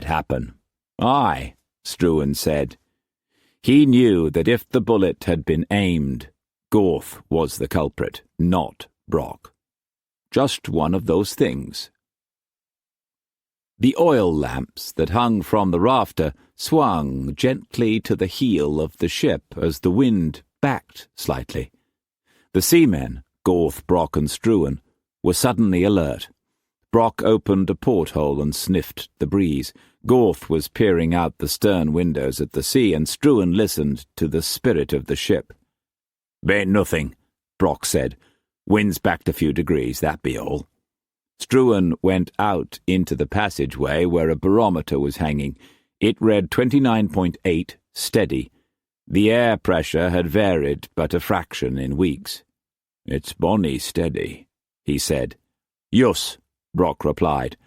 happen. Aye, Struan said. He knew that if the bullet had been aimed, Gorth was the culprit, not Brock. Just one of those things. The oil lamps that hung from the rafter swung gently to the heel of the ship as the wind backed slightly. The seamen, Gorth, Brock and Struan, were suddenly alert. Brock opened a porthole and sniffed the breeze. Gorth was peering out the stern windows at the sea, and Struan listened to the spirit of the ship. "Bain't nothing," Brock said. "Wind's backed a few degrees, that be all." Struan went out into the passageway where a barometer was hanging. It read 29.8, steady. The air pressure had varied but a fraction in weeks. "It's bonny steady," he said. "Yus," Brock replied.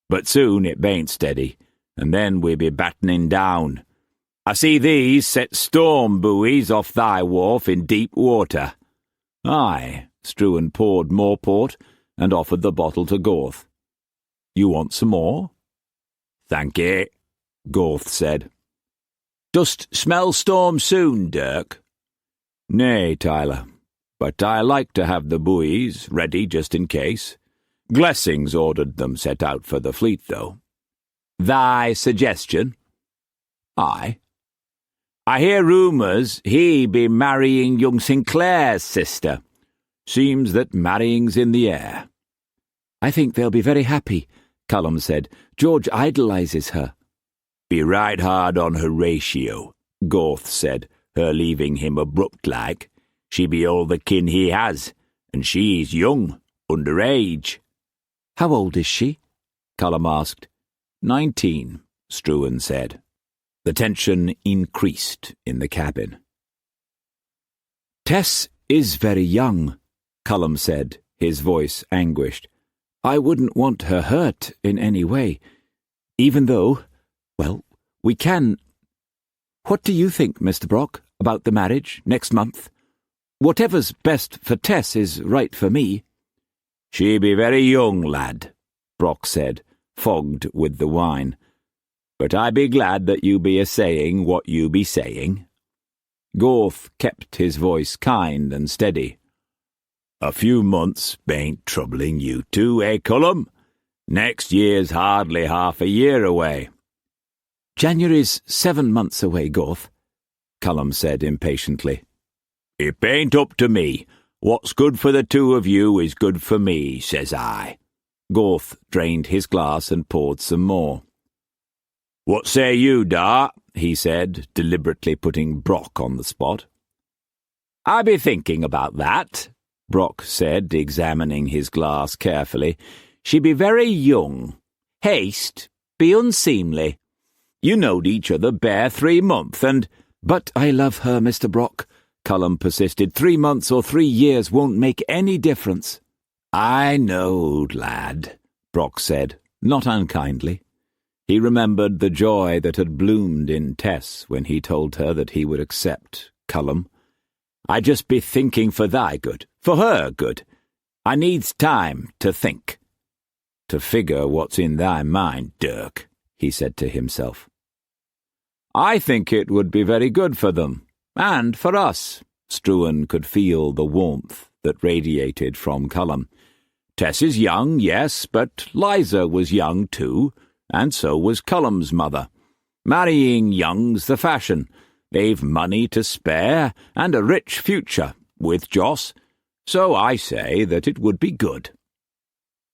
"But soon it bain't steady, and then we be battening down. I see these set storm buoys off thy wharf in deep water." "Aye." Struan poured more port and offered the bottle to Gorth. "You want some more?" "Thank ye," Gorth said. "Dost smell storm soon, Dirk?" "Nay, Tyler, but I like to have the buoys ready just in case. Glessing's ordered them set out for the fleet, though." "Thy suggestion?" "Aye. I hear rumours he be marrying young Sinclair's sister. Seems that marrying's in the air." "I think they'll be very happy," Cullum said. "George idolises her." "Be right hard on Horatio," Gorth said, her leaving him abrupt like. "She be all the kin he has, and she's young, under age." "How old is she?" Cullum asked. 19, Struan said. The tension increased in the cabin. "Tess is very young," Cullum said, his voice anguished. "I wouldn't want her hurt in any way, even though, well, we can. What do you think, Mr. Brock, about the marriage next month? Whatever's best for Tess is right for me." "She be very young, lad," Brock said, fogged with the wine. "But I be glad that you be a-saying what you be saying." Gorth kept his voice kind and steady. "A few months bain't troubling you two, Cullum? Next year's hardly half a year away." "January's 7 months away, Gorth," Cullum said impatiently. "It bain't up to me. What's good for the two of you is good for me, says I." Gorth drained his glass and poured some more. "What say you, Dar?" he said, deliberately putting Brock on the spot. "I be thinking about that," Brock said, examining his glass carefully. "She be very young. Haste be unseemly. You knowed each other bare 3 months, and—" "But I love her, Mr. Brock," Cullum persisted. 3 months or 3 years won't make any difference." "I knowed, lad," Brock said, not unkindly. He remembered the joy that had bloomed in Tess when he told her that he would accept Cullum. "I just be thinking for thy good, for her good. I needs time to think." "To figure what's in thy mind, Dirk," he said to himself. "I think it would be very good for them, and for us." Struan could feel the warmth that radiated from Cullum. "Tess is young, yes, but Liza was young too, and so was Cullum's mother. Marrying young's the fashion. They've money to spare, and a rich future, with Joss, so I say that it would be good."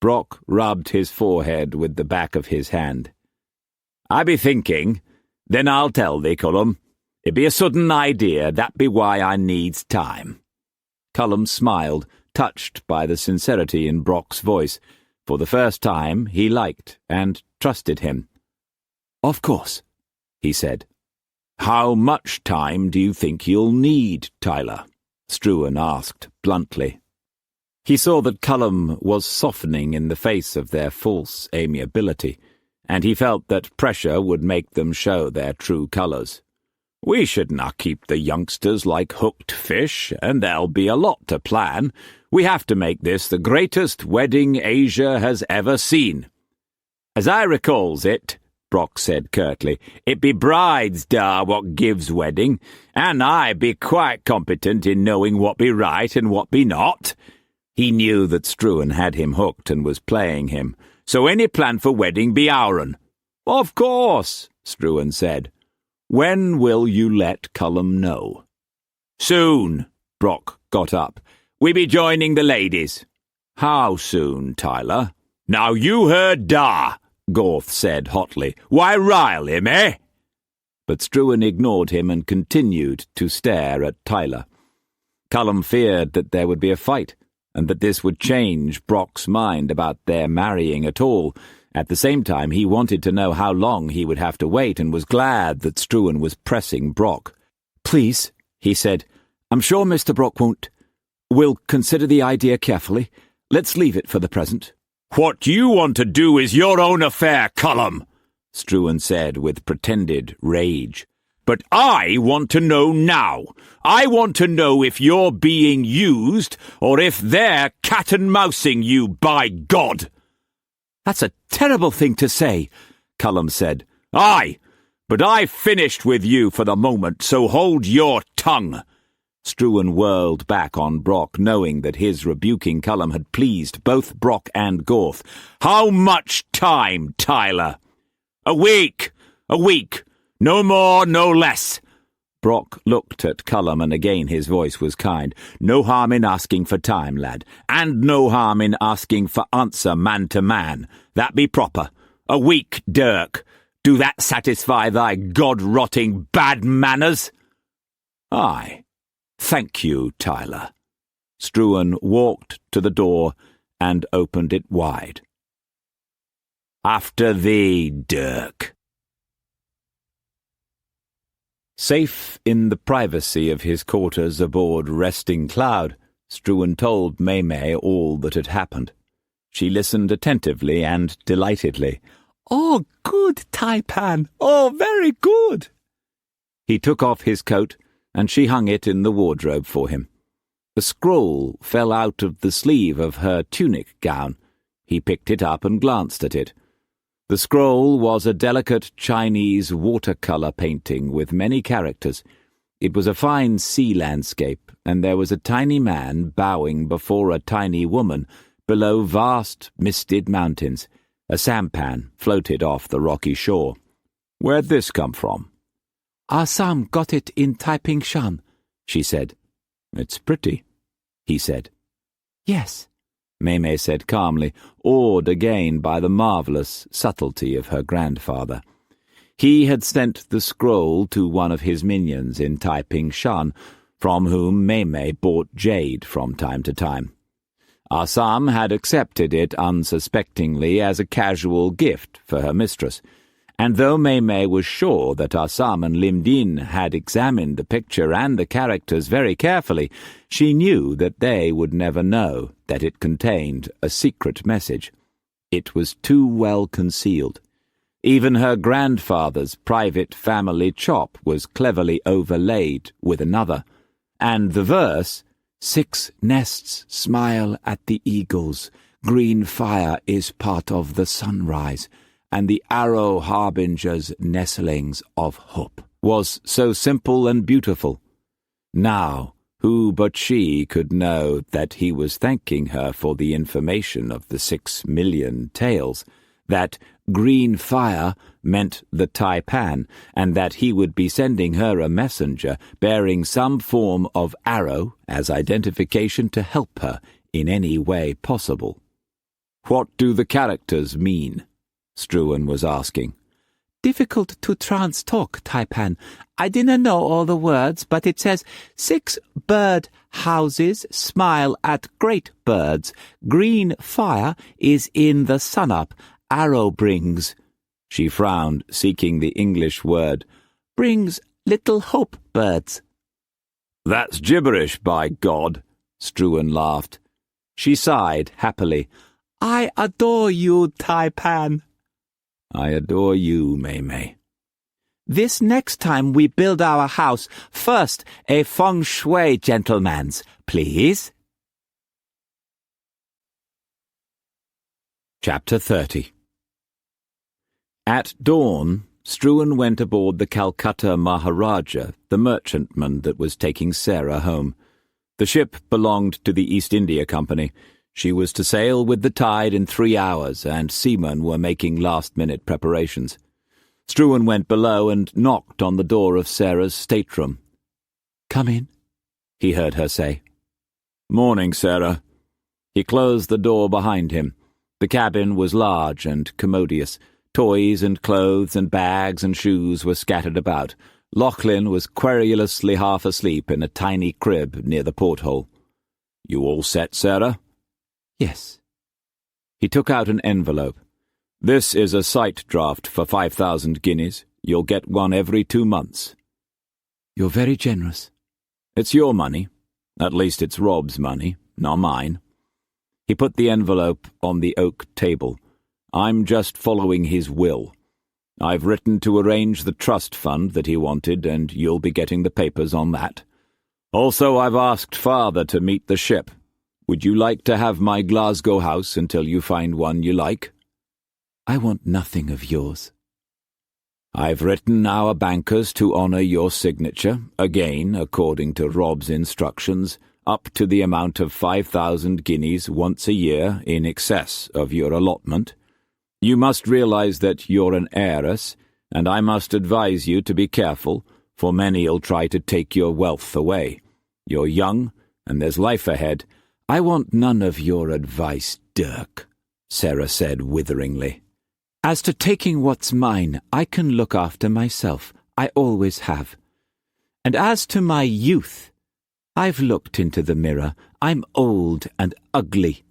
Brock rubbed his forehead with the back of his hand. "I be thinking, then I'll tell thee, Cullum. It be a sudden idea, that be why I needs time." Cullum smiled, touched by the sincerity in Brock's voice. For the first time he liked and trusted him. "Of course," he said. "How much time do you think you'll need, Tyler?" Struan asked bluntly. He saw that Cullum was softening in the face of their false amiability, and he felt that pressure would make them show their true colours. "We should not keep the youngsters like hooked fish, and there'll be a lot to plan. We have to make this the greatest wedding Asia has ever seen. As I recalls it," Brock said curtly. It be brides, da, what gives wedding, and I be quite competent in knowing what be right and what be not. He knew that Struan had him hooked and was playing him, so any plan for wedding be our'n. Of course, Struan said. When will you let Cullum know? Soon, Brock got up. We be joining the ladies. How soon, Tyler? Now you heard da, Gorth said hotly. Why rile him, eh? But Struan ignored him and continued to stare at Tyler. Cullum feared that there would be a fight, and that this would change Brock's mind about their marrying at all. At the same time, he wanted to know how long he would have to wait, and was glad that Struan was pressing Brock. Please, he said, I'm sure Mr. Brock won't. We'll consider the idea carefully. Let's leave it for the present. What you want to do is your own affair, Cullum, Struan said with pretended rage. But I want to know now. I want to know if you're being used, or if they're cat-and-mousing you, by God. That's a terrible thing to say, Cullum said. Aye, but I've finished with you for the moment, so hold your tongue. Struan whirled back on Brock, knowing that his rebuking Cullum had pleased both Brock and Gorth. How much time, Tyler? A week. No more, no less. Brock looked at Cullum, and again his voice was kind. No harm in asking for time, lad, and no harm in asking for answer man to man. That be proper. A week, Dirk. Do that satisfy thy god-rotting bad manners? Aye. Thank you, Tyler. Struan walked to the door and opened it wide. After thee, Dirk. Safe in the privacy of his quarters aboard Resting Cloud, Struan told May all that had happened. She listened attentively and delightedly. Oh, good, Tai-Pan! Oh, very good! He took off his coat, and she hung it in the wardrobe for him. A scroll fell out of the sleeve of her tunic gown. He picked it up and glanced at it. The scroll was a delicate Chinese watercolour painting with many characters. It was a fine sea landscape, and there was a tiny man bowing before a tiny woman below vast misted mountains. A sampan floated off the rocky shore. Where'd this come from? Our Sam got it in Taiping Shan, she said. It's pretty, he said. Yes, May said calmly, awed again by the marvellous subtlety of her grandfather. He had sent the scroll to one of his minions in Taiping Shan, from whom May bought jade from time to time. Assam had accepted it unsuspectingly as a casual gift for her mistress, and though May was sure that Assam and Lim Din had examined the picture and the characters very carefully, she knew that they would never know that it contained a secret message. It was too well concealed. Even her grandfather's private family chop was cleverly overlaid with another, and the verse, 6 nests smile at the eagles, green fire is part of the sunrise, and the arrow harbingers nestlings of hope, was so simple and beautiful. Now, who but she could know that he was thanking her for the information of the 6 million tales, that green fire meant the Tai-Pan, and that he would be sending her a messenger bearing some form of arrow as identification to help her in any way possible. What do the characters mean? Struan was asking. Difficult to trans-talk, Tai-Pan. I didn't know all the words, but it says 6 bird houses smile at great birds. Green fire is in the sun-up. Arrow brings, she frowned, seeking the English word, brings little hope birds. That's gibberish, by God, Struan laughed. She sighed happily. I adore you, Tai-Pan. I adore you, May. This next time we build our house, first a feng shui gentleman's, please. Chapter 30. At dawn, Struan went aboard the Calcutta Maharaja, the merchantman that was taking Sarah home. The ship belonged to the East India Company. She was to sail with the tide in 3 hours, and seamen were making last-minute preparations. Struan went below and knocked on the door of Sarah's stateroom. "Come in," he heard her say. "Morning, Sarah." He closed the door behind him. The cabin was large and commodious. Toys and clothes and bags and shoes were scattered about. Lachlan was querulously half asleep in a tiny crib near the porthole. "You all set, Sarah?" "Yes." He took out an envelope. "This is a sight draft for 5,000 guineas. You'll get one every 2 months." "You're very generous." "It's your money. At least it's Rob's money, not mine." He put the envelope on the oak table. "I'm just following his will. I've written to arrange the trust fund that he wanted, and you'll be getting the papers on that. Also, I've asked Father to meet the ship. Would you like to have my Glasgow house until you find one you like?" "I want nothing of yours." "I've written our bankers to honour your signature, again according to Rob's instructions, up to the amount of 5,000 guineas once a year in excess of your allotment. You must realise that you're an heiress, and I must advise you to be careful, for many'll try to take your wealth away. You're young, and there's life ahead." "I want none of your advice, Dirk," Sarah said witheringly. "As to taking what's mine, I can look after myself. I always have. And as to my youth, I've looked into the mirror. I'm old and ugly.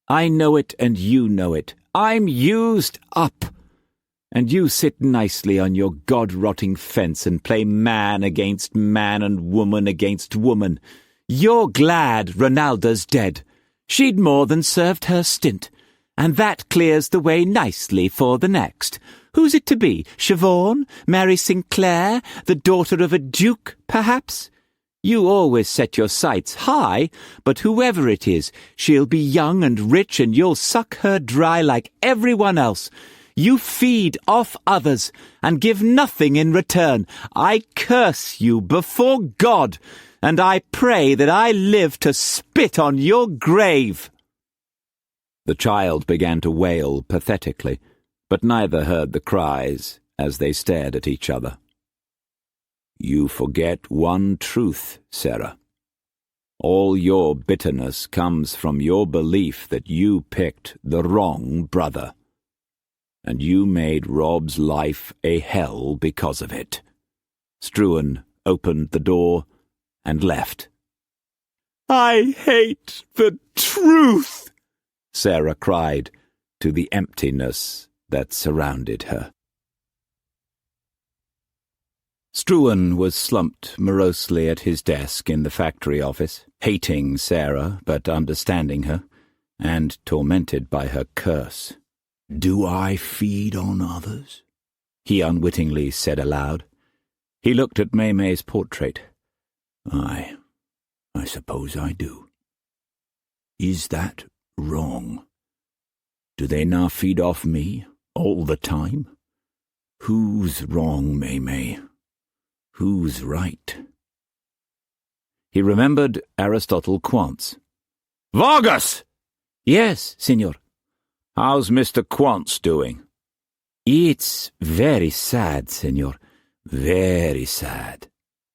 I know it and you know it. I'm used up. And you sit nicely on your god-rotting fence and play man against man and woman against woman. You're glad Ronalda's dead. She'd more than served her stint, and that clears the way nicely for the next. Who's it to be? Siobhan? Mary Sinclair? The daughter of a duke, perhaps? You always set your sights high, but whoever it is, she'll be young and rich, and you'll suck her dry like everyone else. You feed off others, and give nothing in return. I curse you before God, and I pray that I live to spit on your grave." The child began to wail pathetically, but neither heard the cries as they stared at each other. "You forget one truth, Sarah. All your bitterness comes from your belief that you picked the wrong brother. And you made Rob's life a hell because of it." Struan opened the door and left. "I hate the truth," Sarah cried to the emptiness that surrounded her. Struan was slumped morosely at his desk in the factory office, hating Sarah but understanding her, and tormented by her curse. "Do I feed on others?" he unwittingly said aloud. He looked at May's portrait. I suppose I do. Is that wrong? Do they not feed off me all the time? Who's wrong, May? Who's right? He remembered Aristotle Quantz. "Vargas!" "Yes, Signor." "How's Mr. Quantz doing?" "It's very sad, Signor. Very sad."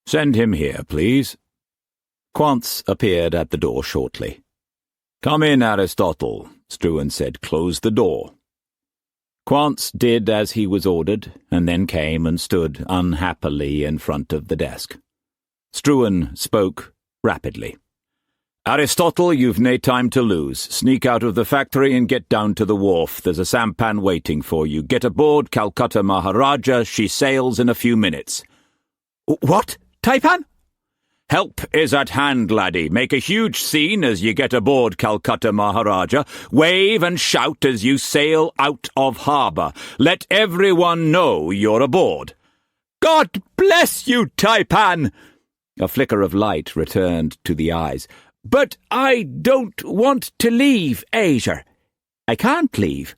"Send him here, please." Quantz appeared at the door shortly. "Come in, Aristotle," Struan said. "Close the door." Quantz did as he was ordered, and then came and stood unhappily in front of the desk. Struan spoke rapidly. "Aristotle, you've nae time to lose. Sneak out of the factory and get down to the wharf. There's a sampan waiting for you. Get aboard Calcutta Maharaja. She sails in a few minutes." "What? Tai-Pan?" "Help is at hand, laddie. Make a huge scene as you get aboard Calcutta Maharaja. Wave and shout as you sail out of harbour. Let everyone know you're aboard." "God bless you, Tai-Pan!" A flicker of light returned to the eyes. "But I don't want to leave Asia." "I can't leave."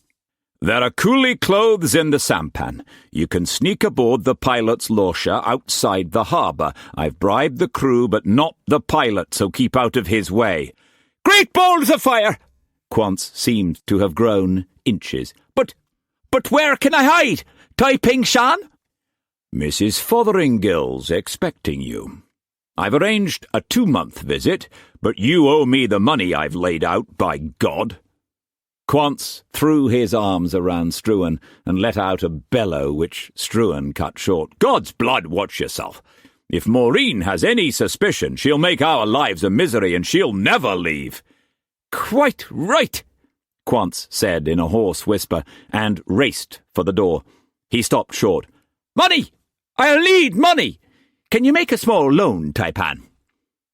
There are coolie clothes in the sampan. You can sneak aboard the pilot's lorcha outside the harbour. I've bribed the crew, but not the pilot, so keep out of his way. Great balls of fire! Quance seemed to have grown inches. But where can I hide? Tai-Ping Shan? Mrs. Fotheringill's expecting you. I've arranged a 2-month visit, but you owe me the money I've laid out, by God. Quance threw his arms around Struan and let out a bellow which Struan cut short. God's blood, watch yourself. If Maureen has any suspicion, she'll make our lives a misery and she'll never leave. Quite right, Quance said in a hoarse whisper and raced for the door. He stopped short. Money! I'll need money! Can you make a small loan, Tai-Pan?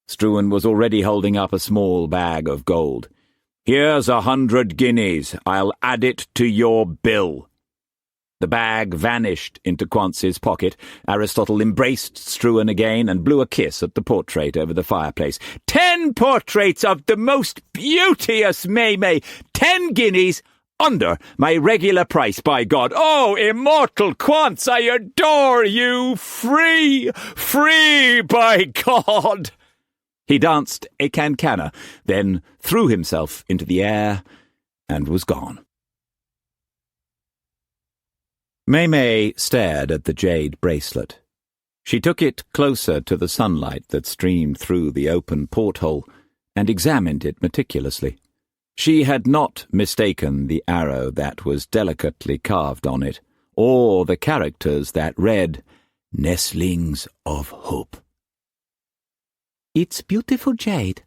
Struan was already holding up a small bag of gold. Here's 100 guineas. I'll add it to your bill. The bag vanished into Quance's pocket. Aristotle embraced Struan again and blew a kiss at the portrait over the fireplace. 10 portraits of the most beauteous May. 10 guineas under my regular price, by God. Oh, immortal Quance, I adore you. Free, by God. He danced a cancana, then threw himself into the air and was gone. May stared at the jade bracelet. She took it closer to the sunlight that streamed through the open porthole and examined it meticulously. She had not mistaken the arrow that was delicately carved on it, or the characters that read, Nestlings of Hope. It's beautiful jade,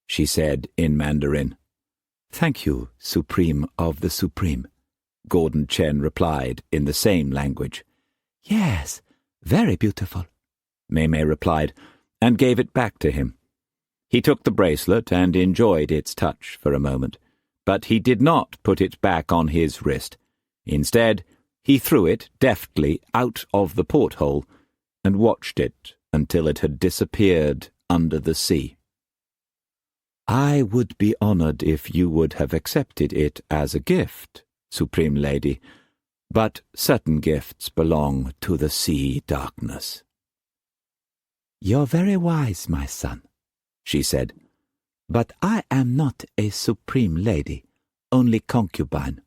she said in Mandarin. Thank you, Supreme of the Supreme, Gordon Chen replied in the same language. Yes, very beautiful, May replied, and gave it back to him. He took the bracelet and enjoyed its touch for a moment, but he did not put it back on his wrist. Instead, he threw it deftly out of the porthole and watched it until it had disappeared under the sea. I would be honored if you would have accepted it as a gift, Supreme Lady, but certain gifts belong to the sea darkness. You're very wise, my son, she said, but I am not a Supreme Lady, only concubine.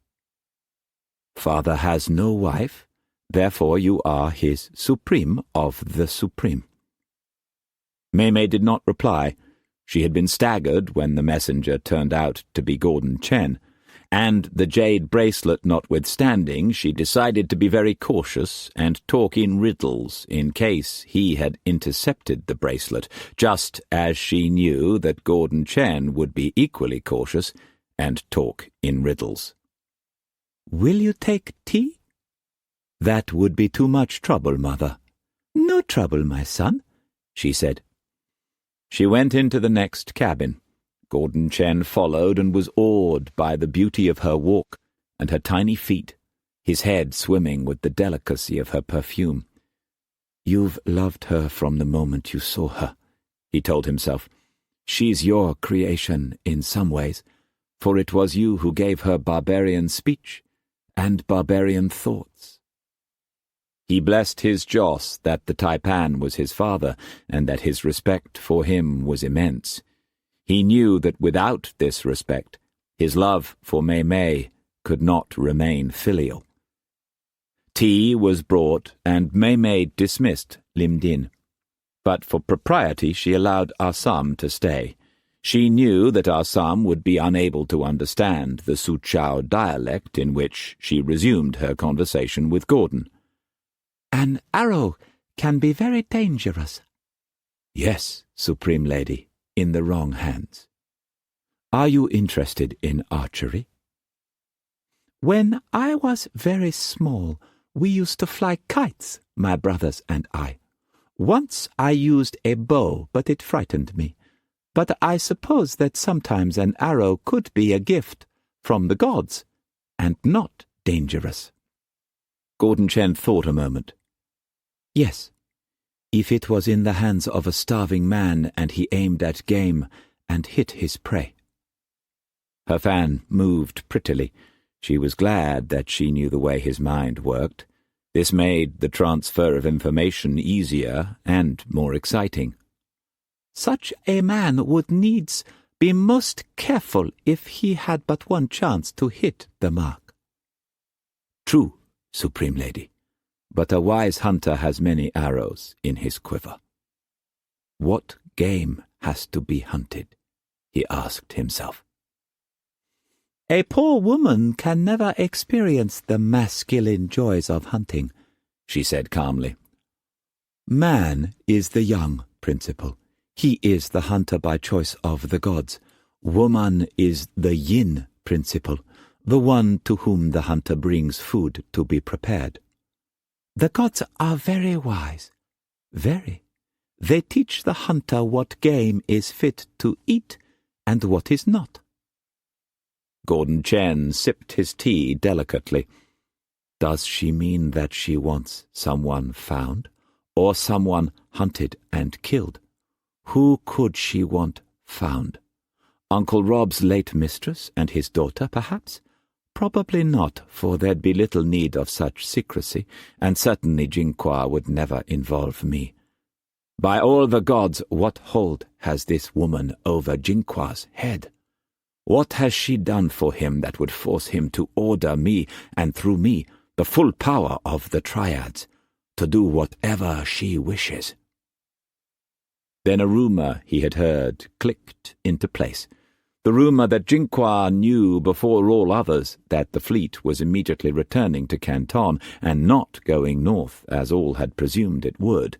Father has no wife, therefore you are his Supreme of the Supreme. May did not reply. She had been staggered when the messenger turned out to be Gordon Chen, and the jade bracelet notwithstanding, she decided to be very cautious and talk in riddles in case he had intercepted the bracelet, just as she knew that Gordon Chen would be equally cautious and talk in riddles. Will you take tea? That would be too much trouble, Mother. No trouble, my son, she said. She went into the next cabin. Gordon Chen followed and was awed by the beauty of her walk and her tiny feet, his head swimming with the delicacy of her perfume. You've loved her from the moment you saw her, he told himself. She's your creation in some ways, for it was you who gave her barbarian speech and barbarian thoughts. He blessed his joss that the Tai-Pan was his father, and that his respect for him was immense. He knew that without this respect, his love for May could not remain filial. Tea was brought, and May dismissed Lim Din. But for propriety she allowed Assam to stay. She knew that Assam would be unable to understand the Suzhou dialect in which she resumed her conversation with Gordon. An arrow can be very dangerous. Yes, Supreme Lady, in the wrong hands. Are you interested in archery? When I was very small, we used to fly kites, my brothers and I. Once I used a bow, but it frightened me. But I suppose that sometimes an arrow could be a gift from the gods, and not dangerous. Gordon Chen thought a moment. Yes, if it was in the hands of a starving man and he aimed at game and hit his prey. Her fan moved prettily. She was glad that she knew the way his mind worked. This made the transfer of information easier and more exciting. Such a man would needs be most careful if he had but one chance to hit the mark. True, Supreme Lady, but a wise hunter has many arrows in his quiver. What game has to be hunted? He asked himself. A poor woman can never experience the masculine joys of hunting, she said calmly. Man is the yang principle. He is the hunter by choice of the gods. Woman is the yin principle, the one to whom the hunter brings food to be prepared. The gods are very wise, very. They teach the hunter what game is fit to eat and what is not. Gordon Chen sipped his tea delicately. Does she mean that she wants someone found, or someone hunted and killed? Who could she want found? Uncle Rob's late mistress and his daughter, perhaps? Probably not, for there'd be little need of such secrecy, and certainly Jinhua would never involve me. By all the gods, what hold has this woman over Jinhua's head? What has she done for him that would force him to order me, and through me, the full power of the triads, to do whatever she wishes? Then a rumor he had heard clicked into place. The rumor that Jinhua knew before all others that the fleet was immediately returning to Canton and not going north as all had presumed it would.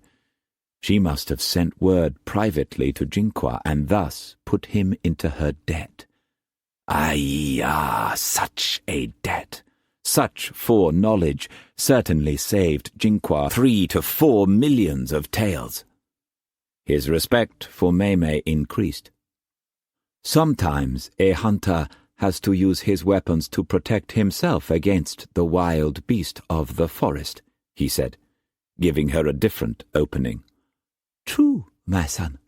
She must have sent word privately to Jinhua and thus put him into her debt. Such a debt! Such foreknowledge certainly saved Jinhua 3 to 4 millions of taels. His respect for Mei Mei increased. Sometimes a hunter has to use his weapons to protect himself against the wild beast of the forest, he said, giving her a different opening. True, my son.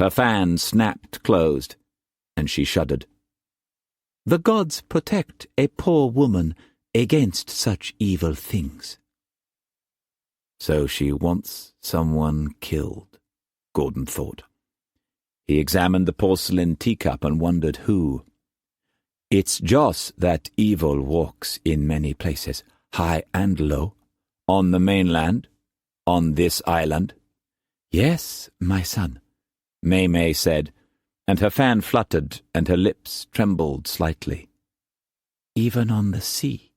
Her fan snapped closed, and she shuddered. The gods protect a poor woman against such evil things. So she wants someone killed, Gordon thought. He examined the porcelain teacup and wondered who. It's Joss that evil walks in many places, high and low, on the mainland, on this island. Yes, my son, Mei Mei said, and her fan fluttered and her lips trembled slightly. Even on the sea,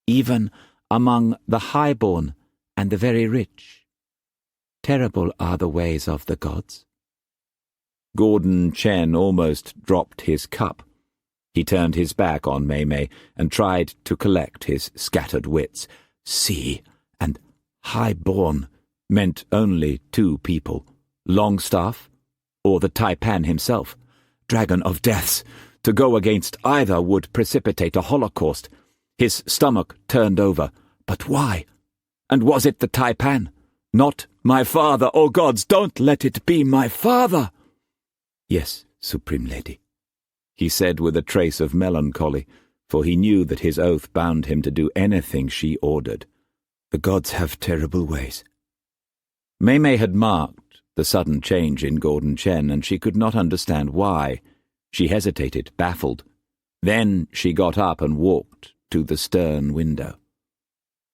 even among the highborn and the very rich. Terrible are the ways of the gods. Gordon Chen almost dropped his cup. He turned his back on Mei Mei and tried to collect his scattered wits. Sea and highborn meant only 2 people, Longstaff or the Tai-Pan himself, Dragon of Deaths. To go against either would precipitate a holocaust. His stomach turned over. But why? And was it the Tai-Pan? Not my father, oh gods, don't let it be my father! Yes, Supreme Lady, he said with a trace of melancholy, for he knew that his oath bound him to do anything she ordered. The gods have terrible ways. Mei Mei had marked the sudden change in Gordon Chen, and she could not understand why. She hesitated, baffled. Then she got up and walked to the stern window.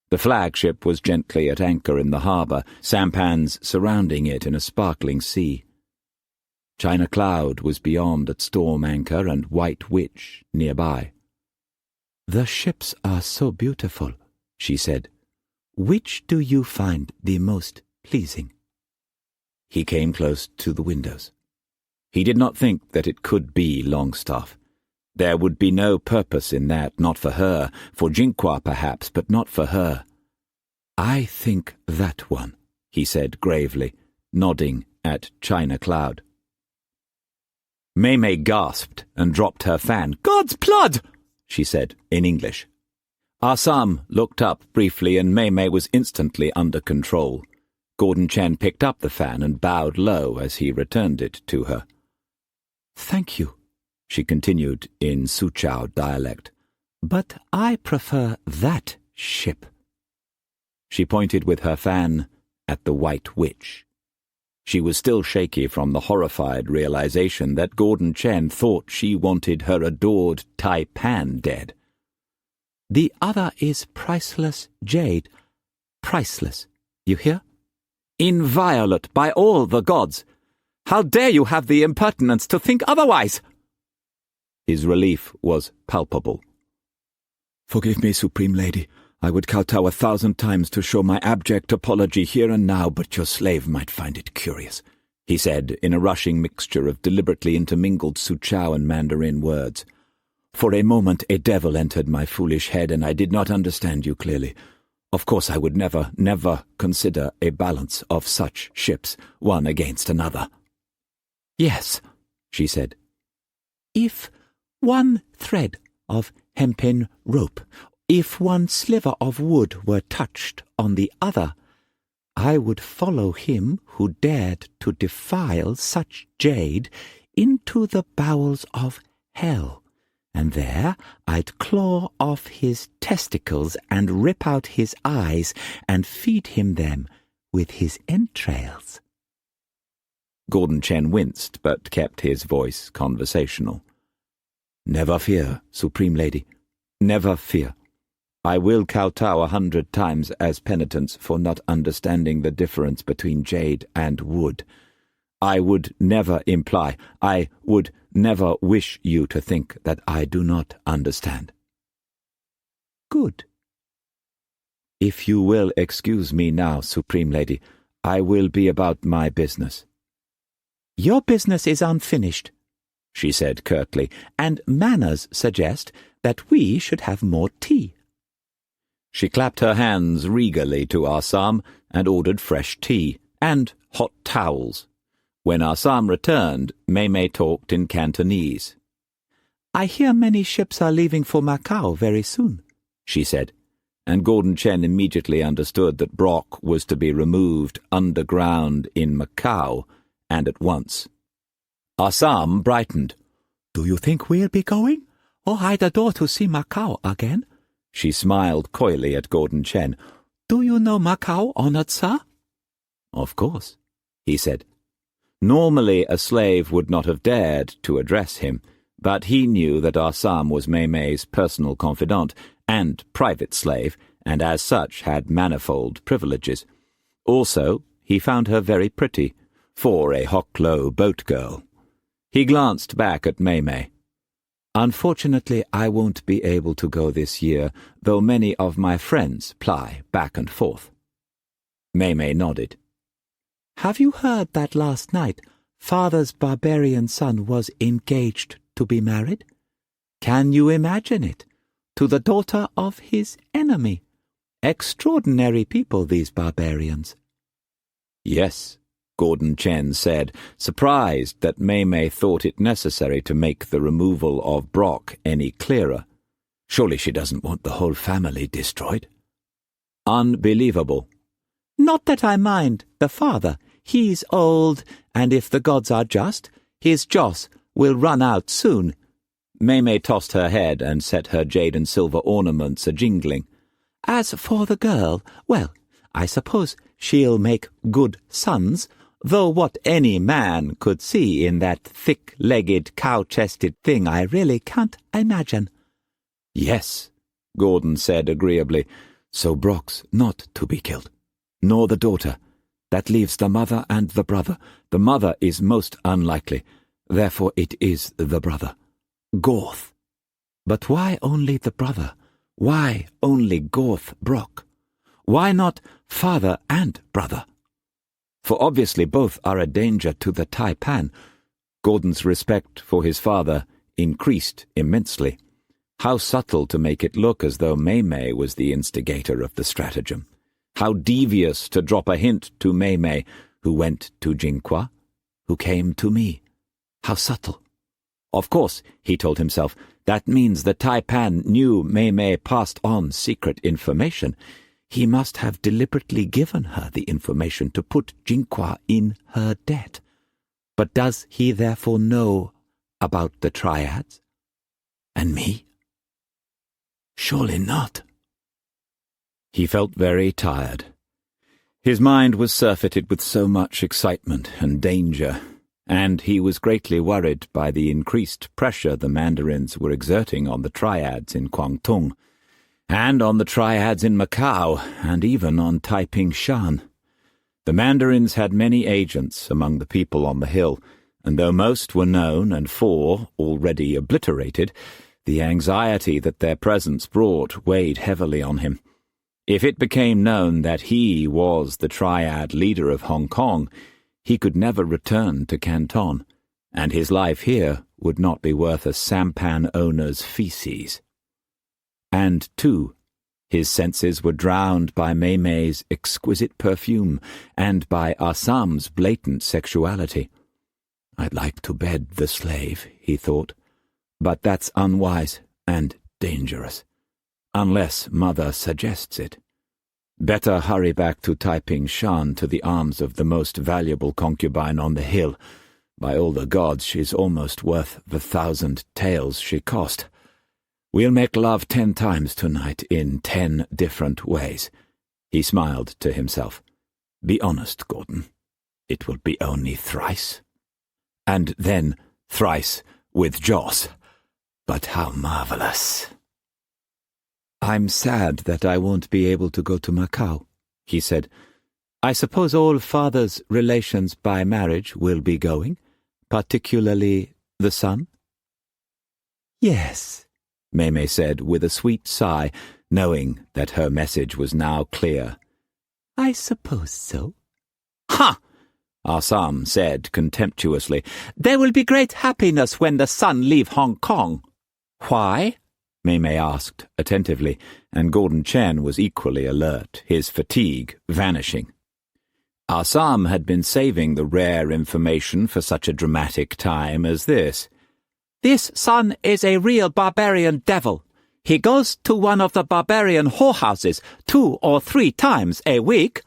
The flagship was gently at anchor in the harbour, sampans surrounding it in a sparkling sea. China Cloud was beyond at storm anchor and White Witch nearby. The ships are so beautiful, she said. Which do you find the most pleasing? He came close to the windows. He did not think that it could be Longstaff. There would be no purpose in that, not for her, for Jinhua perhaps, but not for her. I think that one, he said gravely, nodding at China Cloud. Mei Mei gasped and dropped her fan. God's blood! She said in English. Assam looked up briefly and Mei Mei was instantly under control. Gordon Chen picked up the fan and bowed low as he returned it to her. Thank you, she continued in Suzhou dialect. But I prefer that ship." She pointed with her fan at the White Witch. She was still shaky from the horrified realization that Gordon Chen thought she wanted her adored Tai-Pan dead. "The other is priceless jade. Priceless, you hear? Inviolate by all the gods. How dare you have the impertinence to think otherwise?" His relief was palpable. "Forgive me, Supreme Lady. I would kowtow 1,000 times to show my abject apology here and now, but your slave might find it curious," he said in a rushing mixture of deliberately intermingled Suchao and Mandarin words. "For a moment a devil entered my foolish head, and I did not understand you clearly. Of course I would never consider a balance of such ships, one against another." "Yes," she said. "If one thread of hempen rope, if one sliver of wood were touched on the other, I would follow him who dared to defile such jade into the bowels of hell, and there I'd claw off his testicles and rip out his eyes and feed him them with his entrails." Gordon Chen winced, but kept his voice conversational. "Never fear, Supreme Lady. Never fear. I will kowtow 100 times as penitence for not understanding the difference between jade and wood. I would never imply, I would never wish you to think that I do not understand." "Good. If you will excuse me now, Supreme Lady, I will be about my business." "Your business is unfinished," she said curtly, "and manners suggest that we should have more tea." She clapped her hands regally to Assam and ordered fresh tea and hot towels. When Assam returned, Mei talked in Cantonese. "I hear many ships are leaving for Macau very soon," she said, and Gordon Chen immediately understood that Brock was to be removed underground in Macau, and at once. Assam brightened. "Do you think we'll be going? Or I'd adore to see Macau again." She smiled coyly at Gordon Chen. "Do you know Macau, honored sir?" "Of course," he said. Normally a slave would not have dared to address him, but he knew that Assam was Mei's personal confidant and private slave, and as such had manifold privileges. Also, he found her very pretty, for a Hoklo boat girl. He glanced back at Mei. "Unfortunately, I won't be able to go this year, though many of my friends ply back and forth." Mei nodded. "Have you heard that last night Father's barbarian son was engaged to be married? Can you imagine it? To the daughter of his enemy. Extraordinary people, these barbarians." "Yes," Gordon Chen said, surprised that Mei thought it necessary to make the removal of Brock any clearer. "Surely she doesn't want the whole family destroyed?" "Unbelievable." "Not that I mind the father. He's old, and if the gods are just, his joss will run out soon." Mei tossed her head and set her jade and silver ornaments a-jingling. "As for the girl, well, I suppose she'll make good sons, though what any man could see in that thick-legged, cow-chested thing I really can't imagine." "Yes," Gordon said agreeably, "so Brock's not to be killed, nor the daughter. That leaves the mother and the brother. The mother is most unlikely, therefore it is the brother. Gorth. But why only the brother? Why only Gorth Brock? Why not father and brother? For obviously both are a danger to the Tai-Pan." Gordon's respect for his father increased immensely. How subtle to make it look as though Mei was the instigator of the stratagem. How devious to drop a hint to Mei, who went to Jinqua, who came to me. How subtle. Of course, he told himself, that means the Tai-Pan knew Mei passed on secret information. He must have deliberately given her the information to put Jinqua in her debt. But does he therefore know about the triads? And me? Surely not. He felt very tired. His mind was surfeited with so much excitement and danger, and he was greatly worried by the increased pressure the mandarins were exerting on the triads in Kwangtung, and on the triads in Macau, and even on Taiping Shan. The mandarins had many agents among the people on the hill, and though most were known and four already obliterated, the anxiety that their presence brought weighed heavily on him. If it became known that he was the triad leader of Hong Kong, he could never return to Canton, and his life here would not be worth a sampan owner's feces. And, too, his senses were drowned by Mei Mei's exquisite perfume and by Assam's blatant sexuality. "I'd like to bed the slave," he thought, "but that's unwise and dangerous, unless Mother suggests it. Better hurry back to Taiping Shan to the arms of the most valuable concubine on the hill. By all the gods, she's almost worth the 1,000 taels she cost. We'll make love 10 times tonight in 10 different ways." He smiled to himself. "Be honest, Gordon. It will be only thrice. And then thrice with Joss. But how marvelous." "I'm sad that I won't be able to go to Macau," he said. "I suppose all Father's relations by marriage will be going, particularly the son?" "Yes," Mei Mei said with a sweet sigh, knowing that her message was now clear. "I suppose so." "Ha!" Assam said contemptuously. "There will be great happiness when the son leave Hong Kong." "Why?" Mei Mei asked attentively, and Gordon Chen was equally alert, his fatigue vanishing. Assam had been saving the rare information for such a dramatic time as this. "This son is a real barbarian devil. He goes to one of the barbarian whorehouses 2 or 3 times a week."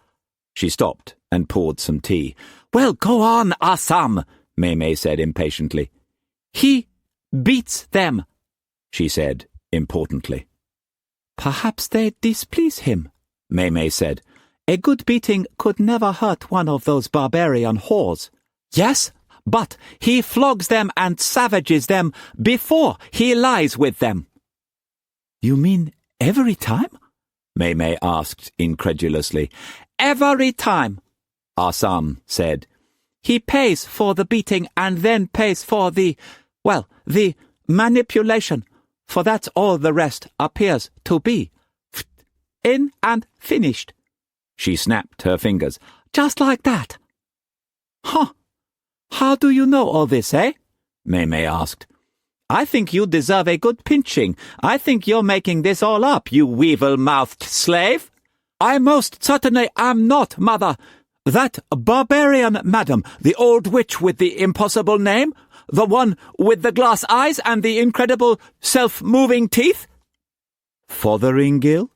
She stopped and poured some tea. "Well, go on, Assam," Mei Mei said impatiently. "He beats them," she said importantly. "Perhaps they displease him," Mei Mei said. "A good beating could never hurt one of those barbarian whores." "Yes, but he flogs them and savages them before he lies with them." "You mean every time?" Mei Mei asked incredulously. "Every time," Assam said. "He pays for the beating and then pays for the manipulation, for that's all the rest appears to be. In and finished." She snapped her fingers. "Just like that." "Huh. How do you know all this, eh?" Mei Mei asked. "I think you deserve a good pinching. I think you're making this all up, you weevil-mouthed slave." "I most certainly am not, Mother. That barbarian madam, the old witch with the impossible name, the one with the glass eyes and the incredible self-moving teeth?" "Fotheringay?"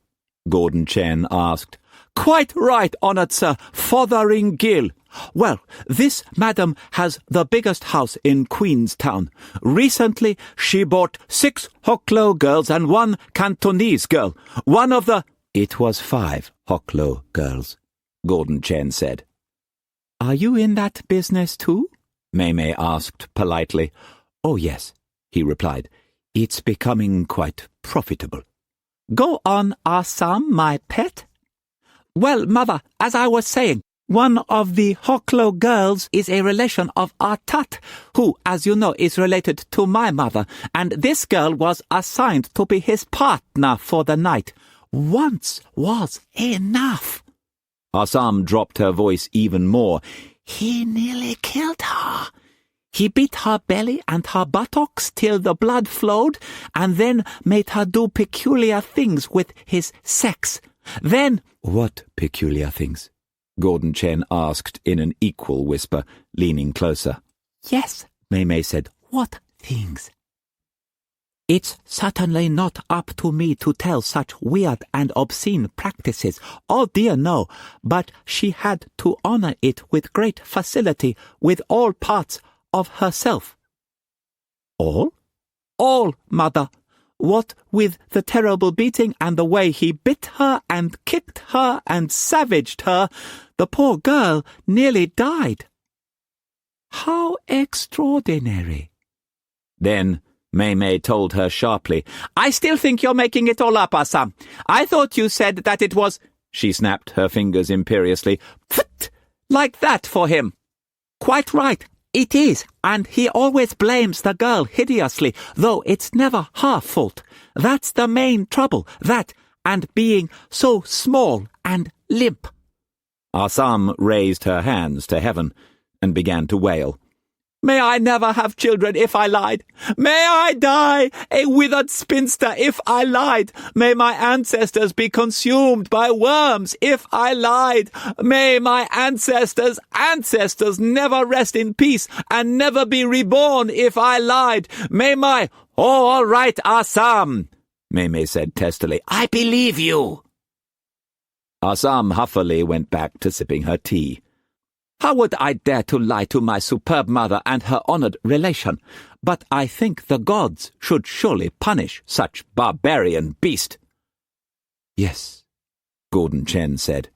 Gordon Chen asked. "Quite right, honoured sir, Fotheringay. Well, this madam has the biggest house in Queenstown. Recently she bought 6 Hoklo girls and 1 Cantonese girl. One of the—" "It was 5 Hoklo girls," Gordon Chen said. "Are you in that business too?" Mei Mei asked politely. "Oh, yes," he replied. "It's becoming quite profitable." "Go on, Assam, my pet." "Well, Mother, as I was saying, one of the Hoklo girls is a relation of our Tat, who, as you know, is related to my mother, and this girl was assigned to be his partner for the night. Once was enough." Assam dropped her voice even more. "He nearly killed her. He beat her belly and her buttocks till the blood flowed, and then made her do peculiar things with his sex. Then—" "What peculiar things?" Gordon Chen asked in an equal whisper, leaning closer. "Yes," Mei Mei said. "What things?" "It's certainly not up to me to tell such weird and obscene practices. Oh dear, no. But she had to honor it with great facility with all parts of herself." "All?" "All, Mother. What with the terrible beating and the way he bit her and kicked her and savaged her, the poor girl nearly died." "How extraordinary." Then May told her sharply, "I still think you're making it all up, Assam. I thought you said that it was—" She snapped her fingers imperiously. "Pfft! Like that for him." "Quite right. It is, and he always blames the girl hideously, though it's never her fault. That's the main trouble, that, and being so small and limp." Assam raised her hands to heaven and began to wail. "May I never have children if I lied. May I die, a withered spinster, if I lied. May my ancestors be consumed by worms if I lied. May my ancestors' ancestors never rest in peace and never be reborn if I lied. May my—" "Oh, all right, Assam," May said testily. "I believe you." Assam huffily went back to sipping her tea. "How would I dare to lie to my superb mother and her honoured relation? But I think the gods should surely punish such barbarian beast." "Yes," Gordon Chen said,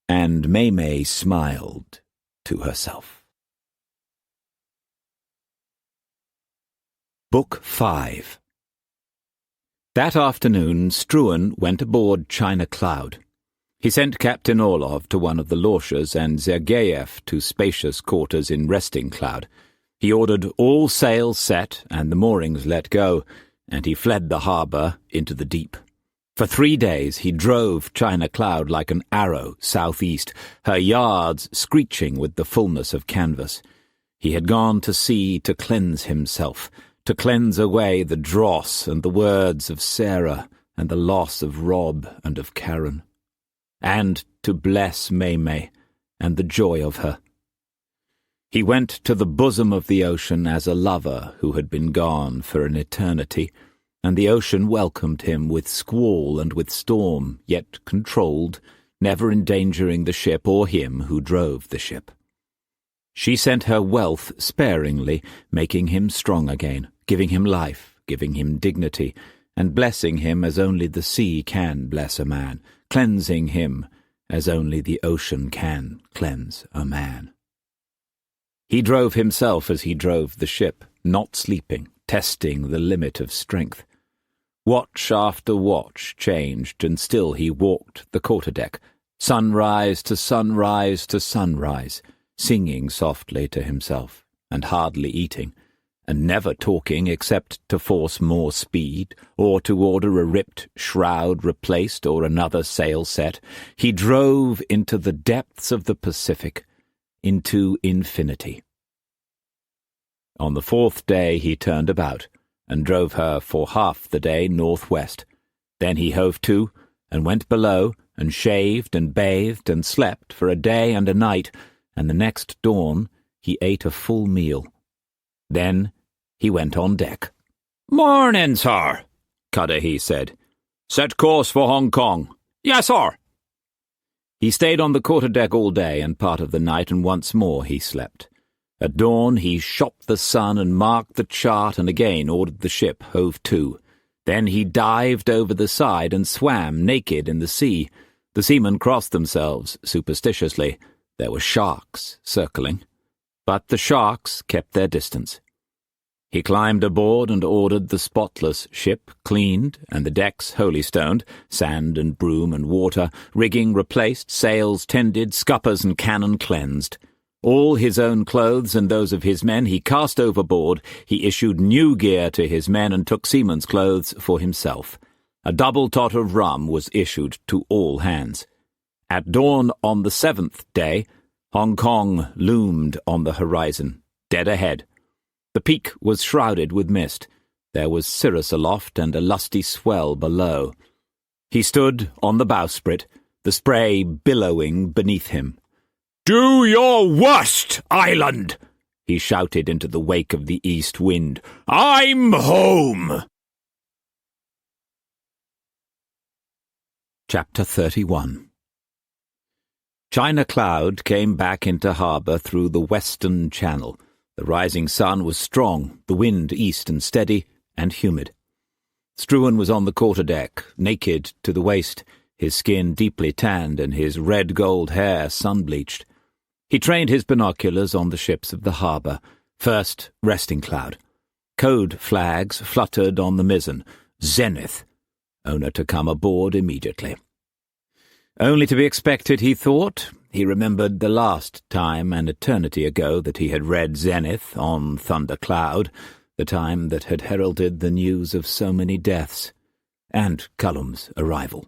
and May smiled to herself. Book 5. That afternoon Struan went aboard China Cloud. He sent Captain Orlov to one of the Lorshas and Zergeyev to spacious quarters in Resting Cloud. He ordered all sails set and the moorings let go, and he fled the harbour into the deep. For 3 days he drove China Cloud like an arrow southeast, her yards screeching with the fullness of canvas. He had gone to sea to cleanse himself, to cleanse away the dross and the words of Sarah and the loss of Rob and of Karen, and to bless May and the joy of her. He went to the bosom of the ocean as a lover who had been gone for an eternity, and the ocean welcomed him with squall and with storm, yet controlled, never endangering the ship or him who drove the ship. She sent her wealth sparingly, making him strong again, giving him life, giving him dignity, and blessing him as only the sea can bless a man, cleansing him as only the ocean can cleanse a man. He drove himself as he drove the ship, not sleeping, testing the limit of strength. Watch after watch changed, and still he walked the quarterdeck, sunrise to sunrise to sunrise, singing softly to himself, and hardly eating, and never talking except to force more speed, or to order a ripped shroud replaced or another sail set. He drove into the depths of the Pacific, into infinity. On the 4th day he turned about, and drove her for half the day northwest. Then he hove to, and went below, and shaved and bathed and slept for a day and a night, and the next dawn he ate a full meal. Then he went on deck. "Morning, sir," Cudahy said. "Set course for Hong Kong." "Yes, sir." He stayed on the quarterdeck all day and part of the night, and once more he slept. At dawn he shot the sun and marked the chart and again ordered the ship hove to. Then he dived over the side and swam naked in the sea. The seamen crossed themselves superstitiously. There were sharks circling, but the sharks kept their distance. He climbed aboard and ordered the spotless ship cleaned and the decks holystoned, sand and broom and water, rigging replaced, sails tended, scuppers and cannon cleansed. All his own clothes and those of his men he cast overboard. He issued new gear to his men and took seaman's clothes for himself. A double tot of rum was issued to all hands. At dawn on the 7th day, Hong Kong loomed on the horizon, dead ahead. The peak was shrouded with mist. There was cirrus aloft and a lusty swell below. He stood on the bowsprit, the spray billowing beneath him. "Do your worst, island!" he shouted into the wake of the east wind. "I'm home!" Chapter 31. China Cloud came back into harbour through the western channel. The rising sun was strong, the wind east and steady and humid. Struan was on the quarter-deck, naked to the waist, his skin deeply tanned and his red-gold hair sun-bleached. He trained his binoculars on the ships of the harbour, first resting cloud. Code flags fluttered on the mizzen, zenith, owner to come aboard immediately. Only to be expected, he thought. He remembered the last time, an eternity ago, that he had read zenith on Thunder Cloud, the time that had heralded the news of so many deaths, and Cullum's arrival.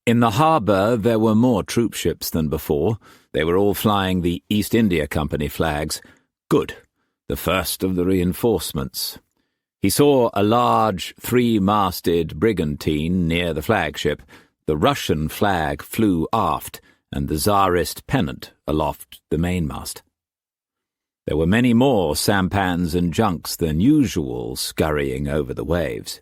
In the harbour there were more troopships than before. They were all flying the East India Company flags. Good, the first of the reinforcements. He saw a large three-masted brigantine near the flagship. The Russian flag flew aft, and the Tsarist pennant aloft the mainmast. There were many more sampans and junks than usual scurrying over the waves.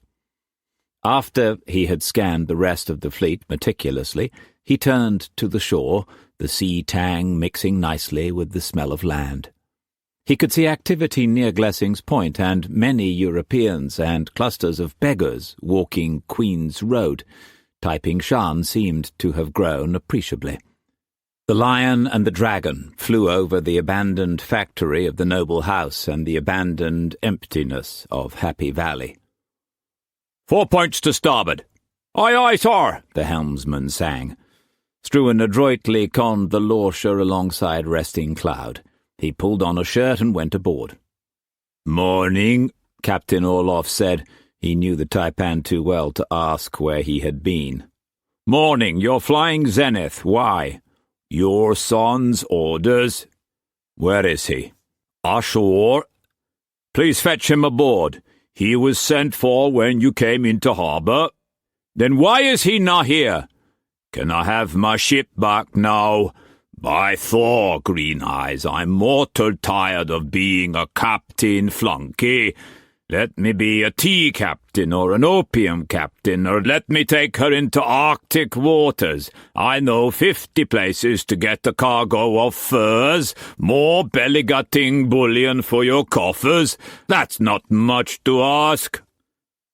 After he had scanned the rest of the fleet meticulously, he turned to the shore, the sea tang mixing nicely with the smell of land. He could see activity near Glessing's Point and many Europeans and clusters of beggars walking Queen's Road. Taiping Shan seemed to have grown appreciably. The Lion and the Dragon flew over the abandoned factory of the noble house and the abandoned emptiness of Happy Valley. 4 points to starboard. Aye, aye, sir, the helmsman sang. Struan adroitly conned the Lauscher alongside Resting Cloud. He pulled on a shirt and went aboard. Morning, Captain Orloff said. He knew the Tai-Pan too well to ask where he had been. Morning, you're flying zenith. Why? Your son's orders. Where is he? Ashore. Please fetch him aboard. He was sent for when you came into harbour. Then why is he not here? Can I have my ship back now? By Thor, Green Eyes, I'm mortal tired of being a captain flunky. Let me be a tea captain or an opium captain, or let me take her into Arctic waters. I know 50 places to get a cargo of furs, more belly-gutting bullion for your coffers. That's not much to ask.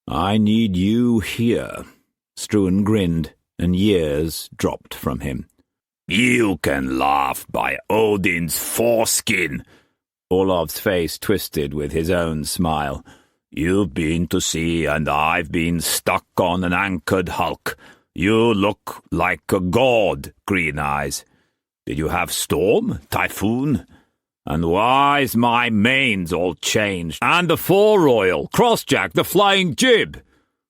I need you here. Struan grinned, and years dropped from him. You can laugh by Odin's foreskin. Olaf's face twisted with his own smile. You've been to sea, and I've been stuck on an anchored hulk. You look like a god, Green Eyes. Did you have storm, typhoon? And why's my mains all changed? And the foreroyal, crossjack, the flying jib?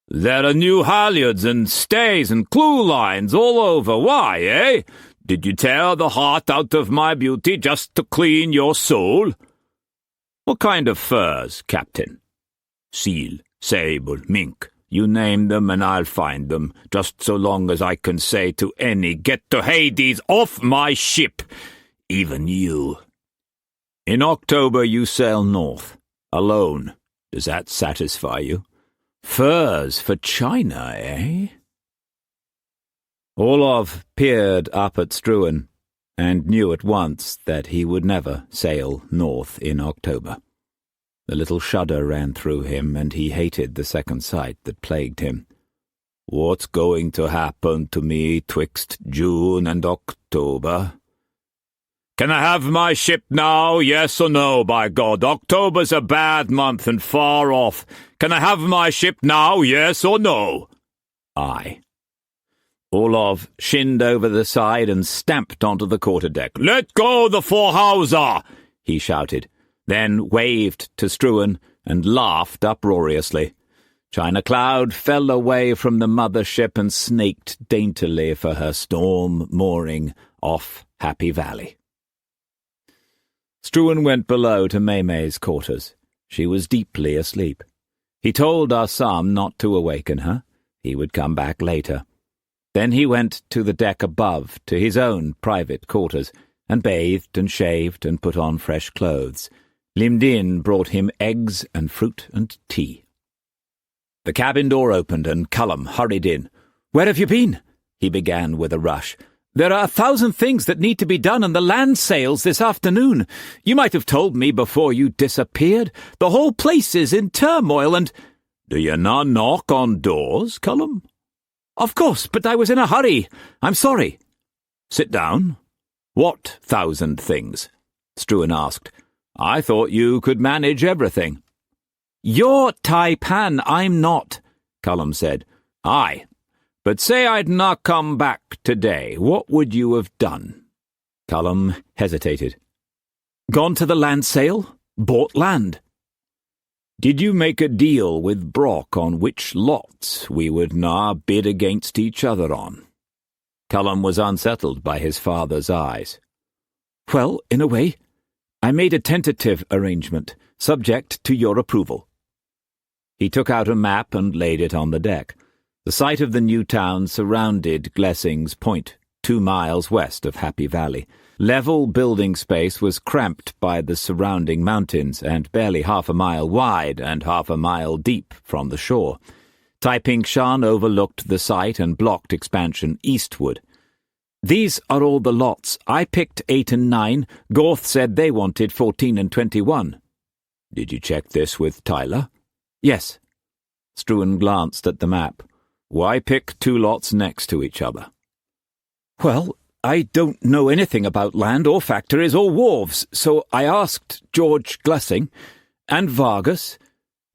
There are new halyards and stays and clewlines all over. Why, eh? Did you tear the heart out of my beauty just to clean your soul? What kind of furs, Captain? Seal, sable, mink. You name them and I'll find them, just so long as I can say to any, get to Hades off my ship, even you. In October you sail north, alone. Does that satisfy you? Furs for China, eh? Orlov peered up at Struan, and knew at once that he would never sail north in October. The little shudder ran through him, and he hated the second sight that plagued him. What's going to happen to me twixt June and October? Can I have my ship now, yes or no, by God? October's a bad month and far off. Can I have my ship now, yes or no? Aye. Orlov shinned over the side and stamped onto the quarterdeck. Let go the fore-hawser! He shouted, then waved to Struan and laughed uproariously. China Cloud fell away from the mother-ship and snaked daintily for her storm mooring off Happy Valley. Struan went below to May's quarters. She was deeply asleep. He told Assam not to awaken her. He would come back later. Then he went to the deck above, to his own private quarters, and bathed and shaved and put on fresh clothes. Lim Din brought him eggs and fruit and tea. The cabin door opened and Cullum hurried in. "Where have you been?" he began with a rush. "There are 1,000 things that need to be done, and the land sails this afternoon. You might have told me before you disappeared. The whole place is in turmoil, and—" Do you not knock on doors, Cullum? Of course, but I was in a hurry. I'm sorry. Sit down. What 1,000 things? Struan asked. I thought you could manage everything. You're Tai-Pan, I'm not, Cullum said. Aye, but say I'd not come back today, what would you have done? Cullum hesitated. Gone to the land sale? Bought land. Did you make a deal with Brock on which lots we would now bid against each other on? Cullum was unsettled by his father's eyes. Well, in a way, I made a tentative arrangement, subject to your approval. He took out a map and laid it on the deck. The site of the new town surrounded Glessing's Point, 2 miles west of Happy Valley. Level building space was cramped by the surrounding mountains and barely 1/2 mile wide and 1/2 mile deep from the shore. Taiping-shan overlooked the site and blocked expansion eastward. These are all the lots. I picked 8 and 9. Gorth said they wanted 14 and 21. Did you check this with Tyler? Yes. Struan glanced at the map. Why pick 2 lots next to each other? Well, I don't know anything about land or factories or wharves, so I asked George Glessing and Vargas,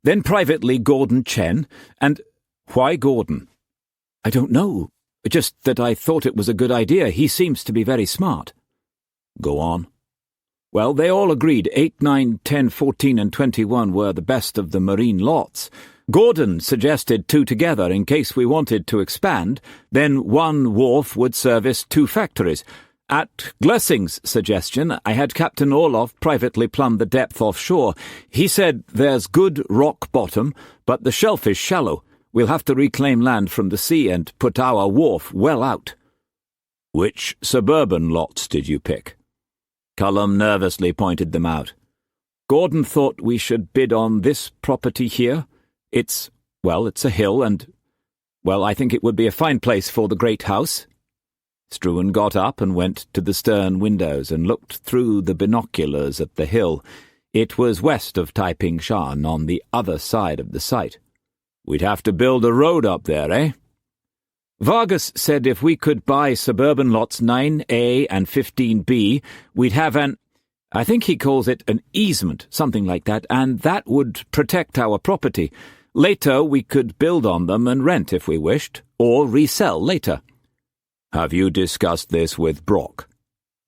then privately Gordon Chen, and— Why Gordon? I don't know. Just that I thought it was a good idea. He seems to be very smart. Go on. Well, they all agreed 8, 9, 10, 14 and 21 were the best of the marine lots. Gordon suggested 2 together in case we wanted to expand, then 1 wharf would service 2 factories. At Glessing's suggestion, I had Captain Orloff privately plumb the depth offshore. He said there's good rock bottom, but the shelf is shallow. We'll have to reclaim land from the sea and put our wharf well out. Which suburban lots did you pick? Cullum nervously pointed them out. Gordon thought we should bid on this property here. It's a hill and, I think it would be a fine place for the great house. Struan got up and went to the stern windows and looked through the binoculars at the hill. It was west of Taiping-shan, on the other side of the site. We'd have to build a road up there, eh? Vargas said if we could buy suburban lots 9A and 15B, we'd have I think he calls it an easement, something like that, and that would protect our property. Later we could build on them and rent if we wished, or resell later. Have you discussed this with Brock?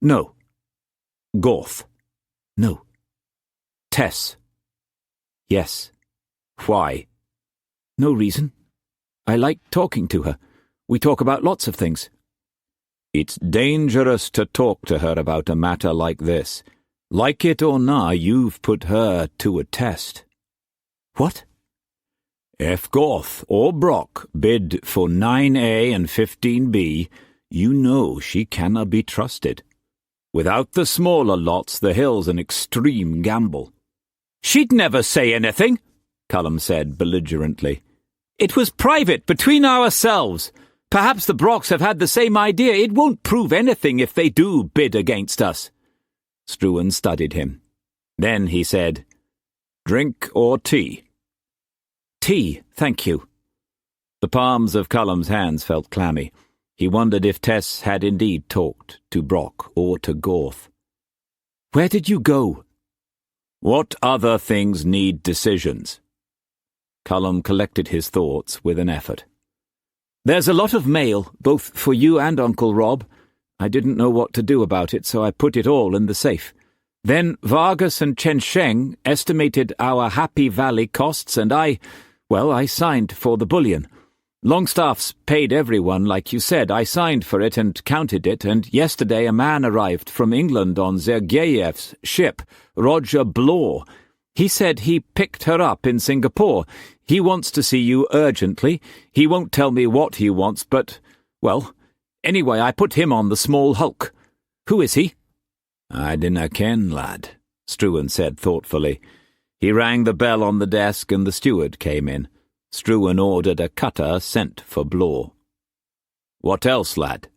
No. Gorth? No. Tess? Yes. Why? No reason. I like talking to her. We talk about lots of things. It's dangerous to talk to her about a matter like this. Like it or not, you've put her to a test. What? If Gorth or Brock bid for 9A and 15B, you know she cannot be trusted. Without the smaller lots, the hill's an extreme gamble. She'd never say anything, Cullum said belligerently. It was private, between ourselves. Perhaps the Brocks have had the same idea. It won't prove anything if they do bid against us. Struan studied him. Then he said, Drink or tea? Tea, thank you. The palms of Cullum's hands felt clammy. He wondered if Tess had indeed talked to Brock or to Gorth. Where did you go? What other things need decisions? Cullum collected his thoughts with an effort. There's a lot of mail, both for you and Uncle Rob. I didn't know what to do about it, so I put it all in the safe. Then Vargas and Chen Sheng estimated our Happy Valley costs, and I signed for the bullion. Longstaff's paid everyone, like you said. I signed for it and counted it, and yesterday a man arrived from England on Zergeyev's ship, Roger Blore. He said he picked her up in Singapore. He wants to see you urgently. He won't tell me what he wants, but, anyway, I put him on the small hulk. Who is he? I dinna ken, lad, Struan said thoughtfully. He rang the bell on the desk and the steward came in. Struan ordered a cutter sent for Blore. What else, lad?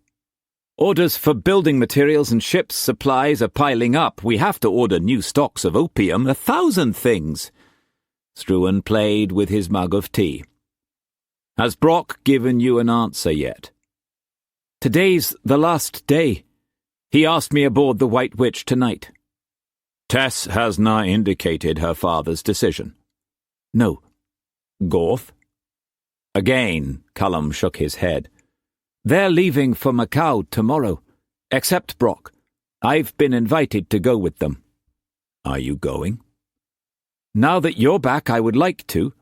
Orders for building materials and ships' supplies are piling up. We have to order new stocks of opium, 1,000 things. Struan played with his mug of tea. Has Brock given you an answer yet? Today's the last day. He asked me aboard the White Witch tonight. Tess has not indicated her father's decision. No. Gorth? Again, Cullum shook his head. They're leaving for Macau tomorrow, except Brock. I've been invited to go with them. Are you going? Now that you're back, I would like to.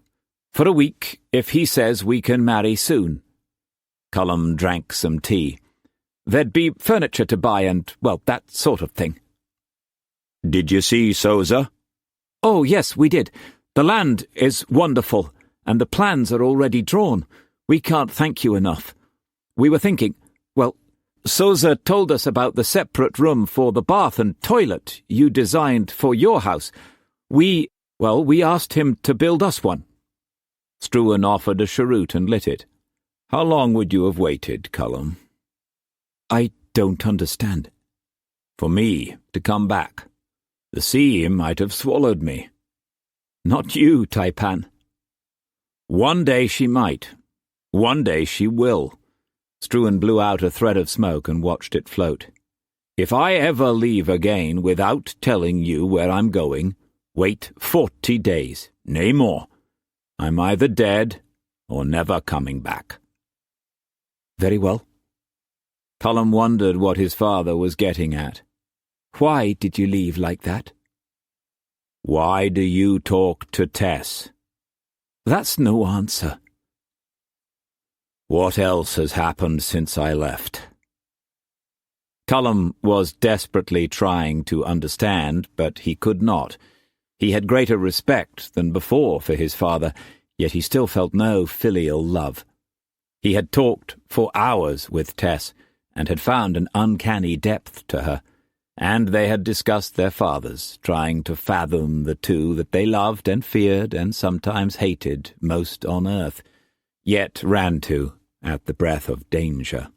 For a week, if he says we can marry soon. Cullum drank some tea. There'd be furniture to buy and, well, that sort of thing. Did you see Sousa? Oh, yes, we did. The land is wonderful, and the plans are already drawn. We can't thank you enough. We were thinking, well, Sousa told us about the separate room for the bath and toilet you designed for your house. We asked him to build us one. Struan offered a cheroot and lit it. How long would you have waited, Cullum? I don't understand. For me to come back. The sea might have swallowed me. Not you, Tai-Pan. One day she might. One day she will. Struan blew out a thread of smoke and watched it float. If I ever leave again without telling you where I'm going, wait 40 days, nay more. I'm either dead or never coming back. Very well. Cullum wondered what his father was getting at. Why did you leave like that? Why do you talk to Tess? That's no answer. What else has happened since I left? Cullum was desperately trying to understand, but he could not. He had greater respect than before for his father, yet he still felt no filial love. He had talked for hours with Tess, and had found an uncanny depth to her, and they had discussed their fathers, trying to fathom the two that they loved and feared and sometimes hated most on earth, yet ran to at the breath of danger.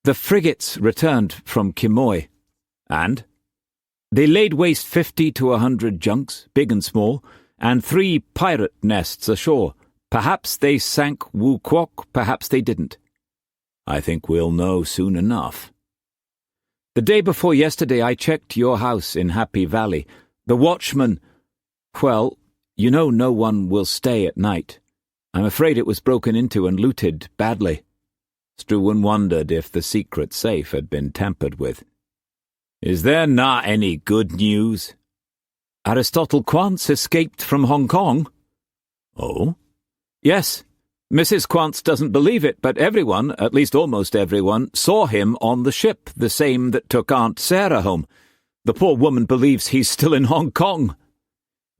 The frigates returned from Quemoy, and they laid waste 50 to 100 junks, big and small, and 3 pirate nests ashore. Perhaps they sank Wu Kwok, perhaps they didn't. I think we'll know soon enough. The day before yesterday I checked your house in Happy Valley. The watchman... Well, you know no one will stay at night. I'm afraid it was broken into and looted badly. Struan wondered if the secret safe had been tampered with. Is there not any good news? Aristotle Quance escaped from Hong Kong. Oh? Yes. Mrs. Quance doesn't believe it, but everyone, at least almost everyone, saw him on the ship, the same that took Aunt Sarah home. The poor woman believes he's still in Hong Kong.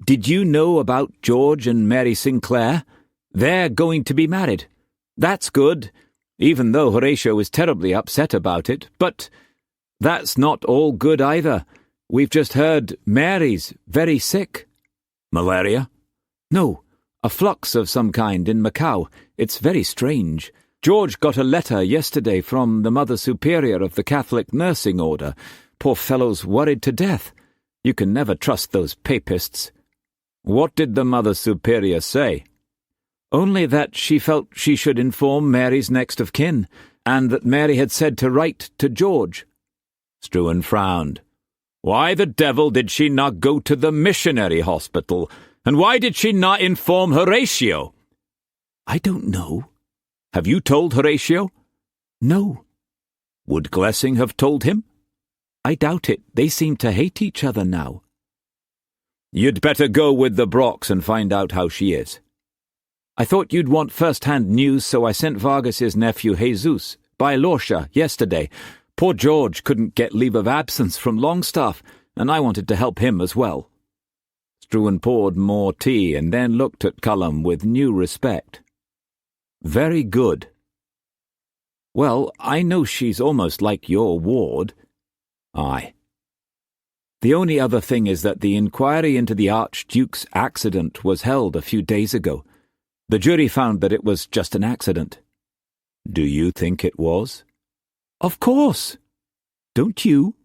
Did you know about George and Mary Sinclair? They're going to be married. That's good, even though Horatio is terribly upset about it. But that's not all good either. We've just heard Mary's very sick. Malaria? No, a flux of some kind in Macau. It's very strange. George got a letter yesterday from the Mother Superior of the Catholic Nursing Order. Poor fellow's worried to death. You can never trust those papists. What did the Mother Superior say? Only that she felt she should inform Mary's next of kin, and that Mary had said to write to George. Struan frowned. Why the devil did she not go to the missionary hospital, and why did she not inform Horatio? I don't know. Have you told Horatio? No. Would Glessing have told him? I doubt it. They seem to hate each other now. You'd better go with the Brocks and find out how she is. I thought you'd want first-hand news, so I sent Vargas's nephew Jesus by Lorsha yesterday. Poor George couldn't get leave of absence from Longstaff, and I wanted to help him as well. Struan poured more tea and then looked at Cullum with new respect. Very good. Well, I know she's almost like your ward. Aye. The only other thing is that the inquiry into the Archduke's accident was held a few days ago. The jury found that it was just an accident. Do you think it was? Of course. Don't you?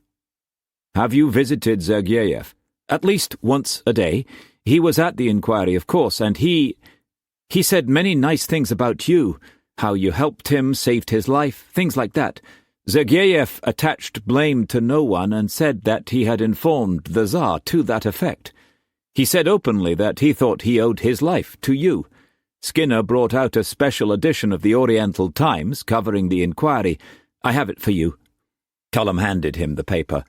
Have you visited Zergeyev? At least once a day. He was at the inquiry, of course, and he said many nice things about you, how you helped him, saved his life, things like that. Zergeyev attached blame to no one and said that he had informed the Tsar to that effect. He said openly that he thought he owed his life to you. Skinner brought out a special edition of the Oriental Times covering the inquiry. I have it for you." Cullum handed him the paper.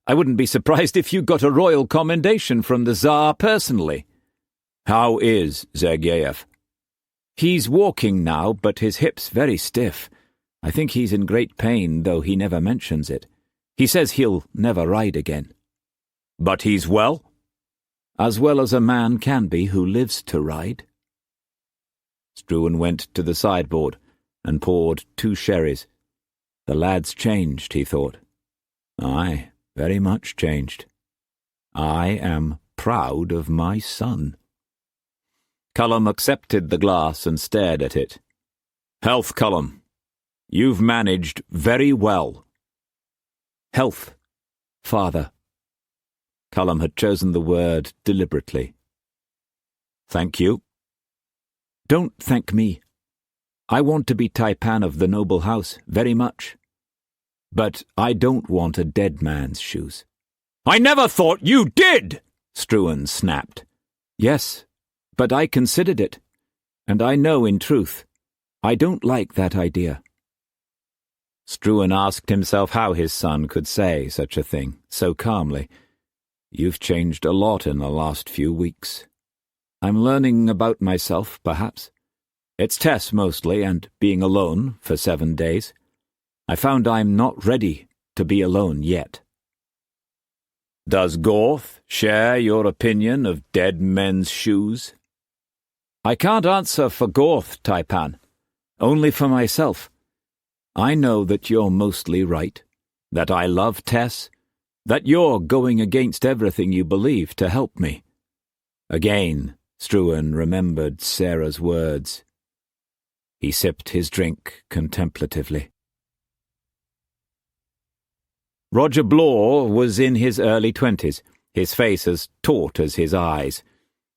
"I wouldn't be surprised if you got a royal commendation from the Tsar personally." "How is Zergeyev?" "He's walking now, but his hip's very stiff. I think he's in great pain, though he never mentions it. He says he'll never ride again." "But he's well?" "As well as a man can be who lives to ride." Struan went to the sideboard and poured 2 sherries. The lad's changed, he thought. Aye, very much changed. I am proud of my son. Cullum accepted the glass and stared at it. "Health, Cullum. You've managed very well." "Health, father." Cullum had chosen the word deliberately. "Thank you." "Don't thank me. I want to be Tai-Pan of the noble house, very much. But I don't want a dead man's shoes." "I never thought you did!" Struan snapped. "Yes, but I considered it, and I know in truth, I don't like that idea." Struan asked himself how his son could say such a thing so calmly. "You've changed a lot in the last few weeks. I'm learning about myself, perhaps. It's Tess mostly, and being alone for 7 days. I found I'm not ready to be alone yet." "Does Gorth share your opinion of dead men's shoes?" "I can't answer for Gorth, Tai-Pan. Only for myself. I know that you're mostly right, that I love Tess, that you're going against everything you believe to help me." Again, Struan remembered Sarah's words. He sipped his drink contemplatively. Roger Blore was in his early 20s, his face as taut as his eyes.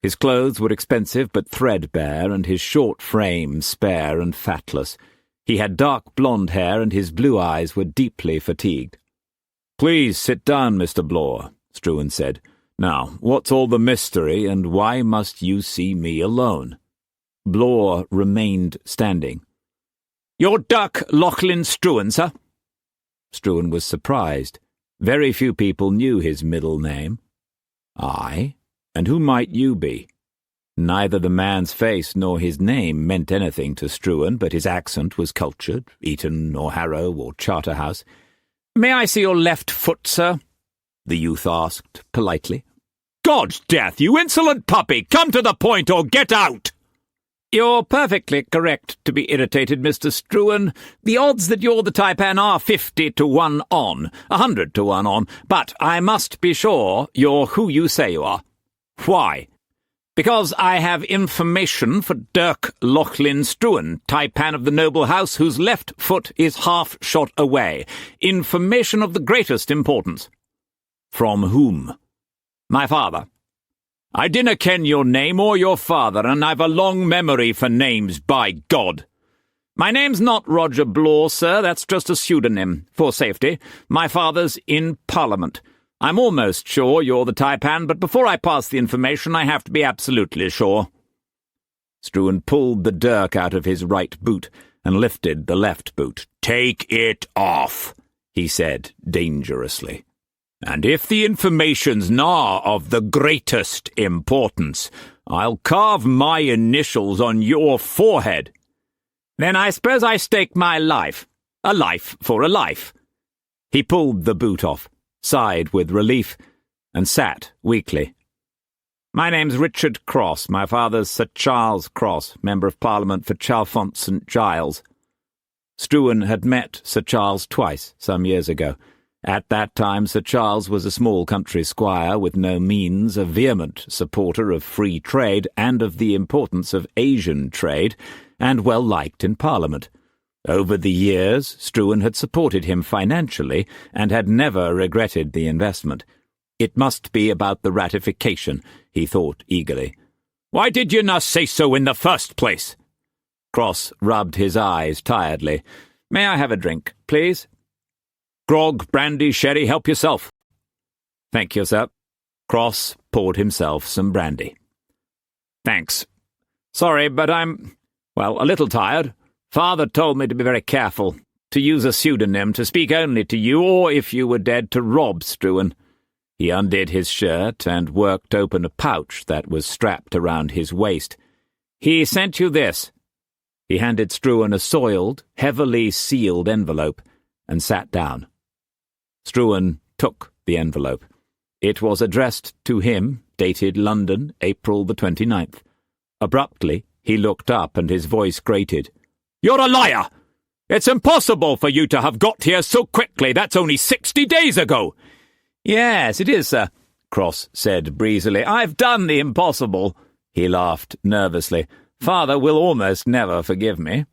His clothes were expensive but threadbare, and his short frame spare and fatless. He had dark blonde hair, and his blue eyes were deeply fatigued. "Please sit down, Mr. Blore," Struan said. "Now, what's all the mystery, and why must you see me alone?" Blore remained standing. "You're Dirk Struan, sir?" Struan was surprised. Very few people knew his middle name. "Aye, and who might you be?" Neither the man's face nor his name meant anything to Struan, but his accent was cultured, Eton or Harrow or Charterhouse. "May I see your left foot, sir?" the youth asked politely. "God's death, you insolent puppy! Come to the point or get out!" "You're perfectly correct to be irritated, Mr. Struan. The odds that you're the Tai-Pan are 50 to 1 on, 100 to 1 on, but I must be sure you're who you say you are." "Why?" "Because I have information for Dirk Struan, Tai-Pan of the noble house whose left foot is half shot away. Information of the greatest importance." "From whom?" "My father. I dinna ken your name or your father, and I've a long memory for names, by God. My name's not Roger Blore, sir, that's just a pseudonym, for safety. My father's in Parliament. I'm almost sure you're the Tai-Pan, but before I pass the information, I have to be absolutely sure." Struan pulled the dirk out of his right boot and lifted the left boot. "Take it off," he said dangerously. "And if the information's not of the greatest importance, I'll carve my initials on your forehead." "Then I suppose I stake my life. A life for a life." He pulled the boot off, sighed with relief, and sat weakly. "My name's Richard Cross. My father's Sir Charles Cross, Member of Parliament for Chalfont St. Giles." Struan had met Sir Charles twice, some years ago. At that time Sir Charles was a small country squire with no means, a vehement supporter of free trade and of the importance of Asian trade, and well liked in Parliament. Over the years, Struan had supported him financially and had never regretted the investment. It must be about the ratification, he thought eagerly. Why did you not say so in the first place? Cross rubbed his eyes tiredly. May I have a drink, please? Grog, brandy, sherry, help yourself. Thank you, sir. Cross poured himself some brandy. Thanks. Sorry, but I'm, a little tired. Father told me to be very careful, to use a pseudonym, to speak only to you, or, if you were dead, to rob Struan. He undid his shirt and worked open a pouch that was strapped around his waist. He sent you this. He handed Struan a soiled, heavily sealed envelope and sat down. Struan took the envelope. It was addressed to him, dated London, April the 29th. Abruptly, he looked up and his voice grated. You're a liar! It's impossible for you to have got here so quickly. That's only 60 days ago. Yes, it is, sir, Cross said breezily. I've done the impossible. He laughed nervously. Father will almost never forgive me.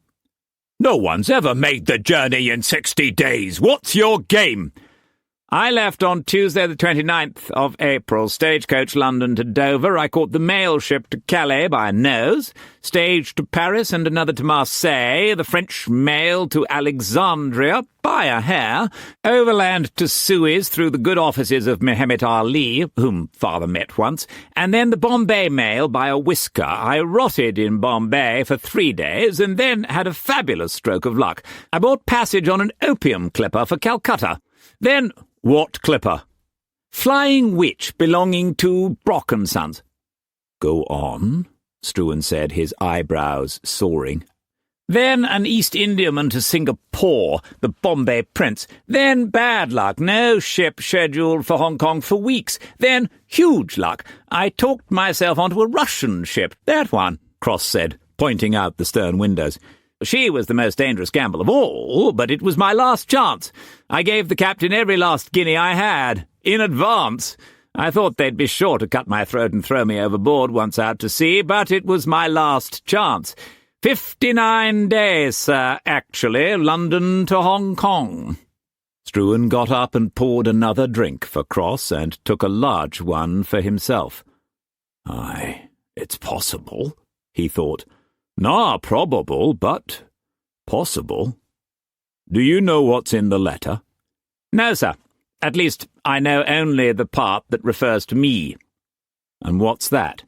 No one's ever made the journey in 60 days. What's your game? I left on Tuesday the 29th of April, stagecoach London to Dover. I caught the mail ship to Calais by a nose, stage to Paris and another to Marseille, the French mail to Alexandria by a hair, overland to Suez through the good offices of Mehemet Ali, whom Father met once, and then the Bombay mail by a whisker. I rotted in Bombay for 3 days and then had a fabulous stroke of luck. I bought passage on an opium clipper for Calcutta. Then... What clipper? Flying Witch belonging to Brock & Sons. Go on, Struan said, his eyebrows soaring. Then an East Indiaman to Singapore, the Bombay Prince. Then bad luck, no ship scheduled for Hong Kong for weeks. Then huge luck. I talked myself onto a Russian ship. That one, Cross said, pointing out the stern windows. She was the most dangerous gamble of all, but it was my last chance. I gave the captain every last guinea I had, in advance. I thought they'd be sure to cut my throat and throw me overboard once out to sea, but it was my last chance. 59 days, sir, actually, London to Hong Kong. Struan got up and poured another drink for Cross and took a large one for himself. Aye, it's possible, he thought. Not probable, but possible. Do you know what's in the letter? No, sir. At least, I know only the part that refers to me. And what's that?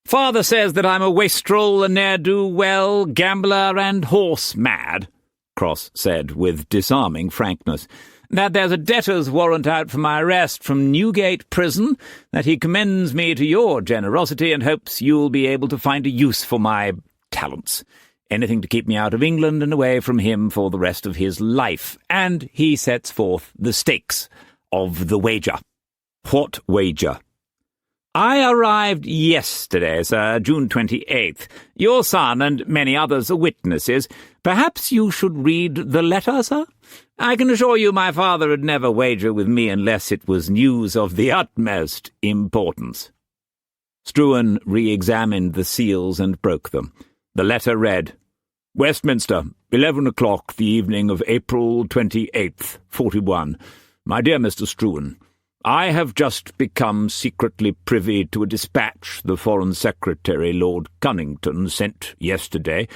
Father says that I'm a wastrel, a ne'er-do-well, gambler, and horse-mad, Cross said with disarming frankness. That there's a debtor's warrant out for my arrest from Newgate Prison, that he commends me to your generosity and hopes you'll be able to find a use for my talents. Anything to keep me out of England and away from him for the rest of his life. And he sets forth the stakes of the wager. What wager? I arrived yesterday, sir, June 28th. Your son and many others are witnesses. Perhaps you should read the letter, sir? I can assure you my father would never wager with me unless it was news of the utmost importance. Struan re-examined the seals and broke them. The letter read, Westminster, 11 o'clock the evening of April 28th, 41. My dear Mr. Struan, I have just become secretly privy to a dispatch the Foreign Secretary, Lord Cunnington, sent yesterday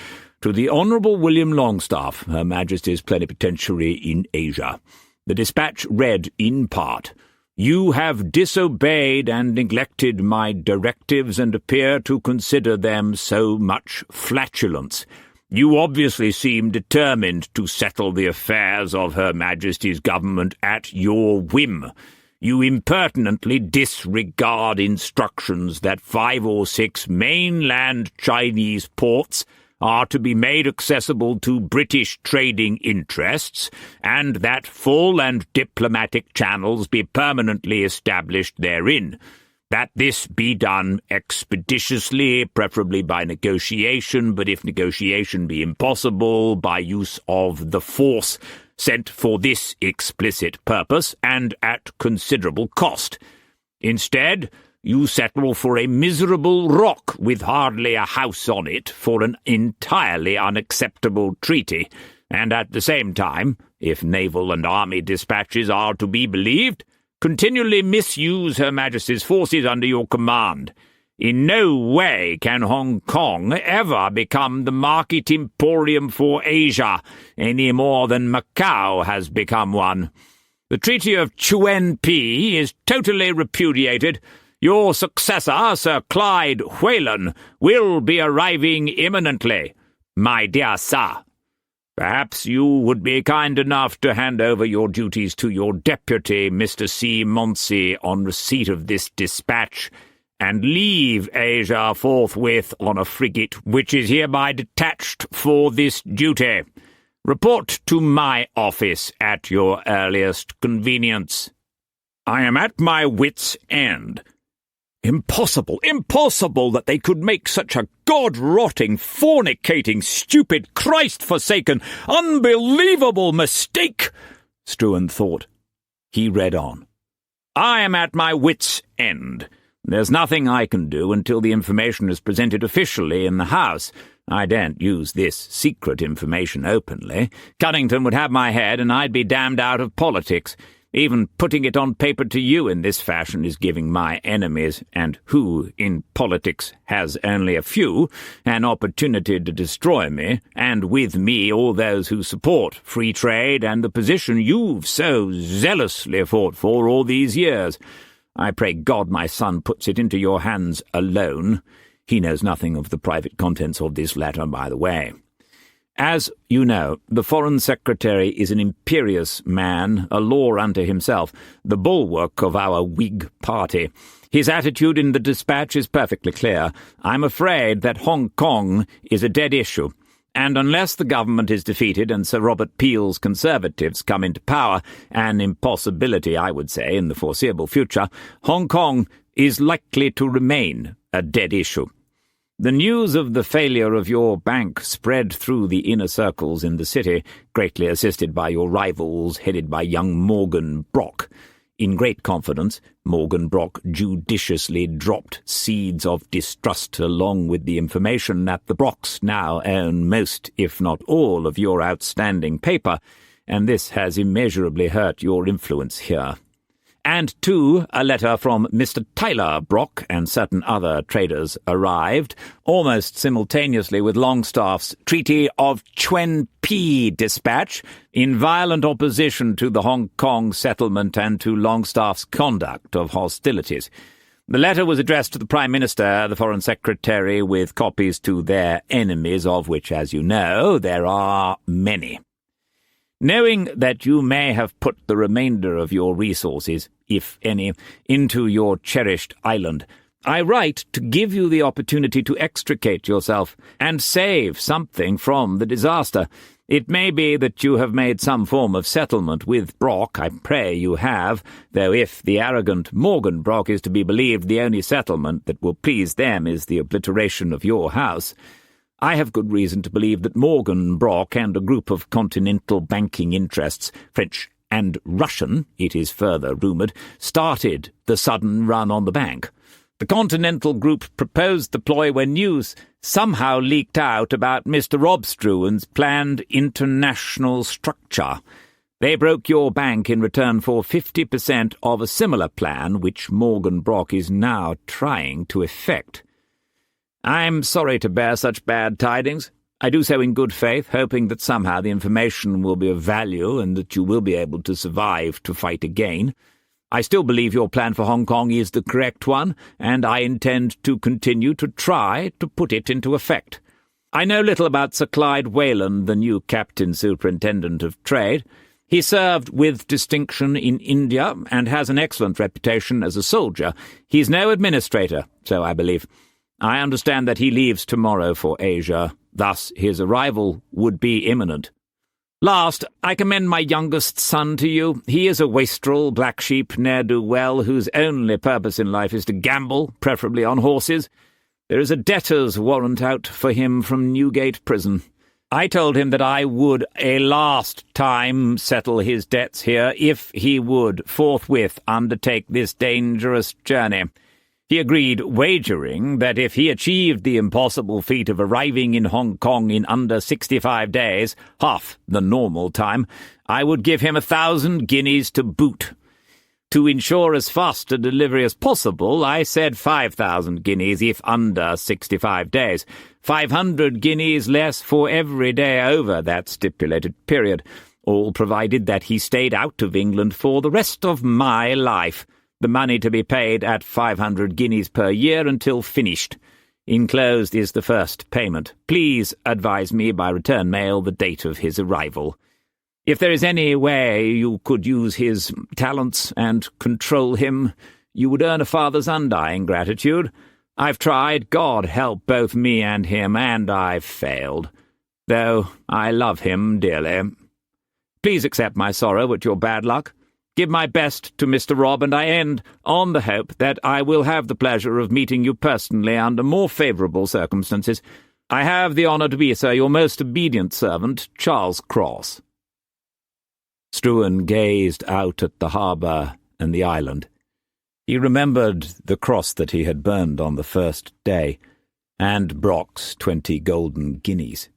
to the Honourable William Longstaff, Her Majesty's Plenipotentiary in Asia. The dispatch read in part, You have disobeyed and neglected my directives and appear to consider them so much flatulence. You obviously seem determined to settle the affairs of Her Majesty's government at your whim. You impertinently disregard instructions that 5 or 6 mainland Chinese ports are to be made accessible to British trading interests, and that full and diplomatic channels be permanently established therein. That this be done expeditiously, preferably by negotiation, but if negotiation be impossible, by use of the force sent for this explicit purpose, and at considerable cost. Instead, you settle for a miserable rock with hardly a house on it for an entirely unacceptable treaty, and at the same time, if naval and army dispatches are to be believed, continually misuse Her Majesty's forces under your command. In no way can Hong Kong ever become the market emporium for Asia, any more than Macau has become one. The Treaty of Chuen-Pi is totally repudiated. Your successor, Sir Clyde Whelan, will be arriving imminently, my dear sir. Perhaps you would be kind enough to hand over your duties to your deputy, Mr. C. Monsey, on receipt of this dispatch, and leave Asia forthwith on a frigate which is hereby detached for this duty. Report to my office at your earliest convenience. I am at my wit's end. Impossible that they could make such a god-rotting, fornicating, stupid, Christ-forsaken, unbelievable mistake, Struan thought. He read on. I am at my wit's end. There's nothing I can do until the information is presented officially in the House. I daren't use this secret information openly. Cunnington would have my head, and I'd be damned out of politics. Even putting it on paper to you in this fashion is giving my enemies, and who in politics has only a few, an opportunity to destroy me, and with me all those who support free trade and the position you've so zealously fought for all these years. I pray God my son puts it into your hands alone. He knows nothing of the private contents of this letter, by the way. As you know, the Foreign Secretary is an imperious man, a law unto himself, the bulwark of our Whig party. His attitude in the dispatch is perfectly clear. I'm afraid that Hong Kong is a dead issue, and unless the government is defeated and Sir Robert Peel's Conservatives come into power, an impossibility, I would say, in the foreseeable future, Hong Kong is likely to remain a dead issue. The news of the failure of your bank spread through the inner circles in the city, greatly assisted by your rivals headed by young Morgan Brock. In great confidence, Morgan Brock judiciously dropped seeds of distrust along with the information that the Brocks now own most, if not all, of your outstanding paper, and this has immeasurably hurt your influence here. And, too, a letter from Mr. Tyler Brock and certain other traders arrived, almost simultaneously with Longstaff's Treaty of Chuen-Pi dispatch, in violent opposition to the Hong Kong settlement and to Longstaff's conduct of hostilities. The letter was addressed to the Prime Minister, the Foreign Secretary, with copies to their enemies, of which, as you know, there are many. Knowing that you may have put the remainder of your resources, if any, into your cherished island, I write to give you the opportunity to extricate yourself and save something from the disaster. It may be that you have made some form of settlement with Brock, I pray you have, though if the arrogant Morgan Brock is to be believed, the only settlement that will please them is the obliteration of your house. I have good reason to believe that Morgan Brock and a group of continental banking interests, French and Russian, it is further rumoured, started the sudden run on the bank. The Continental Group proposed the ploy when news somehow leaked out about Mr. Rob Struan's planned international structure. They broke your bank in return for 50% of a similar plan which Morgan Brock is now trying to effect. I'm sorry to bear such bad tidings. I do so in good faith, hoping that somehow the information will be of value and that you will be able to survive to fight again. I still believe your plan for Hong Kong is the correct one, and I intend to continue to try to put it into effect. I know little about Sir Clyde Whelan, the new Captain Superintendent of Trade. He served with distinction in India and has an excellent reputation as a soldier. He's no administrator, so I believe. I understand that he leaves tomorrow for Asia. Thus his arrival would be imminent. Last, I commend my youngest son to you. He is a wastrel, black sheep, ne'er-do-well, whose only purpose in life is to gamble, preferably on horses. There is a debtor's warrant out for him from Newgate Prison. I told him that I would a last time settle his debts here if he would forthwith undertake this dangerous journey. He agreed, wagering that if he achieved the impossible feat of arriving in Hong Kong in under 65 days, half the normal time, I would give him 1,000 guineas to boot. To ensure as fast a delivery as possible, I said 5,000 guineas if under 65 days. 500 guineas less for every day over that stipulated period, all provided that he stayed out of England for the rest of my life. The money to be paid at 500 guineas per year until finished. Enclosed is the first payment. Please advise me by return mail the date of his arrival. If there is any way you could use his talents and control him, you would earn a father's undying gratitude. I've tried, God help both me and him, and I've failed, though I love him dearly. Please accept my sorrow at your bad luck. Give my best to Mr. Robb, and I end on the hope that I will have the pleasure of meeting you personally under more favourable circumstances. I have the honour to be, sir, your most obedient servant, Charles Cross. Struan gazed out at the harbour and the island. He remembered the cross that he had burned on the first day, and Brock's 20 golden guineas,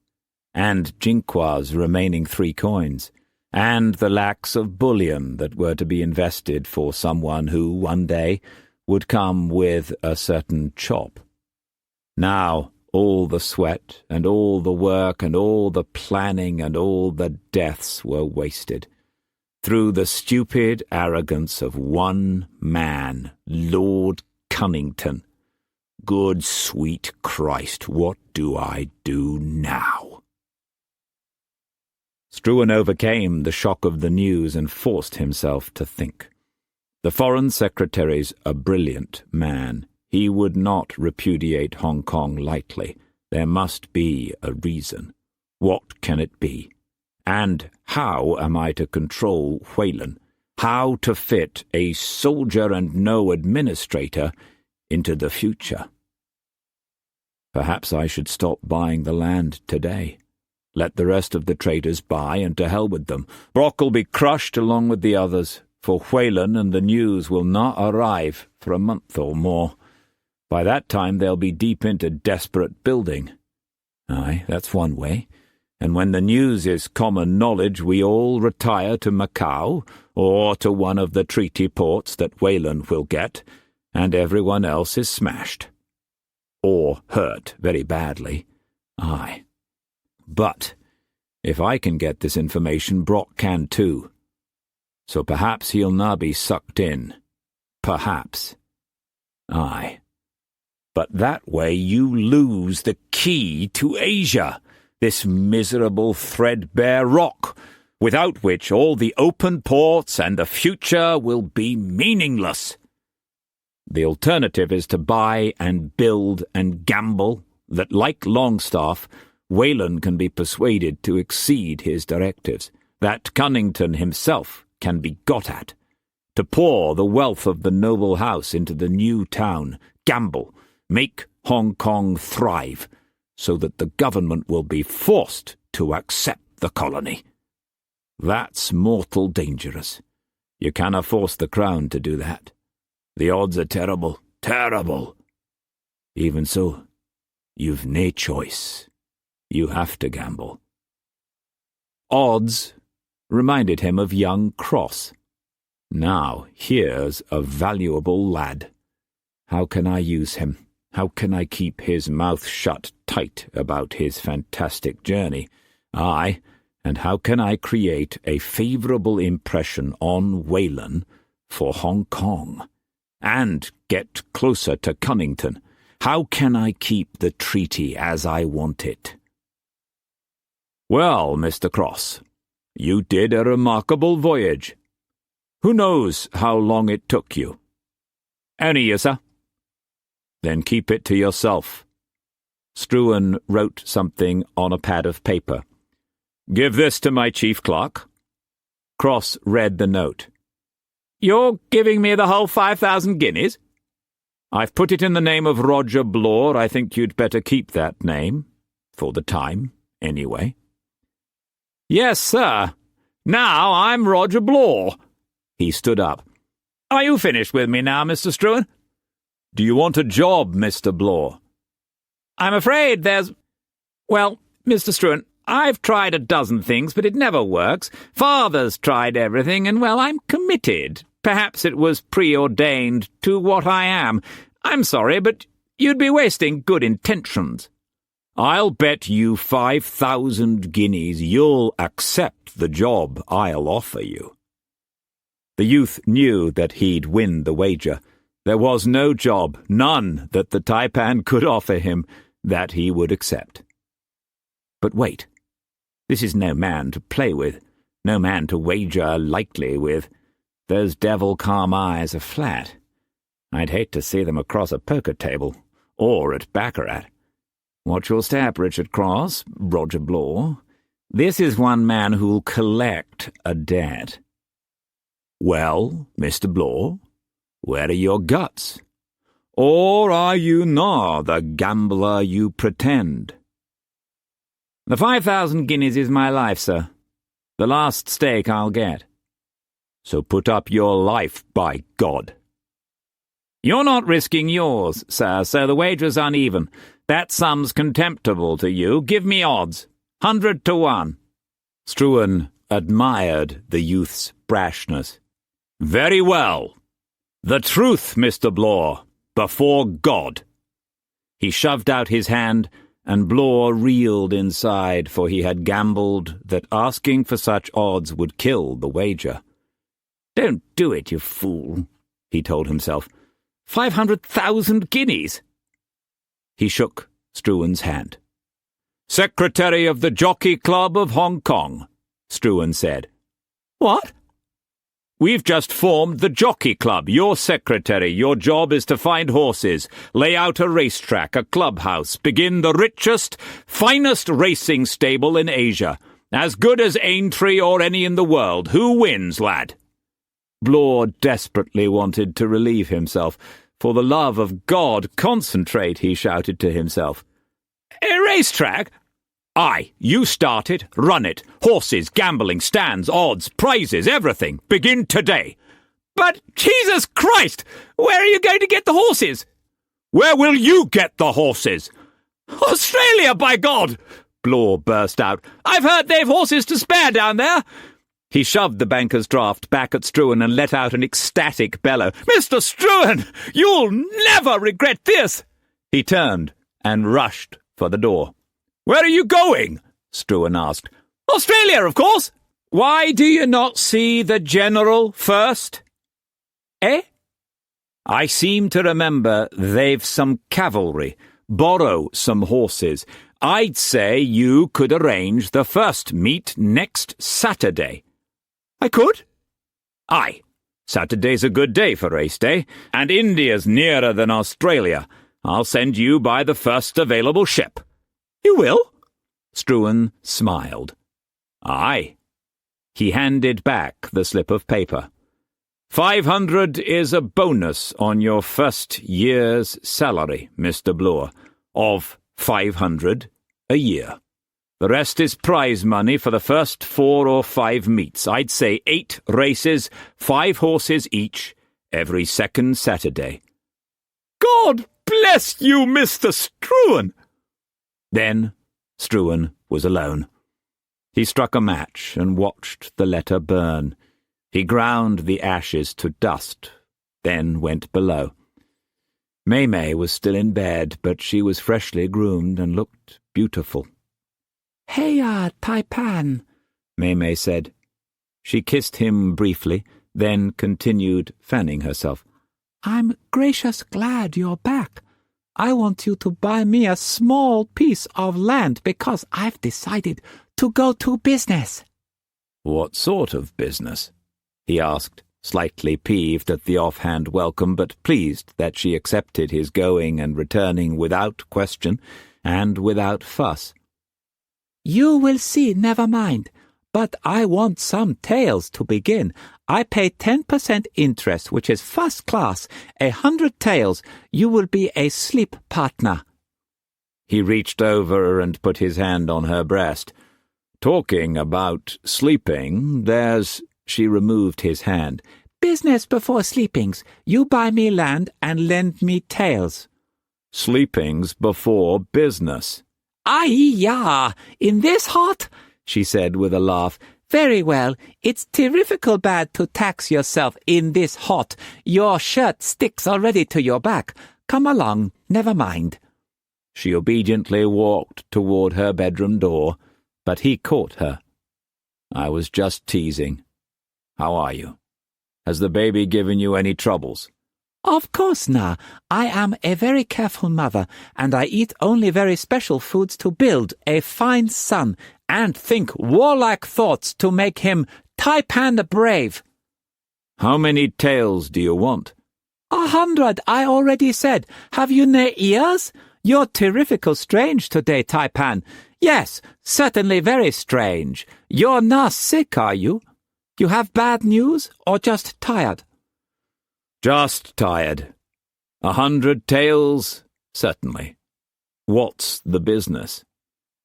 and Jinqua's remaining 3 coins, and the lacs of bullion that were to be invested for someone who, one day, would come with a certain chop. Now all the sweat, and all the work, and all the planning, and all the deaths were wasted, through the stupid arrogance of one man, Lord Cunnington. Good sweet Christ, what do I do now? Struan overcame the shock of the news and forced himself to think. The Foreign Secretary's a brilliant man. He would not repudiate Hong Kong lightly. There must be a reason. What can it be? And how am I to control Whelan? How to fit a soldier and no administrator into the future? Perhaps I should stop buying the land today. Let the rest of the traders buy, and to hell with them. Brock will be crushed along with the others, for Whelan and the news will not arrive for a month or more. By that time they'll be deep into desperate building. Aye, that's one way. And when the news is common knowledge, we all retire to Macau, or to one of the treaty ports that Whelan will get, and everyone else is smashed. Or hurt very badly. Aye. But if I can get this information, Brock can too. So perhaps he'll now be sucked in. Perhaps. Aye. But that way you lose the key to Asia, this miserable threadbare rock, without which all the open ports and the future will be meaningless. The alternative is to buy and build and gamble that, like Longstaff, Whelan can be persuaded to exceed his directives, that Cunnington himself can be got at, to pour the wealth of the noble house into the new town, gamble, make Hong Kong thrive, so that the government will be forced to accept the colony. That's mortal dangerous. You cannot force the Crown to do that. The odds are terrible, terrible. Even so, you've nae choice. You have to gamble. Odds reminded him of young Cross. Now here's a valuable lad. How can I use him? How can I keep his mouth shut tight about his fantastic journey? Aye, and how can I create a favourable impression on Whelan for Hong Kong? And get closer to Cunnington? How can I keep the treaty as I want it? Well, Mr. Cross, you did a remarkable voyage. Who knows how long it took you? Any year, sir. Then keep it to yourself. Struan wrote something on a pad of paper. Give this to my chief clerk. Cross read the note. You're giving me the whole 5,000 guineas? I've put it in the name of Roger Blore. I think you'd better keep that name, for the time, anyway. Yes, sir. Now I'm Roger Blore. He stood up. Are you finished with me now, Mr. Struan? Do you want a job, Mr. Blore? I'm afraid there's... Well, Mr. Struan, I've tried a dozen things, but it never works. Father's tried everything, and, well, I'm committed. Perhaps it was preordained to what I am. I'm sorry, but you'd be wasting good intentions. I'll bet you 5,000 guineas you'll accept the job I'll offer you." The youth knew that he'd win the wager. There was no job, none that the Tai-Pan could offer him, that he would accept. But wait, this is no man to play with, no man to wager lightly with. Those devil-calm eyes are flat. I'd hate to see them across a poker table, or at baccarat. Watch your step, Richard Cross, Roger Blore. This is one man who'll collect a debt. Well, Mr. Blore, where are your guts? Or are you not the gambler you pretend? The 5,000 guineas is my life, sir. The last stake I'll get. So put up your life, by God. You're not risking yours, sir, so the wager's uneven. That sum's contemptible to you. Give me odds. 100 to 1. Struan admired the youth's brashness. Very well. The truth, Mr. Blore, before God. He shoved out his hand, and Blore reeled inside, for he had gambled that asking for such odds would kill the wager. Don't do it, you fool, he told himself. 500,000 guineas! He shook Struan's hand. Secretary of the Jockey Club of Hong Kong, Struan said. What? We've just formed the Jockey Club. You're secretary. Your job is to find horses, lay out a racetrack, a clubhouse, begin the richest, finest racing stable in Asia, as good as Aintree or any in the world. Who wins, lad? Blore desperately wanted to relieve himself. For the love of God, concentrate, he shouted to himself. A racetrack? Aye, you start it, run it. Horses, gambling, stands, odds, prizes, everything. Begin today. But, Jesus Christ! Where are you going to get the horses? Where will you get the horses? Australia, by God! Blore burst out. I've heard they've horses to spare down there. He shoved the banker's draft back at Struan and let out an ecstatic bellow. Mr. Struan, you'll never regret this! He turned and rushed for the door. Where are you going? Struan asked. Australia, of course. Why do you not see the General first? Eh? I seem to remember they've some cavalry. Borrow some horses. I'd say you could arrange the first meet next Saturday. I could? Aye. Saturday's a good day for race day, and India's nearer than Australia. I'll send you by the first available ship. You will? Struan smiled. Aye. He handed back the slip of paper. 500 is a bonus on your first year's salary, Mr. Blore, of 500 a year. The rest is prize money for the first 4 or 5 meets. I'd say 8 races, 5 horses each, every second Saturday. God bless you, Mr. Struan! Then Struan was alone. He struck a match and watched the letter burn. He ground the ashes to dust, then went below. May was still in bed, but she was freshly groomed and looked beautiful. "Heya, Tai-Pan," May said. She kissed him briefly, then continued fanning herself. "I'm gracious glad you're back. I want you to buy me a small piece of land because I've decided to go to business." "What sort of business?" he asked, slightly peeved at the offhand welcome, but pleased that she accepted his going and returning without question and without fuss. "You will see, never mind. But I want some tails to begin. I pay 10% interest, which is first class. 100 tails. You will be a sleep partner." He reached over and put his hand on her breast. "Talking about sleeping, there's—" She removed his hand. "Business before sleepings. You buy me land and lend me tails." "Sleepings before business." "Aye, ya! In this hot," she said with a laugh, Very well. It's terrifical bad to tax yourself in this hot. Your shirt sticks already to your back. Come along, never mind. She obediently walked toward her bedroom door, but he caught her. I was just teasing. How are you? Has the baby given you any troubles? Of course not. I am a very careful mother, and I eat only very special foods to build a fine son, and think warlike thoughts to make him Tai-Pan the brave. How many tails do you want? 100, I already said. Have you no ears? You're terrifical strange today, Tai-Pan. Yes, certainly very strange. You're not sick, are you? You have bad news, or just tired? Just tired. 100 tails, certainly. What's the business?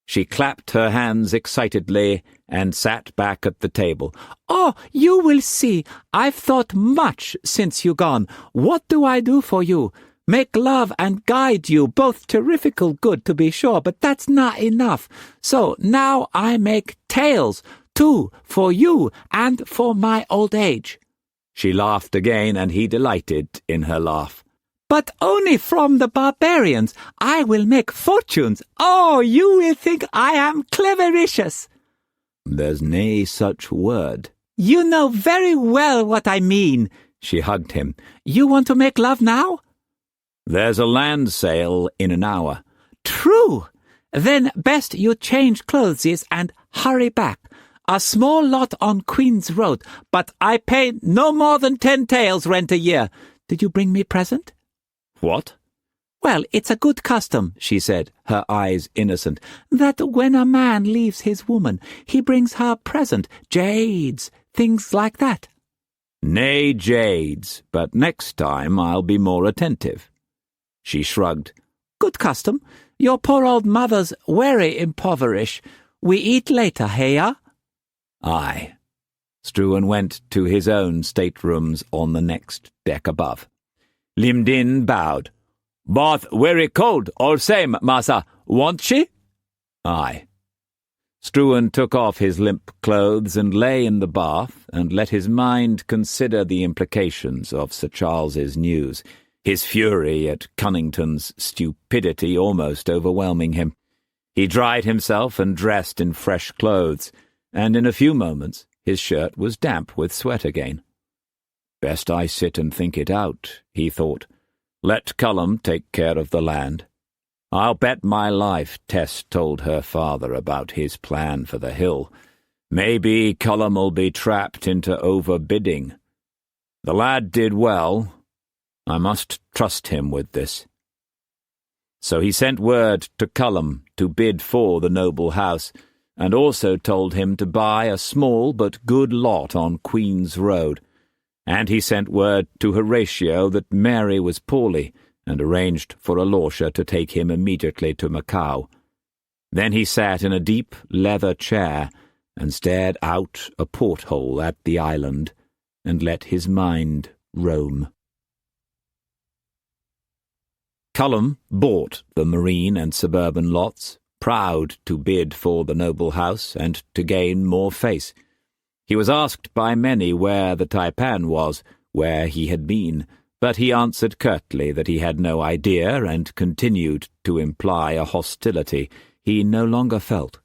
She clapped her hands excitedly and sat back at the table. Oh, you will see. I've thought much since you gone. What do I do for you? Make love and guide you, both terrifical good to be sure, but that's not enough. So now I make tails, too, for you and for my old age. She laughed again, and he delighted in her laugh. But only from the barbarians. I will make fortunes. Oh, you will think I am clevericious. There's nae such word. You know very well what I mean. She hugged him. You want to make love now? There's a land sale in an hour. True. Then best you change clothes and hurry back. A small lot on Queen's Road, but I pay no more than 10 taels rent a year. Did you bring me present? What? Well, it's a good custom, she said, her eyes innocent, that when a man leaves his woman, he brings her present, jades, things like that. Nay, jades, but next time I'll be more attentive. She shrugged. Good custom. Your poor old mother's very impoverish. We eat later, heya? Aye. Struan went to his own staterooms on the next deck above. Lim Din bowed. Bath very cold, all same, massa. Want she? Aye. Struan took off his limp clothes and lay in the bath and let his mind consider the implications of Sir Charles's news, his fury at Cunnington's stupidity almost overwhelming him. He dried himself and dressed in fresh clothes, and in a few moments his shirt was damp with sweat again. Best I sit and think it out, he thought. Let Cullum take care of the land. I'll bet my life Tess told her father about his plan for the hill. Maybe Cullum'll be trapped into overbidding. The lad did well. I must trust him with this. So he sent word to Cullum to bid for the noble house, and also told him to buy a small but good lot on Queen's Road, and he sent word to Horatio that Mary was poorly, and arranged for a lawyer to take him immediately to Macau. Then he sat in a deep leather chair and stared out a porthole at the island, and let his mind roam. Cullum bought the marine and suburban lots, proud to bid for the noble house and to gain more face. He was asked by many where the Tai-Pan was, where he had been, but he answered curtly that he had no idea and continued to imply a hostility he no longer felt.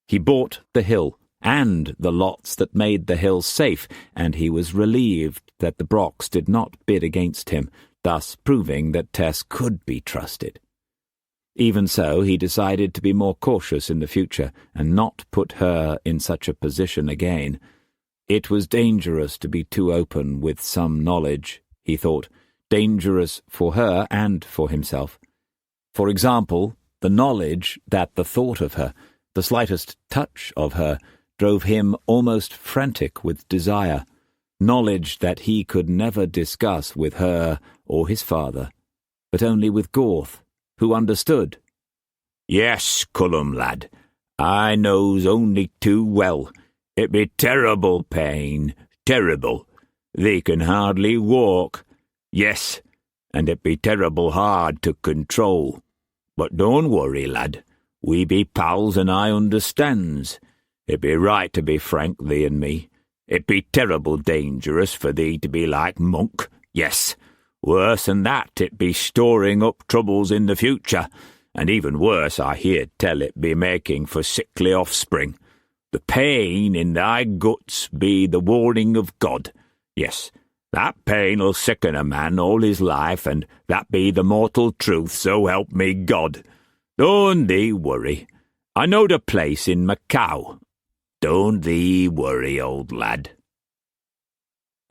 He bought the hill and the lots that made the hill safe, and he was relieved that the Brocks did not bid against him, thus proving that Tess could be trusted. Even so, he decided to be more cautious in the future and not put her in such a position again. It was dangerous to be too open with some knowledge, he thought, dangerous for her and for himself. For example, the knowledge that the thought of her, the slightest touch of her, drove him almost frantic with desire, knowledge that he could never discuss with her or his father, but only with Gorth, who understood. Yes, Cullum, lad, I knows only too well. It be terrible pain, terrible. They can hardly walk. Yes, and it be terrible hard to control. But don't worry, lad. We be pals and I understands. It be right to be frank, thee and me. It be terrible dangerous for thee to be like Monk. Yes, worse than that, it be storing up troubles in the future, and even worse, I hear tell it be making for sickly offspring. The pain in thy guts be the warning of God. Yes, that pain'll sicken a man all his life, and that be the mortal truth, so help me God. Don't thee worry. I knowed a place in Macau. Don't thee worry, old lad.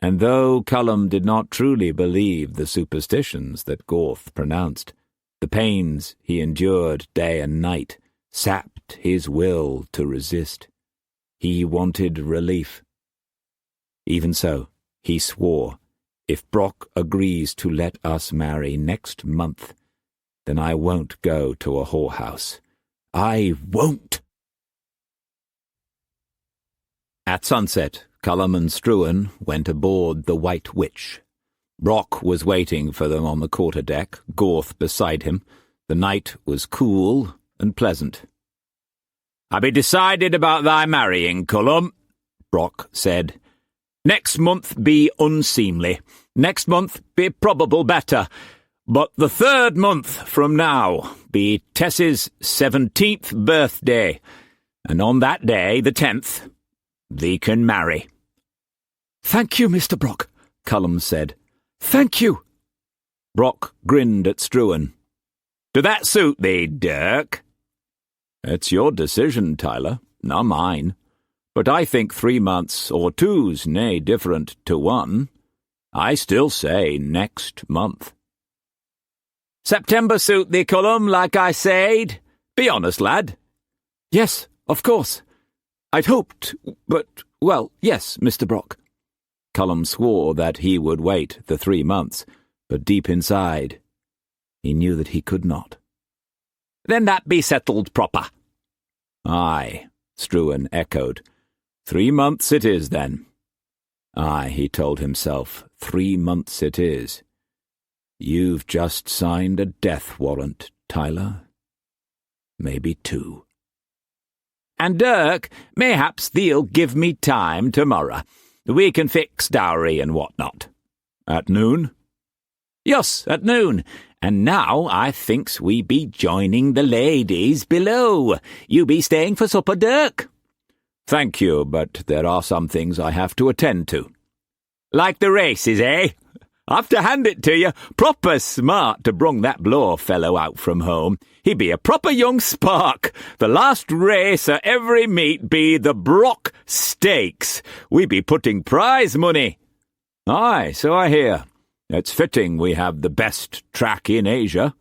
And though Cullum did not truly believe the superstitions that Gawth pronounced, the pains he endured day and night sapped his will to resist. He wanted relief. Even so, he swore, if Brock agrees to let us marry next month, then I won't go to a whorehouse. I won't! At sunset, Cullum and Struan went aboard the White Witch. Brock was waiting for them on the quarter-deck, Gawth beside him. The night was cool and pleasant. "I be decided about thy marrying, Cullum," Brock said. "Next month be unseemly. Next month be probable better. But the 3rd month from now be Tess's 17th birthday, and on that day, the 10th, thee can marry." "Thank you, Mr. Brock," Cullum said. "Thank you." Brock grinned at Struan. "Do that suit thee, Dirk?" "It's your decision, Tyler, not mine. But I think 3 months or 2's nae different to 1. I still say next month." "September suit thee, Cullum, like I said? Be honest, lad." "Yes, of course. I'd hoped, but, well, yes, Mr. Brock." Cullum swore that he would wait the 3 months, but deep inside, he knew that he could not. "Then that be settled proper." "Aye," Struan echoed. 3 months it is, then." "Aye," he told himself, 3 months it is. You've just signed a death warrant, Tyler. Maybe 2. "And Dirk, mayhaps thee'll give me time tomorrow. We can fix dowry and what not." "At noon?" "Yes, at noon. And now I thinks we be joining the ladies below. You be staying for supper, Dirk?" "Thank you, but there are some things I have to attend to." "Like the races, eh? I have to hand it to you. Proper smart to brung that Bloor fellow out from home. He be a proper young spark. The last race o' every meet be the Brock Stakes. We be putting prize money." "Aye, so I hear. It's fitting we have the best track in Asia."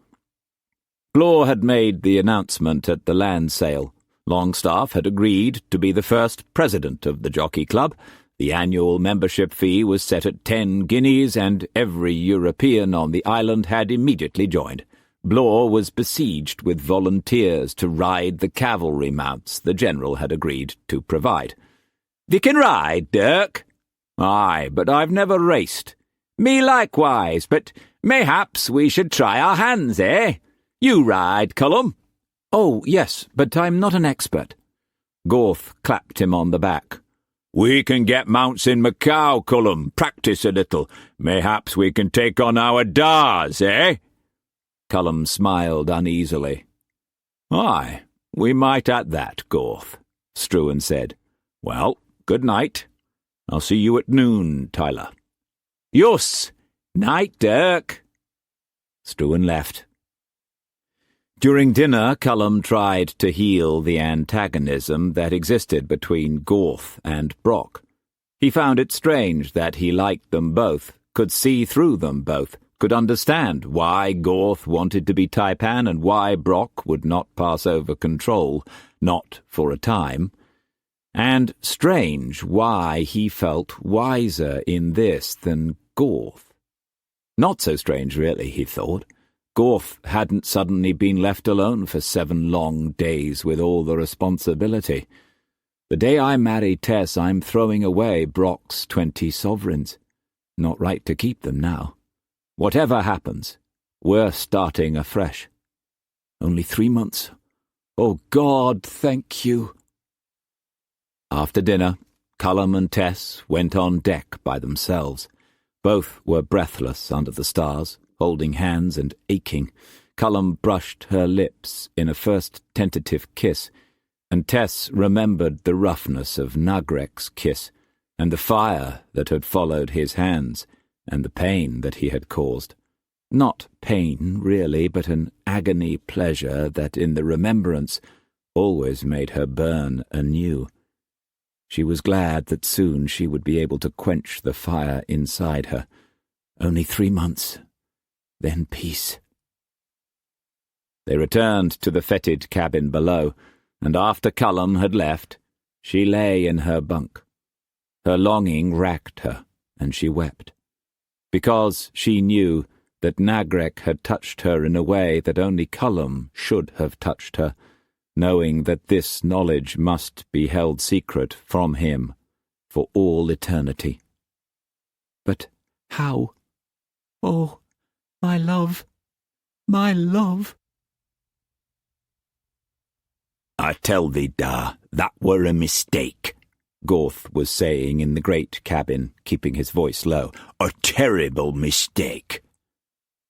Bloor had made the announcement at the land sale. Longstaff had agreed to be the first president of the Jockey Club. The annual membership fee was set at 10 guineas, and every European on the island had immediately joined. Bloor was besieged with volunteers to ride the cavalry mounts the General had agreed to provide. "Thee can ride, Dirk?" "Aye, but I've never raced." "Me likewise, but mayhaps we should try our hands, eh? You ride, Cullum?" "Oh, yes, but I'm not an expert." Gawth clapped him on the back. "We can get mounts in Macau, Cullum, practice a little. Mayhaps we can take on our Dars, eh?" Cullum smiled uneasily. "Aye, we might at that, Gawth," Struan said. "Well, good night. I'll see you at noon, Tyler." "Yus. Night, Dirk." Struan left. During dinner, Cullum tried to heal the antagonism that existed between Gawth and Brock. He found it strange that he liked them both, could see through them both, could understand why Gawth wanted to be Tai-Pan and why Brock would not pass over control, not for a time. And strange why he felt wiser in this than Gawth. Not so strange, really, he thought. Gawth hadn't suddenly been left alone for 7 long days with all the responsibility. The day I marry Tess, I'm throwing away Brock's 20 sovereigns. Not right to keep them now. Whatever happens, we're starting afresh. Only 3 months. Oh, God, thank you. After dinner, Cullum and Tess went on deck by themselves. Both were breathless under the stars, holding hands and aching. Cullum brushed her lips in a first tentative kiss, and Tess remembered the roughness of Nagrek's kiss, and the fire that had followed his hands, and the pain that he had caused. Not pain, really, but an agony pleasure that, in the remembrance, always made her burn anew. She was glad that soon she would be able to quench the fire inside her. Only 3 months, then peace. They returned to the fetid cabin below, and after Cullum had left, she lay in her bunk. Her longing racked her, and she wept, because she knew that Nagrek had touched her in a way that only Cullum should have touched her, knowing that this knowledge must be held secret from him for all eternity. But how? Oh, my love, my love! I tell thee, Da, that were a mistake, Gorth was saying in the great cabin, keeping his voice low. A terrible mistake.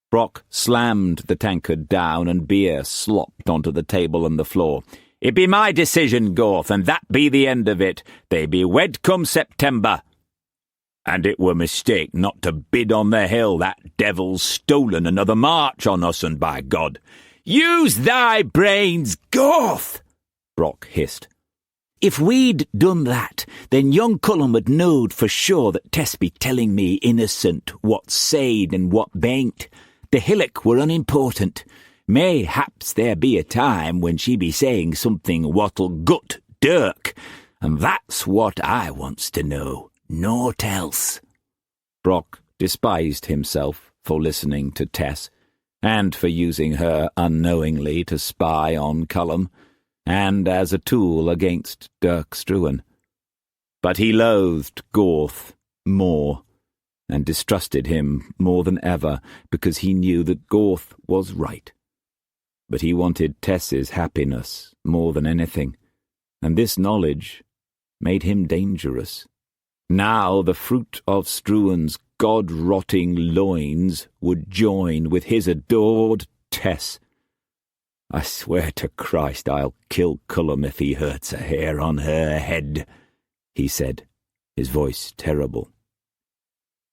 Brock slammed the tankard down and beer slopped onto the table and the floor. It be my decision, Gorth, and that be the end of it. They be wed come September. And it were mistake not to bid on the hill. That devil's stolen another march on us, and by God. Use thy brains, Gorth, Brock hissed. If we'd done that, then young Cullum had knowed for sure that Tess be telling me innocent what's said and what bain't. The hillock were unimportant. Mayhaps there be a time when she be saying something what'll gut Dirk, and that's what I wants to know, naught else. Brock despised himself for listening to Tess, and for using her unknowingly to spy on Cullum, and as a tool against Dirk Struan. But he loathed Gorth more, and distrusted him more than ever, because he knew that Gorth was right. But he wanted Tess's happiness more than anything, and this knowledge made him dangerous. Now the fruit of Struan's god-rotting loins would join with his adored Tess. I swear to Christ I'll kill Cullum if he hurts a hair on her head, he said, his voice terrible.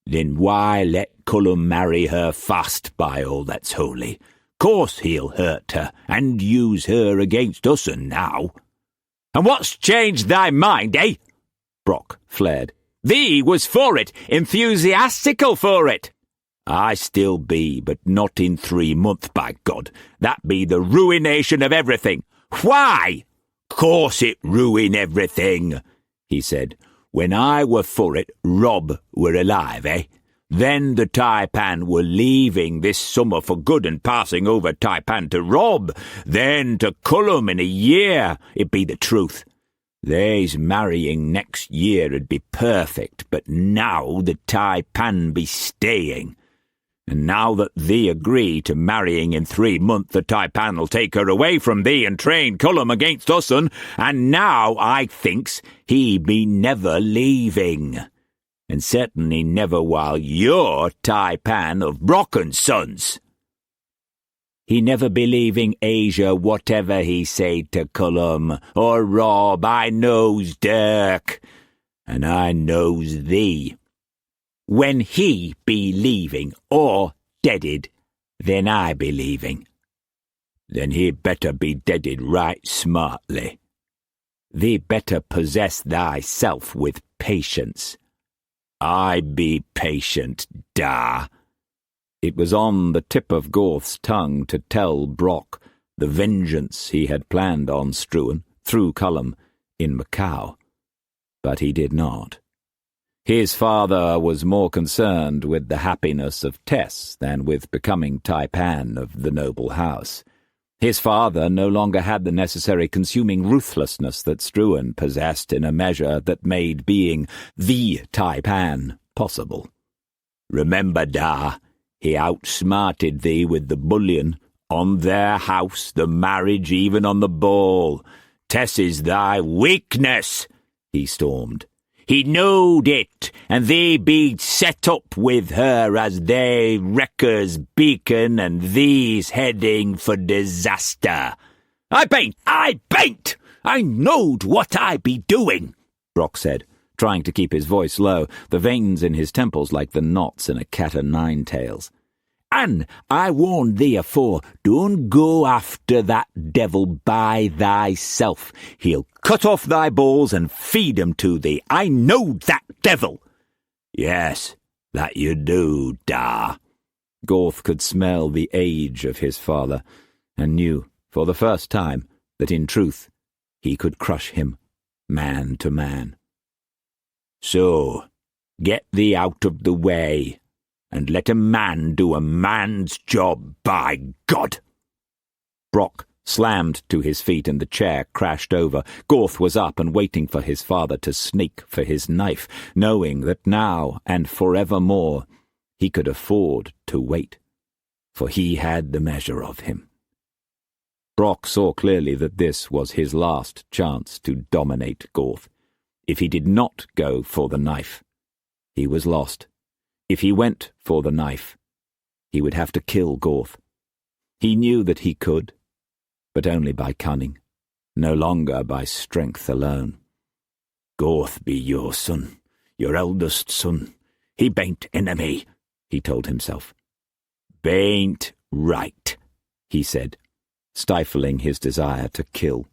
Then why let Cullum marry her fast, by all that's holy? Course he'll hurt her, and use her against us and now. And what's changed thy mind, eh? Brock flared. Thee was for it, enthusiastical for it. I still be, but not in 3 months, by God. That be the ruination of everything. Why? Course it ruin everything, he said. When I were for it, Rob were alive, eh? Then the Tai-Pan were leaving this summer for good and passing over Tai-Pan to Rob, then to Cullum in a year. It be the truth. They's marrying next year 'ud be perfect, but now the Tai-Pan be staying. And now that thee agree to marrying in 3 months, the Tai-Pan'll take her away from thee and train Cullum against us'n, and now I thinks he be never leaving. And certainly never while you're Tai-Pan of Brock and Sons. He never be leaving Asia whatever he say to Cullum, or Rob. I knows Dirk, and I knows thee. When he be leaving, or deaded, then I be leaving. Then he better be deaded right smartly. Thee better possess thyself with patience. I be patient, da. It was on the tip of Gorth's tongue to tell Brock the vengeance he had planned on Struan, through Cullum, in Macau. But he did not. His father was more concerned with the happiness of Tess than with becoming Tai-Pan of the noble house. His father no longer had the necessary consuming ruthlessness that Struan possessed in a measure that made being the Tai-Pan possible. Remember, da, he outsmarted thee with the bullion, on their house, the marriage, even on the ball. Tess is thy weakness. he stormed. He knowed it, and they be set up with her as they wreckers beacon, and these heading for disaster. I bain't! I knowed what I be doing, Brock said, trying to keep his voice low, the veins in his temples like the knots in a cat-o'-nine-tails. And I warned thee afore, don't go after that devil by thyself. He'll cut off thy balls and feed 'em to thee. I knowed that devil. Yes, that you do, da. Gorth could smell the age of his father, and knew, for the first time, that in truth he could crush him, man to man. So, get thee out of the way, and let a man do a man's job, by God! Brock slammed to his feet and the chair crashed over. Gorth was up and waiting for his father to snake for his knife, knowing that now and forevermore he could afford to wait, for he had the measure of him. Brock saw clearly that this was his last chance to dominate Gorth. If he did not go for the knife, he was lost. If he went for the knife, he would have to kill Gorth. He knew that he could, but only by cunning, no longer by strength alone. Gorth be your son, your eldest son. He bain't enemy, he told himself. Bain't right, he said, stifling his desire to kill.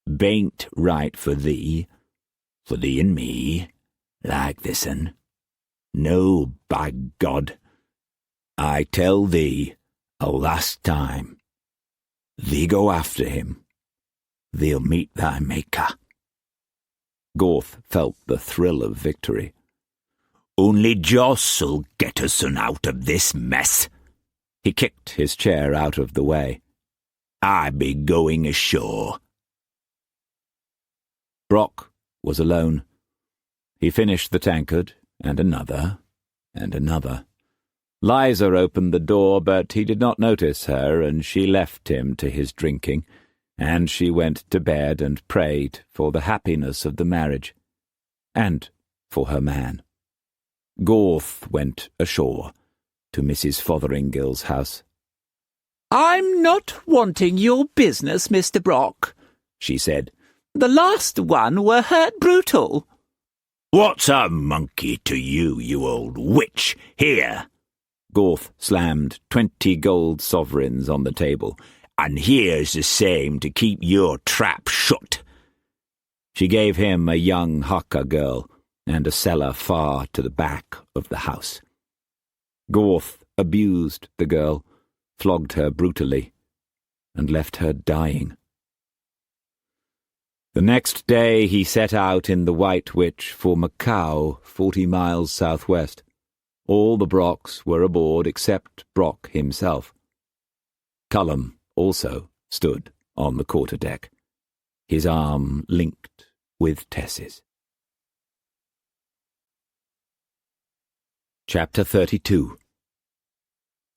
Bain't right for thee and me, like this'n. No, by God, I tell thee, a last time, thee go after him, thee'll meet thy maker. Gorth felt the thrill of victory. Only Joss'll get us out of this mess. He kicked his chair out of the way. I be going ashore. Brock was alone. He finished the tankard, and another, and another. Liza opened the door, but he did not notice her, and she left him to his drinking, and she went to bed and prayed for the happiness of the marriage, and for her man. Gorth went ashore, to Mrs. Fotheringill's house. "I'm not wanting your business, Mr. Brock," she said. "The last one were hurt brutal." What's a monkey to you, you old witch? Here! Gorth slammed 20 gold sovereigns on the table. And here's the same to keep your trap shut. She gave him a young Hakka girl and a cellar far to the back of the house. Gorth abused the girl, flogged her brutally, and left her dying. The next day he set out in the White Witch for Macau, 40 miles southwest. All the Brocks were aboard except Brock himself. Cullum also stood on the quarterdeck, his arm linked with Tess's. Chapter 32.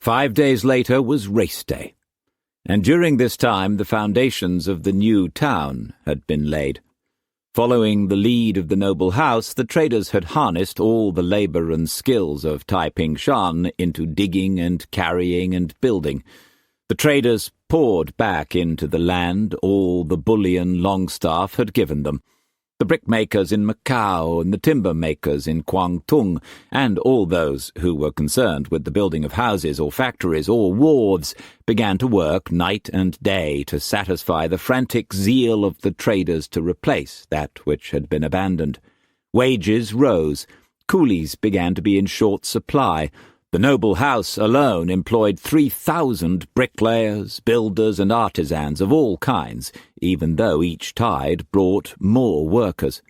5 days later was race day, and during this time the foundations of the new town had been laid. Following the lead of the noble house, the traders had harnessed all the labour and skills of Taiping Shan into digging and carrying and building. The traders poured back into the land all the bullion Longstaff had given them. The brickmakers in Macau and the timber makers in Kwangtung, and all those who were concerned with the building of houses or factories or wharves, began to work night and day to satisfy the frantic zeal of the traders to replace that which had been abandoned. Wages rose. Coolies began to be in short supply. The noble house alone employed 3,000 bricklayers, builders, and artisans of all kinds, even though each tide brought more workers.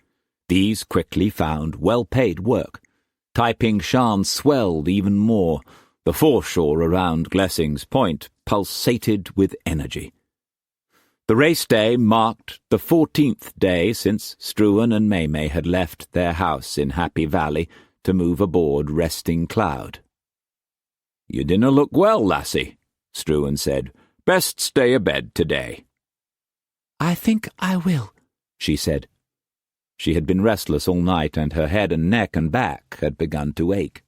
These quickly found well-paid work. Taiping Shan swelled even more. The foreshore around Glessing's Point pulsated with energy. The race day marked the 14th day since Struan and May had left their house in Happy Valley to move aboard Resting Cloud. "You dinna look well, lassie," Struan said. "Best stay abed today." "I think I will," she said. She had been restless all night, and her head and neck and back had begun to ache.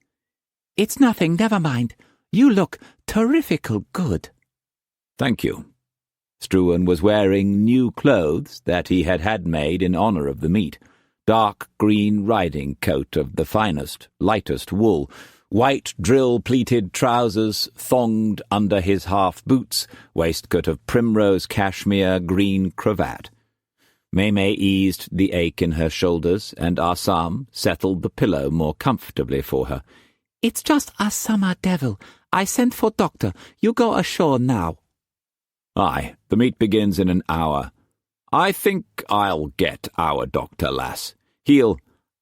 "It's nothing, never mind. You look terrifical good." "Thank you." Struan was wearing new clothes that he had had made in honour of the meet. Dark green riding coat of the finest, lightest wool, white drill-pleated trousers thonged under his half-boots, waistcoat of primrose cashmere, green cravat. Maymay eased the ache in her shoulders, and Assam settled the pillow more comfortably for her. "It's just a summer devil. I sent for doctor. You go ashore now." "Aye, the meet begins in an hour. I think I'll get our doctor, lass. He'll—"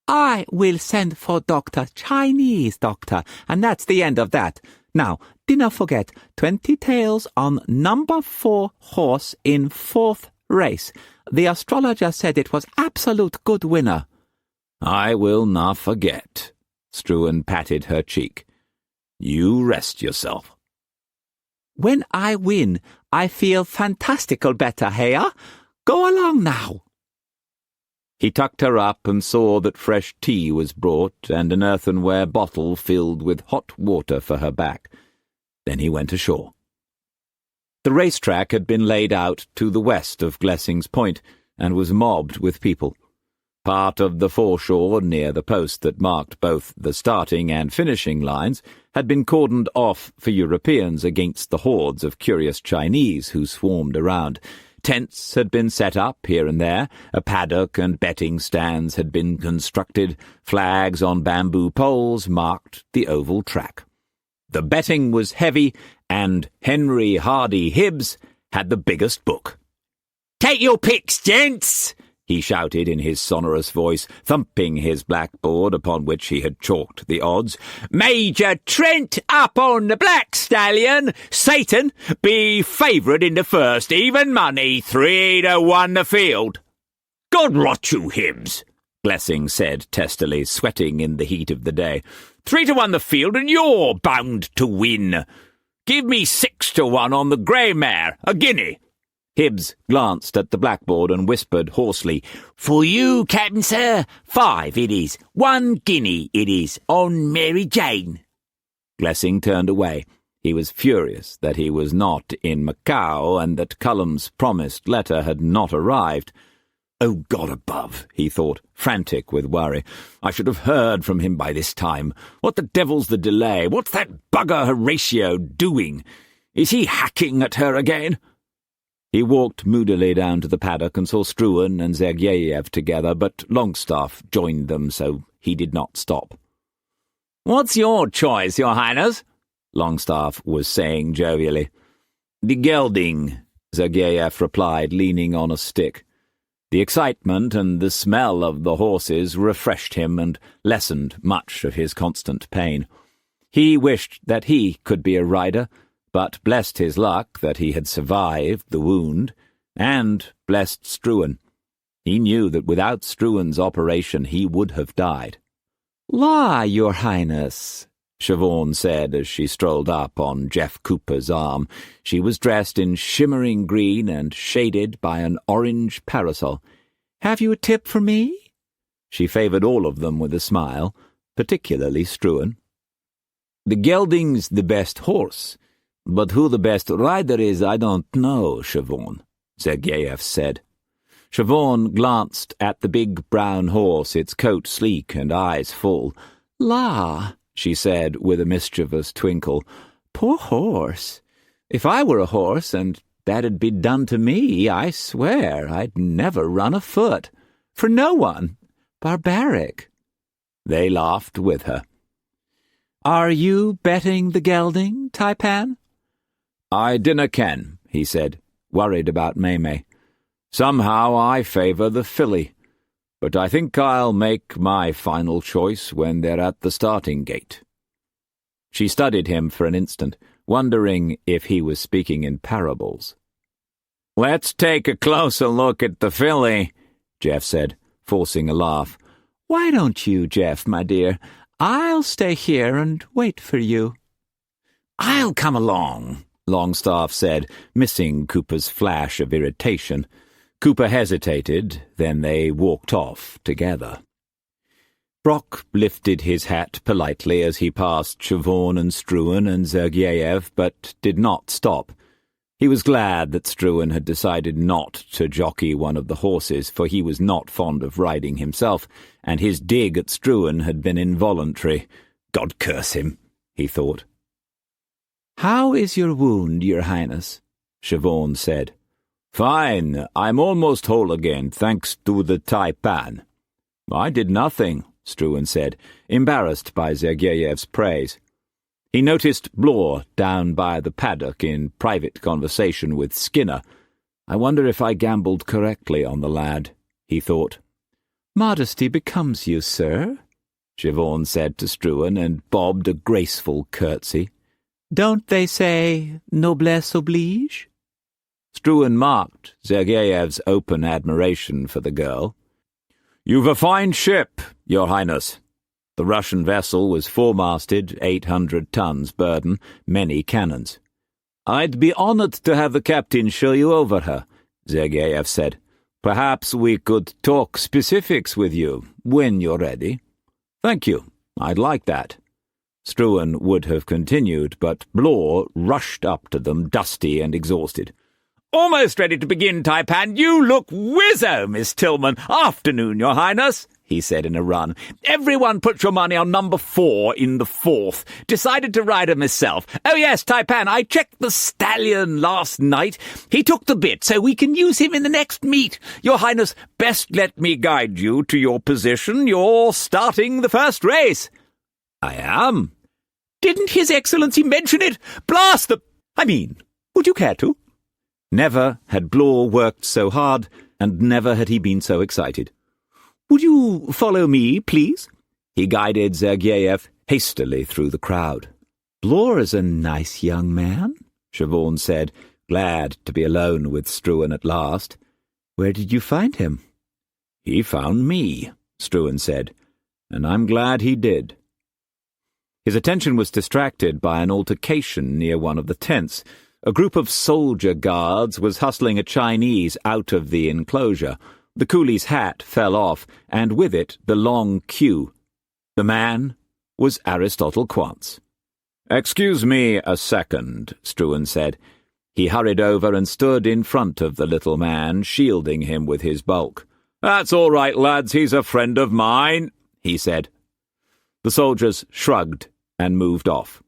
"I will send for doctor, Chinese doctor, and that's the end of that. Now, dinna forget, 20 tails on number 4 horse in 4th race. The astrologer said it was absolute good winner." "I will not forget." Struan patted her cheek. "You rest yourself." "When I win, I feel fantastical better, heya? Go along now." He tucked her up and saw that fresh tea was brought and an earthenware bottle filled with hot water for her back. Then he went ashore. The racetrack had been laid out to the west of Glessing's Point and was mobbed with people. Part of the foreshore near the post that marked both the starting and finishing lines had been cordoned off for Europeans against the hordes of curious Chinese who swarmed around. Tents had been set up here and there, a paddock and betting stands had been constructed, flags on bamboo poles marked the oval track. The betting was heavy, and Henry Hardy Hibbs had the biggest book. "Take your picks, gents!" he shouted in his sonorous voice, thumping his blackboard upon which he had chalked the odds. "Major Trent up on the Black Stallion. Satan be favourite in the first, even money, 3-1 the field." "God rot you, Hibbs," Glessing said testily, sweating in the heat of the day. 3-1 the field, and you're bound to win. Give me 6-1 on the grey mare, a guinea." Hibbs glanced at the blackboard and whispered hoarsely, "For you, Captain Sir, 5 it is, 1 guinea it is, on Mary Jane." Glessing turned away. He was furious that he was not in Macau and that Cullum's promised letter had not arrived. "Oh, God above," he thought, frantic with worry. "I should have heard from him by this time. What the devil's the delay? What's that bugger Horatio doing? Is he hacking at her again?" He walked moodily down to the paddock and saw Struan and Zergeyev together, but Longstaff joined them, so he did not stop. "What's your choice, Your Highness?" Longstaff was saying jovially. "The gelding," Zergeyev replied, leaning on a stick. The excitement and the smell of the horses refreshed him and lessened much of his constant pain. He wished that he could be a rider, but blessed his luck that he had survived the wound, and blessed Struan. He knew that without Struan's operation he would have died. "La, Your Highness," Siobhan said as she strolled up on Jeff Cooper's arm. She was dressed in shimmering green and shaded by an orange parasol. "Have you a tip for me?" She favoured all of them with a smile, particularly Struan. "The gelding's the best horse, but who the best rider is I don't know, Siobhan," Zergeyev said. Siobhan glanced at the big brown horse, its coat sleek and eyes full. "La," she said with a mischievous twinkle, "poor horse. If I were a horse and that'd be done to me, I swear I'd never run a foot. For no one. Barbaric." They laughed with her. "Are you betting the gelding, Tai-Pan?" "I dinna ken," he said, worried about Maymay. "Somehow I favour the filly, but I think I'll make my final choice when they're at the starting gate." She studied him for an instant, wondering if he was speaking in parables. "Let's take a closer look at the filly," Jeff said, forcing a laugh. "Why don't you, Jeff, my dear? I'll stay here and wait for you." "I'll come along," Longstaff said, missing Cooper's flash of irritation. Cooper hesitated, then they walked off together. Brock lifted his hat politely as he passed Siobhan and Struan and Sergeyev, but did not stop. He was glad that Struan had decided not to jockey one of the horses, for he was not fond of riding himself, and his dig at Struan had been involuntary. God curse him, he thought. "How is your wound, Your Highness?" Siobhan said. "Fine. I'm almost whole again, thanks to the Tai-Pan." "I did nothing," Struan said, embarrassed by Sergeyev's praise. He noticed Blore down by the paddock in private conversation with Skinner. "I wonder if I gambled correctly on the lad," he thought. "Modesty becomes you, sir," Siobhan said to Struan, and bobbed a graceful curtsy. "Don't they say noblesse oblige?" Struan marked Sergeyev's open admiration for the girl. "You've a fine ship, Your Highness." The Russian vessel was four-masted, 800 tons burden, many cannons. "I'd be honored to have the captain show you over her," Sergeyev said. "Perhaps we could talk specifics with you, when you're ready." "Thank you. I'd like that." Struan would have continued, but Blore rushed up to them, dusty and exhausted. "Almost ready to begin, Tai-Pan. You look whizzo, Miss Tillman. Afternoon, Your Highness," he said in a run. "Everyone put your money on number 4 in the 4th. Decided to ride her myself. Oh yes, Tai-Pan, I checked the stallion last night. He took the bit, so we can use him in the next meet. Your Highness, best let me guide you to your position. You're starting the first race." "I am." "Didn't His Excellency mention it? Blast the... would you care to?" Never had Blore worked so hard, and never had he been so excited. "Would you follow me, please?" He guided Sergeyev hastily through the crowd. "Blore is a nice young man," Siobhan said, glad to be alone with Struan at last. "Where did you find him?" "He found me," Struan said, "and I'm glad he did." His attention was distracted by an altercation near one of the tents. A group of soldier guards was hustling a Chinese out of the enclosure. The coolie's hat fell off, and with it the long queue. The man was Aristotle Quantz. "Excuse me a second," Struan said. He hurried over and stood in front of the little man, shielding him with his bulk. "That's all right, lads, he's a friend of mine," he said. The soldiers shrugged and moved off.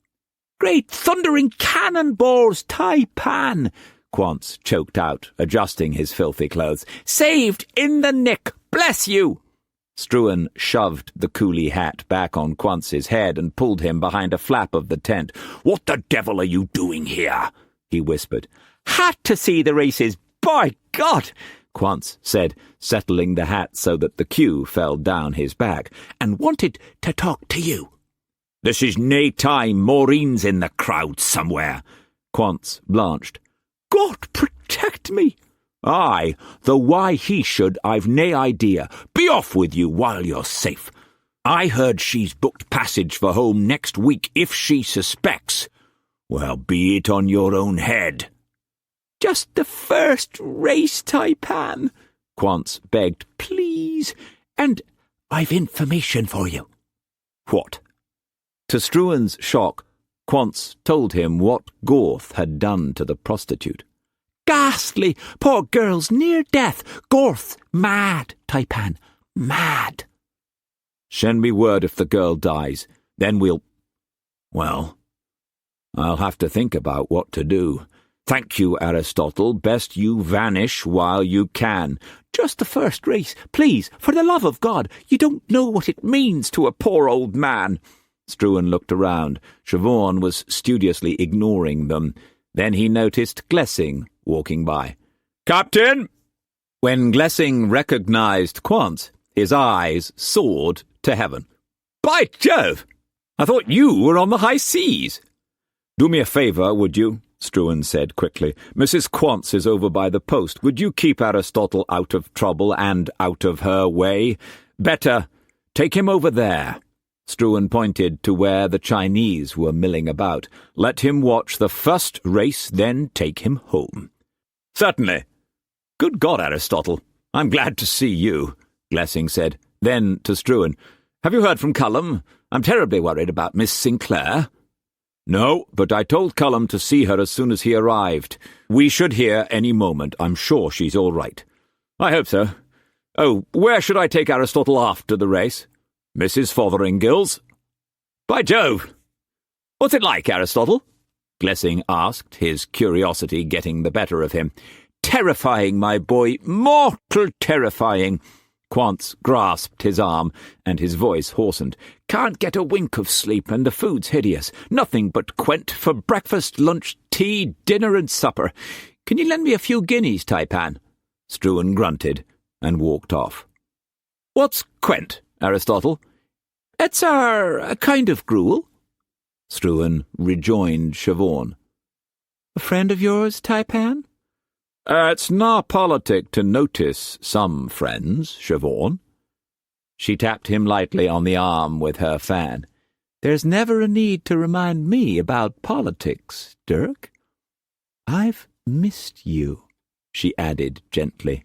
"Great thundering cannonballs, Tai-Pan!" Quantz choked out, adjusting his filthy clothes. "Saved in the nick! Bless you!" Struan shoved the coolie hat back on Quantz's head and pulled him behind a flap of the tent. "What the devil are you doing here?" he whispered. "Had to see the races, by God!" Quantz said, settling the hat so that the queue fell down his back, "and wanted to talk to you." "This is nae time. Maureen's in the crowd somewhere." Quantz blanched. "God protect me!" "Aye, though why he should, I've nae idea. Be off with you while you're safe. I heard she's booked passage for home next week if she suspects. Well, be it on your own head." "Just the first race, Tai-Pan," Quantz begged. "Please. And I've information for you." "What?" To Struan's shock, Quantz told him what Gorth had done to the prostitute. "Ghastly! Poor girl's near death. Gorth mad, Tai-Pan. Mad." "Send me word if the girl dies. Then we'll... Well, I'll have to think about what to do. Thank you, Aristotle. Best you vanish while you can." "Just the first race. Please, for the love of God. You don't know what it means to a poor old man." Struan looked around. Siobhan was studiously ignoring them. Then he noticed Glessing walking by. "Captain!" When Glessing recognized Quantz, his eyes soared to heaven. "By Jove! I thought you were on the high seas." "Do me a favour, would you?" Struan said quickly. "Mrs. Quantz is over by the post. Would you keep Aristotle out of trouble and out of her way? Better, take him over there." Struan pointed to where the Chinese were milling about. "Let him watch the first race, then take him home." "Certainly. Good God, Aristotle, I'm glad to see you, Glessing said. Then to Struan, have you heard from Cullum? I'm terribly worried about Miss Sinclair. No, but I told Cullum to see her as soon as he arrived. We should hear any moment. I'm sure she's all right. I hope so. Oh, where should I take Aristotle after the race? Mrs. Fotheringill's. By Jove! What's it like, Aristotle? Glessing asked, his curiosity getting the better of him. Terrifying, my boy, mortal terrifying. Quance grasped his arm, and his voice hoarsened. Can't get a wink of sleep, and the food's hideous. Nothing but quent for breakfast, lunch, tea, dinner, and supper. Can you lend me a few guineas, Tai-Pan? Struan grunted, and walked off. What's quent, Aristotle? It's a kind of gruel. Struan rejoined Siobhan. A friend of yours, Tai-Pan? It's na politic to notice some friends, Siobhan. She tapped him lightly on the arm with her fan. There's never a need to remind me about politics, Dirk. I've missed you, she added gently.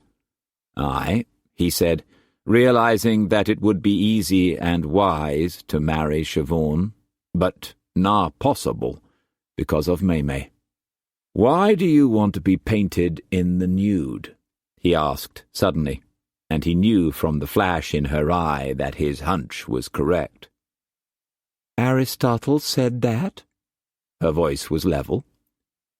Aye, he said, realizing that it would be easy and wise to marry Siobhan, but na possible because of May. Why do you want to be painted in the nude? He asked suddenly, and he knew from the flash in her eye that his hunch was correct. Aristotle said that? Her voice was level.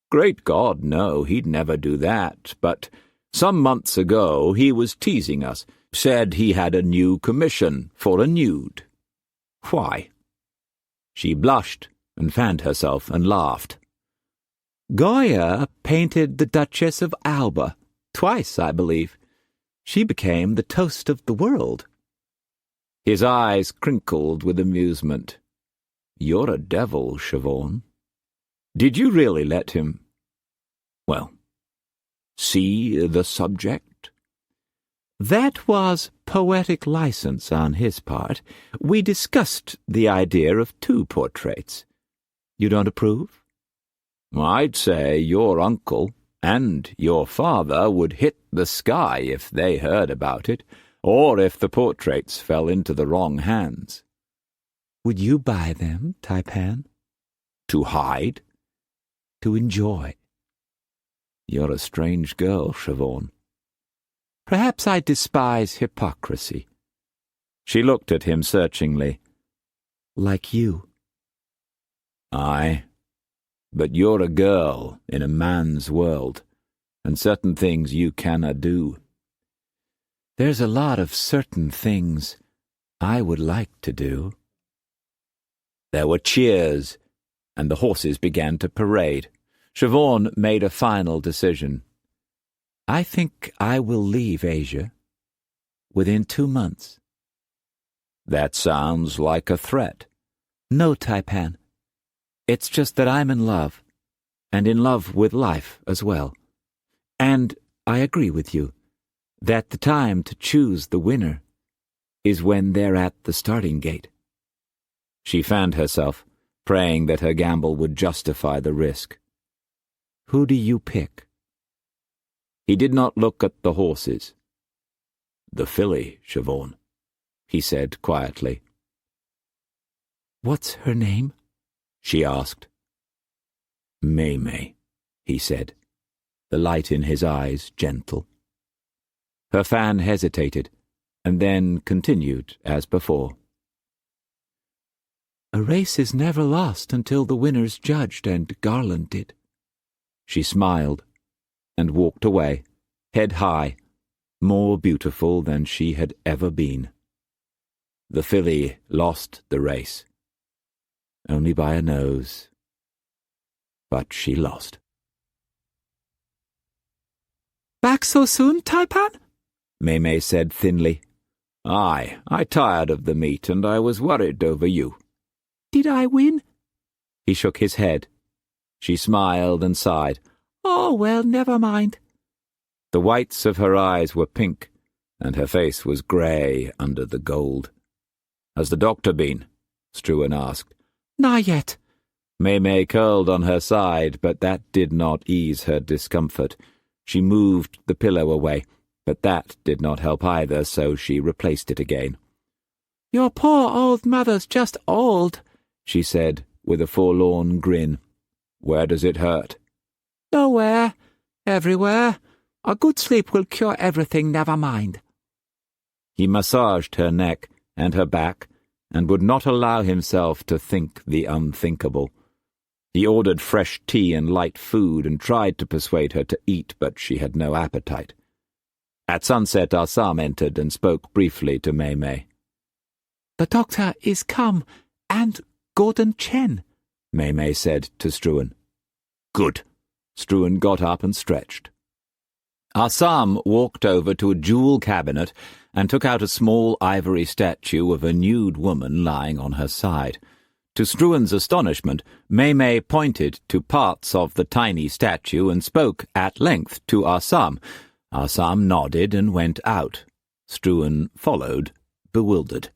Great God, no, he'd never do that, but some months ago he was teasing us, said he had a new commission for a nude. Why? She blushed and fanned herself and laughed. Goya painted the Duchess of Alba, twice, I believe. She became the toast of the world. His eyes crinkled with amusement. You're a devil, Siobhan. Did you really let him, well, see the subject? That was poetic license on his part. We discussed the idea of 2 portraits. You don't approve? I'd say your uncle and your father would hit the sky if they heard about it, or if the portraits fell into the wrong hands. Would you buy them, Tai-Pan? To hide? To enjoy. You're a strange girl, Siobhan. Perhaps I despise hypocrisy. She looked at him searchingly. Like you. Aye. But you're a girl in a man's world, and certain things you cannot do. There's a lot of certain things I would like to do. There were cheers, and the horses began to parade. Siobhan made a final decision. I think I will leave Asia within 2 months. That sounds like a threat. No, Tai-Pan. It's just that I'm in love, and in love with life as well. And I agree with you that the time to choose the winner is when they're at the starting gate. She fanned herself, praying that her gamble would justify the risk. Who do you pick? He did not look at the horses. The filly, Siobhan, he said quietly. What's her name? She asked. May, he said, the light in his eyes gentle. Her fan hesitated, and then continued as before. A race is never lost until the winner's judged and garlanded. She smiled, and walked away, head high, more beautiful than she had ever been. The filly lost the race. Only by a nose. But she lost. Back so soon, Tai-Pan? May said thinly. Aye, I tired of the meet, and I was worried over you. Did I win? He shook his head. She smiled and sighed. Oh, well, never mind. The whites of her eyes were pink, and her face was grey under the gold. Has the doctor been? Struan asked. Not yet. May curled on her side, but that did not ease her discomfort. She moved the pillow away, but that did not help either, so she replaced it again. "Your poor old mother's just old," she said, with a forlorn grin. "Where does it hurt?" "Nowhere. Everywhere. A good sleep will cure everything, never mind." He massaged her neck and her back, and would not allow himself to think the unthinkable. He ordered fresh tea and light food and tried to persuade her to eat, but she had no appetite. At sunset, Assam entered and spoke briefly to Mei. "The doctor is come, and Gordon Chen," Mei said to Struan. "Good." Struan got up and stretched. Assam walked over to a jewel cabinet and took out a small ivory statue of a nude woman lying on her side. To Struan's astonishment, Mei pointed to parts of the tiny statue and spoke at length to Assam. Assam nodded and went out. Struan followed, bewildered.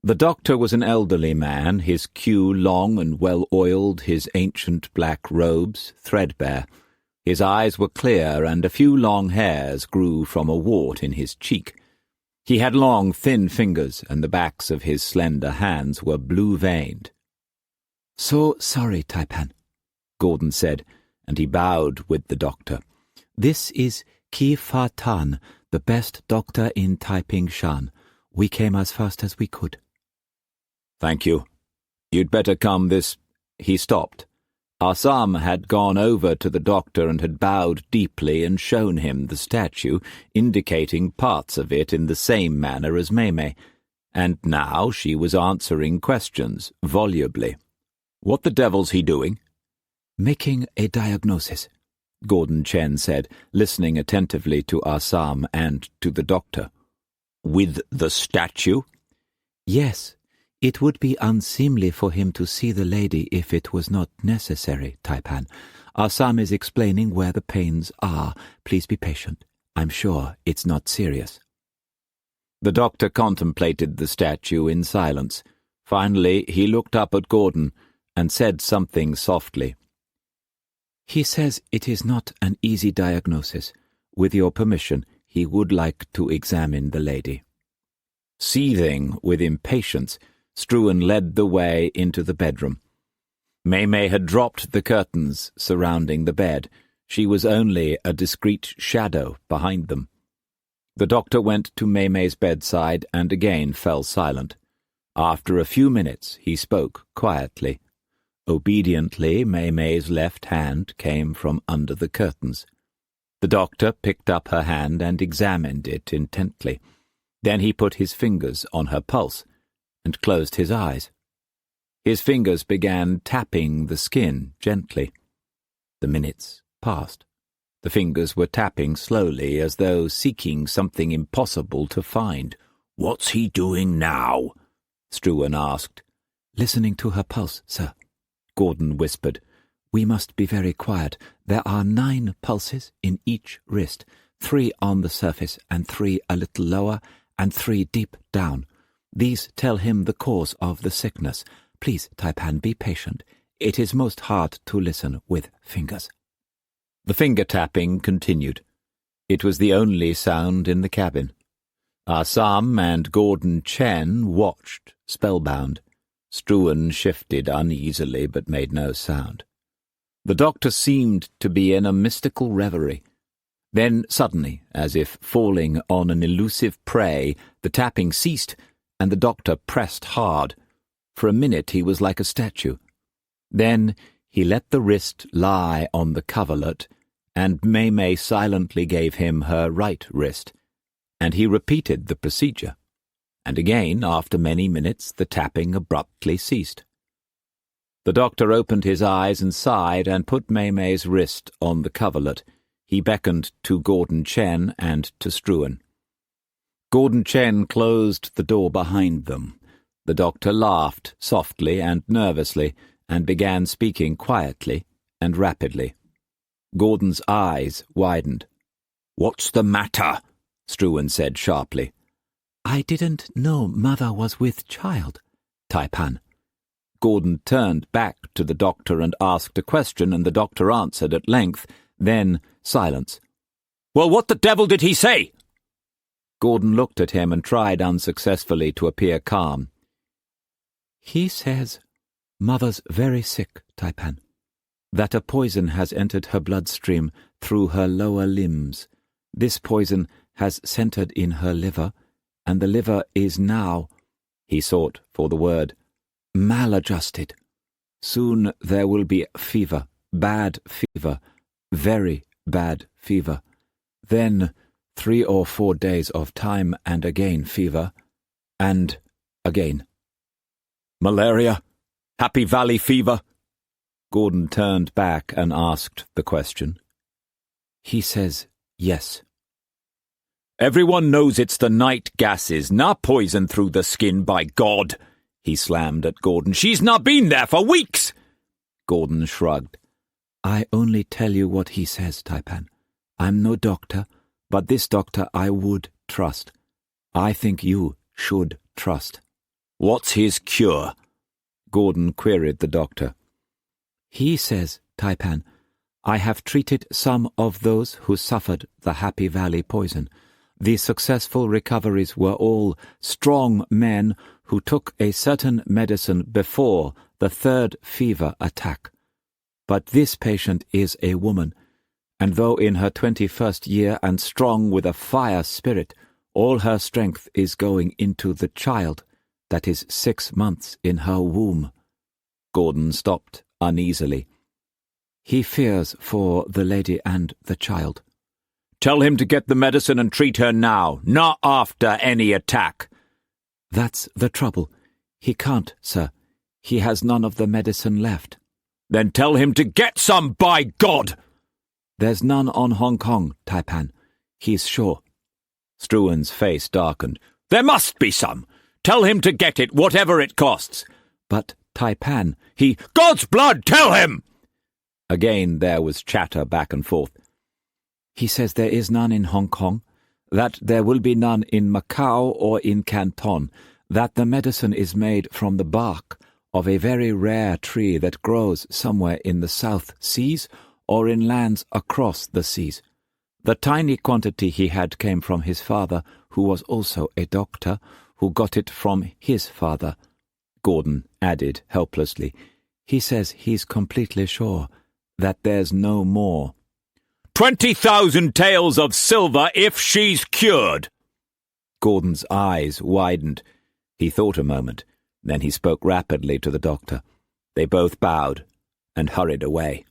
The doctor was an elderly man, his queue long and well-oiled, his ancient black robes threadbare. His eyes were clear, and a few long hairs grew from a wart in his cheek. He had long, thin fingers, and the backs of his slender hands were blue-veined. "So sorry, Tai-Pan," Gordon said, and he bowed with the doctor. "This is Ki Fa Tan, the best doctor in Taiping Shan. We came as fast as we could." "Thank you. You'd better come this—" He stopped. Assam had gone over to the doctor and had bowed deeply and shown him the statue, indicating parts of it in the same manner as Mei, and now she was answering questions volubly. "What the devil's he doing?" "Making a diagnosis," Gordon Chen said, listening attentively to Assam and to the doctor. "With the statue?" "Yes. It would be unseemly for him to see the lady if it was not necessary, Tai-Pan. Assam is explaining where the pains are. Please be patient. I'm sure it's not serious." The doctor contemplated the statue in silence. Finally, he looked up at Gordon and said something softly. "He says it is not an easy diagnosis. With your permission, he would like to examine the lady." Seething with impatience, Struan led the way into the bedroom. Mei had dropped the curtains surrounding the bed. She was only a discreet shadow behind them. The doctor went to Mei's bedside and again fell silent. After a few minutes he spoke quietly. Obediently, Mei's left hand came from under the curtains. The doctor picked up her hand and examined it intently. Then he put his fingers on her pulse and closed his eyes. His fingers began tapping the skin gently. The minutes passed. The fingers were tapping slowly, as though seeking something impossible to find. "What's he doing now?" Struan asked. "Listening to her pulse, sir," Gordon whispered. "We must be very quiet. There are 9 pulses in each wrist, 3 on the surface and 3 a little lower and 3 deep down. These tell him the cause of the sickness. Please, Tai-Pan, be patient. It is most hard to listen with fingers." The finger-tapping continued. It was the only sound in the cabin. Assam and Gordon Chen watched, spellbound. Struan shifted uneasily but made no sound. The doctor seemed to be in a mystical reverie. Then suddenly, as if falling on an elusive prey, the tapping ceased, and the doctor pressed hard. For a minute he was like a statue. Then he let the wrist lie on the coverlet, and Mei silently gave him her right wrist, and he repeated the procedure. And again, after many minutes, the tapping abruptly ceased. The doctor opened his eyes and sighed and put Mei's wrist on the coverlet. He beckoned to Gordon Chen and to Struan. Gordon Chen closed the door behind them. The doctor laughed softly and nervously and began speaking quietly and rapidly. Gordon's eyes widened. "What's the matter?" Struan said sharply. "I didn't know Mother was with child, Tai-Pan." Gordon turned back to the doctor and asked a question, and the doctor answered at length. Then silence. Well, what the devil did he say? Gordon looked at him and tried unsuccessfully to appear calm. He says Mother's very sick, Tai-Pan. That a poison has entered her bloodstream through her lower limbs. This poison has centered in her liver, and the liver is now, he sought for the word, maladjusted. Soon there will be fever, bad fever, very bad fever. Then 3 or 4 days of time and again fever, and again. Malaria? Happy Valley fever? Gordon turned back and asked the question. He says yes. Everyone knows it's the night gases, not poison through the skin, by God, he slammed at Gordon. She's not been there for weeks. Gordon shrugged. I only tell you what he says, Tai-Pan. I'm no doctor, but this doctor I would trust. I think you should trust. What's his cure? Gordon queried the doctor. He says, Tai-Pan, I have treated some of those who suffered the Happy Valley poison. The successful recoveries were all strong men who took a certain medicine before the 3rd fever attack. But this patient is a woman, and though in her 21st year and strong with a fire spirit, all her strength is going into the child that is 6 months in her womb. Gordon stopped uneasily. He fears for the lady and the child. Tell him to get the medicine and treat her now, not after any attack. That's the trouble. He can't, sir. He has none of the medicine left. Then tell him to get some, by God! There's none on Hong Kong, Tai-Pan. He's sure. Struan's face darkened. There must be some. Tell him to get it, whatever it costs. But Tai-Pan, God's blood, tell him! Again there was chatter back and forth. He says there is none in Hong Kong, that there will be none in Macau or in Canton, that the medicine is made from the bark of a very rare tree that grows somewhere in the South Seas or in lands across the seas. The tiny quantity he had came from his father, who was also a doctor, who got it from his father. Gordon added helplessly, he says he's completely sure that there's no more. 20,000 taels of silver if she's cured. Gordon's eyes widened. He thought a moment. Then he spoke rapidly to the doctor. They both bowed and hurried away.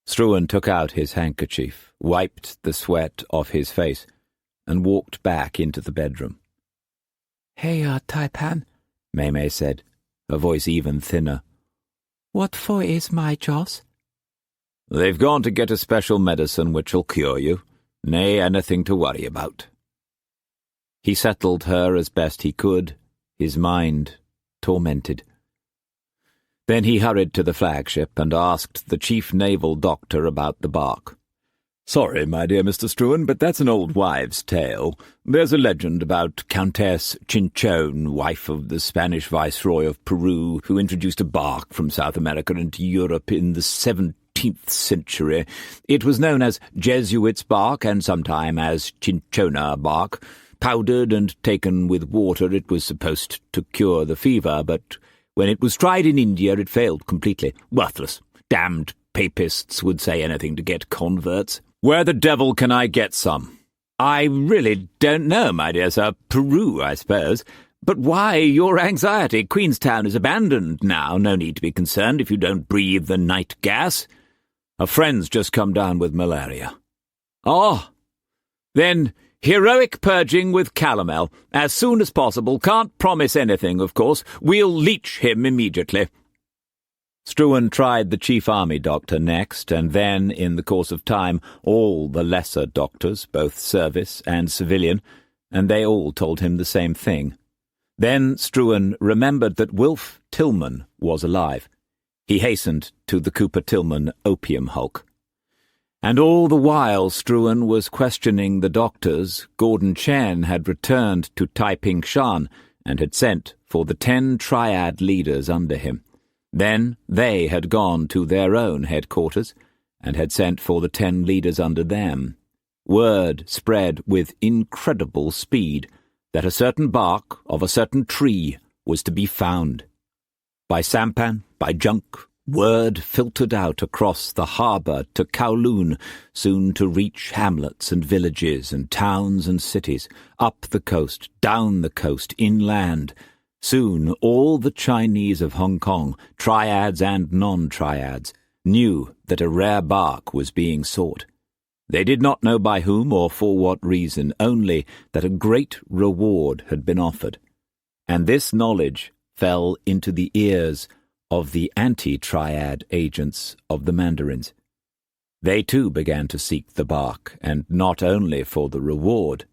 Struan took out his handkerchief, wiped the sweat off his face, and walked back into the bedroom. Hey, Tai-Pan, Mei said, her voice even thinner. What for is my Joss? They've gone to get a special medicine which'll cure you, nay anything to worry about. He settled her as best he could, his mind tormented. Then he hurried to the flagship and asked the chief naval doctor about the bark. Sorry, my dear Mr. Struan, but that's an old wives' tale. There's a legend about Countess Chinchon, wife of the Spanish Viceroy of Peru, who introduced a bark from South America into Europe in the 17th century. It was known as Jesuit's bark and sometime as Cinchona bark. Powdered and taken with water, it was supposed to cure the fever, but when it was tried in India, it failed completely. Worthless. Damned papists would say anything to get converts. Where the devil can I get some? I really don't know, my dear sir. Peru, I suppose. But why your anxiety? Queenstown is abandoned now. No need to be concerned if you don't breathe the night gas. A friend's just come down with malaria. Oh, then heroic purging with calomel, as soon as possible. Can't promise anything, of course. We'll leech him immediately. Struan tried the chief army doctor next, and then, in the course of time, all the lesser doctors, both service and civilian, and they all told him the same thing. Then Struan remembered that Wilf Tillman was alive. He hastened to the Cooper Tillman opium hulk. And all the while Struan was questioning the doctors, Gordon Chen had returned to Taiping Shan and had sent for the 10 triad leaders under him. Then they had gone to their own headquarters, and had sent for the 10 leaders under them. Word spread with incredible speed that a certain bark of a certain tree was to be found. By sampan, by junk, word filtered out across the harbour to Kowloon, soon to reach hamlets and villages and towns and cities, up the coast, down the coast, inland. Soon all the Chinese of Hong Kong, triads and non-triads, knew that a rare bark was being sought. They did not know by whom or for what reason, only that a great reward had been offered. And this knowledge fell into the ears of the anti-triad agents of the mandarins. They too began to seek the bark, and not only for the reward.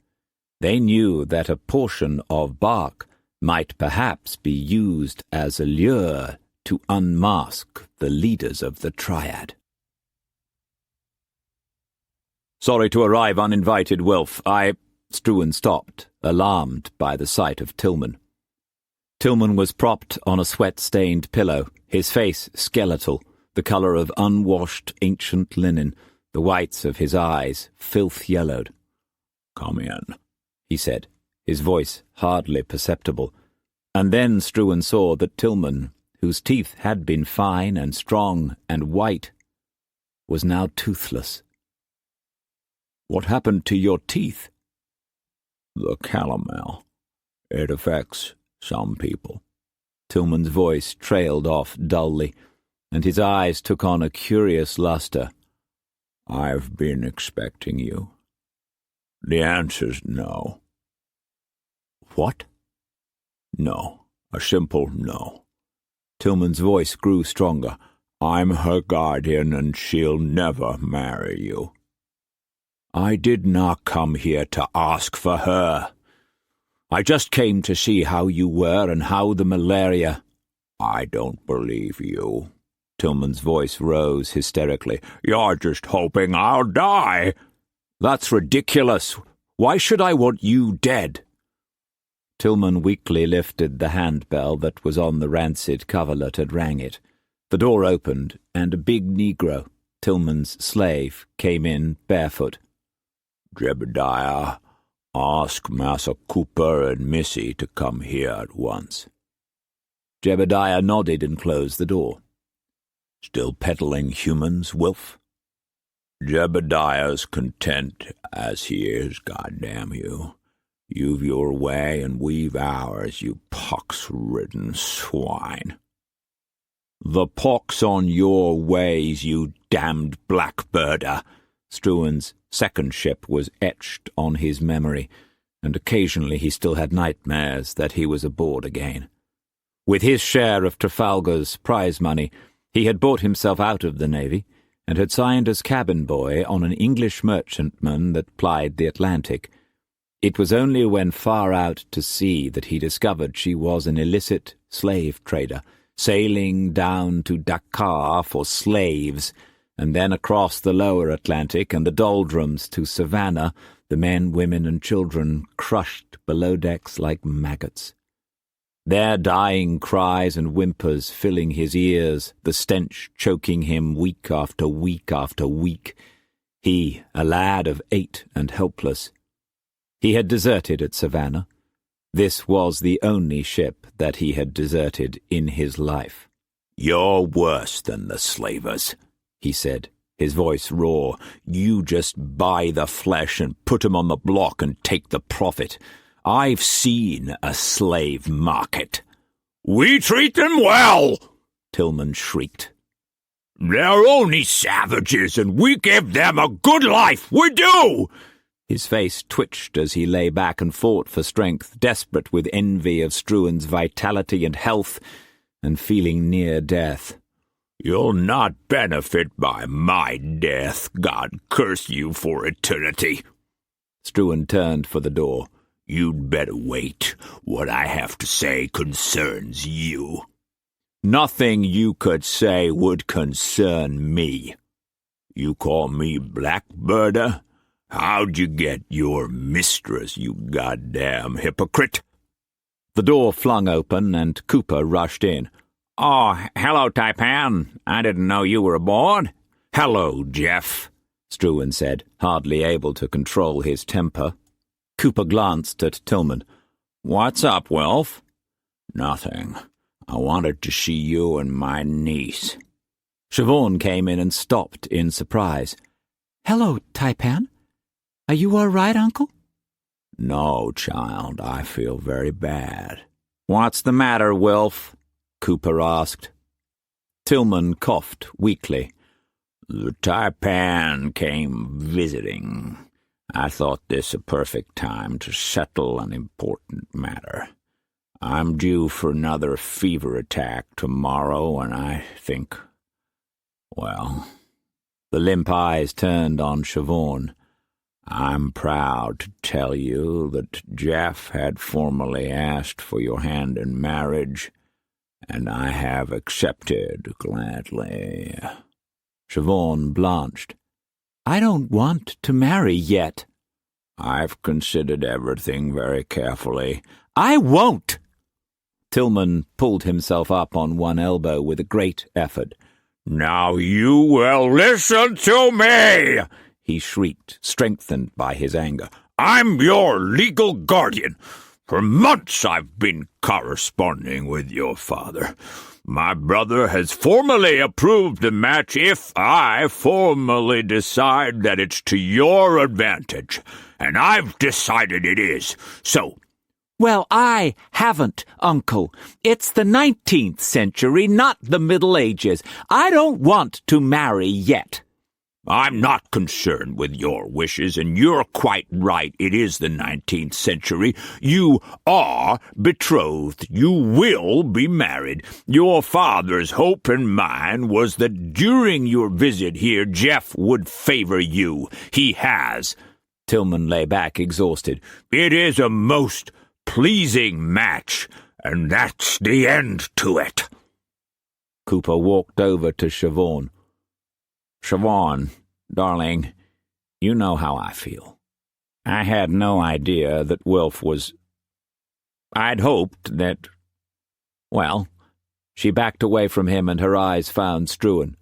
They knew that a portion of bark might perhaps be used as a lure to unmask the leaders of the triad. "Sorry to arrive uninvited, Wilf. Struan stopped, alarmed by the sight of Tillman. Tillman was propped on a sweat-stained pillow, his face skeletal, the colour of unwashed ancient linen, the whites of his eyes filth-yellowed. "Come in," he said, his voice hardly perceptible, and then Struan saw that Tillman, whose teeth had been fine and strong and white, was now toothless. "What happened to your teeth?" "The calomel. It affects some people." Tillman's voice trailed off dully, and his eyes took on a curious lustre. "I've been expecting you. The answer's no." "What?" "No. A simple no." Tillman's voice grew stronger. "I'm her guardian, and she'll never marry you." "I did not come here to ask for her. I just came to see how you were and how the malaria—" "I don't believe you." Tillman's voice rose hysterically. "You're just hoping I'll die." "That's ridiculous. Why should I want you dead?" Tillman weakly lifted the handbell that was on the rancid coverlet and rang it. The door opened, and a big Negro, Tillman's slave, came in barefoot. "Jebediah, ask Massa Cooper and Missy to come here at once." Jebediah nodded and closed the door. "Still peddling humans, Wilf?" "Jebediah's content as he is, goddamn you. You've your way and we've ours, you pox-ridden swine." "The pox on your ways, you damned blackbirder." Struan's second ship was etched on his memory, and occasionally he still had nightmares that he was aboard again. With his share of Trafalgar's prize money, he had bought himself out of the Navy, and had signed as cabin boy on an English merchantman that plied the Atlantic. It was only when far out to sea that he discovered she was an illicit slave trader, sailing down to Dakar for slaves, and then across the lower Atlantic and the doldrums to Savannah, the men, women, and children crushed below decks like maggots. Their dying cries and whimpers filling his ears, the stench choking him week after week after week. He, a lad of 8 and helpless. He had deserted at Savannah. This was the only ship that he had deserted in his life. "You're worse than the slavers," he said, his voice raw. "You just buy the flesh and put 'em on the block and take the profit. I've seen a slave market." "We treat them well," Tillman shrieked. "They're only savages, and we give them a good life, we do!" His face twitched as he lay back and fought for strength, desperate with envy of Struan's vitality and health, and feeling near death. "You'll not benefit by my death, God curse you for eternity." Struan turned for the door. "You'd better wait. What I have to say concerns you." "Nothing you could say would concern me." "You call me blackbirder? How'd you get your mistress, you goddamn hypocrite?" The door flung open, and Cooper rushed in. "Oh, hello, Tai-Pan. I didn't know you were aboard." "Hello, Jeff," Struan said, hardly able to control his temper. Cooper glanced at Tillman. "What's up, Wilf?" "Nothing. I wanted to see you and my niece." Siobhan came in and stopped in surprise. Hello, Tai-Pan. Are you all right, Uncle? "No, child, I feel very bad." "What's the matter, Wilf?" Cooper asked. Tillman coughed weakly. "The Tai-Pan came visiting. I thought this a perfect time to settle an important matter. I'm due for another fever attack tomorrow, and I think, well..." The limp eyes turned on Siobhan. "I'm proud to tell you that Jeff had formally asked for your hand in marriage, and I have accepted gladly." Siobhan blanched. I don't want to marry yet. "I've considered everything very carefully." I won't! Tillman pulled himself up on one elbow with a great effort. "Now you will listen to me!" he shrieked, strengthened by his anger. "I'm your legal guardian. For months I've been corresponding with your father. My brother has formally approved the match if I formally decide that it's to your advantage, and I've decided it is. So..." Well, I haven't, Uncle. It's the 19th century, not the Middle Ages. I don't want to marry yet. "I'm not concerned with your wishes, and you're quite right. It is the 19th century. You are betrothed. You will be married. Your father's hope and mine was that during your visit here, Jeff would favor you. He has." Tillman lay back exhausted. "It is a most pleasing match, and that's the end to it." Cooper walked over to Siobhan. "Siobhan, darling, you know how I feel. I had no idea that Wilf was... I'd hoped that... Well..." She backed away from him and her eyes found Struan.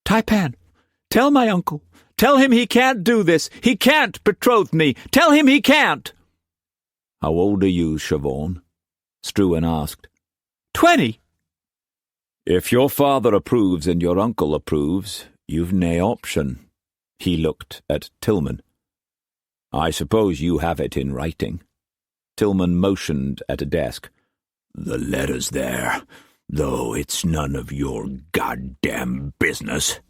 Tai-Pan, tell my uncle. Tell him he can't do this. He can't betroth me. Tell him he can't. "How old are you, Siobhan?" Struan asked. 20. "If your father approves and your uncle approves, you've nae option." He looked at Tillman. "I suppose you have it in writing." Tillman motioned at a desk. "The letter's there, though it's none of your goddamn business."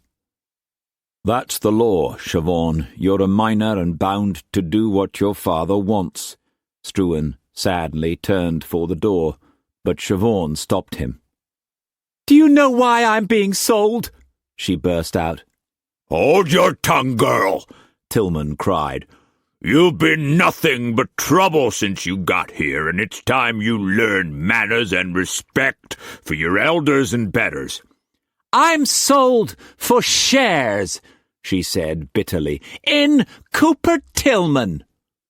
"That's the law, Siobhan. You're a minor and bound to do what your father wants." Struan sadly turned for the door, but Siobhan stopped him. "Do you know why I'm being sold?" she burst out. "Hold your tongue, girl!" Tillman cried. "You've been nothing but trouble since you got here, and it's time you learned manners and respect for your elders and betters." "I'm sold for shares," she said bitterly, "in Cooper Tillman."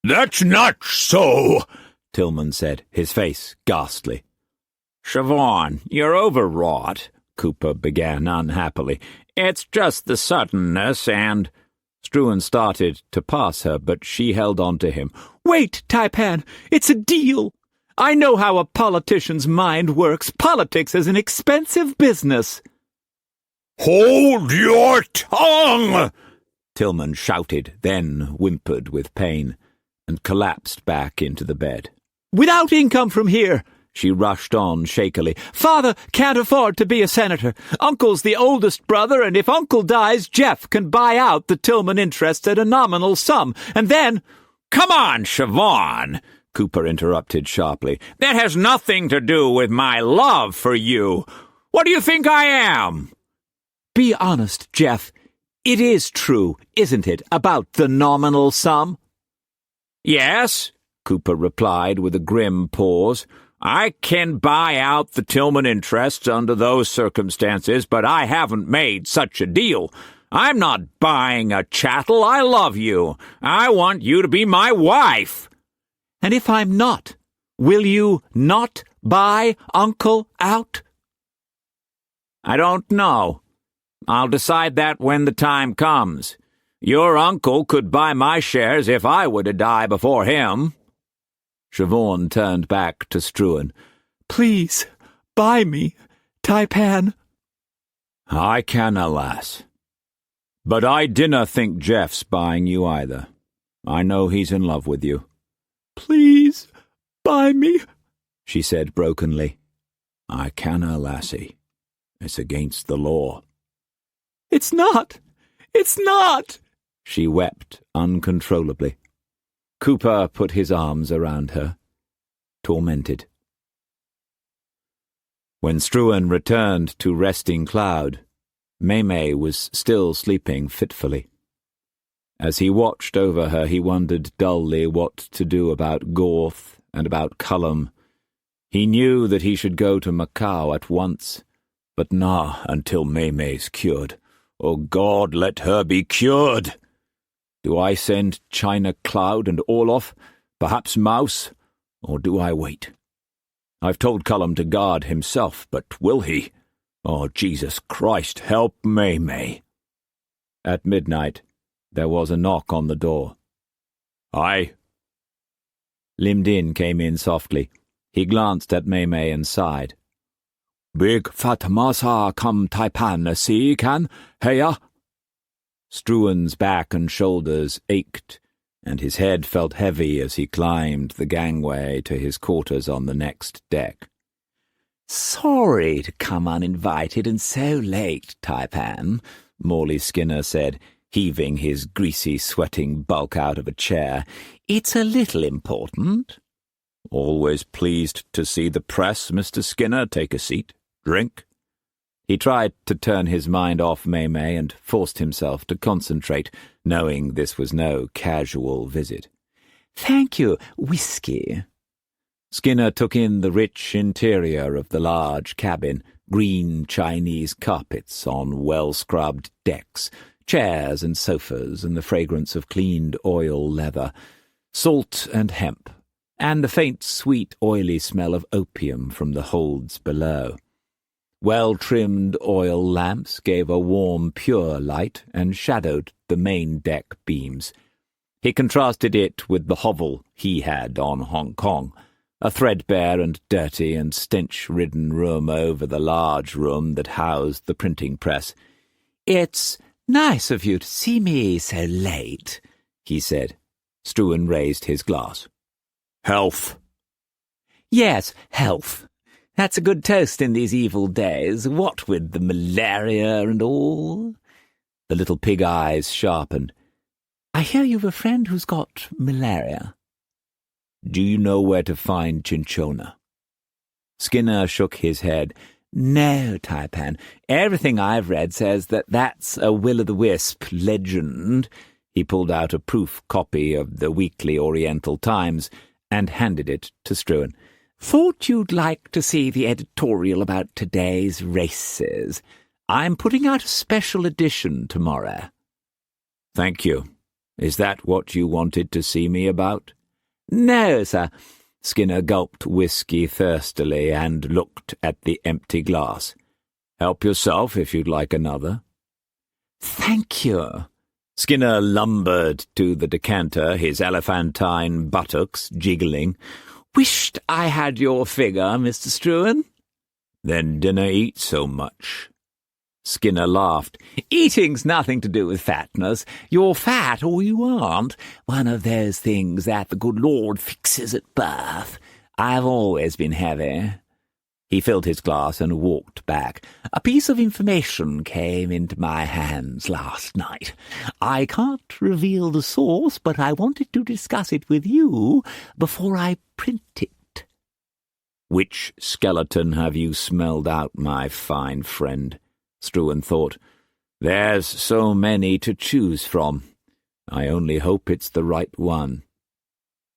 "That's not so," Tillman said, his face ghastly. "Siobhan, you're overwrought," Cooper began unhappily. "It's just the suddenness and—" Struan started to pass her, but she held on to him. "Wait, Tai-Pan, it's a deal. I know how a politician's mind works. Politics is an expensive business." "Hold your tongue!" Tillman shouted, then whimpered with pain, and collapsed back into the bed. "Without income from here," she rushed on shakily. "Father can't afford to be a senator. Uncle's the oldest brother, and if Uncle dies, Jeff can buy out the Tillman interests at a nominal sum, and then—" "Come on, Siobhan," Cooper interrupted sharply. "That has nothing to do with my love for you. What do you think I am?" "Be honest, Jeff. It is true, isn't it, about the nominal sum?" "Yes," Cooper replied with a grim pause. "I can buy out the Tillman interests under those circumstances, but I haven't made such a deal. I'm not buying a chattel. I love you. I want you to be my wife." "And if I'm not, will you not buy Uncle out?" "I don't know. I'll decide that when the time comes. Your uncle could buy my shares if I were to die before him." Siobhan turned back to Struan. "Please, buy me, Tai-Pan." "I canna, lass. But I dinna think Jeff's buying you either. I know he's in love with you." "Please, buy me," she said brokenly. "I canna, lassie. It's against the law." It's not! It's not!" She wept uncontrollably. Cooper put his arms around her, tormented. When Struan returned to Resting Cloud, May was still sleeping fitfully. As he watched over her, he wondered dully what to do about Gorth and about Cullum. He knew that he should go to Macau at once, but nah until May's cured. Oh God, let her be cured! Do I send China Cloud and Orloff, perhaps Mouse, or do I wait? I've told Cullum to guard himself, but will he? Oh, Jesus Christ, help May. At midnight, there was a knock on the door. "Aye." Lim Din came in softly. He glanced at May and sighed. "Big fat masa come Tai-Pan see can, heya?" Struan's back and shoulders ached, and his head felt heavy as he climbed the gangway to his quarters on the next deck. "Sorry to come uninvited and so late, Tai-Pan," Morley Skinner said, heaving his greasy, sweating bulk out of a chair. "It's a little important." "Always pleased to see the press, Mr. Skinner. Take a seat. Drink." He tried to turn his mind off May and forced himself to concentrate, knowing this was no casual visit. "Thank you. Whiskey." Skinner took in the rich interior of the large cabin, green Chinese carpets on well-scrubbed decks, chairs and sofas, and the fragrance of cleaned oil leather, salt and hemp, and the faint, sweet, oily smell of opium from the holds below. Well-trimmed oil lamps gave a warm, pure light and shadowed the main deck beams. He contrasted it with the hovel he had on Hong Kong, a threadbare and dirty and stench-ridden room over the large room that housed the printing press. "It's nice of you to see me so late," he said. Struan raised his glass. "Health." "Yes, health. That's a good toast in these evil days, what with the malaria and all." The little pig eyes sharpened. "I hear you've a friend who's got malaria." "Do you know where to find Cinchona?" Skinner shook his head. "No, Tai-Pan. Everything I've read says that that's a will-o'-the-wisp legend." He pulled out a proof copy of the Weekly Oriental Times and handed it to Struan. "Thought you'd like to see the editorial about today's races. I'm putting out a special edition tomorrow." "Thank you. Is that what you wanted to see me about?" "No, sir." Skinner gulped whiskey thirstily and looked at the empty glass. "Help yourself if you'd like another." "Thank you." Skinner lumbered to the decanter, his elephantine buttocks jiggling. "Wished I had your figure, Mr. Struan." "Then dinna eat so much." Skinner laughed. "Eating's nothing to do with fatness. You're fat or you aren't. One of those things that the good Lord fixes at birth. I've always been heavy." He filled his glass and walked back. "A piece of information came into my hands last night. I can't reveal the source, but I wanted to discuss it with you before I print it." "Which skeleton have you smelled out, my fine friend?" Struan thought. "There's so many to choose from. I only hope it's the right one."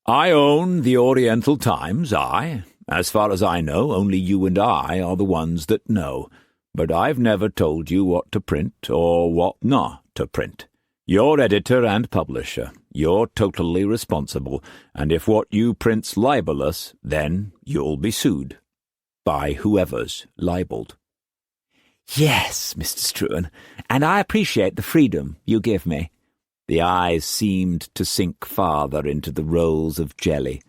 "I own the Oriental Times, I. As far as I know, only you and I are the ones that know. But I've never told you what to print or what not to print. You're editor and publisher. You're totally responsible, and if what you print's libelous, then you'll be sued. By whoever's libelled." Yes, Mr. Struan, and I appreciate the freedom you give me. The eyes seemed to sink farther into the rolls of jelly.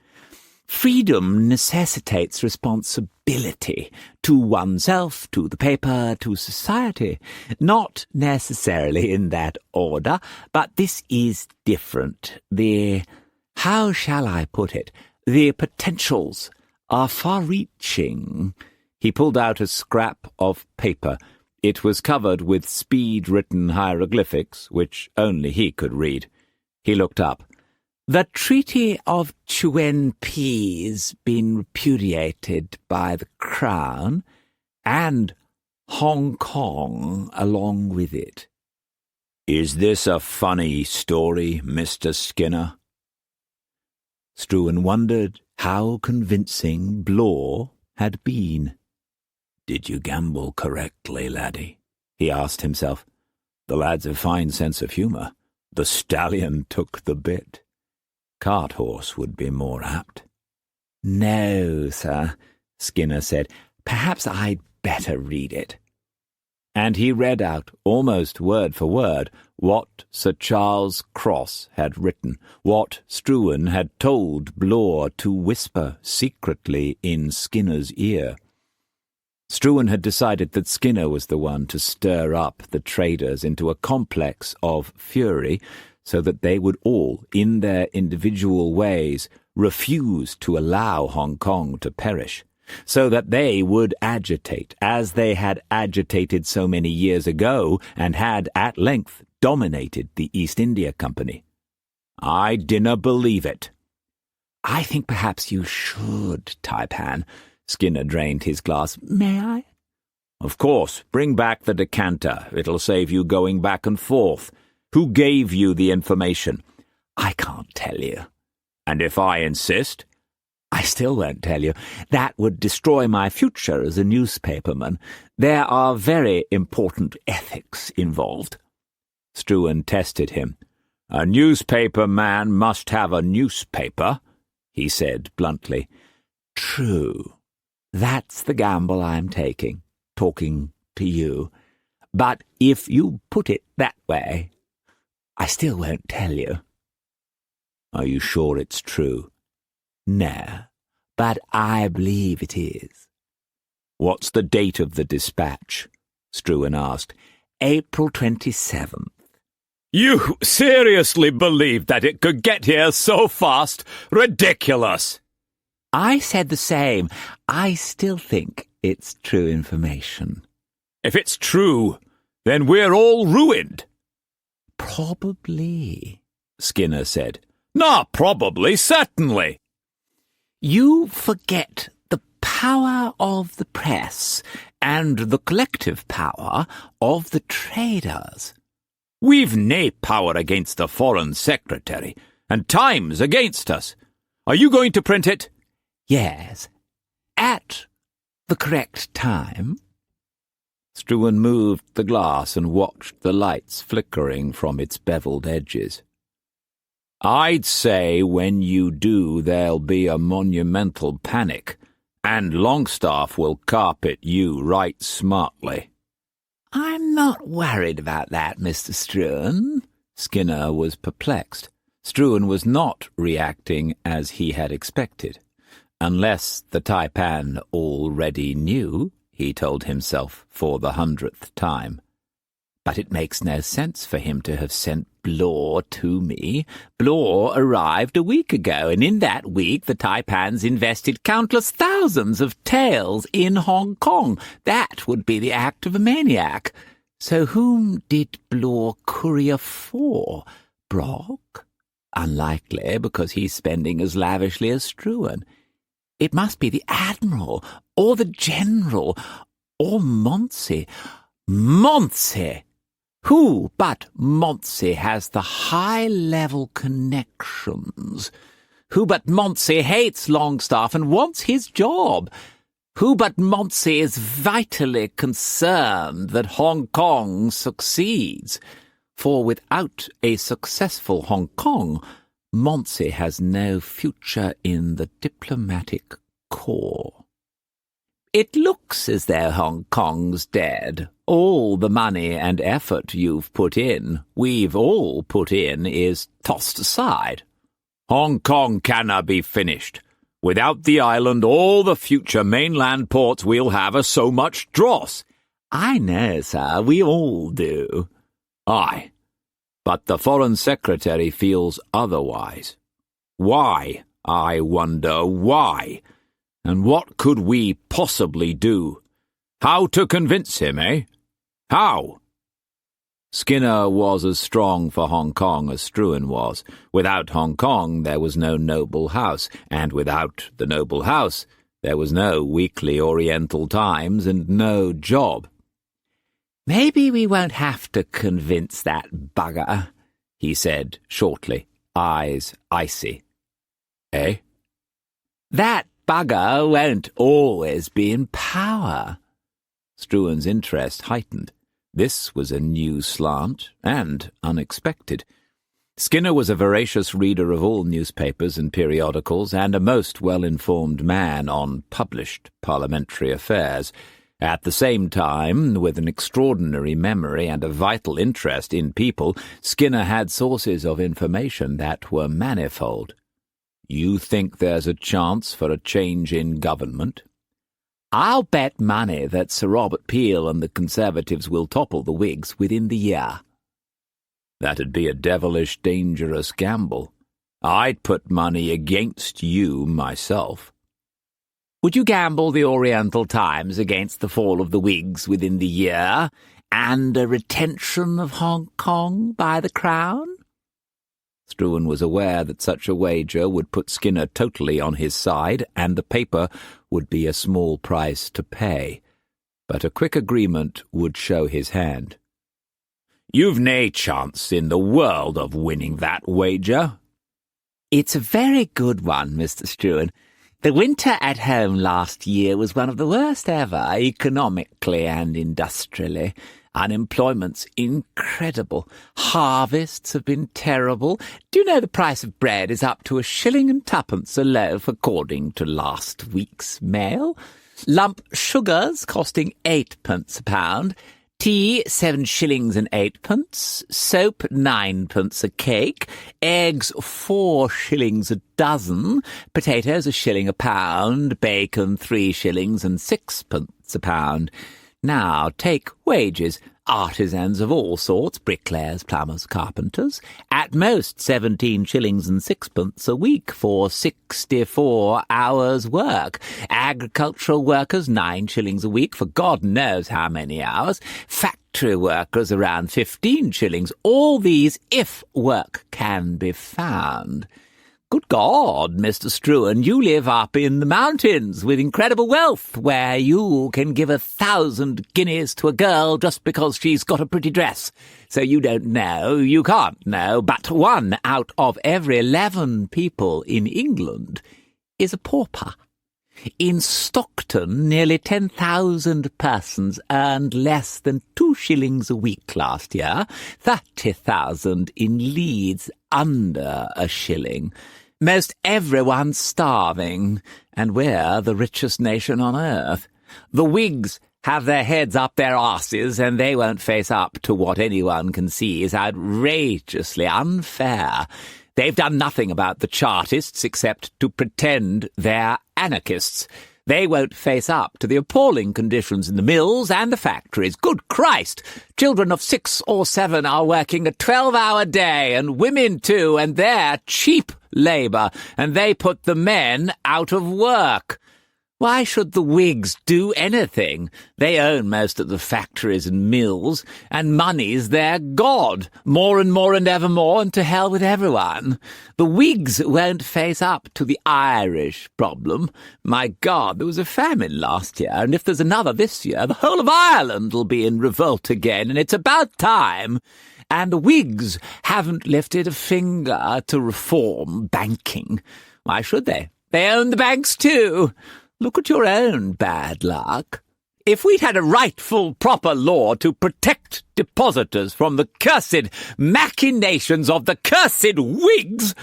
Freedom necessitates responsibility to oneself, to the paper, to society. Not necessarily in that order, but this is different. How shall I put it? The potentials are far-reaching. He pulled out a scrap of paper. It was covered with speed-written hieroglyphics, which only he could read. He looked up. The Treaty of Chuenpi's been repudiated by the Crown, and Hong Kong along with it. Is this a funny story, Mr. Skinner? Struan wondered how convincing Blore had been. Did you gamble correctly, laddie? He asked himself. The lad's a fine sense of humour. The stallion took the bit. Cart horse would be more apt. No, sir, Skinner said. Perhaps I'd better read it. And he read out, almost word for word, what Sir Charles Cross had written, what Struan had told Blore to whisper secretly in Skinner's ear. Struan had decided that Skinner was the one to stir up the traders into a complex of fury, so that they would all, in their individual ways, refuse to allow Hong Kong to perish, so that they would agitate, as they had agitated so many years ago, and had at length dominated the East India Company. I dinna believe it. I think perhaps you should, Tai-Pan. Skinner drained his glass. May I? Of course. Bring back the decanter. It'll save you going back and forth. Who gave you the information? I can't tell you. And if I insist? I still won't tell you. That would destroy my future as a newspaperman. There are very important ethics involved. Struan tested him. A newspaper man must have a newspaper, he said bluntly. True. That's the gamble I'm taking, talking to you. But if you put it that way, I still won't tell you. Are you sure it's true? No, but I believe it is. What's the date of the dispatch? Struan asked. April 27th. You seriously believed that it could get here so fast? Ridiculous! I said the same. I still think it's true information. If it's true, then we're all ruined. Probably, Skinner said. Not probably, certainly. You forget the power of the press and the collective power of the traders. We've nae power against the Foreign Secretary, and time's against us. Are you going to print it? Yes, at the correct time. Struan moved the glass and watched the lights flickering from its beveled edges. I'd say when you do there'll be a monumental panic, and Longstaff will carpet you right smartly. I'm not worried about that, Mr. Struan. Skinner was perplexed. Struan was not reacting as he had expected. Unless the Tai-Pan already knew, he told himself for the 100th time. But it makes no sense for him to have sent Blore to me. Blore arrived a week ago, and in that week the Tai-Pans invested countless thousands of taels in Hong Kong. That would be the act of a maniac. So whom did Blore courier for? Brock? Unlikely, because he's spending as lavishly as Struan. It must be the Admiral, or the General, or Monsey. Monsey! Who but Monsey has the high-level connections? Who but Monsey hates Longstaff and wants his job? Who but Monsey is vitally concerned that Hong Kong succeeds? For without a successful Hong Kong, Monsey has no future in the diplomatic corps. It looks as though Hong Kong's dead. All the money and effort you've put in, we've all put in, is tossed aside. Hong Kong cannot be finished. Without the island, all the future mainland ports we'll have are so much dross. I know, sir, we all do. Aye, but the Foreign Secretary feels otherwise. Why, I wonder, why? And what could we possibly do? How to convince him, eh? How? Skinner was as strong for Hong Kong as Struan was. Without Hong Kong there was no noble house, and without the noble house there was no Weekly Oriental Times and no job. "Maybe we won't have to convince that bugger," he said shortly, eyes icy. Eh? "That bugger won't always be in power." Struan's interest heightened. This was a new slant, and unexpected. Skinner was a voracious reader of all newspapers and periodicals, and a most well-informed man on published parliamentary affairs. At the same time, with an extraordinary memory and a vital interest in people, Skinner had sources of information that were manifold. "You think there's a chance for a change in government?" "I'll bet money that Sir Robert Peel and the Conservatives will topple the Whigs within the year." "That'd be a devilish dangerous gamble. I'd put money against you myself." "Would you gamble the Oriental Times against the fall of the Whigs within the year, and a retention of Hong Kong by the Crown?" Struan was aware that such a wager would put Skinner totally on his side, and the paper would be a small price to pay. But a quick agreement would show his hand. "You've nae chance in the world of winning that wager." "It's a very good one, Mr. Struan. The winter at home last year was one of the worst ever, economically and industrially. Unemployment's incredible. Harvests have been terrible. Do you know the price of bread is up to 1 shilling and 2pence a loaf, according to last week's mail? Lump sugars costing 8pence a pound. Tea, 7 shillings and 8pence. Soap, 9pence a cake. Eggs, 4 shillings a dozen. Potatoes, 1 shilling a pound. Bacon, 3 shillings and 6pence a pound. Now take wages. Artisans of all sorts, bricklayers, plumbers, carpenters, at most 17 shillings and 6pence a week for 64 hours' work. Agricultural workers, 9 shillings a week for God knows how many hours. Factory workers around 15 shillings. All these if work can be found. Good God, Mr. Struan, you live up in the mountains with incredible wealth, where you can give 1,000 guineas to a girl just because she's got a pretty dress. So you don't know, you can't know, but 1 out of every 11 people in England is a pauper. In Stockton, nearly 10,000 persons earned less than 2 shillings a week last year, 30,000 in Leeds under 1 shilling. Most everyone's starving, and we're the richest nation on earth. The Whigs have their heads up their arses, and they won't face up to what anyone can see is outrageously unfair. They've done nothing about the Chartists except to pretend they're anarchists. They won't face up to the appalling conditions in the mills and the factories. Good Christ! Children of 6 or 7 are working a 12-hour day, and women too, and they're cheap labour, and they put the men out of work. Why should the Whigs do anything? They own most of the factories and mills, and money's their god. More and more and ever more, and to hell with everyone. The Whigs won't face up to the Irish problem. My God, there was a famine last year, and if there's another this year, the whole of Ireland will be in revolt again, and it's about time. And the Whigs haven't lifted a finger to reform banking. Why should they? They own the banks too. Look at your own bad luck. If we'd had a rightful, proper law to protect depositors from the cursed machinations of the cursed Whigs—"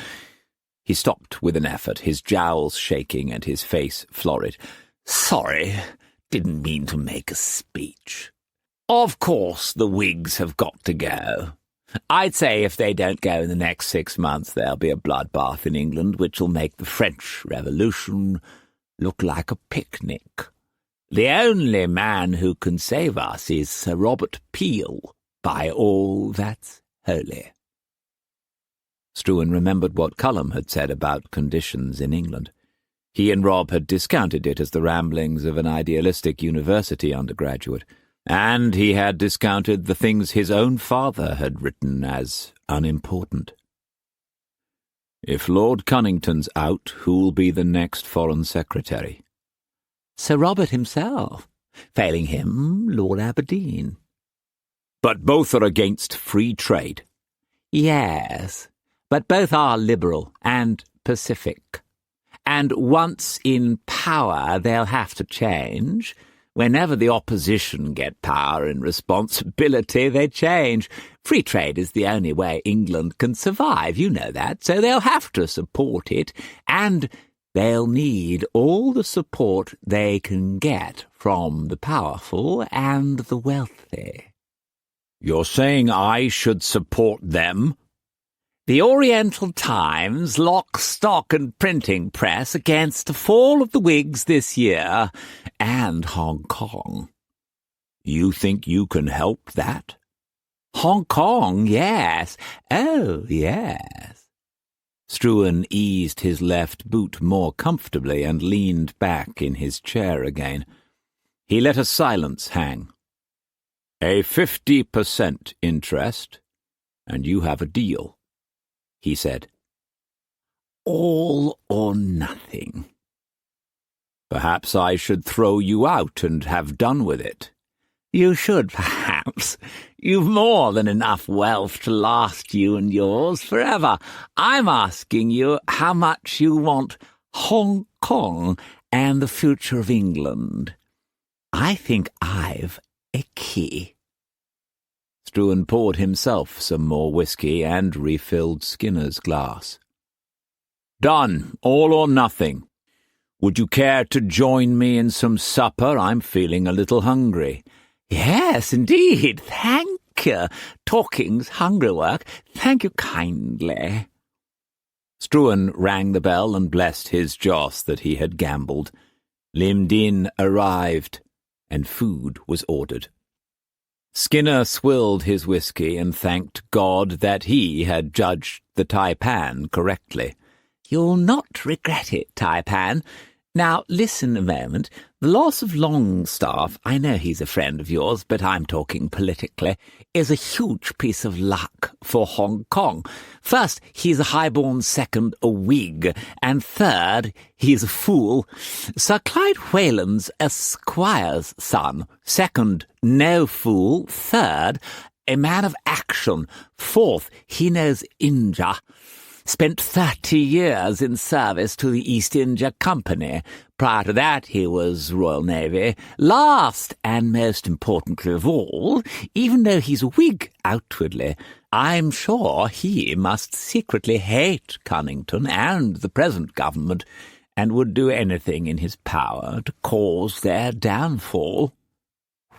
He stopped with an effort, his jowls shaking and his face florid. "Sorry. didn't mean to make a speech. Of course the Whigs have got to go. I'd say if they don't go in the next 6 months, there'll be a bloodbath in England which will make the French Revolution look like a picnic. The only man who can save us is Sir Robert Peel, by all that's holy. Struan remembered what Cullum had said about conditions in England. He and Rob had discounted it as the ramblings of an idealistic university undergraduate, and he had discounted the things his own father had written as unimportant. If Lord Cunnington's out, who'll be the next Foreign Secretary? Sir Robert himself. Failing him, Lord Aberdeen. But both are against free trade. Yes, but both are liberal and pacific. And once in power, they'll have to change. Whenever the opposition get power and responsibility, they change. Free trade is the only way England can survive, you know that, so they'll have to support it, and they'll need all the support they can get from the powerful and the wealthy. You're saying I should support them? The Oriental Times, lock, stock and printing press against the fall of the Whigs this year, and Hong Kong. You think you can help that? Hong Kong, yes. Oh, yes. Struan eased his left boot more comfortably and leaned back in his chair again. He let a silence hang. A 50% interest, and you have a deal, he said. All or nothing. Perhaps I should throw you out and have done with it. You should, perhaps. You've more than enough wealth to last you and yours forever. I'm asking you how much you want Hong Kong and the future of England. I think I've a key. Struan poured himself some more whisky and refilled Skinner's glass. Done, all or nothing. Would you care to join me in some supper? I'm feeling a little hungry. Yes, indeed. Thank you. Talking's hungry work. Thank you kindly. Struan rang the bell and blessed his joss that he had gambled. Lim Din arrived, and food was ordered. Skinner swilled his whisky and thanked God that he had judged the Tai-Pan correctly. You'll not regret it, Tai-Pan. Now, listen a moment. The loss of Longstaff, I know he's a friend of yours, but I'm talking politically, is a huge piece of luck for Hong Kong. First, he's a highborn, second, a Whig, and third, he's a fool. Sir Clyde Whalen's a squire's son. Second, no fool. Third, a man of action. Fourth, he knows India. Spent 30 years in service to the East India Company. Prior to that, he was Royal Navy. Last, and most importantly of all, even though he's a Whig outwardly, I'm sure he must secretly hate Cunnington and the present government, and would do anything in his power to cause their downfall.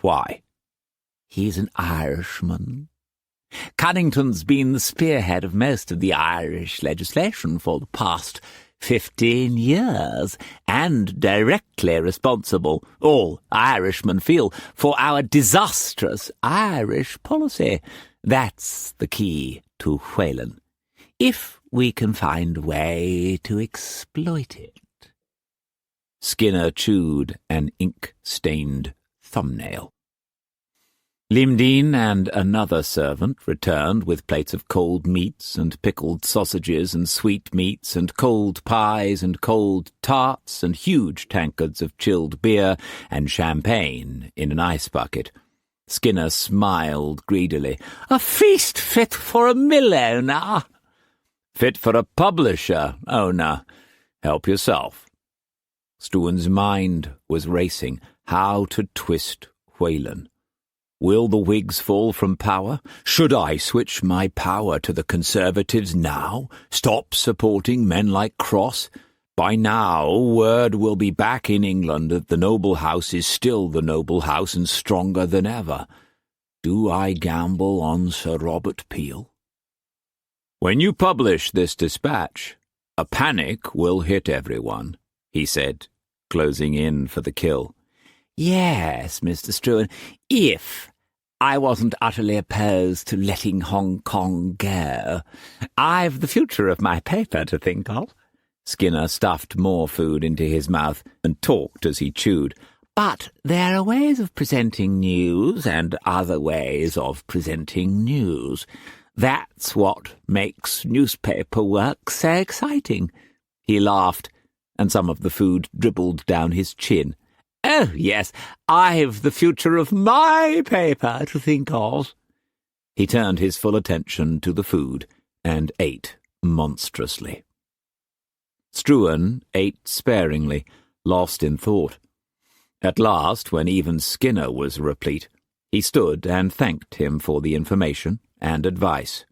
Why? He's an Irishman. Cunnington's been the spearhead of most of the Irish legislation for the past 15 years, and directly responsible, all Irishmen feel, for our disastrous Irish policy. That's the key to Whalen, if we can find a way to exploit it. Skinner chewed an ink-stained thumbnail. Lim Din and another servant returned with plates of cold meats and pickled sausages and sweetmeats and cold pies and cold tarts and huge tankards of chilled beer and champagne in an ice bucket. Skinner smiled greedily. A feast fit for a mill owner. Fit for a publisher owner. Help yourself. Struan's mind was racing how to twist Whalen. Will the Whigs fall from power? Should I switch my power to the Conservatives now? Stop supporting men like Cross? By now, word will be back in England that the noble house is still the noble house and stronger than ever. Do I gamble on Sir Robert Peel? When you publish this dispatch, a panic will hit everyone, he said, closing in for the kill. Yes, Mr. Struan, if I wasn't utterly opposed to letting Hong Kong go. I've the future of my paper to think of. Skinner stuffed more food into his mouth and talked as he chewed. But there are ways of presenting news and other ways of presenting news. That's what makes newspaper work so exciting. He laughed, and some of the food dribbled down his chin. Oh, yes, I've the future of my paper to think of. He turned his full attention to the food and ate monstrously. Struan ate sparingly, lost in thought. At last, when even Skinner was replete, he stood and thanked him for the information and advice.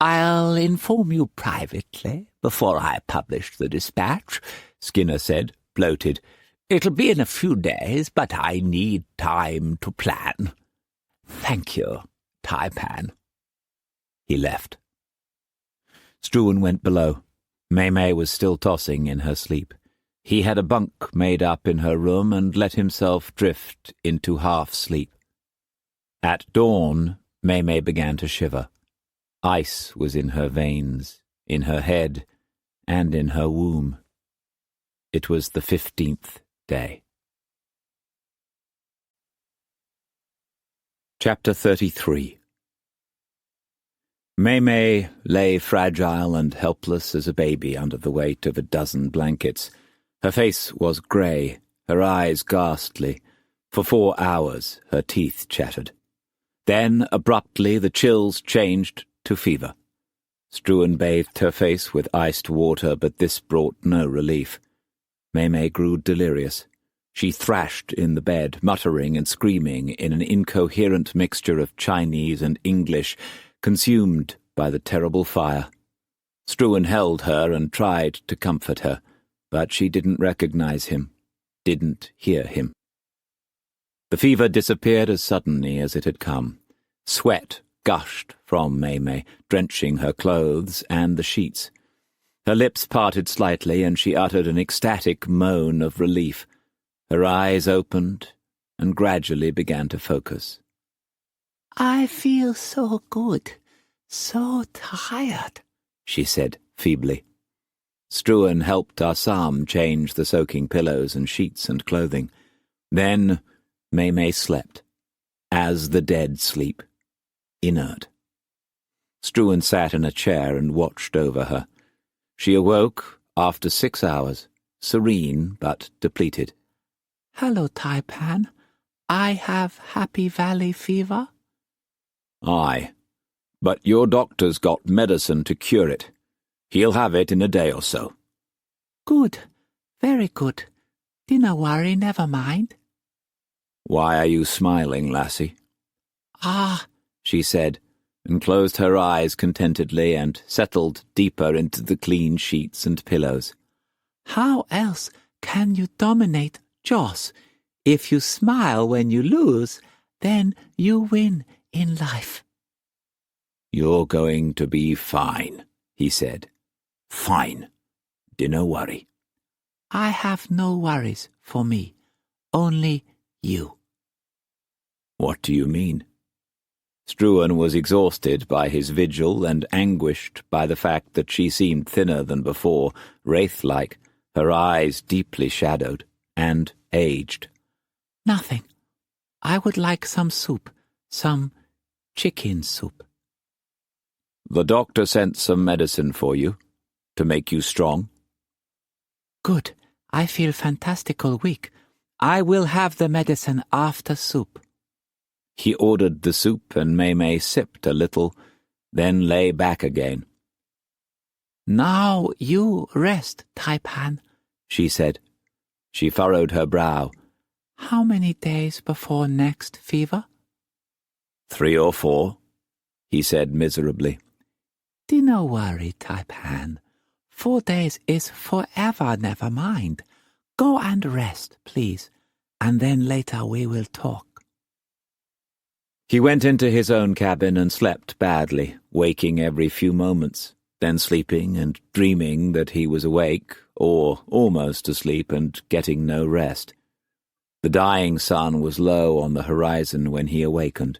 I'll inform you privately before I publish the dispatch, Skinner said, bloated. It'll be in a few days, but I need time to plan. Thank you, Tai-Pan. He left. Struan went below. May was still tossing in her sleep. He had a bunk made up in her room and let himself drift into half-sleep. At dawn, May began to shiver. Ice was in her veins, in her head, and in her womb. It was the 15th day. Chapter 33. May lay fragile and helpless as a baby under the weight of a dozen blankets. Her face was grey, her eyes ghastly. For 4 hours her teeth chattered. Then, abruptly, the chills changed to fever. Struan bathed her face with iced water, but this brought no relief. May grew delirious. She thrashed in the bed, muttering and screaming in an incoherent mixture of Chinese and English, consumed by the terrible fire. Struan held her and tried to comfort her, but she didn't recognize him, didn't hear him. The fever disappeared as suddenly as it had come. Sweat gushed from May, drenching her clothes and the sheets. Her lips parted slightly, and she uttered an ecstatic moan of relief. Her eyes opened and gradually began to focus. I feel so good, so tired, she said feebly. Struan helped Assam change the soaking pillows and sheets and clothing. Then May slept, as the dead sleep, inert. Struan sat in a chair and watched over her. She awoke after 6 hours, serene but depleted. Hello, Tai-Pan. I have Happy Valley fever? Aye, but your doctor's got medicine to cure it. He'll have it in a day or so. Good, very good. Dinna worry, never mind. Why are you smiling, lassie? Ah, she said, and closed her eyes contentedly and settled deeper into the clean sheets and pillows. How else can you dominate Joss? If you smile when you lose, then you win in life. You're going to be fine, he said. Fine. Dinna worry. I have no worries for me, only you. What do you mean? Struan was exhausted by his vigil and anguished by the fact that she seemed thinner than before, wraith-like, her eyes deeply shadowed, and aged. Nothing. I would like some soup, some chicken soup. The doctor sent some medicine for you, to make you strong. Good. I feel fantastical weak. I will have the medicine after soup. He ordered the soup, and May sipped a little, then lay back again. Now you rest, Tai-Pan, she said. She furrowed her brow. How many days before next fever? 3 or 4, he said miserably. Dinna worry, Tai-Pan. 4 days is forever, never mind. Go and rest, please, and then later we will talk. He went into his own cabin and slept badly, waking every few moments, then sleeping and dreaming that he was awake, or almost asleep and getting no rest. The dying sun was low on the horizon when he awakened.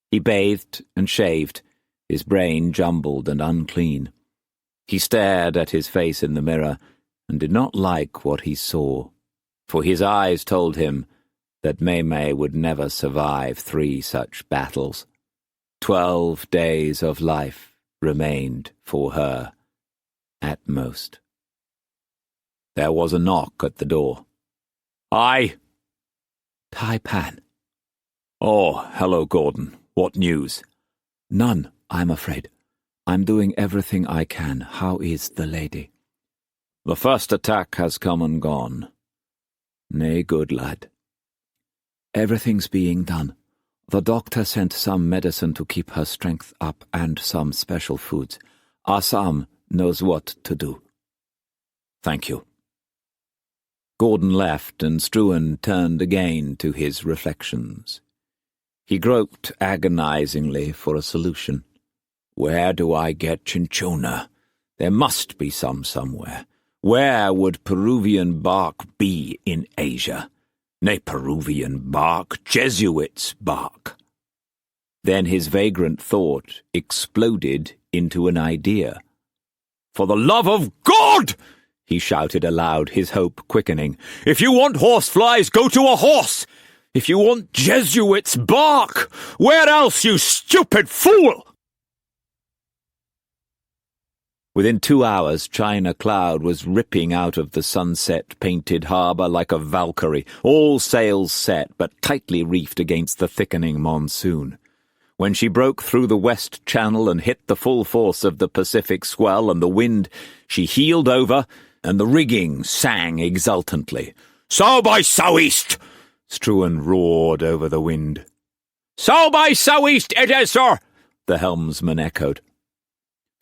He bathed and shaved, his brain jumbled and unclean. He stared at his face in the mirror and did not like what he saw, for his eyes told him that Mei would never survive 3 such battles. 12 days of life remained for her, at most. There was a knock at the door. "Aye." Tai-Pan. "Oh, hello, Gordon. What news?" None, I'm afraid. I'm doing everything I can. How is the lady? "The first attack has come and gone. Nay, good lad." Everything's being done. The doctor sent some medicine to keep her strength up and some special foods. Assam knows what to do. "Thank you." Gordon left, and Struan turned again to his reflections. He groped agonizingly for a solution. Where do I get cinchona? There must be some somewhere. Where would Peruvian bark be in Asia? Nay, Peruvian bark, Jesuits' bark. Then his vagrant thought exploded into an idea. "For the love of God!" he shouted aloud, his hope quickening. "If you want horseflies, go to a horse! If you want Jesuits' bark, where else, you stupid fool?" Within 2 hours, China Cloud was ripping out of the sunset-painted harbour like a Valkyrie, all sails set but tightly reefed against the thickening monsoon. When she broke through the west channel and hit the full force of the Pacific swell and the wind, she heeled over, and the rigging sang exultantly. "Sow by sou'east!" Struan roared over the wind. "Sow by sou'east it is, sir!" the helmsman echoed.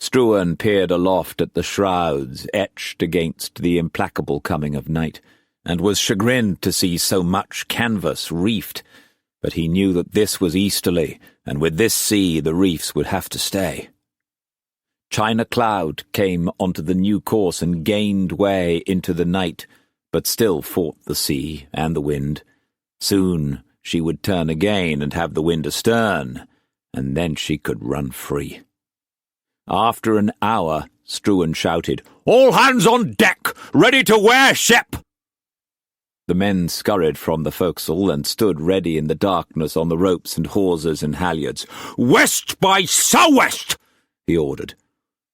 Struan peered aloft at the shrouds etched against the implacable coming of night, and was chagrined to see so much canvas reefed, but he knew that this was easterly, and with this sea the reefs would have to stay. China Cloud came onto the new course and gained way into the night, but still fought the sea and the wind. Soon she would turn again and have the wind astern, and then she could run free. After an hour, Struan shouted, "All hands on deck! Ready to wear ship!" The men scurried from the forecastle and stood ready in the darkness on the ropes and hawsers and halyards. "West by sou'west!" he ordered.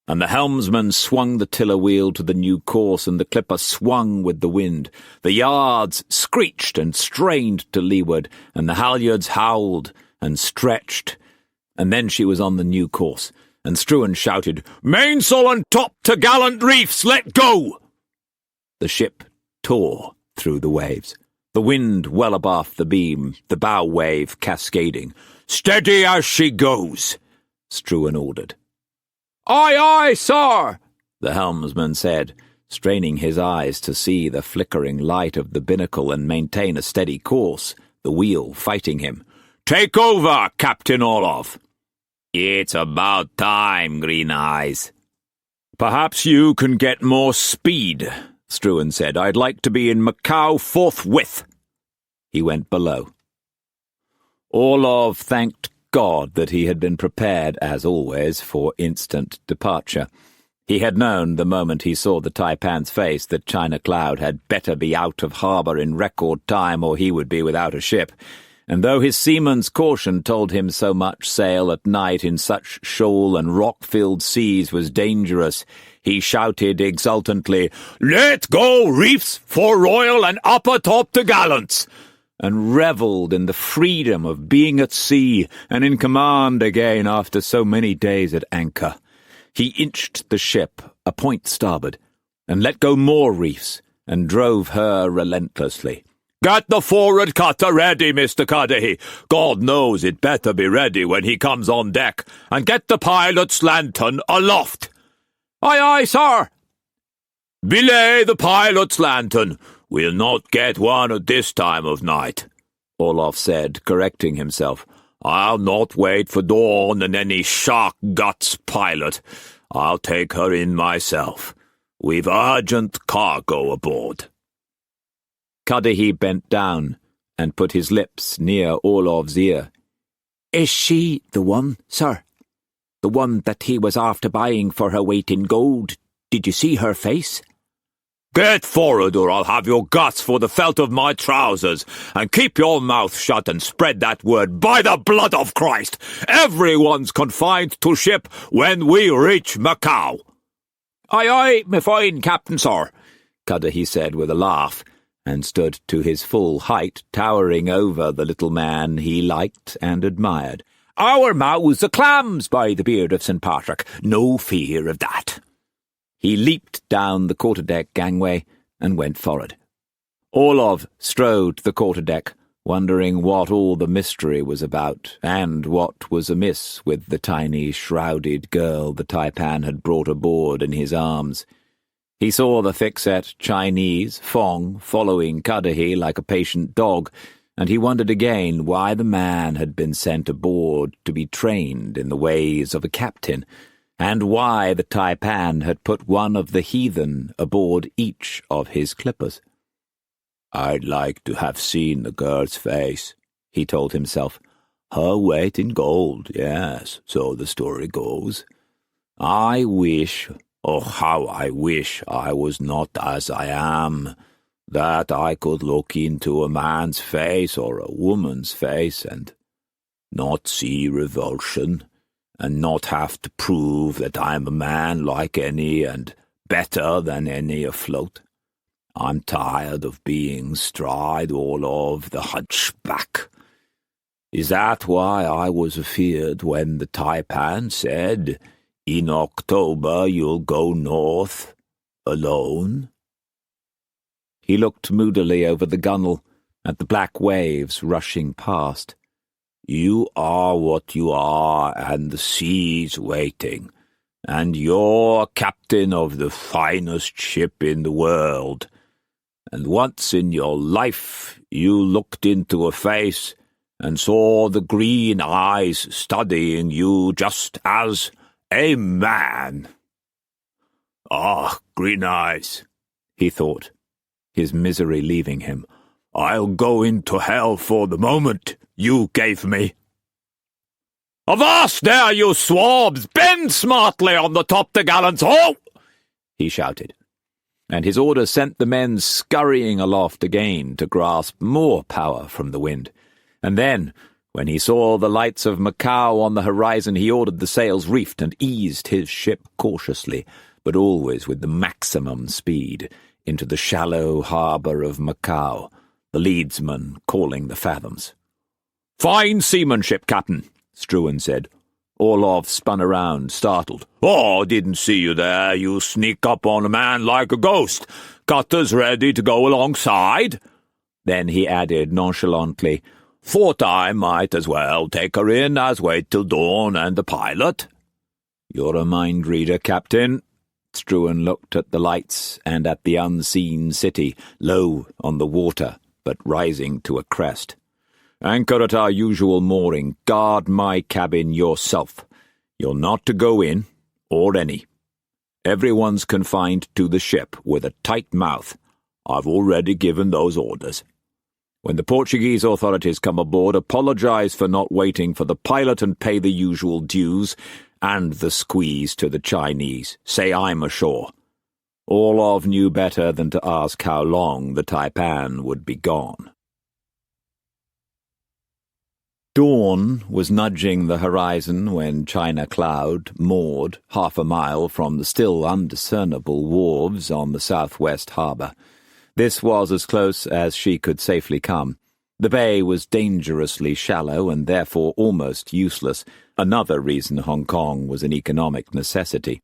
And the helmsman swung the tiller wheel to the new course, and the clipper swung with the wind. The yards screeched and strained to leeward, and the halyards howled and stretched. And then she was on the new course, and Struan shouted, "Mainsail and top t'gallant reefs, let go!" The ship tore through the waves, the wind well abaft the beam, the bow wave cascading. "Steady as she goes," Struan ordered. "Aye, aye, sir," the helmsman said, straining his eyes to see the flickering light of the binnacle and maintain a steady course, the wheel fighting him. "Take over, Captain Orlov." "It's about time, Green Eyes." "Perhaps you can get more speed," Struan said. "I'd like to be in Macau forthwith." He went below. Orlov thanked God that he had been prepared, as always, for instant departure. He had known the moment he saw the Tai-Pan's face that China Cloud had better be out of harbour in record time or he would be without a ship. And though his seaman's caution told him so much sail at night in such shoal and rock-filled seas was dangerous, he shouted exultantly, "Let go reefs, fore royal and upper top t'gallants!" and revelled in the freedom of being at sea and in command again after so many days at anchor. He inched the ship a point starboard, and let go more reefs, and drove her relentlessly. "Get the forward cutter ready, Mr. Cudahy. God knows it better be ready when he comes on deck, and get the pilot's lantern aloft." "Aye, aye, sir," "Belay the pilot's lantern. We'll not get one at this time of night," Olaf said, correcting himself. "I'll not wait for dawn and any shark-guts pilot. I'll take her in myself. We've urgent cargo aboard." Cudahy bent down and put his lips near Olaf's ear. "Is she the one, sir? The one that he was after buying for her weight in gold? Did you see her face?" "Get forward, or I'll have your guts for the felt of my trousers, and keep your mouth shut and spread that word, by the blood of Christ! Everyone's confined to ship when we reach Macau." "Aye, aye, my fine captain, sir," Cudahy said with a laugh, and stood to his full height, towering over the little man he liked and admired. "Our mouths are clams, by the beard of St. Patrick. No fear of that." He leaped down the quarterdeck gangway and went forward. Olaf strode the quarterdeck, wondering what all the mystery was about, and what was amiss with the tiny, shrouded girl the Tai-Pan had brought aboard in his arms. He saw the thick-set Chinese, Fong, following Cudahy like a patient dog, and he wondered again why the man had been sent aboard to be trained in the ways of a captain, and why the Tai-Pan had put one of the heathen aboard each of his clippers. "I'd like to have seen the girl's face," he told himself. "Her weight in gold, yes, so the story goes. I wish, oh, how I wish I was not as I am, that I could look into a man's face or a woman's face and not see revulsion, and not have to prove that I'm a man like any and better than any afloat. I'm tired of being stride all of the hunchback. Is that why I was afeard when the Tai-Pan said, 'In October you'll go north, alone'?" He looked moodily over the gunwale at the black waves rushing past. "You are what you are, and the sea's waiting, and you're captain of the finest ship in the world, and once in your life you looked into a face and saw the green eyes studying you just as a man." "Ah, green eyes," he thought, his misery leaving him. "I'll go into hell for the moment you gave me." "Avast there, you swabs! Bend smartly on the top-topgallants, ho!" he shouted, and his order sent the men scurrying aloft again to grasp more power from the wind. And then, when he saw the lights of Macau on the horizon, he ordered the sails reefed and eased his ship cautiously, but always with the maximum speed, into the shallow harbour of Macau, the leadsman calling the fathoms. "Fine seamanship, Captain," Struan said. Olaf spun around, startled. "Oh, didn't see you there. You sneak up on a man like a ghost. Cutters ready to go alongside?" Then he added nonchalantly, "Thought I might as well take her in as wait till dawn and the pilot." "You're a mind-reader, Captain." Struan looked at the lights and at the unseen city, low on the water, but rising to a crest. "Anchor at our usual mooring. Guard my cabin yourself. You're not to go in, or any. Everyone's confined to the ship with a tight mouth. I've already given those orders. When the Portuguese authorities come aboard, apologize for not waiting for the pilot and pay the usual dues, and the squeeze to the Chinese. Say I'm ashore." Olaf knew better than to ask how long the Tai-Pan would be gone. Dawn was nudging the horizon when China Cloud moored half a mile from the still undiscernible wharves on the southwest harbour. This was as close as she could safely come. The bay was dangerously shallow and therefore almost useless, another reason Hong Kong was an economic necessity.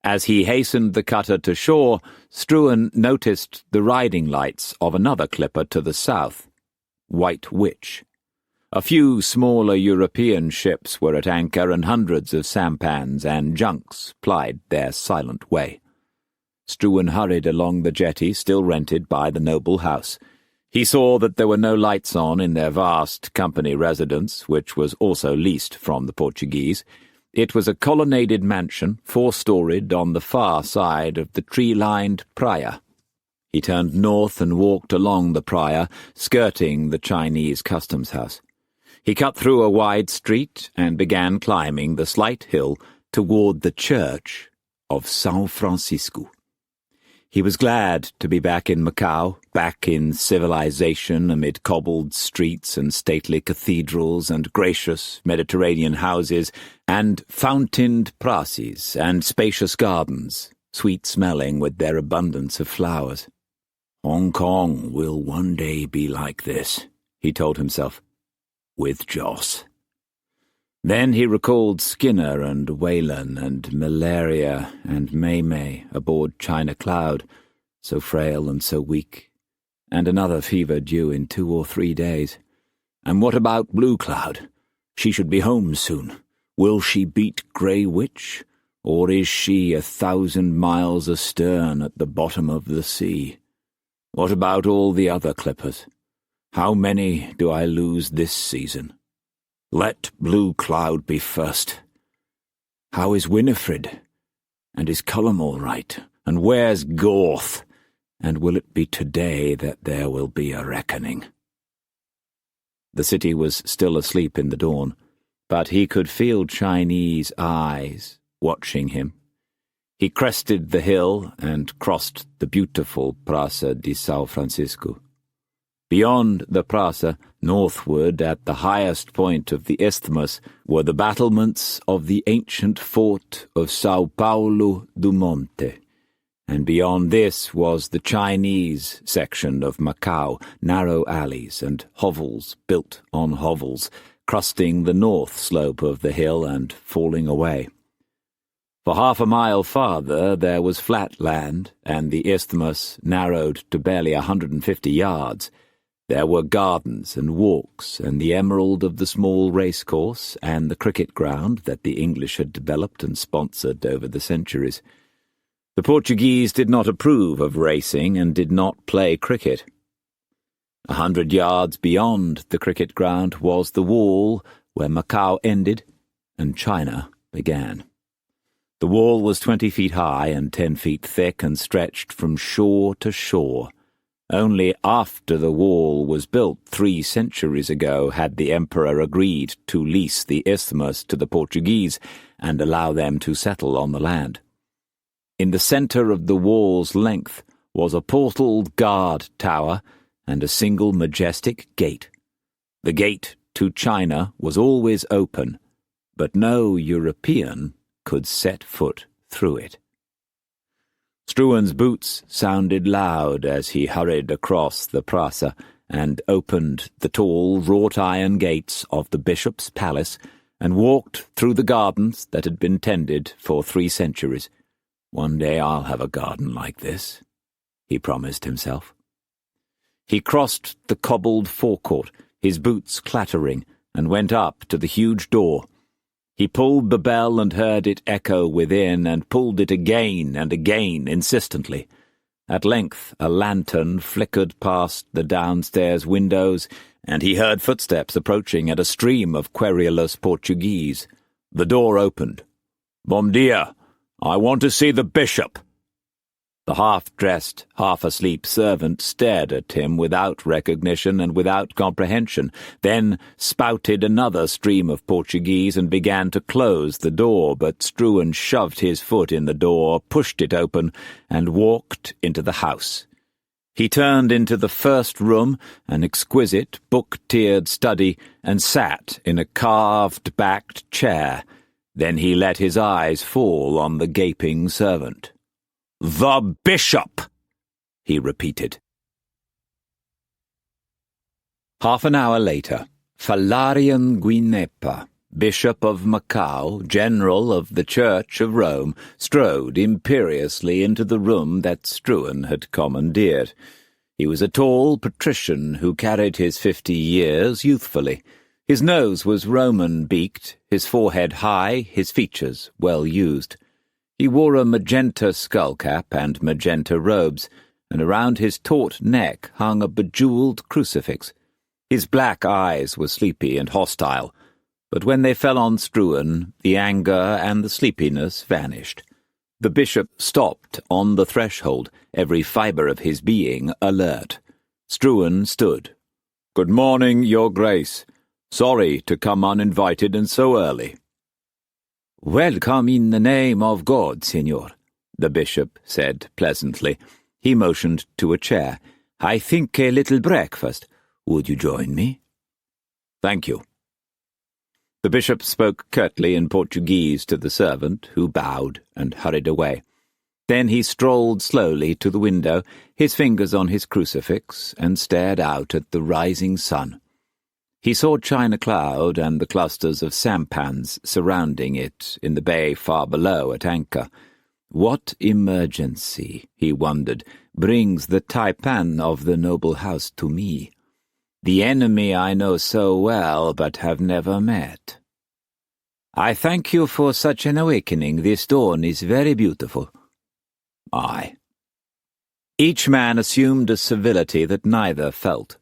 As he hastened the cutter to shore, Struan noticed the riding lights of another clipper to the south, White Witch. A few smaller European ships were at anchor, and hundreds of sampans and junks plied their silent way. Struan hurried along the jetty still rented by the noble house. He saw that there were no lights on in their vast company residence, which was also leased from the Portuguese. It was a colonnaded mansion, 4-storied on the far side of the tree-lined praia. He turned north and walked along the praia, skirting the Chinese customs house. He cut through a wide street and began climbing the slight hill toward the church of São Francisco. He was glad to be back in Macau, back in civilization amid cobbled streets and stately cathedrals and gracious Mediterranean houses and fountained praças and spacious gardens, sweet-smelling with their abundance of flowers. Hong Kong will one day be like this, he told himself, with Joss. Then he recalled Skinner and Whalen and Malaria and May aboard China Cloud, so frail and so weak, and another fever due in 2 or 3 days. And what about Blue Cloud? She should be home soon. Will she beat Grey Witch, or is she 1,000 miles astern at the bottom of the sea? What about all the other clippers? How many do I lose this season? Let Blue Cloud be first. How is Winifred? And is Cullum all right? And where's Gorth? And will it be today that there will be a reckoning? The city was still asleep in the dawn, but he could feel Chinese eyes watching him. He crested the hill and crossed the beautiful Praça de São Francisco. Beyond the praça, northward at the highest point of the isthmus, were the battlements of the ancient fort of São Paulo do Monte, and beyond this was the Chinese section of Macau, narrow alleys and hovels built on hovels, crusting the north slope of the hill and falling away. For 1/2 mile farther there was flat land, and the isthmus narrowed to barely 150 yards. There were gardens and walks and the emerald of the small racecourse and the cricket ground that the English had developed and sponsored over the centuries. The Portuguese did not approve of racing and did not play cricket. 100 yards beyond the cricket ground was the wall where Macau ended and China began. The wall was 20 feet high and 10 feet thick and stretched from shore to shore. Only after the wall was built 3 centuries ago had the emperor agreed to lease the isthmus to the Portuguese and allow them to settle on the land. In the centre of the wall's length was a portaled guard tower and a single majestic gate. The gate to China was always open, but no European could set foot through it. Struan's boots sounded loud as he hurried across the praça and opened the tall wrought-iron gates of the bishop's palace and walked through the gardens that had been tended for 3 centuries. One day I'll have a garden like this, he promised himself. He crossed the cobbled forecourt, his boots clattering, and went up to the huge door. He pulled the bell and heard it echo within, and pulled it again and again, insistently. At length a lantern flickered past the downstairs windows, and he heard footsteps approaching and a stream of querulous Portuguese. The door opened. "Bom dia, I want to see the bishop." The half-dressed, half-asleep servant stared at him without recognition and without comprehension, then spouted another stream of Portuguese and began to close the door, but Struan shoved his foot in the door, pushed it open, and walked into the house. He turned into the first room, an exquisite, book-tiered study, and sat in a carved-backed chair. Then he let his eyes fall on the gaping servant. "The bishop," he repeated. 1/2 an hour later, Valerian Guinepa, Bishop of Macau, General of the Church of Rome, strode imperiously into the room that Struan had commandeered. He was a tall patrician who carried his 50 years youthfully. His nose was Roman-beaked, his forehead high, his features well used. He wore a magenta skullcap and magenta robes, and around his taut neck hung a bejeweled crucifix. His black eyes were sleepy and hostile, but when they fell on Struan, the anger and the sleepiness vanished. The bishop stopped on the threshold, every fibre of his being alert. Struan stood. "Good morning, Your Grace. Sorry to come uninvited and so early." "Welcome in the name of God, Signor," the bishop said pleasantly. He motioned to a chair. "I think a little breakfast. Would you join me?" "Thank you." The bishop spoke curtly in Portuguese to the servant, who bowed and hurried away. Then he strolled slowly to the window, his fingers on his crucifix, and stared out at the rising sun. He saw China Cloud and the clusters of sampans surrounding it in the bay far below at anchor. What emergency, he wondered, brings the Tai-Pan of the noble house to me? The enemy I know so well but have never met. "I thank you for such an awakening. This dawn is very beautiful." "Aye." Each man assumed a civility that neither felt.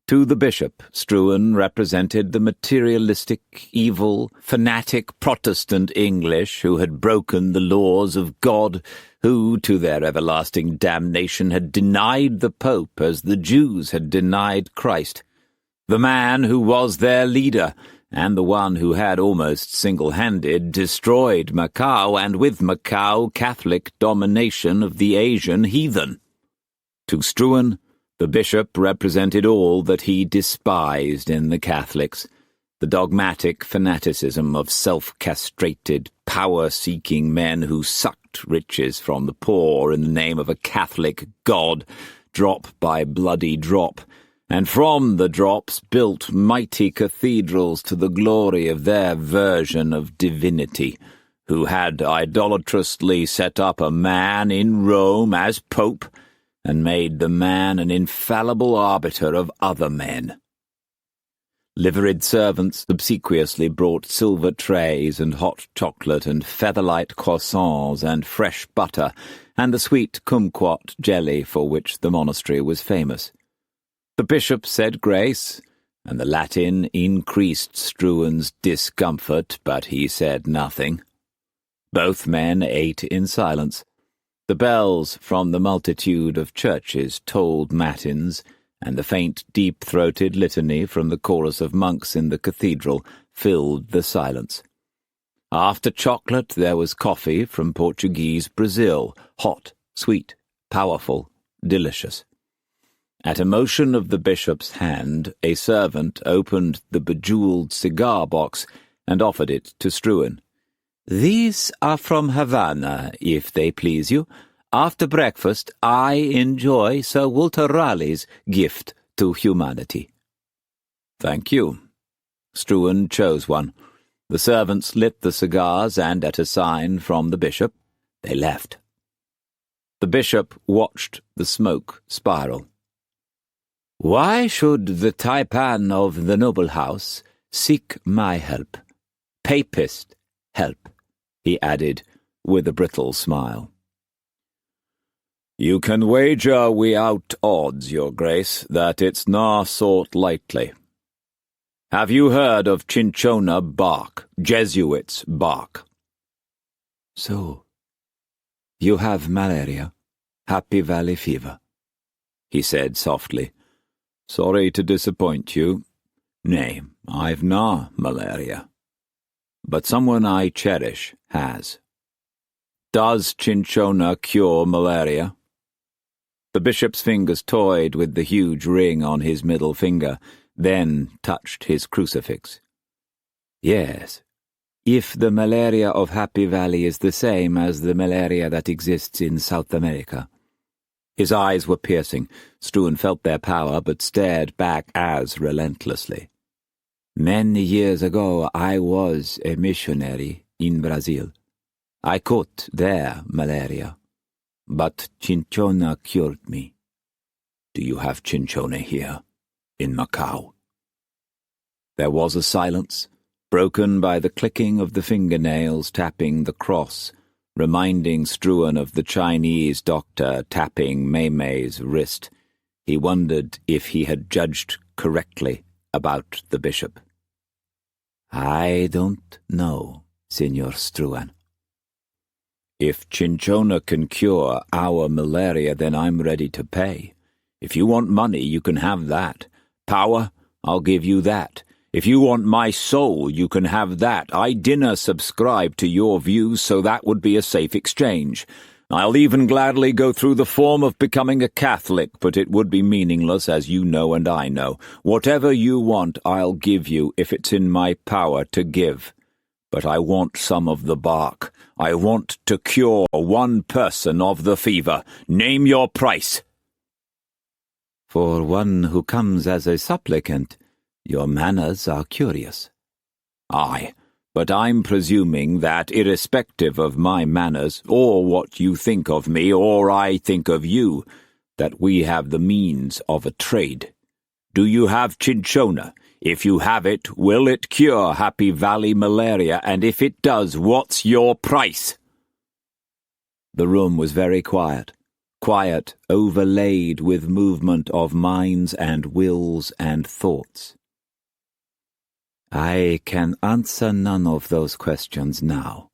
To the bishop, Struan represented the materialistic, evil, fanatic Protestant English who had broken the laws of God, who, to their everlasting damnation, had denied the Pope as the Jews had denied Christ. The man who was their leader, and the one who had almost single-handed destroyed Macau, and with Macau Catholic domination of the Asian heathen. To Struan, the bishop represented all that he despised in the Catholics, the dogmatic fanaticism of self-castrated, power-seeking men who sucked riches from the poor in the name of a Catholic God, drop by bloody drop, and from the drops built mighty cathedrals to the glory of their version of divinity, who had idolatrously set up a man in Rome as Pope, and made the man an infallible arbiter of other men. Liveried servants obsequiously brought silver trays and hot chocolate and featherlight croissants and fresh butter and the sweet kumquat jelly for which the monastery was famous. The bishop said grace, and the Latin increased Struan's discomfort, but he said nothing. Both men ate in silence. The bells from the multitude of churches tolled matins, and the faint, deep-throated litany from the chorus of monks in the cathedral filled the silence. After chocolate there was coffee from Portuguese Brazil, hot, sweet, powerful, delicious. At a motion of the bishop's hand, a servant opened the bejeweled cigar box and offered it to Struan. "These are from Havana, if they please you. After breakfast, I enjoy Sir Walter Raleigh's gift to humanity." "Thank you." Struan chose one. The servants lit the cigars, and at a sign from the bishop, they left. The bishop watched the smoke spiral. "Why should the Tai-Pan of the noble house seek my help? Papist help," he added, with a brittle smile. "You can wager we out odds, Your Grace, that it's na sought lightly. Have you heard of cinchona bark, Jesuits' bark?" "So, you have malaria, Happy Valley fever," he said softly. "Sorry to disappoint you. Nay, I've na malaria. But someone I cherish has. Does cinchona cure malaria?" The bishop's fingers toyed with the huge ring on his middle finger, then touched his crucifix. "Yes, if the malaria of Happy Valley is the same as the malaria that exists in South America." His eyes were piercing. Struan felt their power, but stared back as relentlessly. "Many years ago I was a missionary in Brazil. I caught their malaria, but cinchona cured me. Do you have cinchona here, in Macau?" There was a silence, broken by the clicking of the fingernails tapping the cross, reminding Struan of the Chinese doctor tapping Mei-Mei's wrist. He wondered if he had judged correctly about the bishop. "I don't know, Signor Struan." "If Cinchona can cure our malaria, then I'm ready to pay. If you want money, you can have that. Power, I'll give you that. If you want my soul, you can have that. I dinna subscribe to your views, so that would be a safe exchange. I'll even gladly go through the form of becoming a Catholic, but it would be meaningless, as you know and I know. Whatever you want, I'll give you if it's in my power to give. But I want some of the bark. I want to cure one person of the fever. Name your price." "For one who comes as a supplicant, your manners are curious." "Aye, but I'm presuming that, irrespective of my manners, or what you think of me, or I think of you, that we have the means of a trade. Do you have Cinchona? If you have it, will it cure Happy Valley malaria, and if it does, what's your price?" The room was very quiet. Quiet overlaid with movement of minds and wills and thoughts. "I can answer none of those questions now,"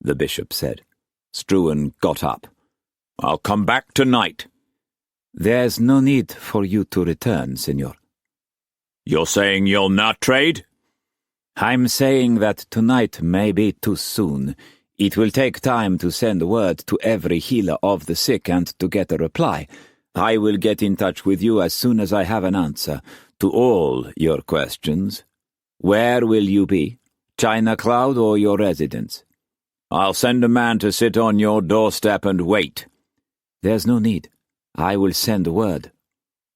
the bishop said. Struan got up. "I'll come back tonight." "There's no need for you to return, Signor." "You're saying you'll not trade?" "I'm saying that tonight may be too soon. It will take time to send word to every healer of the sick and to get a reply. I will get in touch with you as soon as I have an answer to all your questions. Where will you be? China Cloud or your residence?" "I'll send a man to sit on your doorstep and wait." "There's no need. I will send word."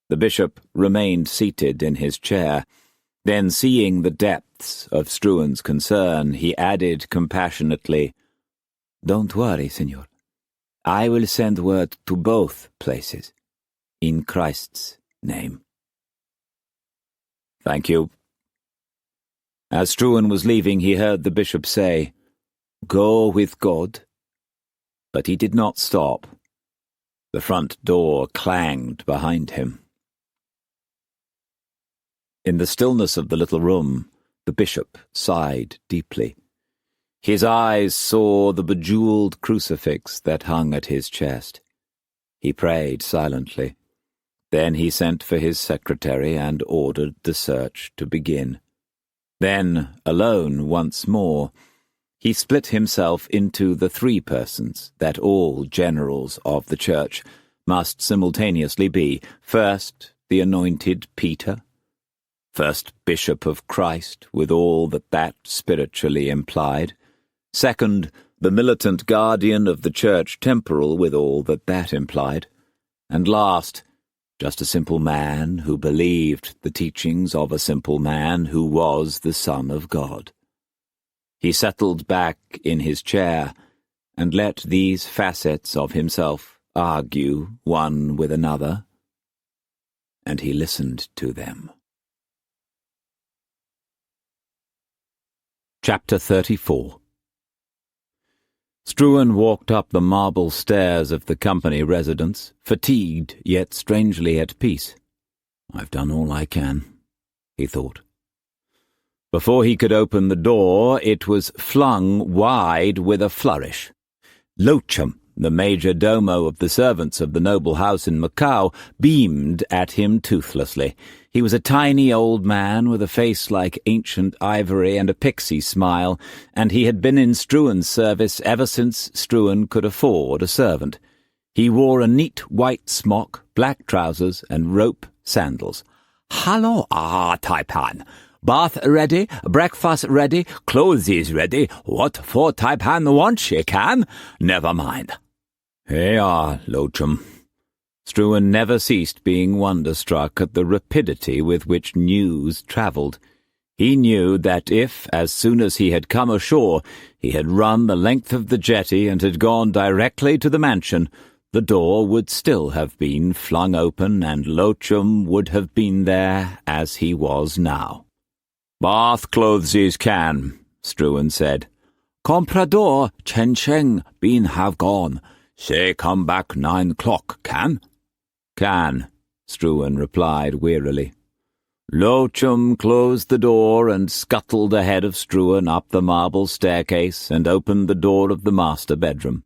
The bishop remained seated in his chair. Then, seeing the depths of Struan's concern, he added compassionately, "Don't worry, Signor. I will send word to both places, in Christ's name." "Thank you." As Struan was leaving, he heard the bishop say, "Go with God." But he did not stop. The front door clanged behind him. In the stillness of the little room, the bishop sighed deeply. His eyes saw the bejeweled crucifix that hung at his chest. He prayed silently. Then he sent for his secretary and ordered the search to begin. Then, alone once more, he split himself into the 3 persons that all generals of the church must simultaneously be. First, the anointed Peter, first Bishop of Christ, with all that spiritually implied. Second, the militant guardian of the church temporal, with all that implied. And last, just a simple man who believed the teachings of a simple man who was the Son of God. He settled back in his chair and let these facets of himself argue one with another, and he listened to them. Chapter 34. Struan walked up the marble stairs of the company residence, fatigued yet strangely at peace. "I've done all I can," he thought. Before he could open the door, it was flung wide with a flourish. Lochum, the major domo of the servants of the noble house in Macau, beamed at him toothlessly. He was a tiny old man with a face like ancient ivory and a pixie smile, and he had been in Struan's service ever since Struan could afford a servant. He wore a neat white smock, black trousers, and rope sandals. "Hallo, Tai-Pan. Bath ready, breakfast ready, clothes is ready. What for Tai-Pan wants ye can? Never mind." "Here you are, Lochum." Struan never ceased being wonderstruck at the rapidity with which news travelled. He knew that if, as soon as he had come ashore, he had run the length of the jetty and had gone directly to the mansion, the door would still have been flung open and Lochum would have been there as he was now. "Bath clothes is can," Struan said. Comprador Chen Sheng been have gone. Say come back 9 o'clock, can? Can, Struan replied wearily. Lochum closed the door and scuttled ahead of Struan up the marble staircase and opened the door of the master bedroom.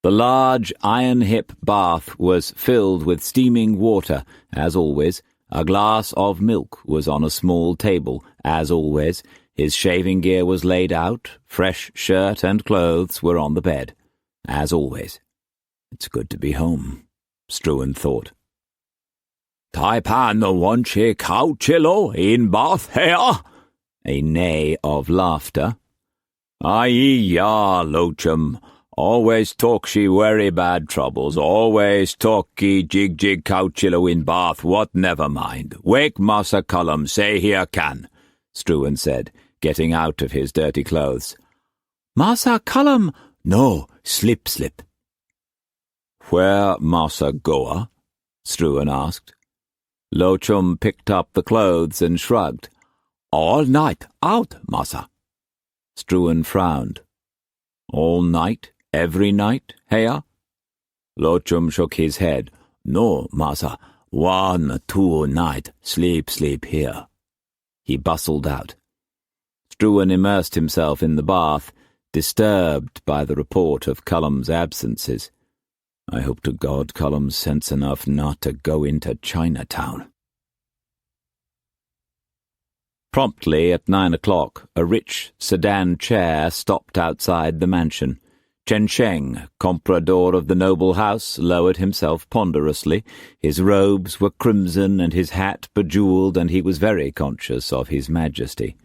The large iron-hip bath was filled with steaming water, as always. A glass of milk was on a small table, as always. His shaving gear was laid out. Fresh shirt and clothes were on the bed, as always. It's good to be home, Struan thought. Tai-Pan want che cow chillo in bath here? A neigh of laughter. Aye, ya, Lochum. Always talk she very bad troubles. Always talk he jig cow chillo in bath. What never mind. Wake Massa Cullum, say here can, Struan said, getting out of his dirty clothes. Massa Cullum, no, slip. Where Massa goa? Struan asked. Lochum picked up the clothes and shrugged. All night out, Massa. Struan frowned. All night? Every night, heya? Lochum shook his head. No, Massa. 1, 2 night. Sleep here. He bustled out. Struan immersed himself in the bath, disturbed by the report of Cullum's absences. I hope to God Cullum's sense enough not to go into Chinatown. Promptly at 9 o'clock, a rich sedan chair stopped outside the mansion. Chen Sheng, comprador of the noble house, lowered himself ponderously. His robes were crimson and his hat bejewelled, and he was very conscious of his majesty.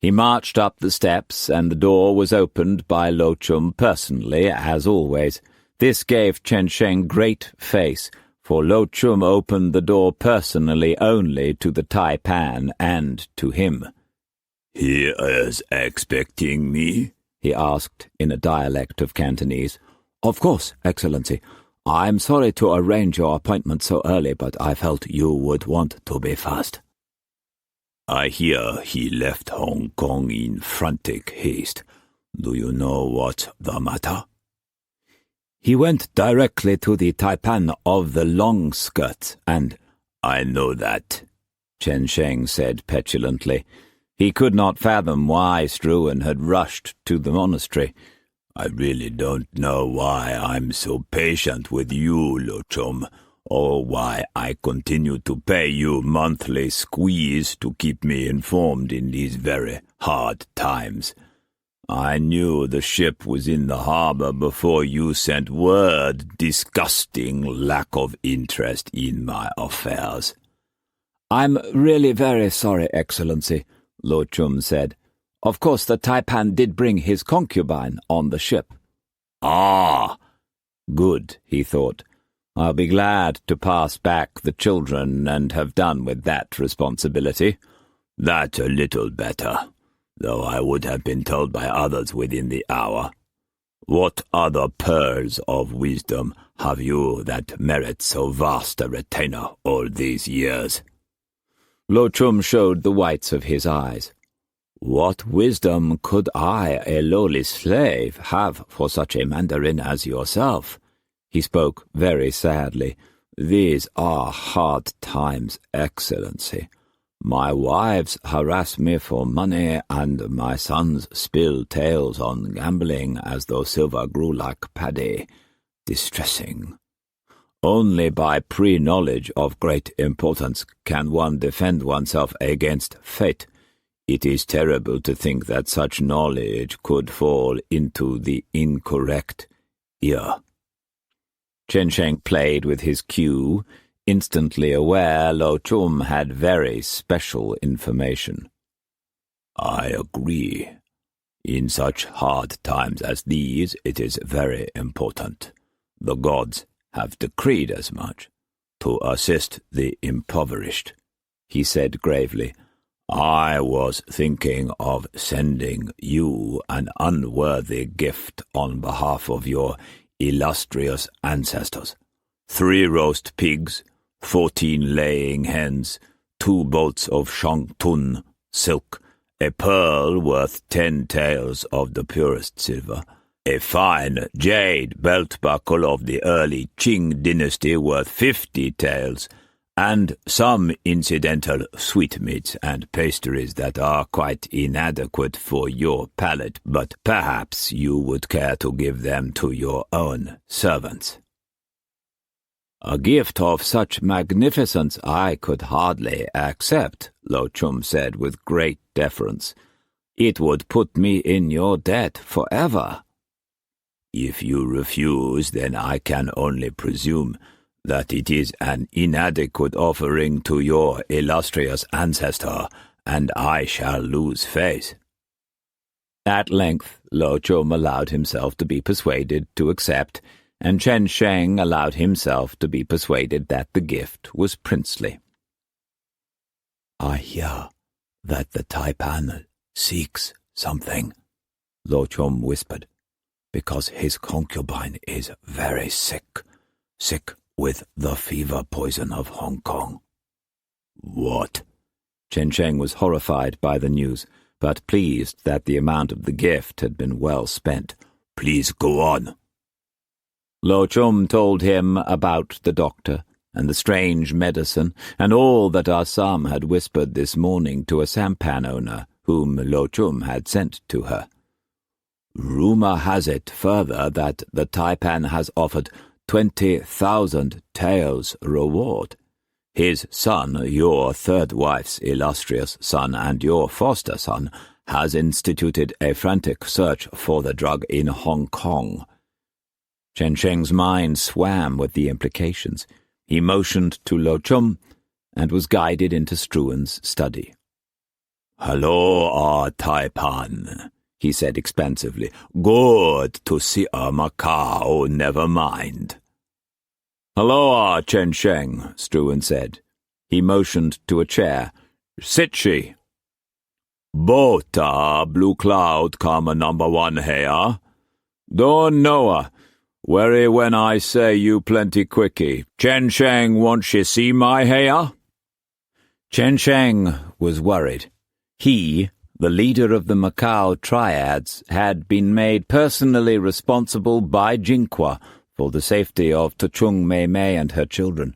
He marched up the steps, and the door was opened by Lochum personally, as always. This gave Chen Sheng great face, for Lochum opened the door personally only to the Tai-Pan and to him. "He is expecting me?" he asked in a dialect of Cantonese. "Of course, Excellency. I'm sorry to arrange your appointment so early, but I felt you would want to be fast." "I hear he left Hong Kong in frantic haste. Do you know what's the matter?" "He went directly to the Tai-Pan of the long skirts, and—" "I know that," Chen Sheng said petulantly. He could not fathom why Struan had rushed to the monastery. "I really don't know why I'm so patient with you, Lochum, or why I continue to pay you monthly squeeze to keep me informed in these very hard times. I knew the ship was in the harbour before you sent word. Disgusting lack of interest in my affairs." "I'm really very sorry, Excellency," Lochum said. "Of course the Tai-Pan did bring his concubine on the ship." "Ah!" "Good," he thought. "I'll be glad to pass back the children and have done with that responsibility." "That's a little better, though I would have been told by others within the hour. What other pearls of wisdom have you that merit so vast a retainer all these years?" Lochum showed the whites of his eyes. "What wisdom could I, a lowly slave, have for such a mandarin as yourself?" He spoke very sadly. "These are hard times, Excellency. My wives harass me for money, and my sons spill tales on gambling as though silver grew like paddy. Distressing. Only by pre-knowledge of great importance can one defend oneself against fate. It is terrible to think that such knowledge could fall into the incorrect ear." Chen Sheng played with his cue, instantly aware Lochum had very special information. "I agree. In such hard times as these, it is very important. The gods have decreed as much, to assist the impoverished," he said gravely. "I was thinking of sending you an unworthy gift on behalf of your illustrious ancestors. 3 roast pigs, 14 laying hens, 2 bolts of Shantung silk, a pearl worth 10 taels of the purest silver, a fine jade belt buckle of the early Qing dynasty worth 50 taels, and some incidental sweetmeats and pastries that are quite inadequate for your palate, but perhaps you would care to give them to your own servants." "A gift of such magnificence I could hardly accept," Lo Chum said with great deference. "It would put me in your debt forever." "If you refuse, then I can only presume that it is an inadequate offering to your illustrious ancestor, and I shall lose faith." At length Lo Chum allowed himself to be persuaded to accept, and Chen Sheng allowed himself to be persuaded that the gift was princely. "I hear that the Tai-Pan seeks something," Lo Chum whispered, "because his concubine is very sick with the fever poison of Hong Kong." "What?" Chen Sheng was horrified by the news, but pleased that the amount of the gift had been well spent. "Please go on." Lo Chum told him about the doctor and the strange medicine, and all that Ah Sam had whispered this morning to a sampan owner whom Lo Chum had sent to her. "Rumor has it further that the Tai-Pan has offered 20,000 taels reward. His son, your third wife's illustrious son, and your foster son, has instituted a frantic search for the drug in Hong Kong." Chen Sheng's mind swam with the implications. He motioned to Lo Chum and was guided into Struan's study. "Hello, Tai-Pan," he said expansively. "Good to see Macau, never mind." "Hello, Chen Sheng," Struan said. He motioned to a chair. "Sit she." "Bota, Blue Cloud, come number 1 here." "Don't know her. Worry when I say you plenty quickie. Chen Sheng want she see my hair?" Chen Sheng was worried. He, the leader of the Macau triads, had been made personally responsible by Jinqua for the safety of Tachung Mei and her children.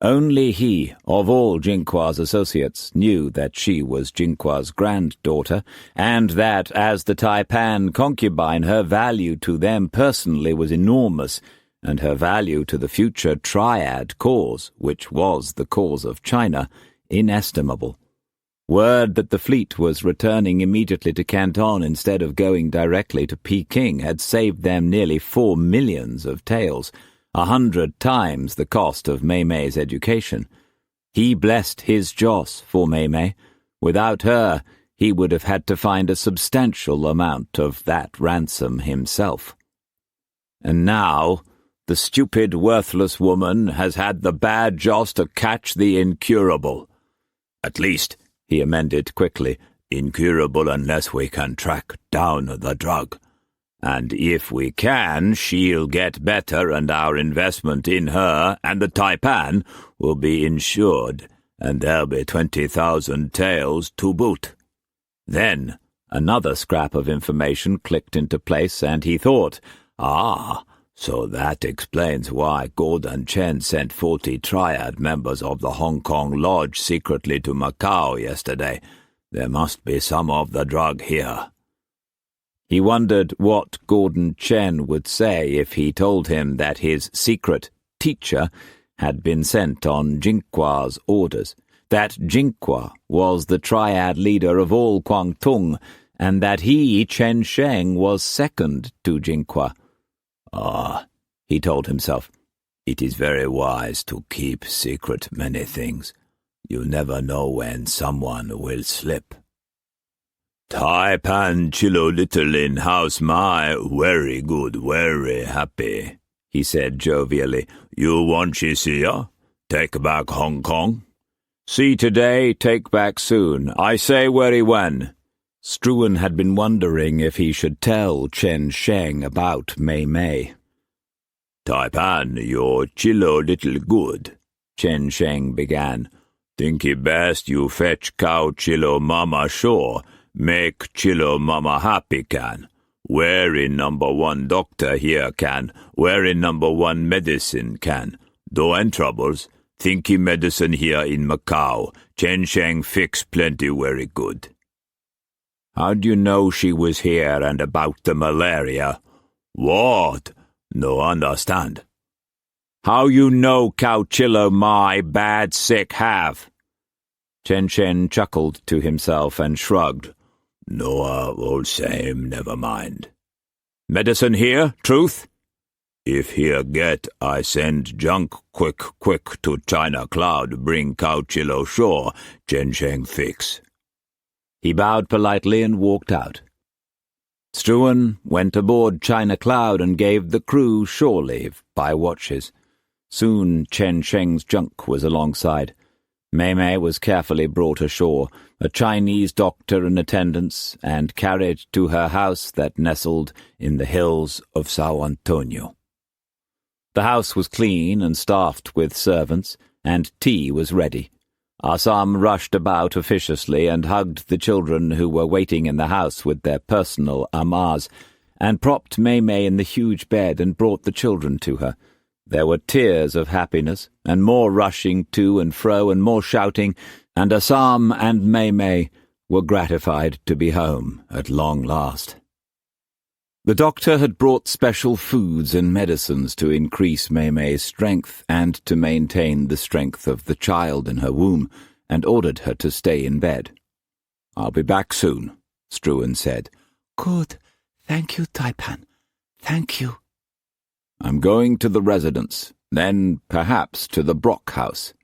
Only he, of all Jinqua's associates, knew that she was Jinqua's granddaughter, and that, as the Tai-Pan concubine, her value to them personally was enormous, and her value to the future triad cause, which was the cause of China, inestimable. Word that the fleet was returning immediately to Canton instead of going directly to Peking had saved them nearly 4 millions of taels, 100 times the cost of Mei-Mei's education. He blessed his Joss for Mei-Mei. Without her, he would have had to find a substantial amount of that ransom himself. And now, the stupid, worthless woman has had the bad Joss to catch the incurable. At least, he amended quickly, incurable unless we can track down the drug. And if we can, she'll get better, and our investment in her and the Tai-Pan will be insured, and there'll be 20,000 taels to boot. Then another scrap of information clicked into place, and he thought, so that explains why Gordon Chen sent 40 triad members of the Hong Kong Lodge secretly to Macau yesterday. There must be some of the drug here. He wondered what Gordon Chen would say if he told him that his secret teacher had been sent on Jinqua's orders, that Jinqua was the triad leader of all Kwangtung, and that he, Chen Sheng, was second to Jinqua. He told himself, it is very wise to keep secret many things. You never know when someone will slip. Tai-Pan chilo little in house my, very good, very happy, he said jovially. You want she see ya? Take back Hong Kong? See today, take back soon. I say very when. Struan had been wondering if he should tell Chen Sheng about Mei-Mei. Tai-Pan, you're chilo little good, Chen Sheng began. Think it best you fetch cow chilo mama shore. Make Chilo Mama happy can. Wherein #1 doctor here can. Wherein #1 medicine can. Though and troubles, thinky medicine here in Macau. Chen Sheng fix plenty very good. How do you know she was here and about the malaria? What? No understand. How you know cow Chilo my bad sick have? Chen Chen chuckled to himself and shrugged. No, all same, never mind. Medicine here, truth? If here get, I send junk quick to China Cloud, bring cow Chilo shore, Chen Sheng fix. He bowed politely and walked out. Struan went aboard China Cloud and gave the crew shore leave by watches. Soon Chen Sheng's junk was alongside. Mei was carefully brought ashore, a Chinese doctor in attendance, and carried to her house that nestled in the hills of Sao Antonio. The house was clean and staffed with servants, and tea was ready. Assam rushed about officiously and hugged the children who were waiting in the house with their personal amas, and propped Mei in the huge bed and brought the children to her. There were tears of happiness, and more rushing to and fro, and more shouting, and Assam and Mei were gratified to be home at long last. The doctor had brought special foods and medicines to increase Mei's strength and to maintain the strength of the child in her womb, and ordered her to stay in bed. "I'll be back soon," Struan said. "Good. Thank you, Tai-Pan. Thank you." "I'm going to the residence, then perhaps to the Brock house."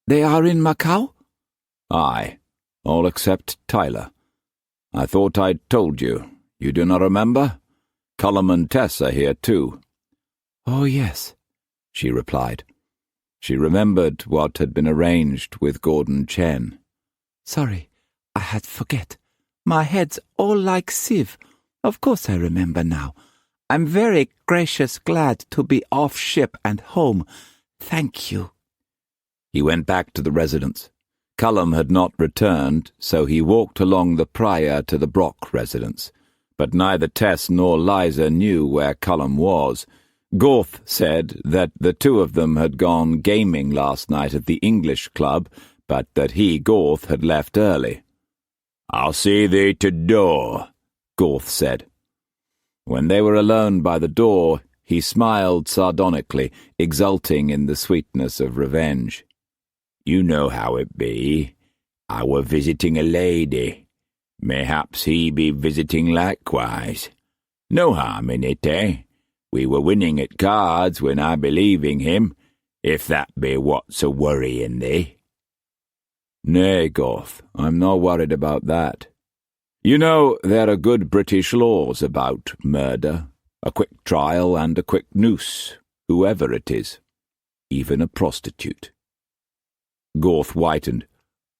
"They are in Macau?" "Aye, all except Tyler. I thought I'd told you. You do not remember? Cullum and Tess are here too." "Oh, yes," she replied. She remembered what had been arranged with Gordon Chen. "Sorry, I had forget. My head's all like sieve. Of course I remember now. I'm very gracious glad to be off ship and home. Thank you." He went back to the residence. Cullum had not returned, so he walked along the prior to the Brock residence. But neither Tess nor Liza knew where Cullum was. Gorth said that the two of them had gone gaming last night at the English club, but that he, Gorth, had left early. "I'll see thee to door," Gorth said. When they were alone by the door, he smiled sardonically, exulting in the sweetness of revenge. "You know how it be. I were visiting a lady. Mayhaps he be visiting likewise. No harm in it, eh? We were winning at cards when I be leaving him, if that be what's a worrying thee." "Nay, Gorth, I'm not worried about that. You know, there are good British laws about murder, a quick trial and a quick noose, whoever it is, even a prostitute." Gorth whitened.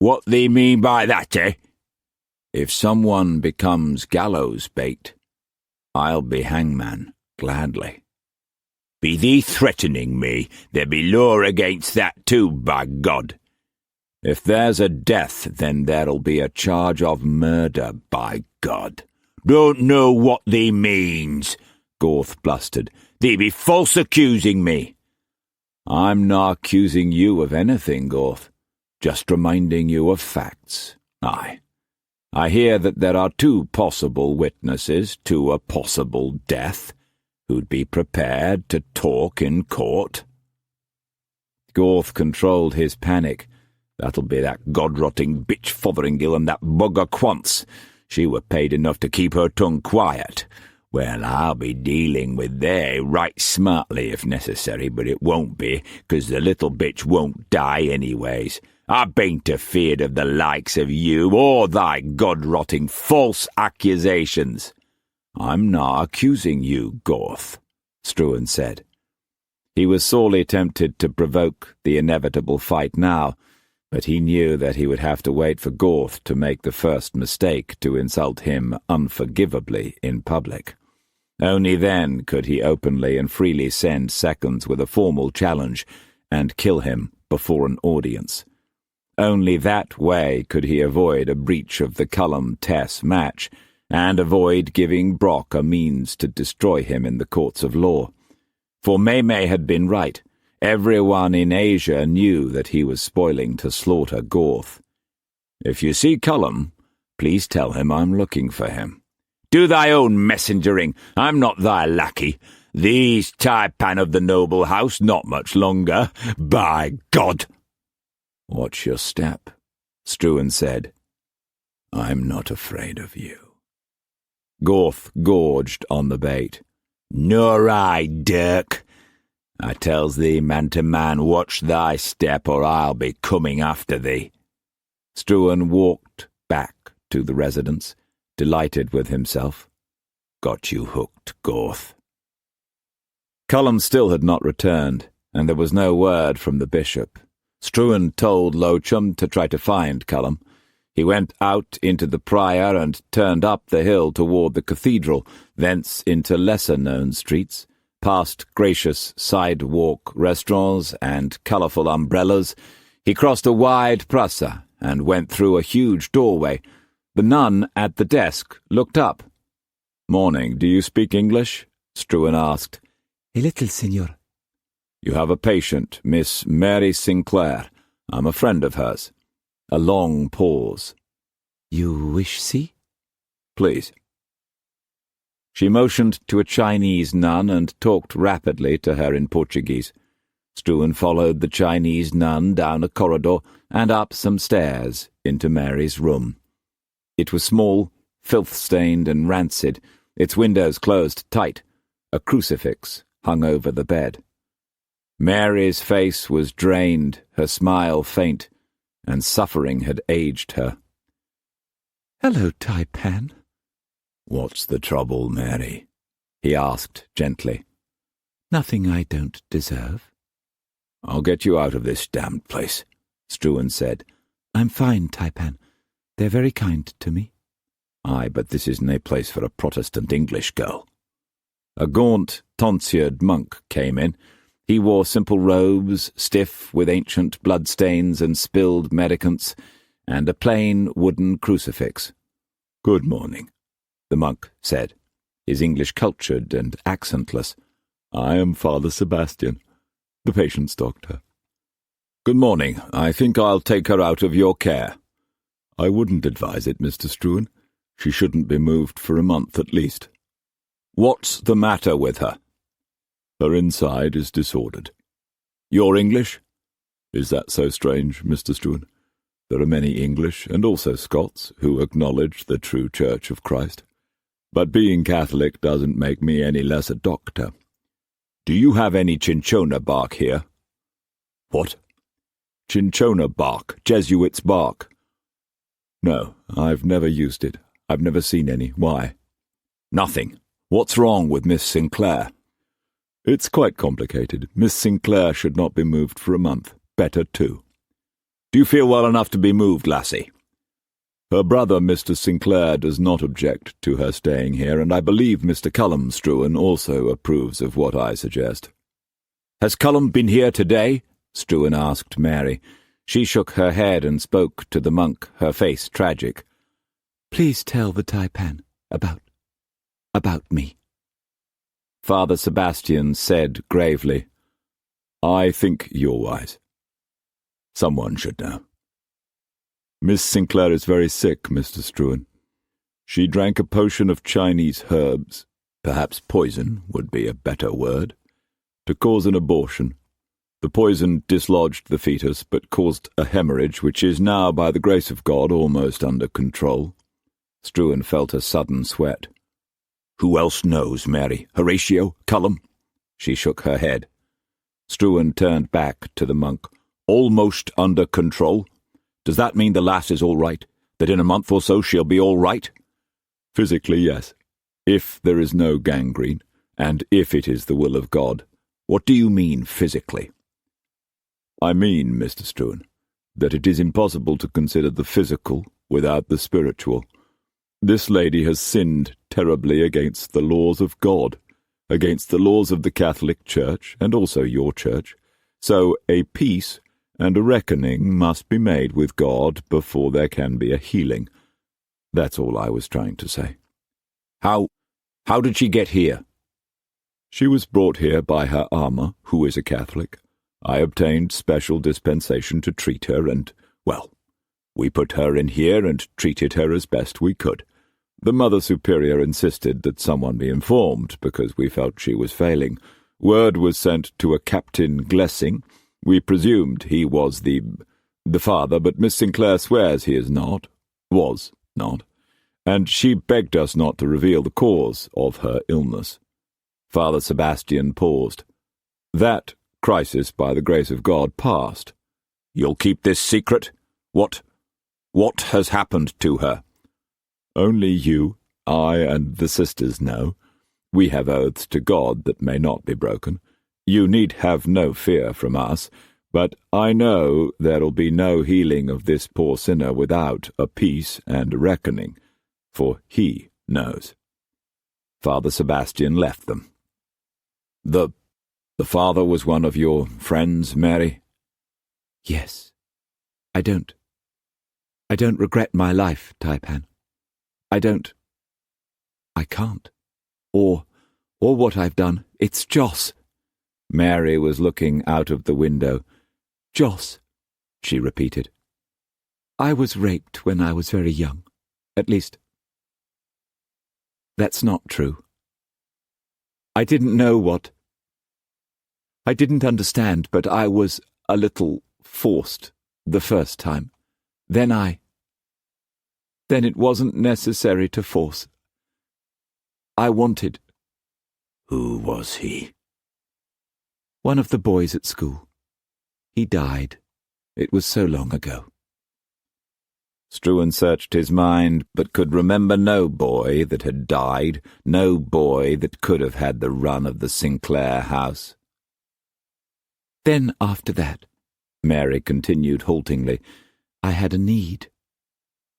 "What thee mean by that, eh?" "If someone becomes gallows bait, I'll be hangman, gladly." "Be thee threatening me? There be law against that too, by God." "If there's a death, then there'll be a charge of murder, by God." "Don't know what thee means," Gorth blustered. "Thee be false accusing me." "I'm not accusing you of anything, Gorth. Just reminding you of facts. Aye. I hear that there are 2 possible witnesses to a possible death who'd be prepared to talk in court." Gorth controlled his panic. "That'll be that god-rotting bitch Fotheringill and that bugger Quance. She were paid enough to keep her tongue quiet. Well, I'll be dealing with they right smartly if necessary, but it won't be, 'cause the little bitch won't die anyways. I bain't afeard of the likes of you or thy god-rotting false accusations." "I'm not accusing you, Gorth," Struan said. He was sorely tempted to provoke the inevitable fight now, but he knew that he would have to wait for Gorth to make the first mistake to insult him unforgivably in public. Only then could he openly and freely send seconds with a formal challenge and kill him before an audience. Only that way could he avoid a breach of the Cullum-Tess match, and avoid giving Brock a means to destroy him in the courts of law. For May had been right. Everyone in Asia knew that he was spoiling to slaughter Gorth. "If you see Cullum, please tell him I'm looking for him." "Do thy own messengering. I'm not thy lackey. These Tai-Pan of the noble house not much longer. By God!" "Watch your step," Struan said. "I'm not afraid of you." Gorth gorged on the bait. "Nor I, Dirk. I tells thee, man to man, watch thy step, or I'll be coming after thee." Struan walked back to the residence, delighted with himself. "Got you hooked, Gorth." Cullum still had not returned, and there was no word from the bishop. Struan told Lochum to try to find Cullum. He went out into the prior and turned up the hill toward the cathedral, thence into lesser-known streets, past gracious sidewalk restaurants and colourful umbrellas. He crossed a wide praça and went through a huge doorway. The nun at the desk looked up. "Morning, do you speak English?" Struan asked. "A little, Signor." "You have a patient, Miss Mary Sinclair. I'm a friend of hers." A long pause. "You wish see?" "Please." She motioned to a Chinese nun and talked rapidly to her in Portuguese. Struan followed the Chinese nun down a corridor and up some stairs into Mary's room. It was small, filth-stained and rancid, its windows closed tight. A crucifix hung over the bed. Mary's face was drained, her smile faint, and suffering had aged her. "Hello, Tai-Pan." "What's the trouble, Mary?" he asked gently. "Nothing I don't deserve." "I'll get you out of this damned place," Struan said. "I'm fine, Tai-Pan. They're very kind to me." "Aye, but this is no place for a Protestant English girl." A gaunt, tonsured monk came in. He wore simple robes, stiff with ancient bloodstains and spilled medicants, and a plain wooden crucifix. "Good morning," the monk said, his English cultured and accentless. "I am Father Sebastian, the patient's doctor." "Good morning. I think I'll take her out of your care." "I wouldn't advise it, Mr. Struan. She shouldn't be moved for a month at least." "What's the matter with her?" "Her inside is disordered." "You're English?" "Is that so strange, Mr. Struan? There are many English, and also Scots, who acknowledge the true Church of Christ. But being Catholic doesn't make me any less a doctor." "Do you have any cinchona bark here?" "What?" "Cinchona bark, Jesuits' bark." "No, I've never used it. I've never seen any. Why?" "Nothing. What's wrong with Miss Sinclair?" "It's quite complicated. Miss Sinclair should not be moved for a month. Better 2. "Do you feel well enough to be moved, lassie?" "Her brother, Mr. Sinclair, does not object to her staying here, and I believe Mr. Cullum Struan also approves of what I suggest." "Has Cullum been here today?" Struan asked Mary. She shook her head and spoke to the monk, her face tragic. "Please tell the Tai-Pan about me." Father Sebastian said gravely, "I think you're wise. Someone should know." "Miss Sinclair is very sick, Mr. Struan. She drank a potion of Chinese herbs, perhaps poison would be a better word, to cause an abortion. The poison dislodged the fetus, but caused a hemorrhage, which is now, by the grace of God, almost under control." Struan felt a sudden sweat. "Who else knows, Mary? Horatio? Cullum?" She shook her head. Struan turned back to the monk. "Almost under control? Does that mean the lass is all right? That in a month or so she'll be all right?" "Physically, yes. If there is no gangrene, and if it is the will of God." "What do you mean, physically?" "I mean, Mr. Struan, that it is impossible to consider the physical without the spiritual. This lady has sinned terribly against the laws of God, against the laws of the Catholic Church, and also your church. So a peace, and a reckoning must be made with God before there can be a healing. That's all I was trying to say. How did she get here? She was brought here by her ama, who is a Catholic. I obtained special dispensation to treat her, and, well, we put her in here and treated her as best we could. The Mother Superior insisted that someone be informed, because we felt she was failing. Word was sent to a Captain Glessing. We presumed he was the father, but Miss Sinclair swears he is not, was not, and she begged us not to reveal the cause of her illness. Father Sebastian paused. That crisis, by the grace of God, passed. You'll keep this secret? What has happened to her? Only you, I, and the sisters know. We have oaths to God that may not be broken. You need have no fear from us, but I know there'll be no healing of this poor sinner without a peace and a reckoning, for he knows. Father Sebastian left them. The father was one of your friends, Mary? Yes. I don't regret my life, Tai-Pan. I can't. Or what I've done. It's Joss. Mary was looking out of the window. Joss, she repeated. I was raped when I was very young. At least, that's not true. I didn't know what. I didn't understand, but I was a little forced the first time. Then it wasn't necessary to force. I wanted. Who was he? One of the boys at school. He died. It was so long ago. Struan searched his mind, but could remember no boy that had died, no boy that could have had the run of the Sinclair house. Then after that, Mary continued haltingly, I had a need.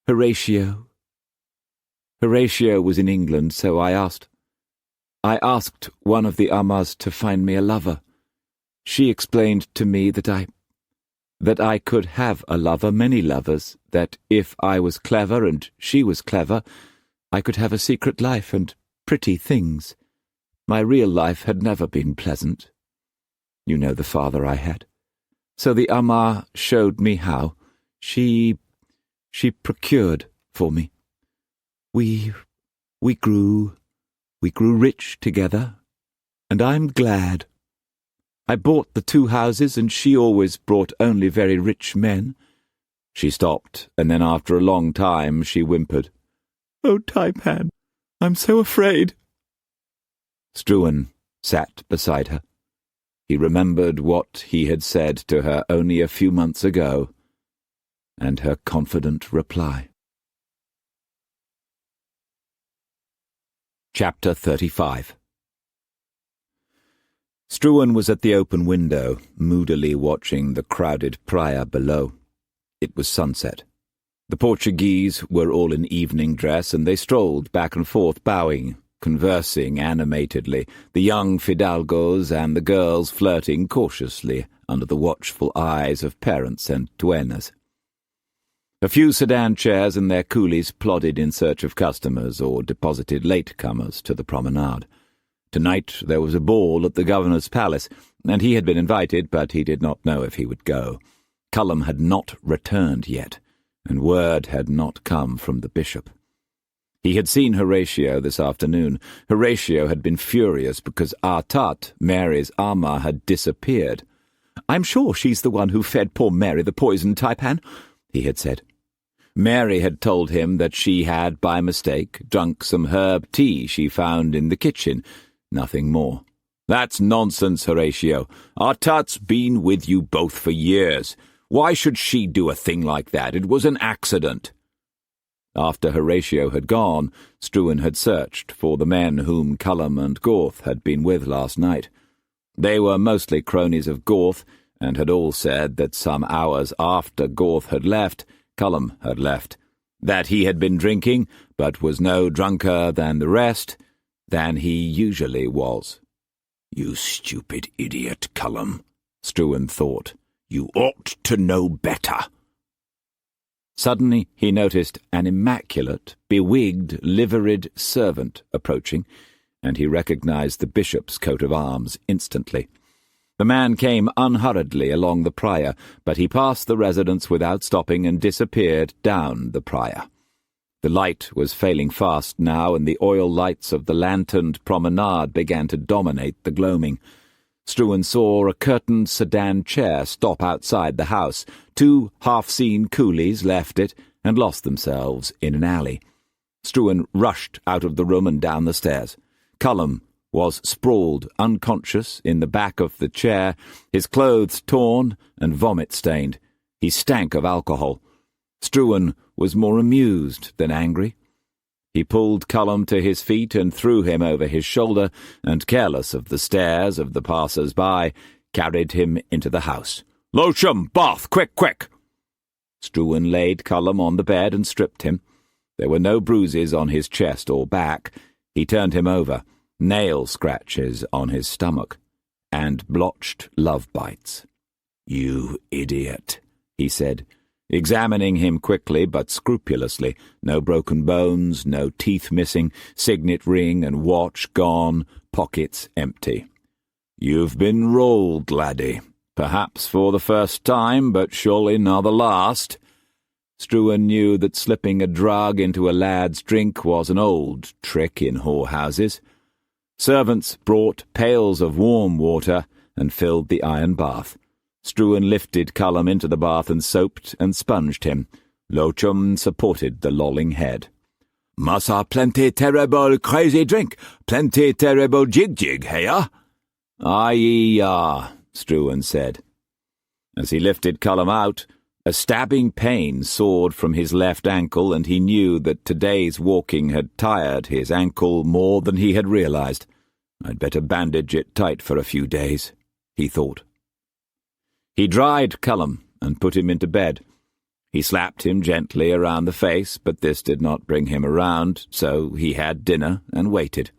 Horatio was in England, so I asked one of the amas to find me a lover. She explained to me that I could have a lover, many lovers, that if I was clever and she was clever, I could have a secret life and pretty things. My real life had never been pleasant. You know the father I had. So the ama showed me how. She procured for me. We grew rich together, and I'm glad. I bought the 2 houses, and she always brought only very rich men. She stopped, and then after a long time she whimpered, Oh, Tai-Pan, I'm so afraid. Struan sat beside her. He remembered what he had said to her only a few months ago, and her confident reply. Chapter 35. Struan was at the open window, moodily watching the crowded praia below. It was sunset. The Portuguese were all in evening dress, and they strolled back and forth, bowing, conversing animatedly, the young fidalgos and the girls flirting cautiously under the watchful eyes of parents and duennas. A few sedan chairs and their coolies plodded in search of customers or deposited latecomers to the promenade. Tonight there was a ball at the governor's palace, and he had been invited, but he did not know if he would go. Cullum had not returned yet, and word had not come from the bishop. He had seen Horatio this afternoon. Horatio had been furious because Artat, Mary's ama, had disappeared. I'm sure she's the one who fed poor Mary the poison, Tai-Pan, he had said. Mary had told him that she had, by mistake, drunk some herb tea she found in the kitchen. Nothing more. That's nonsense, Horatio. Artat's been with you both for years. Why should she do a thing like that? It was an accident. After Horatio had gone, Struan had searched for the men whom Cullum and Gorth had been with last night. They were mostly cronies of Gorth, and had all said that some hours after Gorth had left, Cullum had left, that he had been drinking, but was no drunker than the rest, than he usually was. You stupid idiot, Cullum, Struan thought. You ought to know better. Suddenly he noticed an immaculate, bewigged, liveried servant approaching, and he recognized the bishop's coat of arms instantly. The man came unhurriedly along the prior, but he passed the residence without stopping and disappeared down the prior. The light was failing fast now, and the oil lights of the lanterned promenade began to dominate the gloaming. Struan saw a curtained sedan chair stop outside the house. 2 half-seen coolies left it and lost themselves in an alley. Struan rushed out of the room and down the stairs. Cullum was sprawled unconscious in the back of the chair, his clothes torn and vomit-stained. He stank of alcohol. Struan was more amused than angry. He pulled Cullum to his feet and threw him over his shoulder, and, careless of the stares of the passers-by, carried him into the house. "Lochum, bath, quick, quick!" Struan laid Cullum on the bed and stripped him. There were no bruises on his chest or back. He turned him over, nail scratches on his stomach, and blotched love bites. "You idiot," he said, examining him quickly but scrupulously. No broken bones, no teeth missing, signet ring and watch gone, pockets empty. "You've been rolled, laddie. Perhaps for the first time, but surely not the last." Struan knew that slipping a drug into a lad's drink was an old trick in whorehouses. Servants brought pails of warm water and filled the iron bath. Struan lifted Cullum into the bath and soaped and sponged him. Lochum supported the lolling head. "Massa plenty terrible crazy drink, plenty terrible jig-jig, heya?" "Aye-ya," Struan said. As he lifted Cullum out, a stabbing pain soared from his left ankle, and he knew that today's walking had tired his ankle more than he had realized. "I'd better bandage it tight for a few days," he thought. He dried Cullum and put him into bed. He slapped him gently around the face, but this did not bring him around, so he had dinner and waited.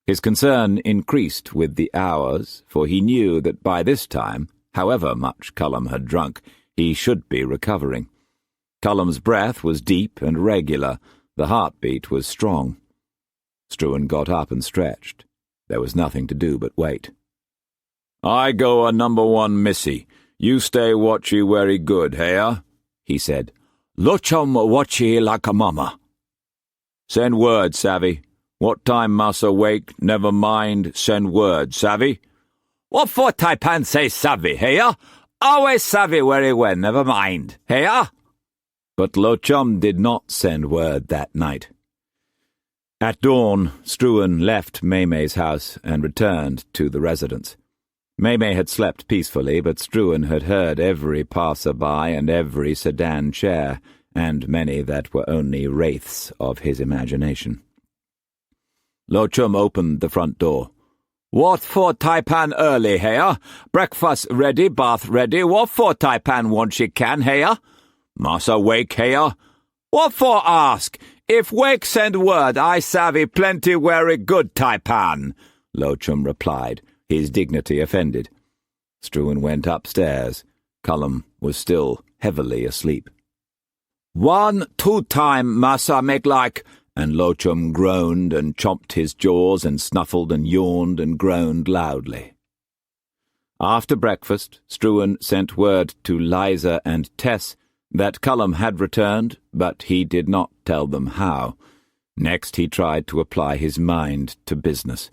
His concern increased with the hours, for he knew that by this time, however much Cullum had drunk, he should be recovering. Cullum's breath was deep and regular. The heartbeat was strong. Struan got up and stretched. There was nothing to do but wait. "I go a #1 missy. You stay watchy very good, heya?" he said. "Lochum watchy like a mama." "Send word, savvy. What time massa wake, never mind, send word, savvy?" "What for Tai-Pan say savvy, heya? Always savvy very well, never mind, heya?" But Lochum did not send word that night. At dawn, Struan left May's house and returned to the residence. May had slept peacefully, but Struan had heard every passer-by and every sedan chair, and many that were only wraiths of his imagination. Lochum opened the front door. "What for Tai-Pan early, heya? Breakfast ready, bath ready. What for Tai-Pan want she can, heya? Massa wake, heya? What for ask? If wake send word, I savvy plenty very good Tai-Pan," Lochum replied, his dignity offended. Struan went upstairs. Cullum was still heavily asleep. "1, 2 time, massa make like," and Lochum groaned and chomped his jaws and snuffled and yawned and groaned loudly. After breakfast, Struan sent word to Liza and Tess that Cullum had returned, but he did not tell them how. Next he tried to apply his mind to business.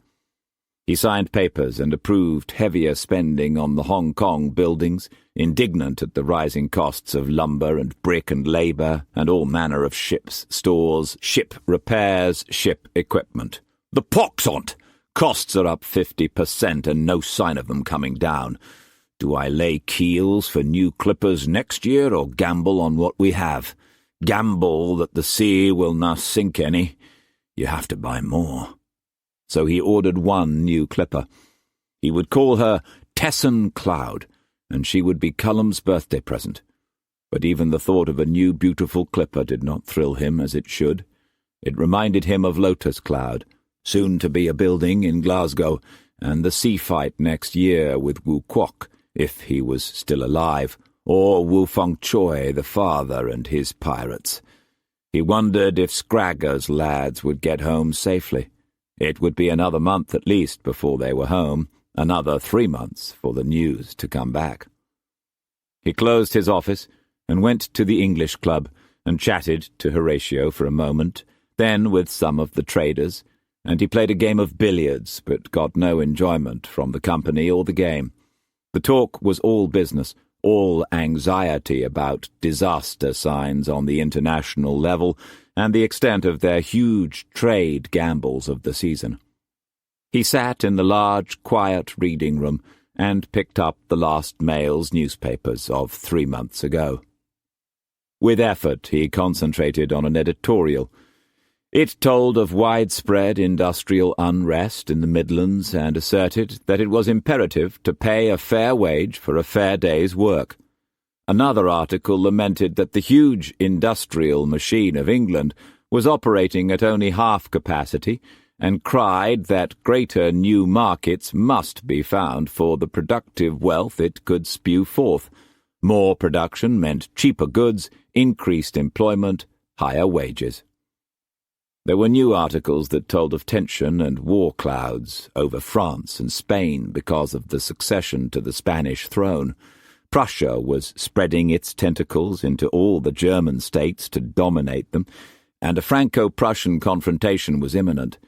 He signed papers and approved heavier spending on the Hong Kong buildings, indignant at the rising costs of lumber and brick and labour and all manner of ships, stores, ship repairs, ship equipment. "The pox on't! Costs are up 50% and no sign of them coming down. Do I lay keels for new clippers next year or gamble on what we have? Gamble that the sea will not sink any. You have to buy more." So he ordered 1 new clipper. He would call her Tesson Cloud, and she would be Cullum's birthday present. But even the thought of a new beautiful clipper did not thrill him as it should. It reminded him of Lotus Cloud, soon to be a building in Glasgow, and the sea fight next year with Wu Kwok, if he was still alive, or Wu Feng Choi, the father, and his pirates. He wondered if Scragger's lads would get home safely. It would be another month at least before they were home, another 3 months for the news to come back. He closed his office and went to the English club and chatted to Horatio for a moment, then with some of the traders, and he played a game of billiards but got no enjoyment from the company or the game. The talk was all business, all anxiety about disaster signs on the international level and the extent of their huge trade gambles of the season. He sat in the large, quiet reading room and picked up the last mail's newspapers of 3 months ago. With effort, he concentrated on an editorial. It told of widespread industrial unrest in the Midlands and asserted that it was imperative to pay a fair wage for a fair day's work. Another article lamented that the huge industrial machine of England was operating at only half capacity and cried that greater new markets must be found for the productive wealth it could spew forth. More production meant cheaper goods, increased employment, higher wages. There were new articles that told of tension and war clouds over France and Spain because of the succession to the Spanish throne. Prussia was spreading its tentacles into all the German states to dominate them, and a Franco-Prussian confrontation was imminent.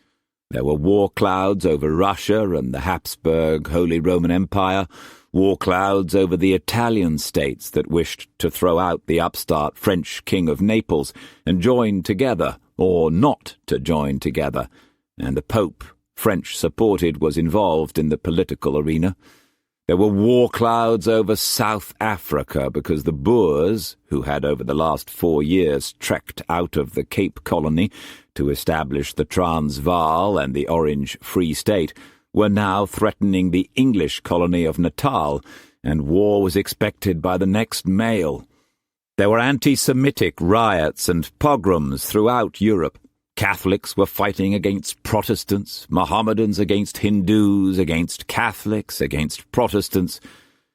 There were war clouds over Russia and the Habsburg Holy Roman Empire, war clouds over the Italian states that wished to throw out the upstart French King of Naples and join together, or not to join together, and the Pope, French-supported, was involved in the political arena. There were war clouds over South Africa because the Boers, who had over the last 4 years trekked out of the Cape Colony to establish the Transvaal and the Orange Free State, were now threatening the English colony of Natal, and war was expected by the next mail. There were anti-Semitic riots and pogroms throughout Europe. Catholics were fighting against Protestants, Mohammedans against Hindus, against Catholics, against Protestants,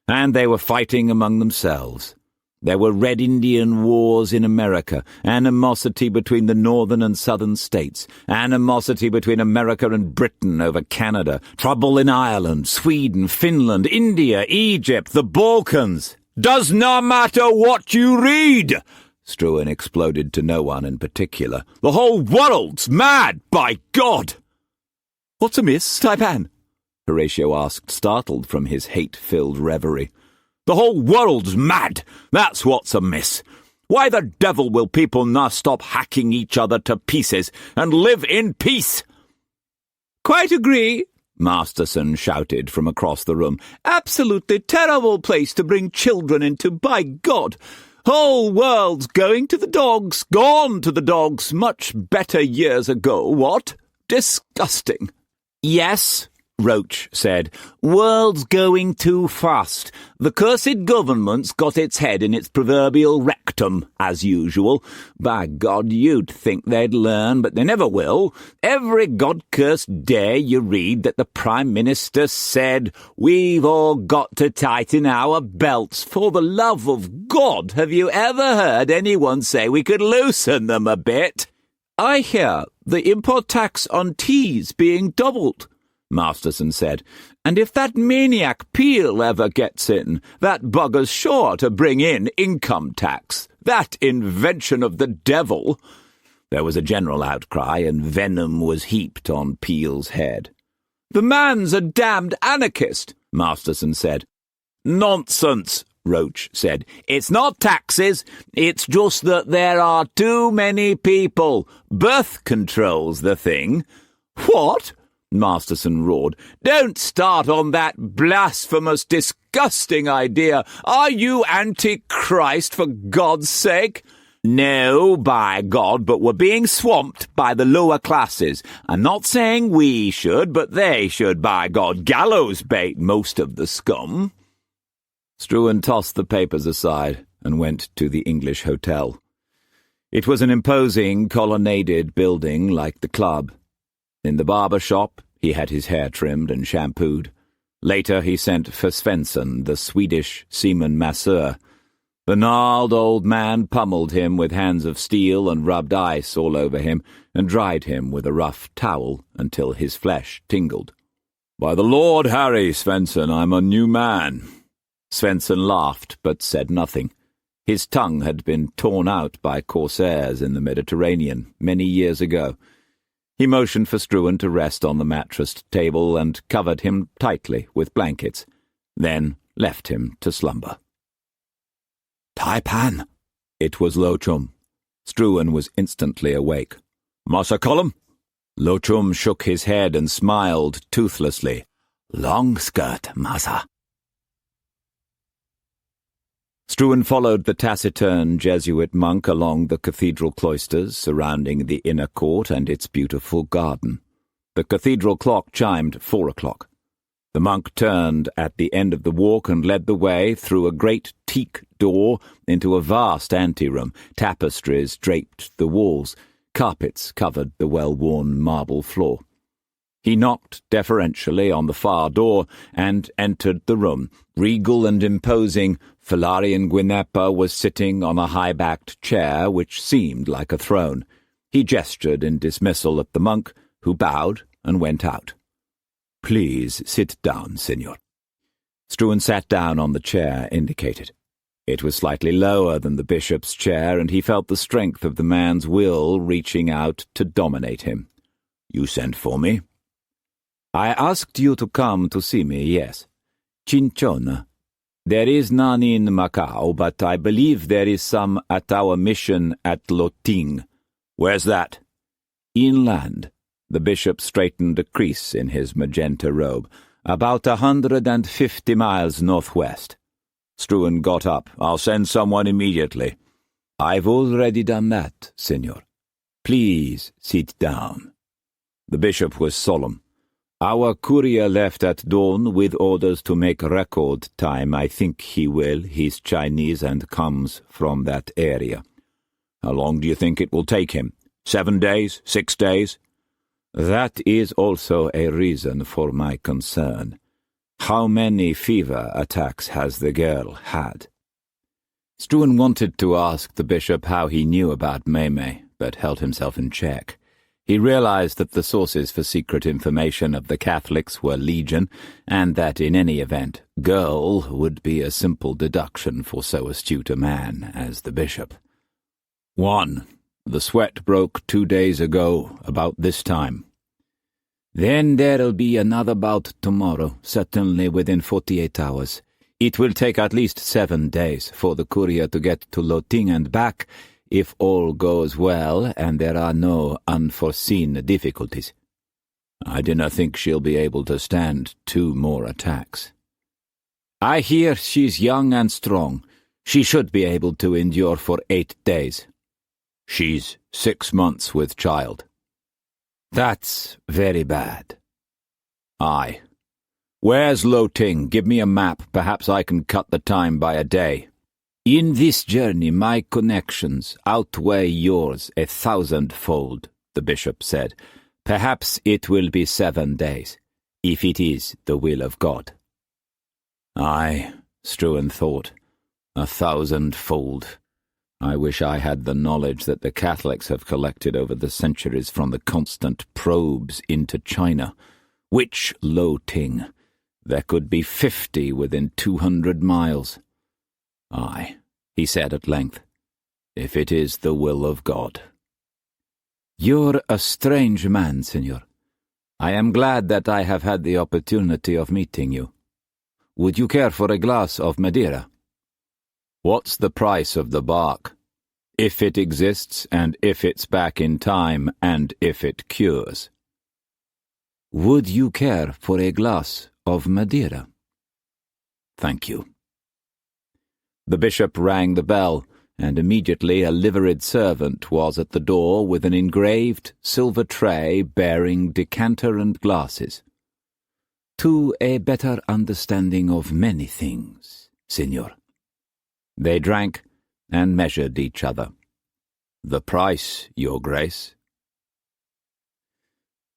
and they were fighting among themselves. There were Red Indian wars in America, animosity between the northern and southern states, animosity between America and Britain over Canada, trouble in Ireland, Sweden, Finland, India, Egypt, the Balkans. "Does not matter what you read!" Struan exploded to no one in particular. "The whole world's mad, by God!" "What's amiss, Tai-Pan?" Horatio asked, startled from his hate-filled reverie. "The whole world's mad! That's what's amiss! Why the devil will people not stop hacking each other to pieces and live in peace?" "Quite agree," Masterson shouted from across the room. "Absolutely terrible place to bring children into, by God! Whole world's going to the dogs, gone to the dogs, much better years ago, what? Disgusting." "Yes," Roach said, "world's going too fast. The cursed government's got its head in its proverbial rectum, as usual. By God, you'd think they'd learn, but they never will. Every God-cursed day you read that the Prime Minister said, 'We've all got to tighten our belts.' For the love of God, have you ever heard anyone say we could loosen them a bit?" "I hear the import tax on tea's being doubled," Masterson said, "and if that maniac Peel ever gets in, that bugger's sure to bring in income tax. That invention of the devil." There was a general outcry, and venom was heaped on Peel's head. "The man's a damned anarchist," Masterson said. "Nonsense," Roach said. "It's not taxes, it's just that there are too many people. Birth control's the thing." "What?" Masterson roared. "Don't start on that blasphemous, disgusting idea. Are you Antichrist, for God's sake?" "No, by God, but we're being swamped by the lower classes. I'm not saying we should, but they should, by God. Gallows bait, most of the scum." Struan tossed the papers aside and went to the English hotel. It was an imposing, colonnaded building like the club. In the barber shop, he had his hair trimmed and shampooed. Later he sent for Svensson, the Swedish seaman masseur. The gnarled old man pummeled him with hands of steel and rubbed ice all over him and dried him with a rough towel until his flesh tingled. "By the Lord Harry, Svensson, I'm a new man." Svensson laughed but said nothing. His tongue had been torn out by corsairs in the Mediterranean many years ago. He motioned for Struan to rest on the mattressed table and covered him tightly with blankets, then left him to slumber. Tai-Pan! It was Lochum. Struan was instantly awake. "Massa Colum?" Lochum shook his head and smiled toothlessly. "Long skirt, massa." Struan followed the taciturn Jesuit monk along the cathedral cloisters surrounding the inner court and its beautiful garden. The cathedral clock chimed 4 o'clock. The monk turned at the end of the walk and led the way through a great teak door into a vast anteroom. Tapestries draped the walls. Carpets covered the well-worn marble floor. He knocked deferentially on the far door and entered the room. Regal and imposing, Felarian Gwyneppa was sitting on a high-backed chair which seemed like a throne. He gestured in dismissal at the monk, who bowed and went out. "Please sit down, Signor." Struan sat down on the chair indicated. It was slightly lower than the bishop's chair, and he felt the strength of the man's will reaching out to dominate him. "You sent for me?" "I asked you to come to see me, yes. Cinchona. There is none in Macau, but I believe there is some at our mission at Loting." "Where's that?" "Inland." The bishop straightened a crease in his magenta robe. "About 150 miles northwest." Struan got up. "I'll send someone immediately." "I've already done that, Signor. Please sit down." The bishop was solemn. "Our courier left at dawn with orders to make record time. I think he will. He's Chinese and comes from that area." "How long do you think it will take him? 7 days? 6 days?" "That is also a reason for my concern. How many fever attacks has the girl had?" Struan wanted to ask the bishop how he knew about Mei, but held himself in check. He realized that the sources for secret information of the Catholics were legion, and that in any event, girl would be a simple deduction for so astute a man as the bishop. "1. The sweat broke 2 days ago, about this time." "Then there'll be another bout tomorrow, certainly within 48 hours. It will take at least 7 days for the courier to get to Loting and back, if all goes well and there are no unforeseen difficulties." "I dinna think she'll be able to stand 2 more attacks." "I hear she's young and strong. She should be able to endure for 8 days." "She's 6 months with child." "That's very bad." "Aye. Where's Loting? Give me a map. Perhaps I can cut the time by a day." "In this journey my connections outweigh yours 1,000-fold, the bishop said. "Perhaps it will be 7 days, if it is the will of God." "Aye," Struan thought, 1,000-fold. I wish I had the knowledge that the Catholics have collected over the centuries from the constant probes into China. Which Loting? There could be 50 within 200 miles. "Aye," he said at length, "if it is the will of God." "You're a strange man, Signor. I am glad that I have had the opportunity of meeting you. Would you care for a glass of Madeira?" "What's the price of the bark? If it exists, and if it's back in time, and if it cures." "Would you care for a glass of Madeira?" "Thank you." The bishop rang the bell, and immediately a liveried servant was at the door with an engraved silver tray bearing decanter and glasses. "To a better understanding of many things, Signor." They drank and measured each other. "The price, Your Grace?"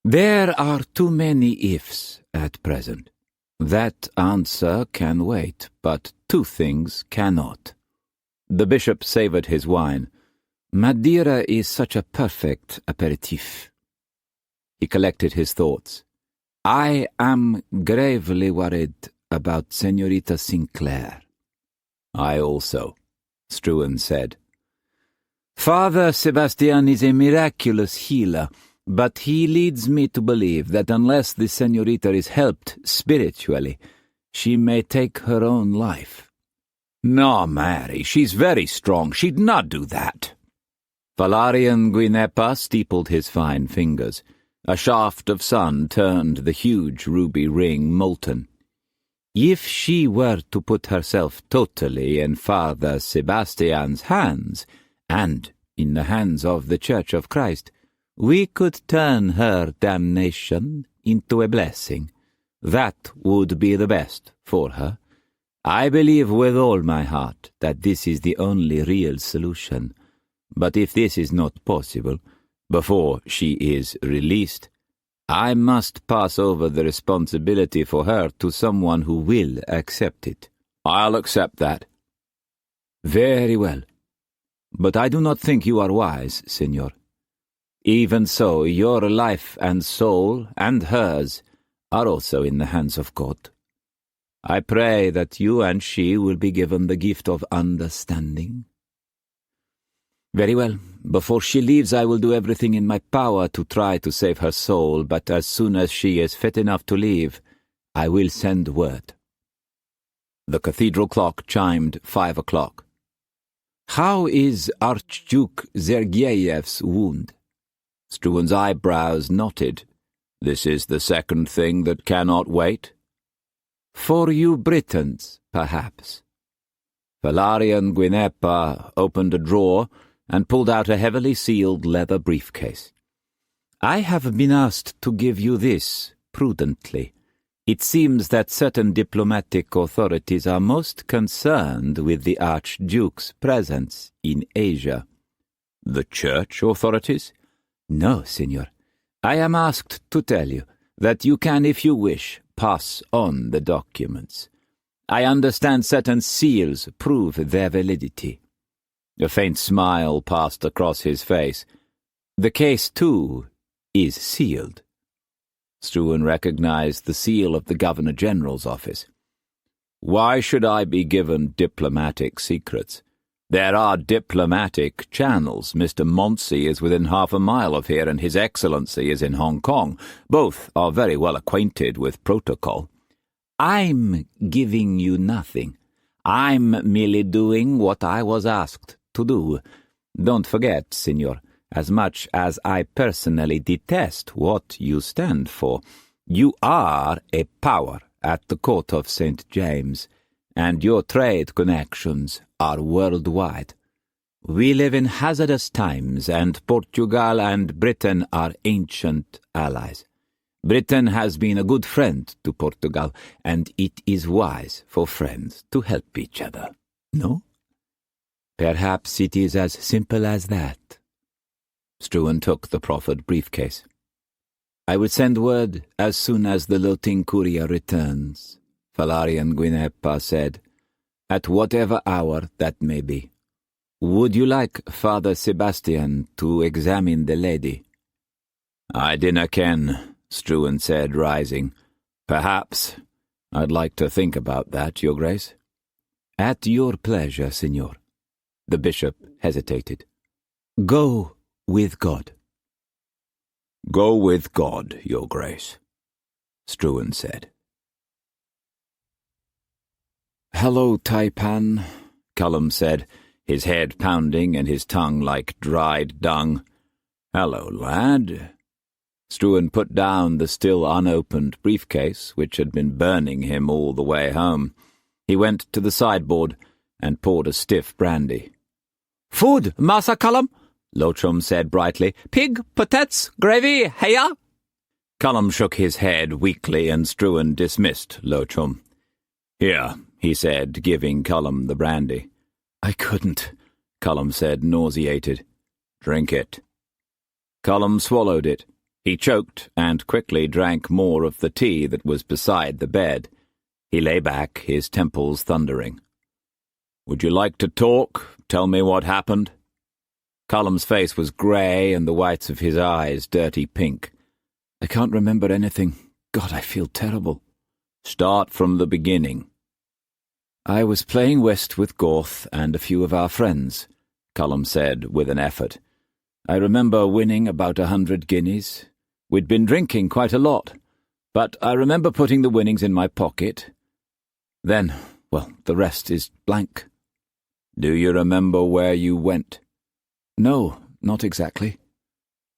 "There are too many ifs at present. That answer can wait, but two things cannot. The bishop savoured his wine. Madeira is such a perfect aperitif. He collected his thoughts. I am gravely worried about Senorita Sinclair. I also, Struan said. Father Sebastian is a miraculous healer, but he leads me to believe that unless the senorita is helped spiritually, she may take her own life. No, Mary, she's very strong. She'd not do that. Valerian Guinepa steepled his fine fingers. A shaft of sun turned the huge ruby ring molten. If she were to put herself totally in Father Sebastian's hands, and in the hands of the Church of Christ, we could turn her damnation into a blessing. That would be the best for her. I believe with all my heart that this is the only real solution. But if this is not possible, before she is released, I must pass over the responsibility for her to someone who will accept it. I'll accept that. Very well. But I do not think you are wise, Senor. Even so, your life and soul and hers are also in the hands of God. I pray that you and she will be given the gift of understanding. Very well. Before she leaves, I will do everything in my power to try to save her soul, but as soon as she is fit enough to leave, I will send word. The cathedral clock chimed 5 o'clock. How is Archduke Zergieyev's wound? Struan's eyebrows knotted. This is the second thing that cannot wait. For you Britons, perhaps. Valerian Guinepa opened a drawer and pulled out a heavily sealed leather briefcase. I have been asked to give you this, prudently. It seems that certain diplomatic authorities are most concerned with the Archduke's presence in Asia. The church authorities? No, Signor. I am asked to tell you that you can, if you wish, pass on the documents. I understand certain seals prove their validity. A faint smile passed across his face. The case, too, is sealed. Struan recognized the seal of the Governor-General's office. Why should I be given diplomatic secrets? There are diplomatic channels. Mr. Monsey is within half a mile of here, and His Excellency is in Hong Kong. Both are very well acquainted with protocol. I'm giving you nothing. I'm merely doing what I was asked to do. Don't forget, Signor, as much as I personally detest what you stand for, you are a power at the court of St. James, and your trade connections are worldwide. We live in hazardous times, and Portugal and Britain are ancient allies. Britain has been a good friend to Portugal, and it is wise for friends to help each other. No? Perhaps it is as simple as that. Struan took the proffered briefcase. I will send word as soon as the Loting courier returns, Valerian Guinepa said, at whatever hour that may be. Would you like Father Sebastian to examine the lady? I dinna ken, Struan said, rising. Perhaps. I'd like to think about that, Your Grace. At your pleasure, Signor. The bishop hesitated. Go with God. Go with God, Your Grace, Struan said. Hello, Tai-Pan, Cullum said, his head pounding and his tongue like dried dung. Hello, lad. Struan put down the still unopened briefcase, which had been burning him all the way home. He went to the sideboard and poured a stiff brandy. Food, Massa Cullum, Lochum said brightly. Pig, potatoes, gravy, heya? Cullum shook his head weakly, and Struan dismissed Lochum. Here, he said, giving Cullum the brandy. I couldn't, Cullum said, nauseated. Drink it. Cullum swallowed it. He choked and quickly drank more of the tea that was beside the bed. He lay back, his temples thundering. "Would you like to talk? Tell me what happened?" Callum's face was grey and the whites of his eyes dirty pink. "I can't remember anything. God, I feel terrible." "Start from the beginning." "I was playing whist with Gorth and a few of our friends," Callum said with an effort. "I remember winning about 100 guineas. We'd been drinking quite a lot, but I remember putting the winnings in my pocket. Then, well, the rest is blank." "Do you remember where you went?" "No, not exactly."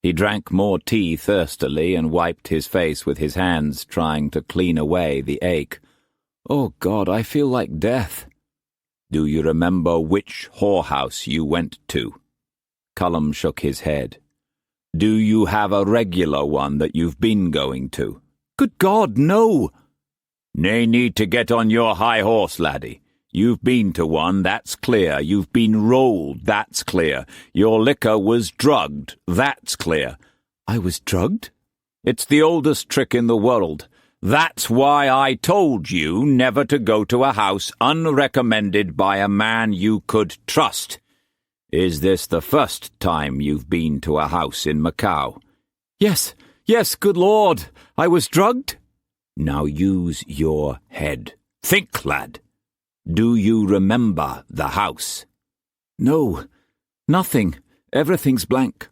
He drank more tea thirstily and wiped his face with his hands, trying to clean away the ache. "Oh, God, I feel like death." "Do you remember which whorehouse you went to?" Callum shook his head. "Do you have a regular one that you've been going to?" "Good God, no!" "Nay need to get on your high horse, laddie. You've been to one, that's clear. You've been rolled, that's clear. Your liquor was drugged, that's clear." "I was drugged?" "It's the oldest trick in the world. That's why I told you never to go to a house unrecommended by a man you could trust. Is this the first time you've been to a house in Macau?" Yes, good Lord. I was drugged?" "Now use your head. Think, lad. Do you remember the house?" "No, nothing. Everything's blank."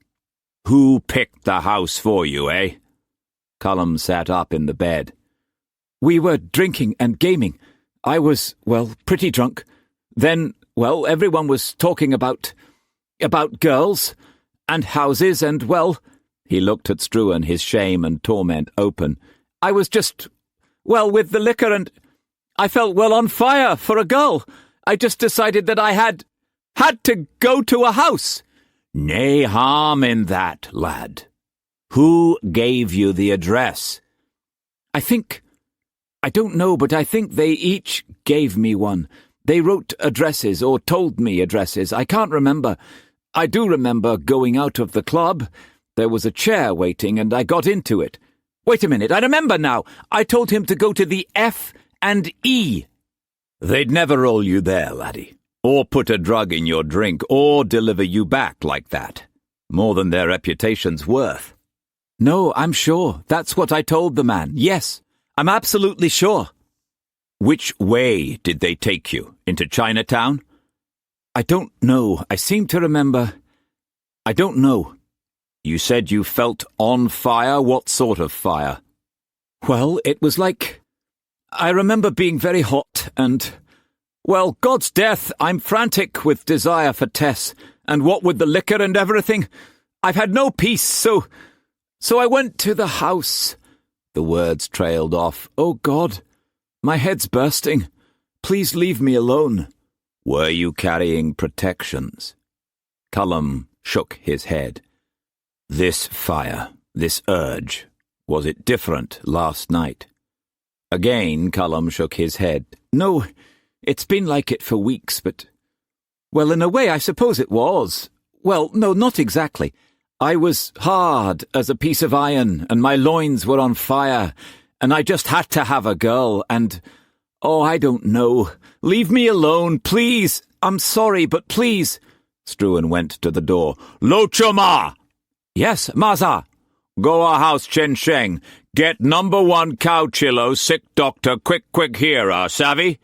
"Who picked the house for you, eh?" Callum sat up in the bed. "We were drinking and gaming. I was, well, pretty drunk. Then, well, everyone was talking about girls and houses and, well," he looked at Struan, his shame and torment open. "I was just, well, with the liquor and I felt well on fire for a girl. I just decided that I had to go to a house." "Nay harm in that, lad. Who gave you the address?" I don't know, but I think they each gave me one. They wrote addresses or told me addresses. I can't remember. I do remember going out of the club. There was a chair waiting and I got into it. Wait a minute, I remember now. I told him to go to the F&E. "They'd never roll you there, laddie, or put a drug in your drink, or deliver you back like that. More than their reputation's worth." "No, I'm sure. That's what I told the man. Yes, I'm absolutely sure." "Which way did they take you? Into Chinatown?" "I don't know. I seem to remember. I don't know." "You said you felt on fire. What sort of fire?" "Well, it was like... I remember being very hot and... Well, God's death, I'm frantic with desire for Tess, and what with the liquor and everything, I've had no peace, so I went to the house." The words trailed off. "Oh, God, my head's bursting. Please leave me alone." "Were you carrying protections?" Callum shook his head. "This fire, this urge, was it different last night?" Again Callum shook his head. "No, it's been like it for weeks, but... Well, in a way, I suppose it was. Well, no, not exactly. I was hard as a piece of iron, and my loins were on fire, and I just had to have a girl, and... Oh, I don't know. Leave me alone, please. I'm sorry, but please." Struan went to the door. "Lo Choma!" "Yes, Maza." "Go a house Chen Sheng. Get number 1 cow chillo, sick doctor, quick here, savvy?"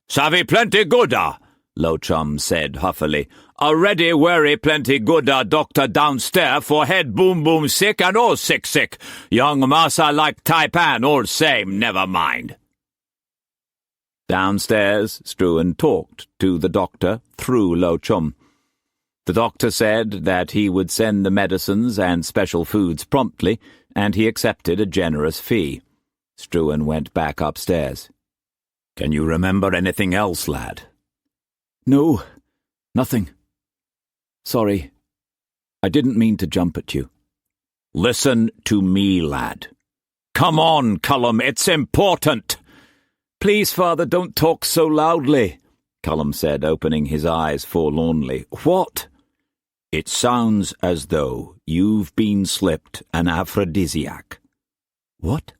"Savvy plenty gooda," Lo Chum said huffily. "Already worry plenty gooda doctor downstairs for head boom sick and all sick. Young massa like Tai-Pan, all same, never mind." Downstairs, Struan talked to the doctor through Lo Chum. The doctor said that he would send the medicines and special foods promptly, and he accepted a generous fee. Struan went back upstairs. "Can you remember anything else, lad?" "No, nothing. Sorry. I didn't mean to jump at you." "Listen to me, lad. Come on, Callum, it's important." "Please, Father, don't talk so loudly," Callum said, opening his eyes forlornly. "What?" "It sounds as though you've been slipped an aphrodisiac." "What?"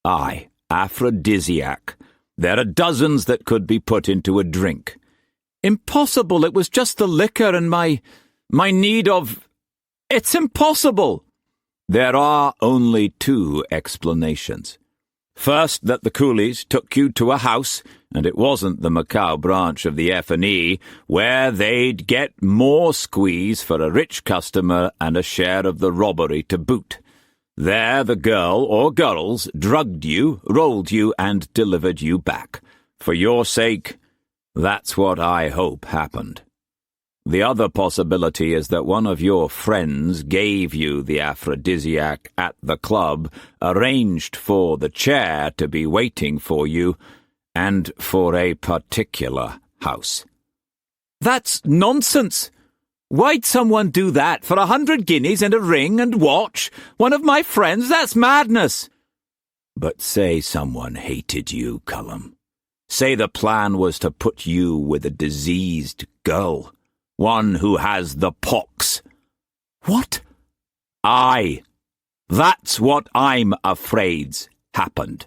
"Aye, aphrodisiac. There are dozens that could be put into a drink. Impossible. It was just the liquor and my need of... It's impossible. There are only two explanations. First, that the coolies took you to a house, and it wasn't the Macau branch of the F&E, where they'd get more squeeze for a rich customer and a share of the robbery to boot. There the girl or girls drugged you, rolled you, and delivered you back. For your sake, that's what I hope happened. The other possibility is that one of your friends gave you the aphrodisiac at the club, arranged for the chair to be waiting for you, and for a particular house. That's nonsense. Why'd someone do that for 100 guineas and a ring and watch? One of my friends? That's madness. But say someone hated you, Cullum. Say the plan was to put you with a diseased girl. One who has the pox. What? Aye. That's what I'm afraid's happened.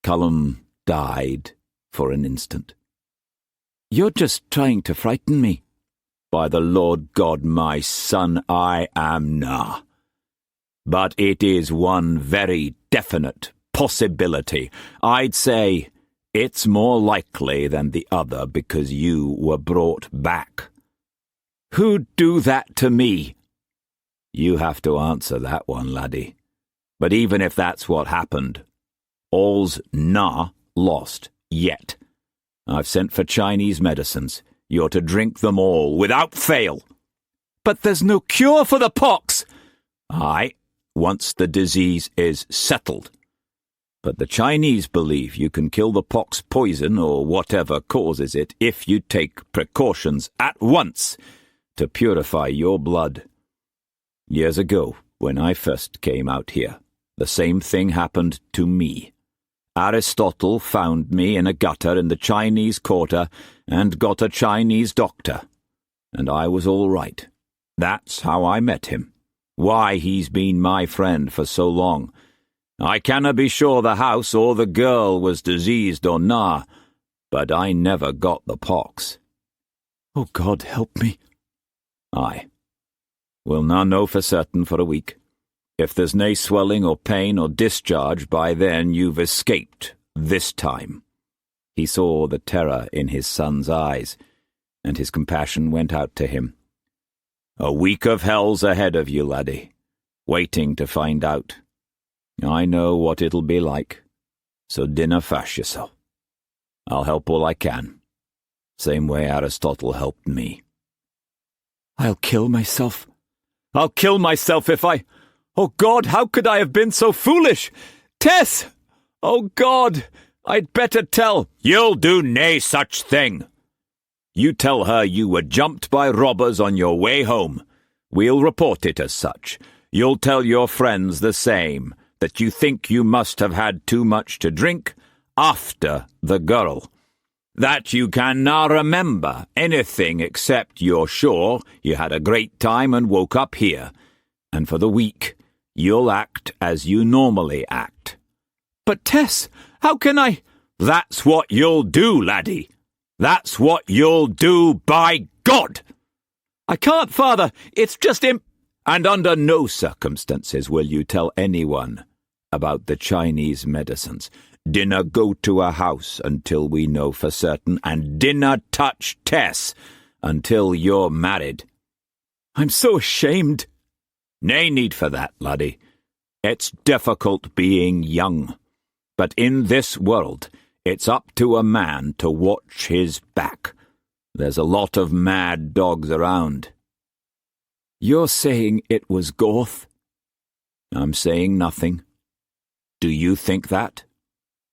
Cullum died for an instant. You're just trying to frighten me. By the Lord God, my son, I am na. But it is one very definite possibility. I'd say it's more likely than the other because you were brought back. Who'd do that to me? You have to answer that one, laddie. But even if that's what happened, all's na lost yet. I've sent for Chinese medicines. You're to drink them all without fail. But there's no cure for the pox. Aye, once the disease is settled. But the Chinese believe you can kill the pox poison or whatever causes it if you take precautions at once to purify your blood. Years ago, when I first came out here, the same thing happened to me. Aristotle found me in a gutter in the Chinese quarter and got a Chinese doctor. And I was all right. That's how I met him. Why he's been my friend for so long. I canna be sure the house or the girl was diseased or nah, but I never got the pox. Oh, God, help me. Aye. We'll na know for certain for a week. If there's nae swelling or pain or discharge, by then you've escaped this time. He saw the terror in his son's eyes, and his compassion went out to him. A week of hell's ahead of you, laddie, waiting to find out. I know what it'll be like, so dinna fash yourself. I'll help all I can, same way Aristotle helped me. I'll kill myself. I'll kill myself if I... Oh, God, how could I have been so foolish? Tess! Oh, God, I'd better tell... You'll do nae such thing. You tell her you were jumped by robbers on your way home. We'll report it as such. You'll tell your friends the same, that you think you must have had too much to drink after the girl. That you can now remember anything except you're sure you had a great time and woke up here. And for the week, you'll act as you normally act. But Tess, how can I... That's what you'll do, laddie. That's what you'll do, by God! I can't, Father. It's just And under no circumstances will you tell anyone about the Chinese medicines. Dinna go to a house until we know for certain, and dinna touch Tess until you're married. I'm so ashamed. Nae need for that, laddie. It's difficult being young. But in this world, it's up to a man to watch his back. There's a lot of mad dogs around. You're saying it was Gorth? I'm saying nothing. Do you think that?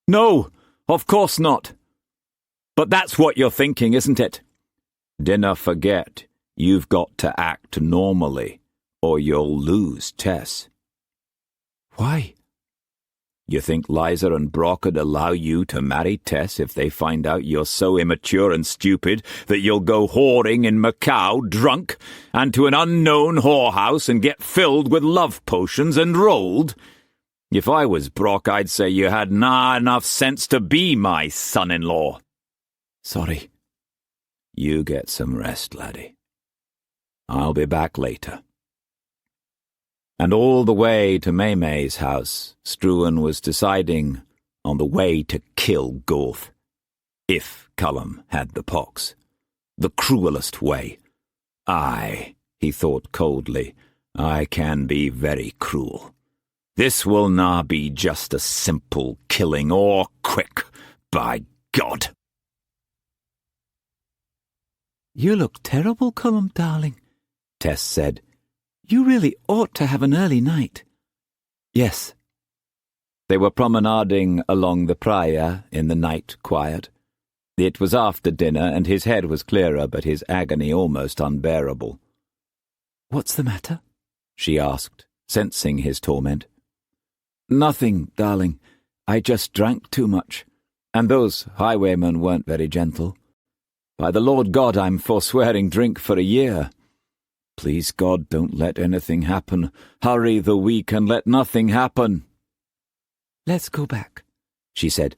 No, of course not. But that's what you're thinking, isn't it? Dinna forget, you've got to act normally, or you'll lose Tess. Why? You think Liza and Brock would allow you to marry Tess if they find out you're so immature and stupid that you'll go whoring in Macau, drunk, and to an unknown whorehouse and get filled with love potions and rolled? If I was Brock, I'd say you had not enough sense to be my son-in-law. Sorry. You get some rest, laddie. I'll be back later. And all the way to May's house, Struan was deciding on the way to kill Gorth. If Cullum had the pox. The cruelest way. Aye, he thought coldly, I can be very cruel. This will na be just a simple killing, or quick, by God. You look terrible, Cullum, darling, Tess said. You really ought to have an early night. Yes. They were promenading along the Praia in the night quiet. It was after dinner, and his head was clearer, but his agony almost unbearable. What's the matter? She asked, sensing his torment. Nothing, darling. I just drank too much, and those highwaymen weren't very gentle. By the Lord God, I'm forswearing drink for a year. Please God, don't let anything happen. Hurry the week and let nothing happen. Let's go back, she said,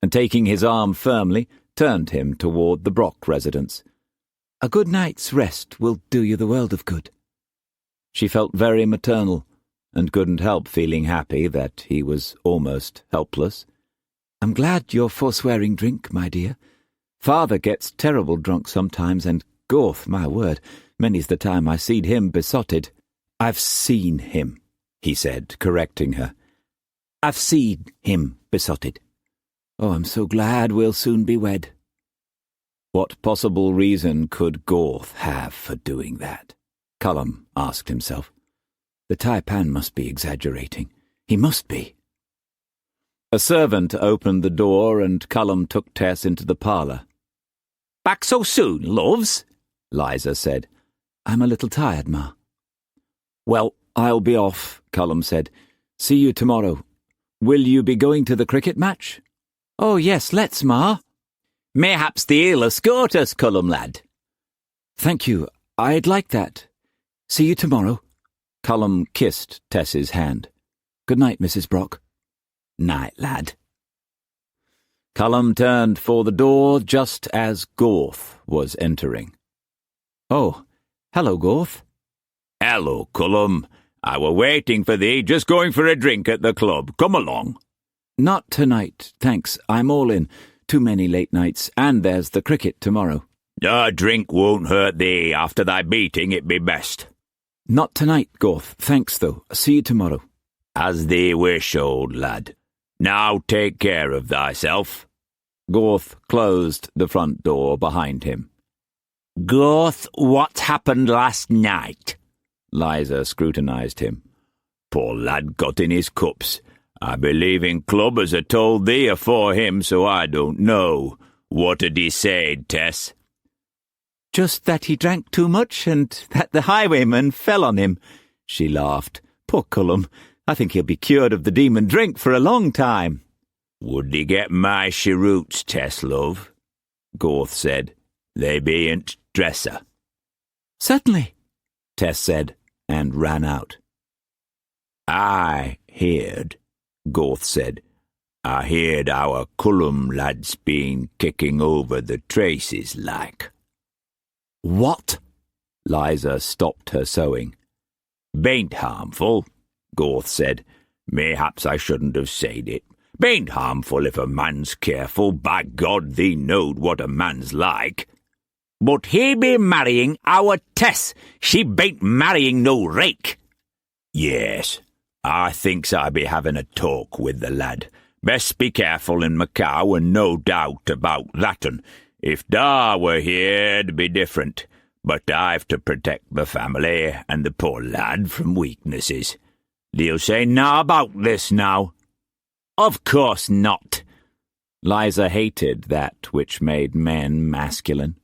and taking his arm firmly, turned him toward the Brock residence. A good night's rest will do you the world of good. She felt very maternal, and couldn't help feeling happy that he was almost helpless. I'm glad you're forswearing drink, my dear. Father gets terrible drunk sometimes, and Gorth, my word, many's the time I seed him besotted. I've seen him, he said, correcting her. I've seed him besotted. Oh, I'm so glad we'll soon be wed. What possible reason could Gorth have for doing that? Cullum asked himself. The Tai-Pan must be exaggerating. He must be. A servant opened the door, and Cullum took Tess into the parlour. Back so soon, loves? Liza said. I'm a little tired, Ma. Well, I'll be off, Cullum said. See you tomorrow. Will you be going to the cricket match? Oh, yes, let's, Ma. Mayhaps the ale escort us, Cullum lad. Thank you. I'd like that. See you tomorrow. Cullum kissed Tess's hand. Good night, Mrs. Brock. Night, lad. Cullum turned for the door just as Gorth was entering. Oh, hello, Gorth. Hello, Cullum. I were waiting for thee, just going for a drink at the club. Come along. Not tonight, thanks. I'm all in. Too many late nights, and there's the cricket tomorrow. A drink won't hurt thee. After thy beating, it be best. Not tonight, Gorth. Thanks, though. See you tomorrow. As thee wish, old lad. Now take care of thyself. Gorth closed the front door behind him. Gorth, what happened last night? Liza scrutinized him. Poor lad got in his cups. I believe in club as I told thee afore him, so I don't know. What did he say, Tess? Just that he drank too much and that the highwayman fell on him. She laughed. Poor Cullum. I think he'll be cured of the demon drink for a long time. Would he get my cheroots, Tess, love? Gorth said. They bean't dresser. Certainly, Tess said, and ran out. I heard, Gorth said. I heard our Cullum lads been kicking over the traces like. What? Liza stopped her sewing. Bain't harmful, Gorth said. Mayhaps I shouldn't have said it. Bain't harmful if a man's careful. By God, thee knowed what a man's like. But he be marrying our Tess. She bain't marrying no rake. Yes, I thinks I be having a talk with the lad. Best be careful in Macau, and no doubt about that'n. If Da were here, it'd be different. But I've to protect the family and the poor lad from weaknesses. Thee'll say nah about this now. Of course not. Liza hated that which made men masculine.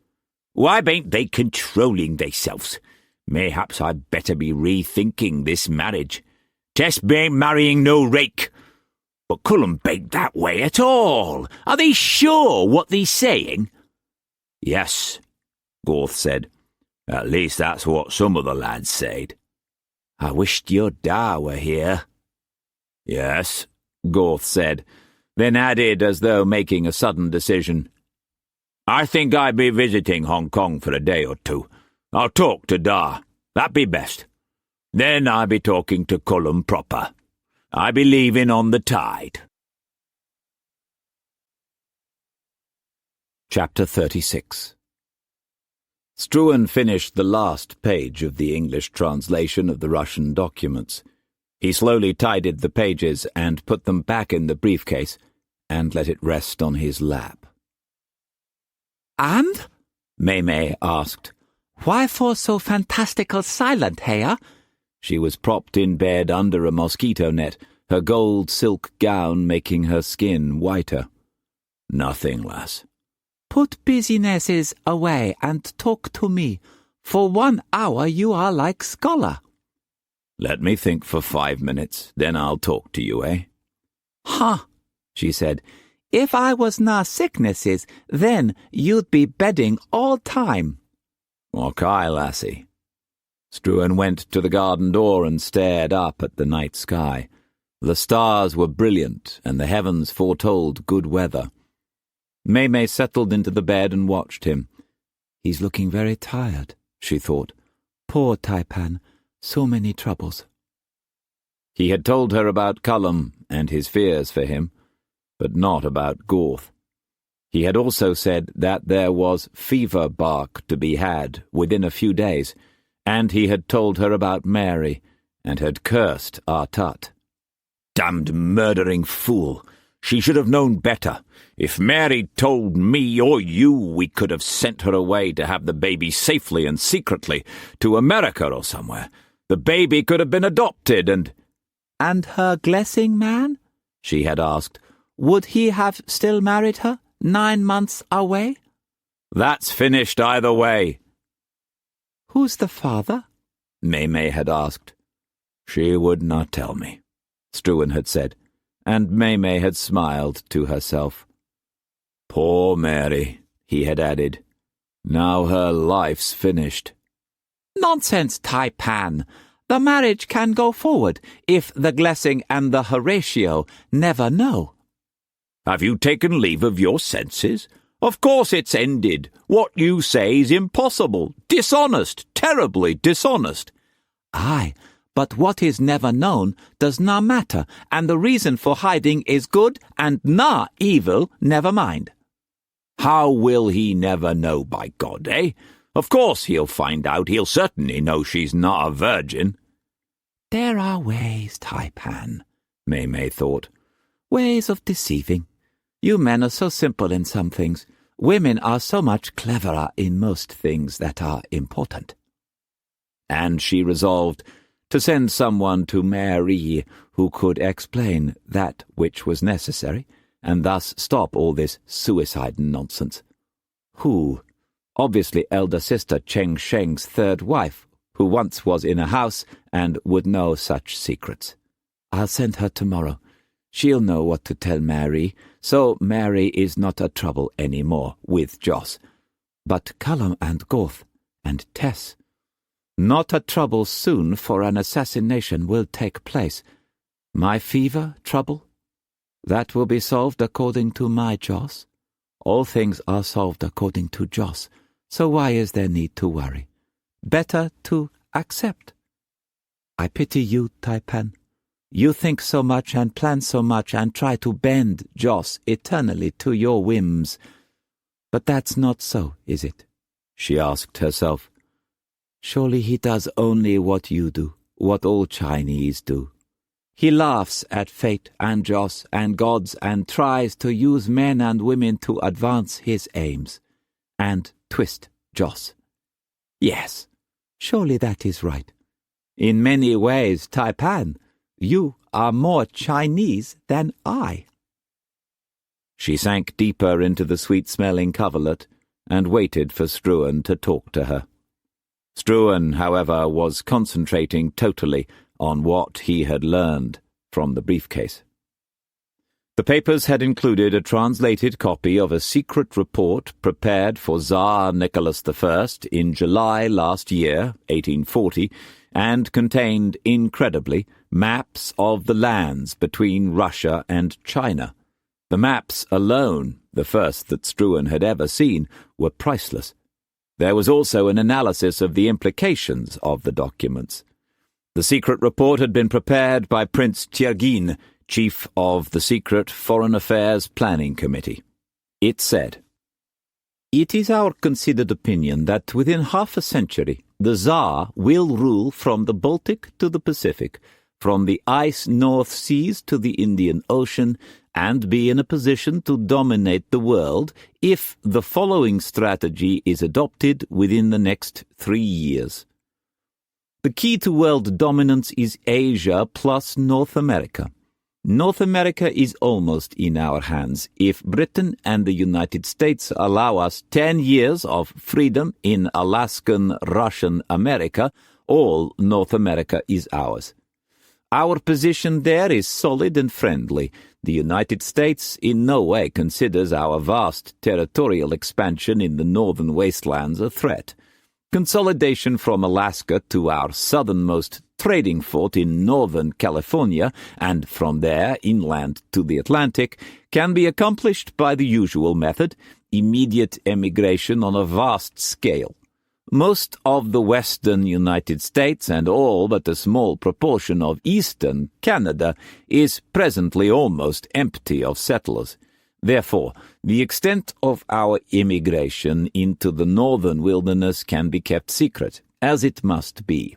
Why bain't they controlling theyselves? Mayhaps I'd better be rethinking this marriage. Tess bain't marrying no rake. But Cullum bain't that way at all. Are they sure what they's saying? Yes, Gorth said. At least that's what some of the lads said. I wished your Da were here. Yes, Gorth said, then added as though making a sudden decision. I think I be visiting Hong Kong for a day or two. I'll talk to Da. That be best. Then I be talking to Cullum proper. I be leaving on the tide. Chapter 36. Struan finished the last page of the English translation of the Russian documents. He slowly tidied the pages and put them back in the briefcase and let it rest on his lap. And? Mei asked. Why for so fantastical silent, Heya? She was propped in bed under a mosquito net, her gold silk gown making her skin whiter. Nothing, lass. Put busynesses away and talk to me. For 1 hour you are like scholar. Let me think for 5 minutes, then I'll talk to you, eh? Huh, she said. If I was na sicknesses, then you'd be bedding all time. Okay, lassie. Struan went to the garden door and stared up at the night sky. The stars were brilliant, and the heavens foretold good weather. Mei settled into the bed and watched him. He's looking very tired, she thought. Poor Tai-Pan, so many troubles. He had told her about Cullum and his fears for him, but not about Gorth. He had also said that there was fever bark to be had within a few days, and he had told her about Mary, and had cursed our Tut. Damned murdering fool! She should have known better. If Mary told me or you, we could have sent her away to have the baby safely and secretly, to America or somewhere. The baby could have been adopted and— And her Glessing man? She had asked. Would he have still married her, 9 months away? That's finished either way. Who's the father? Mei had asked. She would not tell me, Struan had said, and Mei had smiled to herself. Poor Mary, he had added. Now her life's finished. Nonsense, Tai-Pan. The marriage can go forward if the Glessing and the Horatio never know. Have you taken leave of your senses? Of course it's ended. What you say is impossible, dishonest, terribly dishonest. Aye, but what is never known does not matter, and the reason for hiding is good and not evil, never mind. How will he never know, by God, eh? Of course he'll find out. He'll certainly know she's not a virgin. There are ways, Tai-Pan, Mei thought. Ways of deceiving. You men are so simple in some things. Women are so much cleverer in most things that are important. And she resolved to send someone to Mary who could explain that which was necessary, and thus stop all this suicide nonsense. Who? Obviously elder sister Cheng Sheng's third wife, who once was in a house and would know such secrets. I'll send her tomorrow. She'll know what to tell Mary, so Mary is not a trouble any more with Joss. But Cullum and Gorth and Tess. Not a trouble soon, for an assassination will take place. My fever trouble? That will be solved according to my Joss. All things are solved according to Joss, so why is there need to worry? Better to accept. I pity you, Tai-Pan. You think so much and plan so much and try to bend Joss eternally to your whims. But that's not so, is it? She asked herself. Surely he does only what you do, what all Chinese do. He laughs at fate and Joss and gods and tries to use men and women to advance his aims, and twist Joss. Yes, surely that is right. In many ways, Tai-Pan, you are more Chinese than I. She sank deeper into the sweet-smelling coverlet and waited for Struan to talk to her. Struan, however, was concentrating totally on what he had learned from the briefcase. The papers had included a translated copy of a secret report prepared for Tsar Nicholas I in July last year, 1840, and contained, incredibly, maps of the lands between Russia and China. The maps alone, the first that Struan had ever seen, were priceless. There was also an analysis of the implications of the documents. The secret report had been prepared by Prince Chergin, chief of the secret Foreign Affairs Planning Committee. It said, "It is our considered opinion that within half a century the Tsar will rule from the Baltic to the Pacific, from the ice North Seas to the Indian Ocean, and be in a position to dominate the world if the following strategy is adopted within the next 3 years. The key to world dominance is Asia plus North America. North America is almost in our hands if Britain and the United States allow us 10 years of freedom in Alaskan Russian America. All North America is ours. Our position there is solid and friendly. The United States in no way considers our vast territorial expansion in the northern wastelands a threat. Consolidation from Alaska to our southernmost trading fort in northern California, and from there inland to the Atlantic, can be accomplished by the usual method, immediate emigration on a vast scale. Most of the western United States and all but a small proportion of eastern Canada is presently almost empty of settlers. Therefore, the extent of our immigration into the northern wilderness can be kept secret, as it must be.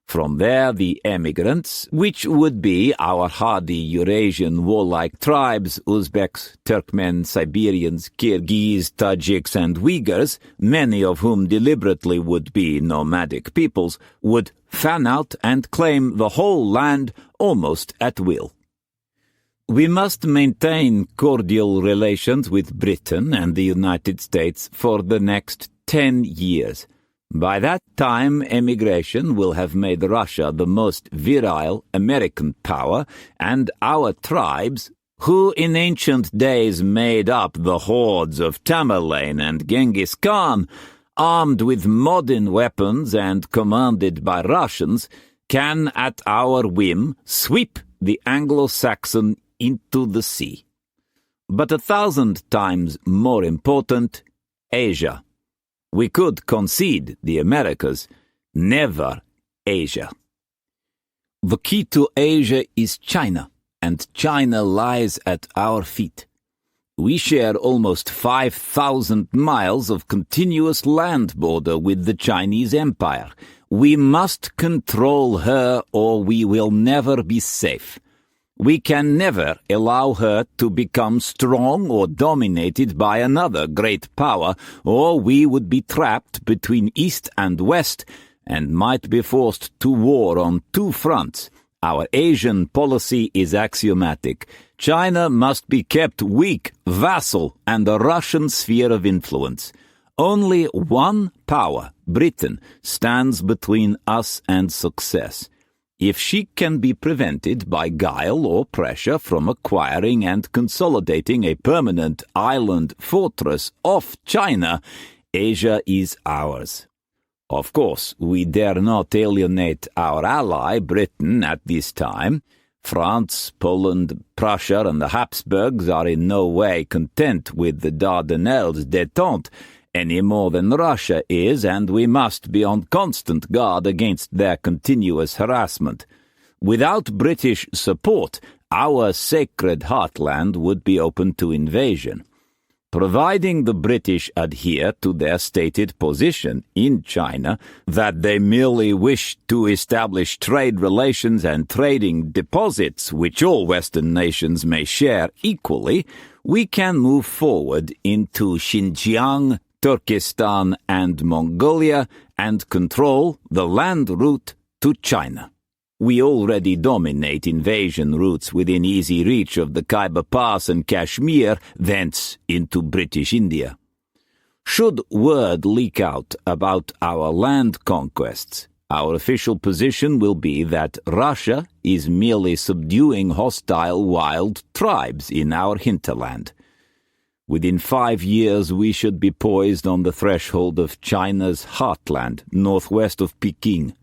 From there the emigrants, which would be our hardy Eurasian warlike tribes, Uzbeks, Turkmen, Siberians, Kyrgyz, Tajiks, and Uyghurs, many of whom deliberately would be nomadic peoples, would fan out and claim the whole land almost at will. We must maintain cordial relations with Britain and the United States for the next 10 years. By that time, emigration will have made Russia the most virile American power, and our tribes, who in ancient days made up the hordes of Tamerlane and Genghis Khan, armed with modern weapons and commanded by Russians, can at our whim sweep the Anglo-Saxon into the sea. But 1,000 times more important, Asia. We could concede the Americas, never Asia. The key to Asia is China, and China lies at our feet. We share almost 5,000 miles of continuous land border with the Chinese Empire. We must control her or we will never be safe. We can never allow her to become strong or dominated by another great power, or we would be trapped between East and West and might be forced to war on 2 fronts. Our Asian policy is axiomatic. China must be kept weak, vassal, and a Russian sphere of influence. Only one power, Britain, stands between us and success. If she can be prevented by guile or pressure from acquiring and consolidating a permanent island fortress off China, Asia is ours. Of course, we dare not alienate our ally, Britain, at this time. France, Poland, Prussia, and the Habsburgs are in no way content with the Dardanelles détente, any more than Russia is, and we must be on constant guard against their continuous harassment. Without British support, our sacred heartland would be open to invasion. Providing the British adhere to their stated position in China, that they merely wish to establish trade relations and trading deposits which all Western nations may share equally, we can move forward into Xinjiang, Turkestan and Mongolia, and control the land route to China. We already dominate invasion routes within easy reach of the Khyber Pass and Kashmir, thence into British India. Should word leak out about our land conquests, our official position will be that Russia is merely subduing hostile wild tribes in our hinterland. Within 5 years we should be poised on the threshold of China's heartland, northwest of Peking.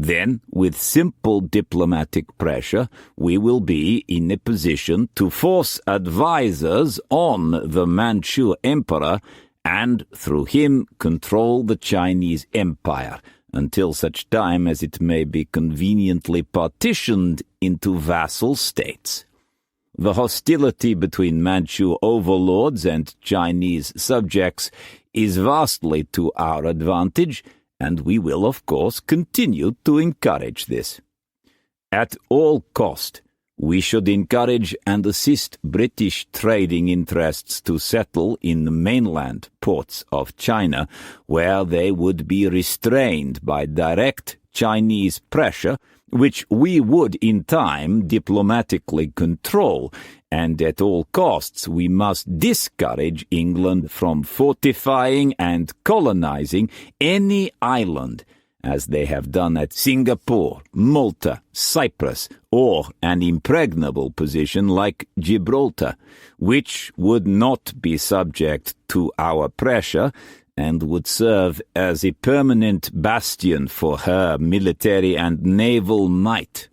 Then, with simple diplomatic pressure, we will be in a position to force advisors on the Manchu emperor and, through him, control the Chinese empire, until such time as it may be conveniently partitioned into vassal states. The hostility between Manchu overlords and Chinese subjects is vastly to our advantage, and we will, of course, continue to encourage this. At all cost, we should encourage and assist British trading interests to settle in the mainland ports of China, where they would be restrained by direct Chinese pressure, which we would in time diplomatically control, and at all costs we must discourage England from fortifying and colonizing any island, as they have done at Singapore, Malta, Cyprus, or an impregnable position like Gibraltar, which would not be subject to our pressure and would serve as a permanent bastion for her military and naval might.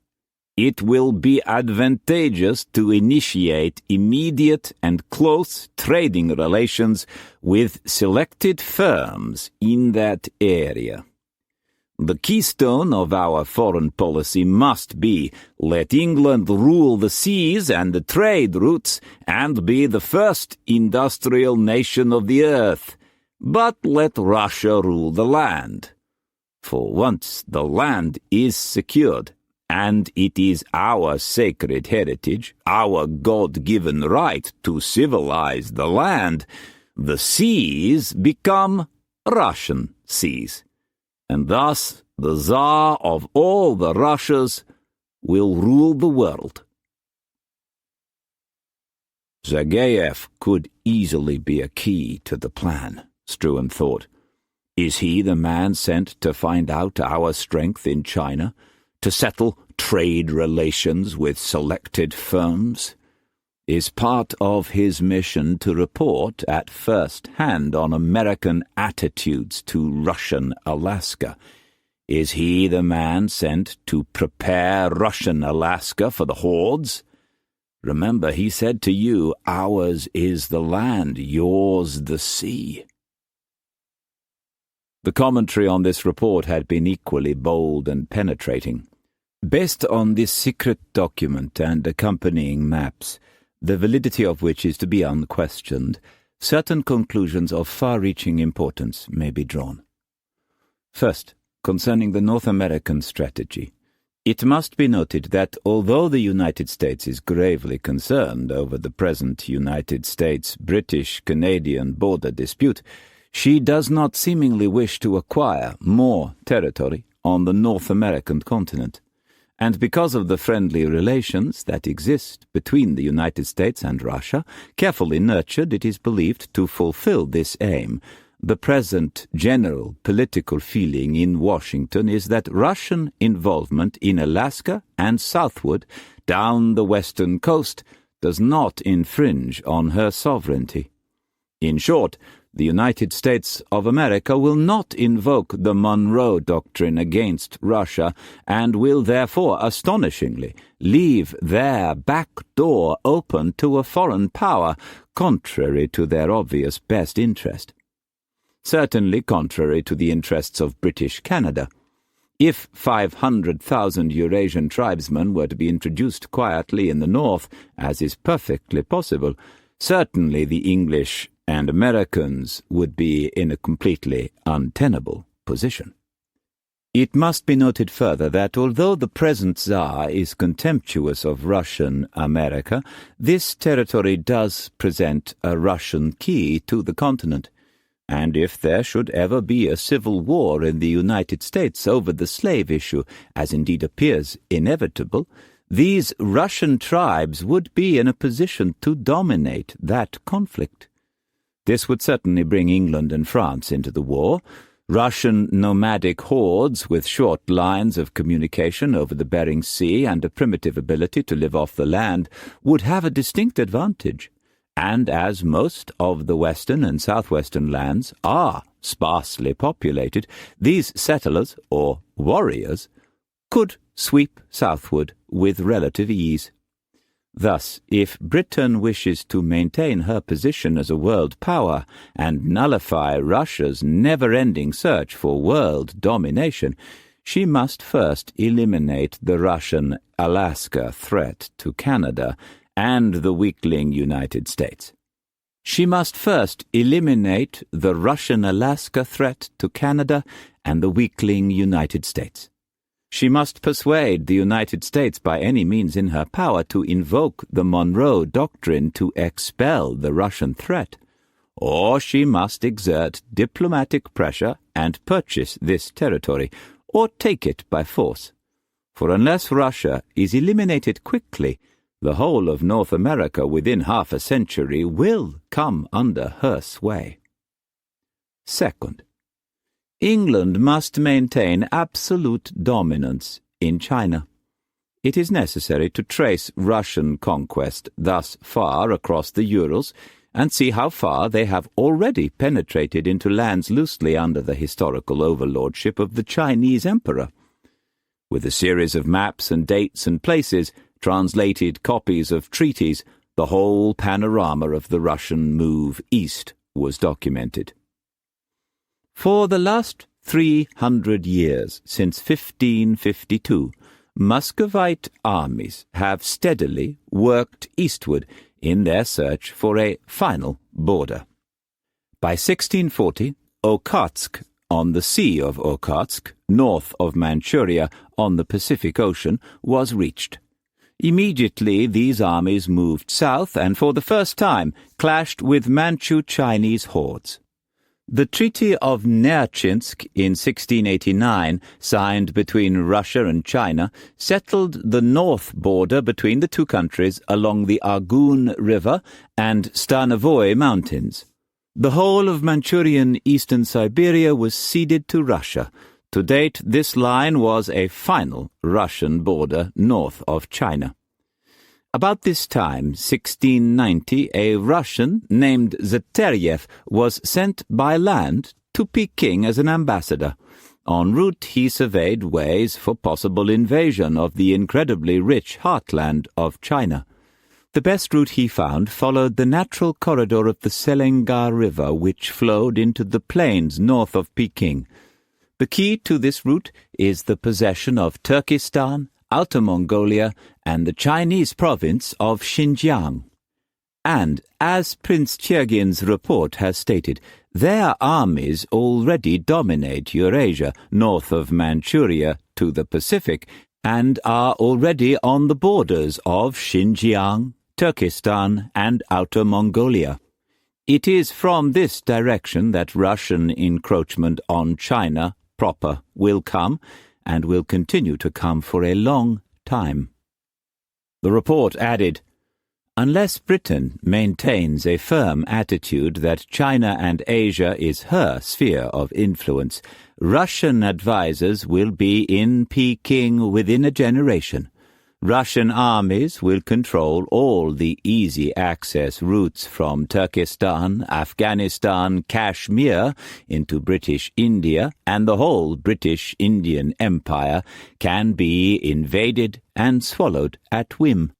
It will be advantageous to initiate immediate and close trading relations with selected firms in that area. The keystone of our foreign policy must be, let England rule the seas and the trade routes and be the first industrial nation of the earth, but let Russia rule the land. For once the land is secured, and it is our sacred heritage, our God-given right to civilize the land, the seas become Russian seas, and thus the Tsar of all the Russias will rule the world. Zageyev could easily be a key to the plan, Struan thought. Is he the man sent to find out our strength in China, to settle trade relations with selected firms? Is part of his mission to report at first hand on American attitudes to Russian Alaska? Is he the man sent to prepare Russian Alaska for the hordes? Remember, he said to you, ours is the land, yours the sea. The commentary on this report had been equally bold and penetrating. Based on this secret document and accompanying maps, the validity of which is to be unquestioned, certain conclusions of far-reaching importance may be drawn. First, concerning the North American strategy, it must be noted that although the United States is gravely concerned over the present United States-British-Canadian border dispute, she does not seemingly wish to acquire more territory on the North American continent. And because of the friendly relations that exist between the United States and Russia, carefully nurtured, it is believed, to fulfill this aim, the present general political feeling in Washington is that Russian involvement in Alaska and southward down the western coast does not infringe on her sovereignty. In short, the United States of America will not invoke the Monroe Doctrine against Russia and will therefore, astonishingly, leave their back door open to a foreign power, contrary to their obvious best interest. Certainly contrary to the interests of British Canada. If 500,000 Eurasian tribesmen were to be introduced quietly in the north, as is perfectly possible, certainly the English and Americans would be in a completely untenable position. It must be noted further that although the present Tsar is contemptuous of Russian America, this territory does present a Russian key to the continent, and if there should ever be a civil war in the United States over the slave issue, as indeed appears inevitable, these Russian tribes would be in a position to dominate that conflict. This would certainly bring England and France into the war. Russian nomadic hordes with short lines of communication over the Bering Sea and a primitive ability to live off the land would have a distinct advantage. And as most of the western and southwestern lands are sparsely populated, these settlers, or warriors, could sweep southward with relative ease. Thus, if Britain wishes to maintain her position as a world power and nullify Russia's never-ending search for world domination, she must first eliminate the Russian Alaska threat to Canada and the weakling United States. She must first eliminate the Russian Alaska threat to Canada and the weakling United States. She must persuade the United States by any means in her power to invoke the Monroe Doctrine to expel the Russian threat, or she must exert diplomatic pressure and purchase this territory, or take it by force. For unless Russia is eliminated quickly, the whole of North America within half a century will come under her sway. Second, England must maintain absolute dominance in China. It is necessary to trace Russian conquest thus far across the Urals and see how far they have already penetrated into lands loosely under the historical overlordship of the Chinese emperor. With a series of maps and dates and places, translated copies of treaties, the whole panorama of the Russian move east was documented. For the last 300 years, since 1552, Muscovite armies have steadily worked eastward in their search for a final border. By 1640, Okhotsk, on the Sea of Okhotsk, north of Manchuria on the Pacific Ocean, was reached. Immediately these armies moved south and for the first time clashed with Manchu Chinese hordes. The Treaty of Nerchinsk in 1689, signed between Russia and China, settled the north border between the two countries along the Argun River and Starnovoy Mountains. The whole of Manchurian eastern Siberia was ceded to Russia. To date, this line was a final Russian border north of China. About this time, 1690, a Russian named Zateryev was sent by land to Peking as an ambassador. En route, he surveyed ways for possible invasion of the incredibly rich heartland of China. The best route he found followed the natural corridor of the Selenga River, which flowed into the plains north of Peking. The key to this route is the possession of Turkestan, Outer Mongolia, and the Chinese province of Xinjiang. And, as Prince Chergin's report has stated, their armies already dominate Eurasia north of Manchuria to the Pacific and are already on the borders of Xinjiang, Turkestan, and Outer Mongolia. It is from this direction that Russian encroachment on China proper will come, and will continue to come for a long time. The report added, unless Britain maintains a firm attitude that China and Asia is her sphere of influence, Russian advisers will be in Peking within a generation. Russian armies will control all the easy access routes from Turkestan, Afghanistan, Kashmir into British India, and the whole British Indian Empire can be invaded and swallowed at whim.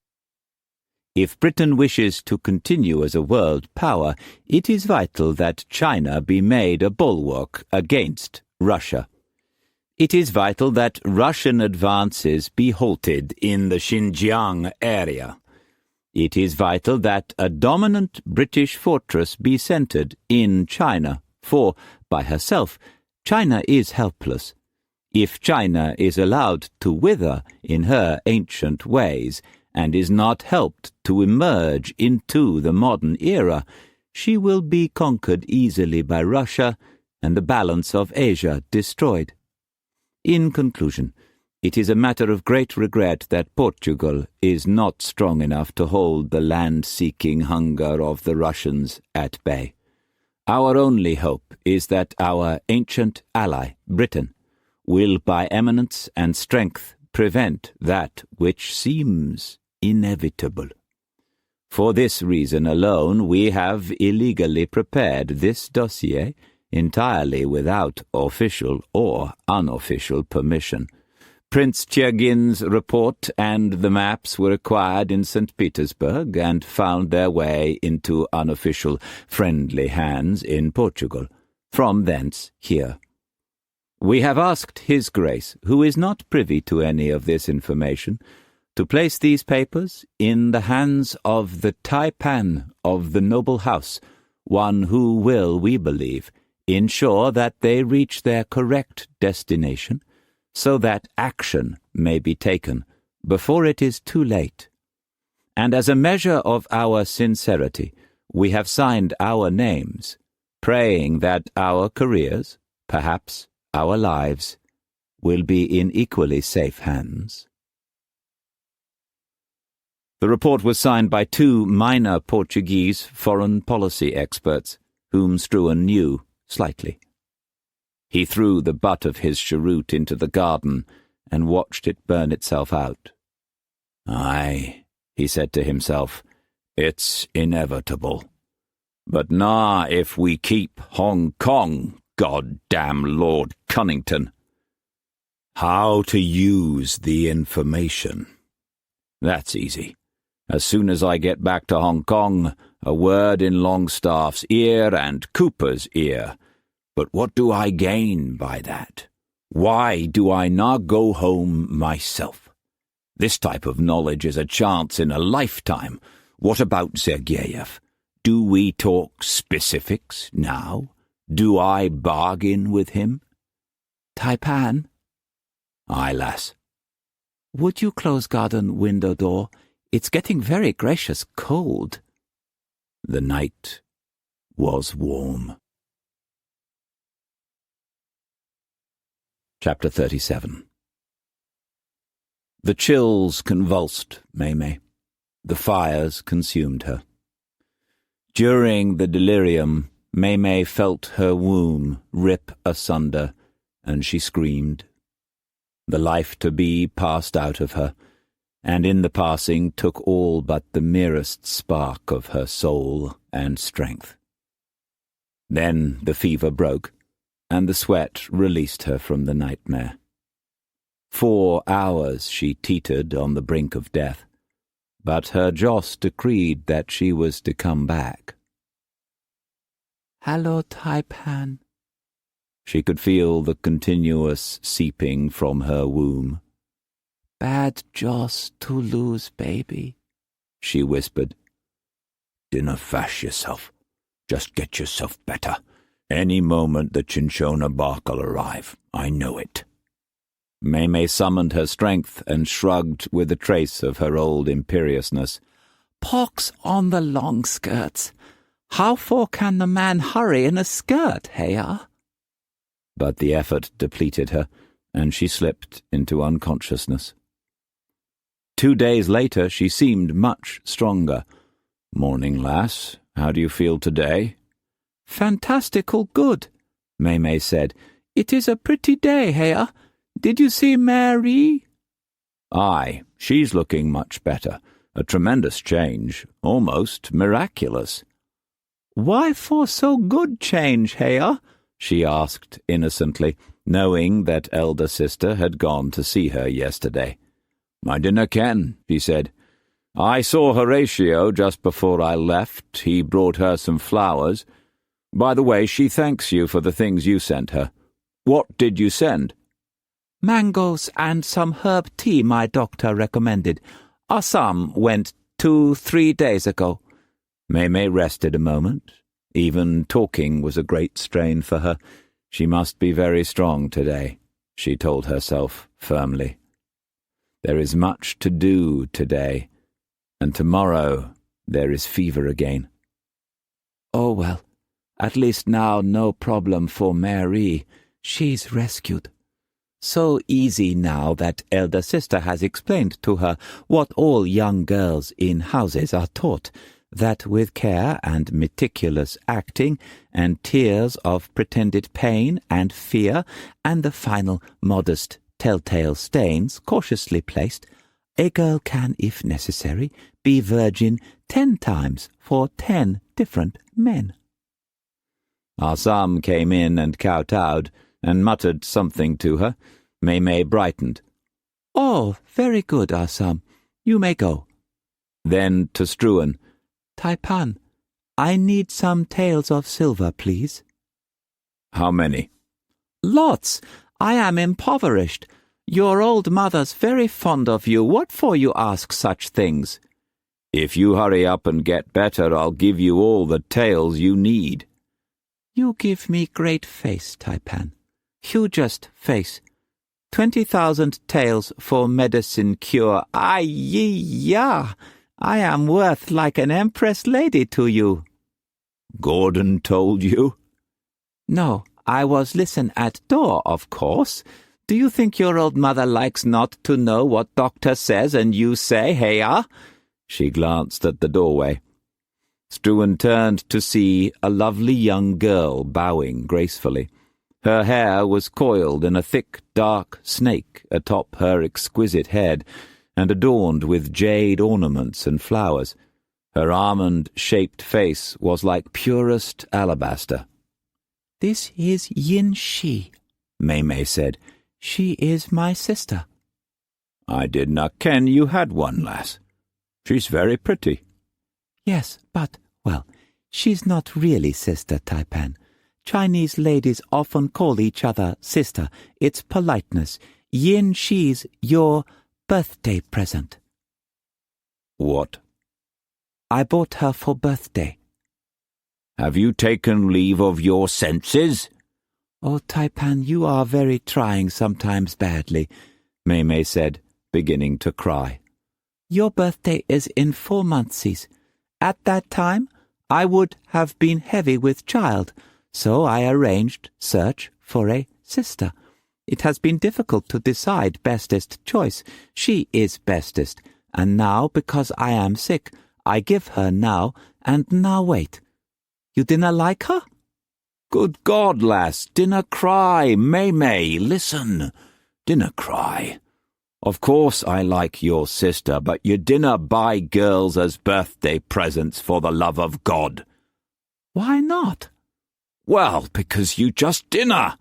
If Britain wishes to continue as a world power, it is vital that China be made a bulwark against Russia. It is vital that Russian advances be halted in the Xinjiang area. It is vital that a dominant British fortress be centered in China, for, by herself, China is helpless. If China is allowed to wither in her ancient ways and is not helped to emerge into the modern era, she will be conquered easily by Russia and the balance of Asia destroyed. In conclusion, it is a matter of great regret that Portugal is not strong enough to hold the land-seeking hunger of the Russians at bay. Our only hope is that our ancient ally, Britain, will by eminence and strength prevent that which seems inevitable. For this reason alone we have illegally prepared this dossier entirely without official or unofficial permission. Prince Chergin's report and the maps were acquired in St. Petersburg and found their way into unofficial, friendly hands in Portugal. From thence here. We have asked His Grace, who is not privy to any of this information, to place these papers in the hands of the Tai-Pan of the noble house, one who will, we believe, ensure that they reach their correct destination, so that action may be taken before it is too late. And as a measure of our sincerity, we have signed our names, praying that our careers, perhaps our lives, will be in equally safe hands. The report was signed by 2 minor Portuguese foreign policy experts, whom Struan knew slightly. He threw the butt of his cheroot into the garden and watched it burn itself out. "Aye," he said to himself, "it's inevitable. But nah, if we keep Hong Kong, goddamn Lord Cunnington. How to use the information? That's easy. As soon as I get back to Hong Kong, a word in Longstaff's ear and Cooper's ear. But what do I gain by that? Why do I not go home myself? This type of knowledge is a chance in a lifetime. What about Sergeyev? Do we talk specifics now? Do I bargain with him?" "Tai-Pan?" "Aye, lass." "Would you close garden window door? It's getting very gracious cold." The night was warm. Chapter 37. The chills convulsed May. The fires consumed her. During the delirium, May felt her womb rip asunder, and she screamed. The life-to-be passed out of her, and in the passing took all but the merest spark of her soul and strength. Then the fever broke, and the sweat released her from the nightmare. 4 hours she teetered on the brink of death, but her Joss decreed that she was to come back. "Hello, Tai-Pan." She could feel the continuous seeping from her womb. "Bad Joss to lose, baby," she whispered. "Dinna fash yourself. Just get yourself better. Any moment the Cinchona bark'll arrive. I know it." May summoned her strength and shrugged with a trace of her old imperiousness. "Pox on the long skirts. How far can the man hurry in a skirt, heya?" But the effort depleted her, and she slipped into unconsciousness. 2 days later she seemed much stronger. "Morning, lass. How do you feel today?" "Fantastical good," May said. "It is a pretty day, heya. Did you see Mary?" "Aye, she's looking much better. A tremendous change, almost miraculous." "Why for so good change, heya?" she asked innocently, knowing that elder sister had gone to see her yesterday. "I dinna ken," he said. "I saw Horatio just before I left. He brought her some flowers. By the way, she thanks you for the things you sent her. What did you send?" "Mangoes and some herb tea my doctor recommended. Assam went 2-3 days ago." May rested a moment. Even talking was a great strain for her. She must be very strong today, she told herself firmly. There is much to do today, and tomorrow there is fever again. Oh well, at least now no problem for Mary. She's rescued. So easy now that elder sister has explained to her what all young girls in houses are taught, that with care and meticulous acting and tears of pretended pain and fear and the final modest telltale stains cautiously placed, a girl can, if necessary, be virgin 10 times for 10 different men. Assam came in and kowtowed and muttered something to her. May brightened. Oh, very good, Assam. You may go. Then to Struan, Tai-Pan, I need some taels of silver, please. how many? Lots. I am impoverished. Your old mother's very fond of you. What for you ask such things? If you hurry up and get better, I'll give you all the taels you need. You give me great face, Tai-Pan. Hugest face. 20,000 taels for medicine cure. Ay-yi-ya! I am worth like an empress lady to you. Gordon told you? No, I was listen at door, of course. Do you think your old mother likes not to know what doctor says and you say, hey-ah? She glanced at the doorway. Struan turned to see a lovely young girl bowing gracefully. Her hair was coiled in a thick, dark snake atop her exquisite head, and adorned with jade ornaments and flowers. Her almond-shaped face was like purest alabaster. This is Yin Shi, Mei said. She is my sister. I did not ken you had one, lass. She's very pretty. Yes, but, well, she's not really sister, Tai-Pan. Chinese ladies often call each other sister. It's politeness. Yin Shi's your birthday present. What? I bought her for birthday. Have you taken leave of your senses? Oh, Tai-Pan, you are very trying sometimes badly, Mei said, beginning to cry. Your birthday is in 4 months. At that time, I would have been heavy with child, so I arranged search for a sister. It has been difficult to decide bestest choice. She is bestest, and now, because I am sick, I give her now, and now wait. You dinna like her? Good God, lass, dinna cry. Mei, listen. Dinna cry. Of course I like your sister, but you dinna buy girls as birthday presents for the love of God. Why not? Well, because you just dinna.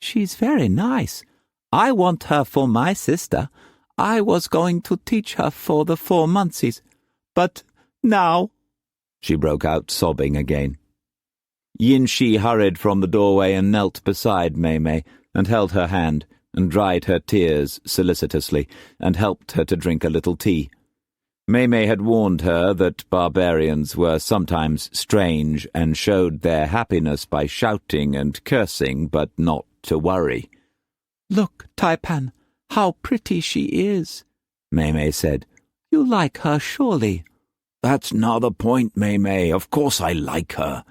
She's very nice. I want her for my sister. I was going to teach her for the 4 months, but now... She broke out sobbing again. Yin Shi hurried from the doorway and knelt beside Mei and held her hand and dried her tears solicitously and helped her to drink a little tea. Mei had warned her that barbarians were sometimes strange and showed their happiness by shouting and cursing, but not to worry. Look, Tai-Pan, how pretty she is, Mei said. You like her surely. That's not the point, Mei. Of course I like her.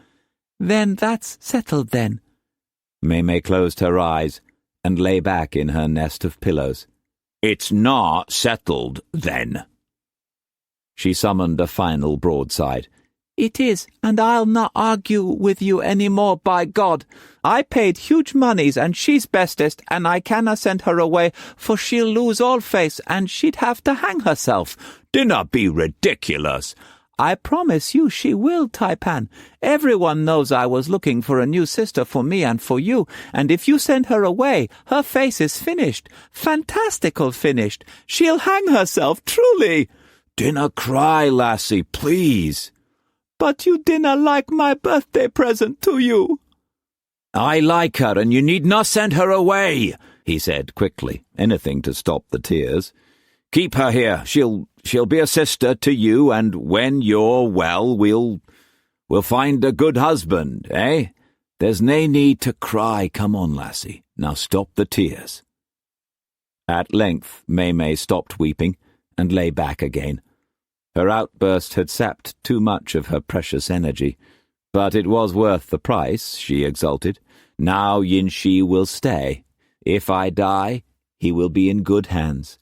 Then that's settled then. Mei closed her eyes and lay back in her nest of pillows. It's not settled, then. She summoned a final broadside. It is, and I'll not argue with you any more, by God. I paid huge moneys, and she's bestest, and I canna send her away, for she'll lose all face, and she'd have to hang herself. Dinna be ridiculous. I promise you she will, Tai-Pan. Everyone knows I was looking for a new sister for me and for you, and if you send her away, her face is finished. Fantastical finished. She'll hang herself, truly. Dinna cry, lassie, please. But you dinna like my birthday present to you. I like her, and you need not send her away, he said quickly, anything to stop the tears. Keep her here. She'll be a sister to you, and when you're well, we'll find a good husband, eh? There's nae need to cry. Come on, lassie. Now stop the tears. At length, Mei stopped weeping and lay back again. Her outburst had sapped too much of her precious energy, but it was worth the price, she exulted. Now Yin Shi will stay. If I die, he will be in good hands.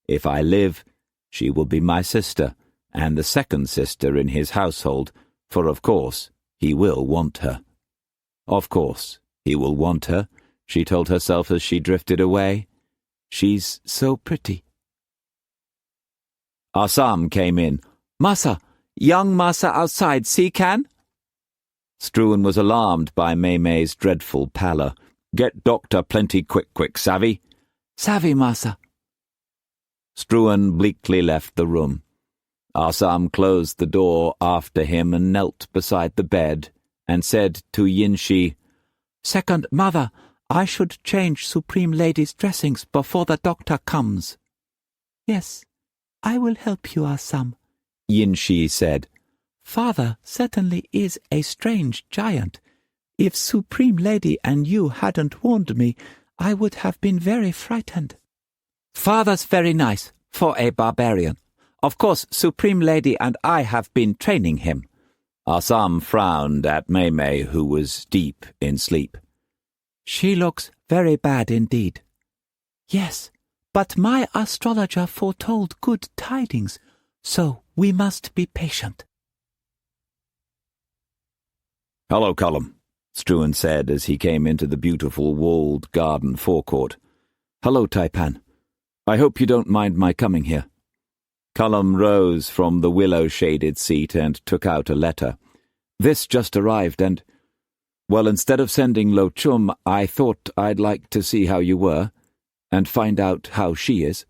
If I live, she will be my sister, and the second sister in his household, for of course he will want her. Of course he will want her, she told herself as she drifted away. She's so pretty. Assam came in. Massa, young Massa outside, see can? Struan was alarmed by Mei's dreadful pallor. Get doctor plenty quick, savvy? Savvy, Massa. Struan bleakly left the room. Assam closed the door after him and knelt beside the bed and said to Yinshi, "Second mother, I should change Supreme Lady's dressings before the doctor comes." "Yes, I will help you, Assam," Yinshi said. "Father certainly is a strange giant. If Supreme Lady and you hadn't warned me, I would have been very frightened." "Father's very nice, for a barbarian. Of course, Supreme Lady and I have been training him." Assam frowned at Mei, who was deep in sleep. "She looks very bad indeed." "Yes, but my astrologer foretold good tidings, so we must be patient." "Hello, Cullum," Struan said as he came into the beautiful walled garden forecourt. "Hello, Tai-Pan. I hope you don't mind my coming here." Cullum rose from the willow-shaded seat and took out a letter. "This just arrived and, well, instead of sending Lo Chum, I thought I'd like to see how you were and find out how she is."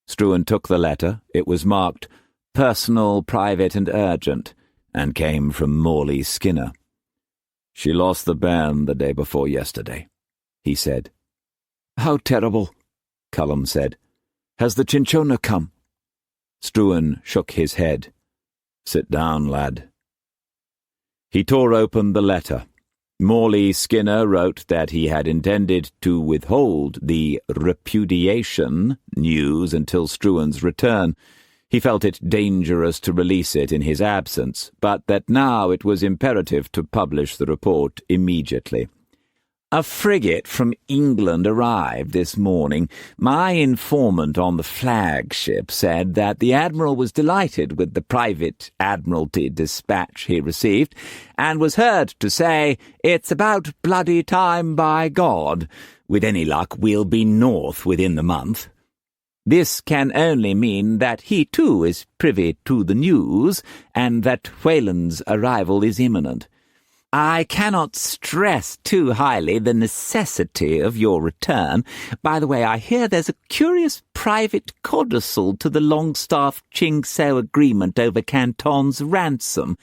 Struan took the letter. It was marked personal, private and urgent, and came from Morley Skinner. "She lost the bairn the day before yesterday," he said. "How terrible," Cullum said. "Has the Cinchona come?" Struan shook his head. "Sit down, lad." He tore open the letter. Morley Skinner wrote that he had intended to withhold the repudiation news until Struan's return. He felt it dangerous to release it in his absence, but that now it was imperative to publish the report immediately. "A frigate from England arrived this morning. My informant on the flagship said that the Admiral was delighted with the private Admiralty dispatch he received, and was heard to say, 'It's about bloody time, by God. With any luck, we'll be north within the month.' This can only mean that he too is privy to the news, and that Whalen's arrival is imminent. I cannot stress too highly the necessity of your return. By the way, I hear there's a curious private codicil to the Longstaff Ching-So agreement over Canton's ransom.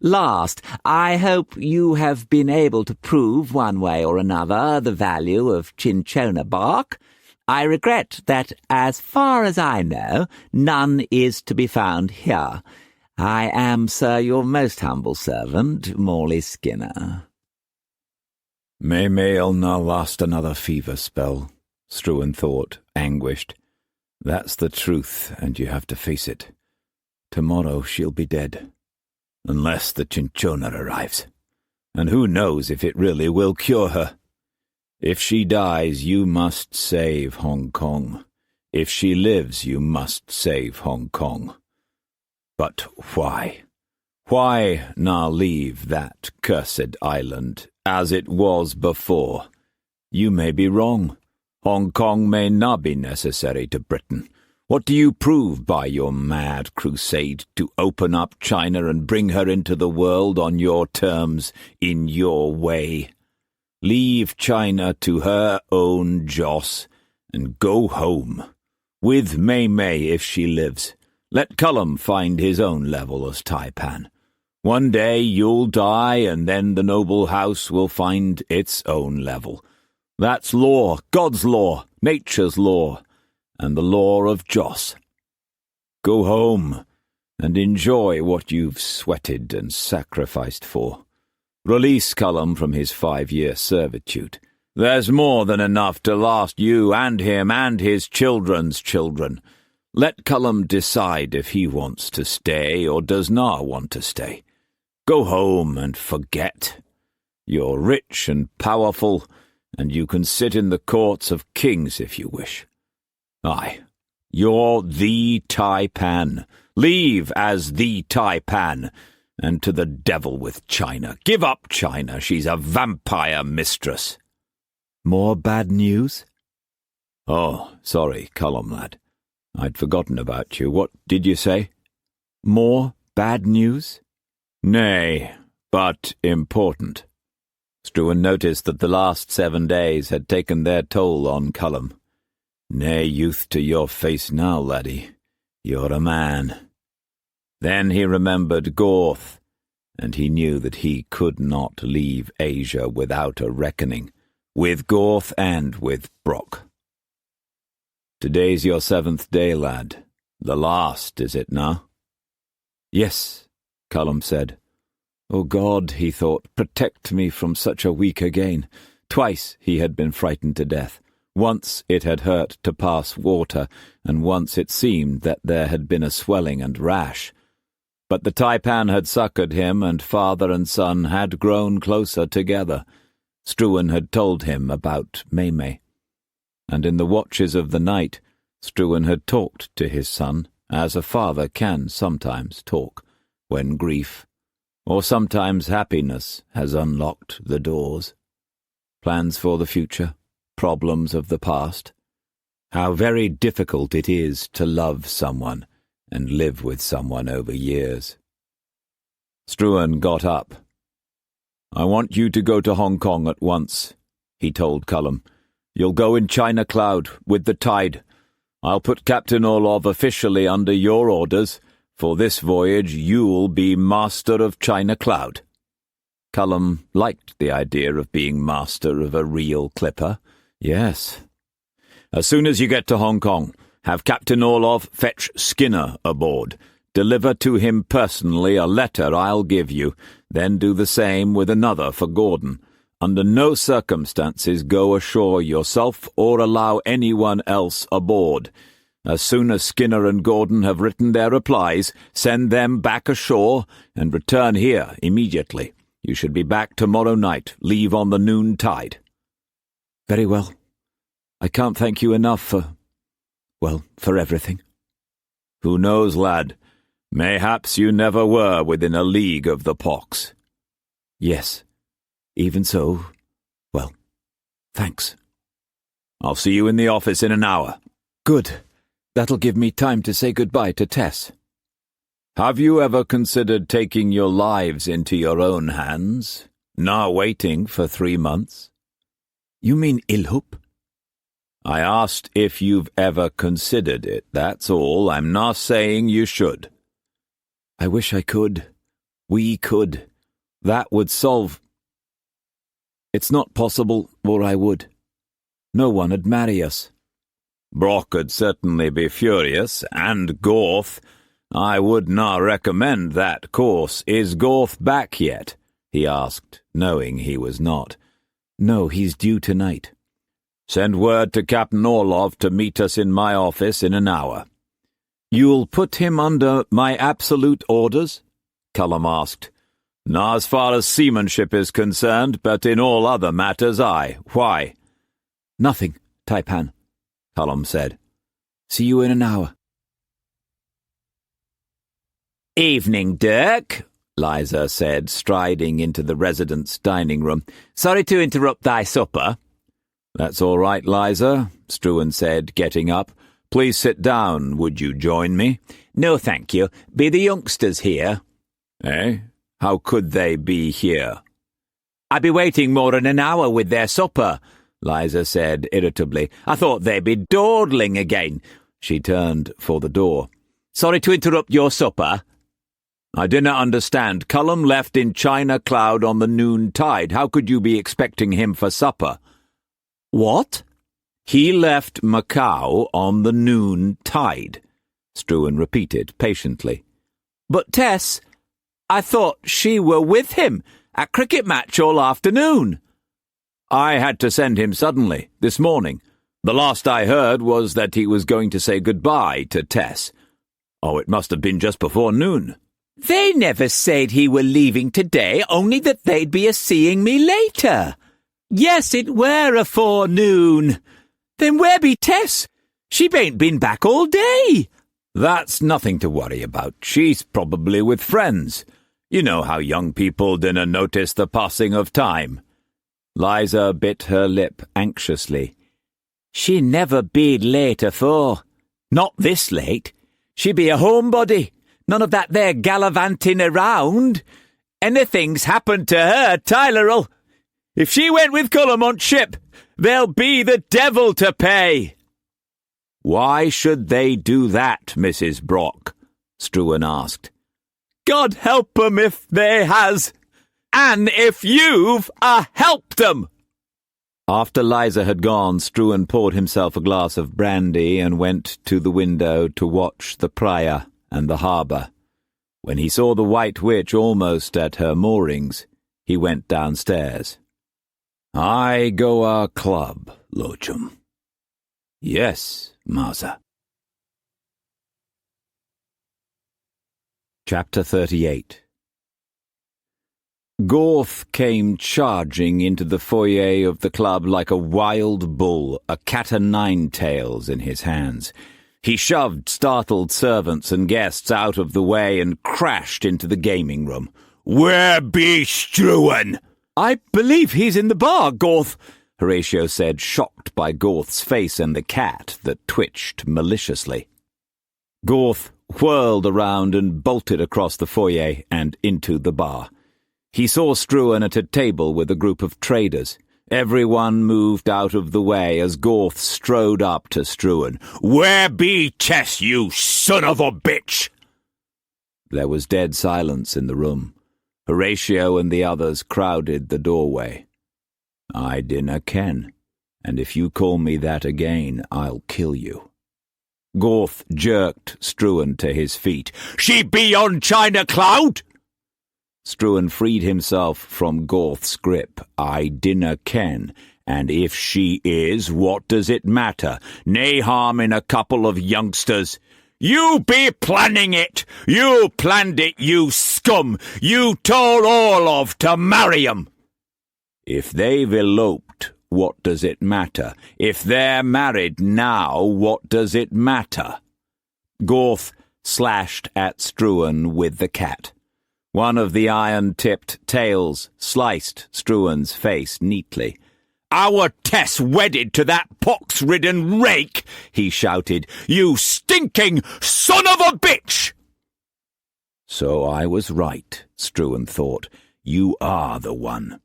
Last, I hope you have been able to prove one way or another the value of cinchona bark. I regret that, as far as I know, none is to be found here. I am, sir, your most humble servant, Morley Skinner." May'll not last another fever spell, Struan thought, anguished. That's the truth, and you have to face it. Tomorrow she'll be dead. Unless the Cinchona arrives. And who knows if it really will cure her. If she dies, you must save Hong Kong. If she lives, you must save Hong Kong. But why? Why not leave that cursed island as it was before? You may be wrong. Hong Kong may not be necessary to Britain. What do you prove by your mad crusade to open up China and bring her into the world on your terms, in your way? Leave China to her own Joss and go home. With Mei if she lives. Let Cullum find his own level as Tai-Pan. One day you'll die, and then the noble house will find its own level. That's law, God's law, nature's law, and the law of Joss. Go home and enjoy what you've sweated and sacrificed for. Release Cullum from his 5-year servitude. There's more than enough to last you and him and his children's children. Let Cullum decide if he wants to stay or does not want to stay. Go home and forget. You're rich and powerful, and you can sit in the courts of kings if you wish. Aye, you're the Tai-Pan. Leave as the Tai-Pan, and to the devil with China. Give up China, she's a vampire mistress. "More bad news?" Oh, sorry, Cullum, lad. I'd forgotten about you. What did you say? "More bad news?" Nay, but important. Struan noticed that the last 7 days had taken their toll on Cullum. Nay youth to your face now, laddie. You're a man. Then he remembered Gorth, and he knew that he could not leave Asia without a reckoning, with Gorth and with Brock. Today's your 7th day, lad. The last, is it now? Yes, Cullum said. O God, he thought, protect me from such a week again. Twice he had been frightened to death. Once it had hurt to pass water, and once it seemed that there had been a swelling and rash. But the Tai-Pan had succoured him, and father and son had grown closer together. Struan had told him about May. And in the watches of the night, Struan had talked to his son, as a father can sometimes talk, when grief, or sometimes happiness, has unlocked the doors. Plans for the future, problems of the past. How very difficult it is to love someone and live with someone over years. Struan got up. I want you to go to Hong Kong at once, he told Cullum. You'll go in China Cloud, with the tide. I'll put Captain Orlov officially under your orders. For this voyage you'll be master of China Cloud. Cullum liked the idea of being master of a real clipper. Yes. As soon as you get to Hong Kong, have Captain Orlov fetch Skinner aboard. Deliver to him personally a letter I'll give you, then do the same with another for Gordon. Under no circumstances go ashore yourself or allow anyone else aboard. As soon as Skinner and Gordon have written their replies, send them back ashore and return here immediately. You should be back tomorrow night. Leave on the noon tide. Very well. I can't thank you enough for everything. Who knows, lad? Mayhaps you never were within a league of the pox. Yes. Even so, thanks. I'll see you in the office in an hour. Good. That'll give me time to say goodbye to Tess. Have you ever considered taking your lives into your own hands, not waiting for 3 months? You mean Ilhup? I asked if you've ever considered it, that's all. I'm not saying you should. I wish I could. We could. That would solve... It's not possible, or I would. No one would marry us. Brock would certainly be furious, and Gorth. I would not recommend that course. Is Gorth back yet? He asked, knowing he was not. No, he's due tonight. Send word to Captain Orlov to meet us in my office in an hour. You'll put him under my absolute orders? Cullum asked. Not as far as seamanship is concerned, but in all other matters, aye. Why? Nothing, Tai-Pan, Cullum said. See you in an hour. Evening, Dirk, Liza said, striding into the resident's dining room. Sorry to interrupt thy supper. That's all right, Liza, Struan said, getting up. Please sit down. Would you join me? No, thank you. Be the youngsters here? Eh? How could they be here? I'd be waiting more than an hour with their supper, Liza said irritably. I thought they'd be dawdling again. She turned for the door. Sorry to interrupt your supper. I didn't understand. Cullum left in China Cloud on the noon tide. How could you be expecting him for supper? What? He left Macau on the noon tide, Struan repeated patiently. But Tess, I thought she were with him at cricket match all afternoon. I had to send him suddenly, this morning. The last I heard was that he was going to say goodbye to Tess. Oh, it must have been just before noon. They never said he were leaving today, only that they'd be a-seeing me later. Yes, it were afore noon. Then where be Tess? She bain't been back all day. That's nothing to worry about. She's probably with friends. You know how young people dinna notice the passing of time. Liza bit her lip anxiously. She never be'd late afore. Not this late. She be a homebody. None of that there gallivanting around. Anything's happened to her, Tyler'll. If she went with Cullum on ship, there'll be the devil to pay. "Why should they do that, Mrs. Brock?" Struan asked. "God help 'em if they has, and if you've helped 'em." After Liza had gone, Struan poured himself a glass of brandy and went to the window to watch the Praia and the harbour. When he saw the White Witch almost at her moorings, he went downstairs. "I go a club, Lochum." "Yes, Maza." Chapter 38. Gorth came charging into the foyer of the club like a wild bull, a cat-o'-nine-tails in his hands. He shoved startled servants and guests out of the way and crashed into the gaming room. "Where be Struan?" "I believe he's in the bar, Gorth," Horatio said, shocked by Gorth's face and the cat that twitched maliciously. Gorth whirled around and bolted across the foyer and into the bar. He saw Struan at a table with a group of traders. Everyone moved out of the way as Gorth strode up to Struan. "Where be Tess, you son of a bitch?" There was dead silence in the room. Horatio and the others crowded the doorway. "I dinna ken, and if you call me that again, I'll kill you." Gorth jerked Struan to his feet. "She be on China Cloud?" Struan freed himself from Gorth's grip. "I dinna ken, and if she is, what does it matter? Nae harm in a couple of youngsters." "You be planning it! You planned it, you scum! You told Orlov to marry 'em!" "If they've eloped, what does it matter? If they're married now, what does it matter?" Gorth slashed at Struan with the cat. One of the iron-tipped tails sliced Struan's face neatly. "Our Tess wedded to that pox-ridden rake!" he shouted. "You stinking son of a bitch!" So I was right, Struan thought. You are the one.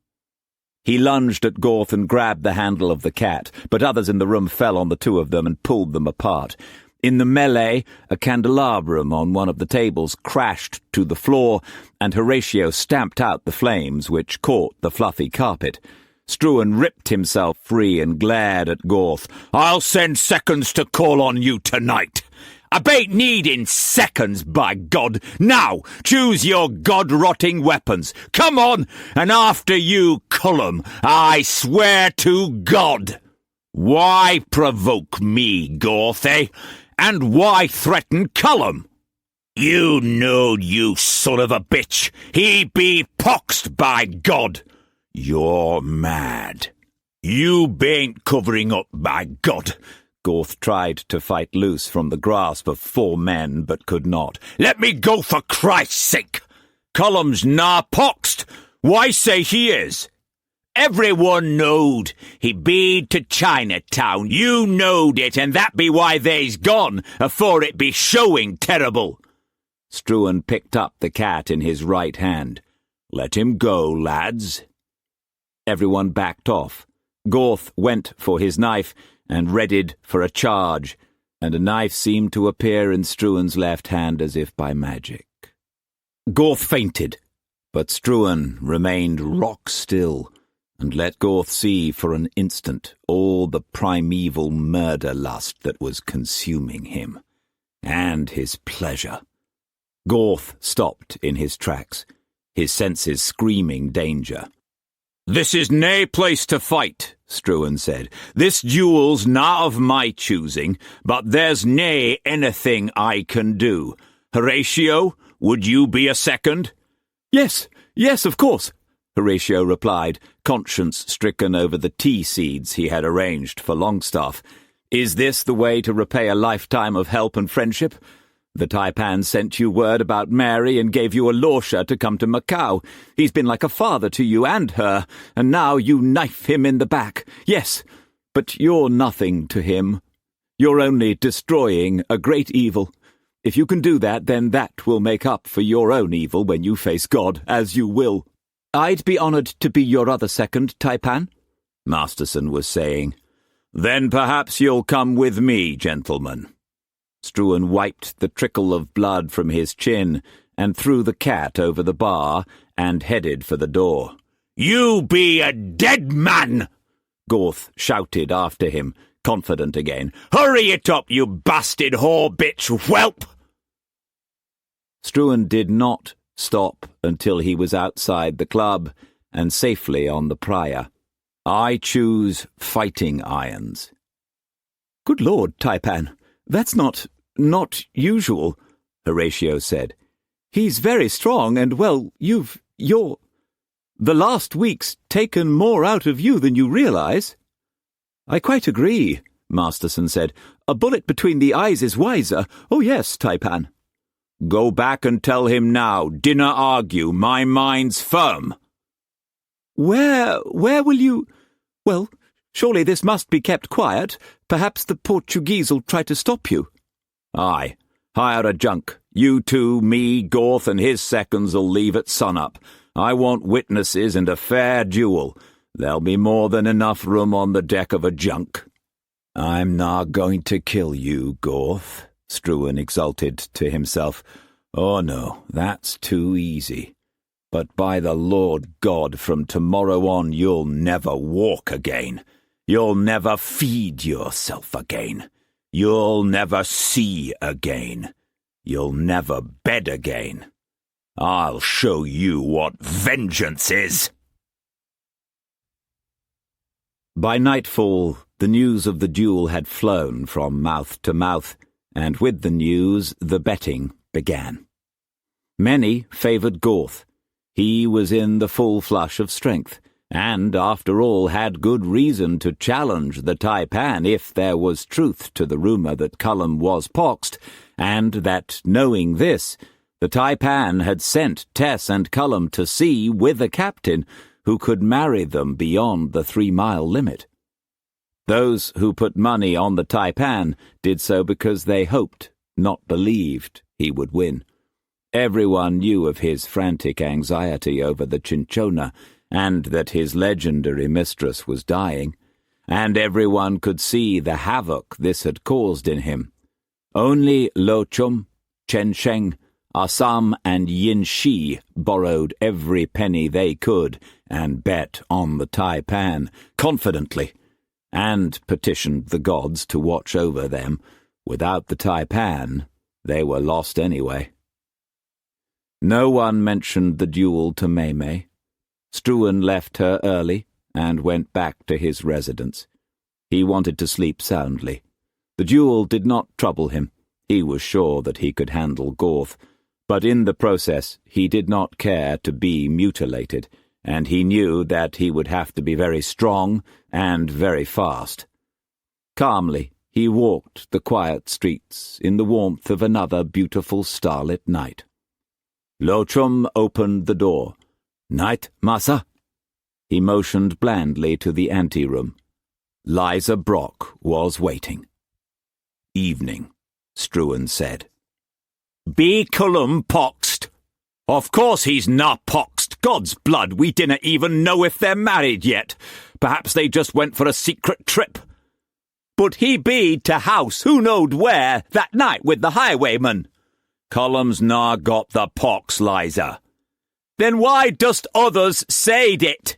He lunged at Gorth and grabbed the handle of the cat, but others in the room fell on the two of them and pulled them apart. In the melee, a candelabrum on one of the tables crashed to the floor, and Horatio stamped out the flames, which caught the fluffy carpet. Struan ripped himself free and glared at Gorth. "I'll send seconds to call on you tonight. I bain't needing seconds, by God. Now, choose your god-rotting weapons. Come on, and after you, Cullum, I swear to God." "Why provoke me, Gorth, eh? And why threaten Cullum?" "You knowed, you son of a bitch. He be poxed, by God." "You're mad." "You bain't covering up, by God." Gorth tried to fight loose from the grasp of four men, but could not. "Let me go, for Christ's sake." "Cullum's na poxed. Why say he is?" "Everyone knowed. He beed to Chinatown. You knowed it, and that be why they's gone, afore it be showing terrible." Struan picked up the cat in his right hand. "Let him go, lads." Everyone backed off. Gorth went for his knife and readied for a charge, and a knife seemed to appear in Struan's left hand as if by magic. Gorth fainted, but Struan remained rock still and let Gorth see for an instant all the primeval murder lust that was consuming him, and his pleasure. Gorth stopped in his tracks, his senses screaming danger. "This is nae place to fight," Struan said. "This duel's not of my choosing, but there's nae anything I can do. Horatio, would you be a second?" Yes, of course," Horatio replied, conscience-stricken over the tea seeds he had arranged for Longstaff. "Is this the way to repay a lifetime of help and friendship? The Tai-Pan sent you word about Mary and gave you a lawyer to come to Macau. He's been like a father to you and her, and now you knife him in the back. Yes, but you're nothing to him. You're only destroying a great evil. If you can do that, then that will make up for your own evil when you face God, as you will." "I'd be honoured to be your other second, Tai-Pan," Masterson was saying. Then perhaps you'll come with me, gentlemen. Struan wiped the trickle of blood from his chin and threw the cat over the bar and headed for the door. You be a dead man! Gorth shouted after him, confident again. Hurry it up, you bastard whore bitch whelp! Struan did not stop until he was outside the club and safely on the Prior. I choose fighting irons. Good Lord, Tai-Pan, that's not usual, Horatio said. He's very strong and, well, the last week's taken more out of you than you realize. I quite agree, Masterson said. A bullet between the eyes is wiser. Oh yes, Tai-Pan. Go back and tell him now. Dinna argue. My mind's firm. Where will you... Well, surely this must be kept quiet. Perhaps the Portuguese'll try to stop you. Aye. Hire a junk. You two, me, Gorth, and his seconds'll leave at sunup. I want witnesses and a fair duel. There'll be more than enough room on the deck of a junk. I'm not going to kill you, Gorth, Struan exulted to himself. Oh no, that's too easy. But by the Lord God, from tomorrow on you'll never walk again. You'll never feed yourself again. You'll never see again. You'll never bed again. I'll show you what vengeance is. By nightfall, the news of the duel had flown from mouth to mouth, and with the news the betting began. Many favoured Gorth. He was in the full flush of strength, and, after all, had good reason to challenge the Tai-Pan if there was truth to the rumour that Cullum was poxed, and that, knowing this, the Tai-Pan had sent Tess and Cullum to sea with a captain who could marry them beyond the 3-mile limit. Those who put money on the Tai-Pan did so because they hoped, not believed, he would win. Everyone knew of his frantic anxiety over the cinchona, and that his legendary mistress was dying, and everyone could see the havoc this had caused in him. Only Lo Chum, Chen Sheng, Assam and Yin Shi borrowed every penny they could and bet on the Tai-Pan, confidently, and petitioned the gods to watch over them. Without the Tai-Pan, they were lost anyway. No one mentioned the duel to May. Struan left her early and went back to his residence. He wanted to sleep soundly. The duel did not trouble him. He was sure that he could handle Gorth, but in the process he did not care to be mutilated, and he knew that he would have to be very strong and very fast. Calmly, he walked the quiet streets in the warmth of another beautiful starlit night. Lo Chum opened the door. "Night, massa." He motioned blandly to the anteroom. Liza Brock was waiting. "Evening," Struan said. Be Cullum poxed? Of course he's not poxed. God's blood, we dinna even know if they're married yet. Perhaps they just went for a secret trip. But he be to house who knowed where that night with the highwayman. Cullum's nah got the pox, Liza. Then why dost others sayed it?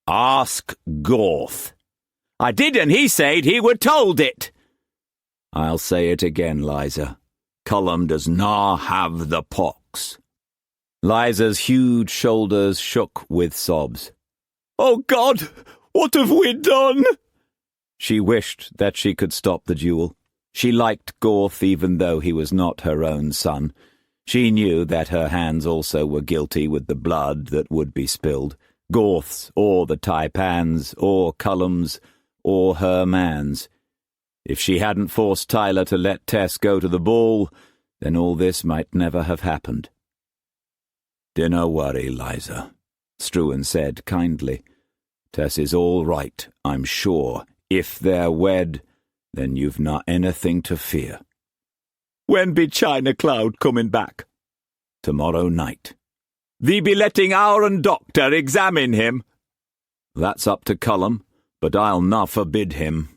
Ask Gorth. I did, and he said he were told it. I'll say it again, Liza. Cullum does nah have the pox. Liza's huge shoulders shook with sobs. Oh God, what have we done? She wished that she could stop the duel. She liked Gorth even though he was not her own son. She knew that her hands also were guilty with the blood that would be spilled. Gorth's, or the Tai-Pan's, or Cullum's, or her man's. If she hadn't forced Tyler to let Tess go to the ball, then all this might never have happened. Dinna worry, Liza, Struan said kindly. Tess is all right, I'm sure. If they're wed, then you've not anything to fear. When be China Cloud coming back? Tomorrow night. Thee be letting our doctor examine him? That's up to Cullum, but I'll not forbid him.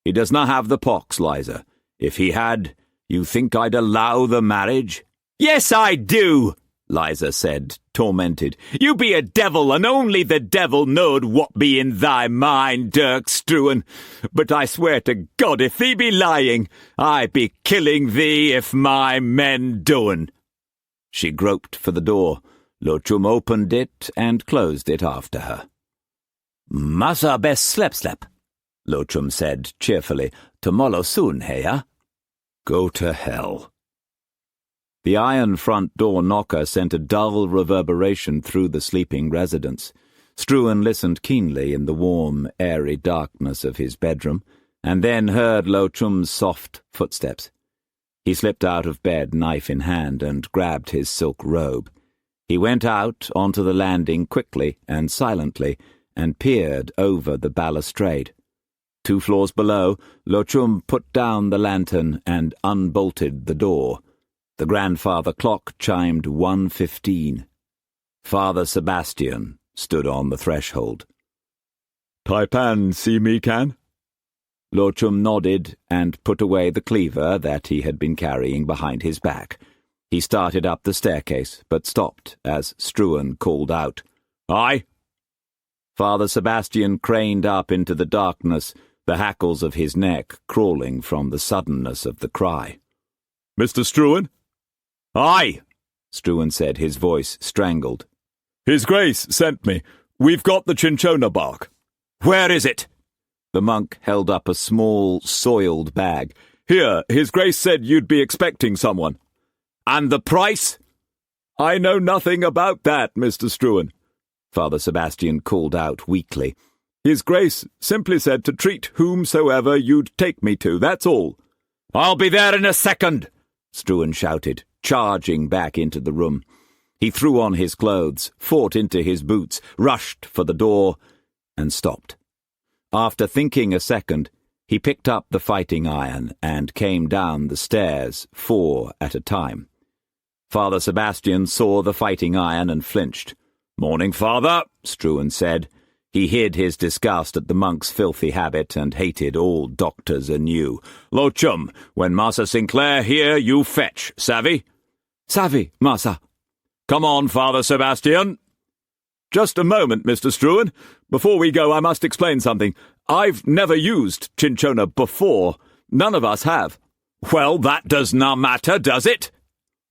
He does not have the pox, Liza. If he had, you think I'd allow the marriage?" "Yes, I do," Liza said, tormented. "You be a devil, and only the devil knowed what be in thy mind, Dirk Struan. But I swear to God, if thee be lying, I be killing thee if my men do'n." She groped for the door. Lochum opened it and closed it after her. "Massa best slep, Lochum said cheerfully. "Tomorrow soon, heya?" "Go to hell." The iron front door knocker sent a dull reverberation through the sleeping residence. Struan listened keenly in the warm, airy darkness of his bedroom, and then heard Lochum's soft footsteps. He slipped out of bed, knife in hand, and grabbed his silk robe. He went out onto the landing quickly and silently, and peered over the balustrade. 2 floors below, Lochum put down the lantern and unbolted the door. The grandfather clock chimed 1:15. Father Sebastian stood on the threshold. Tai-Pan see me can? Lochum nodded and put away the cleaver that he had been carrying behind his back. He started up the staircase, but stopped as Struan called out, "Aye?" Father Sebastian craned up into the darkness, the hackles of his neck crawling from the suddenness of the cry. "Mr. Struan?" "Aye," Struan said, his voice strangled. "His Grace sent me. We've got the cinchona bark." "Where is it?" The monk held up a small, soiled bag. "Here, His Grace said you'd be expecting someone." "And the price?" "I know nothing about that, Mr. Struan," Father Sebastian called out weakly. "His Grace simply said to treat whomsoever you'd take me to, that's all." "I'll be there in a second," Struan shouted, charging back into the room. He threw on his clothes, fought into his boots, rushed for the door, and stopped. After thinking a second, he picked up the fighting iron and came down the stairs, 4 at a time. Father Sebastian saw the fighting iron and flinched. "Morning, Father," Struan said. He hid his disgust at the monk's filthy habit and hated all doctors anew. "Lochum, when Massa Sinclair here, you fetch, savvy?" "Savvy, Massa." "Come on, Father Sebastian." "Just a moment, Mr. Struan. Before we go, I must explain something. I've never used cinchona before. None of us have." "Well, that does not matter, does it?"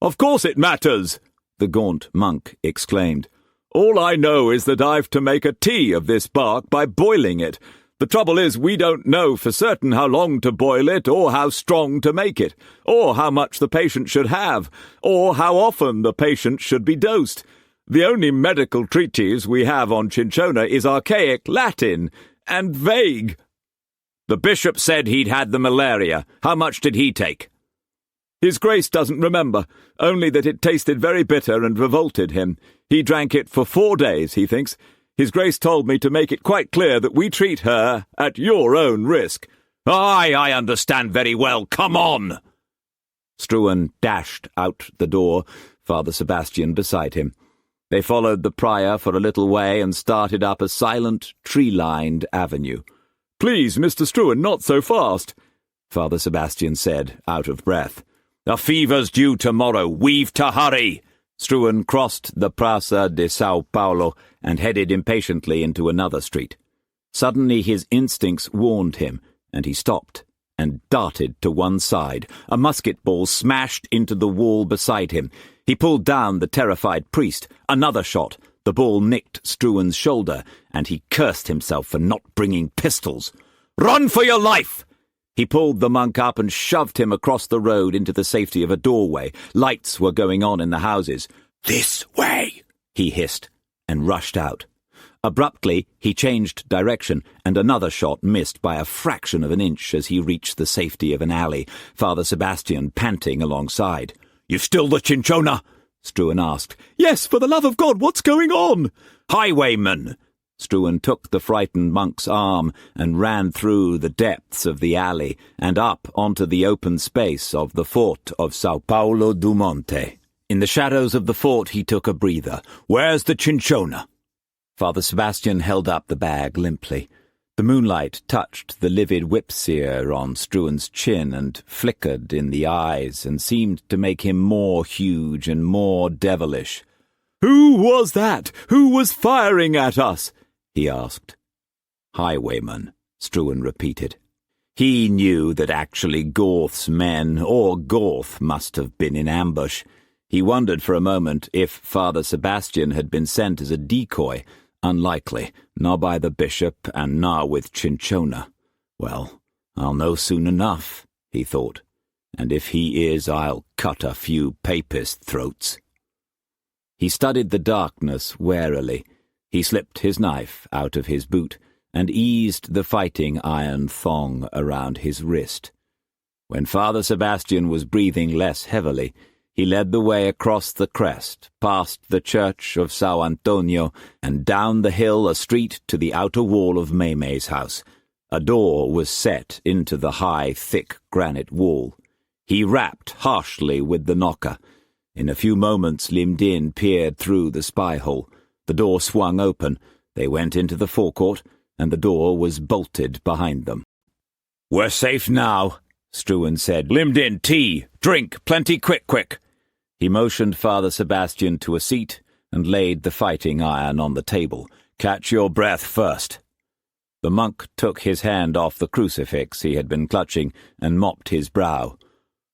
"Of course it matters," the gaunt monk exclaimed. "All I know is that I've to make a tea of this bark by boiling it. The trouble is we don't know for certain how long to boil it, or how strong to make it, or how much the patient should have, or how often the patient should be dosed. The only medical treatise we have on cinchona is archaic Latin, and vague." "The bishop said he'd had the malaria. How much did he take?" "His Grace doesn't remember, only that it tasted very bitter and revolted him. He drank it for 4 days, he thinks. His Grace told me to make it quite clear that we treat her at your own risk." "Aye, I understand very well. Come on!" Struan dashed out the door, Father Sebastian beside him. They followed the prior for a little way and started up a silent, tree-lined avenue. "Please, Mr. Struan, not so fast," Father Sebastian said, out of breath. "The fever's due tomorrow. We've to hurry." Struan crossed the Praça de São Paulo and headed impatiently into another street. Suddenly his instincts warned him, and he stopped and darted to one side. A musket ball smashed into the wall beside him. He pulled down the terrified priest. Another shot. The ball nicked Struan's shoulder, and he cursed himself for not bringing pistols. "Run for your life!" He pulled the monk up and shoved him across the road into the safety of a doorway. Lights were going on in the houses. "This way!" he hissed, and rushed out. Abruptly, he changed direction, and another shot missed by a fraction of an inch as he reached the safety of an alley, Father Sebastian panting alongside. "You've still the cinchona?" Struan asked. "Yes, for the love of God, what's going on?" "Highwayman!" Struan took the frightened monk's arm and ran through the depths of the alley and up onto the open space of the fort of São Paulo do Monte. In the shadows of the fort he took a breather. "Where's the cinchona?" Father Sebastian held up the bag limply. The moonlight touched the livid whip-sear on Struan's chin and flickered in the eyes and seemed to make him more huge and more devilish. "Who was that? Who was firing at us?" he asked. "Highwayman," Struan repeated. He knew that actually Gorth's men, or Gorth, must have been in ambush. He wondered for a moment if Father Sebastian had been sent as a decoy. Unlikely, nor by the bishop and nor with Cinchona. Well, I'll know soon enough, he thought, and if he is, I'll cut a few papist throats. He studied the darkness warily. He slipped his knife out of his boot and eased the fighting iron thong around his wrist. When Father Sebastian was breathing less heavily, he led the way across the crest, past the church of Sao Antonio, and down the hill a street to the outer wall of May's house. A door was set into the high, thick granite wall. He rapped harshly with the knocker. In a few moments Lim Din peered through the spy-hole. The door swung open. They went into the forecourt, and the door was bolted behind them. "We're safe now," Struan said. "Lim Din, tea, drink, plenty quick. He motioned Father Sebastian to a seat and laid the fighting iron on the table. "Catch your breath first." The monk took his hand off the crucifix he had been clutching and mopped his brow.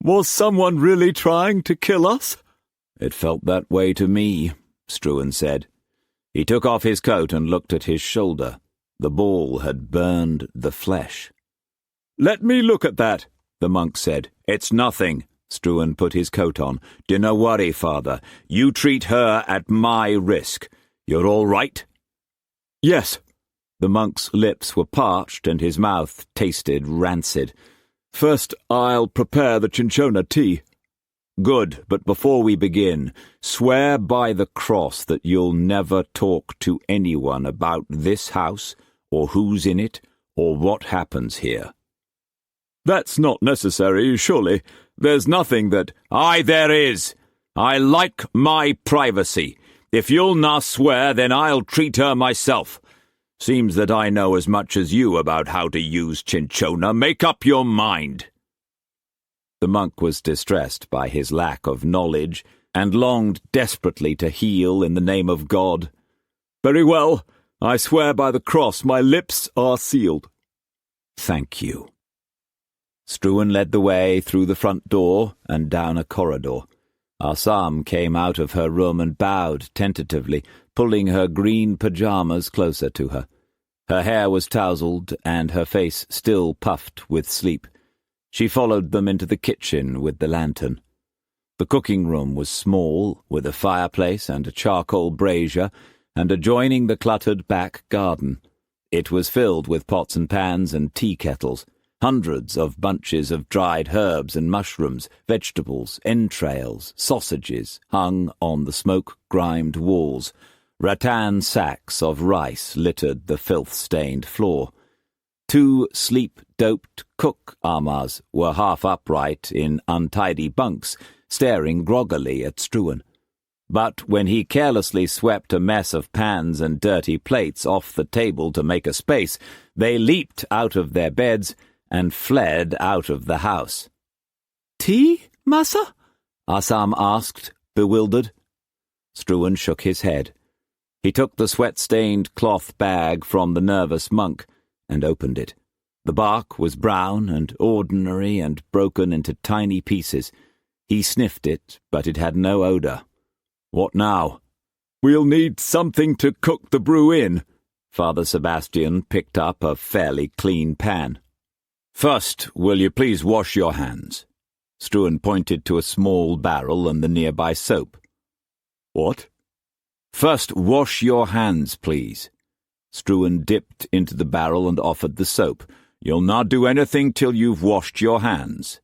"Was someone really trying to kill us?" "It felt that way to me," Struan said. He took off his coat and looked at his shoulder. The ball had burned the flesh. "Let me look at that," the monk said. "It's nothing." Struan put his coat on. "Dinna worry, Father. You treat her at my risk. You're all right?" "Yes." The monk's lips were parched and his mouth tasted rancid. "First, I'll prepare the Cinchona tea." "Good, but before we begin, swear by the cross that you'll never talk to anyone about this house, or who's in it, or what happens here." "That's not necessary, surely. There's nothing that—" "Aye, there is. I like my privacy. If you'll not swear, then I'll treat her myself. Seems that I know as much as you about how to use Cinchona. Make up your mind." The monk was distressed by his lack of knowledge and longed desperately to heal in the name of God. "Very well. I swear by the cross my lips are sealed." "Thank you." Struan led the way through the front door and down a corridor. Arsam came out of her room and bowed tentatively, pulling her green pyjamas closer to her. Her hair was tousled and her face still puffed with sleep. She followed them into the kitchen with the lantern. The cooking room was small, with a fireplace and a charcoal brazier, and adjoining the cluttered back garden. It was filled with pots and pans and tea kettles. Hundreds of bunches of dried herbs and mushrooms, vegetables, entrails, sausages hung on the smoke-grimed walls. Rattan sacks of rice littered the filth-stained floor. 2 sleep-doped cook amas were half upright in untidy bunks, staring groggily at Struan. But when he carelessly swept a mess of pans and dirty plates off the table to make a space, they leaped out of their beds and fled out of the house. "Tea, massa?" Arsam asked, bewildered. Struan shook his head. He took the sweat-stained cloth bag from the nervous monk and opened it. The bark was brown and ordinary and broken into tiny pieces. He sniffed it, but it had no odour. "What now?" "We'll need something to cook the brew in." Father Sebastian picked up a fairly clean pan. "First, will you please wash your hands?" Struan pointed to a small barrel and the nearby soap. "What?" "First, wash your hands, please." Struan dipped into the barrel and offered the soap. "You'll not do anything till you've washed your hands."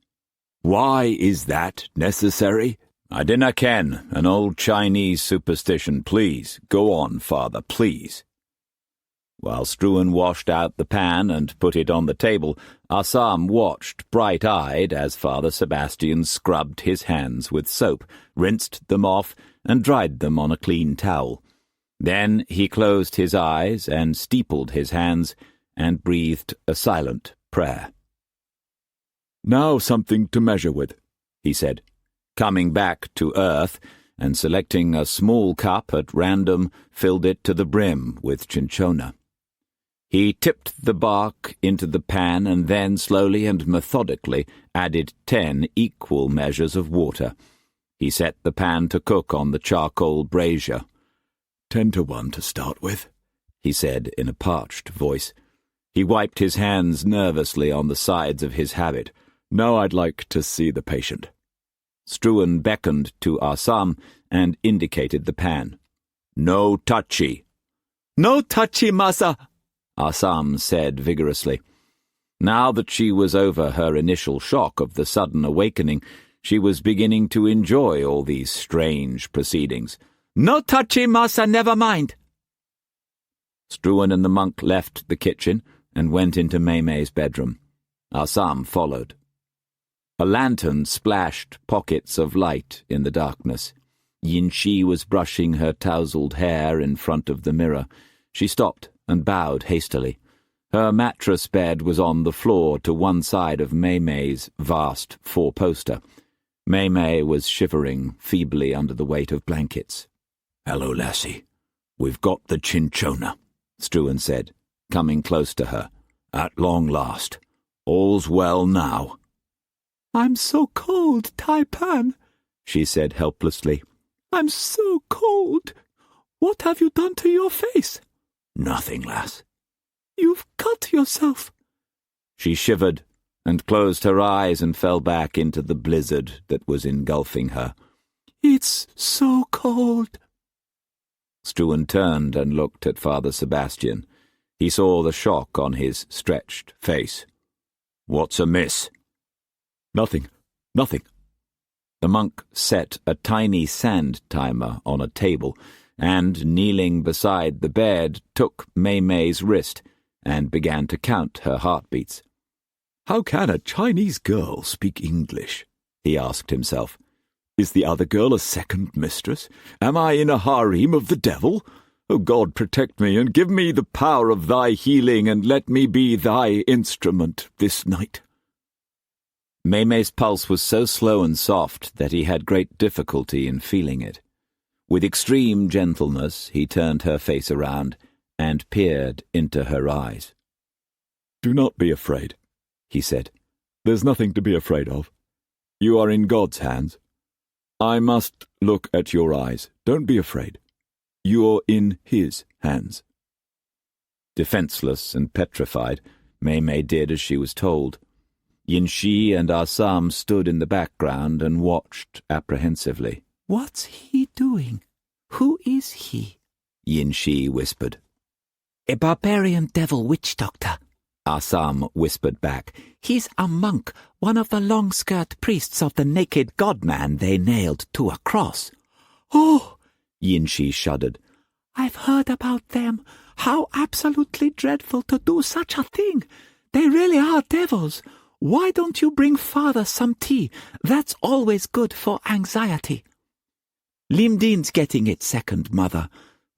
"Why is that necessary?" "I dinna ken. An old Chinese superstition. Please, go on, Father, please." While Struan washed out the pan and put it on the table, Arsam watched bright-eyed as Father Sebastian scrubbed his hands with soap, rinsed them off, and dried them on a clean towel. Then he closed his eyes and steepled his hands and breathed a silent prayer. "Now something to measure with," he said, coming back to earth and selecting a small cup at random, filled it to the brim with cinchona. He tipped the bark into the pan and then slowly and methodically added 10 equal measures of water. He set the pan to cook on the charcoal brazier. 10 to 1 to start with, he said in a parched voice. He wiped his hands nervously on the sides of his habit. Now I'd like to see the patient. Struan beckoned to Assam and indicated the pan. No touchy. No touchy, massa, Assam said vigorously. Now that she was over her initial shock of the sudden awakening, she was beginning to enjoy all these strange proceedings. No touchy, massa, never mind. Struan and the monk left the kitchen and went into May's bedroom. Assam followed. A lantern splashed pockets of light in the darkness. Yin-Shi was brushing her tousled hair in front of the mirror. She stopped and bowed hastily. Her mattress bed was on the floor to one side of May's vast four-poster. May was shivering feebly under the weight of blankets. "Hello, lassie. We've got the cinchona," Struan said, coming close to her. "At long last. All's well now." "I'm so cold, Tai-Pan," she said helplessly. "I'm so cold. What have you done to your face?" "Nothing, lass." "You've cut yourself." She shivered and closed her eyes and fell back into the blizzard that was engulfing her. "It's so cold." Struan turned and looked at Father Sebastian. He saw the shock on his stretched face. "What's amiss?" Nothing. The monk set a tiny sand timer on a table and, kneeling beside the bed, took May's wrist and began to count her heartbeats. How can a Chinese girl speak English? He asked himself. Is the other girl a second mistress? Am I in a harem of the devil? O God, protect me and give me the power of thy healing, and let me be thy instrument this night. May's pulse was so slow and soft that he had great difficulty in feeling it. With extreme gentleness he turned her face around and peered into her eyes. Do not be afraid, he said. There's nothing to be afraid of. You are in God's hands. I must look at your eyes. Don't be afraid. You're in his hands. Defenseless and petrified, May did as she was told. Yin-Shi and Assam stood in the background and watched apprehensively. What's he doing? Who is he? Yin-Shi whispered. A barbarian devil witch doctor, Assam whispered back. He's a monk, one of the long-skirt priests of the naked god-man they nailed to a cross. Oh! Yin-Shi shuddered. I've heard about them. How absolutely dreadful to do such a thing. They really are devils. Why don't you bring father some tea? That's always good for anxiety. Limdin's getting it second, mother,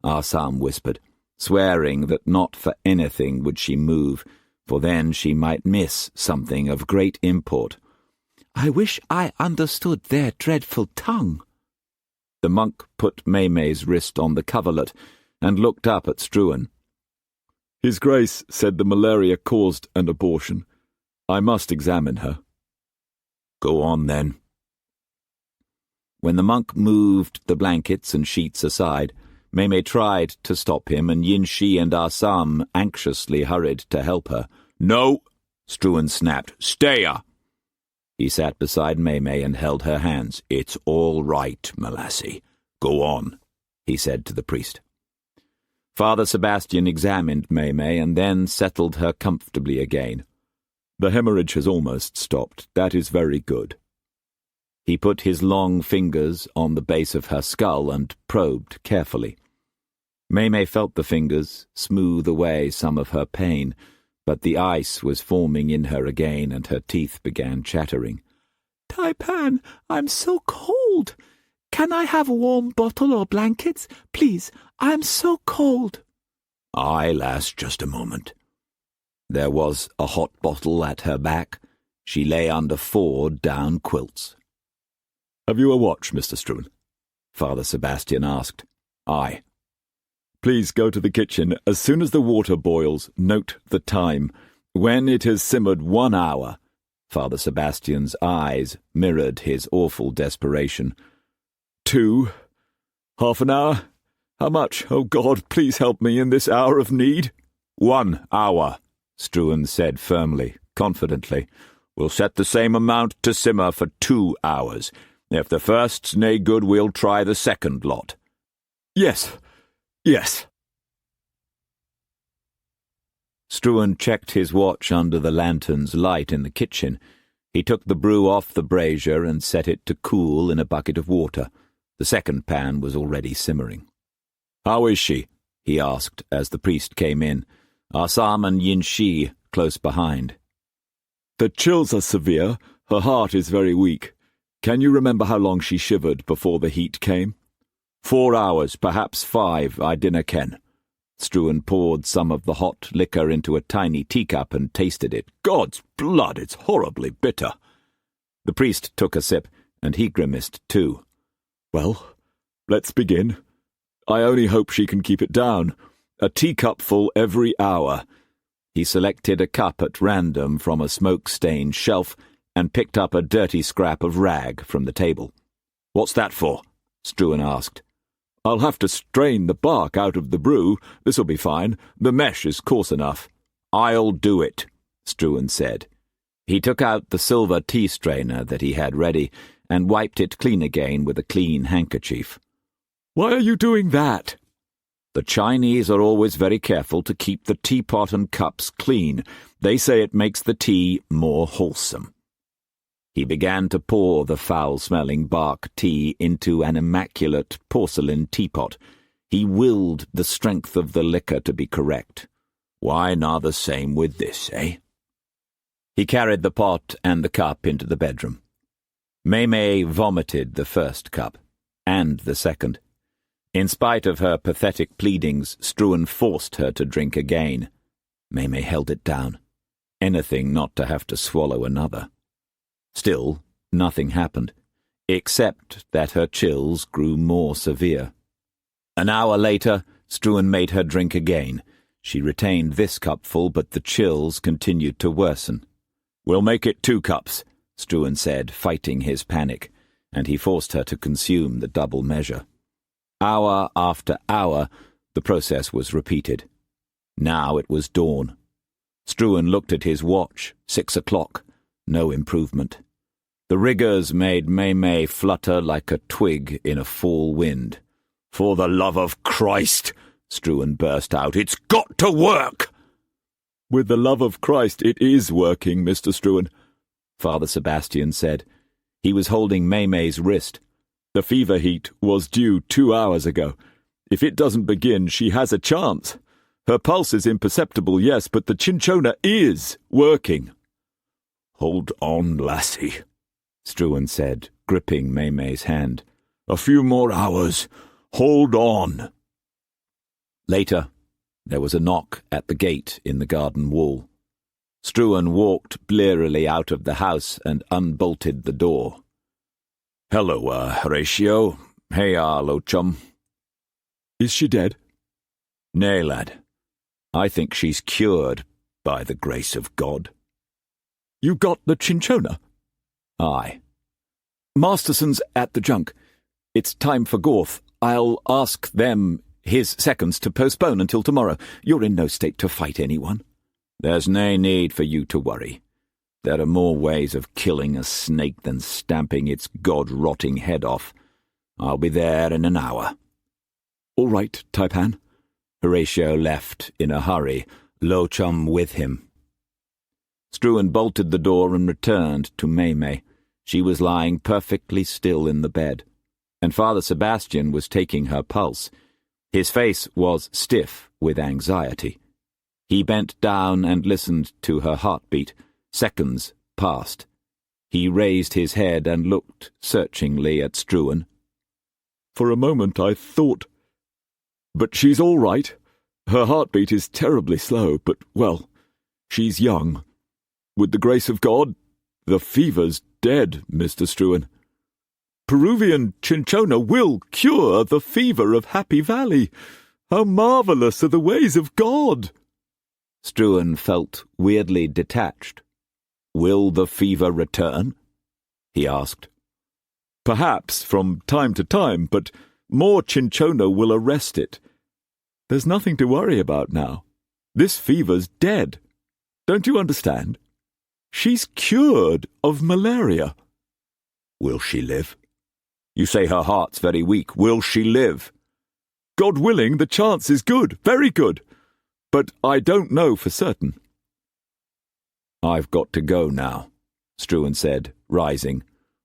Assam whispered, swearing that not for anything would she move, for then she might miss something of great import. I wish I understood their dreadful tongue. The monk put May's wrist on the coverlet and looked up at Struan. His Grace said the malaria caused an abortion. I must examine her. Go on, then. When the monk moved the blankets and sheets aside, May tried to stop him, and Yin-Shi and Assam anxiously hurried to help her. No, Struan snapped. Stay her. He sat beside May and held her hands. It's all right, my lassie. Go on, he said to the priest. Father Sebastian examined May and then settled her comfortably again. The hemorrhage has almost stopped. That is very good. He put his long fingers on the base of her skull and probed carefully. May felt the fingers smooth away some of her pain, but the ice was forming in her again and her teeth began chattering. Tai-Pan, I'm so cold. Can I have a warm bottle or blankets? Please, I'm so cold. Aye, lass, just a moment. There was a hot bottle at her back. She lay under 4 down quilts. "Have you a watch, Mr. Struan?" Father Sebastian asked. "Aye." "Please go to the kitchen. As soon as the water boils, note the time. When it has simmered 1 hour." Father Sebastian's eyes mirrored his awful desperation. 2. Half an hour? How much? Oh God, please help me in this hour of need." 1 hour, Struan said firmly, confidently. "We'll set the same amount to simmer for 2 hours. If the first's nae good, we'll try the second lot." Yes. Yes. Struan checked his watch under the lantern's light in the kitchen. He took the brew off the brazier and set it to cool in a bucket of water. The second pan was already simmering. "How is she?" he asked as the priest came in, Assam and Yin-Shi close behind. "The chills are severe. Her heart is very weak. Can you remember how long she shivered before the heat came?" 4 hours, perhaps 5, I dinna ken. Struan poured some of the hot liquor into a tiny teacup and tasted it. "God's blood, it's horribly bitter." The priest took a sip, and he grimaced too. "Well, let's begin. I only hope she can keep it down. A teacupful every hour." He selected a cup at random from a smoke-stained shelf and picked up a dirty scrap of rag from the table. "What's that for?" Struan asked. "I'll have to strain the bark out of the brew. This'll be fine. The mesh is coarse enough." "I'll do it," Struan said. He took out the silver tea strainer that he had ready and wiped it clean again with a clean handkerchief. "Why are you doing that?" "The Chinese are always very careful to keep the teapot and cups clean. They say it makes the tea more wholesome." He began to pour the foul-smelling bark tea into an immaculate porcelain teapot. He willed the strength of the liquor to be correct. "Why not the same with this, eh?" He carried the pot and the cup into the bedroom. Mei vomited the first cup, and the second. In spite of her pathetic pleadings, Struan forced her to drink again. Mei held it down. Anything not to have to swallow another. Still, nothing happened, except that her chills grew more severe. An hour later, Struan made her drink again. She retained this cupful, but the chills continued to worsen. "We'll make it 2 cups, Struan said, fighting his panic, and he forced her to consume the double measure. Hour after hour, the process was repeated. Now it was dawn. Struan looked at his watch. 6 o'clock. No improvement. The riggers made Mei flutter like a twig in a fall wind. "For the love of Christ!" Struan burst out. "It's got to work!" "With the love of Christ, it is working, Mr. Struan," Father Sebastian said. He was holding Mei's wrist. "The fever heat was due 2 hours ago. If it doesn't begin, she has a chance. Her pulse is imperceptible, yes, but the cinchona is working." "Hold on, lassie," Struan said, gripping Mei's hand. "A few more hours. Hold on." Later, there was a knock at the gate in the garden wall. Struan walked blearily out of the house and unbolted the door. "Hello, Horatio. Hey, lo chum." "Is she dead?" "Nay, lad. I think she's cured, by the grace of God." "You got the cinchona?" "Aye." "Masterson's at the junk. It's time for Gorth. I'll ask them, his seconds, to postpone until tomorrow. You're in no state to fight anyone." "There's nae need for you to worry. There are more ways of killing a snake than stamping its god-rotting head off. I'll be there in an hour." "All right, Tai-Pan." Horatio left in a hurry, Lo Chum with him. Struan bolted the door and returned to Mei. She was lying perfectly still in the bed, and Father Sebastian was taking her pulse. His face was stiff with anxiety. He bent down and listened to her heartbeat. Seconds passed. He raised his head and looked searchingly at Struan. "For a moment I thought... But she's all right. Her heartbeat is terribly slow, but, well, She's young. With the grace of God, the fever's dead, Mr. Struan. Peruvian cinchona will cure the fever of Happy Valley. How marvellous are the ways of God! Struan felt weirdly detached. Will the fever return? He asked. Perhaps from time to time, but more cinchona will arrest it. There's nothing to worry about now. This fever's dead. Don't you understand? She's cured of malaria. Will she live? You say her heart's very weak. Will she live? God willing, the chance is good, very good. But I don't know for certain. I've got to go now, Struan said, rising.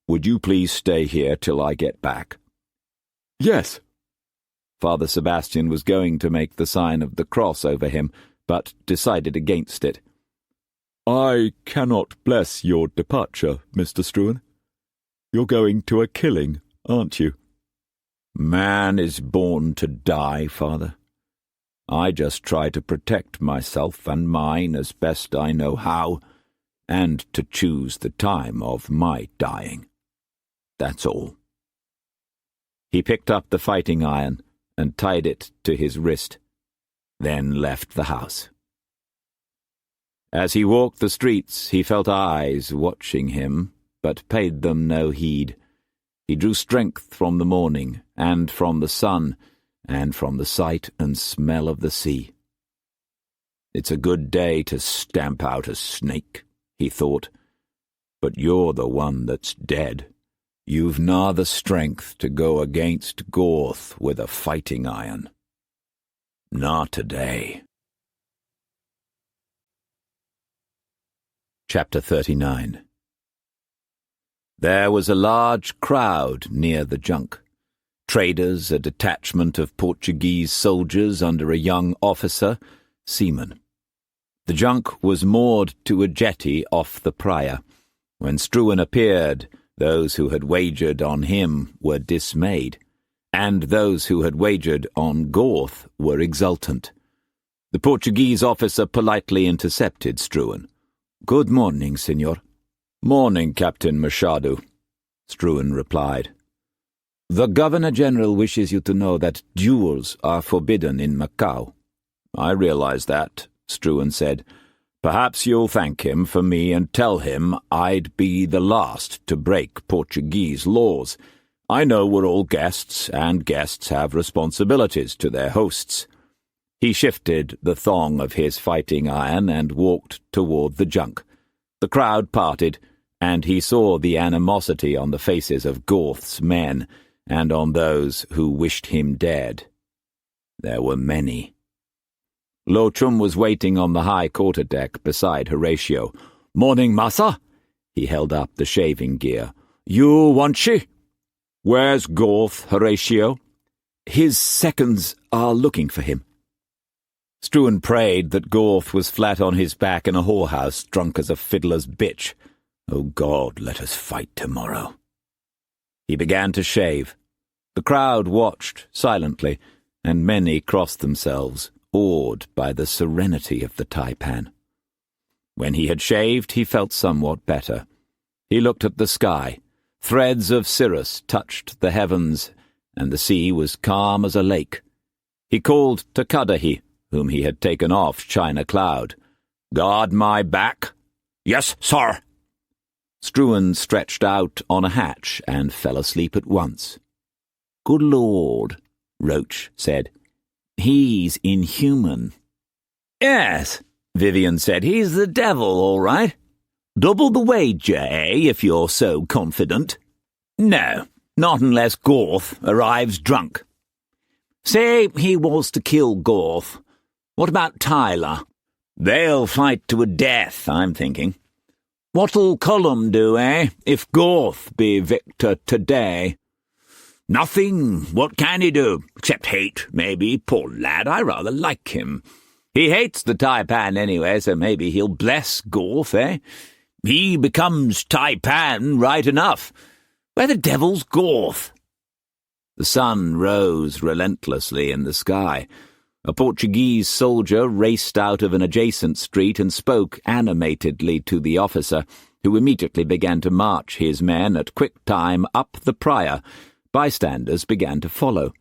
Would you please stay here till I get back? Yes. Father Sebastian was going to make the sign of the cross over him, but decided against it. I cannot bless your departure, Mr. Struan. You're going to a killing, aren't you? Man is born to die, Father. I just try to protect myself and mine as best I know how, and to choose the time of my dying. That's all. He picked up the fighting iron and tied it to his wrist, then left the house. As he walked the streets, he felt eyes watching him, but paid them no heed. He drew strength from the morning, and from the sun, and from the sight and smell of the sea. It's a good day to stamp out a snake, he thought, but you're the one that's dead. You've na the strength to go against Gorth with a fighting iron. Not today. Chapter 39. There was a large crowd near the junk. Traders, a detachment of Portuguese soldiers under a young officer, seamen. The junk was moored to a jetty off the Praia. When Struan appeared, those who had wagered on him were dismayed, and those who had wagered on Gorth were exultant. The Portuguese officer politely intercepted Struan. "Good morning, senor." "Morning, Captain Machado," Struan replied. "The Governor-General wishes you to know that duels are forbidden in Macau." "I realize that," Struan said. "Perhaps you'll thank him for me and tell him I'd be the last to break Portuguese laws. I know we're all guests, and guests have responsibilities to their hosts." He shifted the thong of his fighting iron and walked toward the junk. The crowd parted, and he saw the animosity on the faces of Gorth's men, and on those who wished him dead. There were many. Lochum was waiting on the high quarter-deck beside Horatio. "Morning, massa." He held up the shaving gear. "You want she?" "Where's Gorth, Horatio?" "His seconds are looking for him." Struan prayed that Gorth was flat on his back in a whorehouse, drunk as a fiddler's bitch. Oh God, let us fight tomorrow. He began to shave. The crowd watched silently, and many crossed themselves, awed by the serenity of the Tai-Pan. When he had shaved, he felt somewhat better. He looked at the sky. Threads of cirrus touched the heavens, and the sea was calm as a lake. He called to Cudahy, whom he had taken off China Cloud. "Guard my back?" "Yes, sir." Struan stretched out on a hatch and fell asleep at once. "Good Lord," Roach said. "He's inhuman." "Yes," Vivian said. "He's the devil, all right. Double the wager, if you're so confident." "No, not unless Gorth arrives drunk." "Say he was to kill Gorth. What about Tyler?" "They'll fight to a death, I'm thinking." "What'll Cullum do, if Gorth be victor today?" "Nothing. What can he do? Except hate, maybe. Poor lad, I rather like him. He hates the Tai-Pan anyway, so maybe he'll bless Gorth, He becomes Tai-Pan right enough. Where the devil's Gorth?" The sun rose relentlessly in the sky. A Portuguese soldier raced out of an adjacent street and spoke animatedly to the officer, who immediately began to march his men at quick time up the Prior. Bystanders began to follow.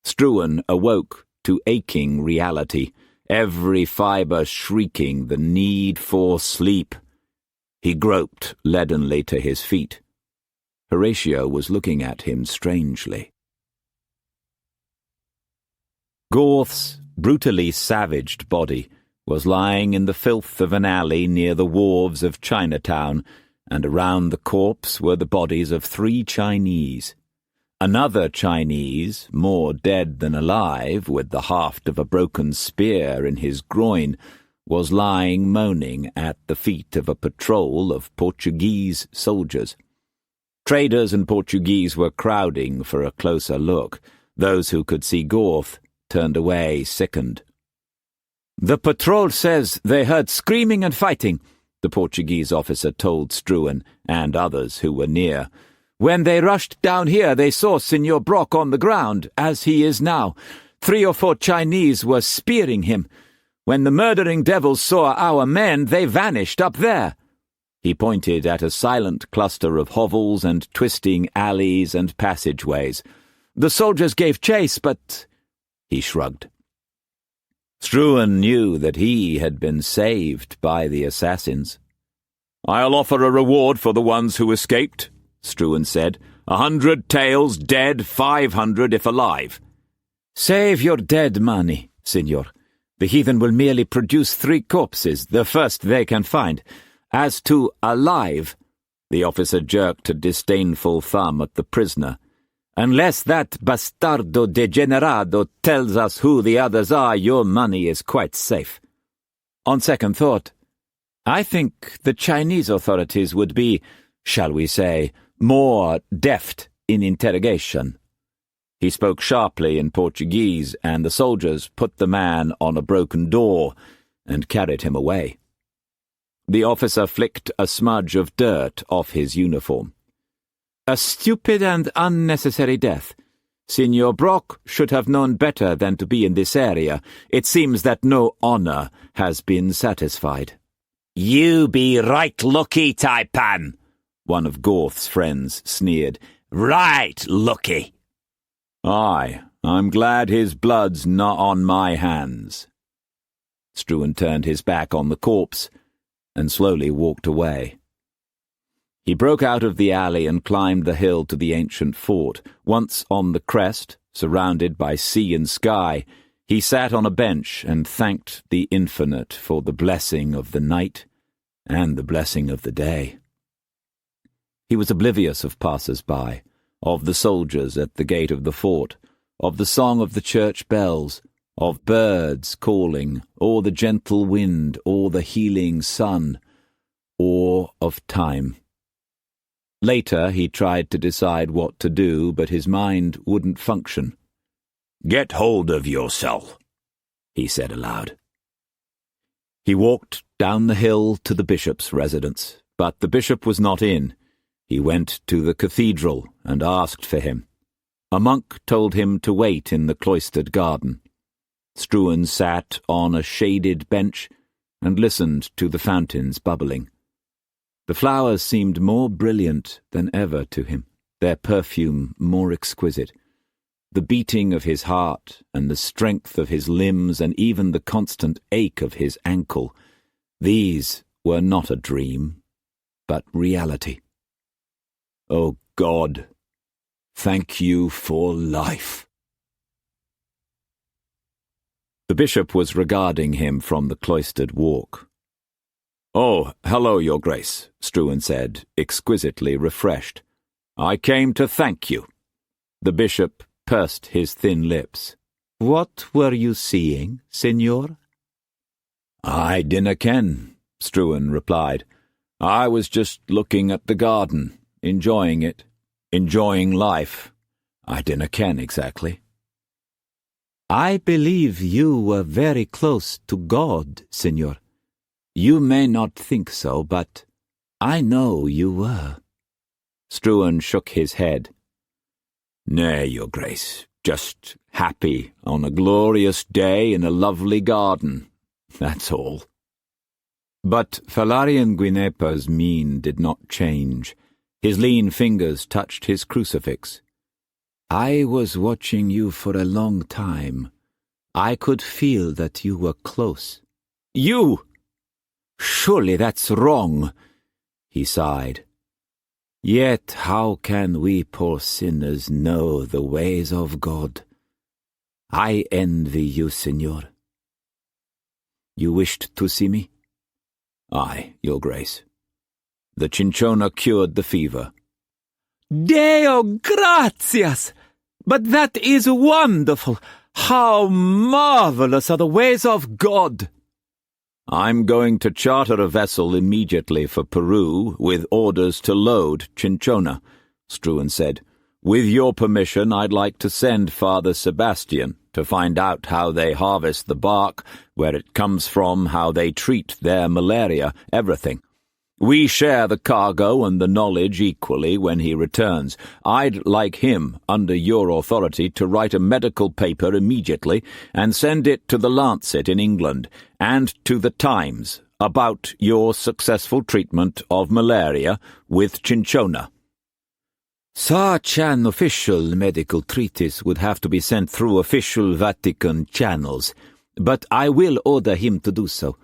Struan awoke to aching reality, every fibre shrieking the need for sleep. He groped leadenly to his feet. Horatio was looking at him strangely. Gorth's brutally savaged body was lying in the filth of an alley near the wharves of Chinatown, and around the corpse were the bodies of 3 Chinese. Another Chinese, more dead than alive, with the haft of a broken spear in his groin, was lying moaning at the feet of a patrol of Portuguese soldiers. Traders and Portuguese were crowding for a closer look. Those who could see Gorth turned away, sickened. "The patrol says they heard screaming and fighting," the Portuguese officer told Struan and others who were near. "When they rushed down here, they saw Signor Brock on the ground, as he is now. 3 or 4 Chinese were spearing him. When the murdering devils saw our men, they vanished up there." He pointed at a silent cluster of hovels and twisting alleys and passageways. "The soldiers gave chase, but—" He shrugged. Struan knew that he had been saved by the assassins. "I'll offer a reward for the ones who escaped," Struan said. 100 taels dead, 500 if alive." "Save your dead money, Signor. The heathen will merely produce 3 corpses, the first they can find. As to alive," the officer jerked a disdainful thumb at the prisoner, "unless that bastardo degenerado tells us who the others are, your money is quite safe. On second thought, I think the Chinese authorities would be, shall we say, more deft in interrogation." He spoke sharply in Portuguese, and the soldiers put the man on a broken door and carried him away. The officer flicked a smudge of dirt off his uniform. "A stupid and unnecessary death. Signor Brock should have known better than to be in this area. It seems that no honour has been satisfied." "You be right lucky, Tai-Pan," one of Gorth's friends sneered. "Right lucky." "Aye, I'm glad his blood's not on my hands." Struan turned his back on the corpse and slowly walked away. He broke out of the alley and climbed the hill to the ancient fort. Once on the crest, surrounded by sea and sky, he sat on a bench and thanked the Infinite for the blessing of the night and the blessing of the day. He was oblivious of passers-by, of the soldiers at the gate of the fort, of the song of the church bells, of birds calling, or the gentle wind, or the healing sun, or of time. Later he tried to decide what to do, but his mind wouldn't function. "Get hold of yourself," he said aloud. He walked down the hill to the bishop's residence, but the bishop was not in. He went to the cathedral and asked for him. A monk told him to wait in the cloistered garden. Struan sat on a shaded bench and listened to the fountains bubbling. The flowers seemed more brilliant than ever to him, their perfume more exquisite. The beating of his heart and the strength of his limbs and even the constant ache of his ankle, these were not a dream, but reality. Oh God, thank you for life. The bishop was regarding him from the cloistered walk. "Oh, hello, Your Grace," Struan said, exquisitely refreshed. "I came to thank you." The bishop pursed his thin lips. "What were you seeing, Signor?" "I dinna ken," Struan replied. "I was just looking at the garden, enjoying it, enjoying life. I dinna ken exactly." "I believe you were very close to God, Signor. You may not think so, but I know you were." Struan shook his head. "Nay, Your Grace, Just happy on a glorious day in a lovely garden. That's all. But Falarian Guinepa's mien did not change. His lean fingers touched his crucifix. I was watching you for a long time. I could feel that you were close. You! Surely that's wrong, he sighed. Yet how can we poor sinners know the ways of God? I envy you, Signor. You wished to see me? Aye, Your Grace. The cinchona cured the fever. Deo gratias! But that is wonderful! How marvelous are the ways of God! I'm going to charter a vessel immediately for Peru with orders to load cinchona, Struan said. With your permission, I'd like to send Father Sebastian to find out how they harvest the bark, where it comes from, how they treat their malaria, everything. We share the cargo and the knowledge equally when he returns. I'd like him, under your authority, to write a medical paper immediately and send it to the Lancet in England and to the Times about your successful treatment of malaria with cinchona. Such an official medical treatise would have to be sent through official Vatican channels, but I will order him to do so.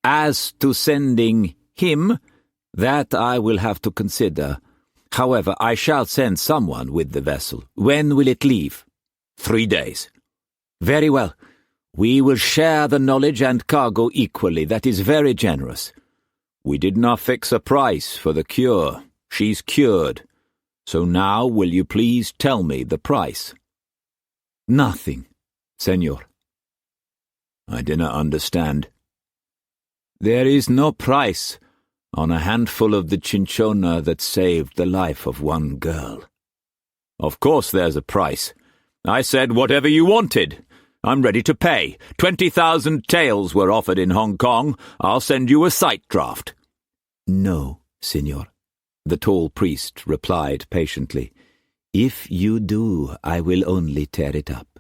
As to sending him, that I will have to consider. However, I shall send someone with the vessel. When will it leave? 3 days. Very well. We will share the knowledge and cargo equally. That is very generous. We did not fix a price for the cure. She's cured. So now will you please tell me the price? Nothing, Senor. I do not understand. There is no price on a handful of the cinchona that saved the life of one girl. Of course there's a price. I said whatever you wanted. I'm ready to pay. 20,000 taels were offered in Hong Kong. I'll send you a sight draft. No, Senor, the tall priest replied patiently. If you do, I will only tear it up.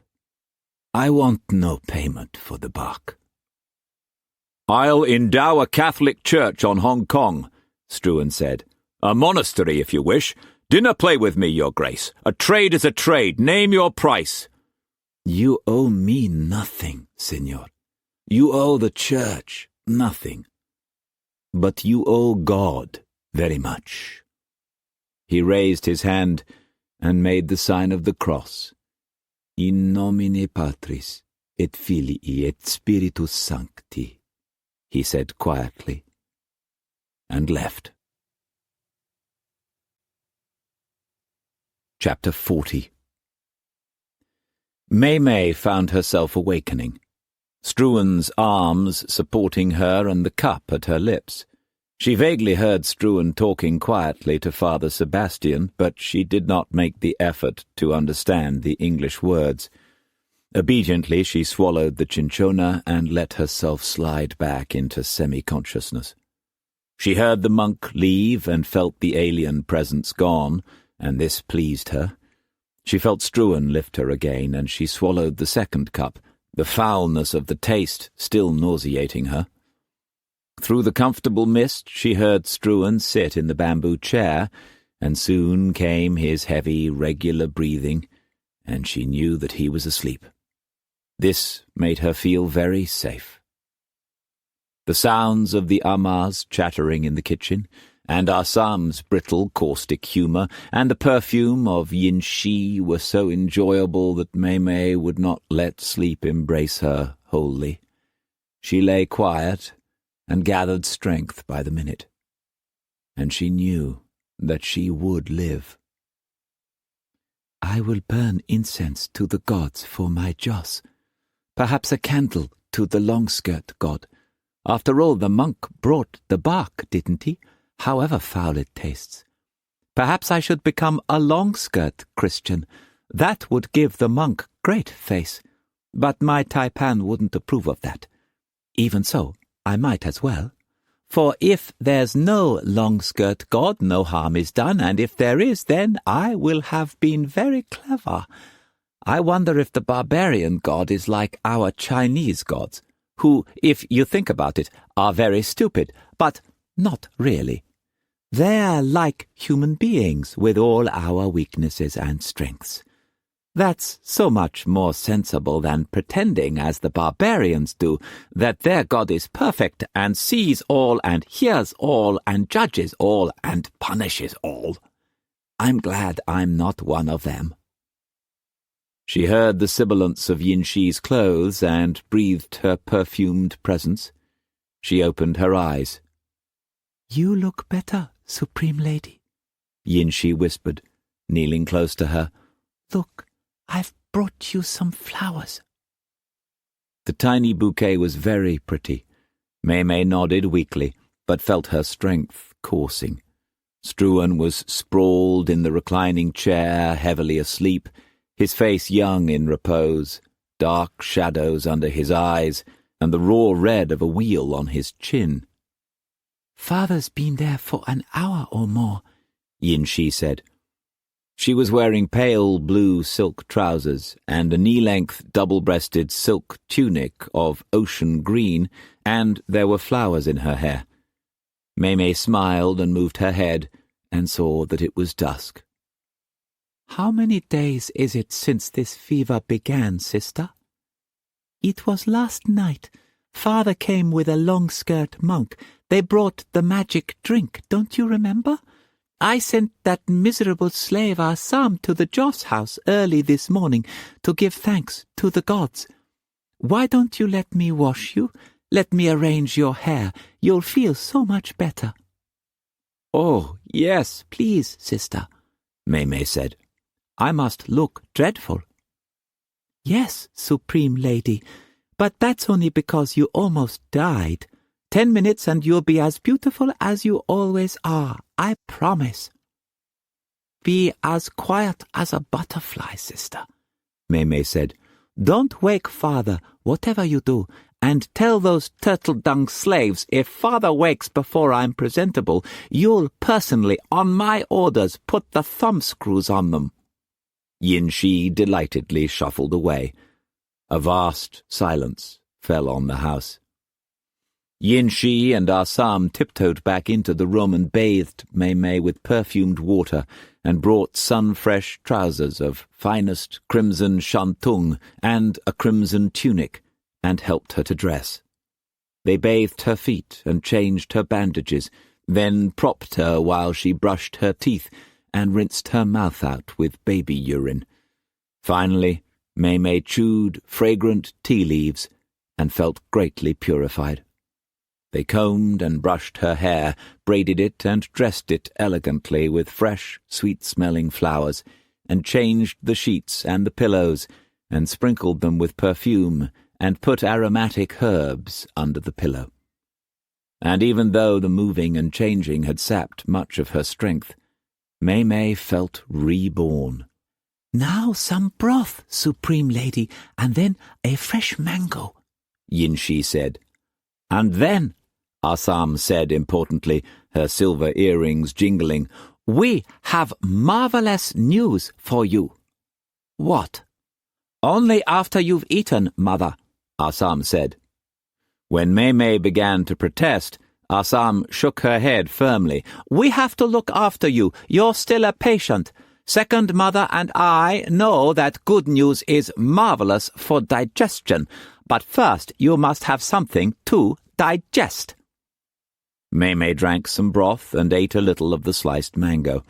I want no payment for the bark. I'll endow a Catholic church on Hong Kong, Struan said. A monastery, if you wish. Dinner play with me, Your Grace. A trade is a trade. Name your price. You owe me nothing, Senor. You owe the church nothing. But you owe God very much. He raised his hand and made the sign of the cross. In nomine Patris, et Filii, et Spiritus Sancti, he said quietly, and left. Chapter 40. May found herself awakening, Struan's arms supporting her and the cup at her lips. She vaguely heard Struan talking quietly to Father Sebastian, but she did not make the effort to understand the English words. Obediently she swallowed the cinchona and let herself slide back into semi-consciousness. She heard the monk leave and felt the alien presence gone, and this pleased her. She felt Struan lift her again, and she swallowed the second cup, the foulness of the taste still nauseating her. Through the comfortable mist she heard Struan sit in the bamboo chair, and soon came his heavy, regular breathing, and she knew that he was asleep. This made her feel very safe. The sounds of the amahs chattering in the kitchen, and Assam's brittle, caustic humour, and the perfume of yin-shi were so enjoyable that May would not let sleep embrace her wholly. She lay quiet and gathered strength by the minute, and she knew that she would live. I will burn incense to the gods for my Joss, perhaps a candle to the long-skirt god. After all, the monk brought the bark, didn't he? However foul it tastes. Perhaps I should become a long-skirt Christian. That would give the monk great face. But my Tai-Pan wouldn't approve of that. Even so, I might as well. For if there's no long-skirt god, no harm is done, and if there is, then I will have been very clever. I wonder if the barbarian god is like our Chinese gods, who, if you think about it, are very stupid, but not really. They're like human beings with all our weaknesses and strengths. That's so much more sensible than pretending, as the barbarians do, that their God is perfect and sees all and hears all and judges all and punishes all. I'm glad I'm not one of them. She heard the sibilance of Yin-Shi's clothes and breathed her perfumed presence. She opened her eyes. "You look better, Supreme Lady," Yin-Shi whispered, kneeling close to her. "Look, I've brought you some flowers." The tiny bouquet was very pretty. Mei nodded weakly, but felt her strength coursing. Struan was sprawled in the reclining chair, heavily asleep, his face young in repose, dark shadows under his eyes, and the raw red of a wheal on his chin. "Father's been there for an hour or more," Yin-Shi said. She was wearing pale blue silk trousers and a knee-length double-breasted silk tunic of ocean green, and there were flowers in her hair. Mei smiled and moved her head and saw that it was dusk. "How many days is it since this fever began, sister?" "It was last night. Father came with a long-skirt monk. They brought the magic drink, don't you remember? I sent that miserable slave Assam to the Joss house early this morning to give thanks to the gods. Why don't you let me wash you? Let me arrange your hair. You'll feel so much better." "Oh, yes, please, sister," Mei said. "I must look dreadful." "Yes, Supreme Lady, but that's only because you almost died. 10 minutes and you'll be as beautiful as you always are, I promise." "Be as quiet as a butterfly, sister," Mei said. "Don't wake Father, whatever you do, and tell those turtle-dung slaves if Father wakes before I'm presentable, you'll personally, on my orders, put the thumbscrews on them." Yin-Shi delightedly shuffled away. A vast silence fell on the house. Yin-Shi and Assam tiptoed back into the room and bathed Mei with perfumed water and brought sun-fresh trousers of finest crimson shantung and a crimson tunic and helped her to dress. They bathed her feet and changed her bandages, then propped her while she brushed her teeth and rinsed her mouth out with baby urine. Finally, Mei chewed fragrant tea leaves and felt greatly purified. They combed and brushed her hair, braided it and dressed it elegantly with fresh, sweet-smelling flowers, and changed the sheets and the pillows, and sprinkled them with perfume, and put aromatic herbs under the pillow. And even though the moving and changing had sapped much of her strength, Mei felt reborn. "Now some broth, Supreme Lady, and then a fresh mango," Yin-Shi said. "And then," Assam said importantly, her silver earrings jingling, "we have marvelous news for you." "What?" "Only after you've eaten, Mother," Assam said. When Mei began to protest, Assam shook her head firmly. "We have to look after you. You're still a patient. Second Mother and I know that good news is marvelous for digestion, but first you must have something to digest." Mei drank some broth and ate a little of the sliced mango.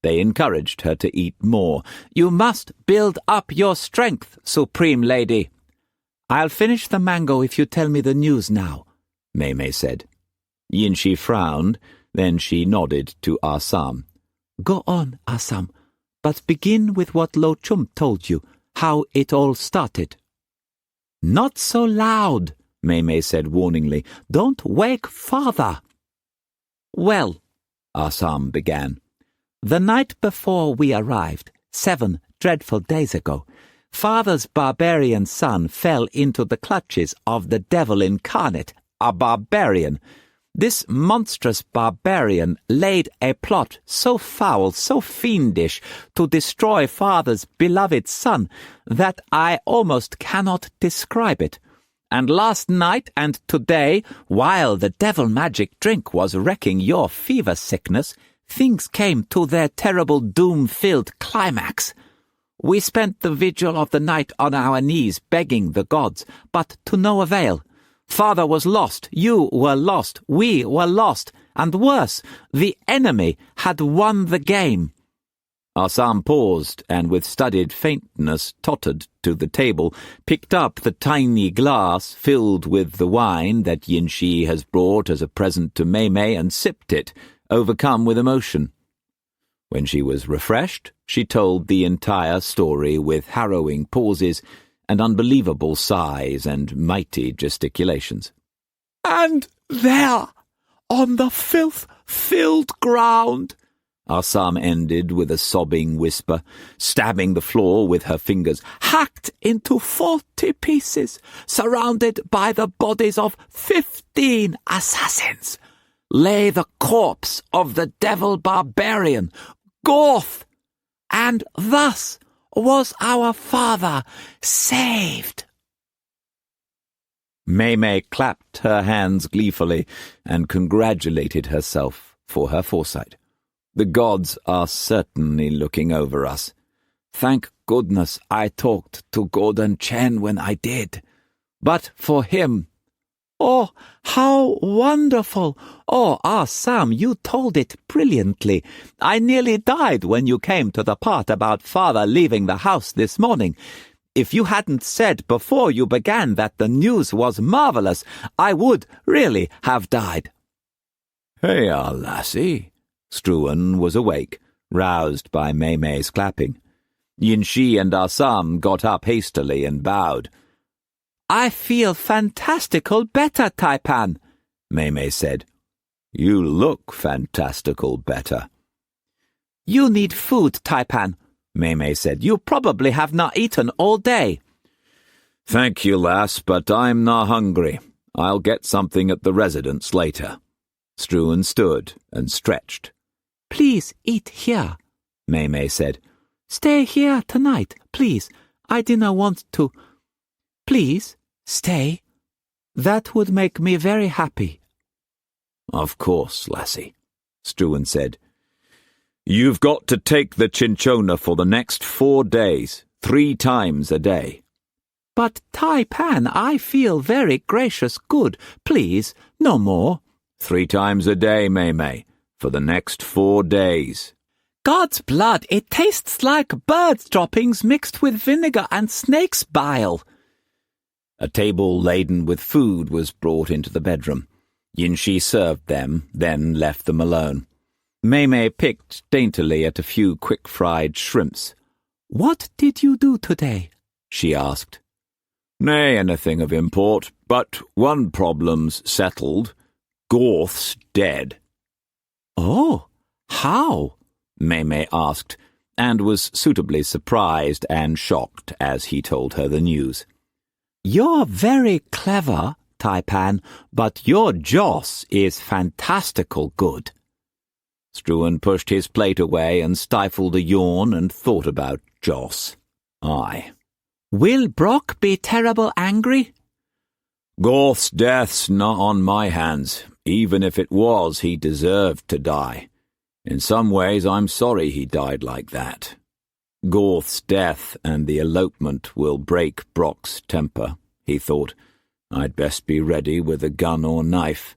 They encouraged her to eat more. "You must build up your strength, Supreme Lady." "I'll finish the mango if you tell me the news now," Mei said. Yin-Shi frowned, then she nodded to Assam. "Go on, Assam, but begin with what Lo Chum told you, how it all started." "Not so loud," Mei said warningly. "Don't wake Father." "Well," Assam began, "the night before we arrived, 7 dreadful days ago, Father's barbarian son fell into the clutches of the devil incarnate, a barbarian. This monstrous barbarian laid a plot so foul, so fiendish, to destroy father's beloved son, that I almost cannot describe it. And last night and today, while the devil magic drink was wrecking your fever sickness, things came to their terrible doom-filled climax. We spent the vigil of the night on our knees begging the gods, but to no avail. Father was lost, you were lost, we were lost, and worse, the enemy had won the game. Assam paused, and with studied faintness tottered to the table, picked up the tiny glass filled with the wine that Yin-Shi has brought as a present to Mei-Mei, and sipped it, overcome with emotion. When she was refreshed, she told the entire story with harrowing pauses and unbelievable sighs and mighty gesticulations. And there, on the filth-filled ground, Assam ended with a sobbing whisper, stabbing the floor with her fingers, hacked into 40 pieces, surrounded by the bodies of 15 assassins, lay the corpse of the devil barbarian, Gorth, and thus was our father saved. Mei-Mei clapped her hands gleefully and congratulated herself for her foresight. The gods are certainly looking over us. Thank goodness I talked to Golden Chen when I did. But for him... Oh, how wonderful! Oh, Sam, you told it brilliantly. I nearly died when you came to the part about father leaving the house this morning. If you hadn't said before you began that the news was marvelous, I would really have died. Hey, lassie. Struan was awake, roused by Mei-Mei's clapping. Yin-Shi and Assam got up hastily and bowed. I feel fantastical better, Tai-Pan, Mei-Mei said. You look fantastical better. You need food, Tai-Pan, Mei-Mei said. You probably have not eaten all day. Thank you, lass, but I'm not hungry. I'll get something at the residence later. Struan stood and stretched. Please eat here, Mei-Mei said. Stay here tonight, please. I didn't want to... Please, stay. That would make me very happy. Of course, lassie, Struan said. You've got to take the cinchona for the next 4 days, 3 times a day. But Tai-Pan, I feel very gracious good. Please, no more. 3 times a day, Mei-Mei, for the next 4 days. God's blood, it tastes like birds' droppings mixed with vinegar and snake's bile. A table laden with food was brought into the bedroom. Yin-Shi served them, then left them alone. Mei-Mei picked daintily at a few quick-fried shrimps. What did you do today? She asked. Nay, anything of import, but one problem's settled. Gorth's dead. Oh, how? Mei-Mei asked, and was suitably surprised and shocked as he told her the news. You're very clever, Tai-Pan, but your Joss is fantastical good. Struan pushed his plate away and stifled a yawn and thought about Joss. Aye. Will Brock be terrible angry? Gorth's death's not on my hands. Even if it was, he deserved to die. In some ways, I'm sorry he died like that. Gorth's death and the elopement will break Brock's temper, he thought. I'd best be ready with a gun or knife.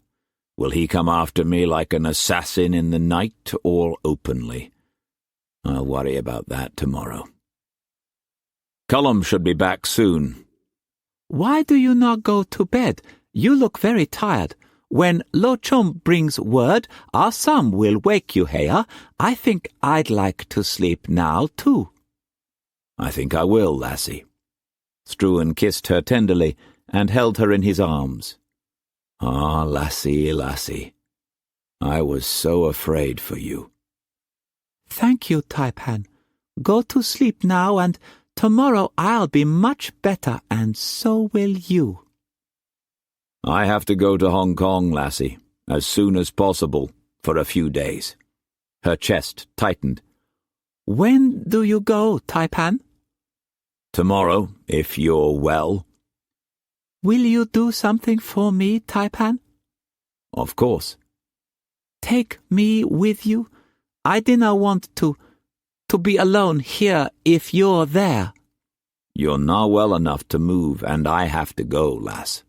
Will he come after me like an assassin in the night or openly? I'll worry about that tomorrow. Cullum should be back soon. Why do you not go to bed? You look very tired. When Lo Chum brings word, Assam will wake you, Heya. I think I'd like to sleep now, too. I think I will, lassie. Struan kissed her tenderly and held her in his arms. Ah, lassie, lassie, I was so afraid for you. Thank you, Tai-Pan. Go to sleep now, and tomorrow I'll be much better, and so will you. I have to go to Hong Kong, lassie. as soon as possible, for a few days." Her chest tightened. "When do you go, Tai-Pan?" "Tomorrow, if you're well." "Will you do something for me, Tai-Pan?" "Of course." "Take me with you? I dinna want to be alone here if you're there." "You're not well enough to move, and I have to go, lass."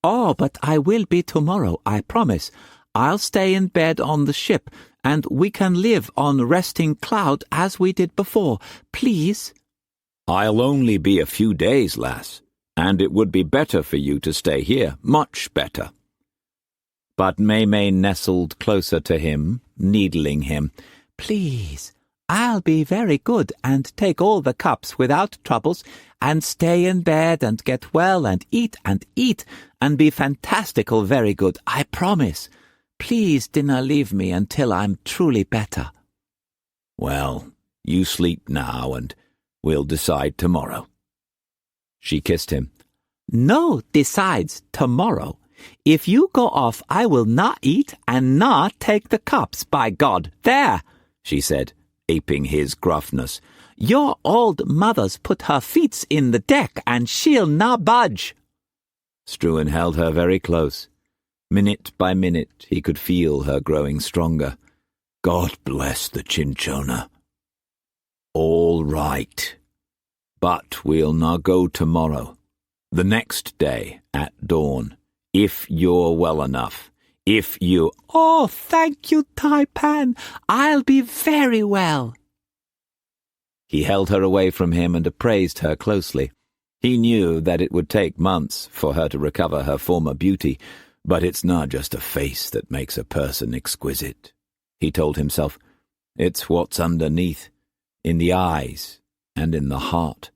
"Oh, but I will be tomorrow, I promise. I'll stay in bed on the ship, and we can live on Resting Cloud as we did before. Please?" "I'll only be a few days, lass, and it would be better for you to stay here, much better." But May nestled closer to him, needling him. "Please, I'll be very good and take all the cups without troubles and stay in bed and get well and eat and be fantastical very good, I promise. Please dinna leave me until I'm truly better." "Well, you sleep now and we'll decide tomorrow." She kissed him. "No decides tomorrow. If you go off, I will not eat and not take the cups, by God. There," she said, aping his gruffness. "Your old mother's put her feet in the deck and she'll not budge." Struan held her very close. Minute by minute he could feel her growing stronger. "God bless the cinchona." "All right. But we'll not go tomorrow. The next day at dawn, if you're well enough. If you—" "Oh, thank you, Tai-Pan. I'll be very well." He held her away from him and appraised her closely. He knew that it would take months for her to recover her former beauty, but it's not just a face that makes a person exquisite, he told himself. It's what's underneath, in the eyes and in the heart.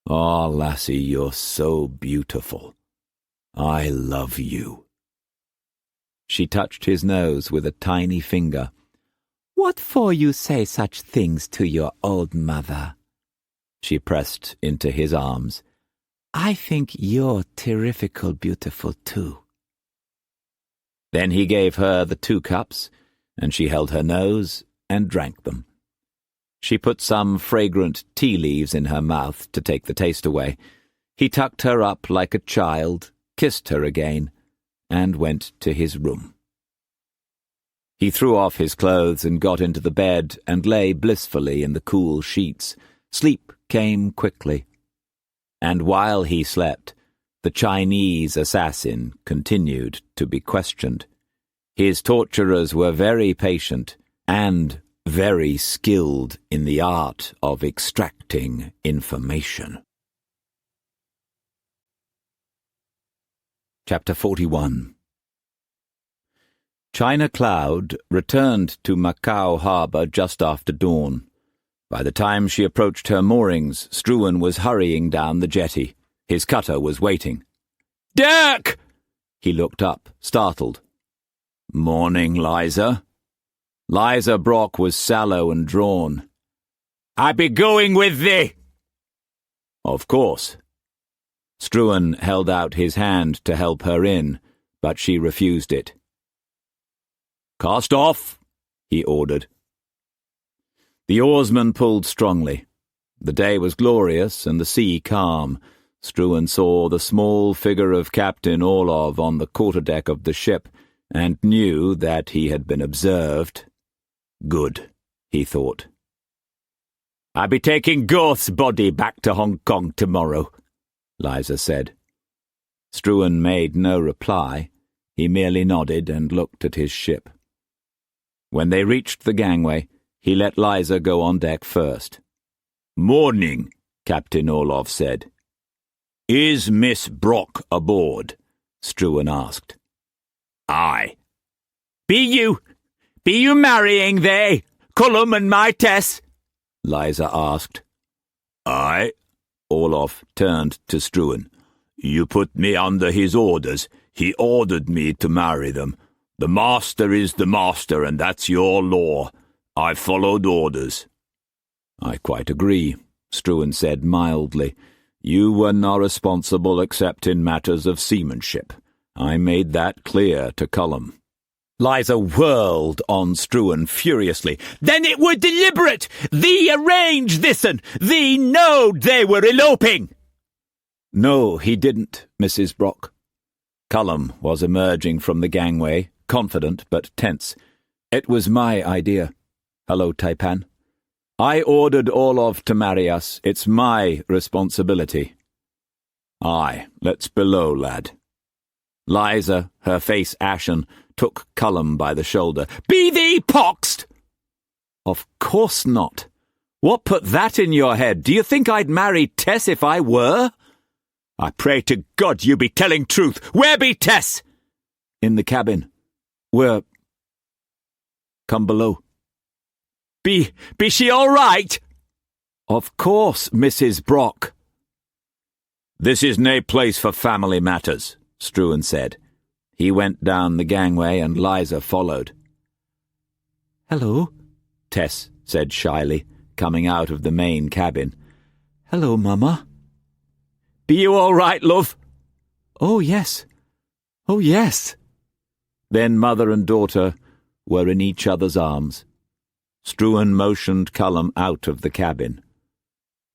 "Oh, lassie, you're so beautiful. I love you." She touched his nose with a tiny finger. "What for you say such things to your old mother?" She pressed into his arms. "I think you're terrifical beautiful too." Then he gave her the 2 cups, and she held her nose and drank them. She put some fragrant tea leaves in her mouth to take the taste away. He tucked her up like a child, kissed her again, and went to his room. He threw off his clothes and got into the bed and lay blissfully in the cool sheets. Sleep came quickly. And while he slept, the Chinese assassin continued to be questioned. His torturers were very patient and very skilled in the art of extracting information. Chapter 41. China Cloud returned to Macau harbour just after dawn. By the time she approached her moorings, Struan was hurrying down the jetty. His cutter was waiting. "Dirk!" He looked up, startled. "Morning, Liza." Liza Brock was sallow and drawn. "I be going with thee." "Of course." Struan held out his hand to help her in, but she refused it. "Cast off," he ordered. The oarsman pulled strongly. The day was glorious and the sea calm. Struan saw the small figure of Captain Orlov on the quarterdeck of the ship and knew that he had been observed. Good, he thought. "I be taking Goth's body back to Hong Kong tomorrow," Liza said. Struan made no reply. He merely nodded and looked at his ship. When they reached the gangway, he let Liza go on deck first. "Morning," Captain Orlov said. "Is Miss Brock aboard?" Struan asked. "Aye." Be you marrying they, Cullum and my Tess?" Liza asked. "Aye." Orlov turned to Struan. "You put me under his orders. He ordered me to marry them. The master is the master, and that's your law. I followed orders." "I quite agree," Struan said mildly. "You were not responsible except in matters of seamanship. I made that clear to Cullum. Liza whirled on Struan furiously. Then it were deliberate! Thee arranged this'n! Thee knowed they were eloping! No, he didn't, Mrs. Brock. Cullum was emerging from the gangway, confident but tense. It was my idea. Hello, Tai-Pan. I ordered Orlov to marry us. It's my responsibility. Aye, let's below, lad. Liza, her face ashen, took Cullum by the shoulder. Be thee poxed! Of course not. What put that in your head? Do you think I'd marry Tess if I were? I pray to God you be telling truth. Where be Tess? In the cabin. We're... Come below. Be she all right? Of course, Mrs. Brock. This is nae place for family matters, Struan said. He went down the gangway and Liza followed. Hello, Tess said shyly, coming out of the main cabin. Hello, Mama. Be you all right, love? Oh, yes. Oh, yes. Then mother and daughter were in each other's arms. Struan motioned Cullum out of the cabin.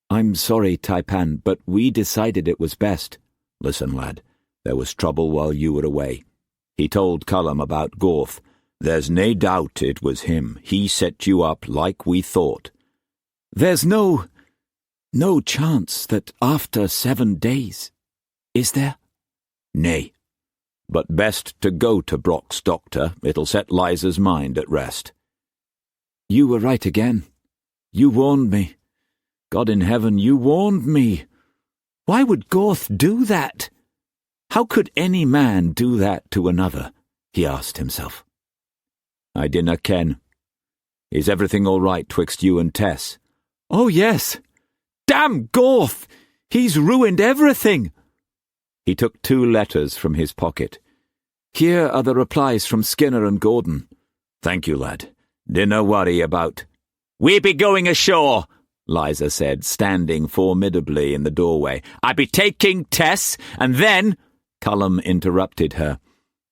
I'm sorry, Tai-Pan, but we decided it was best. Listen, lad, there was trouble while you were away. He told Cullum about Gorth. There's nae doubt it was him. He set you up like we thought. There's no chance that after 7 days, is there? Nay. But best to go to Brock's doctor. It'll set Liza's mind at rest. You were right again. You warned me. God in heaven, you warned me. Why would Gorth do that? How could any man do that to another? He asked himself. I dinna ken. Is everything all right twixt you and Tess? Oh, yes. Damn Gorth! He's ruined everything. He took 2 letters from his pocket. Here are the replies from Skinner and Gordon. Thank you, lad. Dinna worry about... We be going ashore, Liza said, standing formidably in the doorway. I be taking Tess, and then... Cullum interrupted her.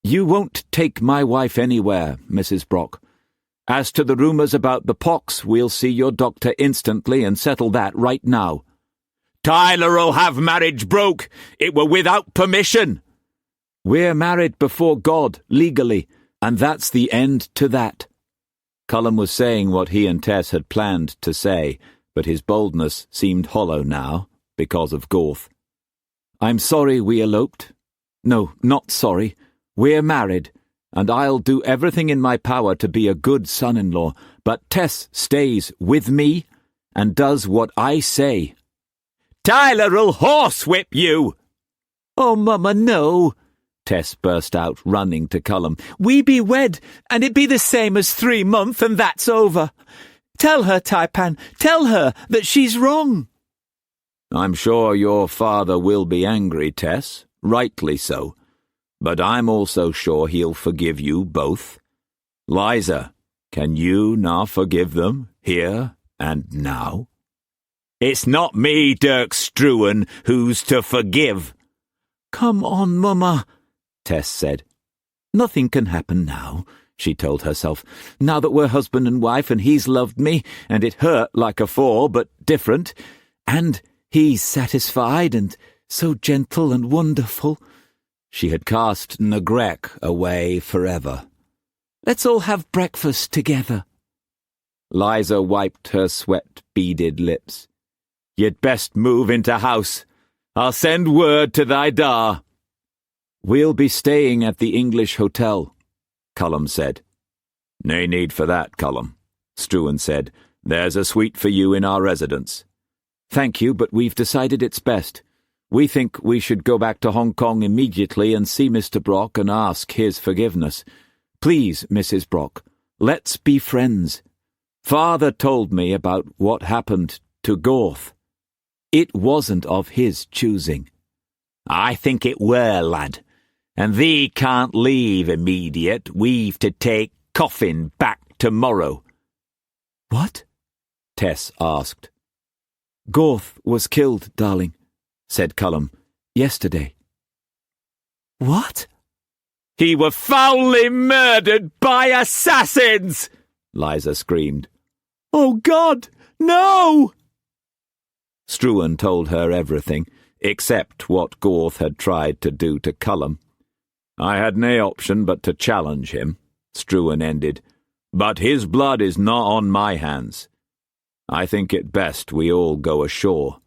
You won't take my wife anywhere, Mrs. Brock. As to the rumours about the pox, we'll see your doctor instantly and settle that right now. Tyler'll have marriage broke. It were without permission. We're married before God, legally, and that's the end to that. Cullum was saying what he and Tess had planned to say, but his boldness seemed hollow now, because of Gorth. I'm sorry we eloped. No, not sorry. We're married, and I'll do everything in my power to be a good son-in-law, but Tess stays with me and does what I say. Tyler'll horsewhip you! Oh, Mama, no! Tess burst out, running to Cullum. We be wed, and it be the same as 3 months, and that's over. Tell her, Tai-Pan, tell her that she's wrong. I'm sure your father will be angry, Tess, rightly so. But I'm also sure he'll forgive you both. Liza, can you now forgive them, here and now? It's not me, Dirk Struan, who's to forgive. Come on, Mama, Tess said. Nothing can happen now, she told herself. Now that we're husband and wife and he's loved me, and it hurt like afore, but different, and he's satisfied and so gentle and wonderful. She had cast Negrek away forever. Let's all have breakfast together. Liza wiped her sweat-beaded lips. You'd best move into house. I'll send word to thy da. We'll be staying at the English hotel, Cullum said. Nae need for that, Cullum, Struan said. There's a suite for you in our residence. Thank you, but we've decided it's best. We think we should go back to Hong Kong immediately and see Mr. Brock and ask his forgiveness. Please, Mrs. Brock, let's be friends. Father told me about what happened to Gorth. It wasn't of his choosing. I think it were, lad. And thee can't leave immediate. We've to take coffin back tomorrow. What? Tess asked. Gorth was killed, darling, said Cullum, yesterday. What? He were foully murdered by assassins!" Liza screamed. "Oh, God, no!" Struan told her everything, except what Gorth had tried to do to Cullum. "I had nae option but to challenge him," Struan ended. "But his blood is not on my hands. I think it best we all go ashore."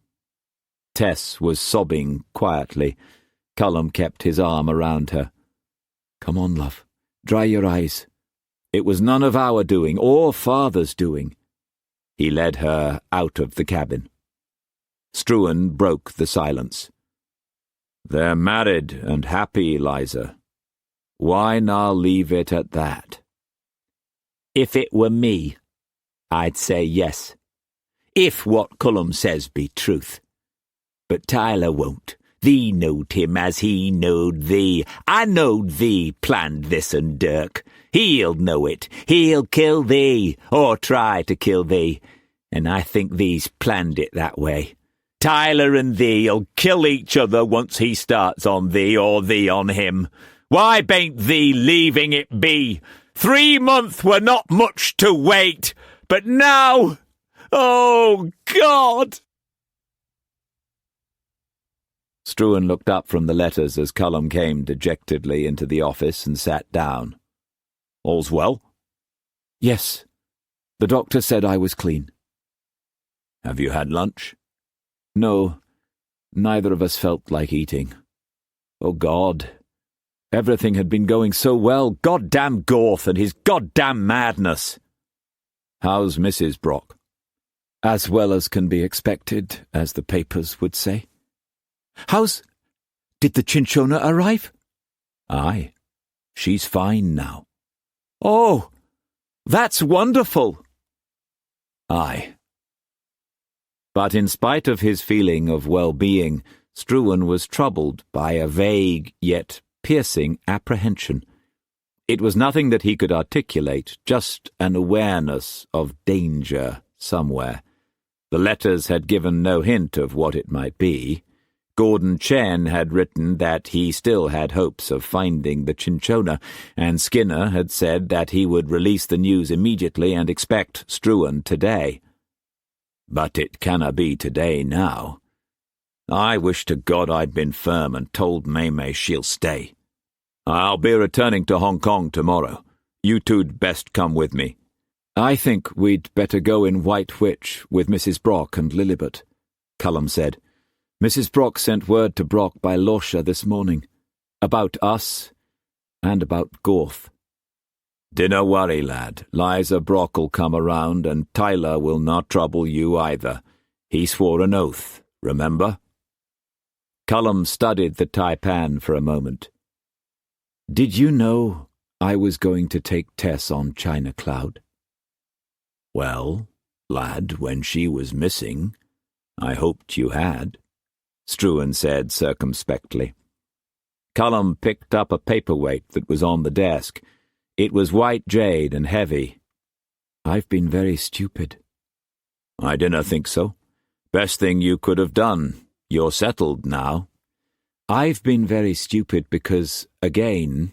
Tess was sobbing quietly. Cullum kept his arm around her. "Come on, love. Dry your eyes. It was none of our doing, or Father's doing." He led her out of the cabin. Struan broke the silence. "They're married and happy, Liza. Why not leave it at that?" "If it were me, I'd say yes. If what Cullum says be truth. But Tyler won't. Thee knowed him as he knowed thee. I knowed thee planned this and Dirk. He'll know it. He'll kill thee, or try to kill thee. And I think thee's planned it that way. Tyler and thee'll kill each other once he starts on thee or thee on him. Why bain't thee leaving it be? 3 months were not much to wait, but now, oh God!" Struan looked up from the letters as Cullum came dejectedly into the office and sat down. "All's well?" "Yes. The doctor said I was clean." "Have you had lunch?" "No. Neither of us felt like eating. Oh, God. Everything had been going so well. Goddamn Gorth and his goddamn madness." "How's Mrs. Brock?" "As well as can be expected, as the papers would say." Did the Cinchona arrive?" "Aye. She's fine now." "Oh, that's wonderful." "Aye." But in spite of his feeling of well-being, Struan was troubled by a vague yet piercing apprehension. It was nothing that he could articulate, just an awareness of danger somewhere. The letters had given no hint of what it might be. Gordon Chen had written that he still had hopes of finding the Cinchona, and Skinner had said that he would release the news immediately and expect Struan today. But it canna be today now. I wish to God I'd been firm and told Maymay she'll stay. I'll be returning to Hong Kong tomorrow. You two'd best come with me." I think we'd better go in White Witch with Mrs. Brock and Lillibut, Cullum said. Mrs. Brock sent word to Brock by Losha this morning. About us and about Gorth. "Dinna worry, lad. Liza Brock'll come around, and Tyler will not trouble you either. He swore an oath, remember?" Cullum studied the Tai-Pan for a moment. "Did you know I was going to take Tess on China Cloud?" "Well, lad, when she was missing, I hoped you had," Struan said circumspectly. Cullum picked up a paperweight that was on the desk. It was white jade and heavy. "I've been very stupid." "I dinna think so. Best thing you could have done. You're settled now." "I've been very stupid because, again,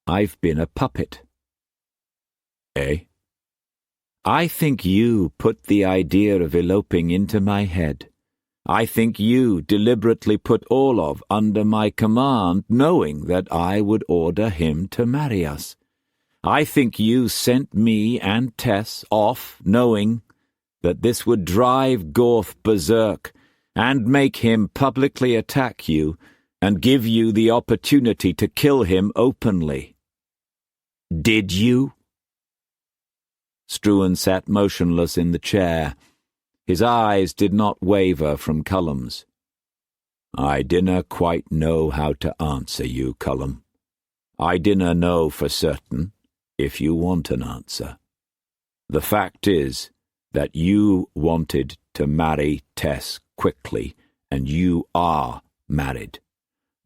I've been a puppet." "Eh?" "I think you put the idea of eloping into my head. I think you deliberately put Orlov under my command, knowing that I would order him to marry us. I think you sent me and Tess off, knowing that this would drive Gorth berserk and make him publicly attack you and give you the opportunity to kill him openly. Did you?" Struan sat motionless in the chair. His eyes did not waver from Cullum's. "I dinna quite know how to answer you, Cullum. I dinna know for certain, if you want an answer. The fact is that you wanted to marry Tess quickly, and you are married.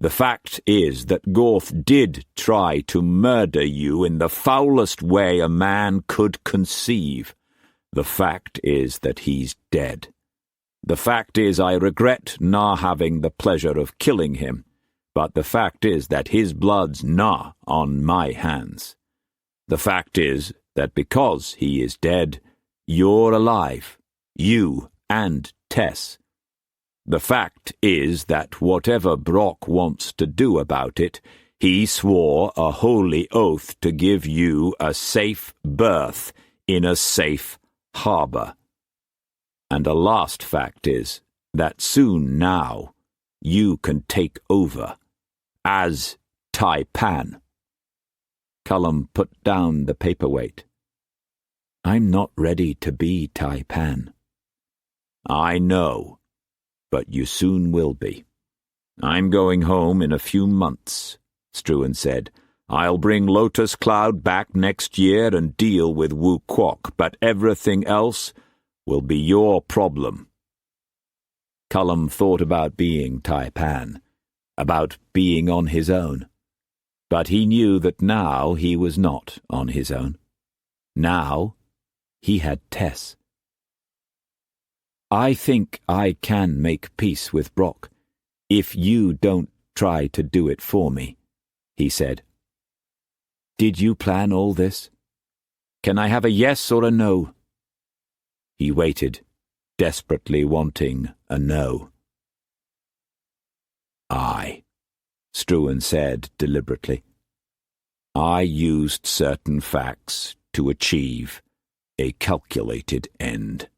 The fact is that Gorth did try to murder you in the foulest way a man could conceive. The fact is that he's dead. The fact is I regret not having the pleasure of killing him, but the fact is that his blood's not on my hands. The fact is that because he is dead, you're alive, you and Tess. The fact is that whatever Brock wants to do about it, he swore a holy oath to give you a safe berth in a safe harbour. And the last fact is that soon now you can take over as Tai-Pan. Cullum put down the paperweight. I'm not ready to be Tai-Pan. I know, but you soon will be. I'm going home in a few months, Struan said. I'll bring Lotus Cloud back next year and deal with Wu Kwok, but everything else will be your problem. Cullum thought about being Tai-Pan, about being on his own. But he knew that now he was not on his own. Now he had Tess. I think I can make peace with Brock, if you don't try to do it for me, he said. Did you plan all this? Can I have a yes or a no? He waited, desperately wanting a no. Struan said deliberately. I used certain facts to achieve a calculated end.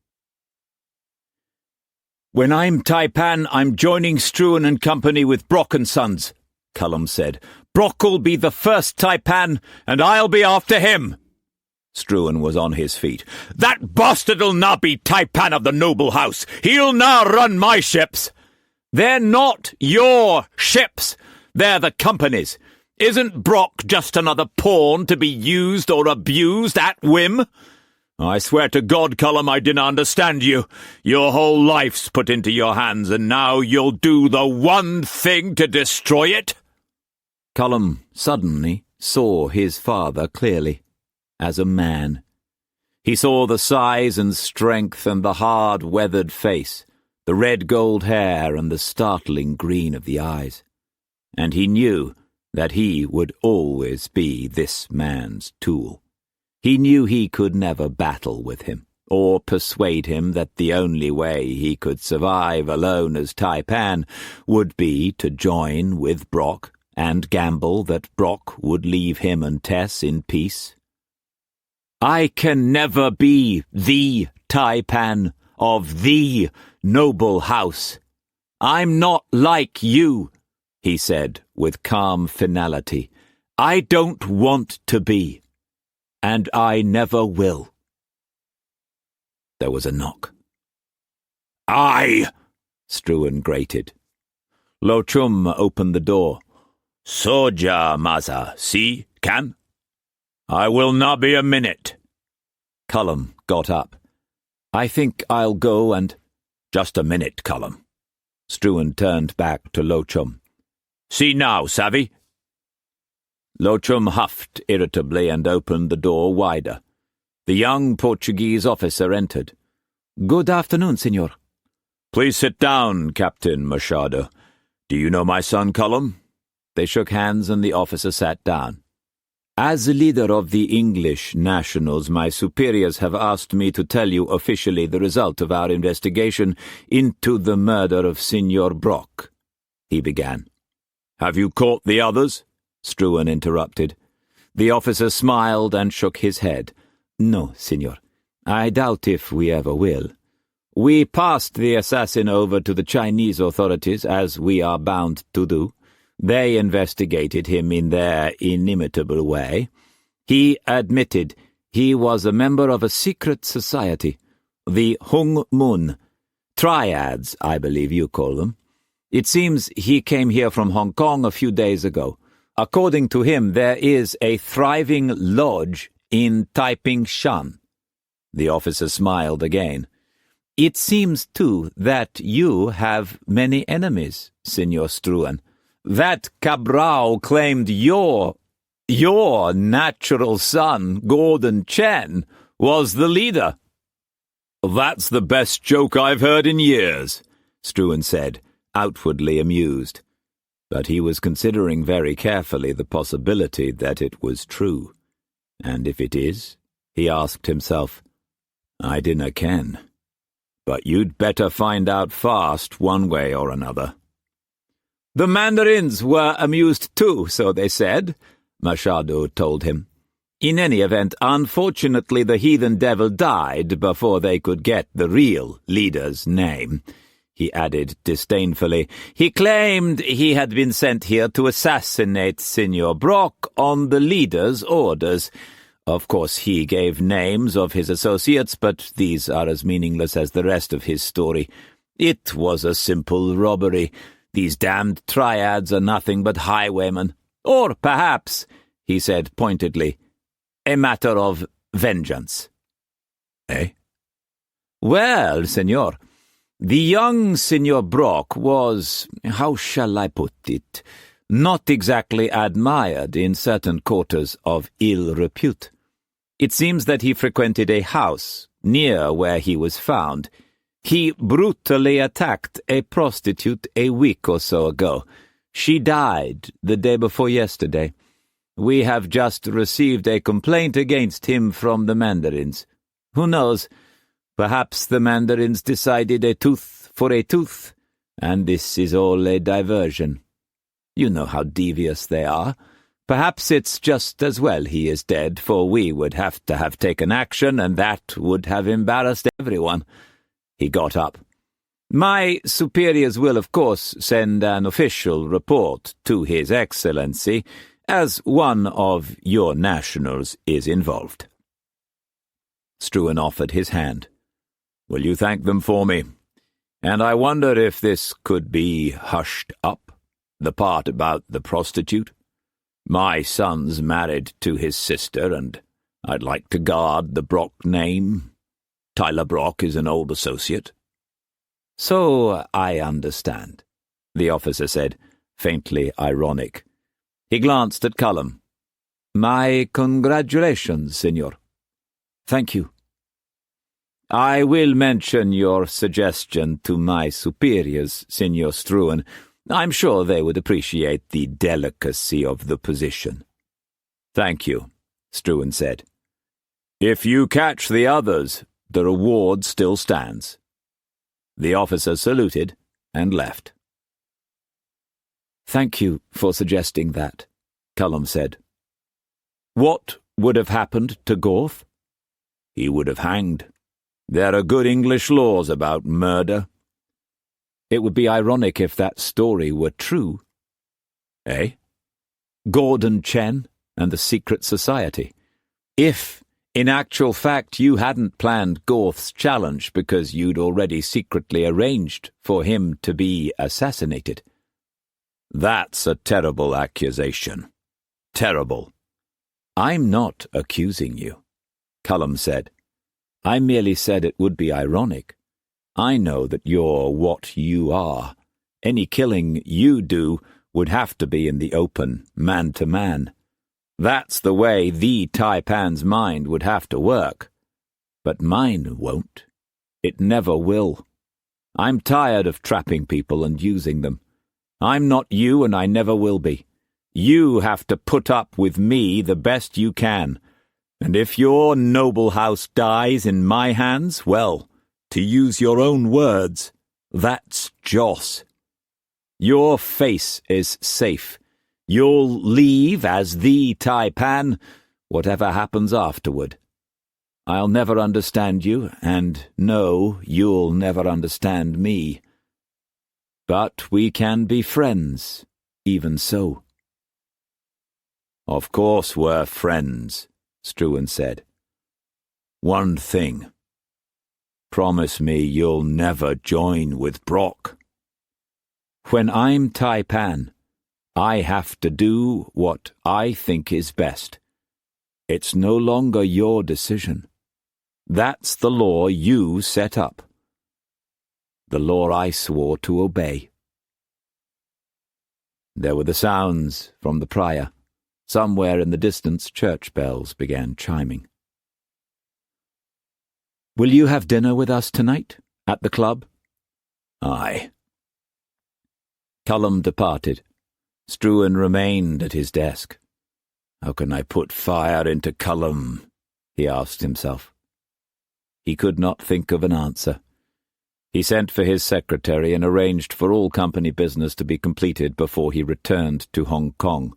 When I'm Tai-Pan, I'm joining Struan and company with Brock and Sons, Cullum said. Brock'll be the first Tai-Pan, and I'll be after him. Struan was on his feet. That bastard'll not be Tai-Pan of the noble house. He'll now run my ships. They're not your ships. They're the company's. Isn't Brock just another pawn to be used or abused at whim? I swear to God, Cullum, I didn't understand you. Your whole life's put into your hands, and now you'll do the one thing to destroy it? Cullum suddenly saw his father clearly, as a man. He saw the size and strength and the hard, weathered face, the red-gold hair and the startling green of the eyes. And he knew that he would always be this man's tool. He knew he could never battle with him, or persuade him that the only way he could survive alone as Tai-Pan would be to join with Brock and gamble that Brock would leave him and Tess in peace. I can never be the Tai-Pan of the noble house. I'm not like you, he said with calm finality. I don't want to be, and I never will. There was a knock. Aye, Struan grated. Lo Chum opened the door. Soja, Maza, see, can? I will not be a minute. Cullum got up. I think I'll go and... Just a minute, Cullum. Struan turned back to Lo Chum. See now, savvy? Lo Chum huffed irritably and opened the door wider. The young Portuguese officer entered. Good afternoon, senor. Please sit down, Captain Machado. Do you know my son, Cullum? They shook hands and the officer sat down. As the leader of the English nationals, my superiors have asked me to tell you officially the result of our investigation into the murder of Signor Brock, he began. Have you caught the others? Struan interrupted. The officer smiled and shook his head. No, senor. I doubt if we ever will. We passed the assassin over to the Chinese authorities, as we are bound to do. They investigated him in their inimitable way. He admitted he was a member of a secret society, the Hung Mun. Triads, I believe you call them. It seems he came here from Hong Kong a few days ago. According to him, there is a thriving lodge in Taiping Shan. The officer smiled again. It seems, too, that you have many enemies, Signor Struan. That Cabral claimed your natural son, Gordon Chen, was the leader. That's the best joke I've heard in years, Struan said, outwardly amused. But he was considering very carefully the possibility that it was true. And if it is, he asked himself, I dinna ken. But you'd better find out fast one way or another. The Mandarins were amused too, so they said, Machado told him. In any event, unfortunately the heathen devil died before they could get the real leader's name. He added disdainfully. He claimed he had been sent here to assassinate Signor Brock on the leader's orders. Of course, he gave names of his associates, but these are as meaningless as the rest of his story. It was a simple robbery. These damned triads are nothing but highwaymen. Or perhaps, he said pointedly, a matter of vengeance. Eh? Well, Senor, the young Signor Brock was, how shall I put it, not exactly admired in certain quarters of ill repute. It seems that he frequented a house near where he was found. He brutally attacked a prostitute a week or so ago. She died the day before yesterday. We have just received a complaint against him from the Mandarins. Who knows? Perhaps the Mandarins decided a tooth for a tooth, and this is all a diversion. You know how devious they are. Perhaps it's just as well he is dead, for we would have to have taken action, and that would have embarrassed everyone. He got up. My superiors will, of course, send an official report to His Excellency, as one of your nationals is involved. Struan offered his hand. Will you thank them for me? And I wonder if this could be hushed up, the part about the prostitute. My son's married to his sister, and I'd like to guard the Brock name. Tyler Brock is an old associate. So I understand, the officer said, faintly ironic. He glanced at Cullum. My congratulations, Senor. Thank you. I will mention your suggestion to my superiors, Signor Struan. I'm sure they would appreciate the delicacy of the position. Thank you, Struan said. If you catch the others, the reward still stands. The officer saluted and left. Thank you for suggesting that, Cullum said. What would have happened to Gorth? He would have hanged. There are good English laws about murder. It would be ironic if that story were true. Eh? Gordon Chen and the secret society. If, in actual fact, you hadn't planned Gorth's challenge because you'd already secretly arranged for him to be assassinated. That's a terrible accusation. Terrible. I'm not accusing you, Cullum said. I merely said it would be ironic. I know that you're what you are. Any killing you do would have to be in the open, man-to-man. That's the way the Tai-Pan's mind would have to work. But mine won't. It never will. I'm tired of trapping people and using them. I'm not you, and I never will be. You have to put up with me the best you can. And if your noble house dies in my hands, well, to use your own words, that's Joss. Your face is safe. You'll leave as the Tai-Pan, whatever happens afterward. I'll never understand you, and no, you'll never understand me. But we can be friends, even so. Of course we're friends, Struan said. One thing. Promise me you'll never join with Brock. When I'm Tai-Pan, I have to do what I think is best. It's no longer your decision. That's the law you set up. The law I swore to obey. There were the sounds from the prior. Somewhere in the distance, church bells began chiming. Will you have dinner with us tonight, at the club? Aye. Cullum departed. Struan remained at his desk. How can I put fire into Cullum? He asked himself. He could not think of an answer. He sent for his secretary and arranged for all company business to be completed before he returned to Hong Kong.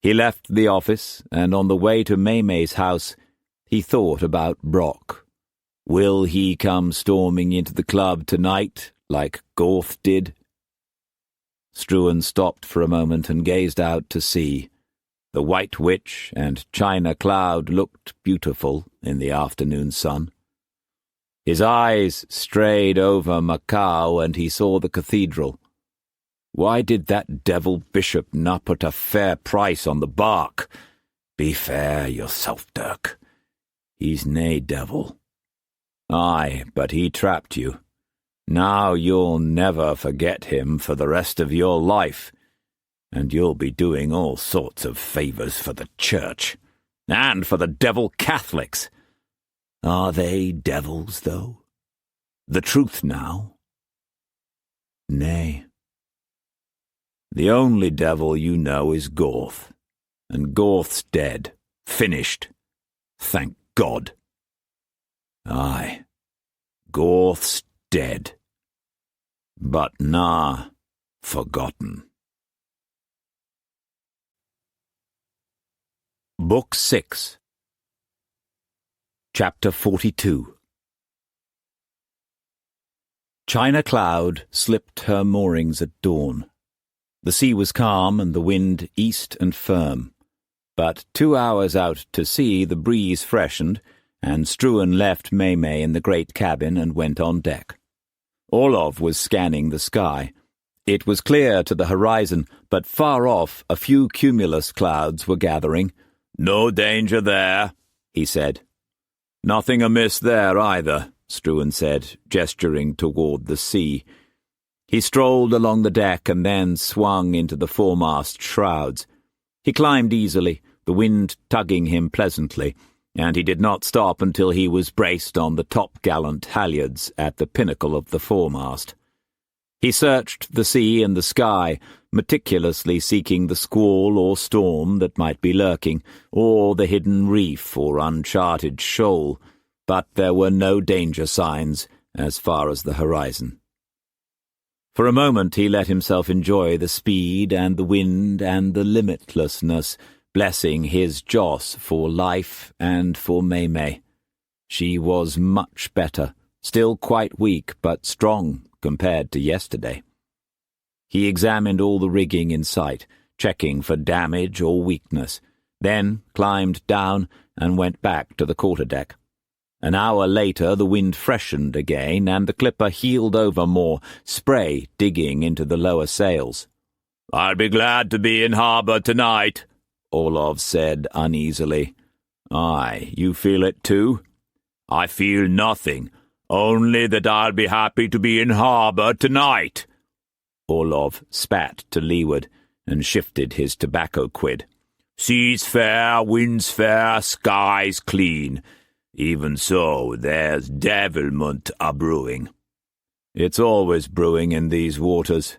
He left the office, and on the way to Mei-Mei's house, he thought about Brock. Will he come storming into the club tonight, like Gorth did? Struan stopped for a moment and gazed out to sea. The White Witch and China Cloud looked beautiful in the afternoon sun. His eyes strayed over Macau, and he saw the cathedral. Why did that devil bishop not put a fair price on the bark? Be fair yourself, Dirk. He's nae devil. Aye, but he trapped you. Now you'll never forget him for the rest of your life, and you'll be doing all sorts of favours for the church, and for the devil Catholics. Are they devils, though? The truth now? Nay. The only devil you know is Gorth, and Gorth's dead, finished. Thank God. Aye, Gorth's dead. But forgotten. Book 6 Chapter 42 China Cloud slipped her moorings at dawn. The sea was calm and the wind east and firm. But 2 hours out to sea the breeze freshened, and Struan left Mei-Mei in the great cabin and went on deck. Orlov was scanning the sky. It was clear to the horizon, but far off a few cumulus clouds were gathering. "No danger there," he said. "Nothing amiss there either," Struan said, gesturing toward the sea. He strolled along the deck and then swung into the foremast shrouds. He climbed easily, the wind tugging him pleasantly, and he did not stop until he was braced on the topgallant halyards at the pinnacle of the foremast. He searched the sea and the sky, meticulously seeking the squall or storm that might be lurking, or the hidden reef or uncharted shoal, but there were no danger signs as far as the horizon. For a moment he let himself enjoy the speed and the wind and the limitlessness, blessing his Joss for life and for Mei-Mei. She was much better, still quite weak but strong compared to yesterday. He examined all the rigging in sight, checking for damage or weakness, then climbed down and went back to the quarterdeck. An hour later the wind freshened again, and the clipper heeled over more, spray digging into the lower sails. "I'll be glad to be in harbour tonight," Orlov said uneasily. "Aye, you feel it too?" "I feel nothing, only that I'll be happy to be in harbour tonight." Orlov spat to leeward and shifted his tobacco quid. "Sea's fair, wind's fair, sky's clean. Even so, there's devilment a-brewing." "It's always brewing in these waters."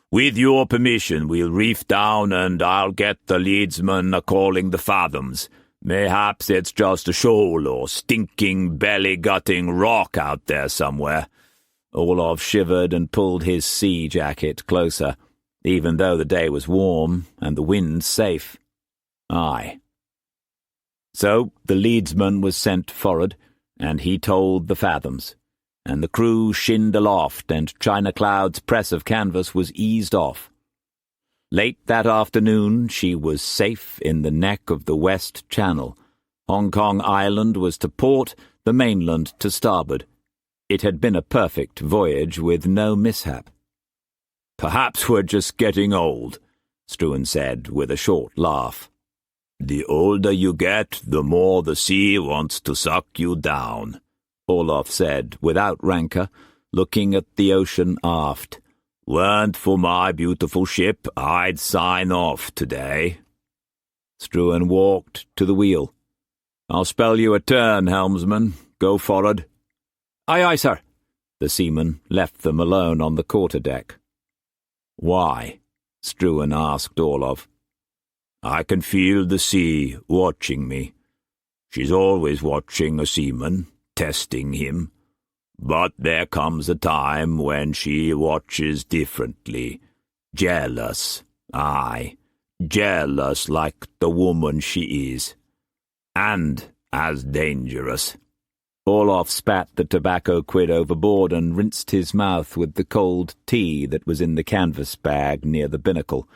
"With your permission, we'll reef down and I'll get the leadsman a-calling the fathoms. Mayhaps it's just a shoal or stinking, belly-gutting rock out there somewhere." Orlov shivered and pulled his sea jacket closer, even though the day was warm and the wind safe. Aye. So the leadsman was sent forward, and he told the fathoms, and the crew shinned aloft, and China Cloud's press of canvas was eased off. Late that afternoon she was safe in the neck of the West Channel. Hong Kong Island was to port, the mainland to starboard. It had been a perfect voyage with no mishap. "Perhaps we're just getting old," Struan said with a short laugh. "The older you get, the more the sea wants to suck you down," Orlov said without rancour, looking at the ocean aft. "Weren't for my beautiful ship, I'd sign off today." Struan walked to the wheel. "I'll spell you a turn, helmsman. Go forward." "Aye, aye, sir." The seaman left them alone on the quarterdeck. "Why?" Struan asked Orlov. I can feel the sea watching me. She's always watching a seaman, testing him. But there comes a time when she watches differently. Jealous, aye, jealous like the woman she is. And as dangerous. Orlov spat the tobacco quid overboard and rinsed his mouth with the cold tea that was in the canvas bag near the binnacle.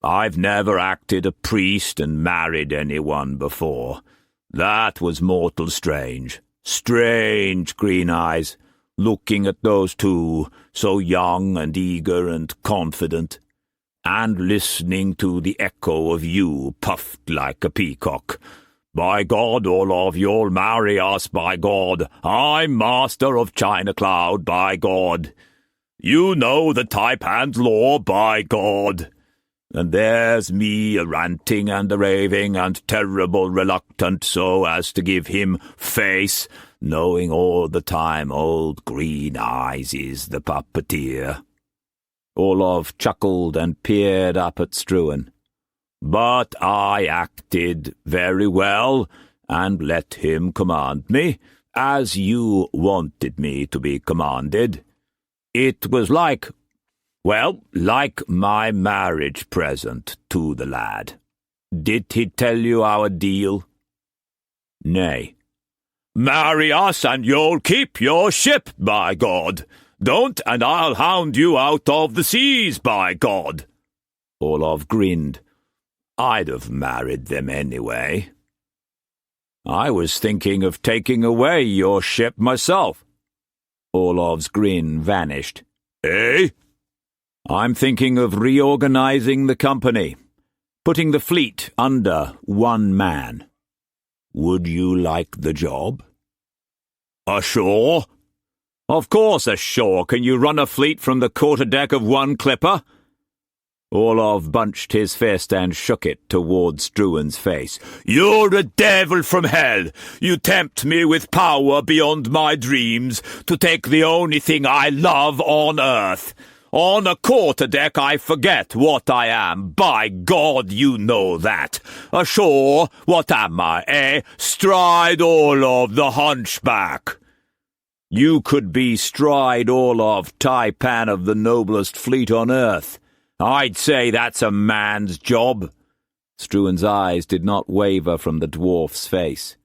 I've never acted a priest and married anyone before. That was mortal strange. Strange, Green Eyes, looking at those two, so young and eager and confident, and listening to the echo of you puffed like a peacock. By God, Orlov, you'll marry us, by God. I'm master of China Cloud, by God. You know the Tai-Pan's law, by God. And there's me a-ranting and a-raving and terrible reluctant so as to give him face, knowing all the time old Green Eyes is the puppeteer. Orlov chuckled and peered up at Struan. But I acted very well, and let him command me, as you wanted me to be commanded. It was like my marriage present to the lad. Did he tell you our deal? Nay. Marry us and you'll keep your ship, by God. Don't, and I'll hound you out of the seas, by God. Orlov grinned. I'd have married them anyway. I was thinking of taking away your ship myself. Orlov's grin vanished. Eh? I'm thinking of reorganizing the company, putting the fleet under one man. Would you like the job? Ashore? Of course ashore. Can you run a fleet from the quarterdeck of one clipper? Orlov bunched his fist and shook it towards Struan's face. You're a devil from hell. You tempt me with power beyond my dreams to take the only thing I love on earth. On a quarterdeck I forget what I am. By God, you know that. Ashore, what am I, eh? Stride Orlov the hunchback. You could be Stride Orlov, Tai-Pan of the noblest fleet on earth. I'd say that's a man's job. Struan's eyes did not waver from the dwarf's face.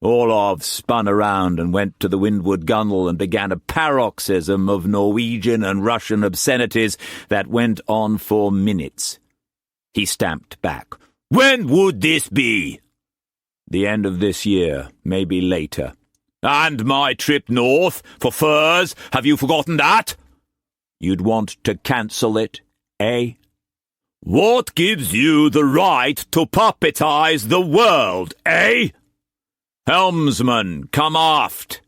Orlov spun around and went to the windward gunwale and began a paroxysm of Norwegian and Russian obscenities that went on for minutes. He stamped back. When would this be? The end of this year, maybe later. And my trip north for furs, have you forgotten that? You'd want to cancel it, eh? What gives you the right to puppetize the world, eh? Helmsman, come aft!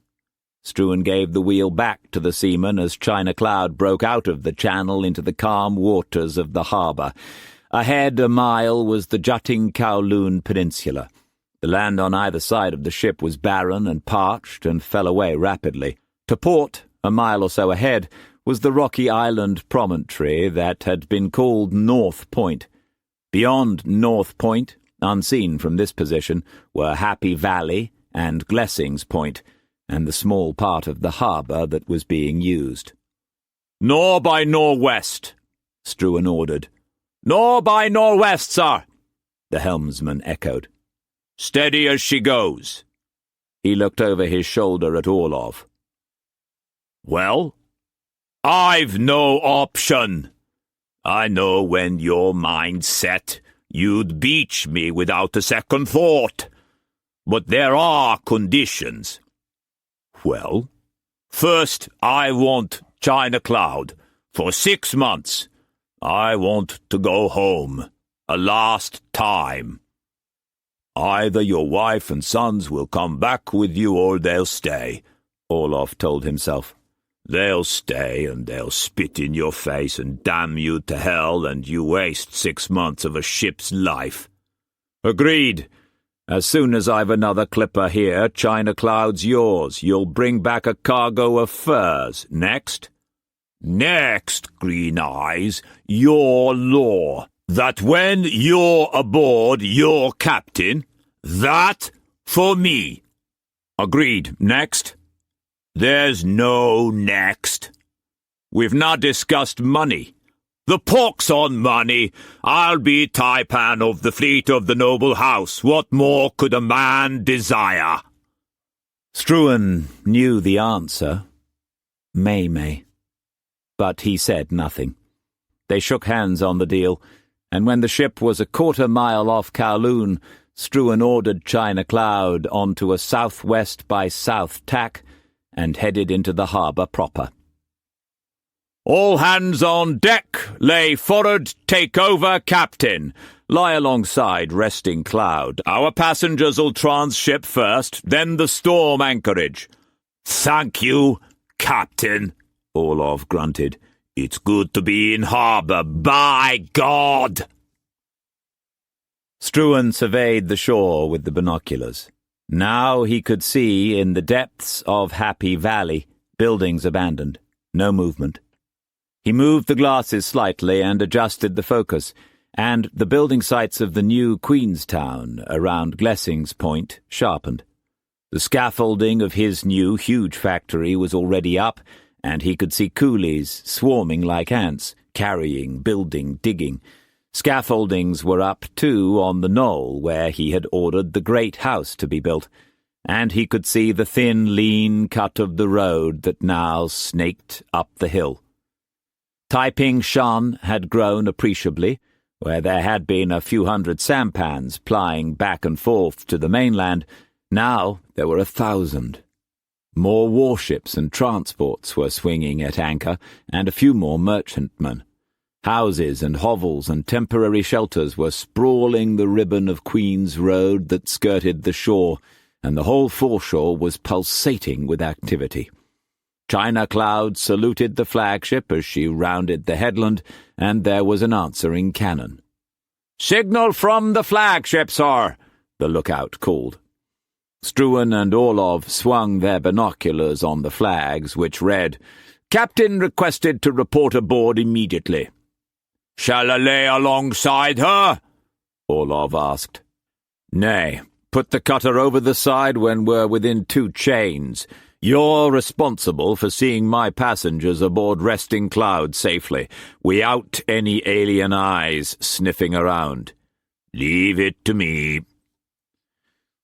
Struan gave the wheel back to the seaman as China Cloud broke out of the channel into the calm waters of the harbour. Ahead a mile was the jutting Kowloon Peninsula. The land on either side of the ship was barren and parched and fell away rapidly. To port, a mile or so ahead, was the rocky island promontory that had been called North Point. Beyond North Point, unseen from this position, were Happy Valley and Glessings Point, and the small part of the harbour that was being used. "Nor by nor'west," Struan ordered. "Nor by nor'west, sir," the helmsman echoed. "Steady as she goes." He looked over his shoulder at Orlov. "Well, I've no option. I know when your mind's set, you'd beach me without a second thought. But there are conditions." "Well, first I want China Cloud for 6 months. I want to go home, a last time. Either your wife and sons will come back with you or they'll stay," Orlov told himself. "They'll stay and they'll spit in your face and damn you to hell, and you waste 6 months of a ship's life." "Agreed. As soon as I've another clipper here, China Cloud's yours. You'll bring back a cargo of furs. Next?" Next, Green Eyes, your law, that when you're aboard your captain, that for me. Agreed. Next? There's no next. We've not discussed money. The pox on money. I'll be Tai-Pan of the fleet of the noble house. What more could a man desire? Struan knew the answer. May. But he said nothing. They shook hands on the deal, and when the ship was a quarter-mile off Kowloon, Struan ordered China Cloud onto a southwest by south tack and headed into the harbour proper. All hands on deck, lay forward, take over, captain. Lie alongside resting Cloud. Our passengers'll transship first, then the storm anchorage. Thank you, captain, Orlov grunted. It's good to be in harbour, by God! Struan surveyed the shore with the binoculars. Now he could see, in the depths of Happy Valley, buildings abandoned. No movement. He moved the glasses slightly and adjusted the focus, and the building sites of the new Queenstown around Glessing's Point sharpened. The scaffolding of his new huge factory was already up, and he could see coolies swarming like ants, carrying, building, digging. Scaffoldings were up, too, on the knoll where he had ordered the great house to be built, and he could see the thin, lean cut of the road that now snaked up the hill. Taiping Shan had grown appreciably, where there had been a few hundred sampans plying back and forth to the mainland. Now there were 1,000. More warships and transports were swinging at anchor, and a few more merchantmen. Houses and hovels and temporary shelters were sprawling the ribbon of Queen's Road that skirted the shore, and the whole foreshore was pulsating with activity. China Cloud saluted the flagship as she rounded the headland, and there was an answering cannon. "Signal from the flagship, sir," the lookout called. Struan and Orlov swung their binoculars on the flags, which read, "Captain requested to report aboard immediately." "Shall I lay alongside her?" Orlov asked. "Nay, put the cutter over the side when we're within 2 chains. You're responsible for seeing my passengers aboard Resting Cloud safely, without any alien eyes sniffing around." "Leave it to me."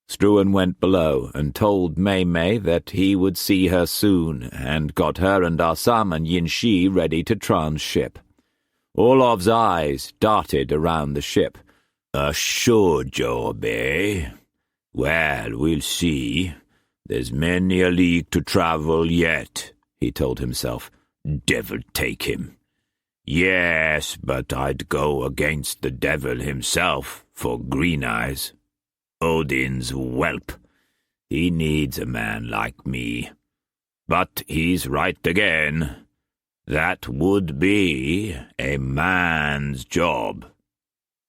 Struan went below and told May that he would see her soon, and got her and Assam and Yinshi ready to transship. Orlov's eyes darted around the ship. "A sure job, eh? Well, we'll see. There's many a league to travel yet," he told himself. "Devil take him. Yes, but I'd go against the devil himself for Green Eyes. Odin's whelp. He needs a man like me. But he's right again. That would be a man's job."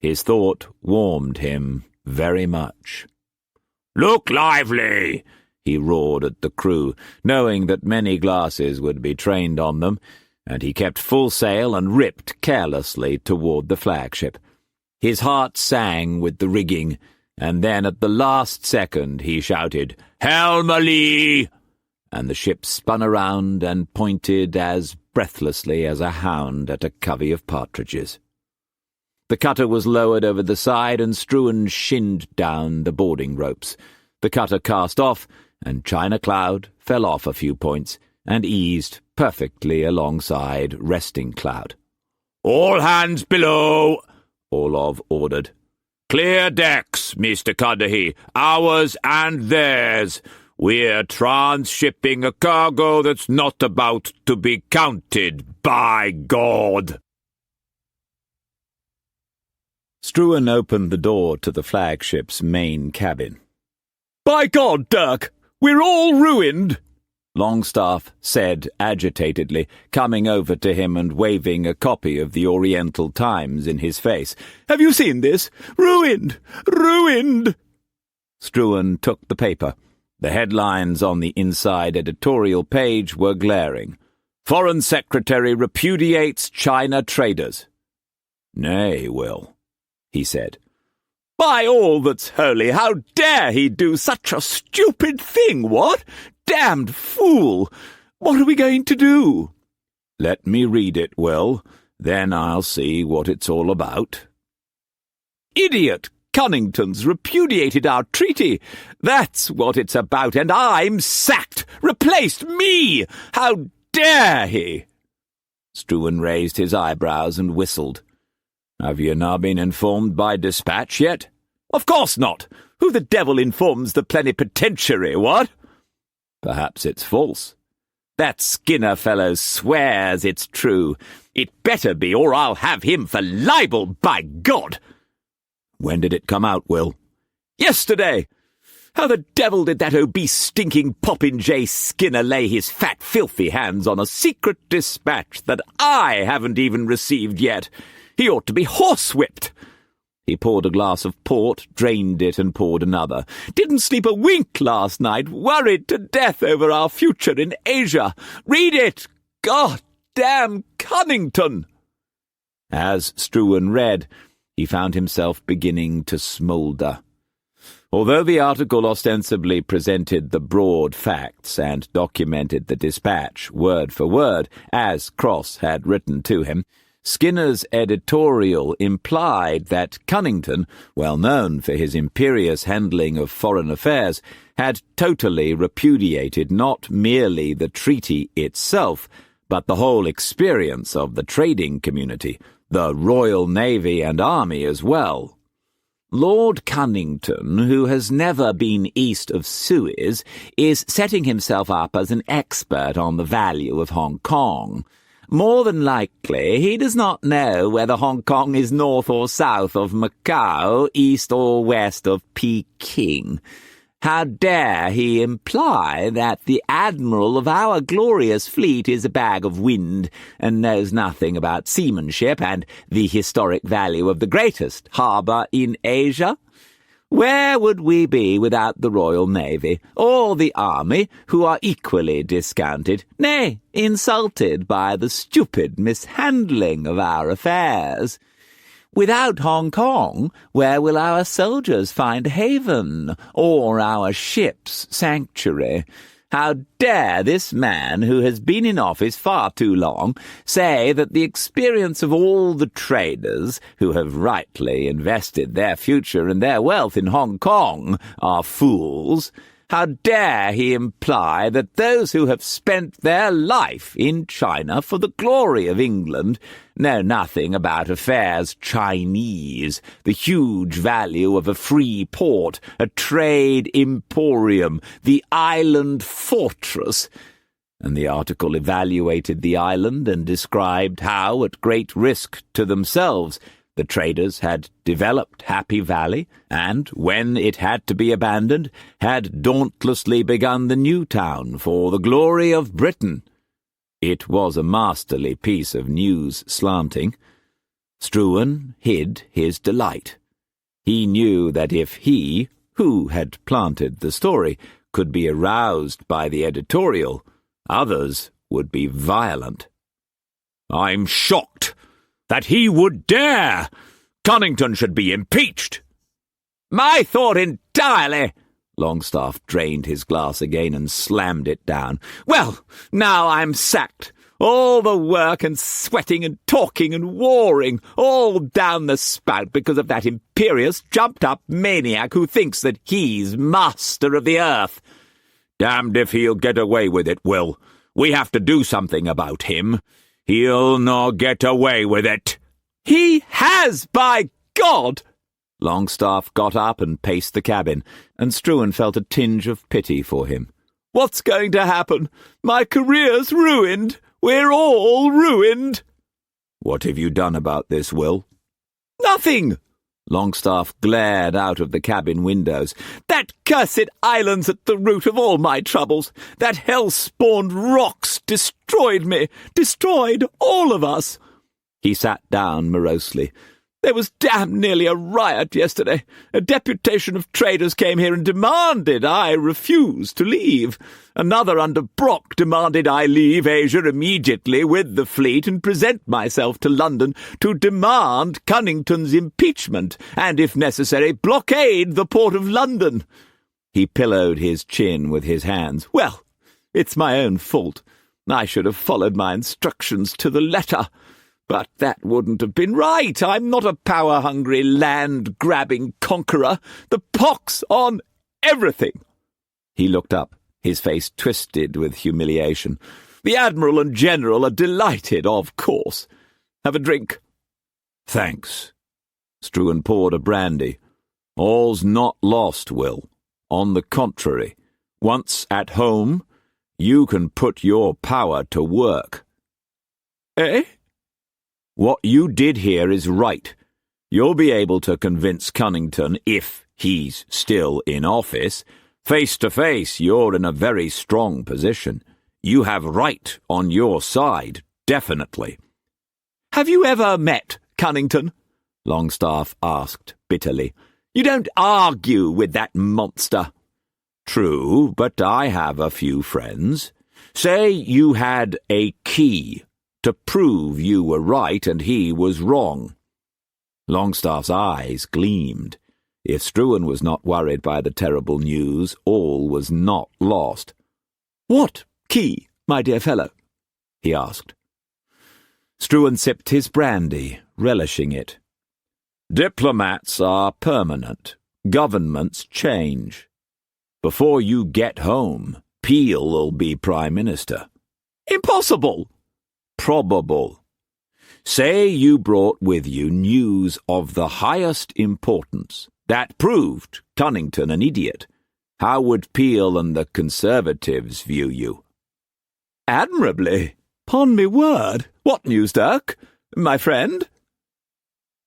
His thought warmed him very much. "Look lively!" he roared at the crew, knowing that many glasses would be trained on them, and he kept full sail and ripped carelessly toward the flagship. His heart sang with the rigging, and then at the last second he shouted, "Helm a-lee!" and the ship spun around and pointed as breathlessly as a hound at a covey of partridges. The cutter was lowered over the side, and Struan shinned down the boarding ropes. The cutter cast off, and China Cloud fell off a few points and eased perfectly alongside Resting Cloud. "All hands below," Orlov ordered. "Clear decks, Mr. Cudahy, ours and theirs. We're transshipping a cargo that's not about to be counted, by God!" Struan opened the door to the flagship's main cabin. "By God, Dirk, we're all ruined!" Longstaff said agitatedly, coming over to him and waving a copy of the Oriental Times in his face. "Have you seen this? Ruined! Ruined!" Struan took the paper. The headlines on the inside editorial page were glaring. Foreign Secretary repudiates China traders. Nay, Will, he said. By all that's holy, how dare he do such a stupid thing, what? Damned fool! What are we going to do? Let me read it, Will, then I'll see what it's all about. Idiot! Cunnington's repudiated our treaty. That's what it's about, and I'm sacked! Replaced me! How dare he? Struan raised his eyebrows and whistled. Have you not been informed by dispatch yet? Of course not. Who the devil informs the plenipotentiary, what? Perhaps it's false. That Skinner fellow swears it's true. It better be, or I'll have him for libel, by God! When did it come out, Will? Yesterday! How the devil did that obese, stinking popinjay Skinner lay his fat, filthy hands on a secret dispatch that I haven't even received yet? He ought to be horsewhipped. He poured a glass of port, drained it, and poured another. Didn't sleep a wink last night, worried to death over our future in Asia. Read it! God damn Cunnington! As Struan read, he found himself beginning to smoulder. Although the article ostensibly presented the broad facts and documented the dispatch word for word, as Cross had written to him, Skinner's editorial implied that Cunnington, well known for his imperious handling of foreign affairs, had totally repudiated not merely the treaty itself, but the whole experience of the trading community, the Royal Navy and Army as well. Lord Cunnington, who has never been east of Suez, is setting himself up as an expert on the value of Hong Kong. More than likely, he does not know whether Hong Kong is north or south of Macau, east or west of Peking. How dare he imply that the admiral of our glorious fleet is a bag of wind and knows nothing about seamanship and the historic value of the greatest harbour in Asia? Where would we be without the Royal Navy, or the Army, who are equally discounted, nay, insulted by the stupid mishandling of our affairs? Without Hong Kong, where will our soldiers find haven, or our ships sanctuary? How dare this man, who has been in office far too long, say that the experience of all the traders, who have rightly invested their future and their wealth in Hong Kong, are fools? How dare he imply that those who have spent their life in China for the glory of England know nothing about affairs Chinese, the huge value of a free port, a trade emporium, the island fortress? And the article evaluated the island and described how, at great risk to themselves, the traders had developed Happy Valley, and, when it had to be abandoned, had dauntlessly begun the new town for the glory of Britain. It was a masterly piece of news slanting. Struan hid his delight. He knew that if he, who had planted the story, could be aroused by the editorial, others would be violent. I'm shocked that he would dare! Cunnington should be impeached! My thought entirely! Longstaff drained his glass again and slammed it down. Well, now I'm sacked. All the work and sweating and talking and warring, all down the spout because of that imperious, jumped-up maniac who thinks that he's master of the earth. Damned if he'll get away with it, Will. We have to do something about him. He'll not get away with it. He has, by God! Longstaff got up and paced the cabin, and Struan felt a tinge of pity for him. What's going to happen? My career's ruined. We're all ruined. What have you done about this, Will? Nothing. Longstaff glared out of the cabin windows. That cursed island's at the root of all my troubles. That hell-spawned rocks destroyed me, destroyed all of us. He sat down morosely. There was damned nearly a riot yesterday. A deputation of traders came here and demanded I refuse to leave. Another under Brock demanded I leave Asia immediately with the fleet and present myself to London to demand Cunnington's impeachment and, if necessary, blockade the port of London. He pillowed his chin with his hands. Well, it's my own fault. I should have followed my instructions to the letter. But that wouldn't have been right. I'm not a power-hungry, land-grabbing conqueror. The pox on everything. He looked up, his face twisted with humiliation. The Admiral and General are delighted, of course. Have a drink. Thanks. Struan poured a brandy. All's not lost, Will. On the contrary, once at home, you can put your power to work. Eh? What you did here is right. You'll be able to convince Cunnington, if he's still in office. Face to face, you're in a very strong position. You have right on your side, definitely. Have you ever met Cunnington? Longstaff asked bitterly. You don't argue with that monster. True, but I have a few friends. Say you had a key to prove you were right and he was wrong. Longstaff's eyes gleamed. If Struan was not worried by the terrible news, all was not lost. What key, my dear fellow? He asked. Struan sipped his brandy, relishing it. Diplomats are permanent. Governments change. Before you get home, Peel'll be Prime Minister. Impossible! Probable. Say you brought with you news of the highest importance that proved Cunnington an idiot. How would Peel and the Conservatives view you? Admirably. 'Pon me word. What news, Dirk? My friend?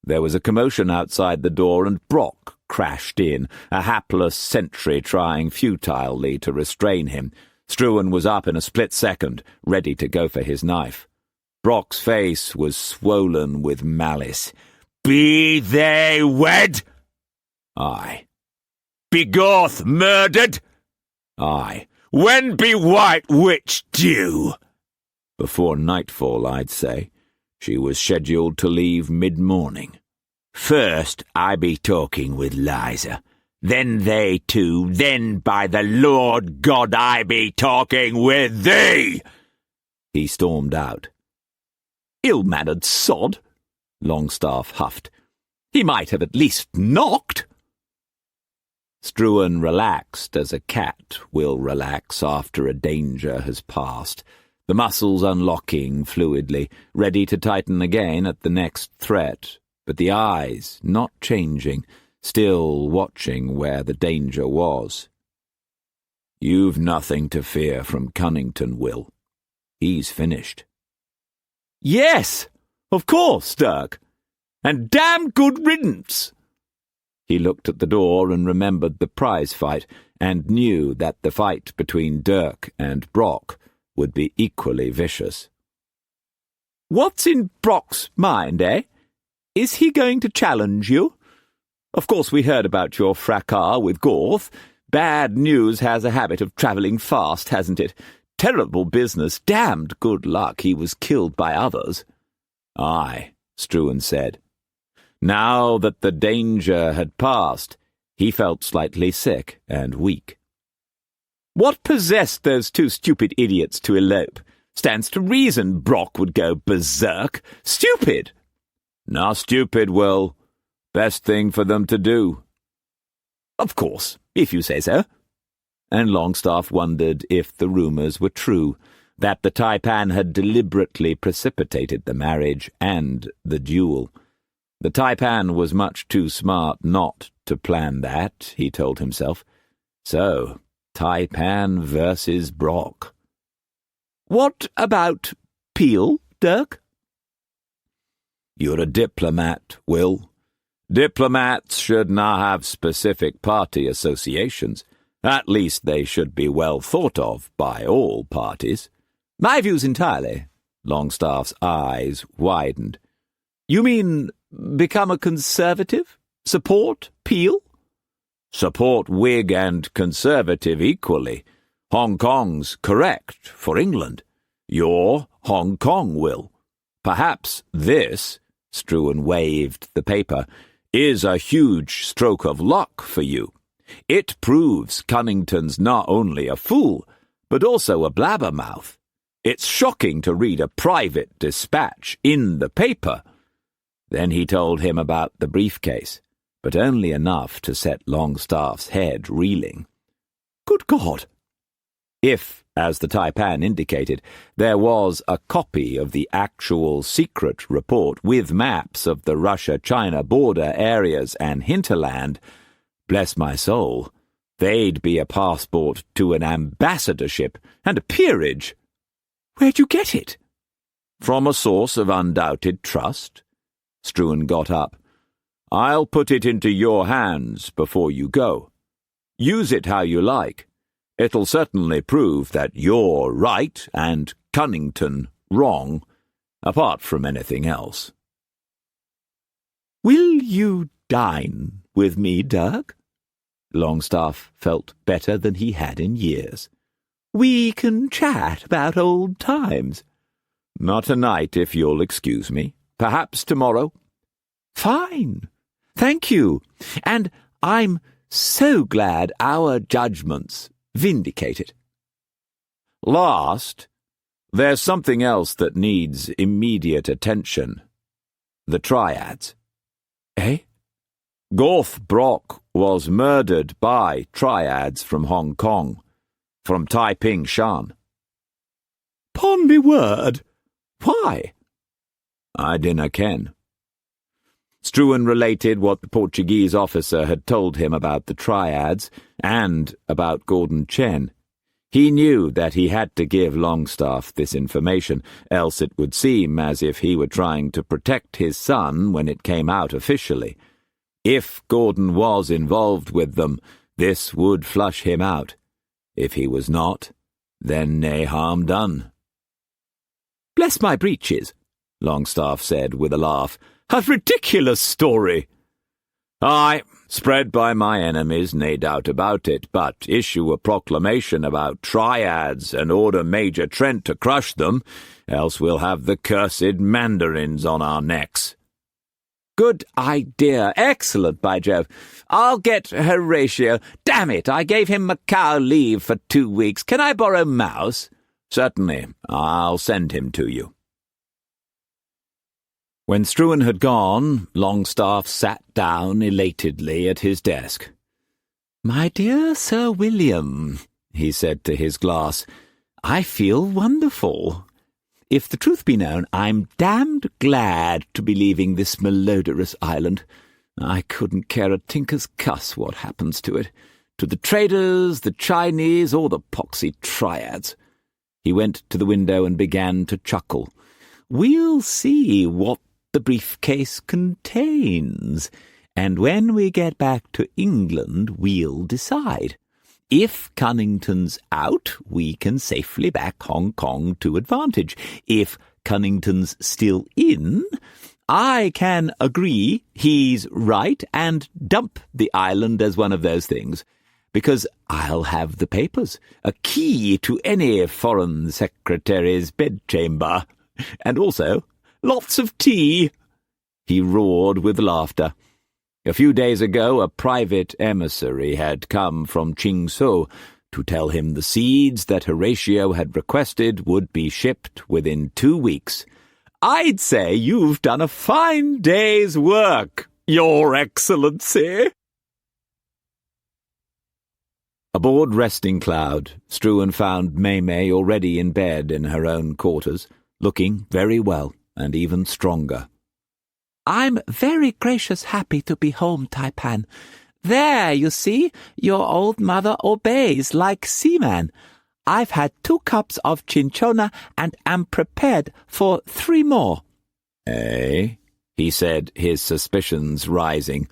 There was a commotion outside the door, and Brock crashed in, a hapless sentry trying futilely to restrain him. Struan was up in a split second, ready to go for his knife. Brock's face was swollen with malice. Be they wed? Aye. Be Goth murdered? Aye. When be White Witch due? Before nightfall, I'd say. She was scheduled to leave mid-morning. First I be talking with Liza, then they two, then by the Lord God I be talking with thee! He stormed out. Ill-mannered sod, Longstaff huffed. He might have at least knocked. Struan relaxed as a cat will relax after a danger has passed, the muscles unlocking fluidly, ready to tighten again at the next threat, but the eyes not changing, still watching where the danger was. You've nothing to fear from Cunnington, Will. He's finished. Yes, of course, Dirk. And damn good riddance. He looked at the door and remembered the prize fight, and knew that the fight between Dirk and Brock would be equally vicious. What's in Brock's mind, eh? Is he going to challenge you? Of course we heard about your fracas with Gorth. Bad news has a habit of travelling fast, hasn't it? Terrible business, damned good luck he was killed by others. Aye, Struan said. Now that the danger had passed, he felt slightly sick and weak. What possessed those two stupid idiots to elope? Stands to reason Brock would go berserk. Stupid! Not stupid, Will. Best thing for them to do. Of course, if you say so. And Longstaff wondered if the rumours were true, that the Tai-Pan had deliberately precipitated the marriage and the duel. The Tai-Pan was much too smart not to plan that, he told himself. So, Tai-Pan versus Brock. What about Peel, Dirk? You're a diplomat, Will. Diplomats should not have specific party associations. At least they should be well thought of by all parties. My views entirely. Longstaff's eyes widened. You mean Become a conservative? Support Peel? Support Whig and Conservative equally. Hong Kong's correct for England. Your Hong Kong will. Perhaps this, Struan waved the paper, is a huge stroke of luck for you. It proves Cunnington's not only a fool, but also a blabbermouth. It's shocking to read a private dispatch in the paper. Then he told him about the briefcase, but only enough to set Longstaff's head reeling. Good God! If, as the Tai-Pan indicated, there was a copy of the actual secret report with maps of the Russia-China border areas and hinterland, bless my soul, they'd be a passport to an ambassadorship and a peerage. Where'd you get it? From a source of undoubted trust. Struan got up. I'll put it into your hands before you go. Use it how you like. It'll certainly prove that you're right and Cunnington wrong, apart from anything else. Will you dine with me, Dirk? Longstaff felt better than he had in years. We can chat about old times. Not tonight, if you'll excuse me. Perhaps tomorrow. Fine. Thank you. And I'm so glad our judgment's vindicated. Last, there's something else that needs immediate attention. The triads. Eh? Gorth Brock was murdered by triads from Hong Kong, from Taiping Shan. Pon me word. Why? I dinna ken. Struan related what the Portuguese officer had told him about the triads and about Gordon Chen. He knew that he had to give Longstaff this information, else it would seem as if he were trying to protect his son when it came out officially. If Gordon was involved with them, this would flush him out. If he was not, then nae harm done. Bless my breeches, Longstaff said with a laugh. A ridiculous story. Aye, spread by my enemies, nae doubt about it, but issue a proclamation about triads and order Major Trent to crush them, else we'll have the cursed mandarins on our necks. Good idea. Excellent, by Jove. I'll get Horatio. Damn it, I gave him Macau leave for 2 weeks. Can I borrow Mouse? Certainly. I'll send him to you. When Struan had gone, Longstaff sat down elatedly at his desk. "My dear Sir William," he said to his glass, "I feel wonderful. If the truth be known, I'm damned glad to be leaving this malodorous island. I couldn't care a tinker's cuss what happens to it, to the traders, the Chinese, or the poxy triads." He went to the window and began to chuckle. "We'll see what the briefcase contains, and when we get back to England we'll decide. If Cunnington's out, we can safely back Hong Kong to advantage. If Cunnington's still in, I can agree he's right and dump the island as one of those things, because I'll have the papers, a key to any foreign secretary's bedchamber, and also lots of tea." He roared with laughter. A few days ago, a private emissary had come from Chingsu to tell him the seeds that Horatio had requested would be shipped within 2 weeks. "I'd say you've done a fine day's work, Your Excellency." Aboard Resting Cloud, Struan found May already in bed in her own quarters, looking very well and even stronger. "I'm very gracious happy to be home, Tai-Pan. There, you see, your old mother obeys like seaman. I've had 2 cups of cinchona and am prepared for 3 more. "Eh?" he said, his suspicions rising.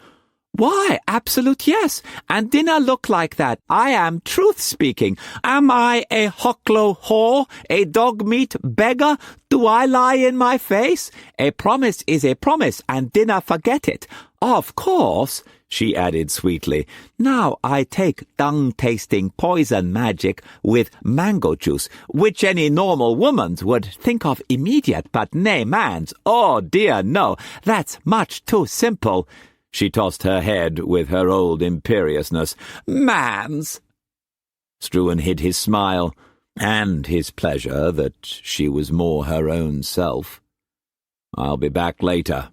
Why, absolute yes. And dinna look like that. I am truth speaking. Am I a hocklow whore, a dog-meat beggar? Do I lie in my face? A promise is a promise, and dinna forget it. Of course, she added sweetly. Now I take dung-tasting poison magic with mango juice, which any normal woman's would think of immediate, but nay man's. Oh dear, no, that's much too simple. She tossed her head with her old imperiousness. Man's! Struan hid his smile, and his pleasure that she was more her own self. I'll be back later,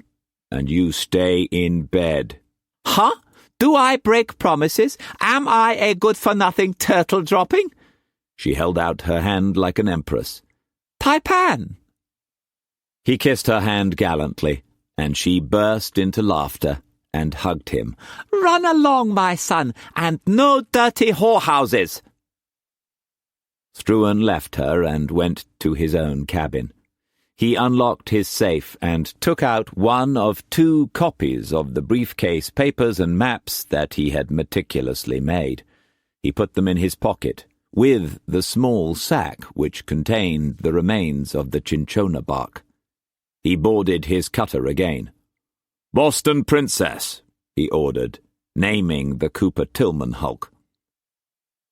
and you stay in bed. Huh? Do I break promises? Am I a good-for-nothing turtle-dropping? She held out her hand like an empress. Tai-Pan! He kissed her hand gallantly, and she burst into laughter and hugged him. Run along, my son, and no dirty whorehouses. Struan left her and went to his own cabin. He unlocked his safe and took out one of 2 copies of the briefcase papers and maps that he had meticulously made. He put them in his pocket, with the small sack which contained the remains of the cinchona bark. He boarded his cutter again. "Boston Princess," he ordered, naming the Cooper Tillman hulk.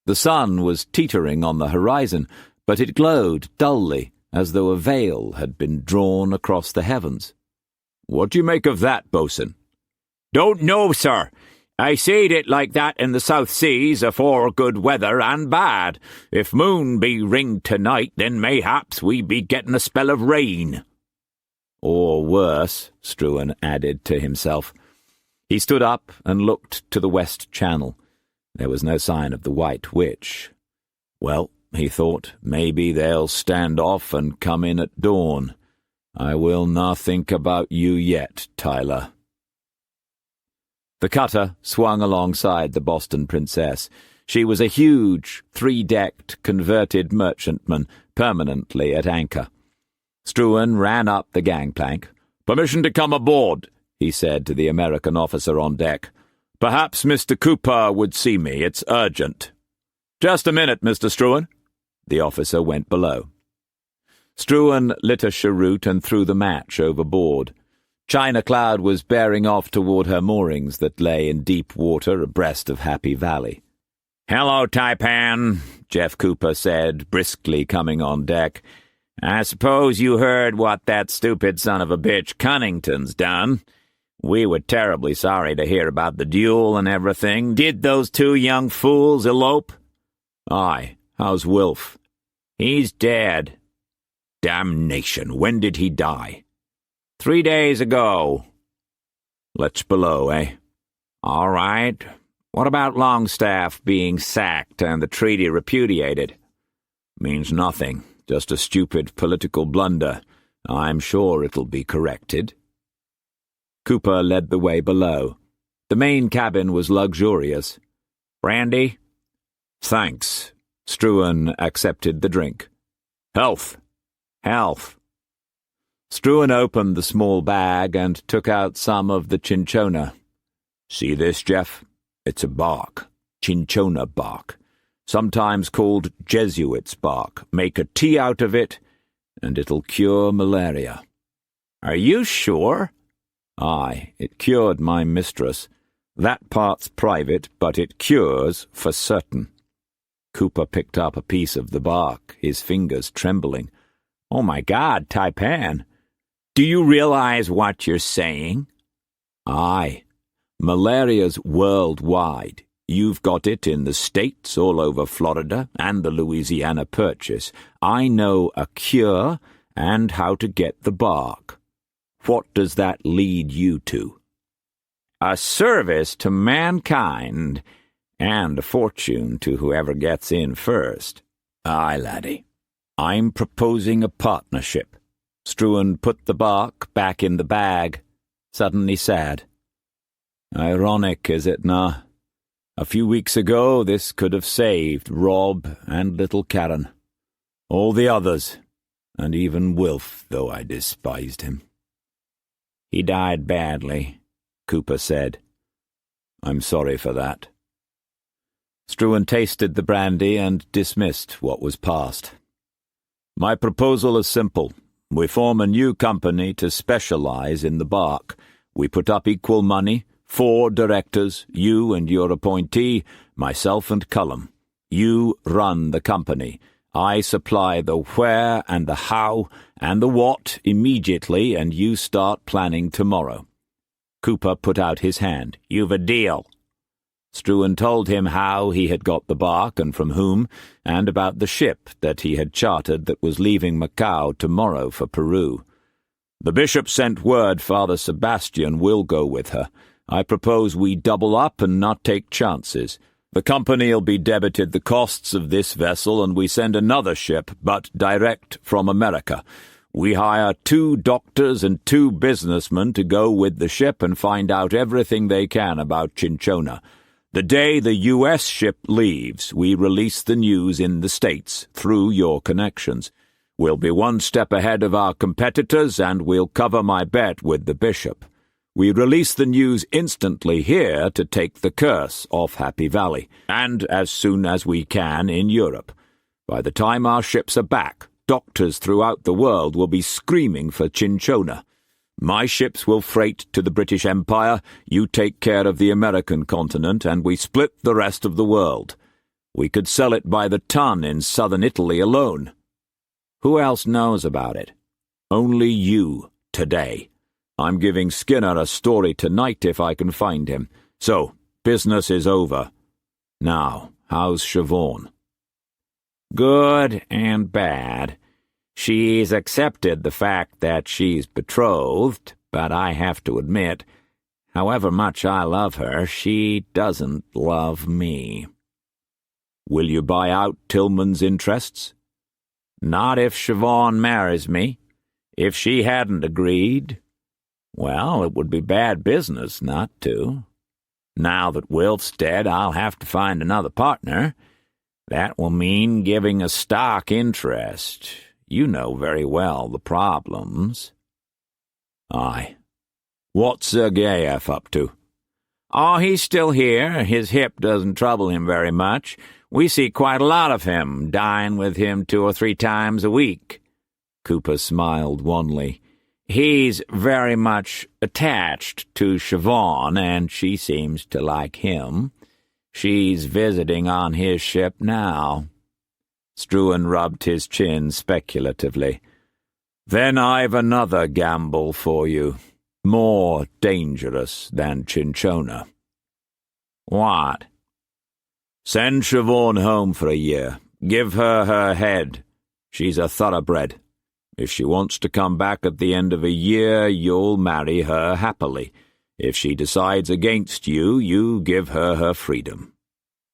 The sun was teetering on the horizon, but it glowed dully, as though a veil had been drawn across the heavens. "What do you make of that, bo'sun?" "Don't know, sir. I seed it like that in the South Seas afore good weather and bad. If moon be ringed tonight, then mayhaps we be getting a spell of rain." Or worse, Struan added to himself. He stood up and looked to the West Channel. There was no sign of the White Witch. Well, he thought, maybe they'll stand off and come in at dawn. I will not think about you yet, Tyler. The cutter swung alongside the Boston Princess. She was a huge, 3-decked, converted merchantman, permanently at anchor. Struan ran up the gangplank. "Permission to come aboard," he said to the American officer on deck. "Perhaps Mr. Cooper would see me. It's urgent." "Just a minute, Mr. Struan." The officer went below. Struan lit a cheroot and threw the match overboard. China Cloud was bearing off toward her moorings that lay in deep water abreast of Happy Valley. "Hello, Tai-Pan," Jeff Cooper said, briskly coming on deck. "I suppose you heard what that stupid son of a bitch Cunnington's done. We were terribly sorry to hear about the duel and everything. Did those 2 young fools elope?" "Aye. How's Wilf?" "He's dead." "Damnation. When did he die?" 3 days ago." "Let's below, eh?" "All right. What about Longstaff being sacked and the treaty repudiated?" "Means nothing. Just a stupid political blunder. I'm sure it'll be corrected." Cooper led the way below. The main cabin was luxurious. "Brandy?" "Thanks." Struan accepted the drink. "Health." "Health." Struan opened the small bag and took out some of the cinchona. "See this, Jeff? It's a bark. Cinchona bark. Sometimes called Jesuit's bark. Make a tea out of it, and it'll cure malaria." "Are you sure?" "Aye, it cured my mistress. That part's private, but it cures for certain." Cooper picked up a piece of the bark, his fingers trembling. "Oh my God, Tai-Pan! Do you realize what you're saying?" "Aye. Malaria's worldwide. You've got it in the States, all over Florida, and the Louisiana Purchase. I know a cure and how to get the bark. What does that lead you to?" "A service to mankind, and a fortune to whoever gets in first." "Aye, laddie. I'm proposing a partnership." Struan put the bark back in the bag, suddenly sad. "Ironic, is it not? A few weeks ago this could have saved Rob and little Karen. All the others, and even Wilf, though I despised him." "He died badly," Cooper said. I'm sorry for that. Struan tasted the brandy and dismissed what was past. My proposal is simple. We form a new company to specialize in the bark. We put up equal money, 4 directors, you and your appointee, myself and Cullum. You run the company. I supply the where and the how and the what immediately, and you start planning tomorrow. Cooper put out his hand. You've a deal. Struan told him how he had got the bark and from whom, and about the ship that he had chartered that was leaving Macau tomorrow for Peru. The bishop sent word Father Sebastian will go with her. I propose we double up and not take chances. The company'll be debited the costs of this vessel, and we send another ship, but direct from America. We hire 2 doctors and 2 businessmen to go with the ship and find out everything they can about Cinchona. The day the U.S. ship leaves, we release the news in the States through your connections. We'll be 1 step ahead of our competitors, and we'll cover my bet with the bishop. We release the news instantly here to take the curse off Happy Valley, and as soon as we can in Europe. By the time our ships are back, doctors throughout the world will be screaming for Cinchona. My ships will freight to the British Empire, you take care of the American continent, and we split the rest of the world. We could sell it by the ton in southern Italy alone. Who else knows about it? Only you, today. I'm giving Skinner a story tonight if I can find him. So, business is over. Now, how's Siobhan? Good and bad. She's accepted the fact that she's betrothed, but I have to admit, however much I love her, she doesn't love me. Will you buy out Tillman's interests? Not if Siobhan marries me. If she hadn't agreed, well, it would be bad business not to. Now that Wilf's dead, I'll have to find another partner. That will mean giving a stock interest. You know very well the problems. Aye. What's Sergeyev up to? Oh, he's still here. His hip doesn't trouble him very much. We see quite a lot of him, dine with him 2 or 3 times a week. Cooper smiled wanly. He's very much attached to Siobhan, and she seems to like him. She's visiting on his ship now. Struan rubbed his chin speculatively. Then I've another gamble for you, more dangerous than Cinchona. What? Send Siobhan home for a year. Give her her head. She's a thoroughbred. If she wants to come back at the end of a year, you'll marry her happily. If she decides against you, you give her her freedom.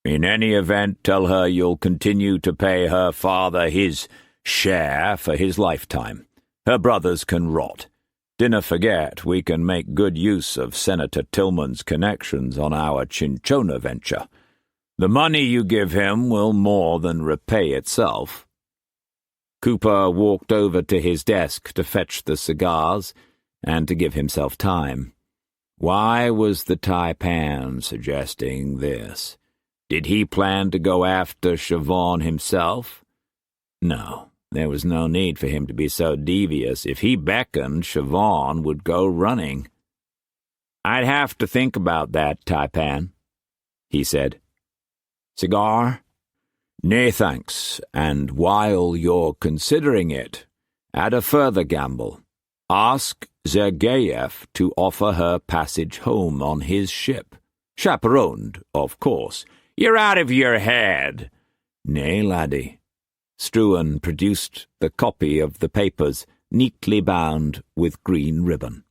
In any event, tell her you'll continue to pay her father his share for his lifetime. Her brothers can rot. Dinna forget we can make good use of Senator Tillman's connections on our Cinchona venture. The money you give him will more than repay itself. Cooper walked over to his desk to fetch the cigars and to give himself time. Why was the Tai-Pan suggesting this? Did he plan to go after Siobhan himself? No, there was no need for him to be so devious. If he beckoned, Siobhan would go running. I'd have to think about that, Tai-Pan, he said. Cigar? Nay, thanks, and while you're considering it, add a further gamble. Ask Sergeyev to offer her passage home on his ship. Chaperoned, of course. You're out of your head. Nay, laddie. Struan produced the copy of the papers, neatly bound with green ribbon.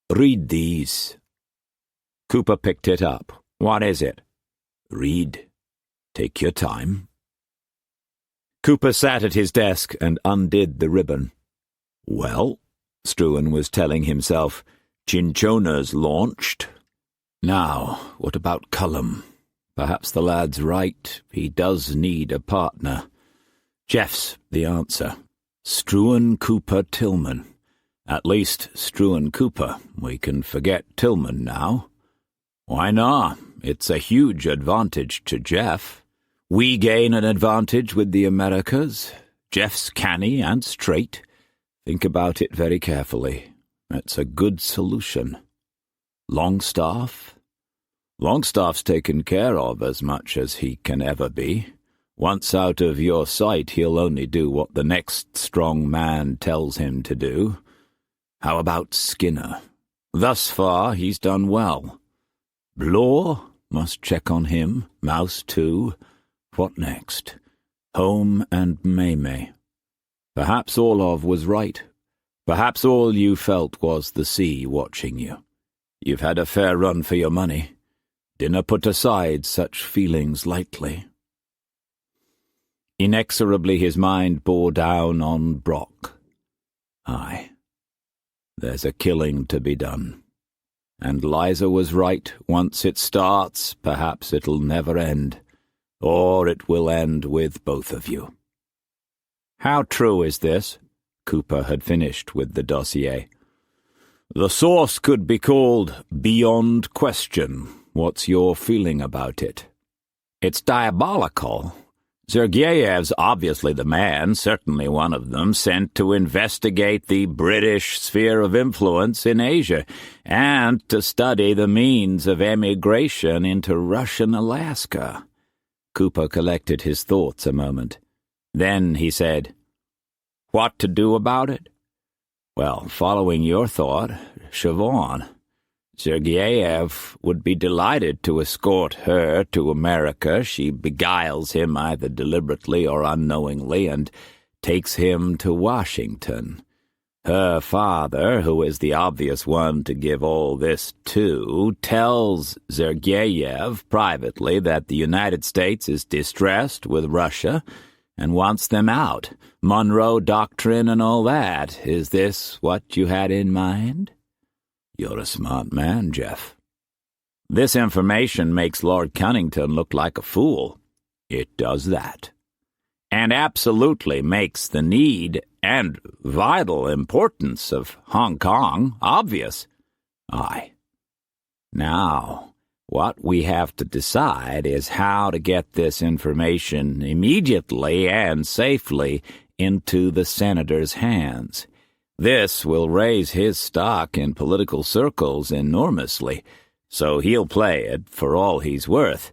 Read these. Cooper picked it up. What is it? Read. Take your time. Cooper sat at his desk and undid the ribbon. Well, Struan was telling himself, Cinchona's launched. Now, what about Cullum? Perhaps the lad's right. He does need a partner. Jeff's the answer. Struan Cooper Tillman. At least Struan Cooper. We can forget Tillman now. Why not? It's a huge advantage to Jeff. We gain an advantage with the Americas. Jeff's canny and straight. Think about it very carefully. It's a good solution. Longstaff? Longstaff's taken care of as much as he can ever be. Once out of your sight, he'll only do what the next strong man tells him to do. How about Skinner? Thus far, he's done well. Blore? Must check on him. Mouse, too. What next? Home and Maymay. Perhaps Orlov was right. Perhaps all you felt was the sea watching you. You've had a fair run for your money. Dinna put aside such feelings lightly. Inexorably his mind bore down on Brock. Aye, there's a killing to be done. And Liza was right. Once it starts, perhaps it'll never end. Or it will end with both of you. How true is this? Cooper had finished with the dossier. The source could be called Beyond Question. What's your feeling about it? It's diabolical. Sergeyev's obviously the man, certainly one of them, sent to investigate the British sphere of influence in Asia and to study the means of emigration into Russian Alaska. Cooper collected his thoughts a moment. Then he said, What to do about it? Well, following your thought, Siobhan. Sergeyev would be delighted to escort her to America. She beguiles him either deliberately or unknowingly and takes him to Washington. Her father, who is the obvious one to give all this to, tells Sergeyev privately that the United States is distressed with Russia and wants them out. Monroe Doctrine and all that. Is this what you had in mind? You're a smart man, Jeff. This information makes Lord Cunnington look like a fool. It does that. And absolutely makes the need and vital importance of Hong Kong obvious. Aye. Now, what we have to decide is how to get this information immediately and safely into the senator's hands. This will raise his stock in political circles enormously, so he'll play it for all he's worth.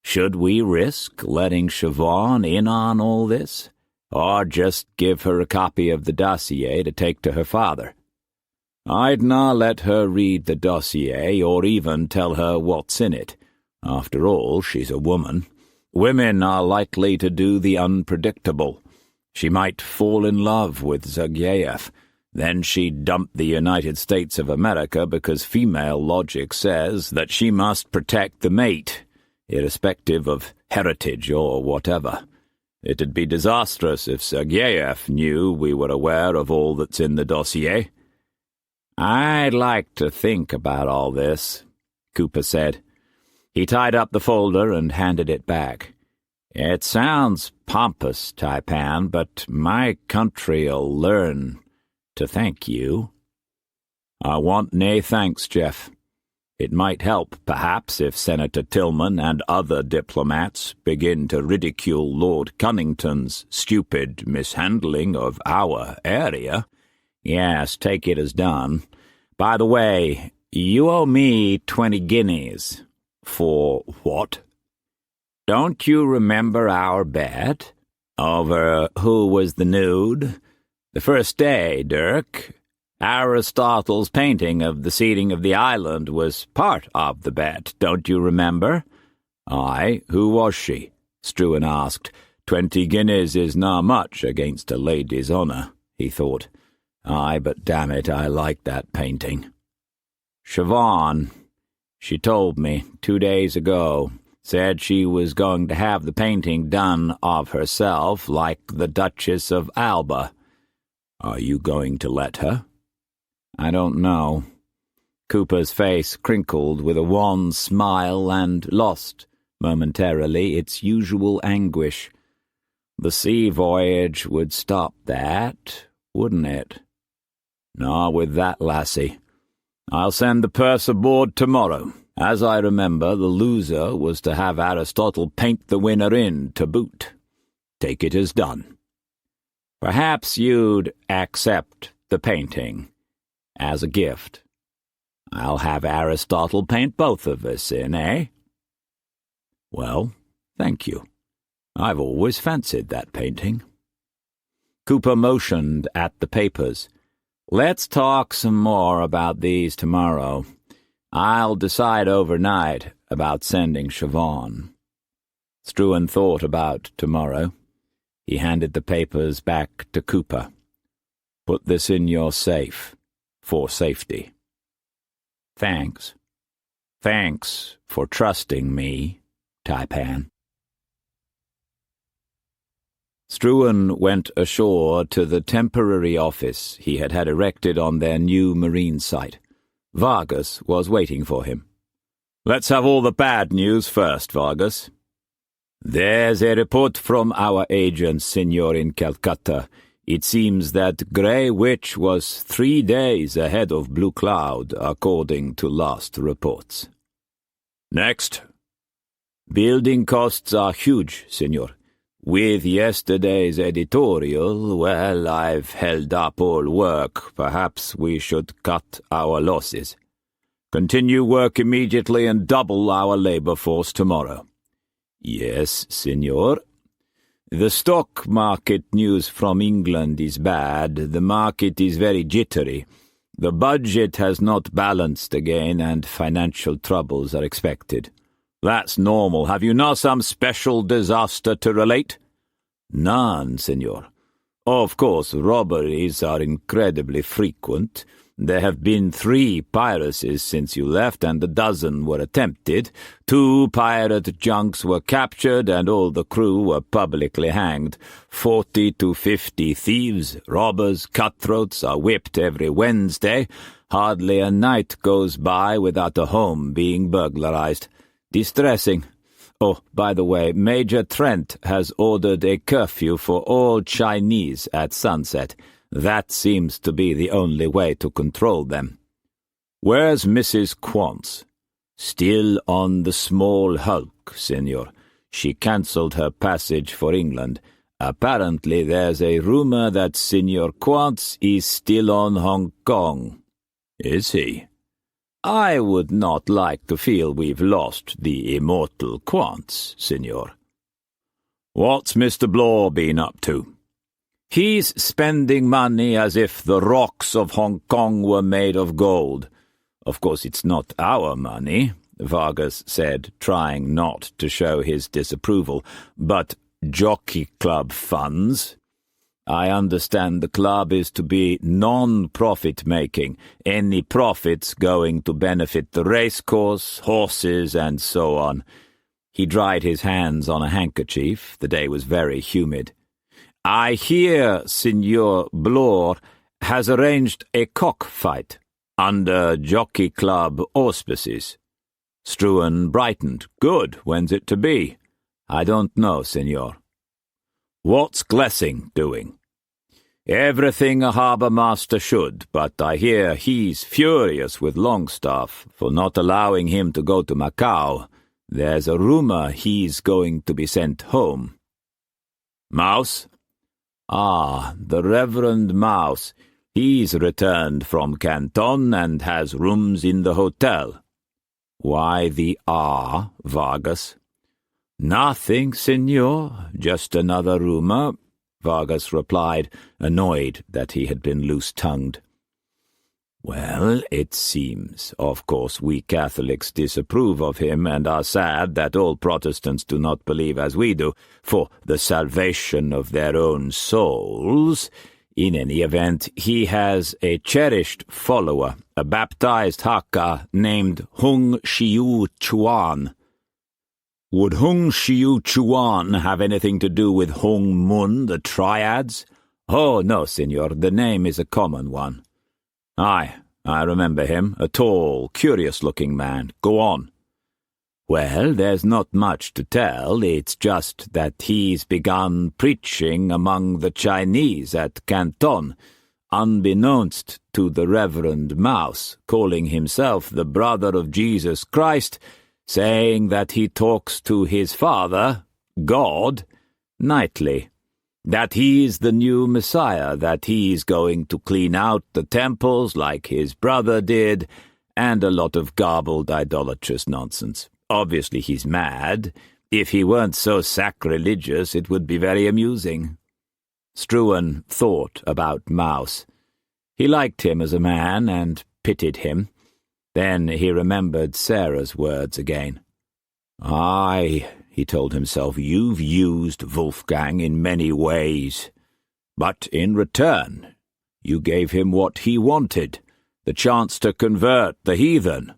Should we risk letting Siobhan in on all this, or just give her a copy of the dossier to take to her father? I'd not let her read the dossier or even tell her what's in it. After all, she's a woman. Women are likely to do the unpredictable. She might fall in love with Sergeyev. Then she'd dump the United States of America because female logic says that she must protect the mate, irrespective of heritage or whatever. It'd be disastrous if Sergeyev knew we were aware of all that's in the dossier. I'd like to think about all this, Cooper said. He tied up the folder and handed it back. It sounds pompous, Tai-Pan, but my country'll learn to thank you. I want nae thanks, Jeff. It might help, perhaps, if Senator Tillman and other diplomats begin to ridicule Lord Cunnington's stupid mishandling of our area. Yes, take it as done. By the way, you owe me 20 guineas. For what? Don't you remember our bet over who was the nude? The first day, Dirk. Aristotle's painting of the seeding of the island was part of the bet, don't you remember? Aye, who was she? Struan asked. 20 guineas is not much against a lady's honour, he thought. Aye, but damn it, I like that painting. Siobhan, she told me 2 days ago, said she was going to have the painting done of herself like the Duchess of Alba. Are you going to let her? I don't know. Cooper's face crinkled with a wan smile and lost, momentarily, its usual anguish. The sea voyage would stop that, wouldn't it? Not with that lassie. I'll send the purse aboard tomorrow, As I remember, the loser was to have Aristotle paint the winner in to boot. Take it as done. Perhaps you'd accept the painting as a gift. I'll have Aristotle paint both of us in, eh? Well, thank you. I've always fancied that painting. Cooper motioned at the papers. Let's talk some more about these tomorrow. I'll decide overnight about sending Siobhan. Struan thought about tomorrow. He handed the papers back to Cooper. Put this in your safe, for safety. Thanks. Thanks for trusting me, Tai-Pan. Struan went ashore to the temporary office he had had erected on their new marine site. Vargas was waiting for him. Let's have all the bad news first, Vargas. There's a report from our agent, Senor, in Calcutta. It seems that Grey Witch was 3 days ahead of Blue Cloud, according to last reports. Next. Building costs are huge, Senor. With yesterday's editorial, well, I've held up all work. Perhaps we should cut our losses. Continue work immediately and double our labor force tomorrow. Yes, Senor. The stock market news from England is bad. The market is very jittery. The budget has not balanced again, and financial troubles are expected. That's normal. Have you not some special disaster to relate? None, Senor. Of course, robberies are incredibly frequent. There have been 3 piracies since you left, and a dozen were attempted. 2 pirate junks were captured, and all the crew were publicly hanged. 40 to 50 thieves, robbers, cutthroats are whipped every Wednesday. Hardly a night goes by without a home being burglarized. Distressing. Oh, by the way, Major Trent has ordered a curfew for all Chinese at sunset. That seems to be the only way to control them. Where's Mrs. Quance? Still on the small hulk, Senor. She cancelled her passage for England. Apparently there's a rumor that Senor Quance is still on Hong Kong. Is he? I would not like to feel we've lost the immortal Quance, Senor. What's Mr. Blore been up to? He's spending money as if the rocks of Hong Kong were made of gold. Of course, it's not our money, Vargas said, trying not to show his disapproval, but jockey club funds. I understand the club is to be non-profit-making, any profits going to benefit the racecourse, horses, and so on. He dried his hands on a handkerchief. The day was very humid. I hear Signor Blore has arranged a cockfight under Jockey Club auspices. Struan brightened. Good. When's it to be? I don't know, Senor. What's Glessing doing? Everything a harbour master should, but I hear he's furious with Longstaff for not allowing him to go to Macau. There's a rumour he's going to be sent home. Mouse? Ah, the Reverend Mouse. He's returned from Canton and has rooms in the hotel. Why the R, Vargas? Nothing, Senor. Just another rumour, Vargas replied, annoyed that he had been loose-tongued. Well, it seems. Of course, we Catholics disapprove of him and are sad that all Protestants do not believe as we do, for the salvation of their own souls. In any event, he has a cherished follower, a baptized Hakka named Hung Shiu Chuan. Would Hung Shiu Chuan have anything to do with Hung Mun, the Triads? Oh, no, Senor, the name is a common one. Aye, I remember him, a tall, curious-looking man. Go on. Well, there's not much to tell. It's just that he's begun preaching among the Chinese at Canton. unbeknownst to the Reverend Mouse, calling himself the brother of Jesus Christ, saying that he talks to his Father, God, nightly, that he's the new Messiah, that he's going to clean out the temples like his brother did, and a lot of garbled idolatrous nonsense. Obviously he's mad. If he weren't so sacrilegious, it would be very amusing. Struan thought about Mouse. He liked him as a man and pitied him. Then he remembered Sarah's words again. "Aye," he told himself, "you've used Wolfgang in many ways. But in return, you gave him what he wanted, the chance to convert the heathen.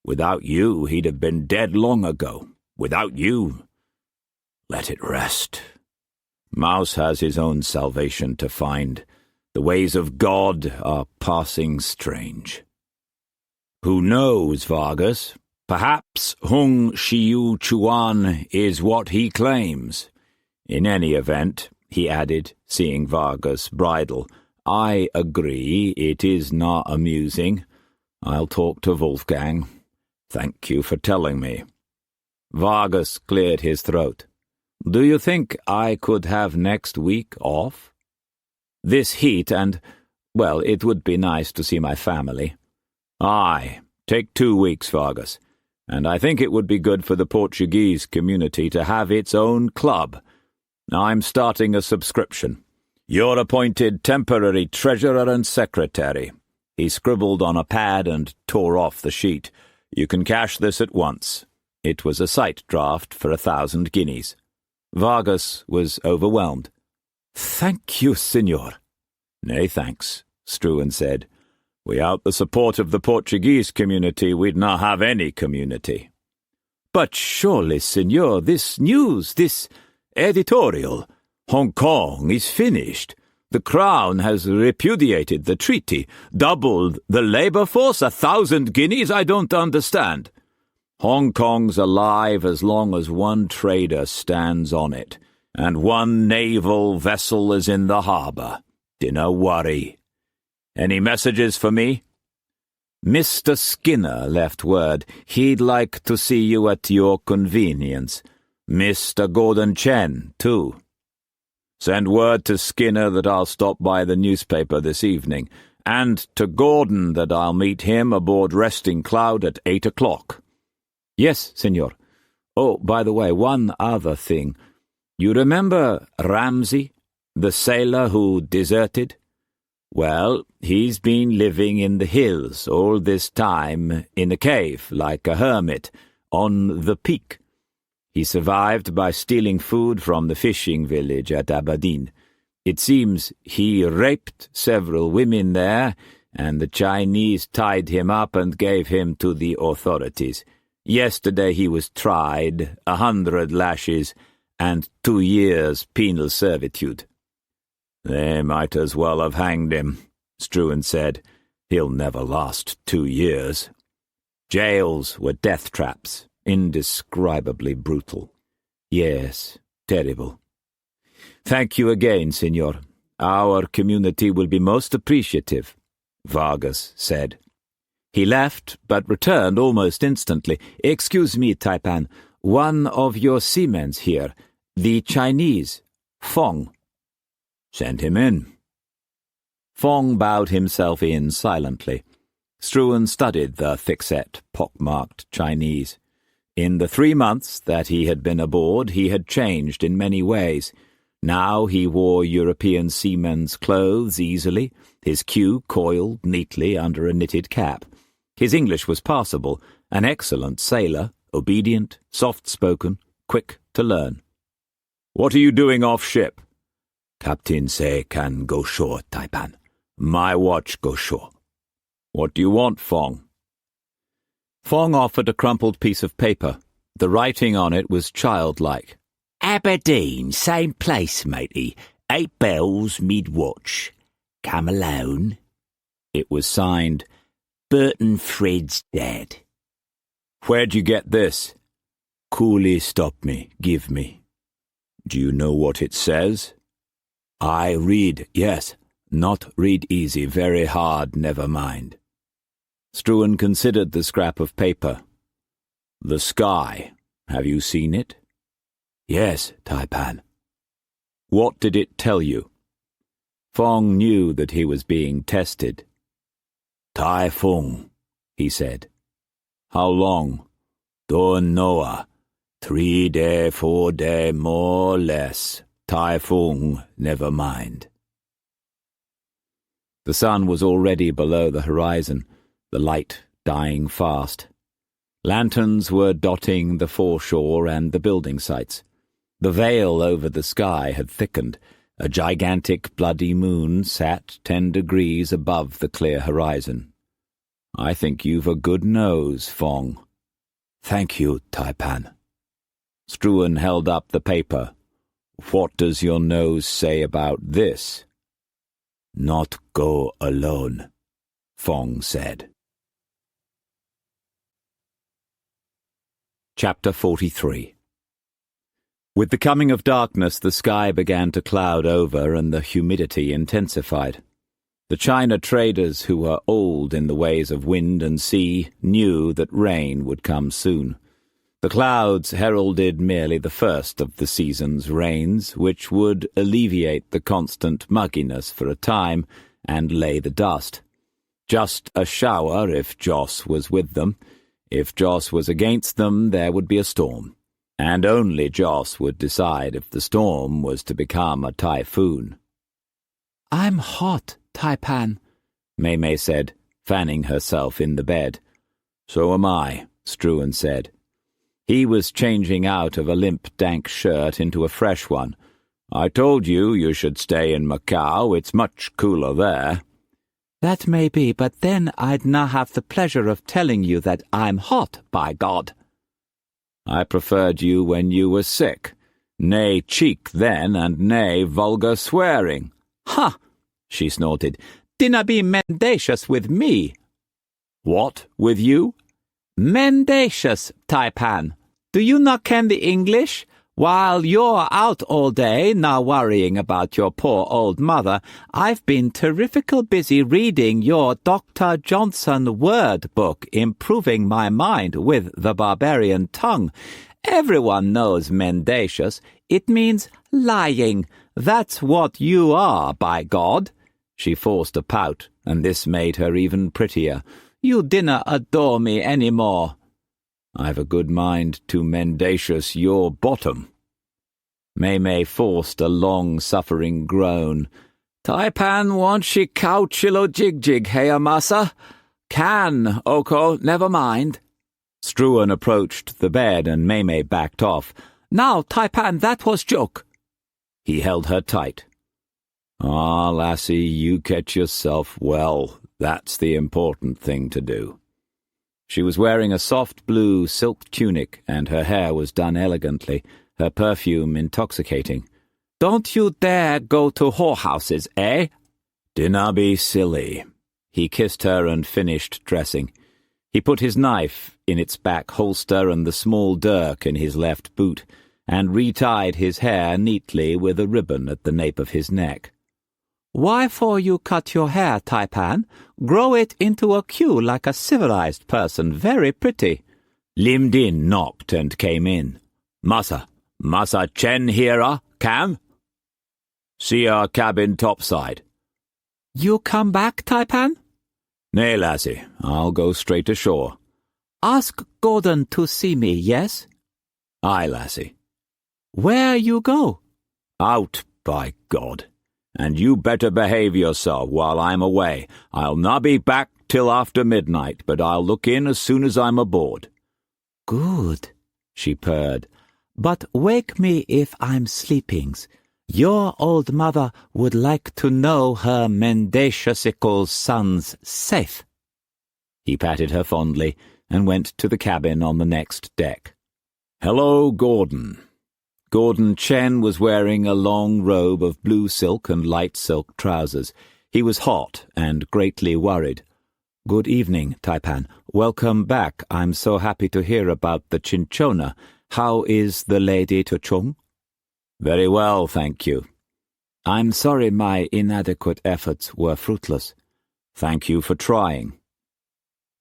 Without you, he'd have been dead long ago. Without you, let it rest. Mouse has his own salvation to find. The ways of God are passing strange. Who knows, Vargas? Perhaps Hung Shiu Chuan is what he claims. In any event," he added, seeing Vargas bridle, "I agree, it is not amusing. I'll talk to Wolfgang. Thank you for telling me." Vargas cleared his throat. "Do you think I could have next week off? This heat and, well, it would be nice to see my family." "Aye, take 2 weeks, Vargas, and I think it would be good for the Portuguese community to have its own club. I'm starting a subscription. You're appointed temporary treasurer and secretary." He scribbled on a pad and tore off the sheet. "You can cash this at once." It was a sight draft for 1,000 guineas. Vargas was overwhelmed. "Thank you, senor." "Nay, thanks," Struan said. "Without the support of the Portuguese community, we'd not have any community." "But surely, senor, this news, this editorial, Hong Kong is finished. The Crown has repudiated the treaty, doubled the labour force, 1,000 guineas, I don't understand. Hong Kong's alive as long as one trader stands on it, and one naval vessel is in the harbour. Dinna worry. Any messages for me?" "Mr. Skinner left word. He'd like to see you at your convenience. Mr. Gordon Chen, too." "Send word to Skinner that I'll stop by the newspaper this evening, and to Gordon that I'll meet him aboard Resting Cloud at 8 o'clock. "Yes, senor. Oh, by the way, one other thing. You remember Ramsay, the sailor who deserted? Well, he's been living in the hills all this time, in a cave, like a hermit, on the peak. He survived by stealing food from the fishing village at Aberdeen. It seems he raped several women there, and the Chinese tied him up and gave him to the authorities. Yesterday he was tried, 100 lashes, and 2 years penal servitude." "They might as well have hanged him," Struan said. "He'll never last 2 years." Jails were death traps, indescribably brutal. Yes, terrible. "Thank you again, senor. Our community will be most appreciative," Vargas said. He left, but returned almost instantly. "Excuse me, Tai-Pan. One of your seamen's here. The Chinese. Fong." "Send him in." Fong bowed himself in silently. Struan studied the thick-set, pock-marked Chinese. In the 3 months that he had been aboard, he had changed in many ways. Now he wore European seamen's clothes easily, his queue coiled neatly under a knitted cap. His English was passable, an excellent sailor, obedient, soft-spoken, quick to learn. "What are you doing off ship?" "Captain say can go shore, Tai-Pan. My watch go shore." "What do you want, Fong?" Fong offered a crumpled piece of paper. The writing on it was childlike. "Aberdeen, same place, matey. 8 bells, mid-watch. Come alone." It was signed, "Burton Fred's dead." "Where'd you get this?" "Coolie stop me, give me." "Do you know what it says?" "I read, yes. Not read easy, very hard, never mind. Struan considered the scrap of paper. The sky. Have you seen it? Yes, Tai-Pan. What did it tell you? Fong knew that he was being tested. Typhoon, he said. How long? Don't know. 3 day, 4 day, more or less. Typhoon, never mind. The sun was already below the horizon, the light dying fast. Lanterns were dotting the foreshore and the building sites. The veil over the sky had thickened. A gigantic bloody moon sat 10 degrees above the clear horizon. I think you've a good nose, Fong. Thank you, Tai-Pan. Struan held up the paper. What does your nose say about this? Not go alone, Fong said. Chapter 43. With the coming of darkness, the sky began to cloud over and the humidity intensified. The China traders, who were old in the ways of wind and sea, knew that rain would come soon. The clouds heralded merely the first of the season's rains, which would alleviate the constant mugginess for a time and lay the dust. Just a shower if Joss was with them. If Joss was against them, there would be a storm. And only Joss would decide if the storm was to become a typhoon. "I'm hot, Tai-Pan," Mei said, fanning herself in the bed. So am I, Struan said. He was changing out of a limp, dank shirt into a fresh one. I told you should stay in Macau. It's much cooler there. "That may be, but then I'd not have the pleasure of telling you that I'm hot, by God." I preferred you when you were sick. Nay cheek then, and nay vulgar swearing. "Ha!" she snorted. "Dinna be mendacious with me." What, with you? "Mendacious, Tai-Pan. Do you not ken the English? While you're out all day, now worrying about your poor old mother, I've been terrifical busy reading your Dr. Johnson word book, improving my mind with the barbarian tongue. Everyone knows mendacious. It means lying. That's what you are, by God." She forced a pout, and this made her even prettier. "You dinna adore me any more." "I've a good mind to mendacious your bottom." Mei forced a long-suffering groan. "Tai-Pan want she cow chilo jig, hey massa? Can, Oko, never mind." Struan approached the bed and Mei backed off. "Now, Tai-Pan, that was joke." He held her tight. "Ah, lassie, you catch yourself well. That's the important thing to do." She was wearing a soft blue silk tunic, and her hair was done elegantly, her perfume intoxicating. "Don't you dare go to whorehouses, eh?" "Dinna be silly." He kissed her and finished dressing. He put his knife in its back holster and the small dirk in his left boot, and retied his hair neatly with a ribbon at the nape of his neck. "Why for you cut your hair, Tai-Pan? Grow it into a queue like a civilized person, very pretty." Lim Din knocked and came in. Massa Chen here, Cam? See our cabin topside." "You come back, Tai-Pan?" "Nay, lassie, I'll go straight ashore." "Ask Gordon to see me, yes?" "Aye, lassie." "Where you go?" "Out, by God. And you better behave yourself while I'm away. I'll not be back till after midnight, but I'll look in as soon as I'm aboard." "Good," she purred. "But wake me if I'm sleepings. Your old mother would like to know her mendaciousical son's safe." He patted her fondly and went to the cabin on the next deck. "Hello, Gordon." Gordon Chen was wearing a long robe of blue silk and light silk trousers. He was hot and greatly worried. "Good evening, Tai-Pan. Welcome back. I'm so happy to hear about the cinchona. How is the Lady Tuchung?" "Very well, thank you." I'm sorry my inadequate efforts were fruitless. Thank you for trying.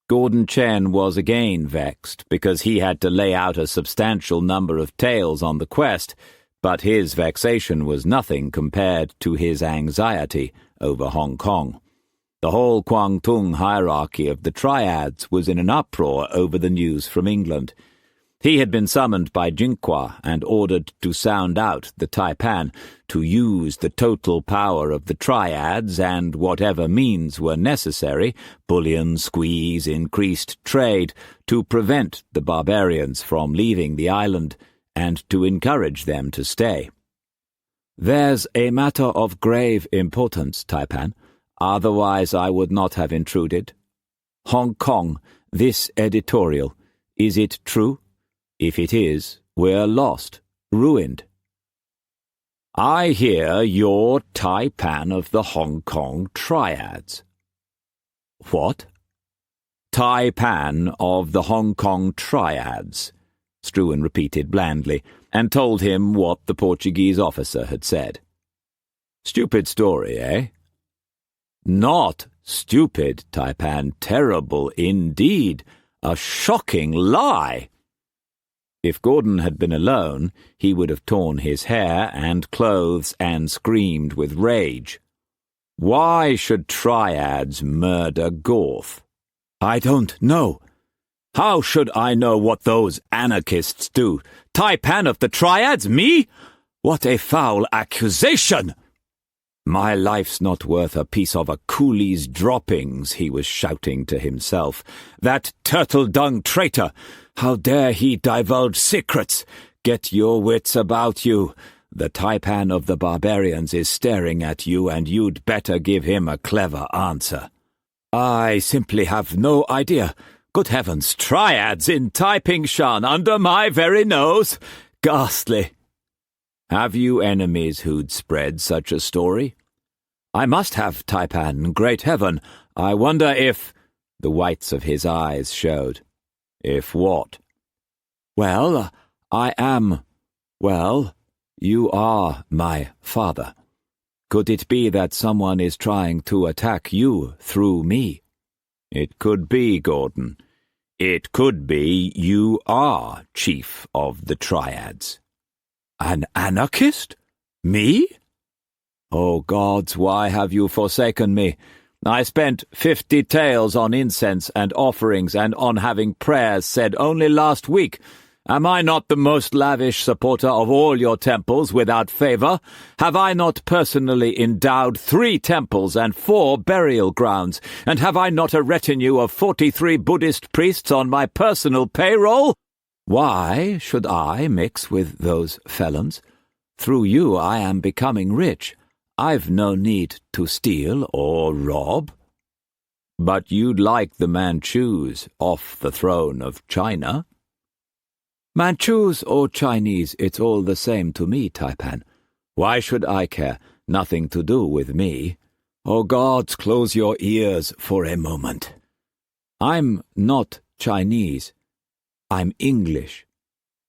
Gordon Chen was again vexed because he had to lay out a substantial number of tales on the quest, but his vexation was nothing compared to his anxiety over Hong Kong. The whole Kwangtung hierarchy of the triads was in an uproar over the news from England. He had been summoned by Jinhua and ordered to sound out the Tai-Pan, to use the total power of the triads and whatever means were necessary, bullion, squeeze, increased trade, to prevent the barbarians from leaving the island and to encourage them to stay. There's a matter of grave importance, Tai-Pan. Otherwise I would not have intruded. Hong Kong, this editorial, is it true? If it is, we're lost, ruined. I hear you're Tai-Pan of the Hong Kong Triads. What? Tai-Pan of the Hong Kong Triads, Struan repeated blandly, and told him what the Portuguese officer had said. Stupid story, eh? Not stupid, Tai-Pan, terrible indeed, a shocking lie. If Gordon had been alone, he would have torn his hair and clothes and screamed with rage. Why should triads murder Gorth? I don't know. How should I know what those anarchists do? Tai-Pan of the triads, me? What a foul accusation! My life's not worth a piece of a coolie's droppings, he was shouting to himself. That turtle-dung traitor! How dare he divulge secrets? Get your wits about you. The Tai-Pan of the barbarians is staring at you, and you'd better give him a clever answer. I simply have no idea. Good heavens, triads in Taiping-shan under my very nose! Ghastly! Have you enemies who'd spread such a story? I must have, Tai-Pan, great heaven. I wonder if— The whites of his eyes showed. If what? Well, I am— Well, you are my father. Could it be that someone is trying to attack you through me? It could be, Gordon. It could be you are chief of the triads. An anarchist? Me? Oh, gods, why have you forsaken me? I spent 50 taels on incense and offerings and on having prayers said only last week. Am I not the most lavish supporter of all your temples without favour? Have I not personally endowed 3 temples and 4 burial grounds? And have I not a retinue of 43 Buddhist priests on my personal payroll? Why should I mix with those felons? Through you I am becoming rich. I've no need to steal or rob. But you'd like the Manchus off the throne of China? Manchus or Chinese, it's all the same to me, Tai-Pan. Why should I care? Nothing to do with me. Oh, gods, close your ears for a moment. I'm not Chinese. I'm English.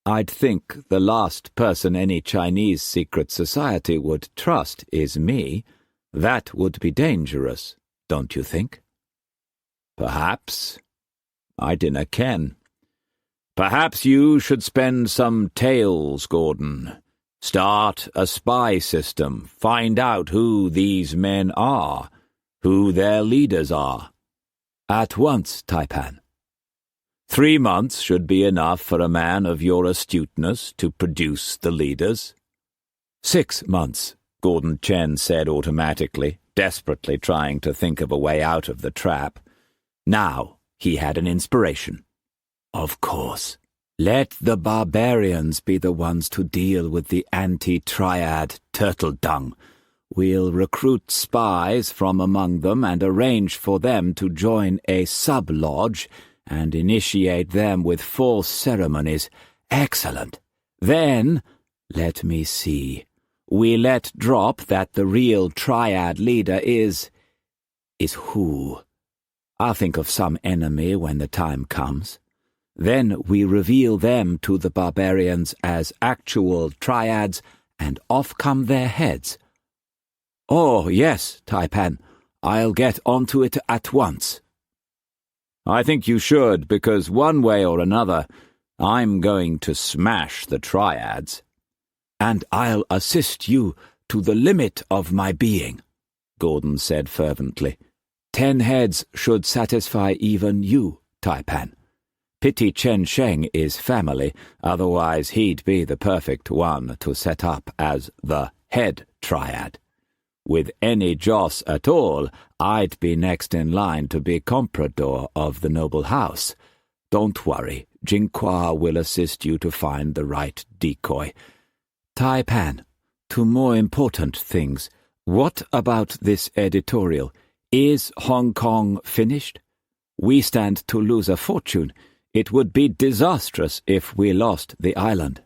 I'd think the last person any Chinese secret society would trust is me. That would be dangerous, don't you think? Perhaps. I dinna ken. Perhaps you should spend some taels, Gordon. Start a spy system. Find out who these men are, who their leaders are. At once, Tai-Pan. 3 months should be enough for a man of your astuteness to produce the leaders. 6 months, Gordon Chen said automatically, desperately trying to think of a way out of the trap. Now he had an inspiration. Of course. Let the barbarians be the ones to deal with the anti-triad turtle dung. We'll recruit spies from among them and arrange for them to join a sub-lodge and initiate them with false ceremonies. Excellent. Then, let me see, we let drop that the real triad leader is who? I'll think of some enemy when the time comes. Then we reveal them to the barbarians as actual triads, and off come their heads. Oh, yes, Tai-Pan. I'll get onto it at once. I think you should, because one way or another, I'm going to smash the triads. And I'll assist you to the limit of my being, Gordon said fervently. 10 heads should satisfy even you, Tai-Pan. Pity Chen Sheng is family, otherwise he'd be the perfect one to set up as the head triad. With any Joss at all, I'd be next in line to be comprador of the noble house. Don't worry, Jinqua will assist you to find the right decoy. Tai-Pan, to more important things, what about this editorial? Is Hong Kong finished? We stand to lose a fortune. It would be disastrous if we lost the island.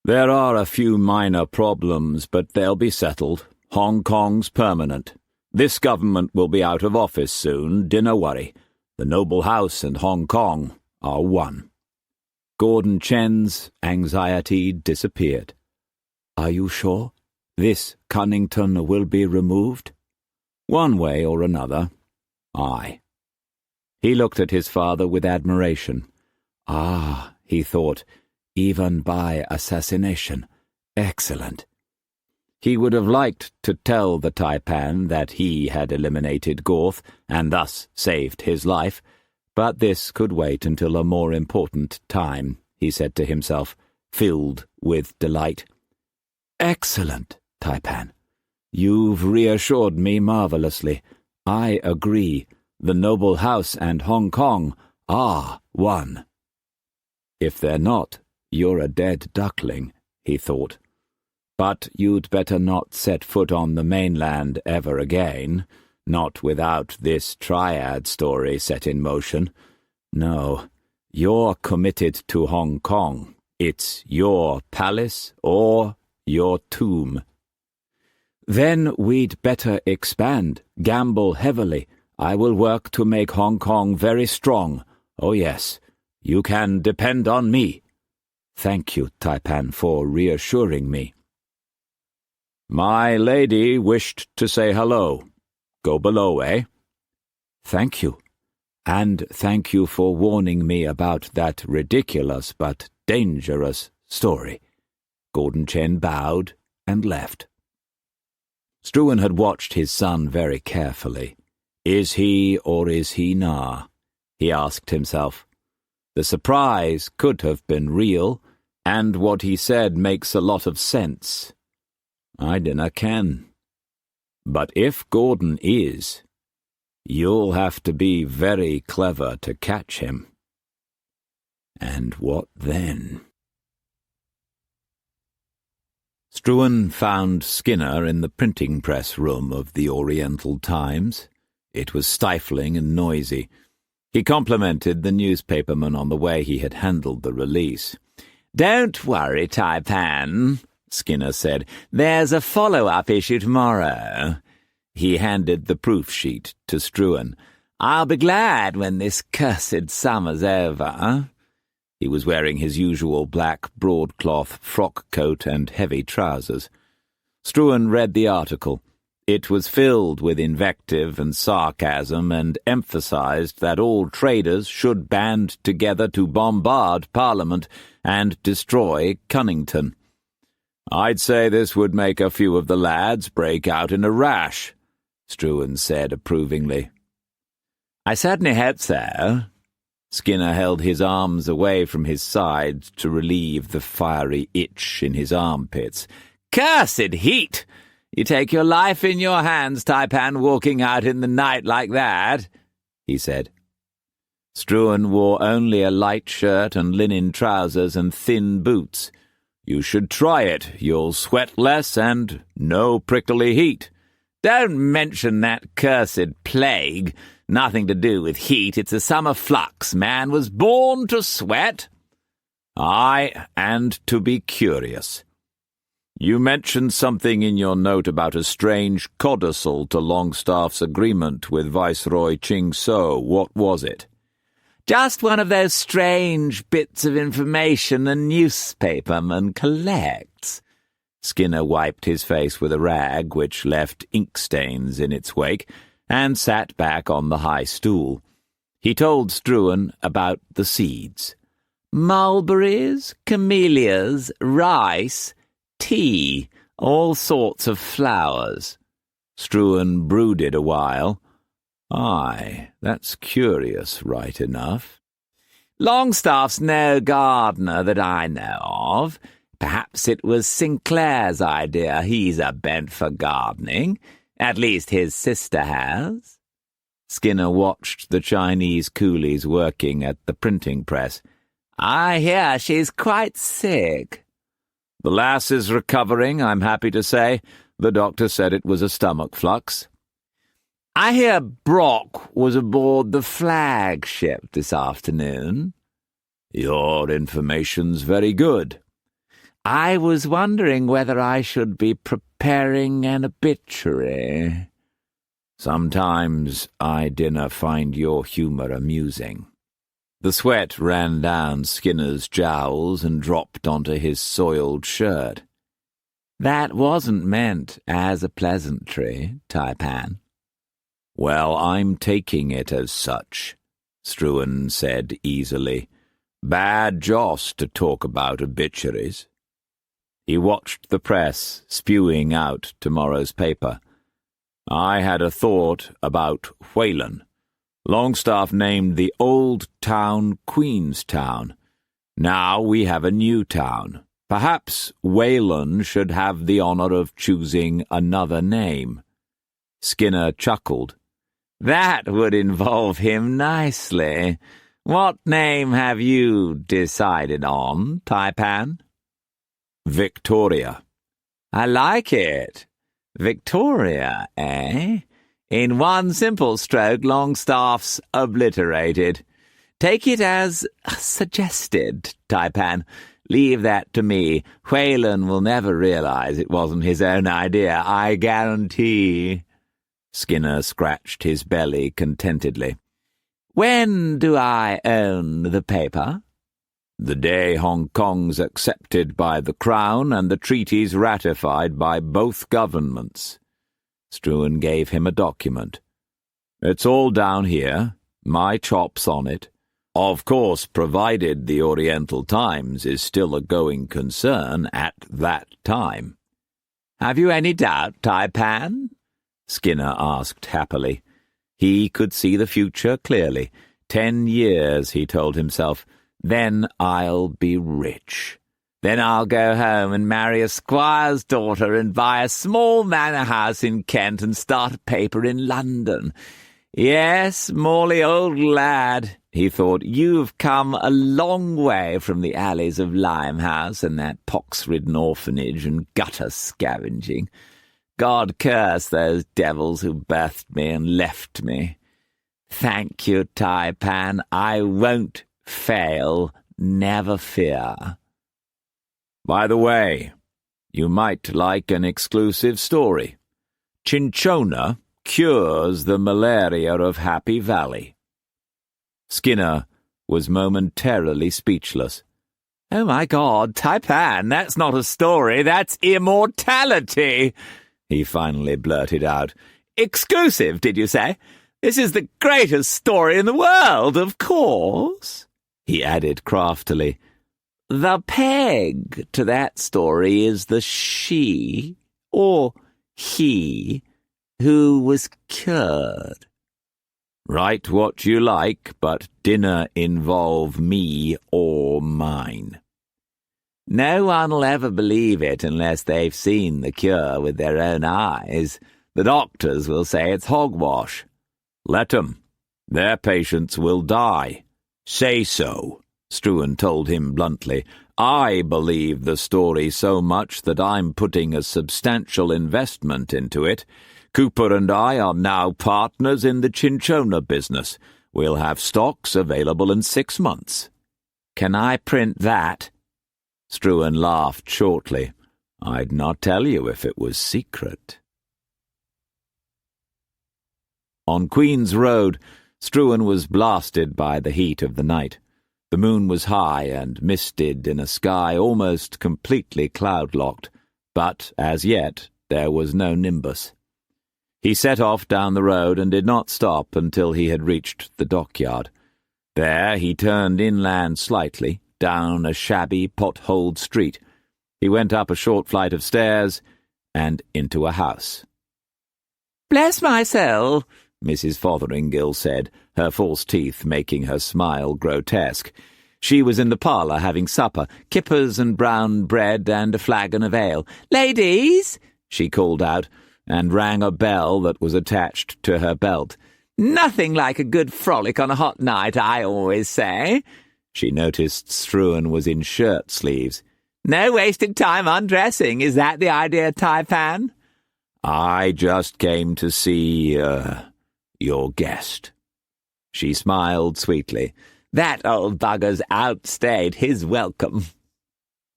There are a few minor problems, but they'll be settled. Hong Kong's permanent. This government will be out of office soon, dinna worry. The noble house and Hong Kong are one. Gordon Chen's anxiety disappeared. Are you sure? This Cunnington will be removed? One way or another, aye. He looked at his father with admiration. Ah, he thought, even by assassination. Excellent. He would have liked to tell the Tai-Pan that he had eliminated Gorth and thus saved his life, but this could wait until a more important time, he said to himself, filled with delight. Excellent, Tai-Pan. You've reassured me marvellously. I agree. The noble house and Hong Kong are one. If they're not, you're a dead duckling, he thought. But you'd better not set foot on the mainland ever again, not without this triad story set in motion. No, you're committed to Hong Kong. It's your palace or your tomb. Then we'd better expand, gamble heavily. I will work to make Hong Kong very strong. Oh yes, you can depend on me. Thank you, Tai-Pan, for reassuring me. My lady wished to say hello. Go below, eh? Thank you. And thank you for warning me about that ridiculous but dangerous story. Gordon Chen bowed and left. Struan had watched his son very carefully. Is he or is he nah? He asked himself. The surprise could have been real, and what he said makes a lot of sense. I dinna ken. But if Gordon is, you'll have to be very clever to catch him. And what then? Struan found Skinner in the printing press room of the Oriental Times. It was stifling and noisy. He complimented the newspaperman on the way he had handled the release. "Don't worry, Tai-Pan," Skinner said. "There's a follow-up issue tomorrow." He handed the proof sheet to Struan. "I'll be glad when this cursed summer's over." He was wearing his usual black broadcloth frock coat and heavy trousers. Struan read the article. It was filled with invective and sarcasm and emphasized that all traders should band together to bombard Parliament and destroy Cunnington. "I'd say this would make a few of the lads break out in a rash," Struan said approvingly. "I certainly hope so." Skinner held his arms away from his sides to relieve the fiery itch in his armpits. "Cursed heat! You take your life in your hands, Tai-Pan, walking out in the night like that," he said. Struan wore only a light shirt and linen trousers and thin boots. "You should try it. You'll sweat less and no prickly heat." "Don't mention that cursed plague. Nothing to do with heat. It's a summer flux. Man was born to sweat." "Aye, and to be curious. You mentioned something in your note about a strange codicil to Longstaff's agreement with Viceroy Ching So. What was it?" "Just one of those strange bits of information a newspaperman collects. Skinner wiped his face with a rag which left ink stains in its wake and sat back on the high stool. He told Struan about the seeds. Mulberries, camellias, rice, tea, all sorts of flowers. Struan brooded a while. Aye, that's curious, right enough. Longstaff's no gardener that I know of. Perhaps it was Sinclair's idea. He's a bent for gardening. At least his sister has. Skinner watched the Chinese coolies working at the printing press. I hear she's quite sick. The lass is recovering, I'm happy to say. The doctor said it was a stomach flux. I hear Brock was aboard the flagship this afternoon. Your information's very good. I was wondering whether I should be preparing an obituary. Sometimes I dinna find your humour amusing. The sweat ran down Skinner's jowls and dropped onto his soiled shirt. That wasn't meant as a pleasantry, Tai-Pan. Well, I'm taking it as such, Struan said easily. Bad joss to talk about obituaries. He watched the press spewing out tomorrow's paper. I had a thought about Whalen. Longstaff named the old town Queenstown. Now we have a new town. Perhaps Whalen should have the honour of choosing another name. Skinner chuckled. That would involve him nicely. What name have you decided on, Tai-Pan? Victoria. I like it. Victoria, eh? In one simple stroke, Longstaff's obliterated. Take it as suggested, Tai-Pan. Leave that to me. Whalen will never realize it wasn't his own idea, I guarantee. Skinner scratched his belly contentedly. When do I own the paper? The day Hong Kong's accepted by the Crown and the treaties ratified by both governments. Struan gave him a document. It's all down here, my chops on it. Of course, provided the Oriental Times is still a going concern at that time. Have you any doubt, Tai-Pan? Skinner asked happily. He could see the future clearly. 10 years, he told himself. Then I'll be rich. Then I'll go home and marry a squire's daughter and buy a small manor house in Kent and start a paper in London. Yes, Morley, old lad, he thought, you've come a long way from the alleys of Limehouse and that pox-ridden orphanage and gutter scavenging. God curse those devils who birthed me and left me. Thank you, Tai-Pan. I won't fail, never fear. By the way, you might like an exclusive story. Cinchona cures the malaria of Happy Valley. Skinner was momentarily speechless. Oh my God, Tai-Pan, that's not a story, that's immortality, he finally blurted out. Exclusive, did you say? This is the greatest story in the world, of course, he added craftily. The peg to that story is the she, or he, who was cured. Write what you like, but dinna involve me or mine. No one'll ever believe it unless they've seen the cure with their own eyes. The doctors will say it's hogwash. Let 'em. Their patients will die. Say so, Struan told him bluntly. I believe the story so much that I'm putting a substantial investment into it. Cooper and I are now partners in the Cinchona business. We'll have stocks available in 6 months. Can I print that? Struan laughed shortly. I'd not tell you if it was secret. On Queen's Road, Struan was blasted by the heat of the night. The moon was high and misted in a sky almost completely cloud-locked. But, as yet, there was no nimbus. He set off down the road and did not stop until he had reached the dockyard. There he turned inland slightly, down a shabby, potholed street. He went up a short flight of stairs and into a house. "Bless my soul," Mrs. Fotheringill said, her false teeth making her smile grotesque. She was in the parlour having supper, kippers and brown bread and a flagon of ale. "Ladies," she called out, and rang a bell that was attached to her belt. "Nothing like a good frolic on a hot night, I always say." She noticed Struan was in shirt-sleeves. "No wasted time undressing, is that the idea, Tai-Pan?" "I just came to see, your guest." She smiled sweetly. "That old bugger's outstayed his welcome."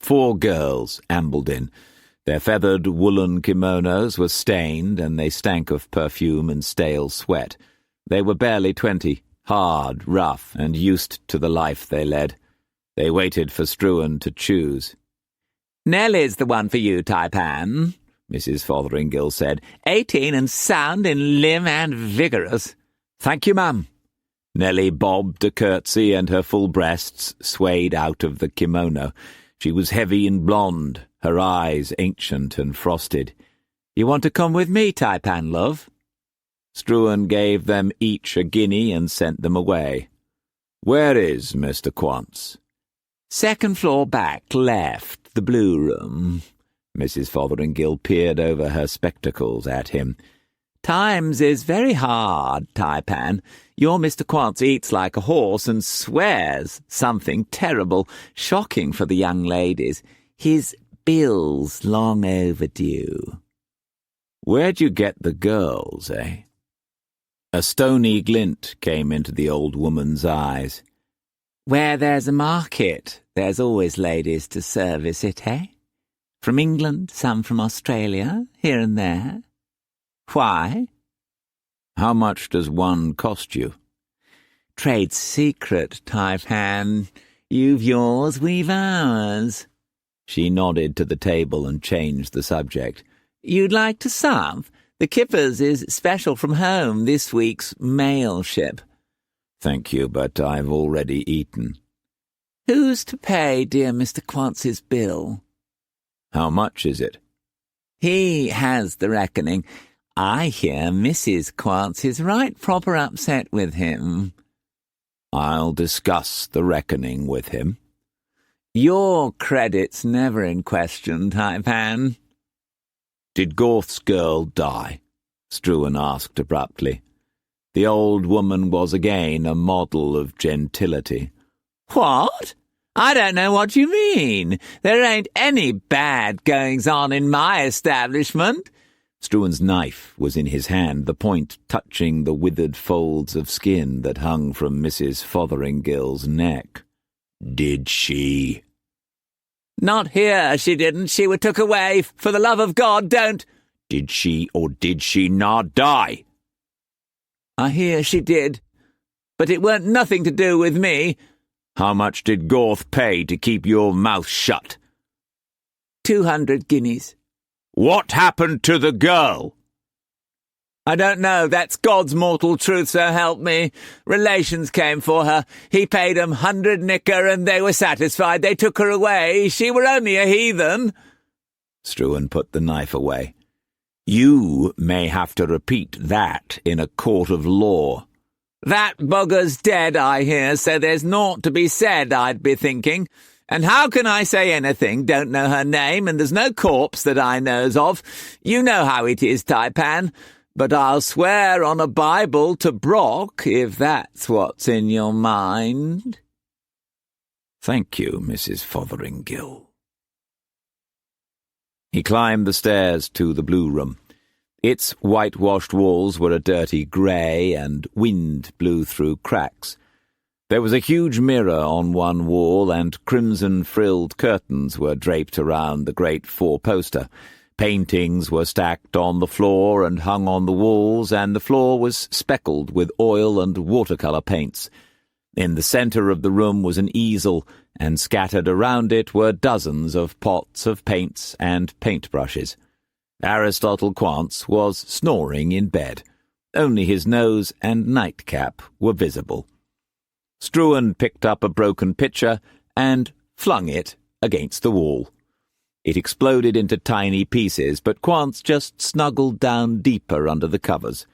4 girls ambled in. Their feathered woolen kimonos were stained, and they stank of perfume and stale sweat. They were barely 20, hard, rough, and used to the life they led. They waited for Struan to choose. "Nellie's the one for you, Tai-Pan," Mrs. Fotheringill said. 18 and sound in limb and vigorous." "Thank you, ma'am." Nellie bobbed a curtsy, and her full breasts swayed out of the kimono. She was heavy and blonde, her eyes ancient and frosted. "You want to come with me, Tai-Pan, love?" Struan gave them each a guinea and sent them away. "Where is Mr. Quance?" "Second floor back, left, the blue room." Mrs. Fotheringill peered over her spectacles at him. "Times is very hard, Tai-Pan. Your Mr. Quance eats like a horse and swears something terrible, shocking for the young ladies. His bill's long overdue." "Where'd you get the girls, eh?" A stony glint came into the old woman's eyes. "Where there's a market, there's always ladies to service it, eh? From England, some from Australia, here and there. Why?" "How much does one cost you?" "Trade secret, Tai-Pan. You've yours, we've ours." She nodded to the table and changed the subject. "You'd like to sup? The Kippers is special from home, this week's mail ship." "Thank you, but I've already eaten." "Who's to pay dear Mr. Quance's bill?" "How much is it?" "He has the reckoning. I hear Mrs. Quance is right proper upset with him." "I'll discuss the reckoning with him." "Your credit's never in question, Tai-Pan." "Did Gorth's girl die?" Struan asked abruptly. The old woman was again a model of gentility. "What? I don't know what you mean. There ain't any bad goings-on in my establishment." Struan's knife was in his hand, the point touching the withered folds of skin that hung from Mrs. Fotheringill's neck. "Did she?" "Not here, she didn't. She were took away. For the love of God, don't—" "Did she or did she not die?" "I hear she did. But it weren't nothing to do with me." "How much did Gorth pay to keep your mouth shut?" 200 guineas. "What happened to the girl?" "I don't know. That's God's mortal truth, so help me. Relations came for her. He paid 'em 100 nicker, and they were satisfied. They took her away. She were only a heathen." Struan put the knife away. "You may have to repeat that in a court of law." "That bugger's dead, I hear, so there's naught to be said, I'd be thinking. And how can I say anything? Don't know her name, and there's no corpse that I knows of. You know how it is, Tai-Pan. But I'll swear on a Bible to Brock, if that's what's in your mind." "Thank you, Mrs. Fotheringill." He climbed the stairs to the blue room. Its whitewashed walls were a dirty grey, and wind blew through cracks. There was a huge mirror on one wall, and crimson-frilled curtains were draped around the great four-poster. Paintings were stacked on the floor and hung on the walls, and the floor was speckled with oil and watercolour paints. In the centre of the room was an easel, and scattered around it were dozens of pots of paints and paintbrushes. Aristotle Quance was snoring in bed. Only his nose and nightcap were visible. Struan picked up a broken pitcher and flung it against the wall. It exploded into tiny pieces, but Quance just snuggled down deeper under the covers.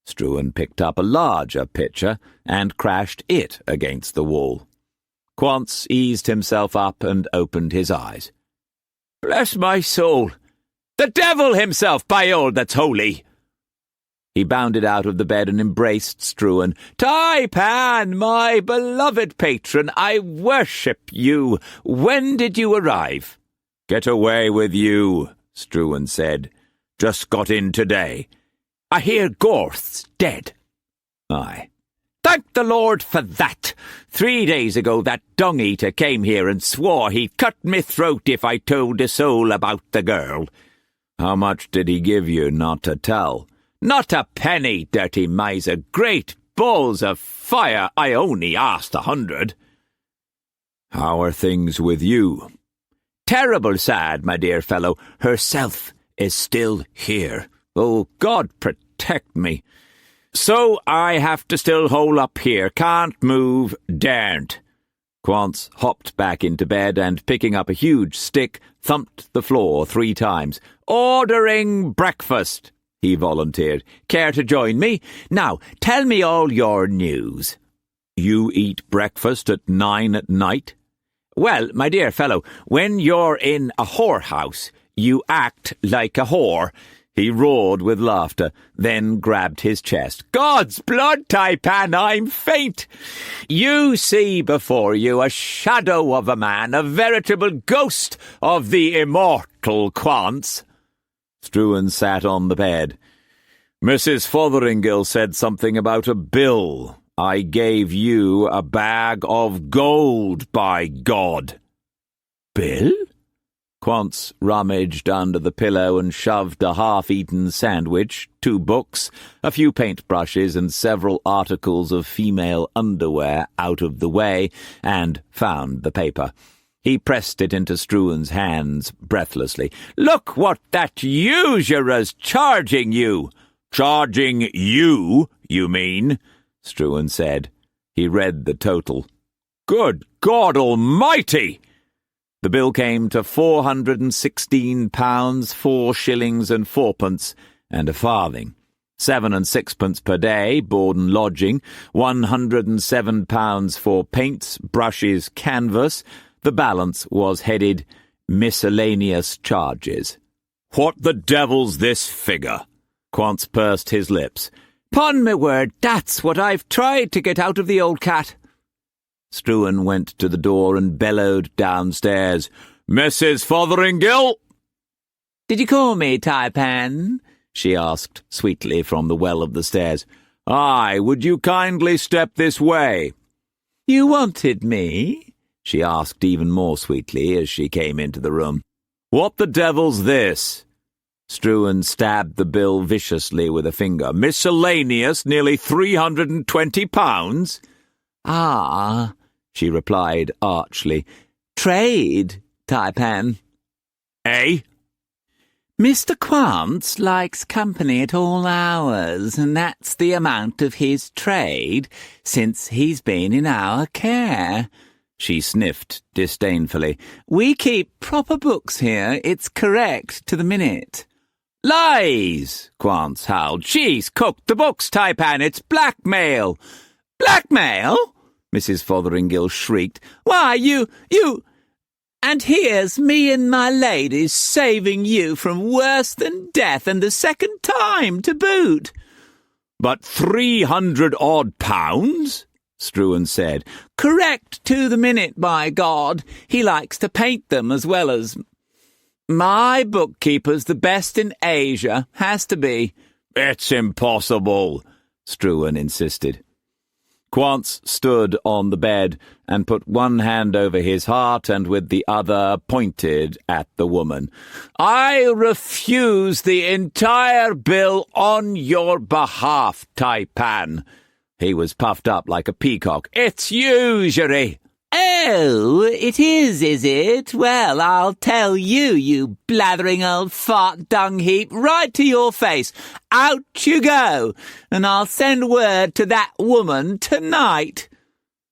Struan picked up a larger pitcher and crashed it against the wall. Quance eased himself up and opened his eyes. "Bless my soul! The devil himself, by all that's holy!" He bounded out of the bed and embraced Struan. "Tai-Pan, my beloved patron, I worship you. When did you arrive?" "Get away with you," Struan said. "Just got in today. I hear Gorth's dead." "Aye." "Thank the Lord for that. 3 days ago that dung-eater came here and swore he'd cut me throat if I told a soul about the girl." "How much did he give you not to tell?" "Not a penny, dirty miser. Great balls of fire. I only asked 100. "How are things with you?" "Terrible sad, my dear fellow. Herself is still here. Oh, God protect me. So I have to still hole up here. Can't move, daren't." Quance hopped back into bed and, picking up a huge stick, thumped the floor 3 times. "Ordering breakfast," he volunteered. "Care to join me? Now, tell me all your news." "You eat breakfast at 9 at night?" "Well, my dear fellow, when you're in a whorehouse, you act like a whore." He roared with laughter, then grabbed his chest. "God's blood, Tai-Pan, I'm faint. You see before you a shadow of a man, a veritable ghost of the immortal Quance." Struan sat on the bed. "Mrs. Fotheringill said something about a bill. I gave you a bag of gold, by God." "Bill?" Quance rummaged under the pillow and shoved a half-eaten sandwich, 2 books, a few paintbrushes and several articles of female underwear out of the way, and found the paper. He pressed it into Struan's hands breathlessly. "Look what that usurer's charging you." "Charging you, you mean?" Struan said. He read the total. "Good God Almighty!" The bill came to £416, 4 shillings and 4pence, and a farthing. 7 and 6pence per day, board and lodging, £107 for paints, brushes, canvas. The balance was headed miscellaneous charges. "What the devil's this figure?" Quance pursed his lips. "'Pon my word, that's what I've tried to get out of the old cat." Struan went to the door and bellowed downstairs. "Mrs. Fotheringill!" "Did you call me, Tai-Pan?" she asked sweetly from the well of the stairs. "Aye, would you kindly step this way?" "You wanted me?" she asked even more sweetly as she came into the room. "What the devil's this?" Struan stabbed the bill viciously with a finger. "Miscellaneous, nearly £320. "Ah," she replied archly. "Trade, Tai-Pan." "Eh?" "Mr. Quance likes company at all hours, and that's the amount of his trade since he's been in our care." She sniffed disdainfully. "We keep proper books here. It's correct to the minute." "Lies!" Quance howled. "She's cooked the books, Tai-Pan. It's blackmail." "Blackmail?" Mrs. Fotheringill shrieked. "Why, you... And here's me and my ladies saving you from worse than death, and the second time to boot." "But £300 odd," Struan said. "Correct to the minute, by God. He likes to paint them as well as... My bookkeeper's the best in Asia. Has to be." "It's impossible," Struan insisted. Quance stood on the bed and put one hand over his heart and with the other pointed at the woman. "I refuse the entire bill on your behalf, Tai-Pan." He was puffed up like a peacock. "It's usury." "Oh, it is it? Well, I'll tell you, you blathering old fart dung heap, right to your face. Out you go, and I'll send word to that woman tonight."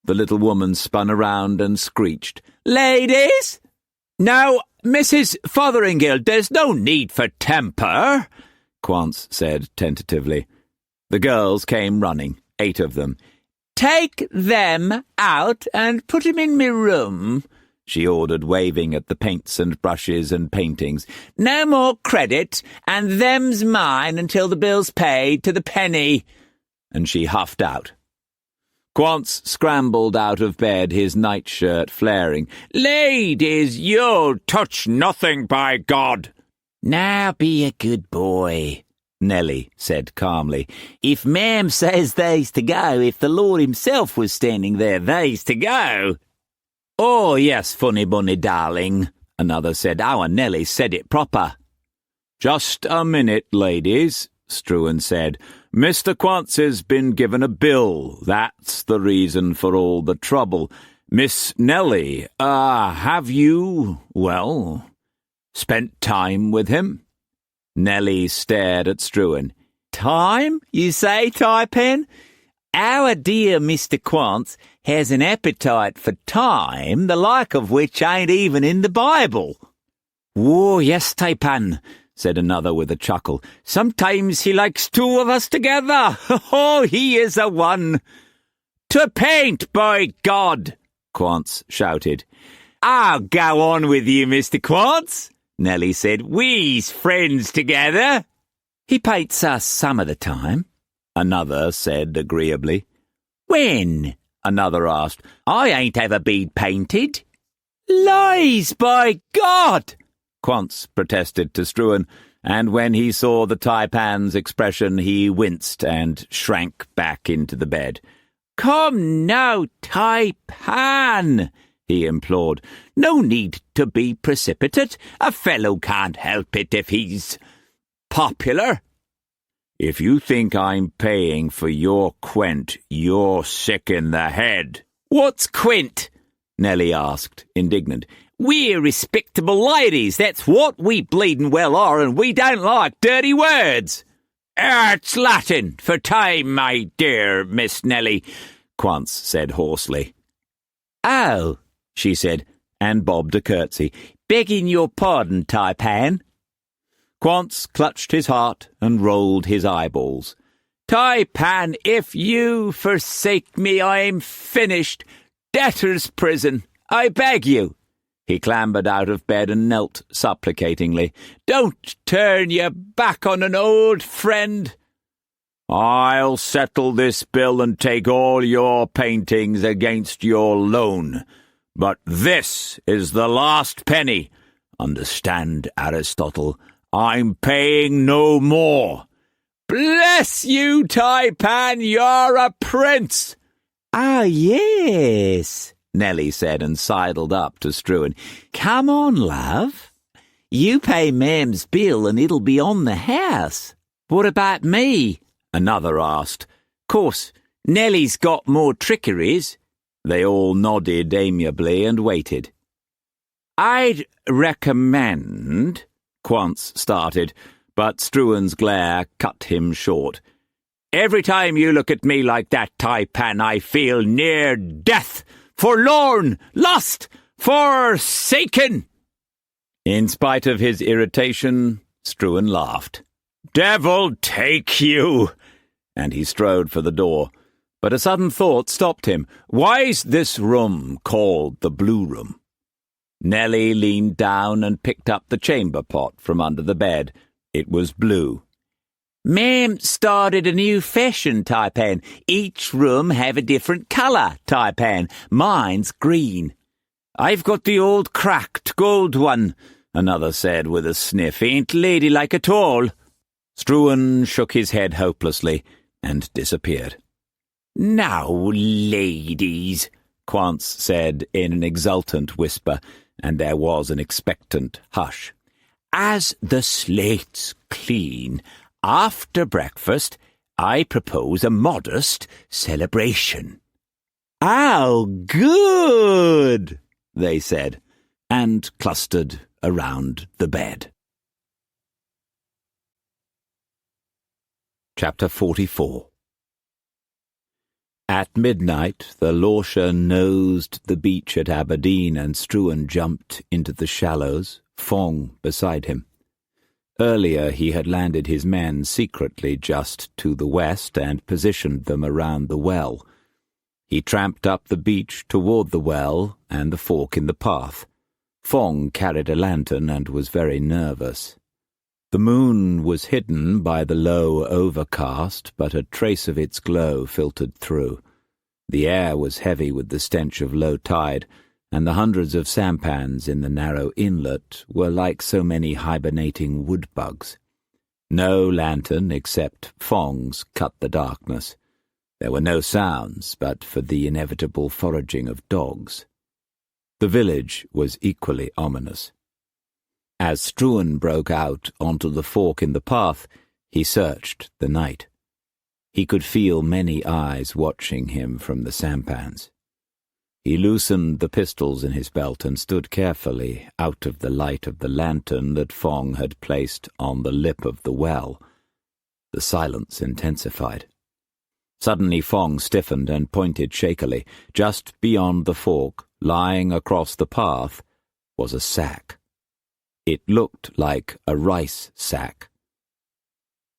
The little woman spun around and screeched. "Ladies?" "Now, Mrs. Fotheringill, there's no need for temper," Quance said tentatively. The girls came running, 8 of them. "Take them out and put 'em in me room," she ordered, waving at the paints and brushes and paintings. "No more credit, and them's mine until the bill's paid to the penny." And she huffed out. Quance scrambled out of bed, his nightshirt flaring. "Ladies, you'll touch nothing, by God!" "Now be a good boy," Nellie said calmly. "If Ma'am says they's to go, if the Lord himself was standing there, they's to go." "Oh, yes, funny bunny darling," another said. "Our Nellie said it proper." "Just a minute, ladies," Struan said. "Mr. Quance's been given a bill. That's the reason for all the trouble. Miss Nellie, have you, well, spent time with him?" Nellie stared at Struan. "Time, you say, Tai-Pan? Our dear Mr. Quance has an appetite for time, the like of which ain't even in the Bible." "Oh, yes, Tai-Pan," said another with a chuckle. "Sometimes he likes 2 of us together. Oh, he is a one." "To paint, by God!" Quance shouted. "I'll go on with you, Mr. Quance," Nellie said. "We's friends together." "He paints us some of the time," another said agreeably. "When?" another asked. "I ain't ever been painted." "Lies, by God!" Quance protested to Struan, and when he saw the Tai-Pan's expression, he winced and shrank back into the bed. "Come now, Tai-Pan," he implored. "No need to be precipitate. A fellow can't help it if he's popular." "If you think I'm paying for your quent, you're sick in the head." "What's quint?" Nellie asked, indignant. "We're respectable ladies, that's what we bleedin' well are, and we don't like dirty words." "It's Latin for time, my dear Miss Nellie," Quance said hoarsely. "Oh," she said, and bobbed a curtsy. "Begging your pardon, Tai-Pan." Quance clutched his heart and rolled his eyeballs. "Tai-Pan, if you forsake me, I'm finished. Debtor's prison, I beg you." He clambered out of bed and knelt supplicatingly. "Don't turn your back on an old friend." "I'll settle this bill and take all your paintings against your loan. But this is the last penny. Understand, Aristotle, I'm paying no more." "Bless you, Tai-Pan, you're a prince." "Ah, yes," Nellie said and sidled up to Struan. "Come on, love. You pay Ma'am's bill and it'll be on the house." "What about me?" another asked. "Course, Nellie's got more trickeries." They all nodded amiably and waited. "I'd recommend," Quance started, but Struan's glare cut him short. "Every time you look at me like that, Tai-Pan, I feel near death. Forlorn, lost, forsaken." In spite of his irritation, Struan laughed. "Devil take you!" And he strode for the door. But a sudden thought stopped him. "Why's this room called the Blue Room?" Nellie leaned down and picked up the chamber pot from under the bed. It was blue. "Ma'am started a new fashion, Tai-Pan. Each room have a different colour, Tai-Pan. Mine's green." "I've got the old cracked gold one," another said with a sniff. "Ain't ladylike at all." Struan shook his head hopelessly and disappeared. "Now, ladies," Quance said in an exultant whisper, and there was an expectant hush. "as the slate's clean, after breakfast, I propose a modest celebration." "Oh, good," they said, and clustered around the bed. Chapter 44. At midnight, the Lauscher nosed the beach at Aberdeen, and Struan jumped into the shallows, Fong beside him. Earlier he had landed his men secretly just to the west and positioned them around the well. He tramped up the beach toward the well and the fork in the path. Fong carried a lantern and was very nervous. The moon was hidden by the low overcast, but a trace of its glow filtered through. The air was heavy with the stench of low tide, and the hundreds of sampans in the narrow inlet were like so many hibernating wood bugs. No lantern except Fong's cut the darkness. There were no sounds but for the inevitable foraging of dogs. The village was equally ominous. As Struan broke out onto the fork in the path, he searched the night. He could feel many eyes watching him from the sampans. He loosened the pistols in his belt and stood carefully out of the light of the lantern that Fong had placed on the lip of the well. The silence intensified. Suddenly Fong stiffened and pointed shakily. Just beyond the fork, lying across the path, was a sack. It looked like a rice sack.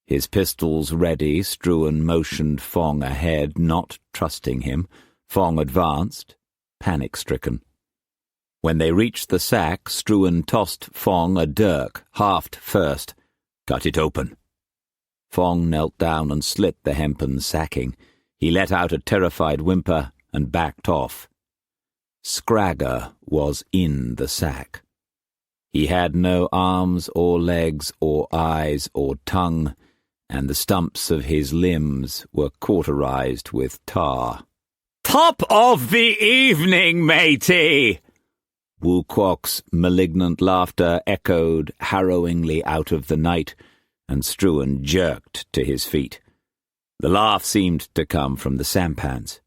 His pistols ready, Struan motioned Fong ahead, not trusting him. Fong advanced, panic-stricken. When they reached the sack, Struan tossed Fong a dirk, haft first. "Cut it open." Fong knelt down and slit the hempen sacking. He let out a terrified whimper and backed off. Scragger was in the sack. He had no arms or legs or eyes or tongue, and the stumps of his limbs were cauterized with tar. "Top of the evening, matey!" Wu Kwok's malignant laughter echoed harrowingly out of the night, and Struan jerked to his feet. The laugh seemed to come from the sampans.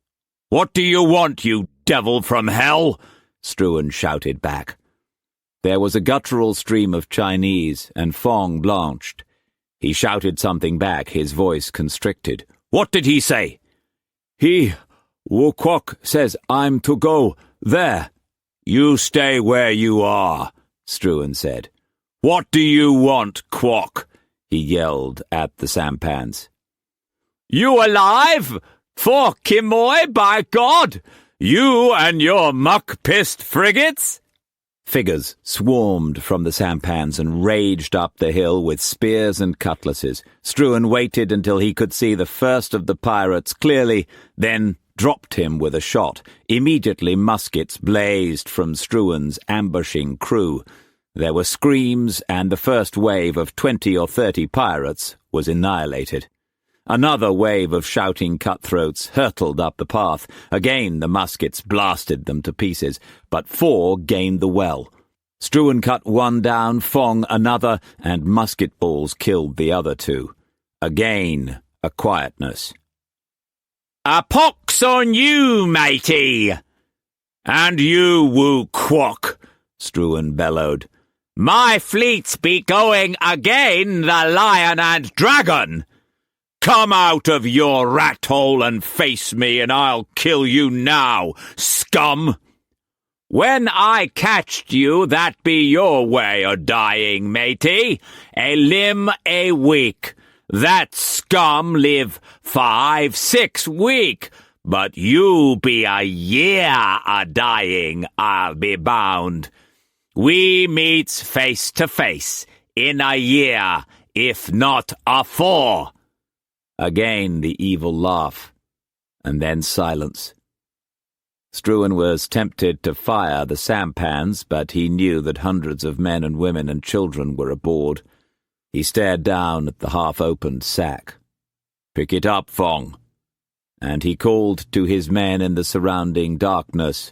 "What do you want, you devil from hell?" Struan shouted back. There was a guttural stream of Chinese, and Fong blanched. He shouted something back, his voice constricted. "What did he say?" Wu Kwok says I'm to go there." "You stay where you are," Struan said. "What do you want, Kwok?" he yelled at the sampans. "You alive? For Kimoy, by God! You and your muck-pissed frigates?" Figures swarmed from the sampans and raged up the hill with spears and cutlasses. Struan waited until he could see the first of the pirates clearly, then dropped him with a shot. Immediately muskets blazed from Struan's ambushing crew. There were screams, and the first wave of 20 or 30 pirates was annihilated. Another wave of shouting cutthroats hurtled up the path. Again the muskets blasted them to pieces, but 4 gained the well. Struan cut one down, Fong another, and musket balls killed the other 2. Again a quietness. "A pox on you, matey!" "And you, Wu Kwok!" Struan bellowed. "My fleets be going again, the Lion and Dragon! "Come out of your rat hole and face me, and I'll kill you now, scum!" "When I catched you, that be your way o' dying, matey. A limb a week. That scum live 5-6 week, but you be a year a dying, I'll be bound. We meets face to face in a year, if not a 4. Again the evil laugh, and then silence. Struan was tempted to fire the sampans, but he knew that hundreds of men and women and children were aboard. He stared down at the half-opened sack. "Pick it up, Fong." And he called to his men in the surrounding darkness.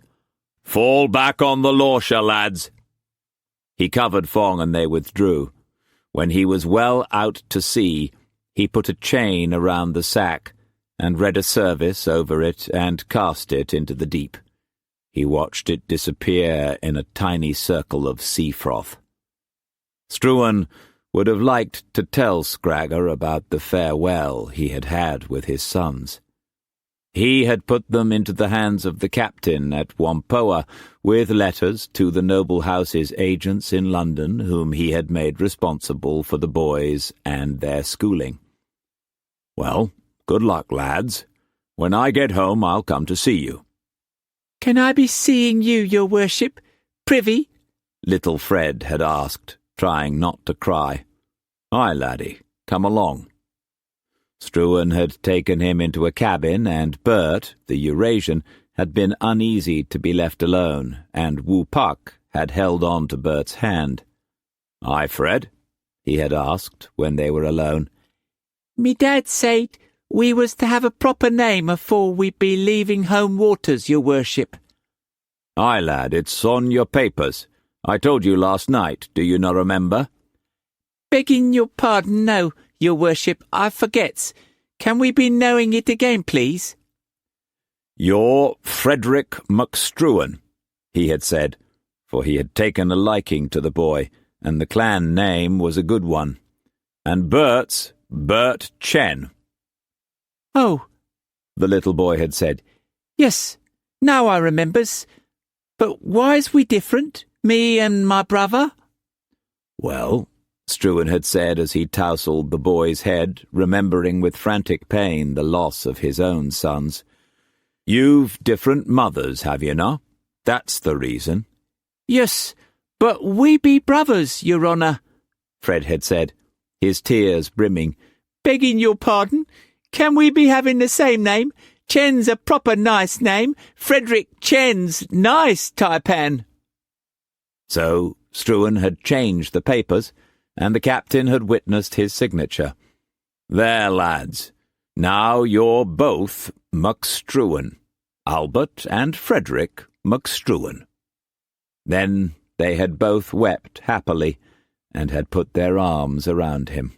"Fall back on the Lauscher, lads." He covered Fong and they withdrew. When he was well out to sea, He put a chain around the sack and read a service over it and cast it into the deep. He watched it disappear in a tiny circle of sea froth. Struan would have liked to tell Scragger about the farewell he had had with his sons. He had put them into the hands of the captain at Whampoa, with letters to the noble house's agents in London, whom he had made responsible for the boys and their schooling. "Well, good luck, lads. When I get home, I'll come to see you." "Can I be seeing you, your worship, privy?" little Fred had asked, trying not to cry. "Aye, laddie, come along." Struan had taken him into a cabin, and Bert, the Eurasian, had been uneasy to be left alone, and Wu Puck had held on to Bert's hand. "Aye, Fred?" he had asked when they were alone. "Me dad said we was to have a proper name afore we be leaving home waters, your worship." "Aye, lad, it's on your papers. I told you last night, do you not remember?" "Begging your pardon, no, your worship, I forgets. Can we be knowing it again, please?" "You're Frederick McStruan," he had said, for he had taken a liking to the boy, and the clan name was a good one. "And Bert's Bert Chen." "Oh," the little boy had said. "Yes, now I remembers. But why's we different, me and my brother?" "Well," Struan had said as he tousled the boy's head, remembering with frantic pain the loss of his own sons, "you've different mothers, have you not? That's the reason." "Yes, but we be brothers, your honour," Fred had said, his tears brimming. "Begging your pardon, can we be having the same name? Chen's a proper nice name. Frederick Chen's nice, Tai-Pan." So Struan had changed the papers, and the captain had witnessed his signature. "There, lads, now you're both McStruan, Albert and Frederick McStruan." Then they had both wept happily, and had put their arms around him.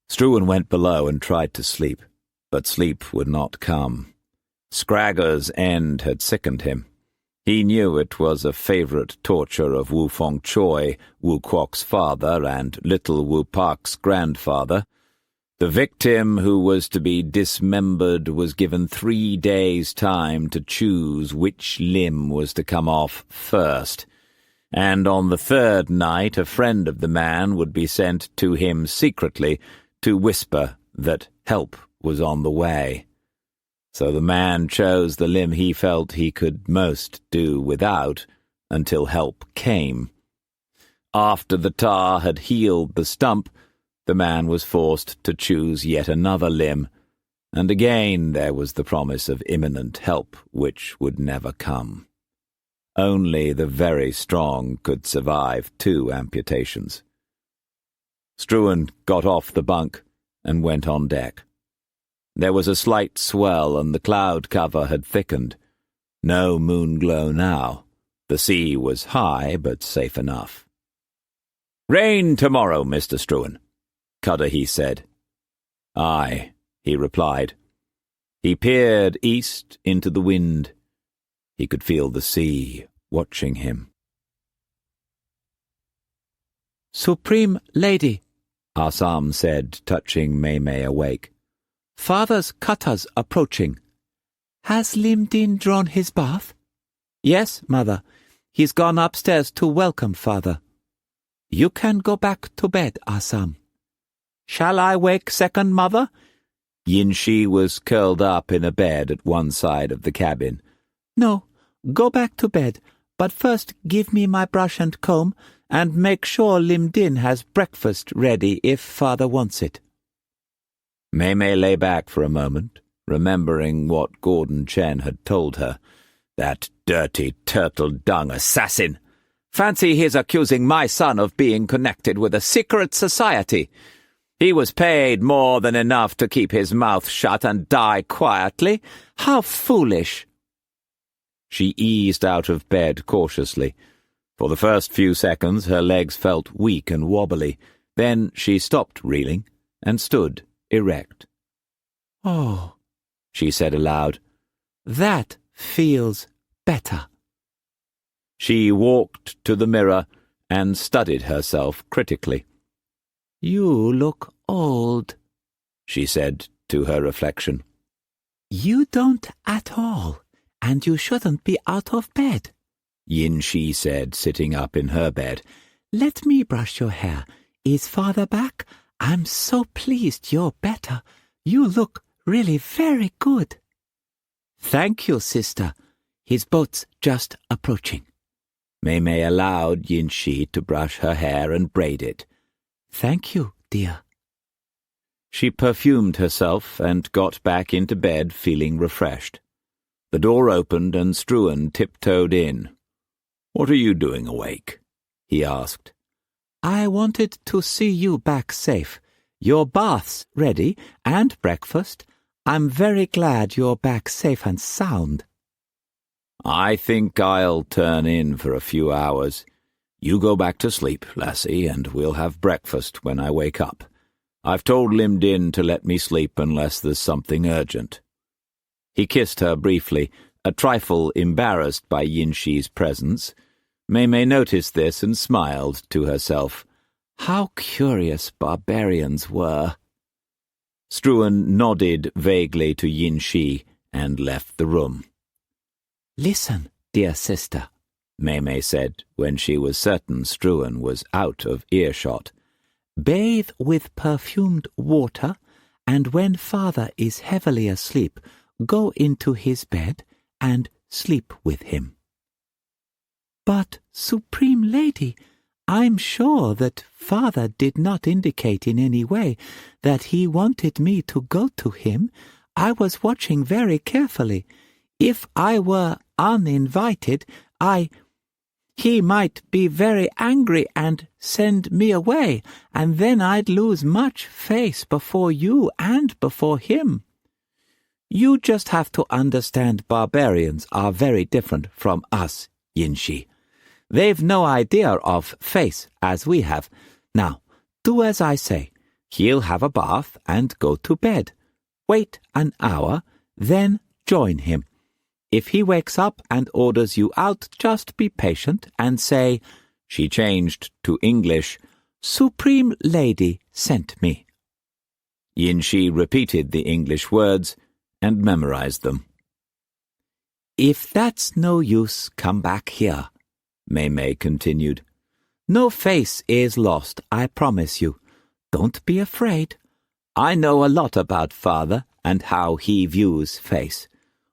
Struan went below and tried to sleep, but sleep would not come. Scragger's end had sickened him. He knew it was a favourite torture of Wu Fong Choi, Wu Kwok's father, and little Wu Park's grandfather. The victim who was to be dismembered was given 3 days' time to choose which limb was to come off first, and on the 3rd night a friend of the man would be sent to him secretly to whisper that help was on the way. So the man chose the limb he felt he could most do without until help came. After the tar had healed the stump, the man was forced to choose yet another limb, and again there was the promise of imminent help which would never come. Only the very strong could survive 2 amputations. Struan got off the bunk and went on deck. There was a slight swell, and the cloud cover had thickened. No moonglow now. The sea was high, but safe enough. "Rain tomorrow, Mr. Struan," Cudahy said. "Aye," he replied. He peered east into the wind. He could feel the sea watching him. "Supreme Lady," Assam said, touching Mei awake. "Father's cutters approaching. Has Lim Din drawn his bath?" "Yes, mother. He's gone upstairs to welcome father." "You can go back to bed, Assam." "Shall I wake second mother?" Yinshi was curled up in a bed at one side of the cabin. "No, go back to bed, but first give me my brush and comb, and make sure Lim Din has breakfast ready if father wants it." Mei lay back for a moment, remembering what Gordon Chen had told her. That dirty turtle-dung assassin! Fancy his accusing my son of being connected with a secret society. He was paid more than enough to keep his mouth shut and die quietly. How foolish! She eased out of bed cautiously. For the first few seconds her legs felt weak and wobbly. Then she stopped reeling and stood erect. "Oh," she said aloud, "that feels better." She walked to the mirror and studied herself critically. "You look old," she said to her reflection. "You don't at all, and you shouldn't be out of bed," Yin-Shi said, sitting up in her bed. "Let me brush your hair. Is father back? I'm so pleased you're better. You look really very good." "Thank you, sister. His boat's just approaching." Mei allowed Yin-Shi to brush her hair and braid it. "Thank you, dear." She perfumed herself and got back into bed feeling refreshed. The door opened and Struan tiptoed in. "What are you doing awake?" he asked. "I wanted to see you back safe. Your bath's ready, and breakfast. I'm very glad you're back safe and sound." "I think I'll turn in for a few hours. You go back to sleep, lassie, and we'll have breakfast when I wake up. I've told Lim Din to let me sleep unless there's something urgent." He kissed her briefly, a trifle embarrassed by Yin-Shi's presence. Mei noticed this and smiled to herself. How curious barbarians were. Struan nodded vaguely to Yin-Shi and left the room. "Listen, dear sister," Mei said when she was certain Struan was out of earshot. "Bathe with perfumed water, and when father is heavily asleep, go into his bed and sleep with him." "But, Supreme Lady, I'm sure that father did not indicate in any way that he wanted me to go to him. I was watching very carefully. If I were uninvited, he might be very angry and send me away, and then I'd lose much face before you and before him." "You just have to understand barbarians are very different from us, Yin-Shi. They've no idea of face as we have. Now, do as I say. He'll have a bath and go to bed. Wait an hour, then join him. If he wakes up and orders you out, just be patient and say," she changed to English, "Supreme Lady sent me." Yin-Shi repeated the English words and memorized them. "If that's no use, come back here," Mei continued. "No face is lost, I promise you. Don't be afraid. I know a lot about father and how he views face.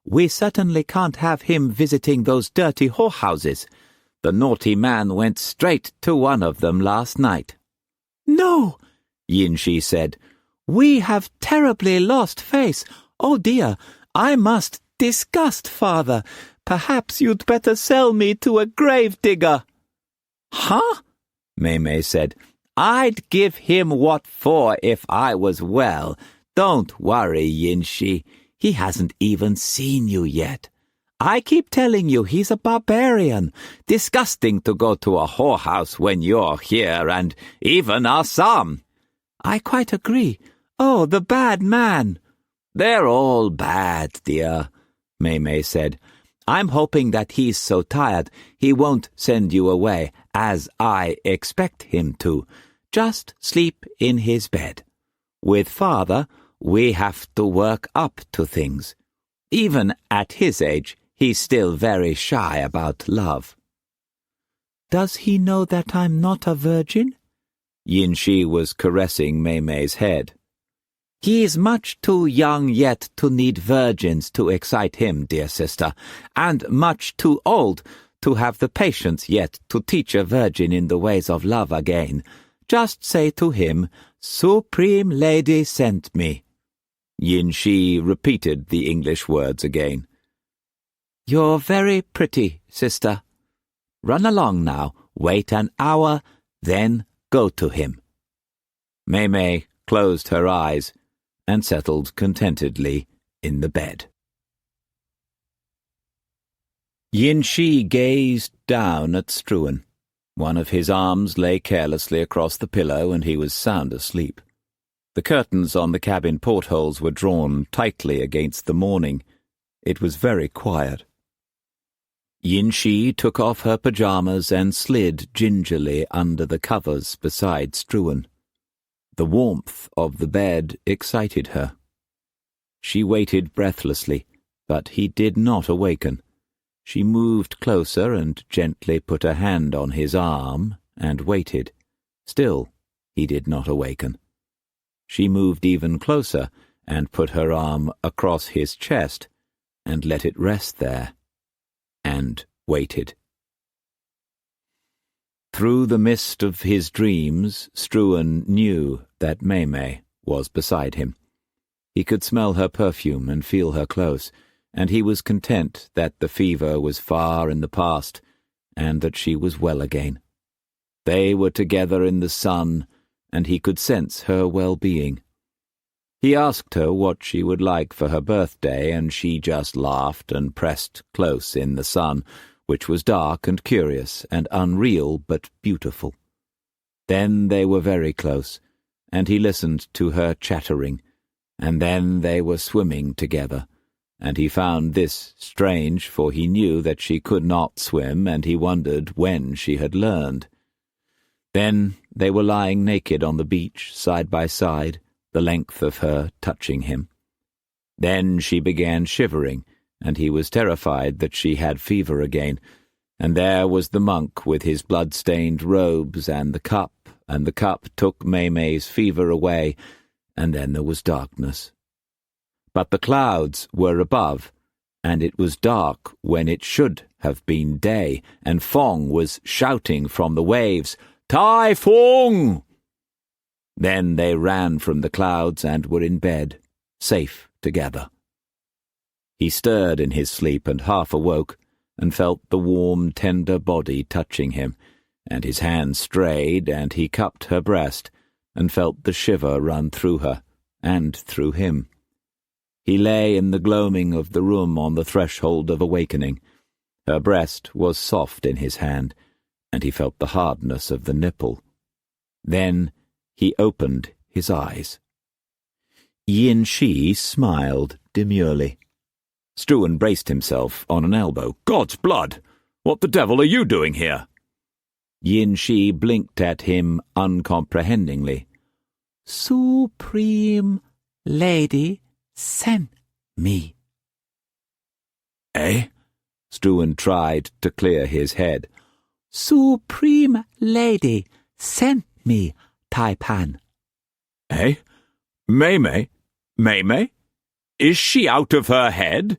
We certainly can't have him visiting those dirty whorehouses. The naughty man went straight to one of them last night." "No," Yin-Shi said. "We have terribly lost face. Oh dear, I must disgust father. Perhaps you'd better sell me to a grave digger." "Huh?" Mei said. "I'd give him what for if I was well. Don't worry, Yin-Shi. He hasn't even seen you yet. I keep telling you he's a barbarian. Disgusting to go to a whorehouse when you're here, and even Assam." "I quite agree. Oh, the bad man." "They're all bad, dear," Mei said. "I'm hoping that he's so tired he won't send you away, as I expect him to. Just sleep in his bed. With father, we have to work up to things. Even at his age, he's still very shy about love." "Does he know that I'm not a virgin?" Yin-Shi was caressing Mei's head. "He's much too young yet to need virgins to excite him, dear sister, and much too old to have the patience yet to teach a virgin in the ways of love again. Just say to him, 'Supreme Lady sent me.'" Yin-Shi repeated the English words again. "You're very pretty, sister. Run along now, wait an hour, then go to him." Mei closed her eyes and settled contentedly in the bed. Yin-Shi gazed down at Struan. One of his arms lay carelessly across the pillow, and he was sound asleep. The curtains on the cabin portholes were drawn tightly against the morning. It was very quiet. Yin-Shi took off her pyjamas and slid gingerly under the covers beside Struan. The warmth of the bed excited her. She waited breathlessly, but he did not awaken. She moved closer and gently put a hand on his arm and waited. Still, he did not awaken. She moved even closer and put her arm across his chest and let it rest there, and waited. Through the mist of his dreams, Struan knew that Maymay was beside him. He could smell her perfume and feel her close, and he was content that the fever was far in the past and that she was well again. They were together in the sun, and he could sense her well-being. He asked her what she would like for her birthday, and she just laughed and pressed close in the sun, which was dark and curious and unreal but beautiful. Then they were very close, and he listened to her chattering, and then they were swimming together, and he found this strange, for he knew that she could not swim, and he wondered when she had learned. Then they were lying naked on the beach, side by side, the length of her touching him. Then she began shivering, and he was terrified that she had fever again, and there was the monk with his blood-stained robes and the cup took Maymay's fever away, and then there was darkness. But the clouds were above, and it was dark when it should have been day, and Fong was shouting from the waves, "Typhoon!" Then they ran from the clouds and were in bed, safe together. He stirred in his sleep and half awoke, and felt the warm, tender body touching him, and his hand strayed, and he cupped her breast, and felt the shiver run through her, and through him. He lay in the gloaming of the room on the threshold of awakening. Her breast was soft in his hand, and he felt the hardness of the nipple. Then he opened his eyes. Yin-Shi smiled demurely. Struan braced himself on an elbow. "God's blood! What the devil are you doing here?" Yin-Shi blinked at him uncomprehendingly. "Supreme Lady sent me." "Eh?" Struan tried to clear his head. "Supreme Lady sent me, Tai-Pan." "Eh? Maymay? Maymay? Is she out of her head?"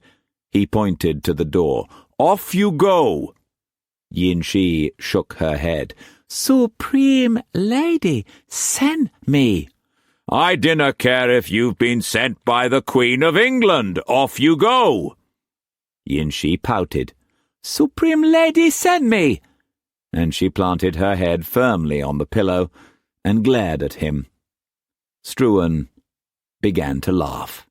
He pointed to the door. "Off you go!" Yin-Shi shook her head. "Supreme Lady sent me." "I dinna care if you've been sent by the Queen of England. Off you go!" Yin-Shi pouted. "Supreme Lady sent me!" And she planted her head firmly on the pillow and glared at him. Struan began to laugh.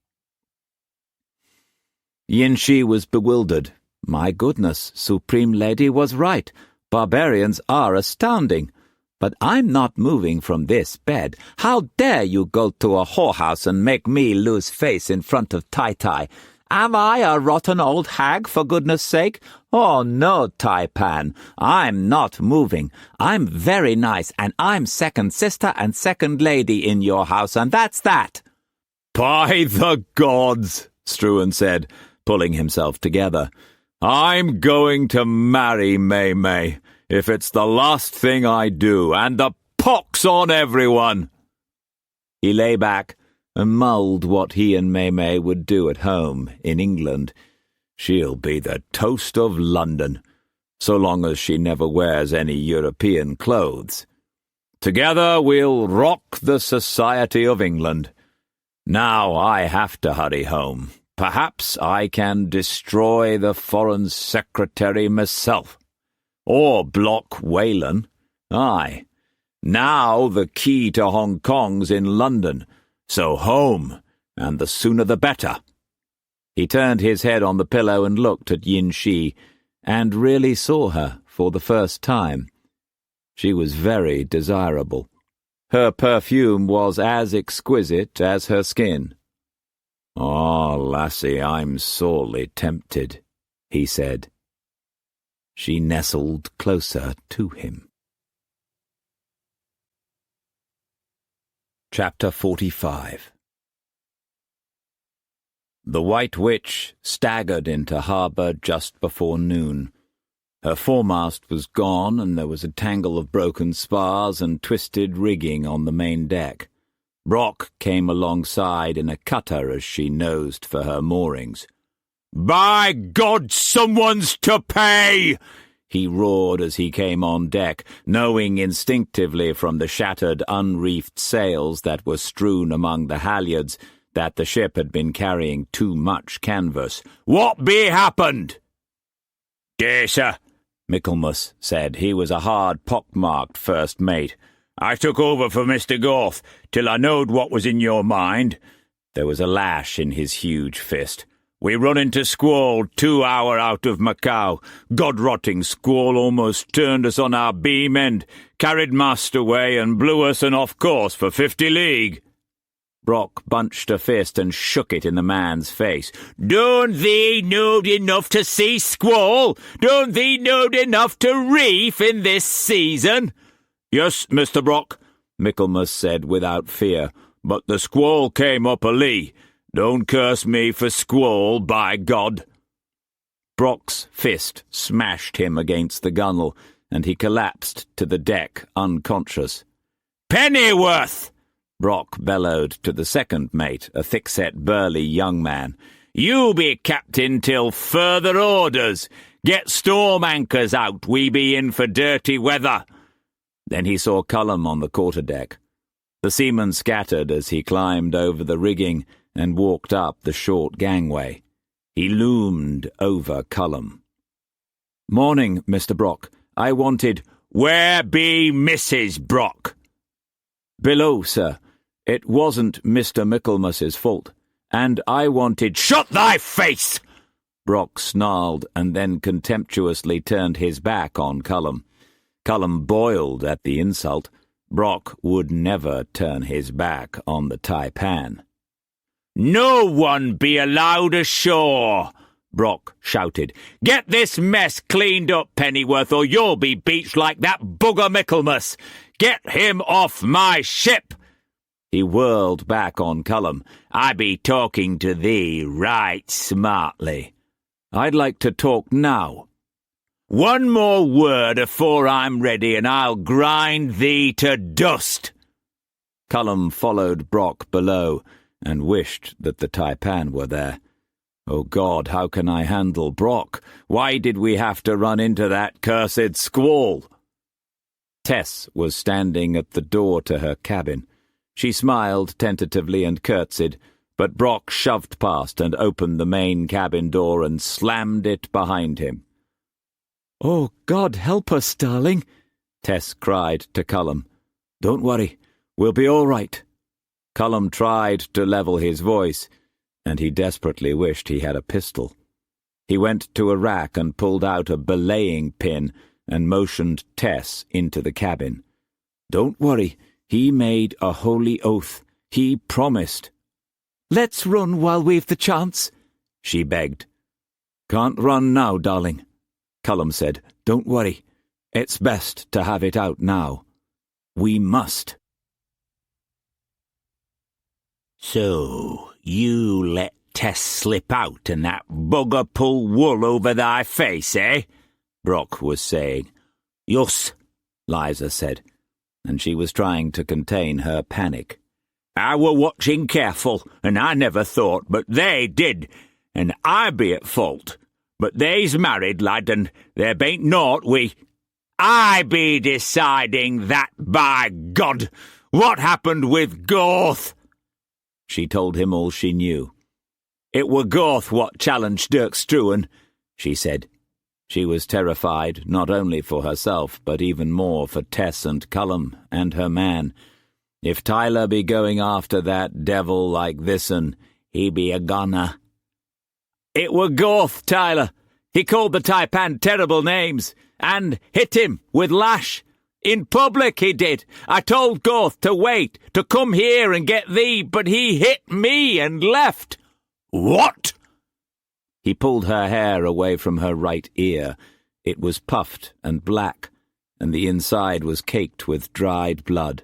Yin-Shi was bewildered. My goodness, Supreme Lady was right. Barbarians are astounding. But I'm not moving from this bed. How dare you go to a whorehouse and make me lose face in front of Tai-Tai? Am I a rotten old hag, for goodness sake? Oh, no, Tai-Pan. I'm not moving. I'm very nice, and I'm second sister and second lady in your house, and that's that." "By the gods," Struan said, pulling himself together. "I'm going to marry Maymay, if it's the last thing I do, and the pox on everyone." He lay back and mulled what he and Maymay would do at home in England. She'll be the toast of London, so long as she never wears any European clothes. Together we'll rock the society of England. Now I have to hurry home. Perhaps I can destroy the Foreign Secretary myself. Or block Whalen. Aye. Now the key to Hong Kong's in London, so home, and the sooner the better." He turned his head on the pillow and looked at Yin-Shi, and really saw her for the first time. She was very desirable. Her perfume was as exquisite as her skin. "Ah, lassie, I'm sorely tempted," he said. She nestled closer to him. Chapter 45. The White Witch staggered into harbour just before noon. Her foremast was gone, and there was a tangle of broken spars and twisted rigging on the main deck. Brock came alongside in a cutter as she nosed for her moorings. "By God, someone's to pay!" he roared as he came on deck, knowing instinctively from the shattered, unreefed sails that were strewn among the halyards that the ship had been carrying too much canvas. "What be happened?" "Dear sir," Michaelmas said. He was a hard, pock-marked first mate. "I took over for Mr. Gorth till I knowed what was in your mind." There was a lash in his huge fist. "We run into squall 2 hour out of Macau. God-rotting squall almost turned us on our beam end, carried mast away and blew us and off course for 50 league. Brock bunched a fist and shook it in the man's face. "Don't thee know enough to see squall? Don't thee know enough to reef in this season?" "Yes, Mr. Brock," Michaelmas said without fear, "but the squall came up a lee. Don't curse me for squall, by God." Brock's fist smashed him against the gunwale, and he collapsed to the deck unconscious. "Pennyworth!" Brock bellowed to the second mate, a thick-set, burly young man. "You be captain till further orders. Get storm anchors out, we be in for dirty weather." Then he saw Cullum on the quarter-deck. The seamen scattered as he climbed over the rigging and walked up the short gangway. He loomed over Cullum. "Morning, Mr. Brock. I wanted—" "Where be Mrs. Brock?" "Below, sir. It wasn't Mr. Michaelmas's fault, and I wanted—" "Shut thy face!" Brock snarled and then contemptuously turned his back on Cullum. Cullum boiled at the insult. Brock would never turn his back on the Tai-Pan. "No one be allowed ashore!" Brock shouted. "Get this mess cleaned up, Pennyworth, or you'll be beached like that bugger Michaelmas! Get him off my ship!" He whirled back on Cullum. "I be talking to thee right smartly." "I'd like to talk now." "One more word afore I'm ready, and I'll grind thee to dust." Cullum followed Brock below, and wished that the Tai-Pan were there. "Oh God, how can I handle Brock? Why did we have to run into that cursed squall?" Tess was standing at the door to her cabin. She smiled tentatively and curtsied, but Brock shoved past and opened the main cabin door and slammed it behind him. "Oh, God help us, darling," Tess cried to Cullum. "Don't worry, we'll be all right." Cullum tried to level his voice, and he desperately wished he had a pistol. He went to a rack and pulled out a belaying pin and motioned Tess into the cabin. "Don't worry, he made a holy oath. He promised." "Let's run while we've the chance," she begged. "Can't run now, darling," Cullum said. "Don't worry. It's best to have it out now. We must." "So, you let Tess slip out and that bugger pull wool over thy face, eh?" Brock was saying. "Yus," Liza said, and she was trying to contain her panic. "I were watching careful, and I never thought, but they did, and I be at fault. But they's married, lad, and there bain't naught I be deciding that, by God! What happened with Gorth?" She told him all she knew. "It were Gorth what challenged Dirk Struan," she said. She was terrified, not only for herself, but even more for Tess and Cullum and her man. If Tyler be going after that devil like this'n, he be a goner. "It were Gorth, Tyler. He called the Tai-Pan terrible names, and hit him with lash," In public he did. I told Goth to wait, to come here and get thee, but he hit me and left. What? He pulled her hair away from her right ear. It was puffed and black, and the inside was caked with dried blood.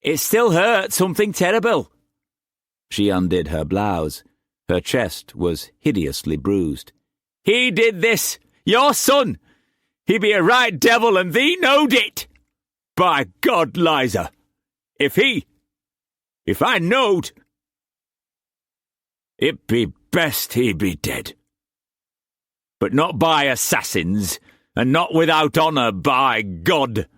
It still hurt something terrible. She undid her blouse. Her chest was hideously bruised. He did this, your son. He be a right devil, and thee knowed it. By God, Liza, if I knowed, it be best he be dead. But not by assassins, and not without honour, by God.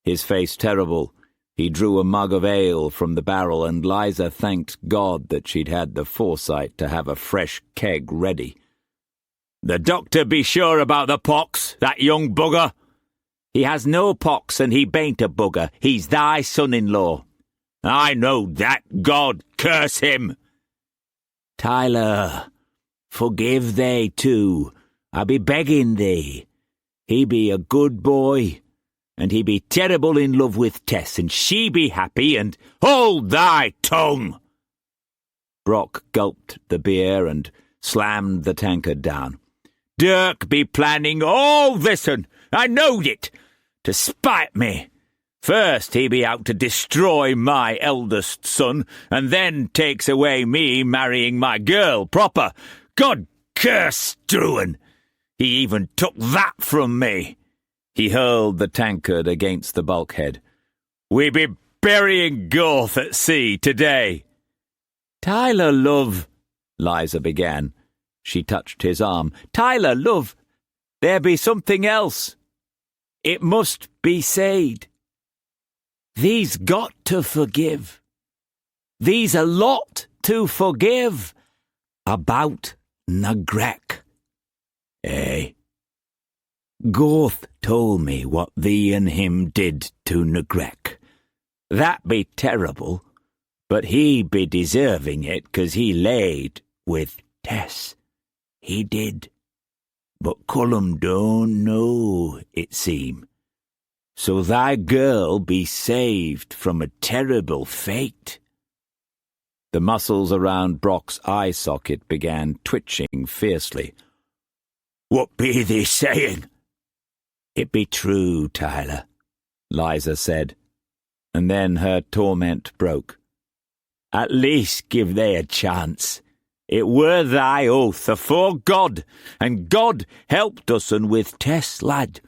His face terrible, he drew a mug of ale from the barrel, and Liza thanked God that she'd had the foresight to have a fresh keg ready. The doctor be sure about the pox, that young bugger. He has no pox, and he bain't a bugger. He's thy son-in-law. I know that, God curse him. Tyler, forgive they too. I be begging thee. He be a good boy, and he be terrible in love with Tess, and she be happy, and hold thy tongue. Brock gulped the beer and slammed the tankard down. Dirk be planning all this, and I knowed it, to spite me. First he be out to destroy my eldest son, and then takes away me marrying my girl proper. God curse Struan! He even took that from me. He hurled the tankard against the bulkhead. We be burying Goth at sea today. Tyler, love, Liza began. She touched his arm. Tyler, love, there be something else. It must be said. Thee's got to forgive. Thee's a lot to forgive about Nagrek. Eh? Goth told me what thee and him did to Nagrek. That be terrible, but he be deserving it 'cause he laid with Tess. He did. But Cullum don't know, it seem. So thy girl be saved from a terrible fate. The muscles around Brock's eye socket began twitching fiercely. What be thee saying? It be true, Tyler, Liza said, and then her torment broke. At least give they a chance. It were thy oath afore God, and God helped us and with Tess, lad.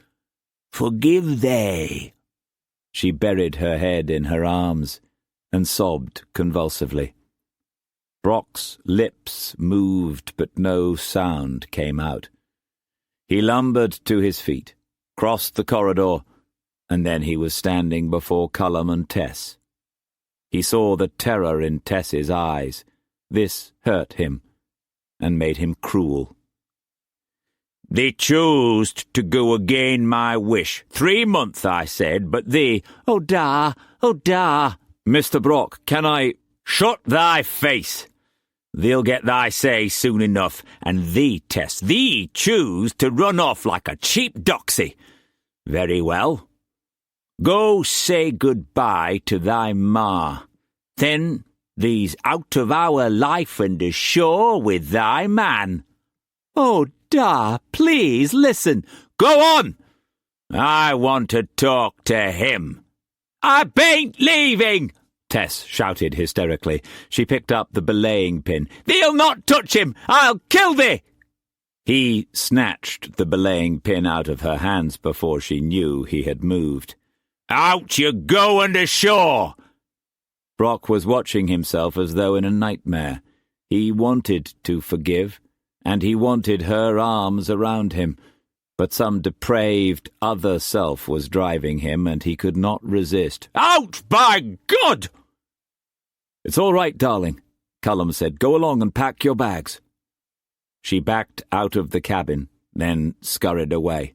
Forgive they. She buried her head in her arms and sobbed convulsively. Brock's lips moved, but no sound came out. He lumbered to his feet, crossed the corridor, and then he was standing before Cullum and Tess. He saw the terror in Tess's eyes. This hurt him, and made him cruel. Thee chose to go again my wish. 3 months, I said, but thee— Oh, da! Mr. Brock, can I— Shut thy face! They'll get thy say soon enough, and thee, Tess, thee choose to run off like a cheap doxy. Very well. Go say good-bye to thy ma. Then thee's out of our life and ashore with thy man. Oh, da, please listen. Go on! I want to talk to him. I bain't leaving! Tess shouted hysterically. She picked up the belaying pin. Thee'll not touch him! I'll kill thee! He snatched the belaying pin out of her hands before she knew he had moved. Out you go and ashore! Brock was watching himself as though in a nightmare. He wanted to forgive, and he wanted her arms around him, but some depraved other self was driving him, and he could not resist. Out, by God! It's all right, darling, Cullum said. Go along and pack your bags. She backed out of the cabin, then scurried away.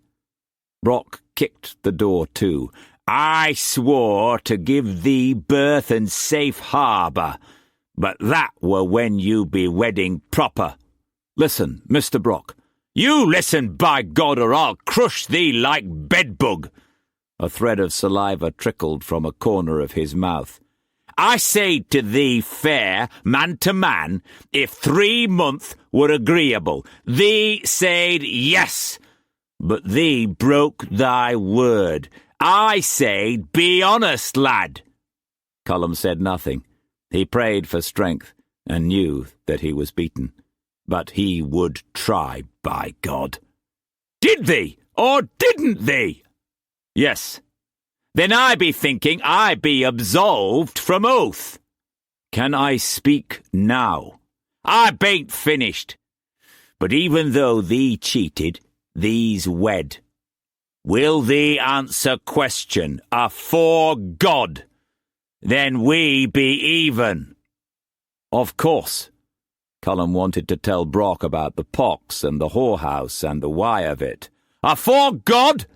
Brock kicked the door to. I swore to give thee berth and safe harbour, but that were when you be wedding proper. Listen, Mr. Brock. You listen, by God, or I'll crush thee like bedbug. A thread of saliva trickled from a corner of his mouth. "I said to thee fair, man to man, if 3 months were agreeable. Thee said yes, but thee broke thy word. I said, be honest, lad." Cullum said nothing. He prayed for strength and knew that he was beaten. But he would try, by God. "Did thee, or didn't thee?" "Yes." "Then I be thinking I be absolved from oath." "Can I speak now?" "I bain't finished. But even though thee cheated, thee's wed. Will thee answer question afore God? Then we be even." "Of course." Cullum wanted to tell Brock about the pox and the whorehouse and the why of it. "Afore God?"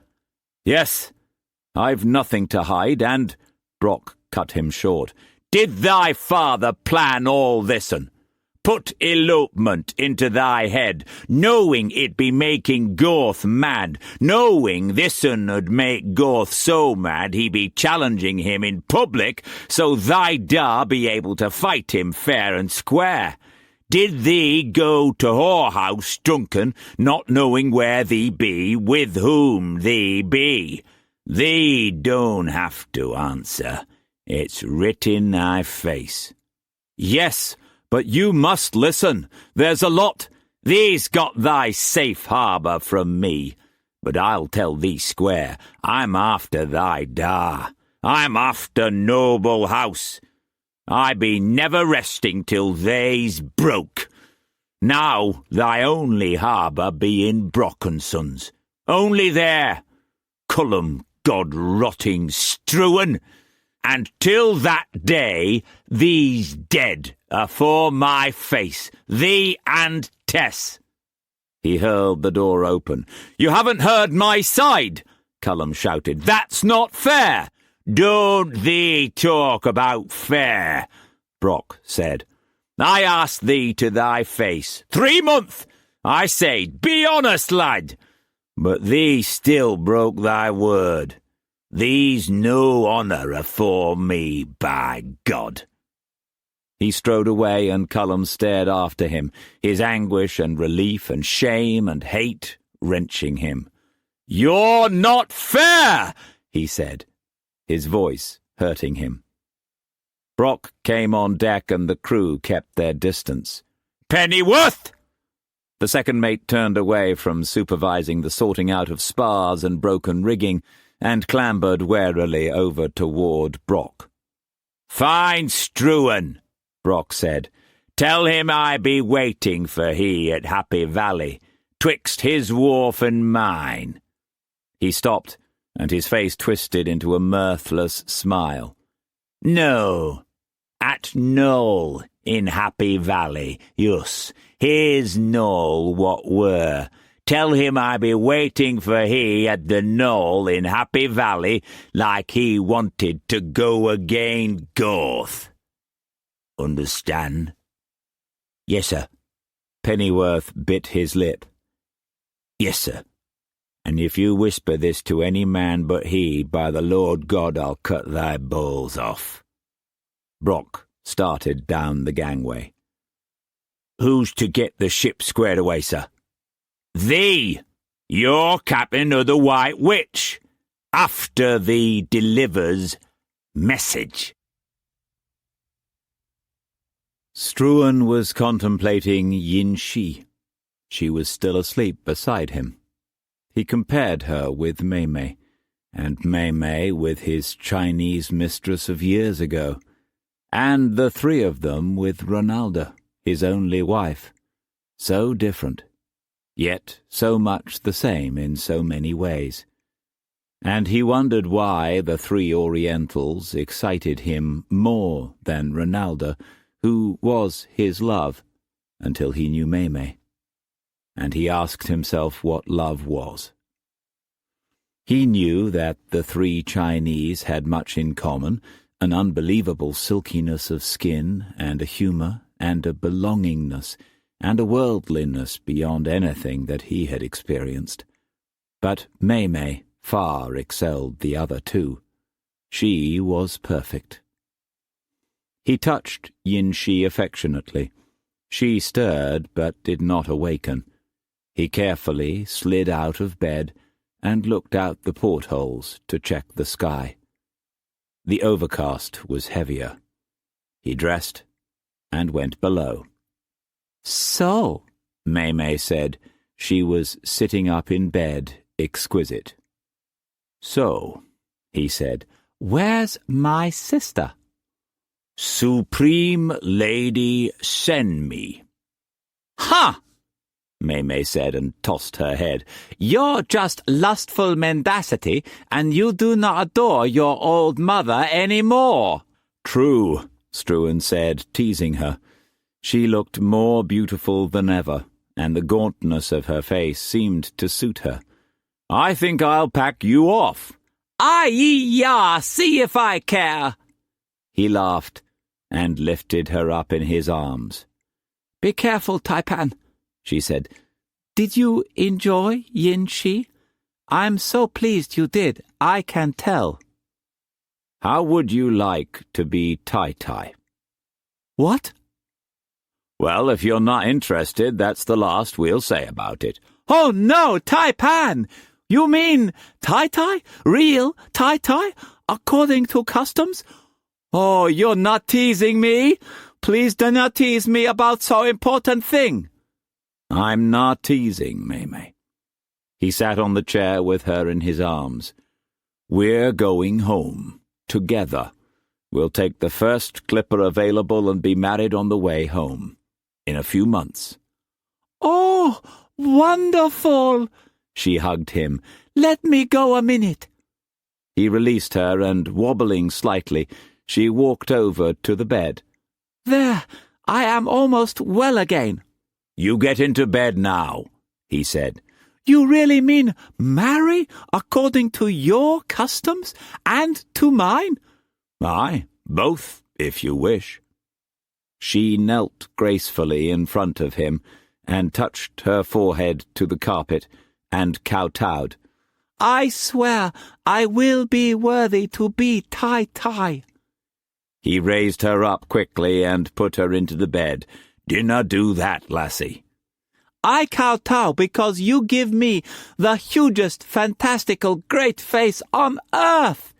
"Yes. I've nothing to hide, and—" Brock cut him short. "Did thy father plan all this'n? Put elopement into thy head, knowing it be making Gorth mad, knowing this'n 'ud make Gorth so mad he be challenging him in public, so thy da be able to fight him fair and square? Did thee go to whorehouse drunken, not knowing where thee be, with whom thee be? Thee don't have to answer. It's writ in thy face." "Yes, but you must listen. There's a lot. Thee's got thy safe harbour from me. But I'll tell thee square, I'm after thy da. I'm after noble house. I be never resting till they's broke. Now thy only harbour be in Brock and Sons. Only there. Cullum God-rotting Struan. And till that day, thee's dead afore my face, thee and Tess." He hurled the door open. "You haven't heard my side," Cullum shouted. "That's not fair." "Don't thee talk about fair," Brock said. "I asked thee to thy face. 3 months, I said, be honest, lad. But thee still broke thy word. Thee's no honour afore me, by God." He strode away, and Cullum stared after him, his anguish and relief and shame and hate wrenching him. "You're not fair," he said, his voice hurting him. Brock came on deck, and the crew kept their distance. "Pennyworth!" The second mate turned away from supervising the sorting out of spars and broken rigging and clambered warily over toward Brock. "Find Struan," Brock said. "Tell him I be waiting for he at Happy Valley, twixt his wharf and mine." He stopped, and his face twisted into a mirthless smile. "No, at Knoll in Happy Valley, yus. Here's Knoll what were. Tell him I be waiting for he at the Knoll in Happy Valley like he wanted to go again Gorth. Understand?" "Yes, sir." Pennyworth bit his lip. "Yes, sir. And if you whisper this to any man but he, by the Lord God I'll cut thy balls off." Brock started down the gangway. "Who's to get the ship squared away, sir?" "Thee! You're captain of the White Witch. After thee delivers message." Struan was contemplating Yin Shi. She was still asleep beside him. He compared her with Mei, and Mei with his Chinese mistress of years ago, and the three of them with Ronalda, his only wife. So different, yet so much the same in so many ways. And he wondered why the three Orientals excited him more than Ronalda, who was his love, until he knew Mei. And he asked himself what love was. He knew that the three Chinese had much in common, an unbelievable silkiness of skin, and a humour, and a belongingness, and a worldliness beyond anything that he had experienced. But Mei far excelled the other two. She was perfect. He touched Yin-Shi affectionately. She stirred but did not awaken. He carefully slid out of bed and looked out the portholes to check the sky. The overcast was heavier. He dressed and went below. So, Mei said. She was sitting up in bed, exquisite. So, he said, where's my sister? Supreme Lady Senmi. Ha! Mei said and tossed her head. You're just lustful mendacity, and you do not adore your old mother any more. True, Struan said, teasing her. She looked more beautiful than ever, and the gauntness of her face seemed to suit her. I think I'll pack you off. Aye-ya, see if I care. He laughed and lifted her up in his arms. Be careful, Tai-Pan, she said. Did you enjoy Yin-Shi? I'm so pleased you did, I can tell. How would you like to be Tai-Tai? What? Well, if you're not interested, that's the last we'll say about it. Oh no, Tai-Pan! You mean Tai-Tai? Real Tai-Tai? According to customs? Oh, you're not teasing me? Please do not tease me about so important thing. I'm not teasing, Mei. He sat on the chair with her in his arms. We're going home, together. We'll take the first clipper available and be married on the way home. In a few months. Oh, wonderful! She hugged him. Let me go a minute. He released her and, wobbling slightly, she walked over to the bed. There, I am almost well again. You get into bed now, he said. You really mean marry according to your customs and to mine? Aye, both, if you wish. She knelt gracefully in front of him and touched her forehead to the carpet and kowtowed. I swear I will be worthy to be Tai-Tai. He raised her up quickly and put her into the bed. Dinna do that, lassie. I kowtow because you give me the hugest, fantastical, great face on earth.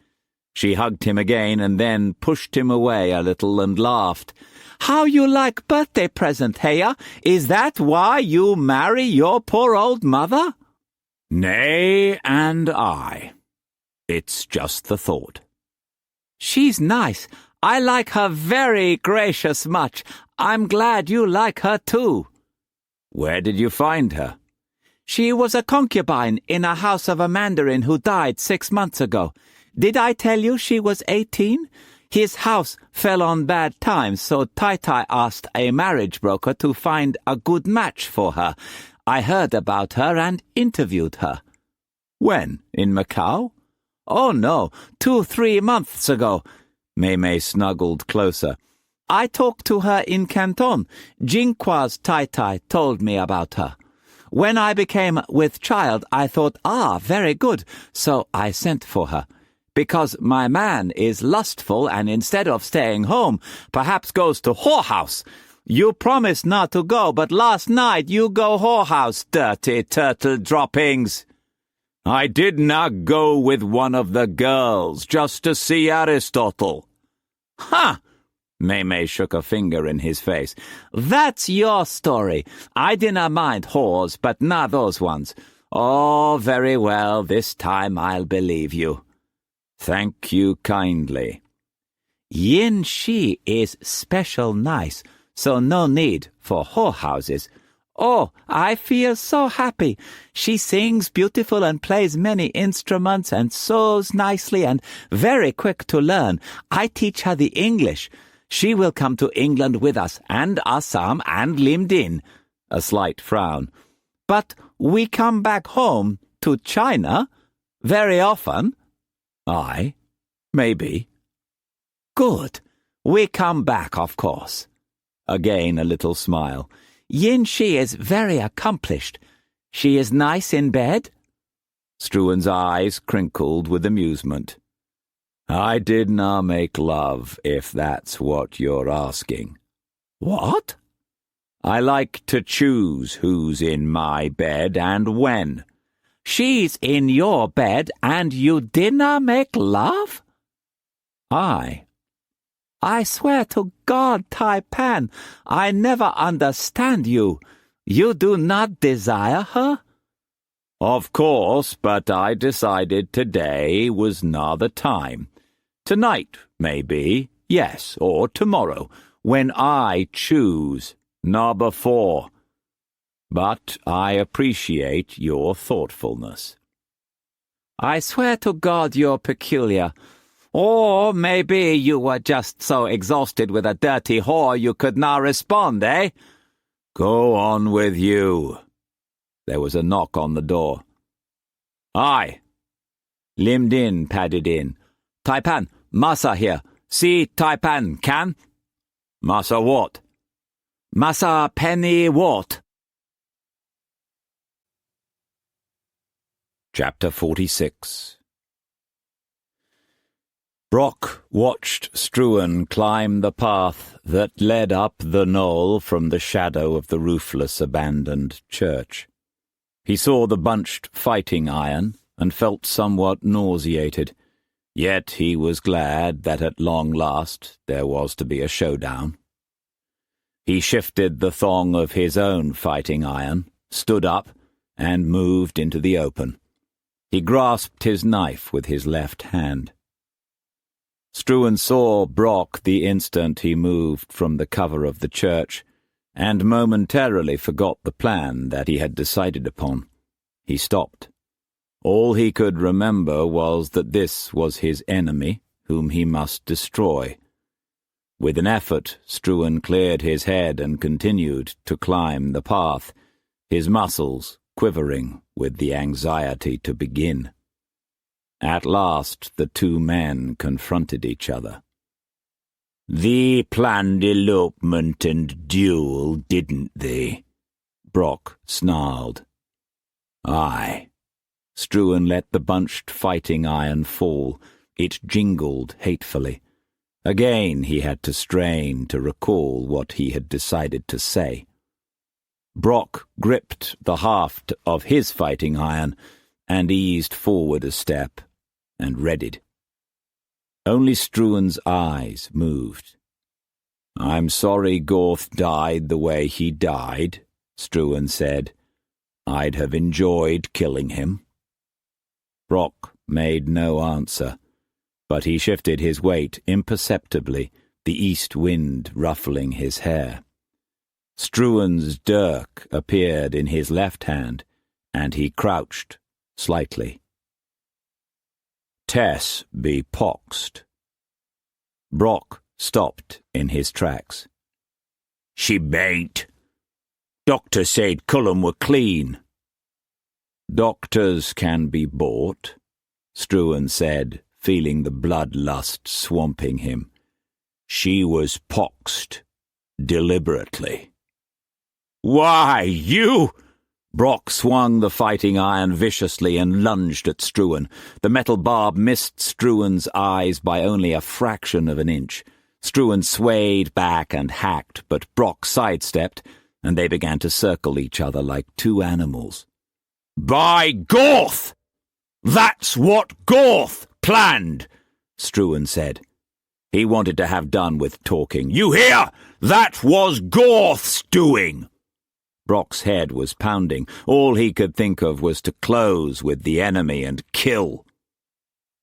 She hugged him again and then pushed him away a little and laughed. How you like birthday present, Heya? Is that why you marry your poor old mother? Nay and I. It's just the thought. She's nice. I like her very gracious much. I'm glad you like her too. Where did you find her? She was a concubine in a house of a mandarin who died 6 months ago. Did I tell you she was 18? His house fell on bad times, so Tai-Tai asked a marriage broker to find a good match for her. I heard about her and interviewed her. When? In Macau? Oh, no, 2-3 months ago. Mei snuggled closer. I talked to her in Canton. Jinqua's Tai-Tai told me about her. When I became with child, I thought, very good, so I sent for her. Because my man is lustful and instead of staying home, perhaps goes to whorehouse. You promised not to go, but last night you go whorehouse, dirty turtle droppings. I did not go with one of the girls just to see Aristotle. Ha! Mei shook a finger in his face. That's your story. I dinna mind whores, but not those ones. Oh, very well, this time I'll believe you. Thank you kindly. Yin-Shi is special nice, so no need for whorehouses. Oh, I feel so happy. She sings beautiful and plays many instruments and sews nicely and very quick to learn. I teach her the English. She will come to England with us, and Assam and Lim Din. A slight frown. But we come back home to China very often. Aye, maybe. Good. We come back, of course. Again a little smile. Yin-Shi is very accomplished. She is nice in bed? Struan's eyes crinkled with amusement. I did not make love, if that's what you're asking. What? I like to choose who's in my bed and when. She's in your bed and you dinna make love? I swear to God, Tai-Pan, I never understand you. You do not desire her? Of course, but I decided today was not the time. Tonight, maybe, yes, or tomorrow, when I choose, not before. But I appreciate your thoughtfulness. I swear to God you're peculiar. Or maybe you were just so exhausted with a dirty whore you could not respond, eh? Go on with you. There was a knock on the door. Aye. Lim Din padded in. Tai-Pan, Massa here. See Tai-Pan, can? Massa what? Massa Penny what? Chapter 46. Brock watched Struan climb the path that led up the knoll from the shadow of the roofless abandoned church. He saw the bunched fighting iron and felt somewhat nauseated, yet he was glad that at long last there was to be a showdown. He shifted the thong of his own fighting iron, stood up, and moved into the open. He grasped his knife with his left hand. Struan saw Brock the instant he moved from the cover of the church, and momentarily forgot the plan that he had decided upon. He stopped. All he could remember was that this was his enemy, whom he must destroy. With an effort, Struan cleared his head and continued to climb the path, his muscles quivering with the anxiety to begin. At last the two men confronted each other. They planned elopement and duel, didn't they? Brock snarled. Aye. Struan let the bunched fighting iron fall. It jingled hatefully. Again he had to strain to recall what he had decided to say. Brock gripped the haft of his fighting iron and eased forward a step and readied. Only Struan's eyes moved. I'm sorry Gorth died the way he died, Struan said. I'd have enjoyed killing him. Brock made no answer, but he shifted his weight imperceptibly, the east wind ruffling his hair. Struan's dirk appeared in his left hand, and he crouched slightly. Tess be poxed. Brock stopped in his tracks. She bain't. Doctor said Cullum were clean. Doctors can be bought, Struan said, feeling the bloodlust swamping him. She was poxed, deliberately. Why, you! Brock swung the fighting iron viciously and lunged at Struan. The metal barb missed Struan's eyes by only a fraction of an inch. Struan swayed back and hacked, but Brock sidestepped, and they began to circle each other like two animals. By Gorth! That's what Gorth planned, Struan said. He wanted to have done with talking. You hear? That was Gorth's doing! Brock's head was pounding. All he could think of was to close with the enemy and kill.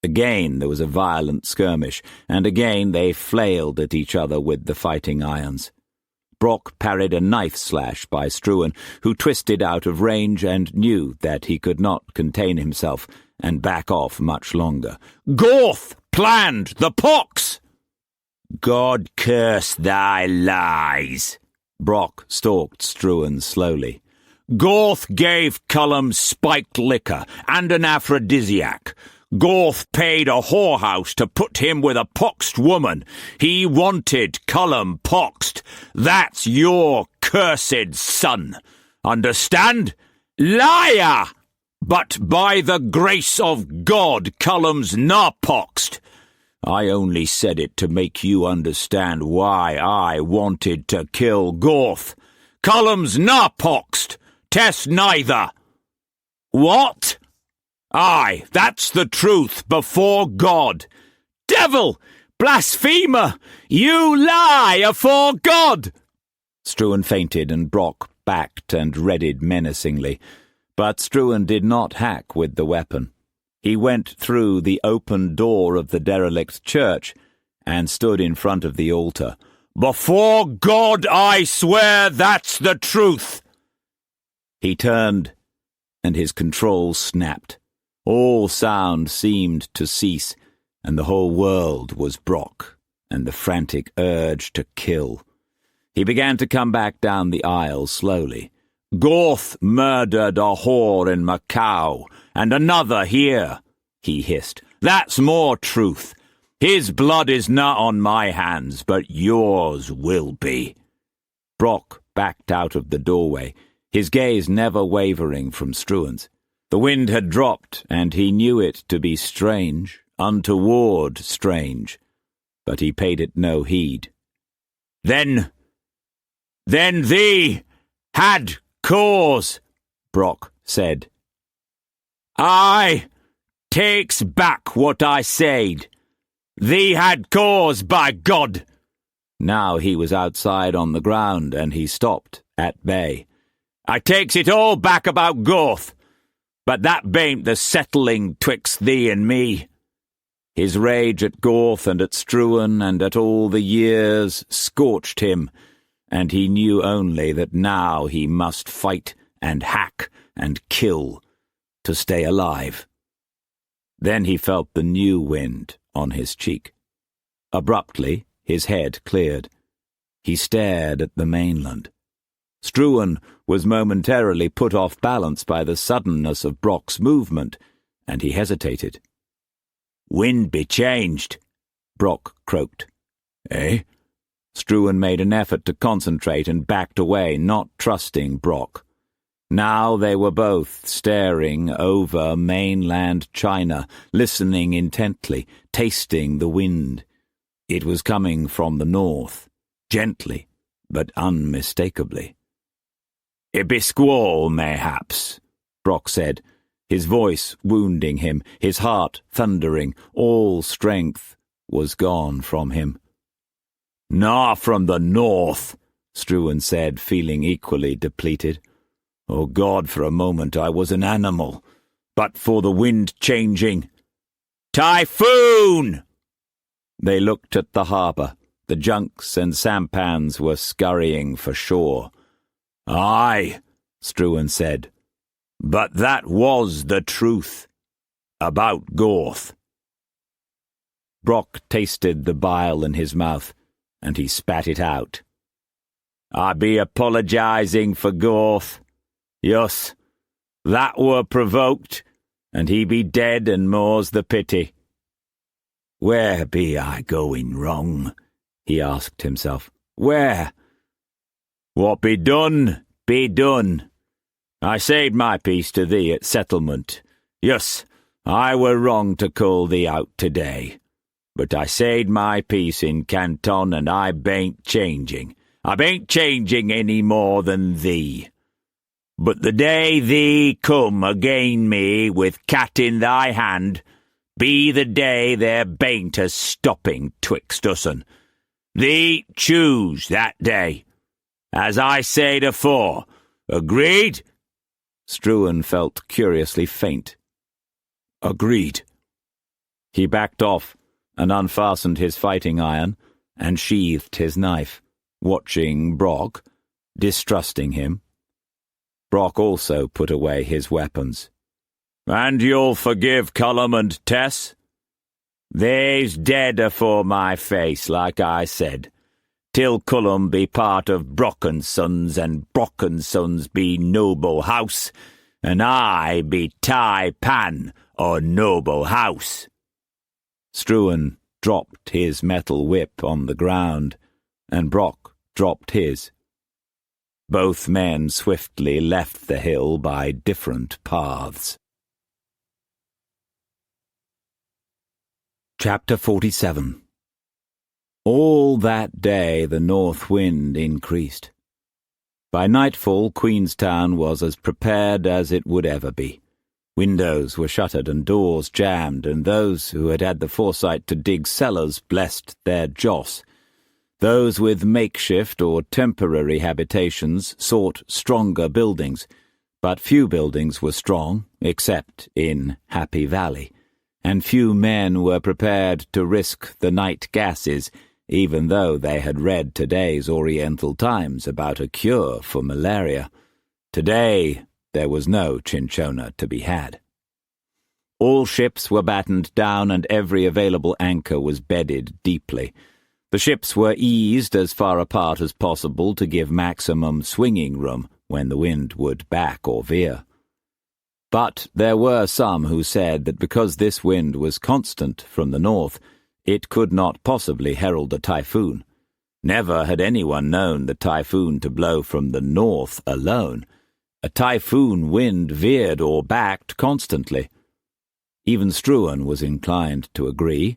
Again there was a violent skirmish, and again they flailed at each other with the fighting irons. Brock parried a knife slash by Struan, who twisted out of range and knew that he could not contain himself and back off much longer. Gorth planned the pox! God curse thy lies! Brock stalked Struan slowly. Gorth gave Cullum spiked liquor and an aphrodisiac. Gorth paid a whorehouse to put him with a poxed woman. He wanted Cullum poxed. That's your cursed son. Understand? Liar! But by the grace of God, Cullum's narpoxed. I only said it to make you understand why I wanted to kill Gorth. Cullum's narpoxed. Tess neither. What? Aye, that's the truth before God. Devil! Blasphemer! You lie afore God! Struan fainted and Brock backed and readied menacingly. But Struan did not hack with the weapon. He went through the open door of the derelict church and stood in front of the altar. Before God I swear that's the truth! He turned, and his control snapped. All sound seemed to cease, and the whole world was Brock, and the frantic urge to kill. He began to come back down the aisle slowly. Gorth murdered a whore in Macau, and another here, he hissed. That's more truth. His blood is not on my hands, but yours will be. Brock backed out of the doorway, his gaze never wavering from Struan's. The wind had dropped, and he knew it to be strange, untoward strange, but he paid it no heed. Then thee had cause, Brock said. I takes back what I said. Thee had cause, by God! Now he was outside on the ground, and he stopped, at bay. I takes it all back about Gorth, but that bain't the settling twixt thee and me. His rage at Gorth and at Struan and at all the years scorched him, and he knew only that now he must fight and hack and kill to stay alive. Then he felt the new wind on his cheek. Abruptly, his head cleared. He stared at the mainland. Struan was momentarily put off balance by the suddenness of Brock's movement, and he hesitated. Wind be changed, Brock croaked. Eh? Struan made an effort to concentrate and backed away, not trusting Brock. Now they were both staring over mainland China, listening intently, tasting the wind. It was coming from the north, gently, but unmistakably. "It be squall, mayhaps," Brock said, his voice wounding him, his heart thundering. All strength was gone from him. "Nah, from the north," Struan said, feeling equally depleted. "Oh God, for a moment I was an animal, but for the wind changing. Typhoon!" They looked at the harbour. The junks and sampans were scurrying for shore. "Aye," Struan said, "but that was the truth. About Gorth." Brock tasted the bile in his mouth, and he spat it out. "I be apologising for Gorth. Yus, that were provoked, and he be dead, and more's the pity." "Where be I going wrong?" he asked himself. "Where? What be done, be done. I said my piece to thee at settlement. Yus, I were wrong to call thee out today. But I said my piece in Canton, and I bain't changing. I bain't changing any more than thee. But the day thee come again me with cat in thy hand, be the day there bain't a stopping twixt us'n. Thee choose that day. As I said afore, agreed?" Struan felt curiously faint. "Agreed." He backed off and unfastened his fighting iron and sheathed his knife, watching Brock, distrusting him. Brock also put away his weapons. "And you'll forgive Cullum and Tess? They's dead afore my face, like I said, till Cullum be part of Brock and Sons, and Brock and Sons be noble house, and I be Tai-Pan, or noble house." Struan dropped his metal whip on the ground, and Brock dropped his. Both men swiftly left the hill by different paths. Chapter 47. All that day the north wind increased. By nightfall Queenstown was as prepared as it would ever be. Windows were shuttered and doors jammed, and those who had had the foresight to dig cellars blessed their joss. Those with makeshift or temporary habitations sought stronger buildings, but few buildings were strong, except in Happy Valley, and few men were prepared to risk the night gases, even though they had read today's Oriental Times about a cure for malaria. Today there was no cinchona to be had. All ships were battened down and every available anchor was bedded deeply. The ships were eased as far apart as possible to give maximum swinging room when the wind would back or veer. But there were some who said that because this wind was constant from the north, it could not possibly herald a typhoon. Never had anyone known the typhoon to blow from the north alone. A typhoon wind veered or backed constantly. Even Struan was inclined to agree.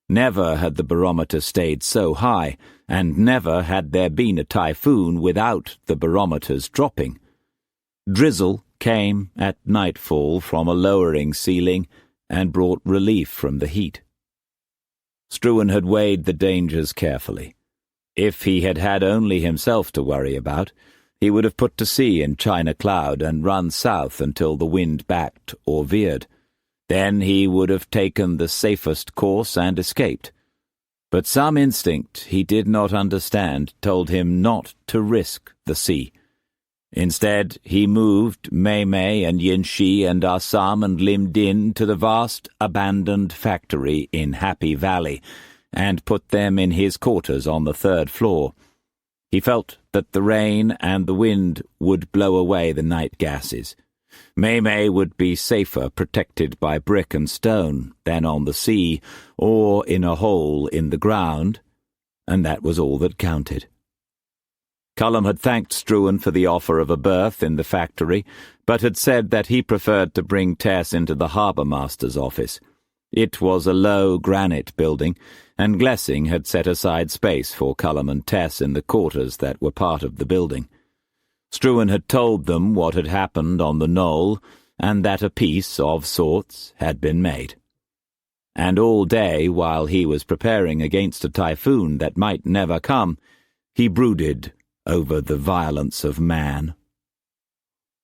Never had the barometer stayed so high, and never had there been a typhoon without the barometers dropping. Drizzle came at nightfall from a lowering ceiling and brought relief from the heat. Struan had weighed the dangers carefully. If he had had only himself to worry about, he would have put to sea in China Cloud and run south until the wind backed or veered. Then he would have taken the safest course and escaped. But some instinct he did not understand told him not to risk the sea. Instead, he moved Mei and Yin-Shi and Assam and Lim Din to the vast abandoned factory in Happy Valley and put them in his quarters on the 3rd floor. He felt that the rain and the wind would blow away the night gases. Mei would be safer protected by brick and stone than on the sea or in a hole in the ground, and that was all that counted. Cullum had thanked Struan for the offer of a berth in the factory, but had said that he preferred to bring Tess into the harbour master's office. It was a low granite building, and Glessing had set aside space for Cullum and Tess in the quarters that were part of the building. Struan had told them what had happened on the knoll, and that a peace of sorts had been made. And all day, while he was preparing against a typhoon that might never come, he brooded over the violence of man.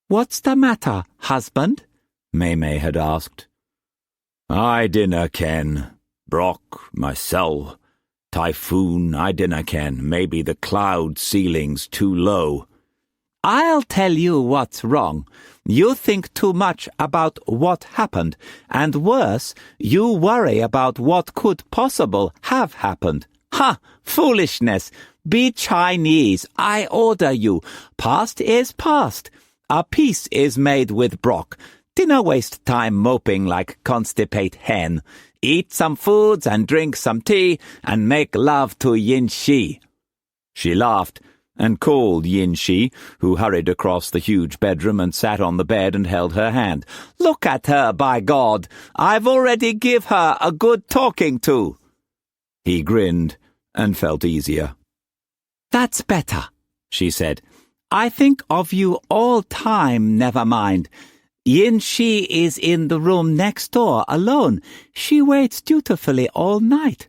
"What's the matter, husband?" Mei had asked. "I dinna ken. Brock, mysel. Typhoon, I dinna ken. Maybe the cloud ceiling's too low." "I'll tell you what's wrong. You think too much about what happened, and worse, you worry about what could possible have happened. Ha! Foolishness! Be Chinese, I order you. Past is past. A peace is made with Brock. Dinna waste time moping like constipate hen. Eat some foods and drink some tea and make love to Yin-Shi." She laughed and called Yin-Shi, who hurried across the huge bedroom and sat on the bed and held her hand. "Look at her, by God! I've already give her a good talking to." He grinned and felt easier. "That's better," she said. "I think of you all time, never mind. Yin-Shi is in the room next door alone. She waits dutifully all night."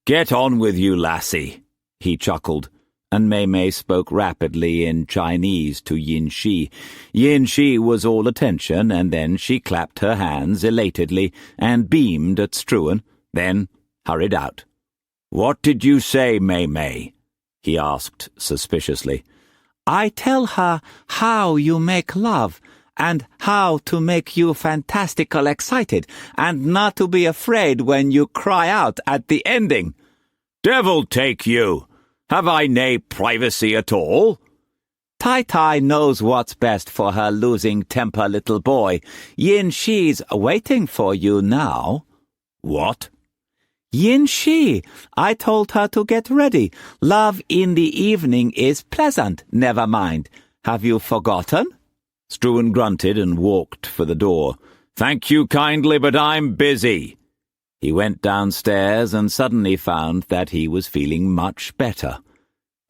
"Get on with you, lassie," he chuckled, and Mei spoke rapidly in Chinese to Yin-Shi. Yin-Shi was all attention, and then she clapped her hands elatedly and beamed at Struan, then hurried out. "What did you say, Mei?" he asked suspiciously. "I tell her how you make love, and how to make you fantastical excited, and not to be afraid when you cry out at the ending." "Devil take you! Have I nae privacy at all?" "Tai knows what's best for her losing temper little boy. Yin-Shi's waiting for you now." "What?" "Yin-Shi, I told her to get ready. Love in the evening is pleasant, never mind. Have you forgotten?" Struan grunted and walked for the door. "Thank you kindly, but I'm busy." He went downstairs and suddenly found that he was feeling much better.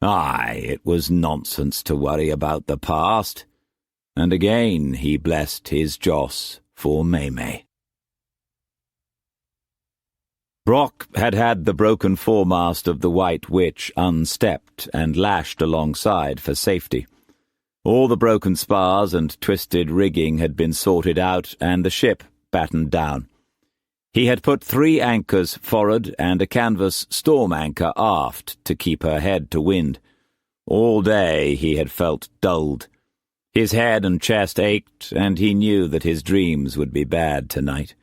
Aye, it was nonsense to worry about the past. And again he blessed his Joss for May. Brock had had the broken foremast of the White Witch unstepped and lashed alongside for safety. All the broken spars and twisted rigging had been sorted out and the ship battened down. He had put 3 anchors forward and a canvas storm anchor aft to keep her head to wind. All day he had felt dulled. His head and chest ached, and he knew that his dreams would be bad tonight.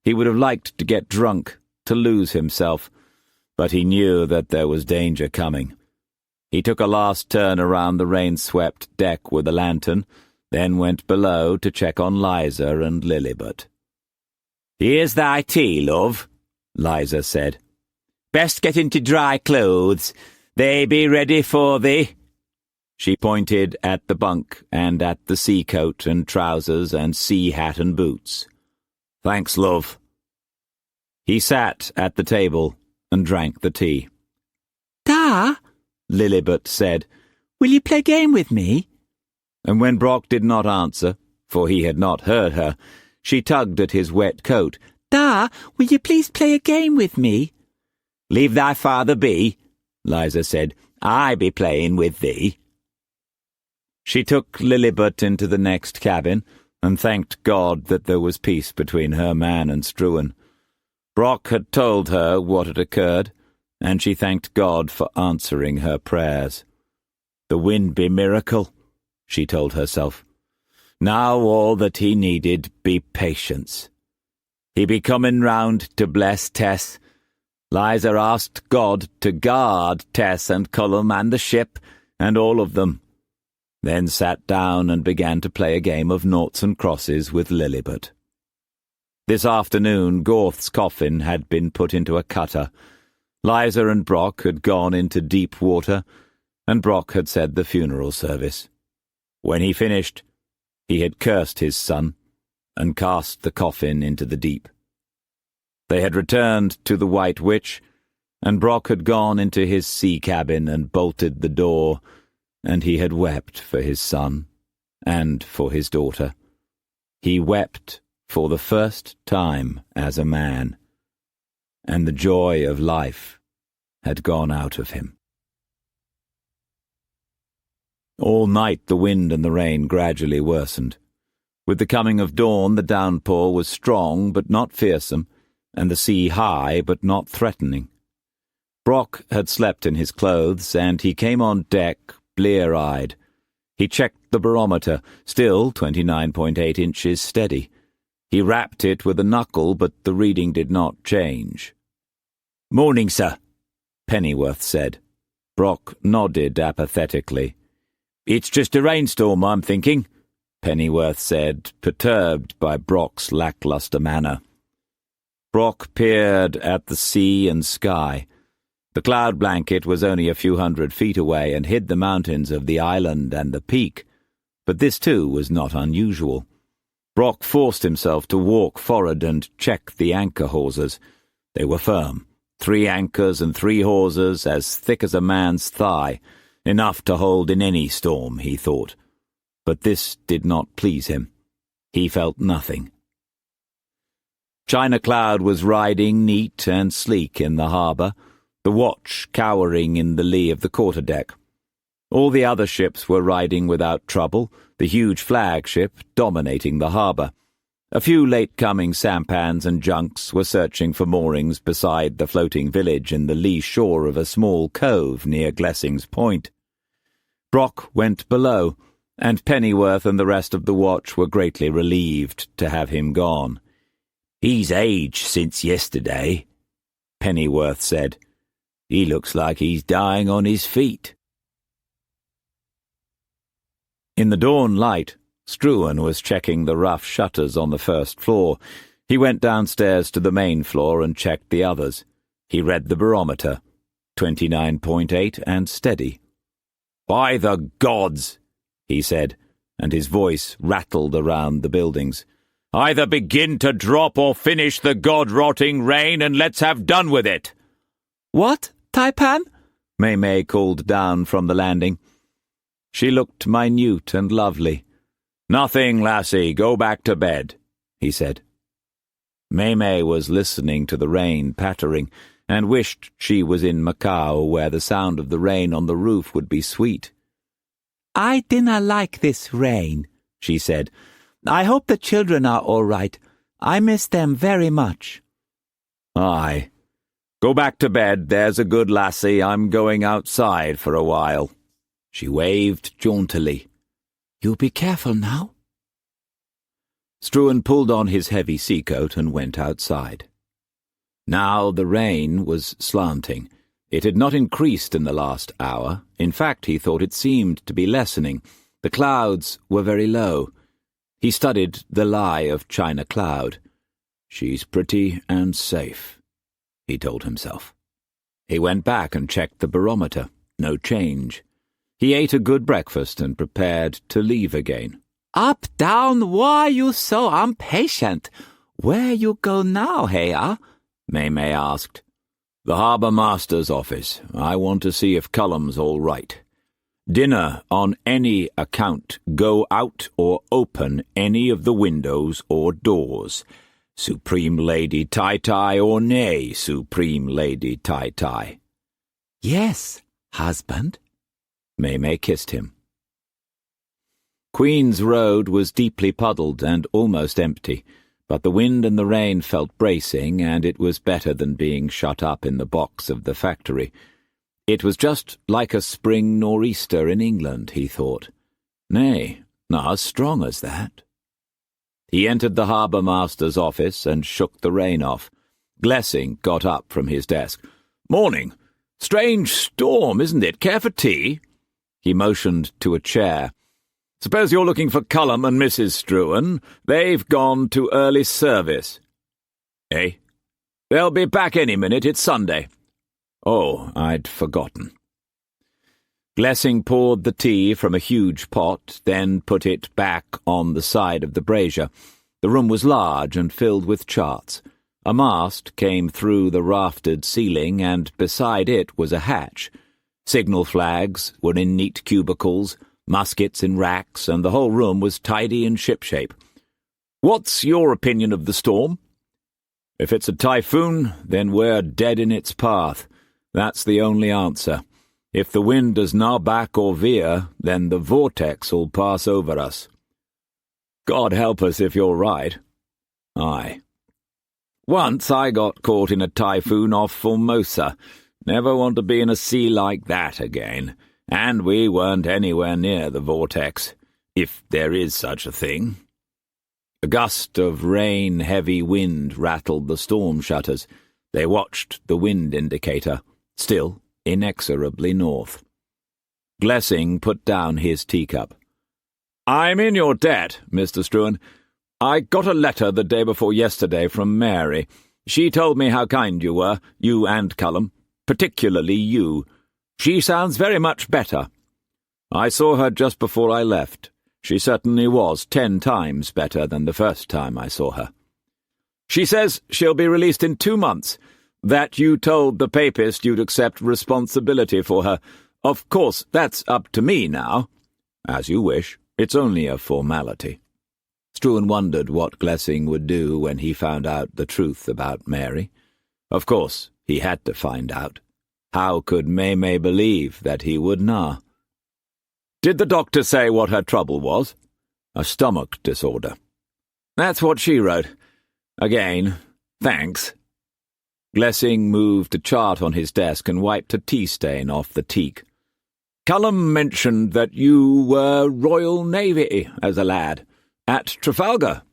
He would have liked to get drunk, to lose himself, but he knew that there was danger coming. He took a last turn around the rain-swept deck with a lantern, then went below to check on Liza and Lilibet. "Here's thy tea, love," Liza said. "Best get into dry clothes. They be ready for thee." She pointed at the bunk and at the sea coat and trousers and sea hat and boots. "Thanks, love." He sat at the table and drank the tea. "Da," Lilibet said, will you play a game with me? and when Brock did not answer, for he had not heard her, she tugged at his wet coat. "Da, will you please play a game with me?" "Leave thy father be," Liza said. "I be playing with thee." She took Lilibet into the next cabin and thanked God that there was peace between her man and Struan. Brock had told her what had occurred, and she thanked God for answering her prayers. The wind be miracle, she told herself. Now all that he needed be patience. He be coming round to bless Tess. Liza asked God to guard Tess and Cullum and the ship, and all of them. Then sat down and began to play a game of noughts and crosses with Lilibet. This afternoon Gorth's coffin had been put into a cutter. Liza and Brock had gone into deep water, and Brock had said the funeral service. When he finished, he had cursed his son and cast the coffin into the deep. They had returned to the White Witch, and Brock had gone into his sea cabin and bolted the door, and he had wept for his son and for his daughter. He wept for the first time as a man, and the joy of life had gone out of him. All night the wind and the rain gradually worsened. With the coming of dawn the downpour was strong but not fearsome, and the sea high but not threatening. Brock had slept in his clothes, and he came on deck blear-eyed. He checked the barometer, still 29.8 inches steady. He rapped it with a knuckle, but the reading did not change. "Morning, sir," Pennyworth said. Brock nodded apathetically. "It's just a rainstorm, I'm thinking," Pennyworth said, perturbed by Brock's lackluster manner. Brock peered at the sea and sky. The cloud blanket was only a few 100 feet away and hid the mountains of the island and the peak, but this too was not unusual. Brock forced himself to walk forward and check the anchor hawsers. They were firm. 3 anchors and 3 hawsers as thick as a man's thigh, enough to hold in any storm, he thought. But this did not please him. He felt nothing. China Cloud was riding neat and sleek in the harbour, the watch cowering in the lee of the quarterdeck. All the other ships were riding without trouble, the huge flagship dominating the harbour. A few late-coming sampans and junks were searching for moorings beside the floating village in the lee shore of a small cove near Glessing's Point. Brock went below, and Pennyworth and the rest of the watch were greatly relieved to have him gone. "He's aged since yesterday," Pennyworth said. "He looks like he's dying on his feet." In the dawn light, Struan was checking the rough shutters on the first floor. He went downstairs to the main floor and checked the others. He read the barometer, 29.8 and steady. "By the gods!" he said, and his voice rattled around the buildings. Either begin to drop or finish the god-rotting rain and let's have done with it." "What, Tai-Pan?" May called down from the landing. She looked minute and lovely. "Nothing, lassie, go back to bed," he said. May was listening to the rain pattering and wished she was in Macau, where the sound of the rain on the roof would be sweet. "I dinna like this rain," she said. "I hope the children are all right. I miss them very much." "Aye. Go back to bed, there's a good lassie. I'm going outside for a while." She waved jauntily. "You be careful now." Struan pulled on his heavy seacoat and went outside. Now the rain was slanting. It had not increased in the last hour. In fact, he thought it seemed to be lessening. The clouds were very low. He studied the lie of China Cloud. "She's pretty and safe," he told himself. He went back and checked the barometer. No change. He ate a good breakfast and prepared to leave again. "Up, down, why you so impatient? Where you go now, heya?" May asked. "The harbour master's office. I want to see if Cullum's all right. Dinner on any account. Go out or open any of the windows or doors. Supreme Lady Tai-Tai or nay, Supreme Lady Tai-Tai." "Yes, husband." May kissed him. Queen's Road was deeply puddled and almost empty, but the wind and the rain felt bracing, and it was better than being shut up in the box of the factory. It was just like a spring nor'easter in England, he thought. Nay, not as strong as that. He entered the harbour master's office and shook the rain off. Glessing got up from his desk. "Morning. Strange storm, isn't it? Care for tea?" He motioned to a chair. "Suppose you're looking for Cullum and Mrs. Struan. They've gone to early service." "Eh? They'll be back any minute. It's Sunday." "Oh, I'd forgotten." Glessing poured the tea from a huge pot, then put it back on the side of the brazier. The room was large and filled with charts. A mast came through the raftered ceiling, and beside it was a hatch. Signal flags were in neat cubicles, muskets in racks, and the whole room was tidy and shipshape. "What's your opinion of the storm?" "If it's a typhoon, then we're dead in its path. That's the only answer. If the wind does not back or veer, then the vortex'll pass over us." "God help us if you're right." "Aye. Once I got caught in a typhoon off Formosa. Never want to be in a sea like that again. And we weren't anywhere near the vortex, if there is such a thing." A gust of rain-heavy wind rattled the storm shutters. They watched the wind indicator, still inexorably north. Glessing put down his teacup. "I'm in your debt, Mr. Struan. I got a letter the day before yesterday from Mary. She told me how kind you were, you and Cullum, particularly you. She sounds very much better. I saw her just before I left. She certainly was 10 times better than the first time I saw her. She says she'll be released in 2 months, that you told the papist you'd accept responsibility for her. Of course, that's up to me now." "As you wish. It's only a formality." Struan wondered what Glessing would do when he found out the truth about Mary. Of course, he had to find out. How could May believe that he would not? "Did the doctor say what her trouble was?" "A stomach disorder." "That's what she wrote. Again, thanks." Glessing moved a chart on his desk and wiped a tea stain off the teak. "Cullum mentioned that you were Royal Navy as a lad, at Trafalgar.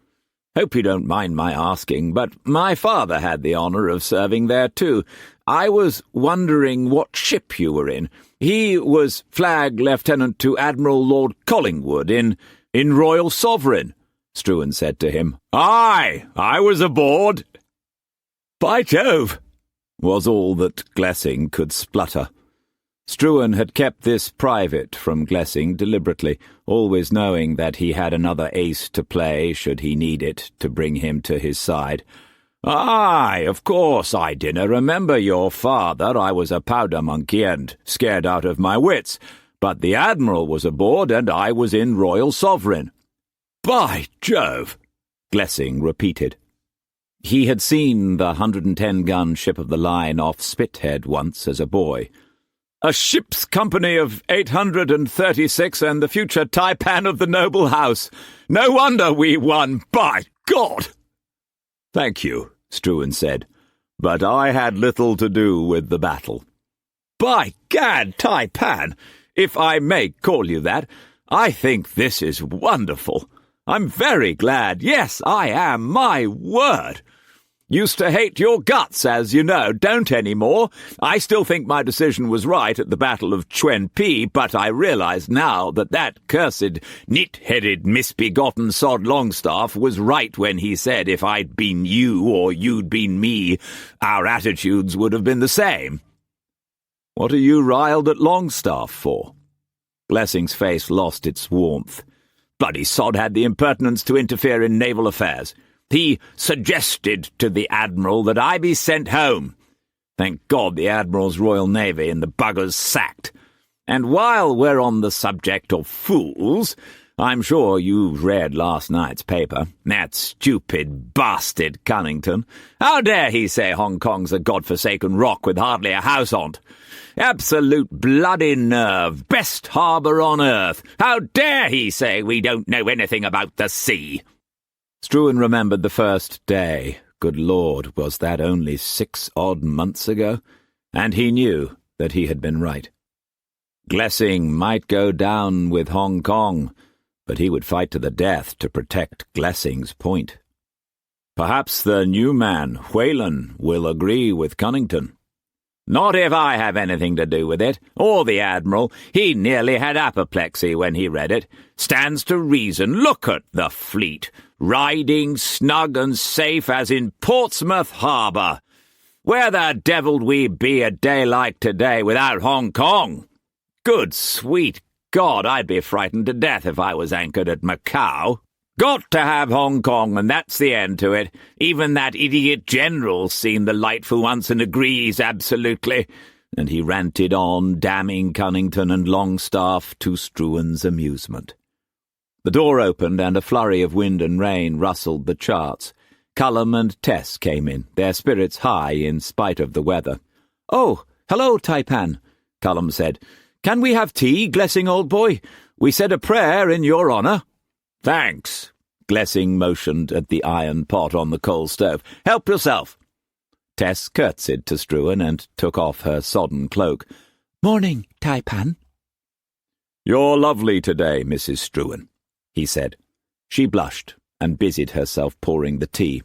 Hope you don't mind my asking, but my father had the honour of serving there too. I was wondering what ship you were in. He was Flag Lieutenant to Admiral Lord Collingwood in Royal Sovereign," Struan said to him. "Aye, I was aboard." "By Jove!" was all that Glessing could splutter. Struan had kept this private from Glessing deliberately, always knowing that he had another ace to play should he need it to bring him to his side. "Aye, of course, I dinna remember your father. I was a powder monkey and scared out of my wits. But the Admiral was aboard and I was in Royal Sovereign." "By Jove!" Glessing repeated. He had seen the 110-gun ship of the line off Spithead once as a boy. "A ship's company of 836 and the future Tai-Pan of the noble house. No wonder we won, by God!" "Thank you," Struan said, "but I had little to do with the battle." "By gad, Tai-Pan, if I may call you that, I think this is wonderful. I'm very glad. Yes, I am, my word. Used to hate your guts, as you know, don't anymore. I still think my decision was right at the Battle of Chuen Pi, but I realize now that that cursed, nit-headed, misbegotten sod Longstaff was right when he said if I'd been you or you'd been me, our attitudes would have been the same." "What are you riled at Longstaff for?" Glessing's face lost its warmth. "Bloody sod had the impertinence to interfere in naval affairs. He suggested to the Admiral that I be sent home. Thank God the Admiral's Royal Navy and the bugger's sacked. And while we're on the subject of fools, I'm sure you've read last night's paper. That stupid bastard Cunnington. How dare he say Hong Kong's a godforsaken rock with hardly a house on't? Absolute bloody nerve, best harbour on earth. How dare he say we don't know anything about the sea?" Struan remembered the first day. Good Lord, was that only 6-odd months ago? And he knew that he had been right. Glessing might go down with Hong Kong, but he would fight to the death to protect Glessing's point. Perhaps the new man, Whalen, will agree with Cunnington. "Not if I have anything to do with it, or the Admiral. He nearly had apoplexy when he read it. Stands to reason. Look at the fleet, riding snug and safe as in Portsmouth Harbour. Where the devil'd we be a day like today without Hong Kong? Good sweet God, I'd be frightened to death if I was anchored at Macau. Got to have Hong Kong, and that's the end to it. Even that idiot general's seen the light for once and agrees absolutely." And he ranted on, damning Cunnington and Longstaff to Struan's amusement. The door opened and a flurry of wind and rain rustled the charts. Cullum and Tess came in, their spirits high in spite of the weather. "Oh, hello, Tai-Pan," Cullum said. "Can we have tea, Glessing, old boy? We said a prayer in your honour." "Thanks." Glessing motioned at the iron pot on the coal stove. "Help yourself." Tess curtsied to Struan and took off her sodden cloak. "Morning, Tai-Pan." "You're lovely today, Mrs. Struan," he said. She blushed and busied herself pouring the tea.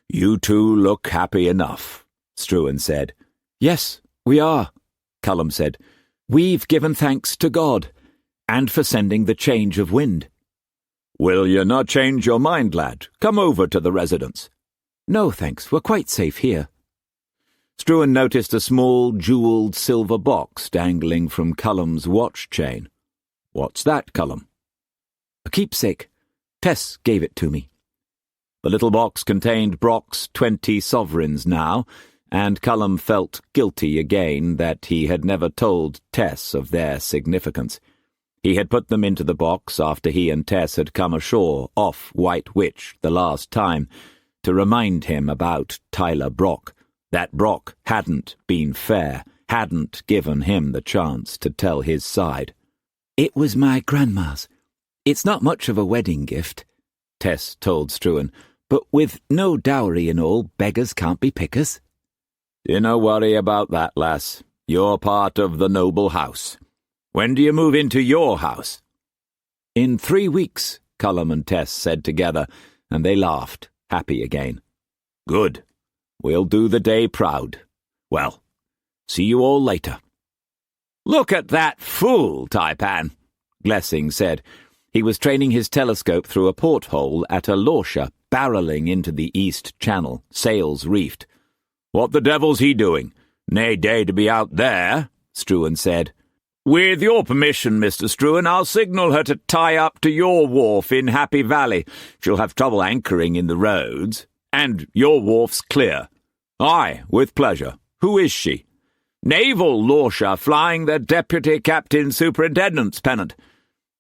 "You two look happy enough," Struan said. "Yes, we are," Cullum said. "We've given thanks to God, and for sending the change of wind." "Will you not change your mind, lad? Come over to the residence." "No, thanks, we're quite safe here." Struan noticed a small, jewelled silver box dangling from Cullum's watch chain. "What's that, Cullum?" "A keepsake. Tess gave it to me." The little box contained Brock's 20 sovereigns now, and Cullum felt guilty again that he had never told Tess of their significance. He had put them into the box after he and Tess had come ashore off White Witch the last time, to remind him about Tyler Brock, that Brock hadn't been fair, hadn't given him the chance to tell his side. "It was my grandma's. It's not much of a wedding gift," Tess told Struan, "but with no dowry and all, beggars can't be pickers." "Dinna worry about that, lass. You're part of the noble house. When do you move into your house?" "In 3 weeks," Cullum and Tess said together, and they laughed, happy again. "Good. We'll do the day proud. Well, see you all later." "Look at that fool, Tai-Pan," Glessing said. He was training his telescope through a porthole at a lorcha barrelling into the East Channel, sails reefed. "What the devil's he doing? Nae day to be out there," Struan said. With your permission, Mr. Struan, I'll signal her to tie up to your wharf in Happy Valley. She'll have trouble anchoring in the roads. And your wharf's clear. Aye, with pleasure. Who is she? Naval Lauscher, flying the Deputy Captain Superintendent's pennant.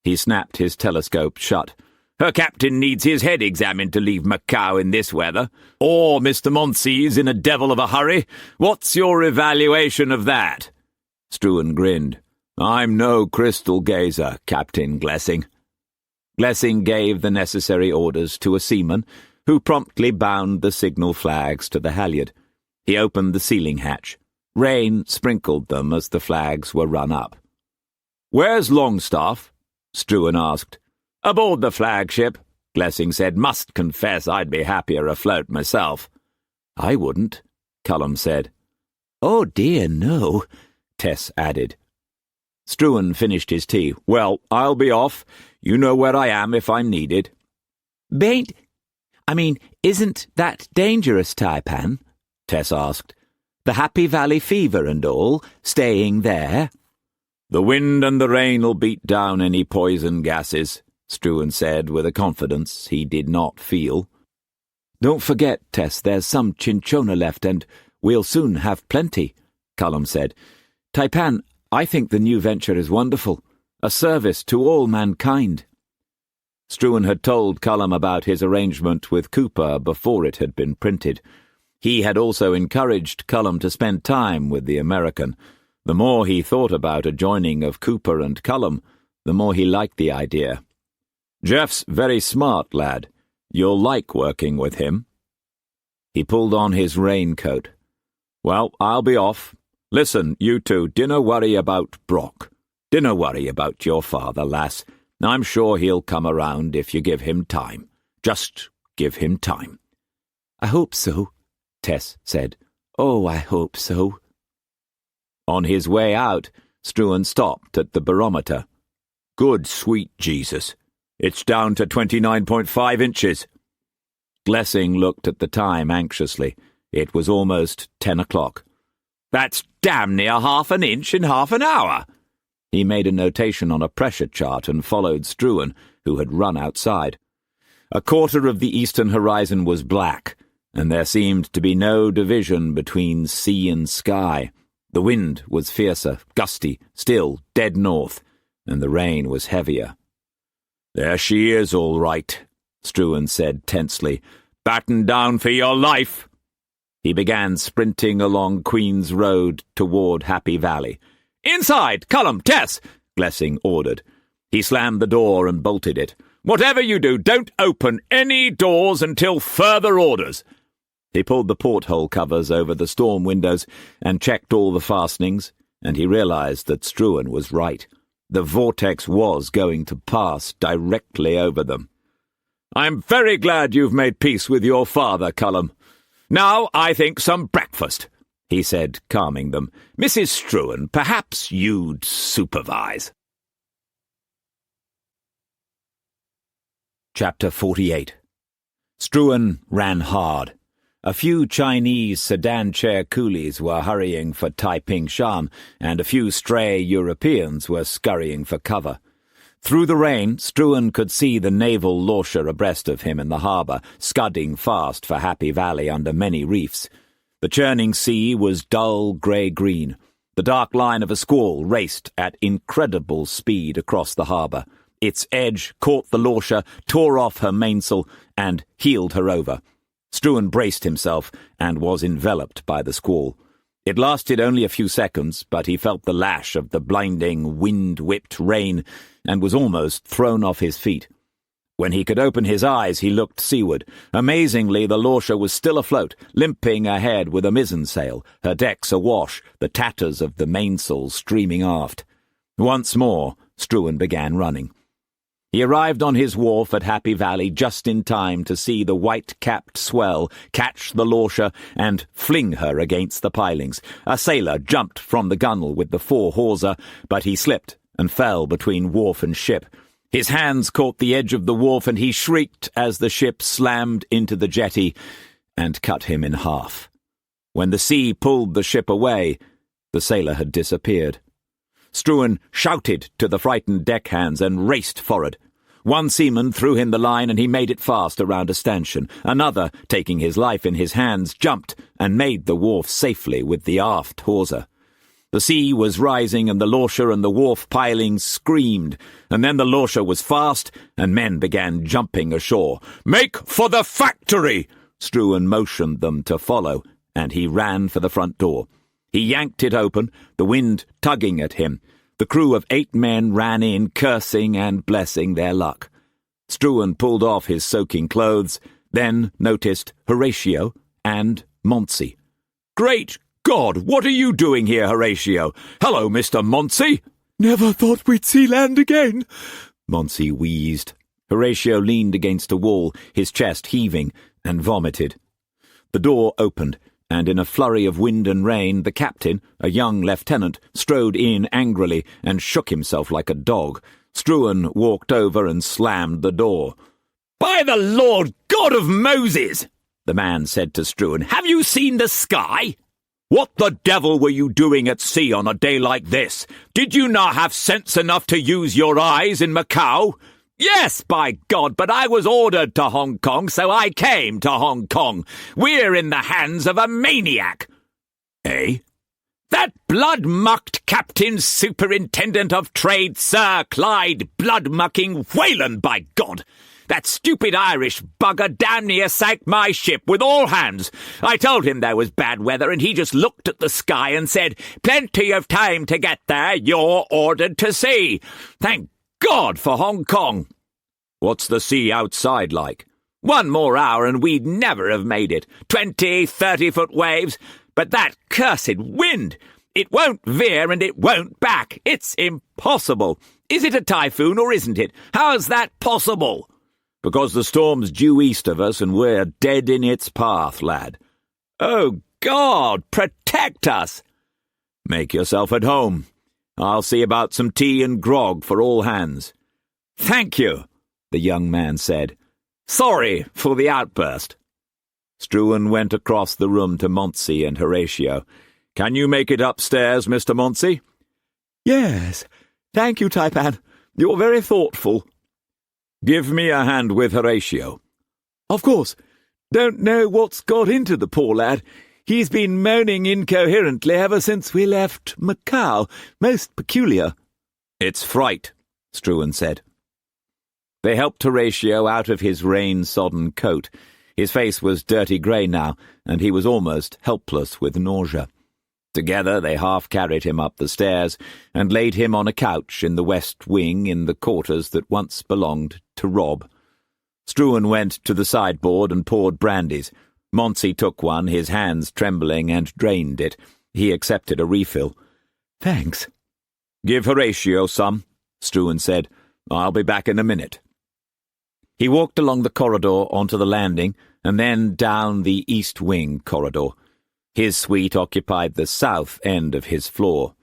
He snapped his telescope shut. Her captain needs his head examined to leave Macau in this weather. Or Mr. Montsee's in a devil of a hurry. What's your evaluation of that? Struan grinned. I'm no crystal gazer, Captain Glessing. Glessing gave the necessary orders to a seaman, who promptly bound the signal flags to the halyard. He opened the ceiling hatch. Rain sprinkled them as the flags were run up. Where's Longstaff? Struan asked. Aboard the flagship, Glessing said. Must confess I'd be happier afloat myself. I wouldn't, Cullum said. Oh dear, no, Tess added. Struan finished his tea. Well, I'll be off. You know where I am if I'm needed. Isn't that dangerous, Tai-Pan? Tess asked. The Happy Valley fever and all, staying there? The wind and the rain'll beat down any poison gases, Struan said with a confidence he did not feel. Don't forget, Tess, there's some cinchona left, and we'll soon have plenty, Cullum said. Tai-Pan, I think the new venture is wonderful, a service to all mankind. Struan had told Cullum about his arrangement with Cooper before it had been printed. He had also encouraged Cullum to spend time with the American. The more he thought about a joining of Cooper and Cullum, the more he liked the idea. Jeff's very smart, lad. You'll like working with him. He pulled on his raincoat. Well, I'll be off. Listen, you two, dinna worry about Brock. Dinna worry about your father, lass. I'm sure he'll come around if you give him time. Just give him time. I hope so, Tess said. Oh, I hope so. On his way out, Struan stopped at the barometer. Good sweet Jesus. It's down to 29.5 inches. Glessing looked at the time anxiously. It was almost 10 o'clock. That's damn near half an inch in half an hour. He made a notation on a pressure chart and followed Struan, who had run outside. A quarter of the eastern horizon was black, and there seemed to be no division between sea and sky. The wind was fiercer, gusty, still dead north, and the rain was heavier. There she is, all right, Struan said tensely. Batten down for your life. He began sprinting along Queen's Road toward Happy Valley. Inside, Cullum, Tess, Glessing ordered. He slammed the door and bolted it. Whatever you do, don't open any doors until further orders. He pulled the porthole covers over the storm windows and checked all the fastenings, and he realized that Struan was right. The vortex was going to pass directly over them. I'm very glad you've made peace with your father, Cullum. Now I think some breakfast, he said, calming them. Mrs. Struan, perhaps you'd supervise. Chapter 48. Struan ran hard. A few Chinese sedan chair coolies were hurrying for Taiping Shan, and a few stray Europeans were scurrying for cover. Through the rain, Struan could see the naval Lauscher abreast of him in the harbour, scudding fast for Happy Valley under many reefs. The churning sea was dull grey-green. The dark line of a squall raced at incredible speed across the harbour. Its edge caught the Lauscher, tore off her mainsail, and heeled her over. Struan braced himself and was enveloped by the squall. It lasted only a few seconds, but he felt the lash of the blinding, wind-whipped rain and was almost thrown off his feet. When he could open his eyes, he looked seaward. Amazingly, the Lauscher was still afloat, limping ahead with a mizzen sail, her decks awash, the tatters of the mainsail streaming aft. Once more, Struan began running. He arrived on his wharf at Happy Valley just in time to see the white-capped swell catch the Lauscher and fling her against the pilings. A sailor jumped from the gunwale with the fore-hawser, but he slipped and fell between wharf and ship. His hands caught the edge of the wharf, and he shrieked as the ship slammed into the jetty and cut him in half. When the sea pulled the ship away, the sailor had disappeared. Struan shouted to the frightened deckhands and raced forward. One seaman threw him the line and he made it fast around a stanchion. Another, taking his life in his hands, jumped and made the wharf safely with the aft hawser. The sea was rising and the lorcher and the wharf pilings screamed, and then the lorcher was fast and men began jumping ashore. "Make for the factory!" Struan motioned them to follow, and he ran for the front door. He yanked it open, the wind tugging at him. The crew of 8 men ran in, cursing and blessing their luck. Struan pulled off his soaking clothes, then noticed Horatio and Monsey. "Great God, what are you doing here, Horatio? Hello, Mr. Monsey." "Never thought we'd see land again," Monsey wheezed. Horatio leaned against a wall, his chest heaving, and vomited. The door opened, and in a flurry of wind and rain, the captain, a young lieutenant, strode in angrily and shook himself like a dog. Struan walked over and slammed the door. "By the Lord God of Moses," the man said to Struan, "have you seen the sky? What the devil were you doing at sea on a day like this? Did you not have sense enough to use your eyes in Macau?" "Yes, by God, but I was ordered to Hong Kong, so I came to Hong Kong. We're in the hands of a maniac." "Eh?" "That blood-mucked Captain Superintendent of Trade, Sir Clyde Blood-mucking Whalen, by God! That stupid Irish bugger damn near sank my ship with all hands. I told him there was bad weather, and he just looked at the sky and said, 'Plenty of time to get there, you're ordered to sea.' Thank God for Hong Kong." "What's the sea outside like?" "1 more hour and we'd never have made it. 20, 30-foot waves. But that cursed wind! It won't veer and it won't back. It's impossible. Is it a typhoon or isn't it? How's that possible?" "Because the storm's due east of us and we're dead in its path, lad." "Oh, God, protect us!" "Make yourself at home. I'll see about some tea and grog for all hands." "Thank you," the young man said. "Sorry for the outburst." Struan went across the room to Monsey and Horatio. "Can you make it upstairs, Mr. Monsey?" "Yes. Thank you, Tai-Pan. You're very thoughtful." "Give me a hand with Horatio." "Of course. Don't know what's got into the poor lad. He's been moaning incoherently ever since we left Macau. Most peculiar." "It's fright," Struan said. They helped Horatio out of his rain-sodden coat. His face was dirty grey now, and he was almost helpless with nausea. Together they half-carried him up the stairs and laid him on a couch in the west wing in the quarters that once belonged to Rob. Struan went to the sideboard and poured brandies. Monsey took one, his hands trembling, and drained it. He accepted a refill. "Thanks." "Give Horatio some," Struan said. "I'll be back in a minute." He walked along the corridor onto the landing and then down the east wing corridor. His suite occupied the south end of his floor.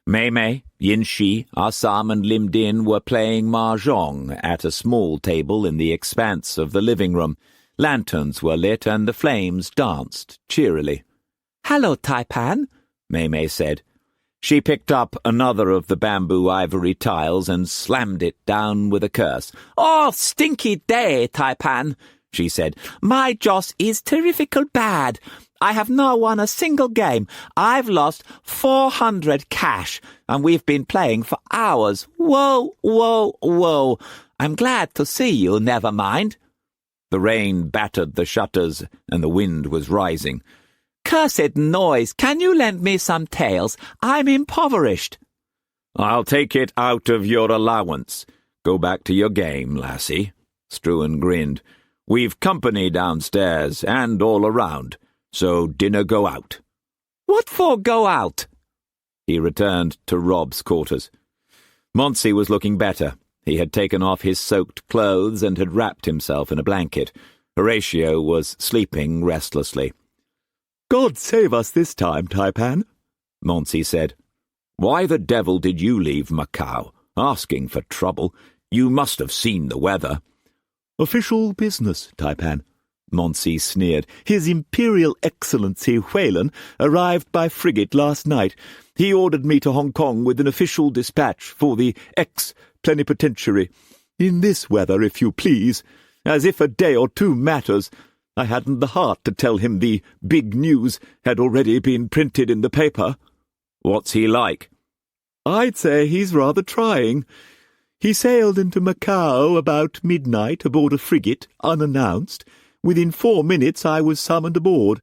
Mei, Yin-Shi, Assam and Lim Din were playing mahjong at a small table in the expanse of the living room. Lanterns were lit and the flames danced cheerily. "Hello, Tai-Pan," Mei said. She picked up another of the bamboo ivory tiles and slammed it down with a curse. "Oh, stinky day, Tai-Pan," she said. "My Joss is terrifical bad. I have not won a single game. I've lost 400 cash, and we've been playing for hours. Whoa, whoa, whoa. I'm glad to see you, never mind." The rain battered the shutters, and the wind was rising. "Cursed noise. Can you lend me some tails? I'm impoverished." "I'll take it out of your allowance. Go back to your game, lassie." Struan grinned. "We've company downstairs and all around, so dinner go out." "What for go out?" He returned to Rob's quarters. Monsey was looking better. He had taken off his soaked clothes and had wrapped himself in a blanket. Horatio was sleeping restlessly. "God save us this time, Tai-Pan," Monsey said. "Why the devil did you leave Macau? Asking for trouble. You must have seen the weather." "Official business, Tai-Pan." Monsey sneered. "His Imperial Excellency Whelan arrived by frigate last night. He ordered me to Hong Kong with an official dispatch for the ex-plenipotentiary. In this weather, if you please. As if a day or two matters. I hadn't the heart to tell him the big news had already been printed in the paper." "What's he like?" "I'd say he's rather trying. He sailed into Macau about midnight aboard a frigate, unannounced. Within 4 minutes I was summoned aboard.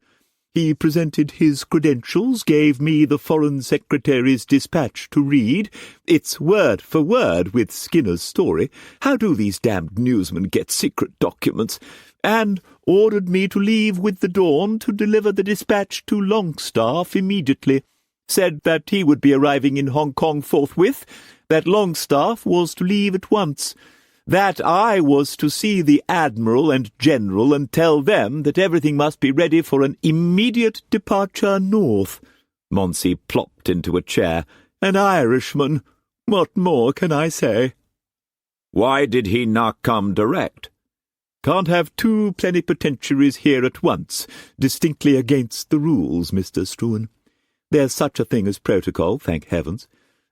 He presented his credentials, gave me the Foreign Secretary's dispatch to read. It's word for word with Skinner's story. How do these damned newsmen get secret documents? And ordered me to leave with the dawn to deliver the dispatch to Longstaff immediately. Said that he would be arriving in Hong Kong forthwith, that Longstaff was to leave at once, that I was to see the Admiral and General and tell them that everything must be ready for an immediate departure north." Monsey plopped into a chair. "An Irishman. What more can I say?" "Why did he not come direct?" "Can't have 2 plenipotentiaries here at once. Distinctly against the rules, Mr. Struan. There's such a thing as protocol, thank heavens.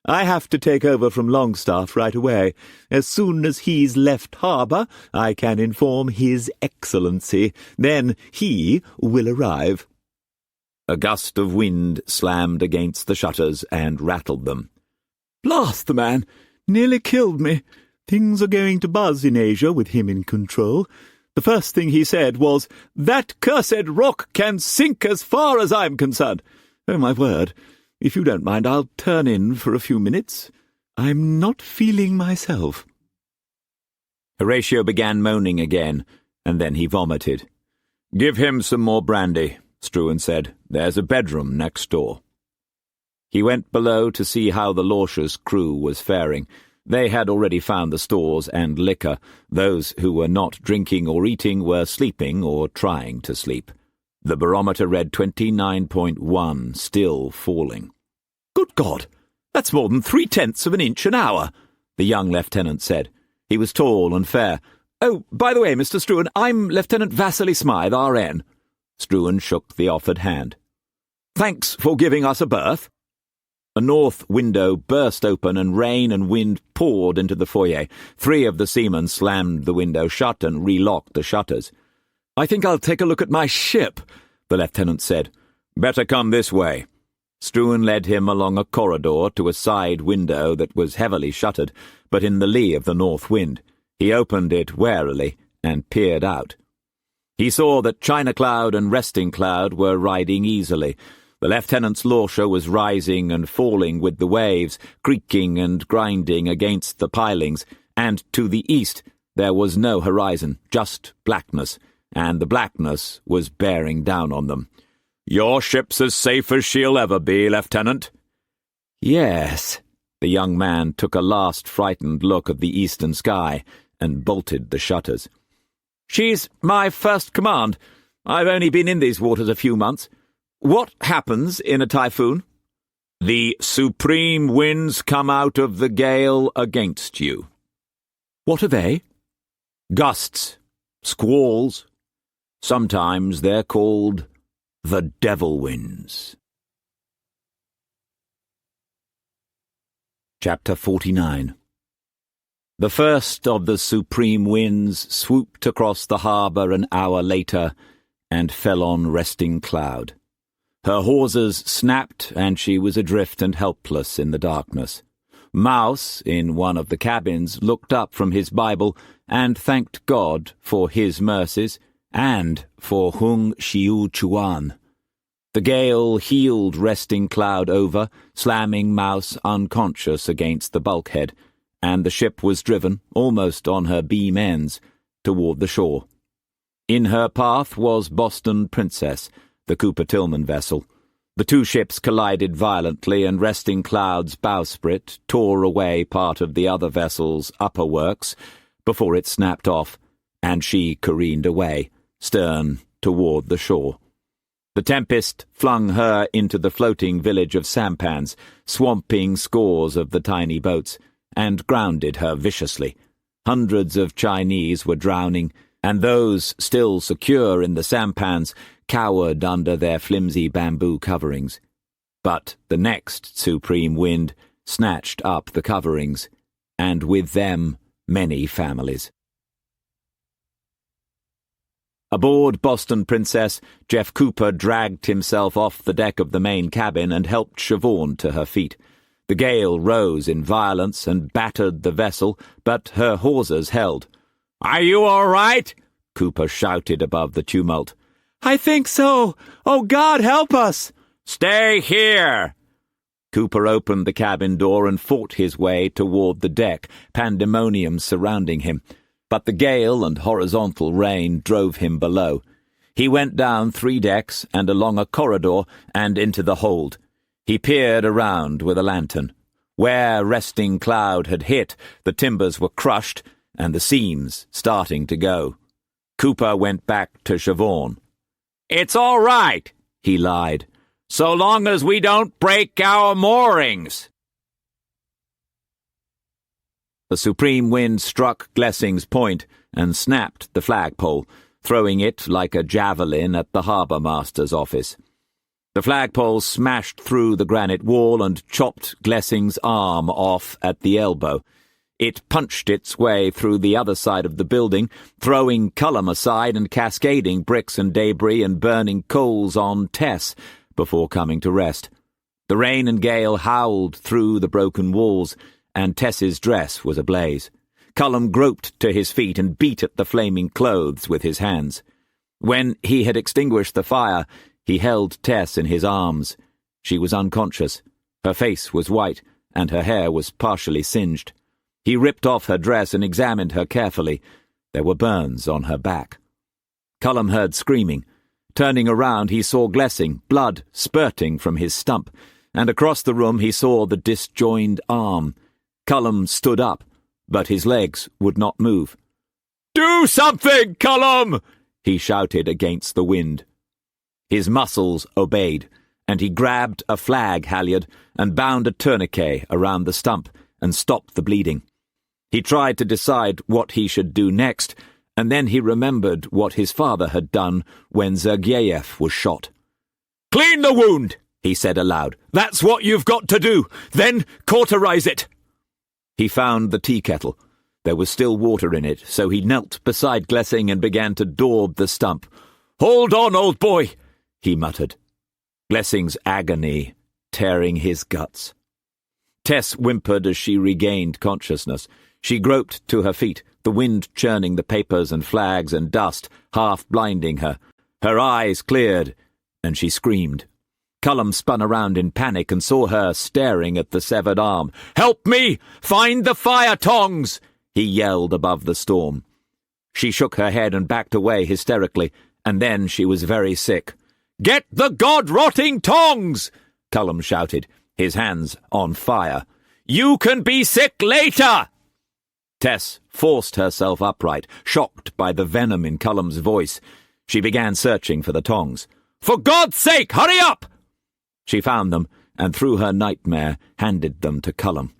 I have to take over from Longstaff right away. As soon as he's left harbour, I can inform His Excellency. Then he will arrive." A gust of wind slammed against the shutters and rattled them. "Blast the man! Nearly killed me. Things are going to buzz in Asia with him in control. The first thing he said was, 'That cursed rock can sink as far as I'm concerned.' Oh, my word. If you don't mind, I'll turn in for a few minutes. I'm not feeling myself." Horatio began moaning again, and then he vomited. "Give him some more brandy," Struan said. "There's a bedroom next door." He went below to see how the Lauscher's crew was faring. They had already found the stores and liquor. Those who were not drinking or eating were sleeping or trying to sleep. The barometer read 29.1, still falling. "Good God! That's more than 3/10 of an inch an hour," the young lieutenant said. He was tall and fair. "Oh, by the way, Mr. Struan, I'm Lieutenant Vasily Smythe, R.N. Struan shook the offered hand. "Thanks for giving us a berth." A north window burst open and rain and wind poured into the foyer. 3 of the seamen slammed the window shut and relocked the shutters. "I think I'll take a look at my ship," the lieutenant said. "Better come this way." Struan led him along a corridor to a side window that was heavily shuttered, but in the lee of the north wind. He opened it warily and peered out. He saw that China Cloud and Resting Cloud were riding easily. The lieutenant's Lauscher was rising and falling with the waves, creaking and grinding against the pilings, and to the east there was no horizon, just blackness, and the blackness was bearing down on them. "Your ship's as safe as she'll ever be, Lieutenant." "Yes." The young man took a last frightened look at the eastern sky and bolted the shutters. "She's my first command. I've only been in these waters a few months. What happens in a typhoon?" "The supreme winds come out of the gale against you." "What are they?" "Gusts. Squalls. Sometimes they're called the devil winds." Chapter 49. The first of the supreme winds swooped across the harbour an hour later and fell on Resting Cloud. Her hawsers snapped, and she was adrift and helpless in the darkness. Mouse, in one of the cabins, looked up from his Bible and thanked God for his mercies and for Hung Shiu Chuan. The gale heeled Resting Cloud over, slamming Mouse unconscious against the bulkhead, and the ship was driven, almost on her beam ends, toward the shore. In her path was Boston Princess, the Cooper-Tillman vessel. The 2 ships collided violently, and Resting Cloud's bowsprit tore away part of the other vessel's upper works before it snapped off, and she careened away, stern toward the shore. The tempest flung her into the floating village of sampans, swamping scores of the tiny boats, and grounded her viciously. Hundreds of Chinese were drowning, and those still secure in the sampans cowered under their flimsy bamboo coverings. But the next supreme wind snatched up the coverings, and with them many families. Aboard Boston Princess, Jeff Cooper dragged himself off the deck of the main cabin and helped Siobhan to her feet. The gale rose in violence and battered the vessel, but her hawsers held. "Are you all right?" Cooper shouted above the tumult. "I think so. Oh, God, help us!" "Stay here!" Cooper opened the cabin door and fought his way toward the deck, pandemonium surrounding him. But the gale and horizontal rain drove him below. He went down 3 decks and along a corridor and into the hold. He peered around with a lantern. Where Resting Cloud had hit, the timbers were crushed and the seams starting to go. Cooper went back to Siobhan. "It's all right," he lied, "so long as we don't break our moorings." The supreme wind struck Glessing's point and snapped the flagpole, throwing it like a javelin at the harbour master's office. The flagpole smashed through the granite wall and chopped Glessing's arm off at the elbow. It punched its way through the other side of the building, throwing Cullum aside and cascading bricks and debris and burning coals on Tess before coming to rest. The rain and gale howled through the broken walls, and Tess's dress was ablaze. Cullum groped to his feet and beat at the flaming clothes with his hands. When he had extinguished the fire, he held Tess in his arms. She was unconscious. Her face was white, and her hair was partially singed. He ripped off her dress and examined her carefully. There were burns on her back. Cullum heard screaming. Turning around, he saw Glessing, blood spurting from his stump, and across the room he saw the disjoined arm. Cullum stood up, but his legs would not move. "Do something, Cullum!" he shouted against the wind. His muscles obeyed, and he grabbed a flag halyard and bound a tourniquet around the stump and stopped the bleeding. He tried to decide what he should do next, and then he remembered what his father had done when Zergiev was shot. "Clean the wound," he said aloud. "That's what you've got to do. Then cauterize it." He found the tea kettle. There was still water in it, so he knelt beside Glessing and began to daub the stump. "Hold on, old boy," he muttered. Glessing's agony tearing his guts. Tess whimpered as she regained consciousness. She groped to her feet, the wind churning the papers and flags and dust, half blinding her. Her eyes cleared, and she screamed. Cullum spun around in panic and saw her staring at the severed arm. "Help me! Find the fire tongs!" he yelled above the storm. She shook her head and backed away hysterically, and then she was very sick. "Get the god-rotting tongs!" Cullum shouted, his hands on fire. "You can be sick later!" Tess forced herself upright, shocked by the venom in Cullum's voice. She began searching for the tongs. "For God's sake, hurry up!" She found them, and through her nightmare handed them to Cullum.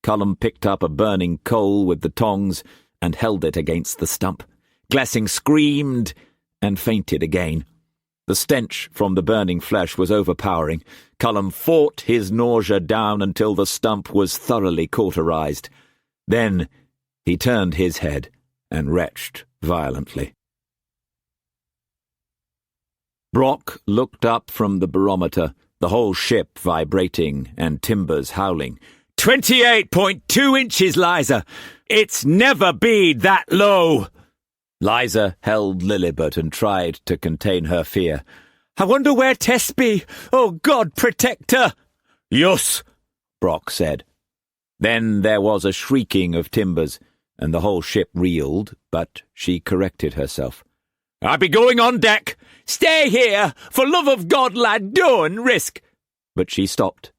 Cullum picked up a burning coal with the tongs and held it against the stump. Glessing screamed and fainted again. The stench from the burning flesh was overpowering. Cullum fought his nausea down until the stump was thoroughly cauterized. Then he turned his head and retched violently. Brock looked up from the barometer, the whole ship vibrating and timbers howling. 28.2 inches, Liza! It's never been that low! Liza held Lilibet and tried to contain her fear. "I wonder where Tess be. Oh, God, protect her!" "Yus," Brock said. Then there was a shrieking of timbers, and the whole ship reeled, but she corrected herself. "I be going on deck. Stay here. For love of God, lad, don't risk." But she stopped,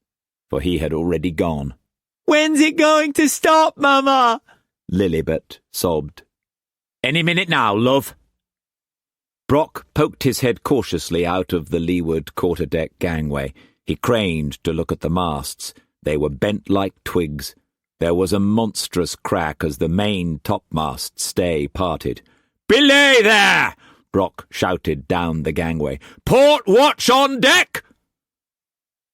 for he had already gone. "When's it going to stop, Mama?" Lilibet sobbed. "Any minute now, love." Brock poked his head cautiously out of the leeward quarter-deck gangway. He craned to look at the masts. They were bent like twigs. There was a monstrous crack as the main topmast stay parted. "Belay there!" Brock shouted down the gangway. "Port watch on deck!"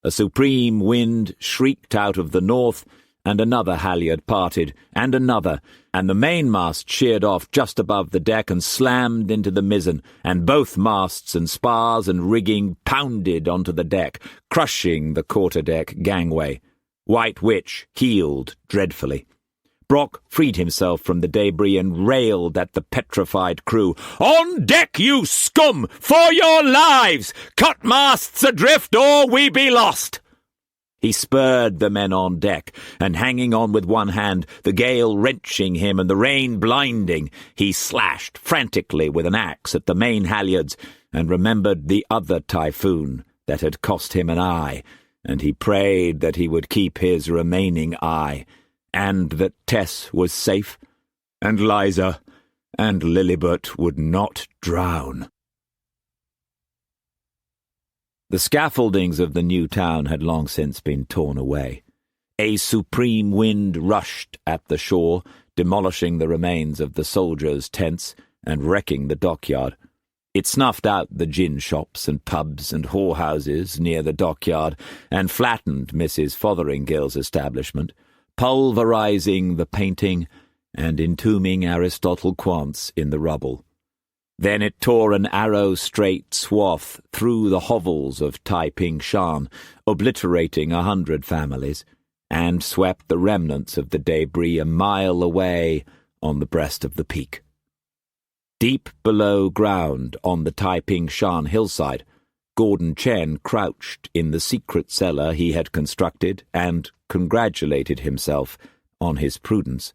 A supreme wind shrieked out of the north, and another halyard parted, and another, and the mainmast sheered off just above the deck and slammed into the mizzen, and both masts and spars and rigging pounded onto the deck, crushing the quarter-deck gangway. White Witch heeled dreadfully. Brock freed himself from the debris and railed at the petrified crew. "On deck, you scum! For your lives! Cut masts adrift, or we be lost!" He spurred the men on deck, and hanging on with one hand, the gale wrenching him and the rain blinding, he slashed frantically with an axe at the main halyards, and remembered the other Typhoon that had cost him an eye, and he prayed that he would keep his remaining eye, and that Tess was safe, and Liza and Lilibet would not drown. The scaffoldings of the new town had long since been torn away. A supreme wind rushed at the shore, demolishing the remains of the soldiers' tents and wrecking the dockyard. It snuffed out the gin shops and pubs and whorehouses near the dockyard and flattened Mrs. Fotheringill's establishment, pulverizing the painting and entombing Aristotle Quantz in the rubble. Then it tore an arrow-straight swath through the hovels of Taiping Shan, obliterating 100 families, and swept the remnants of the debris a mile away on the breast of the peak. Deep below ground on the Taiping Shan hillside, Gordon Chen crouched in the secret cellar he had constructed and congratulated himself on his prudence.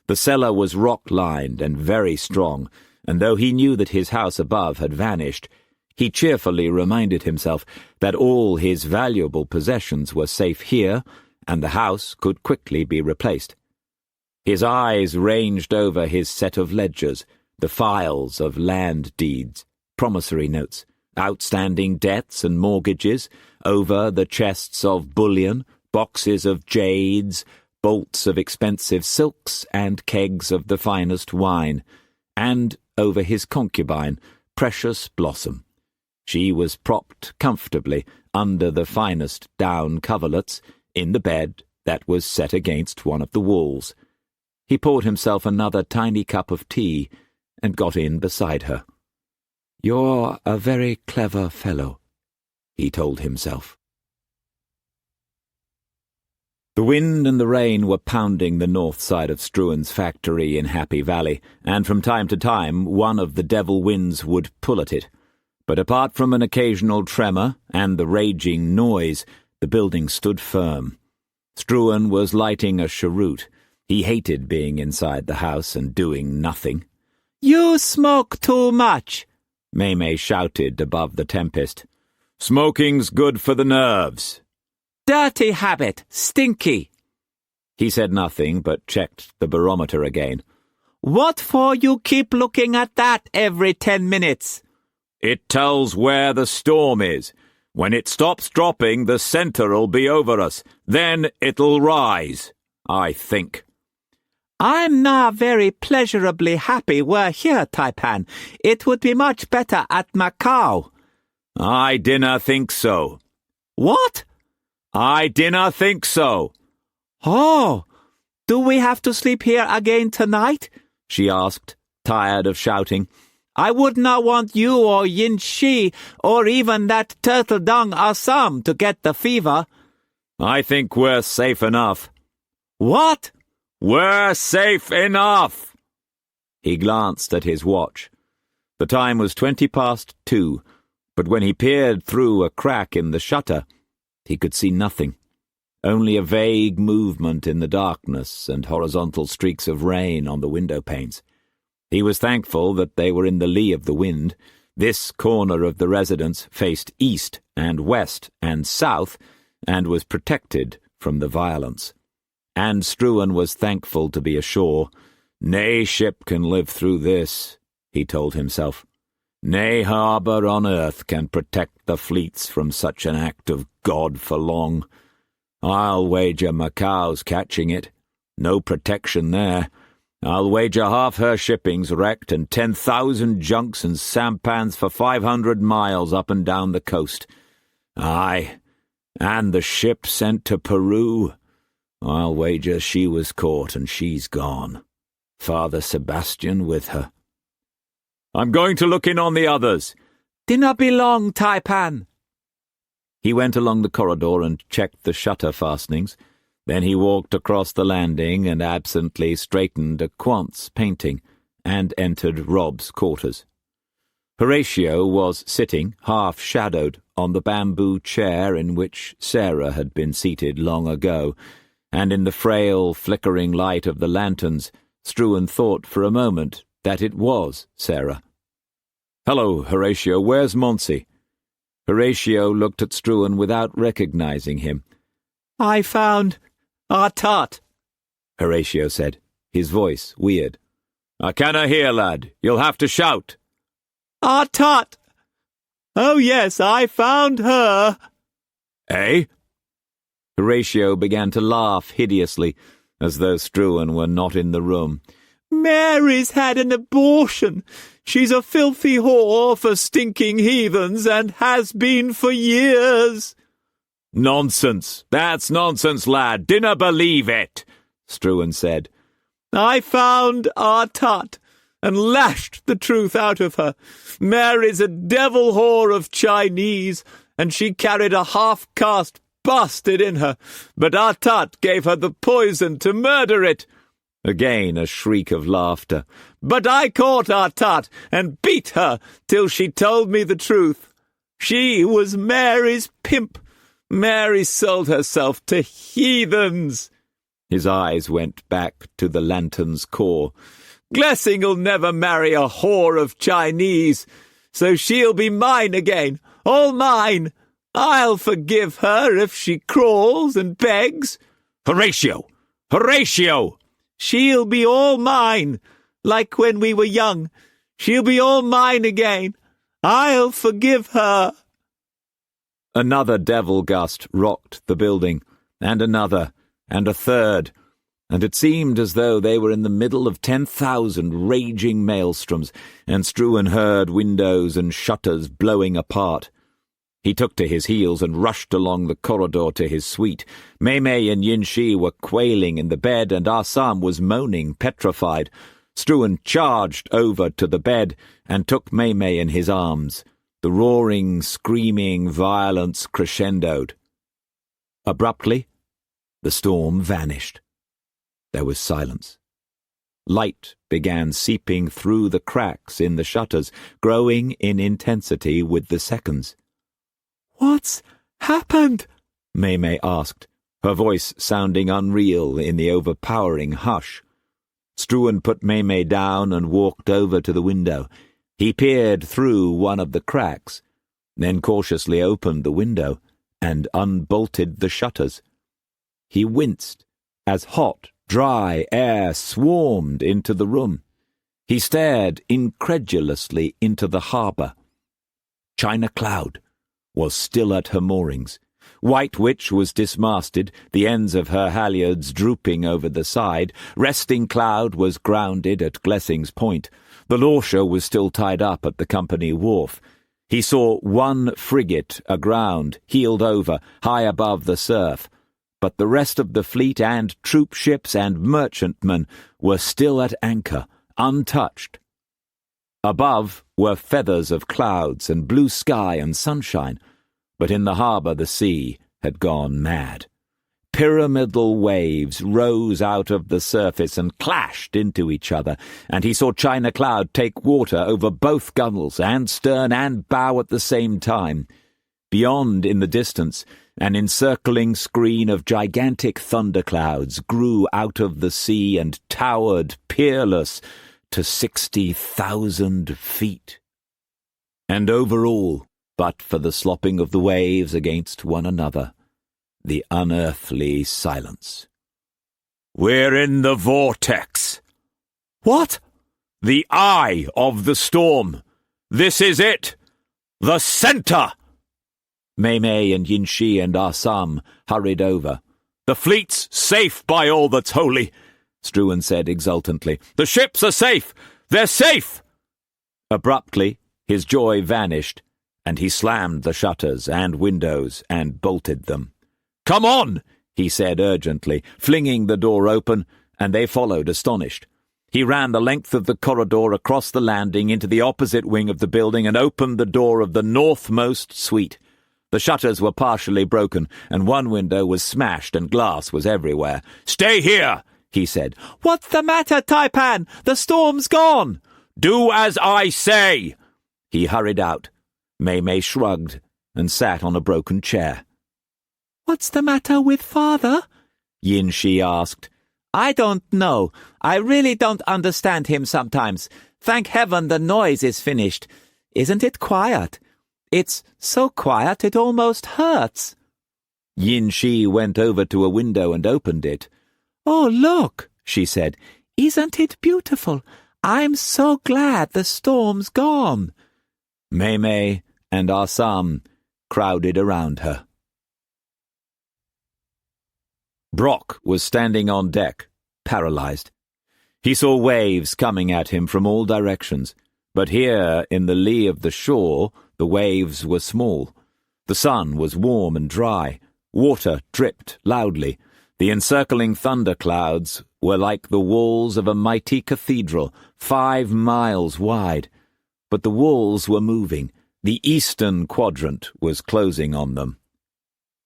The cellar was rock-lined and very strong, and though he knew that his house above had vanished, he cheerfully reminded himself that all his valuable possessions were safe here, and the house could quickly be replaced. His eyes ranged over his set of ledgers, the files of land deeds, promissory notes, outstanding debts and mortgages, over the chests of bullion, boxes of jades, bolts of expensive silks, and kegs of the finest wine, and over his concubine, Precious Blossom. She was propped comfortably under the finest down coverlets in the bed that was set against one of the walls. He poured himself another tiny cup of tea and got in beside her. "You're a very clever fellow," he told himself. The wind and the rain were pounding the north side of Struan's factory in Happy Valley, and from time to time one of the devil winds would pull at it. But apart from an occasional tremor and the raging noise, the building stood firm. Struan was lighting a cheroot. He hated being inside the house and doing nothing. "You smoke too much," Maymay shouted above the tempest. "Smoking's good for the nerves." "Dirty habit, stinky." He said nothing, but checked the barometer again. "What for you keep looking at that every 10 minutes? "It tells where the storm is. When it stops dropping, the centre'll be over us. Then it'll rise, I think." "I'm not very pleasurably happy we're here, Tai-Pan. It would be much better at Macau." "I dinna think so." "What?" "I dinna think so." "Oh, do we have to sleep here again tonight?" she asked, tired of shouting. "I would not want you or Yin Shi or even that Turtle Dung Assam to get the fever." "I think we're safe enough." "What?" "We're safe enough." He glanced at his watch. The time was 2:20, but when he peered through a crack in the shutter, he could see nothing, only a vague movement in the darkness and horizontal streaks of rain on the window panes. He was thankful that they were in the lee of the wind. This corner of the residence faced east and west and south, and was protected from the violence. And Struan was thankful to be ashore. "Nae ship can live through this," he told himself. "Nae harbour on earth can protect the fleets from such an act of God for long. I'll wager Macau's catching it. No protection there. I'll wager half her shipping's wrecked and 10,000 junks and sampans for 500 miles up and down the coast. Aye, and the ship sent to Peru. I'll wager she was caught and she's gone. Father Sebastian with her. I'm going to look in on the others. Dinna be long, Tai-Pan. He went along the corridor and checked the shutter fastenings. Then he walked across the landing and absently straightened a quantz painting and entered Rob's quarters. Horatio was sitting, half-shadowed, on the bamboo chair in which Sarah had been seated long ago, and in the frail, flickering light of the lanterns, Struan thought for a moment that it was Sarah. "Hello, Horatio, where's Monsey?" Horatio looked at Struan without recognizing him. I found our tot, Horatio said, his voice weird. "I canna hear, lad. You'll have to shout." Our tot! Oh yes, I found her. Eh? Horatio began to laugh hideously, as though Struan were not in the room. Mary's had an abortion. She's a filthy whore for stinking heathens and has been for years. Nonsense. That's nonsense, lad. Dinna believe it, Struan said. I found our tot and lashed the truth out of her. Mary's a devil whore of Chinese, and she carried a half-caste bastard in her, but our tot gave her the poison to murder it. Again a shriek of laughter. But I caught our tot and beat her till she told me the truth. She was Mary's pimp. Mary sold herself to heathens. His eyes went back to the lantern's core. Glessing'll never marry a whore of Chinese, so she'll be mine again, all mine. I'll forgive her if she crawls and begs. Horatio! Horatio! She'll be all mine, like when we were young. She'll be all mine again. I'll forgive her. Another devil gust rocked the building, and another, and a third, and it seemed as though they were in the middle of 10,000 raging maelstroms, and Struan heard windows and shutters blowing apart. He took to his heels and rushed along the corridor to his suite. Mei and Yin-Shi were quailing in the bed, and Assam was moaning, petrified. Struan charged over to the bed and took Mei in his arms. The roaring, screaming violence crescendoed. Abruptly, the storm vanished. There was silence. Light began seeping through the cracks in the shutters, growing in intensity with the seconds. What's happened? Mei asked, her voice sounding unreal in the overpowering hush. Struan put Mei down and walked over to the window. He peered through one of the cracks, then cautiously opened the window and unbolted the shutters. He winced as hot, dry air swarmed into the room. He stared incredulously into the harbour. China Cloud was still at her moorings. White Witch was dismasted, the ends of her halyards drooping over the side. Resting Cloud was grounded at Glessing's Point. The Lauscher was still tied up at the company wharf. He saw one frigate aground, heeled over, high above the surf. But the rest of the fleet and troop ships and merchantmen were still at anchor, untouched. Above were feathers of clouds and blue sky and sunshine, but in the harbour the sea had gone mad. Pyramidal waves rose out of the surface and clashed into each other, and he saw China Cloud take water over both gunwales and stern and bow at the same time. Beyond, in the distance, an encircling screen of gigantic thunderclouds grew out of the sea and towered, peerless, to 60,000 feet. And over all, but for the slopping of the waves against one another, the unearthly silence. "We're in the vortex." What? "The eye of the storm. This is it. The centre." Mei and Yin-Shi and Assam hurried over. "The fleet's safe by all that's holy. Struan said exultantly. "The ships are safe! They're safe!" Abruptly, his joy vanished, and he slammed the shutters and windows and bolted them. "Come on!" he said urgently, flinging the door open, and they followed astonished. He ran the length of the corridor across the landing into the opposite wing of the building and opened the door of the northmost suite. The shutters were partially broken, and one window was smashed and glass was everywhere. "Stay here!" he said. "What's the matter, Tai-Pan? The storm's gone!" "Do as I say!" He hurried out. Mei shrugged and sat on a broken chair. "What's the matter with father?" Yin Shi asked. "I don't know. I really don't understand him sometimes. Thank heaven the noise is finished. Isn't it quiet? It's so quiet it almost hurts." Yin Shi went over to a window and opened it. "Oh, look," she said. "Isn't it beautiful? I'm so glad the storm's gone." Mei and Assam crowded around her. Brock was standing on deck, paralyzed. He saw waves coming at him from all directions, but here, in the lee of the shore, the waves were small. The sun was warm and dry. Water dripped loudly. The encircling thunderclouds were like the walls of a mighty cathedral, 5 miles wide. But the walls were moving. The eastern quadrant was closing on them.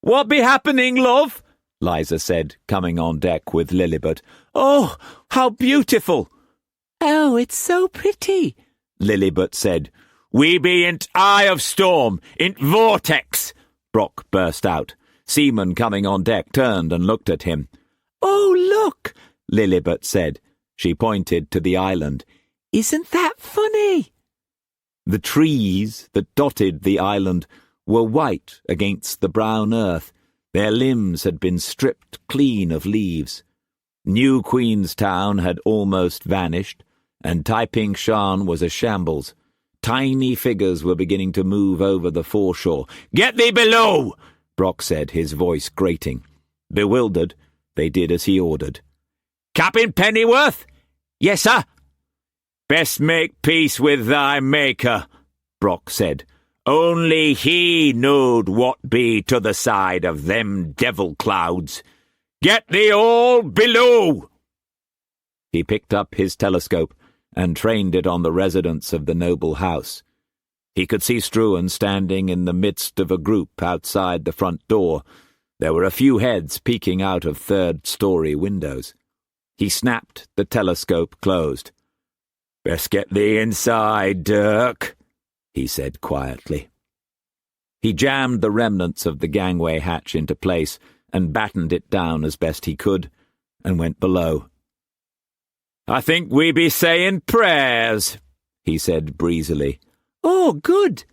"What be happening, love?" Liza said, coming on deck with Lillibut. "Oh, how beautiful!" "Oh, it's so pretty," Lillibut said. "We be in't eye of storm, in't vortex," Brock burst out. Seaman coming on deck turned and looked at him. "Oh, look," Lillibut said. She pointed to the island. "Isn't that funny?" The trees that dotted the island were white against the brown earth. Their limbs had been stripped clean of leaves. New Queenstown had almost vanished, and Taiping Shan was a shambles. Tiny figures were beginning to move over the foreshore. "Get thee below!" Brock said, his voice grating. Bewildered, they did as he ordered. "Captain Pennyworth?" "Yes, sir." "Best make peace with thy maker," Brock said. "Only he knowed what be to the side of them devil clouds. Get thee all below!" He picked up his telescope and trained it on the residents of the noble house. He could see Struan standing in the midst of a group outside the front door. There were a few heads peeking out of third-story windows. He snapped the telescope closed. "Best get thee inside, Dirk," he said quietly. He jammed the remnants of the gangway hatch into place and battened it down as best he could, and went below. "I think we be saying prayers," he said breezily. "Oh, good,"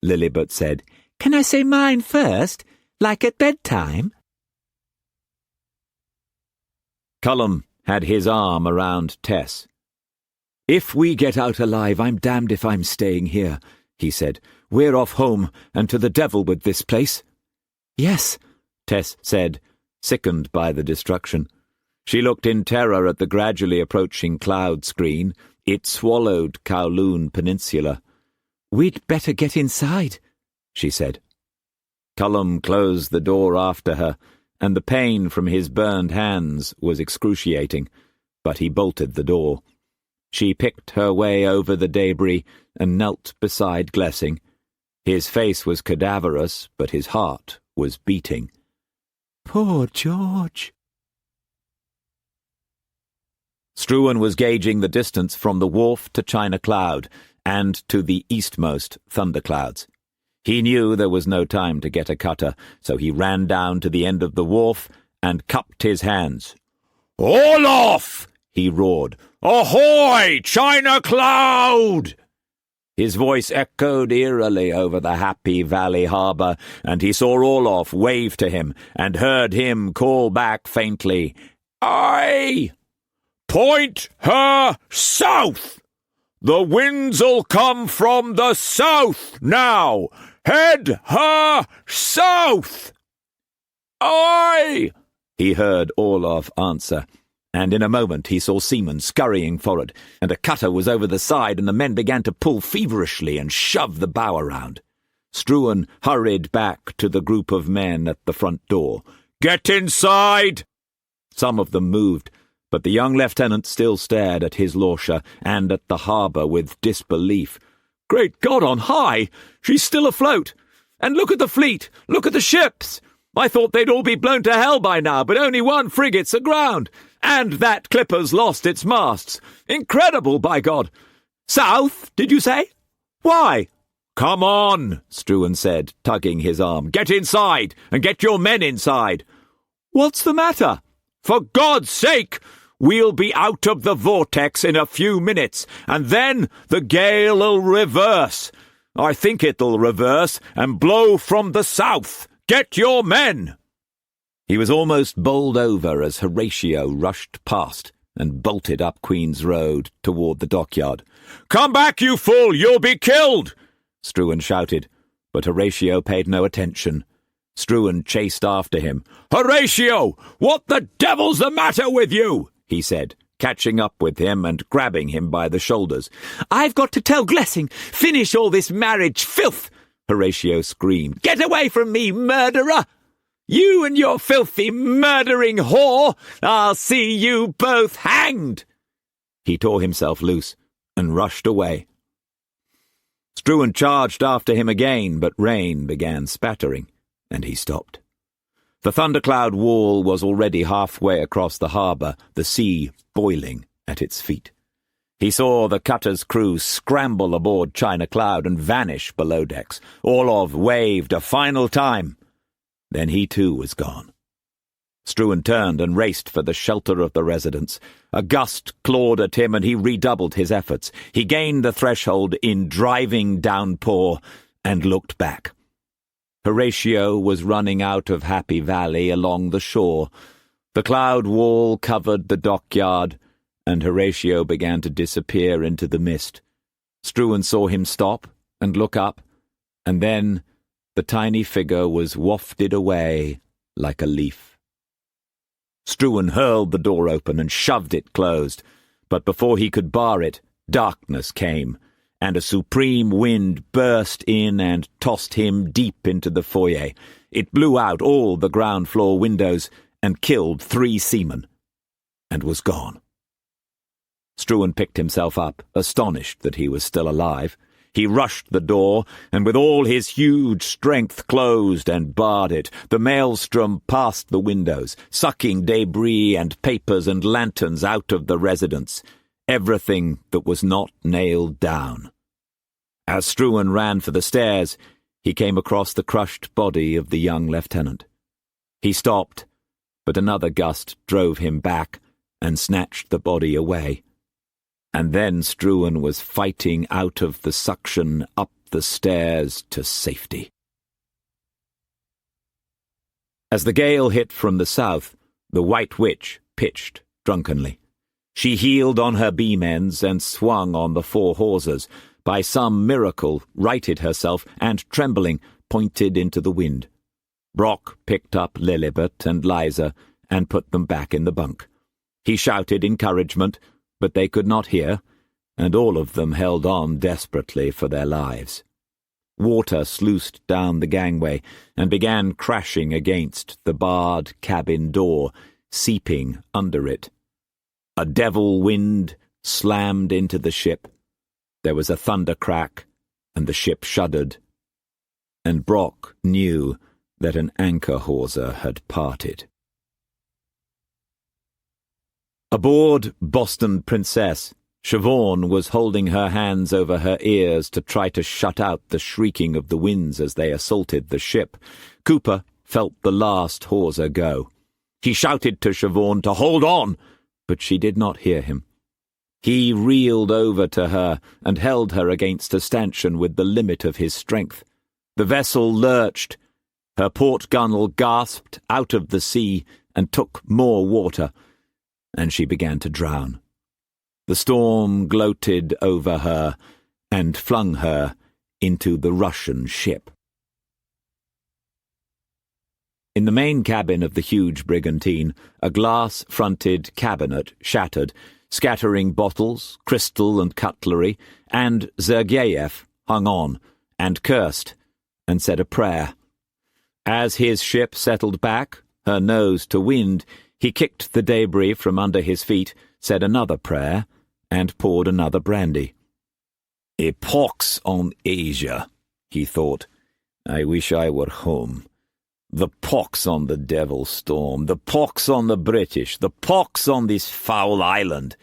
Lillibut said. "Can I say mine first, like at bedtime?" Cullum had his arm around Tess. "If we get out alive, I'm damned if I'm staying here," he said. "We're off home, and to the devil with this place." "Yes," Tess said, sickened by the destruction. She looked in terror at the gradually approaching cloud screen. It swallowed Kowloon Peninsula. "We'd better get inside," she said. Cullum closed the door after her, and the pain from his burned hands was excruciating, but he bolted the door. She picked her way over the debris and knelt beside Glessing. His face was cadaverous, but his heart was beating. "Poor George." Struan was gauging the distance from the wharf to China Cloud and to the eastmost thunderclouds. He knew there was no time to get a cutter, so he ran down to the end of the wharf and cupped his hands. "All off!" he roared. "Ahoy, China Cloud!" His voice echoed eerily over the happy valley harbour, and he saw Orloff wave to him and heard him call back faintly, "Aye! Point her south! The winds'll come from the south now! Head her south!" "Aye!" he heard Orloff answer, and in a moment he saw seamen scurrying forward, and a cutter was over the side, and the men began to pull feverishly and shove the bow around. Struan hurried back to the group of men at the front door. "Get inside!" Some of them moved, but the young lieutenant still stared at his lordship and at the harbour with disbelief. "Great God on high! She's still afloat! And look at the fleet! Look at the ships! I thought they'd all be blown to hell by now, but only one frigate's aground, and that clipper's lost its masts. Incredible, by God! South, did you say? Why?" "Come on," Struan said, tugging his arm. "Get inside, and get your men inside." "What's the matter?" "For God's sake! We'll be out of the vortex in a few minutes, and then the gale'll reverse. I think it'll reverse and blow from the south. Get your men!" He was almost bowled over as Horatio rushed past and bolted up Queen's Road toward the dockyard. "Come back, you fool! You'll be killed!" Struan shouted, but Horatio paid no attention. Struan chased after him. "Horatio! What the devil's the matter with you?" he said, catching up with him and grabbing him by the shoulders. "I've got to tell Glessing! Finish all this marriage filth!" Horatio screamed. "Get away from me, murderer! You and your filthy, murdering whore! I'll see you both hanged!" He tore himself loose and rushed away. Struan charged after him again, but rain began spattering, and he stopped. The thundercloud wall was already halfway across the harbour, the sea boiling at its feet. He saw the cutter's crew scramble aboard China Cloud and vanish below decks. Orlov waved a final time. Then he too was gone. Struan turned and raced for the shelter of the residence. A gust clawed at him, and he redoubled his efforts. He gained the threshold in driving downpour and looked back. Horatio was running out of Happy Valley along the shore. The cloud wall covered the dockyard, and Horatio began to disappear into the mist. Struan saw him stop and look up, and then the tiny figure was wafted away like a leaf. Struan hurled the door open and shoved it closed, but before he could bar it, darkness came, and a supreme wind burst in and tossed him deep into the foyer. It blew out all the ground-floor windows and killed 3 seamen, and was gone. Struan picked himself up, astonished that he was still alive. He rushed the door, and with all his huge strength closed and barred it. The maelstrom passed the windows, sucking debris and papers and lanterns out of the residence, everything that was not nailed down. As Struan ran for the stairs, he came across the crushed body of the young lieutenant. He stopped, but another gust drove him back and snatched the body away. And then Struan was fighting out of the suction up the stairs to safety. As the gale hit from the south, the White Witch pitched drunkenly. She heeled on her beam ends and swung on the 4 hawsers. By some miracle, righted herself and, trembling, pointed into the wind. Brock picked up Lilibet and Liza and put them back in the bunk. He shouted encouragement, but they could not hear, and all of them held on desperately for their lives. Water sluiced down the gangway and began crashing against the barred cabin door, seeping under it. A devil wind slammed into the ship. There was a thunder crack, and the ship shuddered, and Brock knew that an anchor hawser had parted. Aboard Boston Princess, Siobhan was holding her hands over her ears to try to shut out the shrieking of the winds as they assaulted the ship. Cooper felt the last hawser go. He shouted to Siobhan to hold on, but she did not hear him. He reeled over to her and held her against a stanchion with the limit of his strength. The vessel lurched. Her port gunwale gasped out of the sea and took more water, and she began to drown. The storm gloated over her and flung her into the Russian ship. In the main cabin of the huge brigantine, a glass-fronted cabinet shattered, scattering bottles, crystal and cutlery, and Sergeyev hung on, and cursed, and said a prayer. As his ship settled back, her nose to wind, he kicked the debris from under his feet, said another prayer, and poured another brandy. "A pox on Asia," he thought. "I wish I were home. The pox on the devil storm, the pox on the British, the pox on this foul island,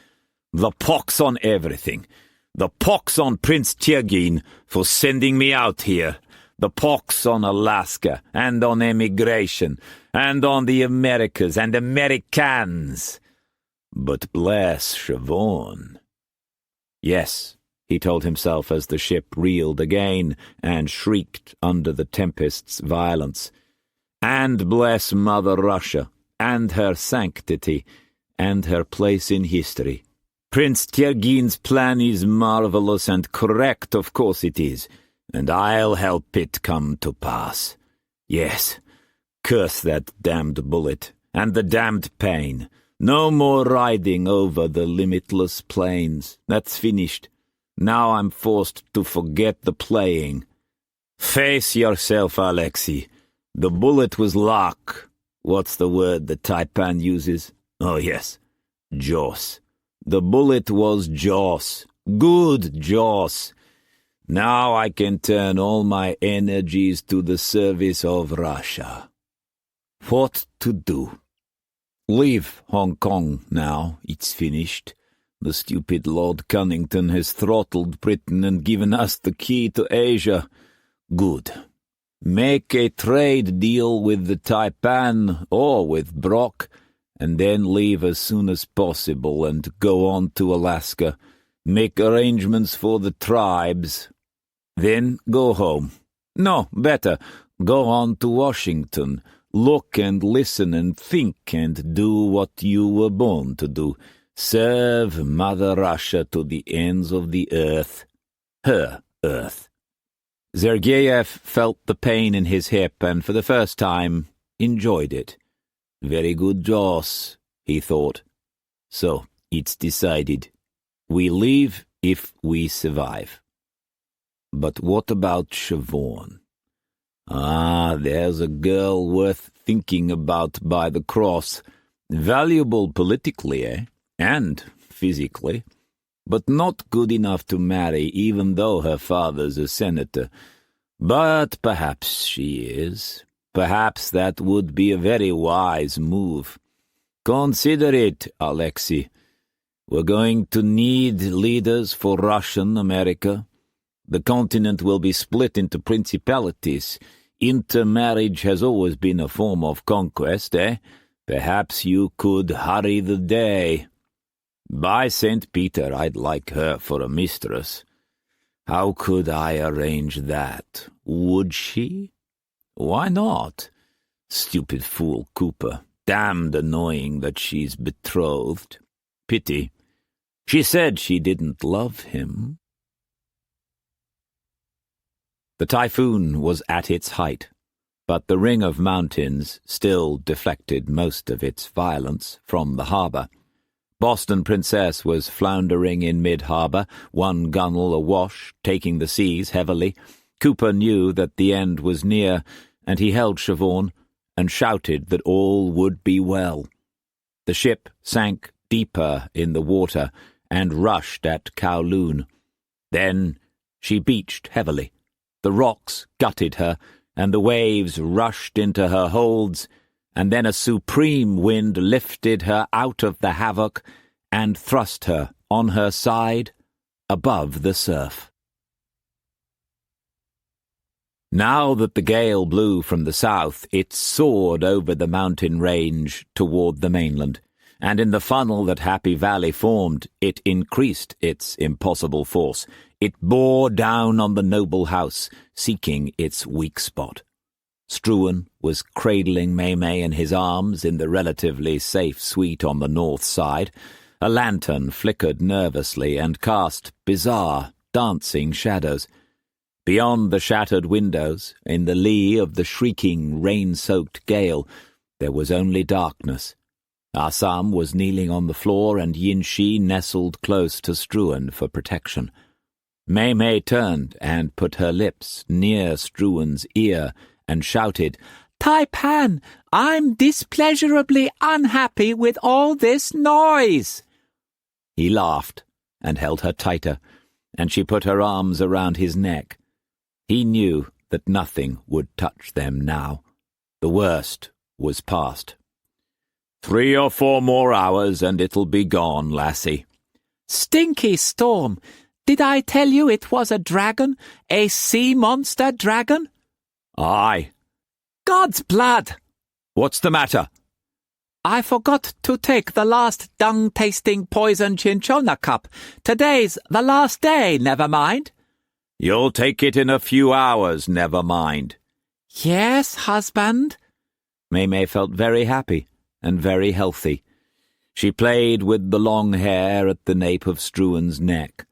the pox on everything, the pox on Prince Tyrgin for sending me out here, the pox on Alaska, and on emigration, and on the Americas and Americans. But bless Siobhan." Yes, he told himself as the ship reeled again and shrieked under the tempest's violence. And bless Mother Russia, and her sanctity, and her place in history. Prince Tyrgin's plan is marvelous and correct, of course it is, and I'll help it come to pass. Yes, curse that damned bullet, and the damned pain. No more riding over the limitless plains. That's finished. Now I'm forced to forget the playing. Face yourself, Alexei. The bullet was luck. What's the word that Tai-Pan uses? Oh, yes, Joss. The bullet was Joss. Good Joss. Now I can turn all my energies to the service of Russia. What to do? Leave Hong Kong now. It's finished. The stupid Lord Cunnington has throttled Britain and given us the key to Asia. Good. Make a trade deal with the Tai-Pan or with Brock, and then leave as soon as possible and go on to Alaska. Make arrangements for the tribes. Then go home. No, better, go on to Washington. Look and listen and think and do what you were born to do. Serve Mother Russia to the ends of the earth. Her earth. Sergeyev felt the pain in his hip and for the first time enjoyed it. Very good, Joss, he thought. So, it's decided. We leave if we survive. But what about Siobhan? Ah, there's a girl worth thinking about by the cross. Valuable politically, eh? And physically. But not good enough to marry, even though her father's a senator. But perhaps she is. Perhaps that would be a very wise move. Consider it, Alexei. We're going to need leaders for Russian America. The continent will be split into principalities. Intermarriage has always been a form of conquest, eh? Perhaps you could hurry the day. By St. Peter, I'd like her for a mistress. How could I arrange that? Would she? Why not? Stupid fool Cooper. Damned annoying that she's betrothed. Pity. She said she didn't love him. The typhoon was at its height, but the ring of mountains still deflected most of its violence from the harbour. Boston Princess was floundering in mid-harbour, one gunwale awash, taking the seas heavily. Cooper knew that the end was near, and he held Siobhan and shouted that all would be well. The ship sank deeper in the water and rushed at Kowloon. Then she beached heavily. The rocks gutted her, and the waves rushed into her holds, and then a supreme wind lifted her out of the havoc and thrust her on her side above the surf. Now that the gale blew from the south, it soared over the mountain range toward the mainland, and in the funnel that Happy Valley formed, it increased its impossible force. It bore down on the noble house, seeking its weak spot. Struan was cradling May in his arms in the relatively safe suite on the north side. A lantern flickered nervously and cast bizarre, dancing shadows. Beyond the shattered windows, in the lee of the shrieking, rain-soaked gale, there was only darkness. Assam was kneeling on the floor, and Yin-Shi nestled close to Struan for protection. Mei turned and put her lips near Struan's ear and shouted, "Tai-Pan, I'm displeasurably unhappy with all this noise." He laughed and held her tighter, and she put her arms around his neck. He knew that nothing would touch them now. The worst was past. 3 or 4 more hours and it'll be gone, lassie. Stinky storm! Did I tell you it was a dragon? A sea-monster dragon? Aye. God's blood! What's the matter? I forgot to take the last dung-tasting poison cinchona cup. Today's the last day, never mind. You'll take it in a few hours, never mind. Yes, husband. Mei felt very happy and very healthy. She played with the long hair at the nape of Struan's neck.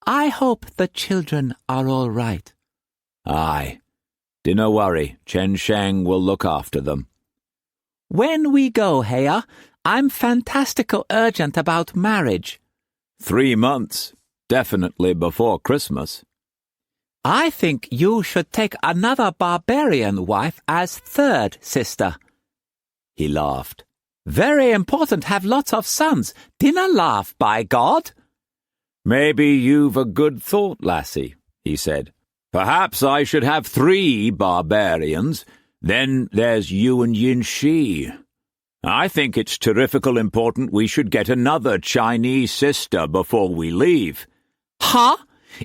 I hope the children are all right. Aye. Dinna worry, Chen Sheng will look after them. When we go, Heya, I'm fantastical urgent about marriage. 3 months, definitely before Christmas. I think you should take another barbarian wife as third sister. He laughed. Very important have lots of sons. Dinna laugh, by God. Maybe you've a good thought, lassie, he said. Perhaps I should have 3 barbarians. Then there's you and Yin-Shi. I think it's terrifical important we should get another Chinese sister before we leave. Huh?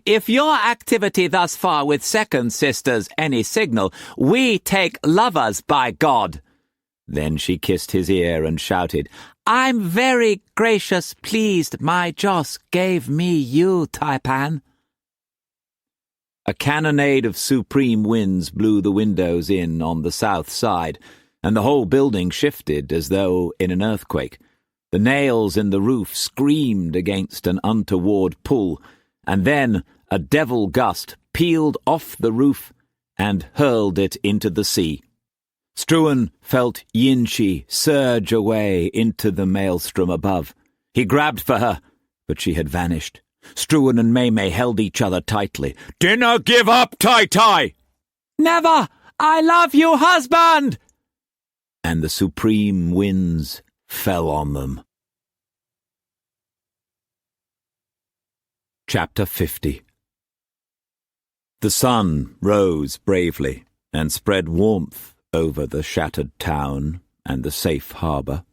If your activity thus far with second sisters any signal, we take lovers, by God. Then she kissed his ear and shouted, I'm very gracious pleased my Joss gave me you, Tai-Pan. A cannonade of supreme winds blew the windows in on the south side, and the whole building shifted as though in an earthquake. The nails in the roof screamed against an untoward pull, and then a devil gust peeled off the roof and hurled it into the sea. Struan felt Yin-Shi surge away into the maelstrom above. He grabbed for her, but she had vanished. Struan and Mei held each other tightly. Dinna give up, Tai-Tai! Never! I love you, husband! And the supreme winds fell on them. Chapter 50. The sun rose bravely and spread warmth over the shattered town and the safe harbour.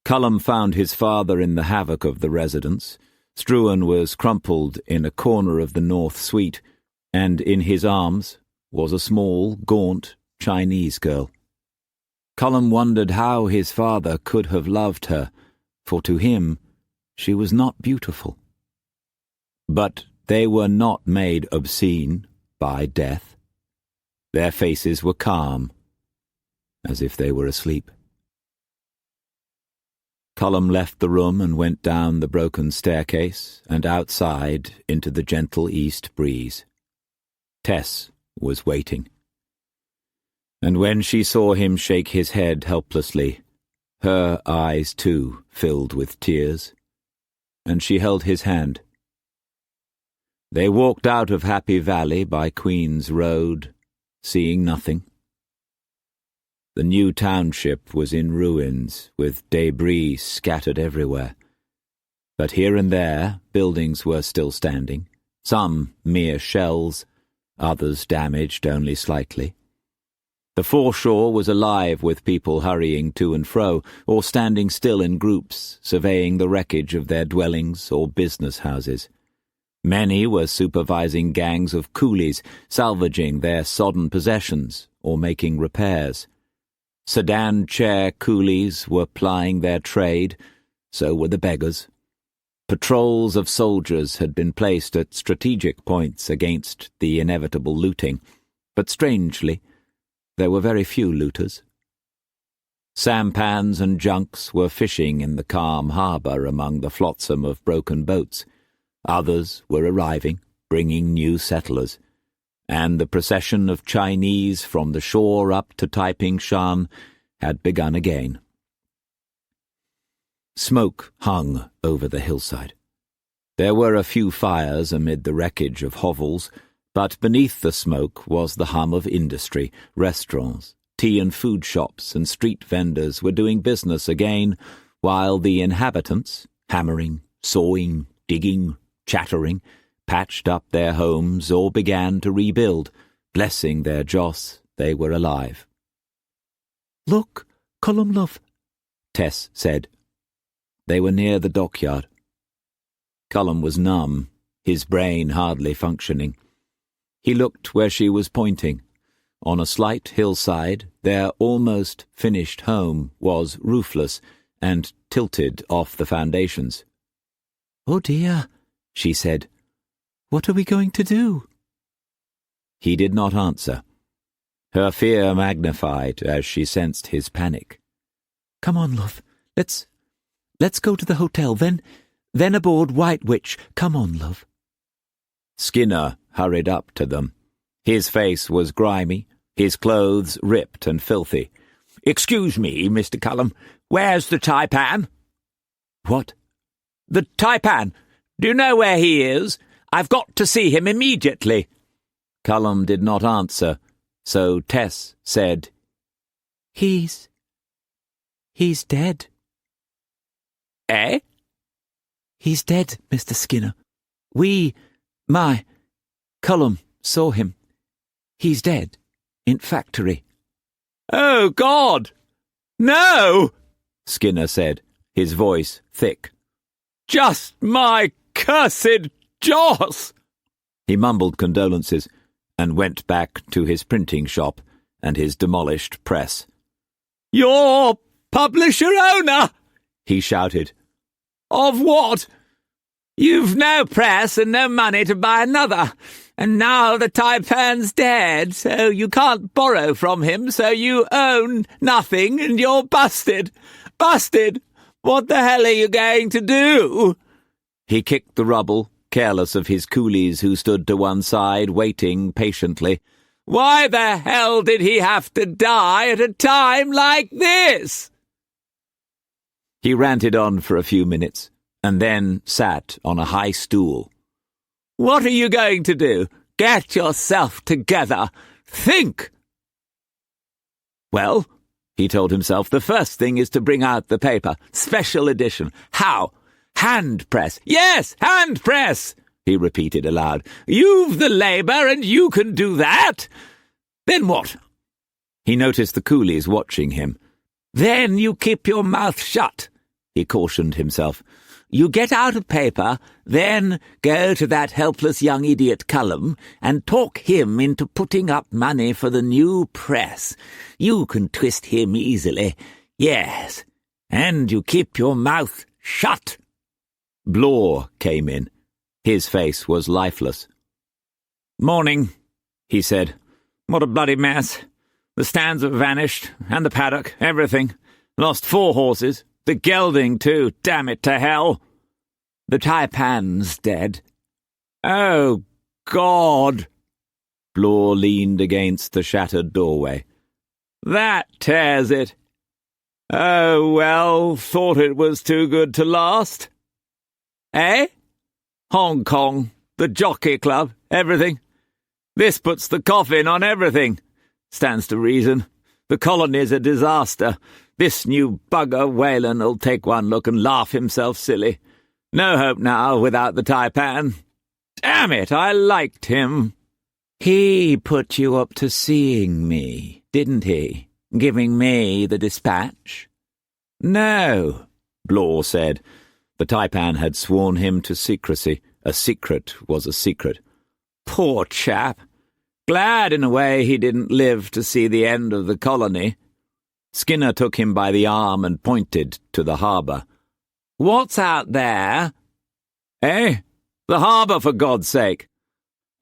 Cullum found his father in the havoc of the residence. Struan was crumpled in a corner of the north suite, and in his arms was a small, gaunt Chinese girl. Cullum wondered how his father could have loved her, for to him she was not beautiful. But they were not made obscene by death. Their faces were calm, as if they were asleep. Cullum left the room and went down the broken staircase and outside into the gentle east breeze. Tess was waiting. And when she saw him shake his head helplessly, her eyes too filled with tears, and she held his hand. They walked out of Happy Valley by Queen's Road, seeing nothing. The new township was in ruins, with debris scattered everywhere. But here and there, buildings were still standing, some mere shells, others damaged only slightly. The foreshore was alive with people hurrying to and fro, or standing still in groups, surveying the wreckage of their dwellings or business houses. Many were supervising gangs of coolies, salvaging their sodden possessions or making repairs. Sedan chair coolies were plying their trade, so were the beggars. Patrols of soldiers had been placed at strategic points against the inevitable looting, but strangely, there were very few looters. Sampans and junks were fishing in the calm harbour among the flotsam of broken boats. Others were arriving, bringing new settlers, and the procession of Chinese from the shore up to Taiping-shan had begun again. Smoke hung over the hillside. There were a few fires amid the wreckage of hovels, but beneath the smoke was the hum of industry. Restaurants, tea and food shops, and street vendors were doing business again, while the inhabitants, hammering, sawing, digging, chattering, patched up their homes or began to rebuild, blessing their joss they were alive. "Look, Colum, love," Tess said. They were near the dockyard. Cullum was numb, his brain hardly functioning. He looked where she was pointing. On a slight hillside, their almost finished home was roofless and tilted off the foundations. "Oh dear," she said. "What are we going to do?" He did not answer. Her fear magnified as she sensed his panic. "Come on, love. Let's go to the hotel, then aboard White Witch. Come on, love." Skinner hurried up to them. His face was grimy, his clothes ripped and filthy. "Excuse me, Mr. Cullum, where's the Tai-Pan?" "What?" "The Tai-Pan. Do you know where he is? I've got to see him immediately." Cullum did not answer, so Tess said, He's dead." "Eh?" "He's dead, Mr. Skinner. Cullum saw him. He's dead. In factory." "Oh, God! No!" Skinner said, his voice thick. "Just my cursed Joss!" He mumbled condolences and went back to his printing shop and his demolished press. "Your publisher-owner!" he shouted. "Of what? You've no press and no money to buy another, and now the Tai-Pan's dead, so you can't borrow from him, so you own nothing, and you're busted. Busted! What the hell are you going to do?" He kicked the rubble, careless of his coolies who stood to one side, waiting patiently. "Why the hell did he have to die at a time like this?" He ranted on for a few minutes, and then sat on a high stool. "What are you going to do? Get yourself together. Think!" "Well," he told himself, "the first thing is to bring out the paper. Special edition. How? Hand press. "Yes, hand press," he repeated aloud. "You've the labour and you can do that. Then what?" He noticed the coolies watching him. "Then you keep your mouth shut," he cautioned himself. "You get out a paper, then go to that helpless young idiot Cullum and talk him into putting up money for the new press. You can twist him easily. Yes, and you keep your mouth shut." Blore came in. His face was lifeless. "Morning," he said. "What a bloody mess. The stands have vanished, and the paddock, everything. Lost 4 horses. The gelding, too, damn it to hell. The Tai-Pan's dead." "Oh, God!" Blore leaned against the shattered doorway. "That tears it. Oh, well, thought it was too good to last. Eh? Hong Kong, the Jockey Club, everything. This puts the coffin on everything. Stands to reason. The colony's a disaster. This new bugger Whalen'll take one look and laugh himself silly. No hope now without the Tai-Pan. Damn it, I liked him." "He put you up to seeing me, didn't he? Giving me the dispatch?" "No," Blore said. The Tai-Pan had sworn him to secrecy. A secret was a secret. "Poor chap. Glad in a way he didn't live to see the end of the colony." Skinner took him by the arm and pointed to the harbour. "What's out there?" "Eh? The harbour, for God's sake."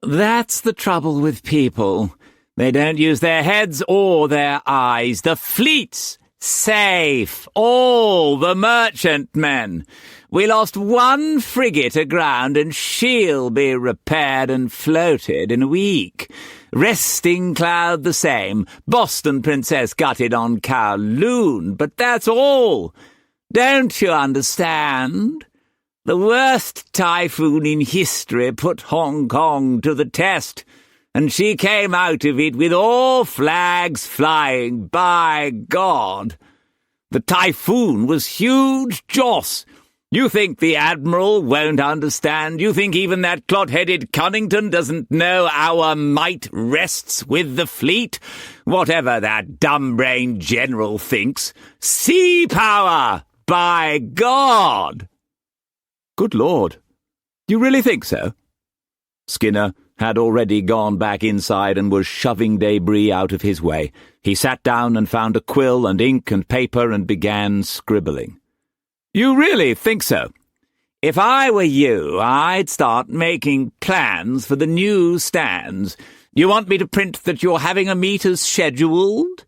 "That's the trouble with people. They don't use their heads or their eyes. The fleet's Safe, all the merchantmen. We lost one frigate aground, and she'll be repaired and floated in a week. Resting Cloud the same. Boston Princess gutted on Kowloon, but that's all. Don't you understand? The worst typhoon in history put Hong Kong to the test, and she came out of it with all flags flying, by God. The Typhoon was huge joss. You think the Admiral won't understand? You think even that clod-headed Cunnington doesn't know our might rests with the fleet? Whatever that dumb-brained general thinks. Sea power, by God! Good Lord, you really think so? Skinner had already gone back inside and was shoving debris out of his way. He sat down and found a quill and ink and paper and began scribbling. You really think so? If I were you, I'd start making plans for the new stands. You want me to print that you're having a meet as scheduled?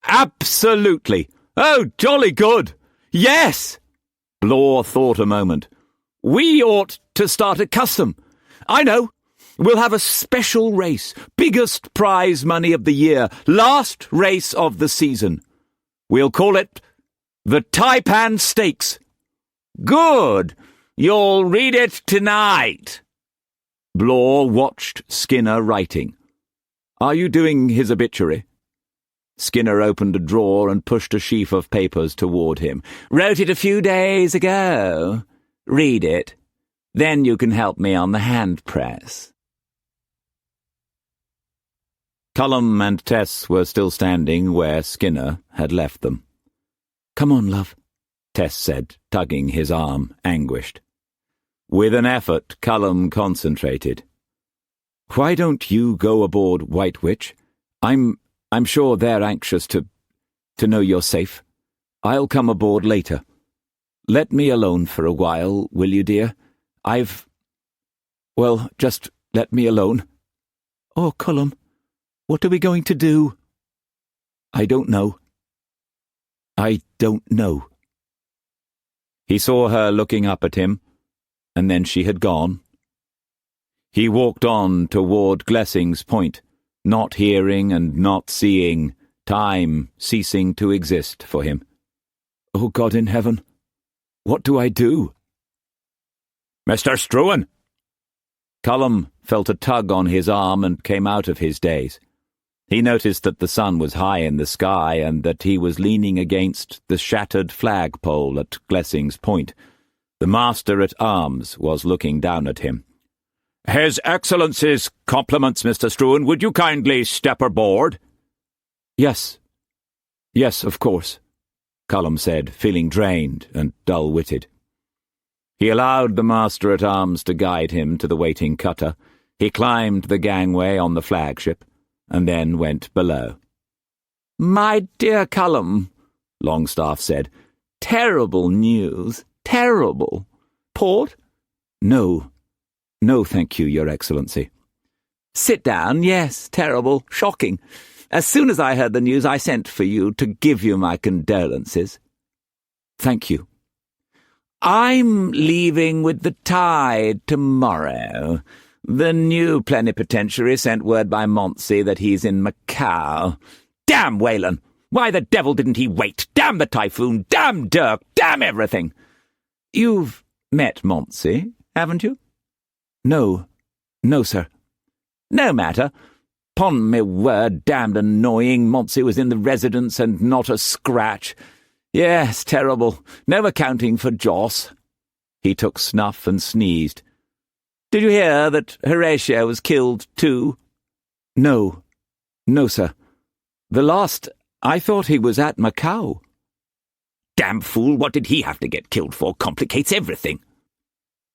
Absolutely. Oh, jolly good. Yes. Blore thought a moment. We ought to start a custom. I know. We'll have a special race, biggest prize money of the year, last race of the season. We'll call it the Tai-Pan Stakes. Good. You'll read it tonight. Blore watched Skinner writing. Are you doing his obituary? Skinner opened a drawer and pushed a sheaf of papers toward him. Wrote it a few days ago. Read it. Then you can help me on the hand press. Cullum and Tess were still standing where Skinner had left them. Come on, love, Tess said, tugging his arm, anguished. With an effort, Cullum concentrated. Why don't you go aboard White Witch? I'm sure they're anxious to know you're safe. I'll come aboard later. Let me alone for a while, will you, dear? Just let me alone. Oh, Cullum, what are we going to do? I don't know. I don't know. He saw her looking up at him, and then she had gone. He walked on toward Glessing's Point, not hearing and not seeing, time ceasing to exist for him. Oh, God in heaven, what do I do? Mr. Struan! Cullum felt a tug on his arm and came out of his daze. He noticed that the sun was high in the sky and that he was leaning against the shattered flagpole at Glessing's Point. The Master-at-Arms was looking down at him. His Excellency's compliments, Mr. Struan. Would you kindly step aboard? Yes, of course, Cullum said, feeling drained and dull-witted. He allowed the Master-at-Arms to guide him to the waiting cutter. He climbed the gangway on the flagship, and then went below. My dear Cullum, Longstaff said, terrible news, terrible. Port? No, thank you, Your Excellency. Sit down. Yes, terrible, shocking. As soon as I heard the news, I sent for you to give you my condolences. Thank you. I'm leaving with the tide tomorrow. The new plenipotentiary sent word by Monsey that he's in Macau. Damn Whalen! Why the devil didn't he wait? Damn the Typhoon! Damn Dirk! Damn everything! You've met Monsey, haven't you? No, sir. No matter. 'Pon me word, damned annoying. Monsey was in the residence and not a scratch. Yes, terrible. No accounting for Joss. He took snuff and sneezed. Did you hear that Horatio was killed too? No, sir. The last, I thought he was at Macau. Damn fool, what did he have to get killed for? Complicates everything.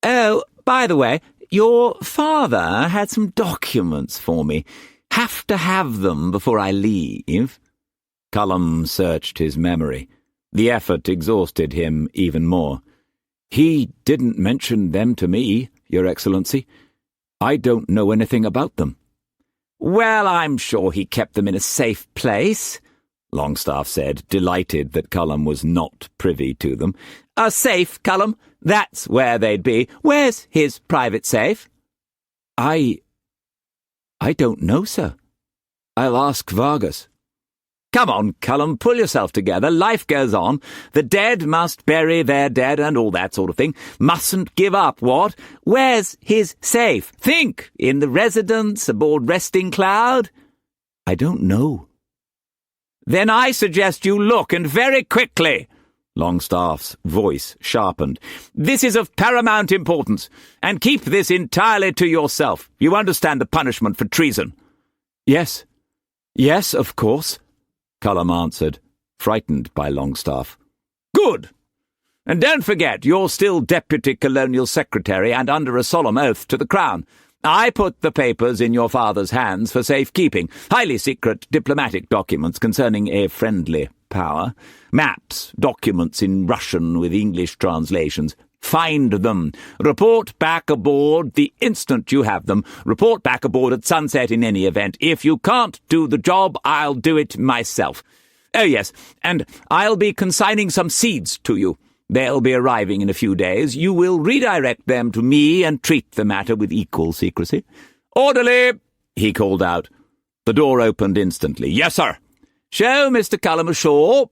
Oh, by the way, your father had some documents for me. Have to have them before I leave. Cullum searched his memory. The effort exhausted him even more. He didn't mention them to me, Your Excellency. I don't know anything about them. Well, I'm sure he kept them in a safe place. Longstaff said, delighted that Cullum was not privy to them. A safe, Cullum. That's where they'd be. Where's his private safe? I don't know, sir. I'll ask Vargas. Come on, Cullum, pull yourself together. Life goes on. The dead must bury their dead and all that sort of thing. Mustn't give up, what? Where's his safe? Think! In the residence, aboard Resting Cloud? I don't know. Then I suggest you look, and very quickly. Longstaff's voice sharpened. This is of paramount importance, and keep this entirely to yourself. You understand the punishment for treason? Yes. Yes, of course, Cullum answered, frightened by Longstaff. Good! And don't forget, you're still Deputy Colonial Secretary and under a solemn oath to the Crown. I put the papers in your father's hands for safekeeping. Highly secret diplomatic documents concerning a friendly power. Maps, documents in Russian with English translations. Find them. Report back aboard the instant you have them. Report back aboard at sunset in any event. If you can't do the job, I'll do it myself. Oh, yes, and I'll be consigning some seeds to you. They'll be arriving in a few days. You will redirect them to me and treat the matter with equal secrecy. Orderly, he called out. The door opened instantly. Yes, sir. Show Mr. Cullum ashore.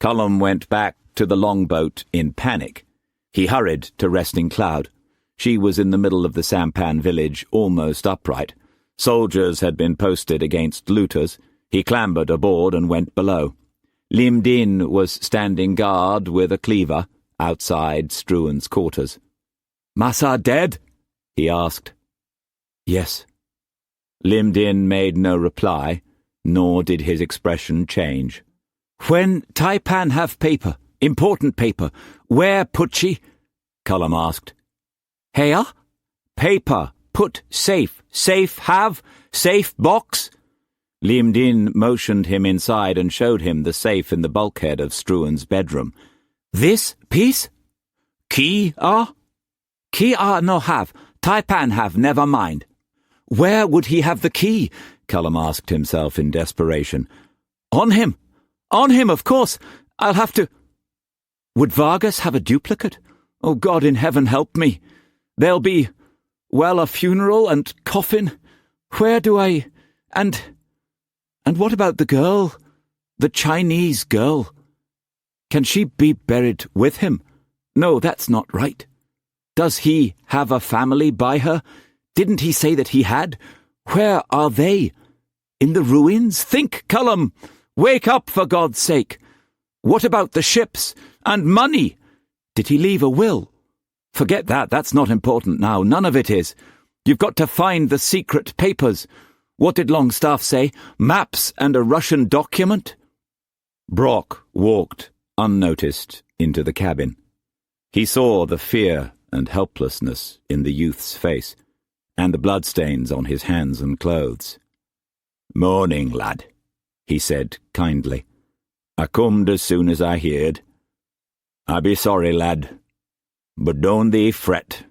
Cullum went back to the longboat in panic. He hurried to Resting Cloud. She was in the middle of the sampan village, almost upright. Soldiers had been posted against looters. He clambered aboard and went below. Lim Din was standing guard with a cleaver outside Struan's quarters. Massa dead? He asked. Yes. Lim Din made no reply, nor did his expression change. When Tai-Pan have paper, important paper, where put she? Cullum asked. Here? Paper, put safe. Safe have? Safe box? Lim Din motioned him inside and showed him the safe in the bulkhead of Struan's bedroom. This piece? Key, Key no have. Tai-Pan have, never mind. Where would he have the key? Cullum asked himself in desperation. On him, of course. I'll have to... Would Vargas have a duplicate? Oh, God in heaven help me. There'll be, well, a funeral and coffin. Where do I... And what about the girl? The Chinese girl? Can she be buried with him? No, that's not right. Does he have a family by her? Didn't he say that he had? Where are they? In the ruins? Think, Cullum! Wake up, for God's sake! What about the ships? And money? Did he leave a will? Forget that, that's not important now. None of it is. You've got to find the secret papers. What did Longstaff say? Maps and a Russian document? Brock walked, unnoticed, into the cabin. He saw the fear and helplessness in the youth's face, and the bloodstains on his hands and clothes. "Morning, lad," he said kindly. "I comed as soon as I heard. I be sorry, lad, but don't thee fret.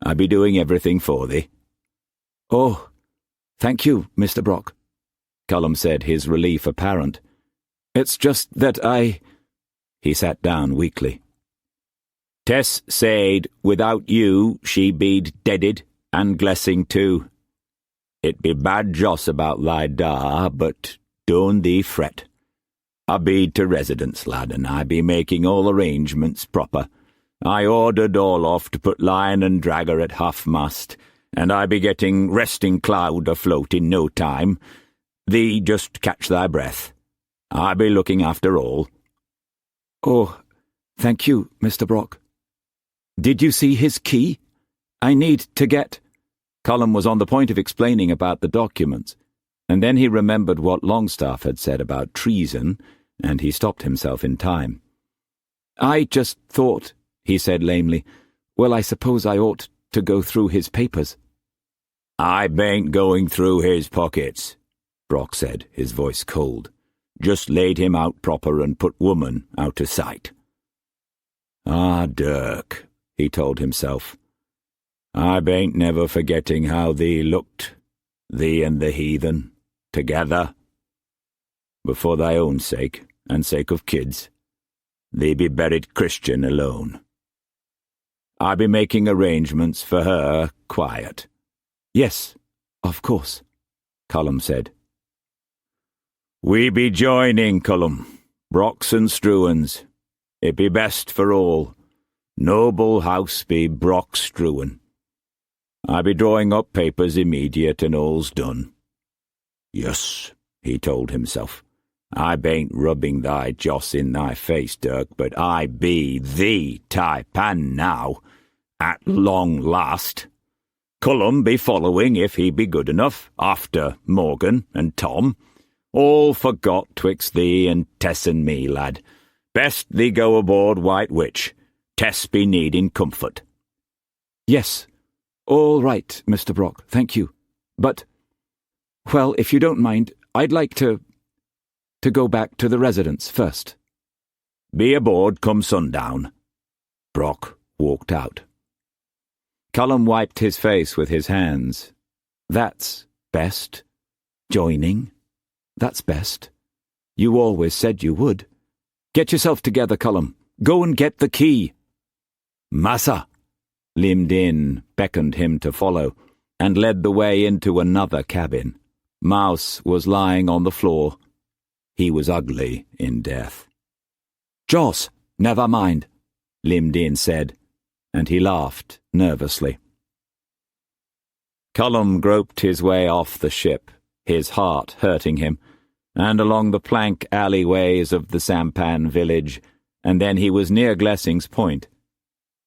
I be doing everything for thee." "Oh, thank you, Mr. Brock," Cullum said, his relief apparent. "It's just that He sat down weakly. "Tess said without you she be'd deaded, and Glessing too. It be bad joss about thy da, but don't thee fret. I be'd to residence, lad, and I be making all arrangements proper. I ordered Orloff to put line and dragger at half-mast, and I be getting Resting Cloud afloat in no time. Thee just catch thy breath. I be looking after all." "Oh, thank you, Mr. Brock. Did you see his key? I need to get—" Cullum was on the point of explaining about the documents, and then he remembered what Longstaff had said about treason, and he stopped himself in time. "I just thought," he said lamely, "well, I suppose I ought to go through his papers." "I bain't going through his pockets," Brock said, his voice cold. "Just laid him out proper and put woman out of sight." "Ah, Dirk," he told himself. "I bain't never forgetting how thee looked, thee and the heathen, together. but for thy own sake, and sake of kids, thee be buried Christian alone. I be making arrangements for her quiet. Yes, of course, Cullum said. We be joining, Cullum, Brocks and Struans. It be best for all. Noble house be Brock Struan. I be drawing up papers immediate and all's done. Yes, he told himself, I bain't rubbing thy joss in thy face, Dirk, but I be the Tai-Pan now, at long last. Cullum be following if he be good enough, after Morgan and Tom. All forgot twixt thee and Tess and me, lad. Best thee go aboard White Witch. Tess be needing comfort. Yes, all right, Mr. Brock, thank you. But, well, if you don't mind, I'd like to go back to the residence first. Be aboard come sundown. Brock walked out. Cullum wiped his face with his hands. That's best. Joining. That's best. You always said you would. Get yourself together, Cullum. Go and get the key. Massa! Lim Din beckoned him to follow, and led the way into another cabin. Mouse was lying on the floor. He was ugly in death. Joss, never mind, Lim Din said, and he laughed nervously. Cullum groped his way off the ship, his heart hurting him, and along the plank alleyways of the sampan village, and then he was near Glessing's Point.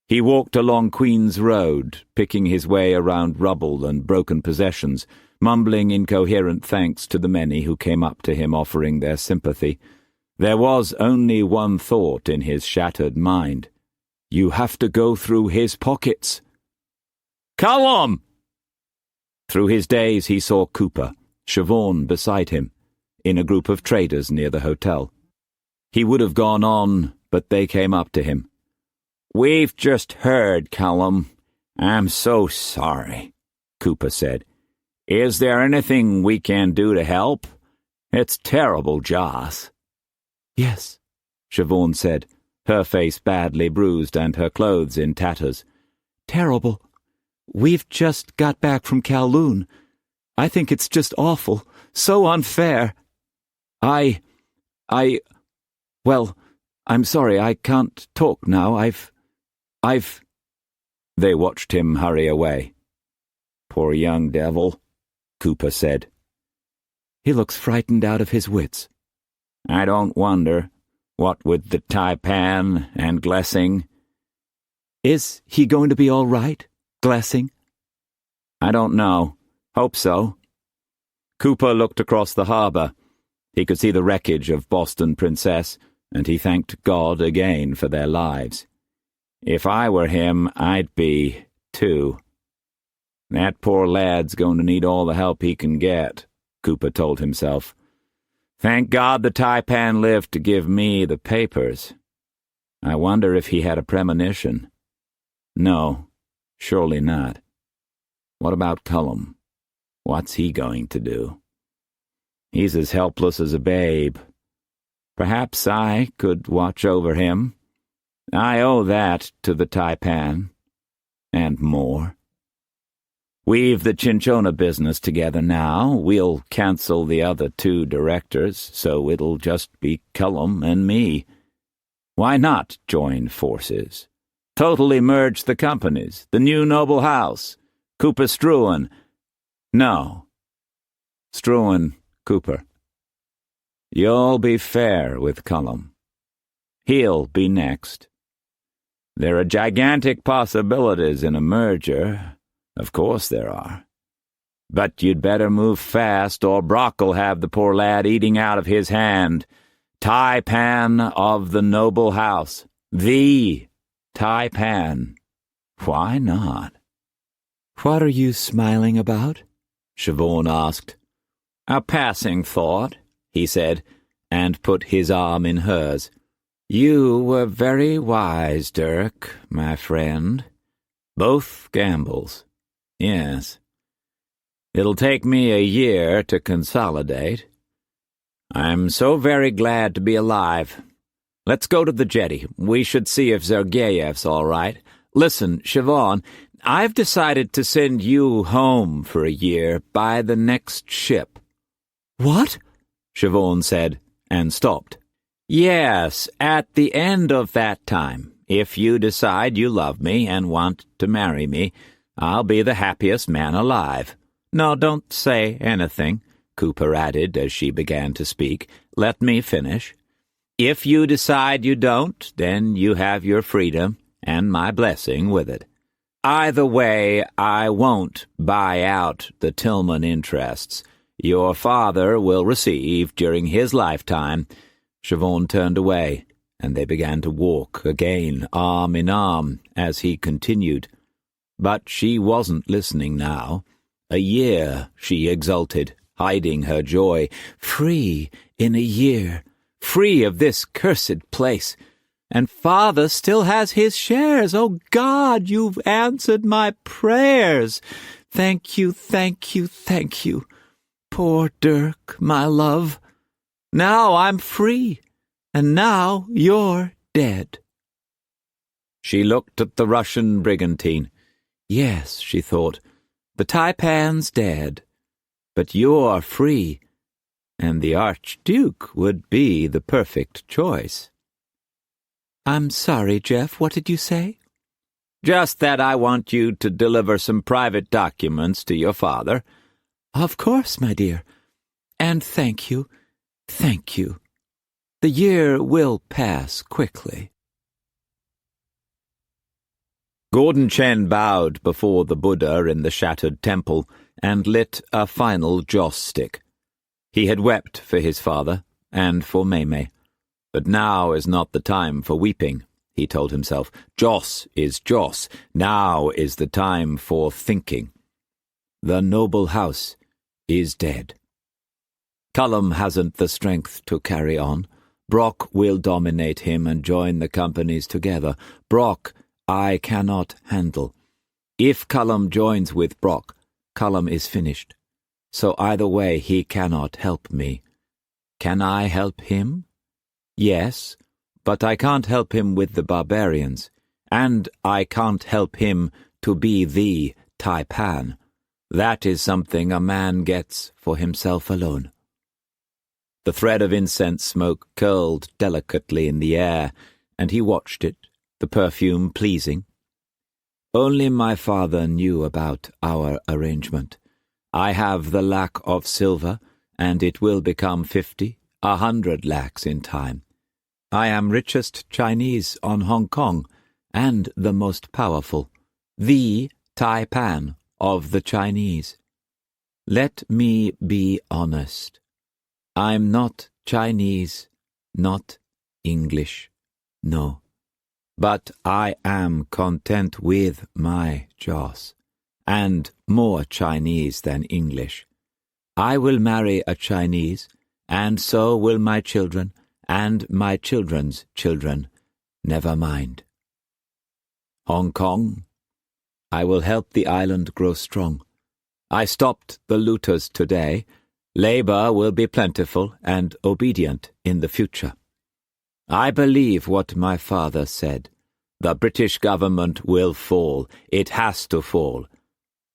He walked along Queen's Road, picking his way around rubble and broken possessions, mumbling incoherent thanks to the many who came up to him offering their sympathy. There was only one thought in his shattered mind. You have to go through his pockets. Cullum! Through his days he saw Cooper, Siobhan beside him, in a group of traders near the hotel. He would have gone on, but they came up to him. "We've just heard, Cullum. I'm so sorry," Cooper said. "Is there anything we can do to help? It's terrible, Joss." "Yes," Siobhan said, her face badly bruised and her clothes in tatters. "Terrible. We've just got back from Kowloon. I think it's just awful, so unfair. Well, I'm sorry, I can't talk now. I've... They watched him hurry away. "Poor young devil," Cooper said. "He looks frightened out of his wits." "I don't wonder, what with the Tai-Pan and Glessing." "Is he going to be all right, Glessing?" "I don't know. Hope so." Cooper looked across the harbour. He could see the wreckage of Boston Princess, and he thanked God again for their lives. "If I were him, I'd be, too." "That poor lad's going to need all the help he can get," Cooper told himself. "Thank God the Tai-Pan lived to give me the papers. I wonder if he had a premonition. No, surely not. What about Cullum? What's he going to do? He's as helpless as a babe. Perhaps I could watch over him. I owe that to the Tai-Pan, and more. We've the Cinchona business together now. We'll cancel the other 2 directors, so it'll just be Cullum and me. Why not join forces? Totally merge the companies, the new noble house, Cooper Struan. No. Struan, Cooper. You'll be fair with Cullum. He'll be next. There are gigantic possibilities in a merger. Of course there are. But you'd better move fast, or Brock'll have the poor lad eating out of his hand. Tai-Pan of the noble house. The Tai-Pan. Why not? "What are you smiling about?" Siobhan asked. "A passing thought," he said, and put his arm in hers. "You were very wise, Dirk, my friend. Both gambles. Yes. It'll take me a year to consolidate. I'm so very glad to be alive. Let's go to the jetty. We should see if Sergeyev's all right. Listen, Siobhan, I've decided to send you home for a year by the next ship. What? Siobhan said, and stopped. Yes, at the end of that time, if you decide you love me and want to marry me, I'll be the happiest man alive. No, don't say anything, Cooper added as she began to speak. Let me finish. If you decide you don't, then you have your freedom and my blessing with it. Either way, I won't buy out the Tillman interests. Your father will receive during his lifetime. Siobhan turned away, and they began to walk again, arm in arm, as he continued. But she wasn't listening now. A year, she exulted, hiding her joy. Free in a year, free of this cursed place. And father still has his shares. Oh, God, you've answered my prayers. Thank you, thank you, thank you. Poor Dirk, my love. Now I'm free, and now you're dead. She looked at the Russian brigantine. Yes, she thought, the Tai-Pan's dead, but you're free, and the Archduke would be the perfect choice. I'm sorry, Jeff, what did you say? Just that I want you to deliver some private documents to your father. Of course, my dear, and thank you. Thank you. The year will pass quickly. Gordon Chen bowed before the Buddha in the shattered temple and lit a final joss stick. He had wept for his father and for Mei-Mei. But now is not the time for weeping, he told himself. Joss is Joss. Now is the time for thinking. The noble house is dead. Cullum hasn't the strength to carry on. Brock will dominate him and join the companies together. Brock I cannot handle. If Cullum joins with Brock, Cullum is finished. So either way he cannot help me. Can I help him? Yes, but I can't help him with the barbarians, and I can't help him to be the Tai-Pan. That is something a man gets for himself alone. The thread of incense smoke curled delicately in the air, and he watched it, the perfume pleasing. Only my father knew about our arrangement. I have the lac of silver, and it will become 50, 100 lacs in time. I am richest Chinese on Hong Kong, and the most powerful, the Tai-Pan of the Chinese. Let me be honest. I'm not Chinese, not English, no. But I am content with my Joss, and more Chinese than English. I will marry a Chinese, and so will my children, and my children's children. Never mind. Hong Kong, I will help the island grow strong. I stopped the looters today. Labor will be plentiful and obedient in the future. I believe what my father said. The British government will fall. It has to fall.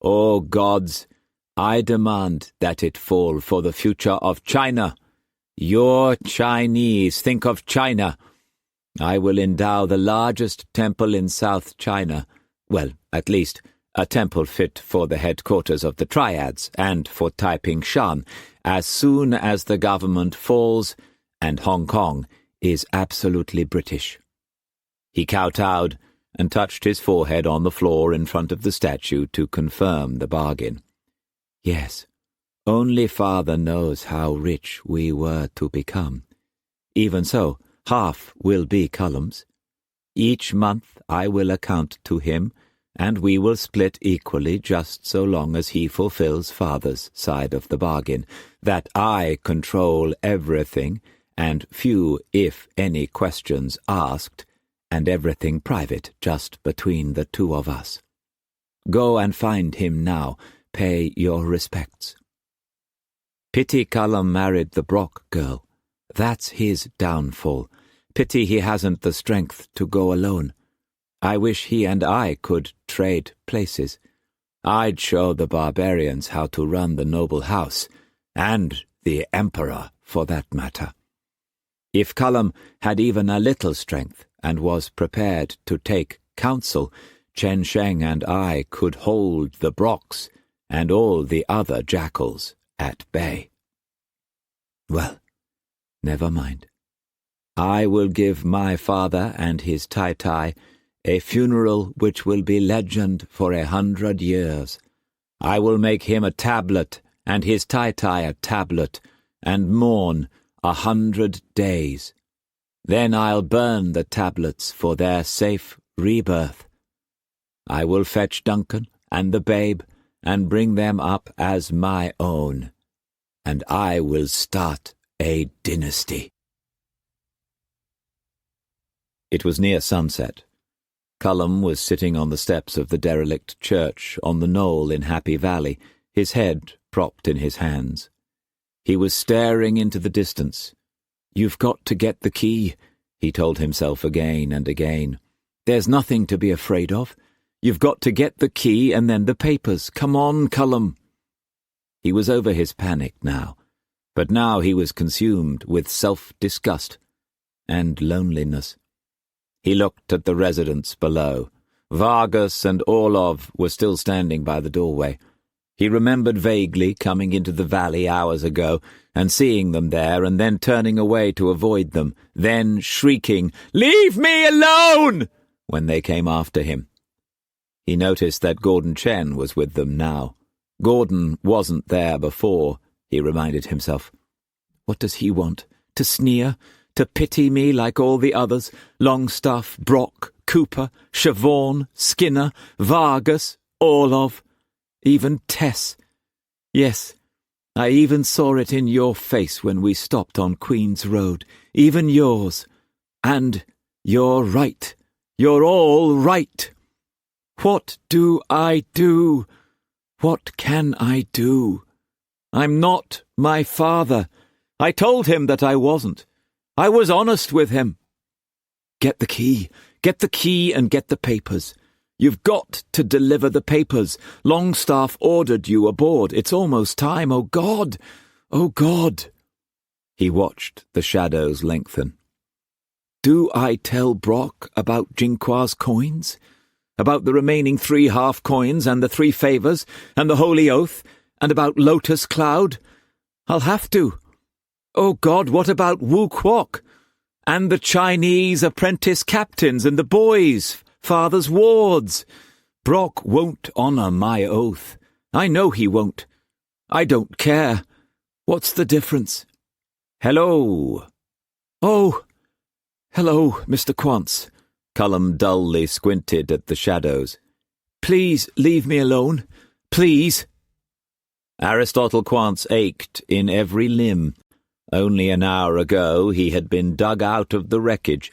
Oh, gods, I demand that it fall for the future of China. You're Chinese. Think of China. I will endow the largest temple in South China. Well, at least a temple fit for the headquarters of the Triads and for Taiping Shan as soon as the government falls and Hong Kong is absolutely British. He kowtowed and touched his forehead on the floor in front of the statue to confirm the bargain. Yes, only father knows how rich we were to become. Even so, half will be Cullum's. Each month I will account to him, and we will split equally just so long as he fulfills father's side of the bargain, that I control everything, and few, if any, questions asked, and everything private just between the two of us. Go and find him now. Pay your respects. Pity Cullum married the Brock girl. that's his downfall. Pity he hasn't the strength to go alone. I wish he and I could trade places. I'd show the barbarians how to run the noble house, and the emperor, for that matter. If Cullum had even a little strength and was prepared to take counsel, Chen Sheng and I could hold the Brocks and all the other jackals at bay. Well, never mind. I will give my father and his Tai-Tai a funeral which will be legend for 100 years. I will make him a tablet and his Tai-Tai a tablet, and mourn 100 days. Then I'll burn the tablets for their safe rebirth. I will fetch Duncan and the babe and bring them up as my own, and I will start a dynasty. It was near sunset. Cullum was sitting on the steps of the derelict church on the knoll in Happy Valley, his head propped in his hands. He was staring into the distance. "You've got to get the key," he told himself again and again. "There's nothing to be afraid of. You've got to get the key and then the papers. Come on, Cullum." He was over his panic now, but now he was consumed with self-disgust and loneliness. He looked at the residents below. Vargas and Orlov were still standing by the doorway. He remembered vaguely coming into the valley hours ago and seeing them there and then turning away to avoid them, then shrieking, "Leave me alone!" when they came after him. He noticed that Gordon Chen was with them now. Gordon wasn't there before, he reminded himself. What does he want? To sneer? To pity me like all the others? Longstaff, Brock, Cooper, Siobhan, Skinner, Vargas, Orlov, even Tess. Yes, I even saw it in your face when we stopped on Queen's Road. Even yours. And you're right. You're all right. What do I do? What can I do? I'm not my father. I told him that I wasn't. I was honest with him. Get the key. Get the key and get the papers. You've got to deliver the papers. Longstaff ordered you aboard. It's almost time. Oh, God! Oh, God! He watched the shadows lengthen. Do I tell Brock about Jinqua's coins? About the remaining 3 half-coins and the 3 favours and the Holy Oath and about Lotus Cloud? I'll have to. Oh, God, what about Wu Kwok? And the Chinese apprentice captains and the boys, father's wards? Brock won't honour my oath. I know he won't. I don't care. What's the difference? Hello. Oh, hello, Mr. Quance. Cullum dully squinted at the shadows. Please leave me alone. Please. Aristotle Quance ached in every limb. Only an hour ago he had been dug out of the wreckage.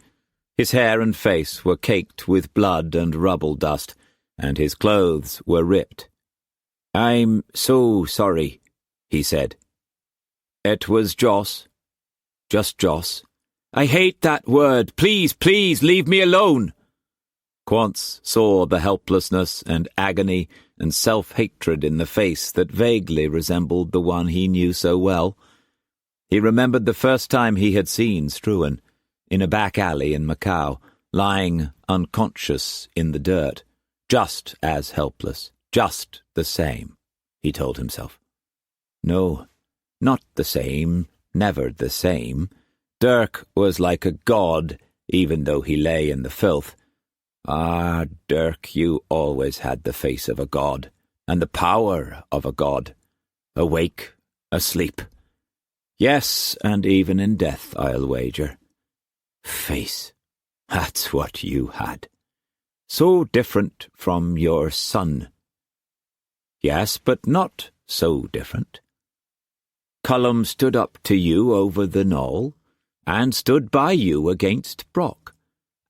His hair and face were caked with blood and rubble dust, and his clothes were ripped. I'm so sorry, he said. It was Joss. Just Joss. I hate that word. Please, please, leave me alone. Quance saw the helplessness and agony and self-hatred in the face that vaguely resembled the one he knew so well. He remembered the first time he had seen Struan, in a back alley in Macau, lying unconscious in the dirt, just as helpless, just the same, he told himself. No, not the same, never the same. Dirk was like a god, even though he lay in the filth. Ah, Dirk, you always had the face of a god, and the power of a god. Awake, asleep. Yes, and even in death, I'll wager. Face. That's what you had. So different from your son. Yes, but not so different. Cullum stood up to you over the knoll, and stood by you against Brock,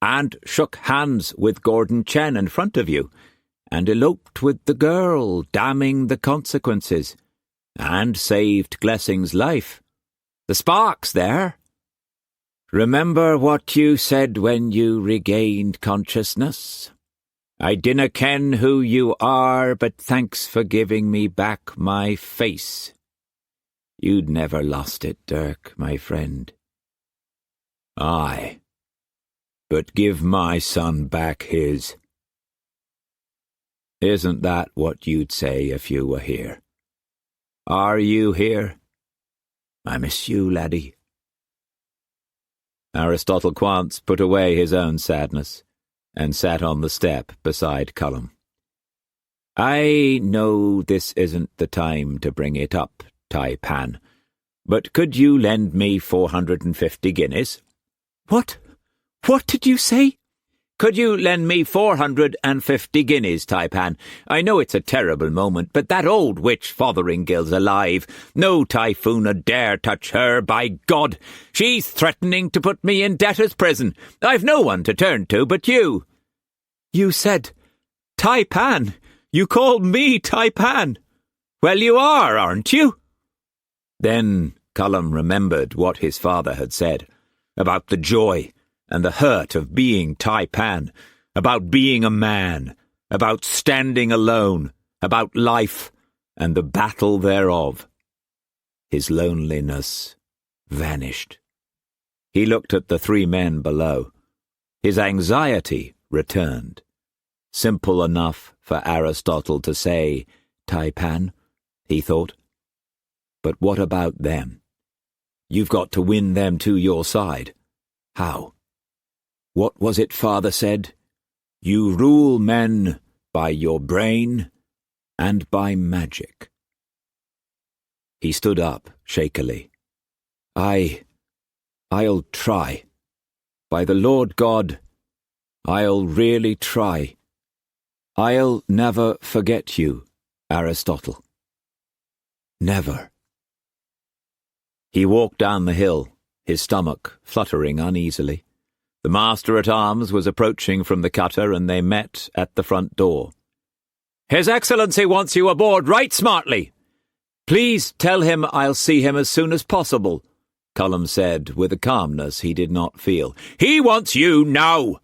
and shook hands with Gordon Chen in front of you, and eloped with the girl, damning the consequences, and saved Glessing's life. The spark's there. Remember what you said when you regained consciousness? I dinna ken who you are, but thanks for giving me back my face. You'd never lost it, Dirk, my friend. Aye, but give my son back his. Isn't that what you'd say if you were here? Are you here? I miss you, laddie. Aristotle Quance put away his own sadness and sat on the step beside Cullum. I know this isn't the time to bring it up, Tai-Pan, but could you lend me 450 guineas? What? What did you say? Could you lend me 450 guineas, Tai-Pan? I know it's a terrible moment, but that old witch Fotheringill's alive. No Typhoon dare touch her, by God. She's threatening to put me in debtor's prison. I've no one to turn to but you. You said Tai-Pan. You called me Tai-Pan. Well, you are, aren't you? Then Cullum remembered what his father had said about the joy and the hurt of being Tai-Pan, about being a man, about standing alone, about life and the battle thereof. His loneliness vanished. He looked at the three men below. His anxiety returned. Simple enough for Aristotle to say, Tai-Pan, he thought. But what about them? You've got to win them to your side. How? What was it father said? You rule men by your brain and by magic. He stood up shakily. I'll try. By the Lord God, I'll really try. I'll never forget you, Aristotle. Never. He walked down the hill, his stomach fluttering uneasily. The master-at-arms was approaching from the cutter, and they met at the front door. His Excellency wants you aboard right smartly. Please tell him I'll see him as soon as possible, Cullum said with a calmness he did not feel. He wants you now.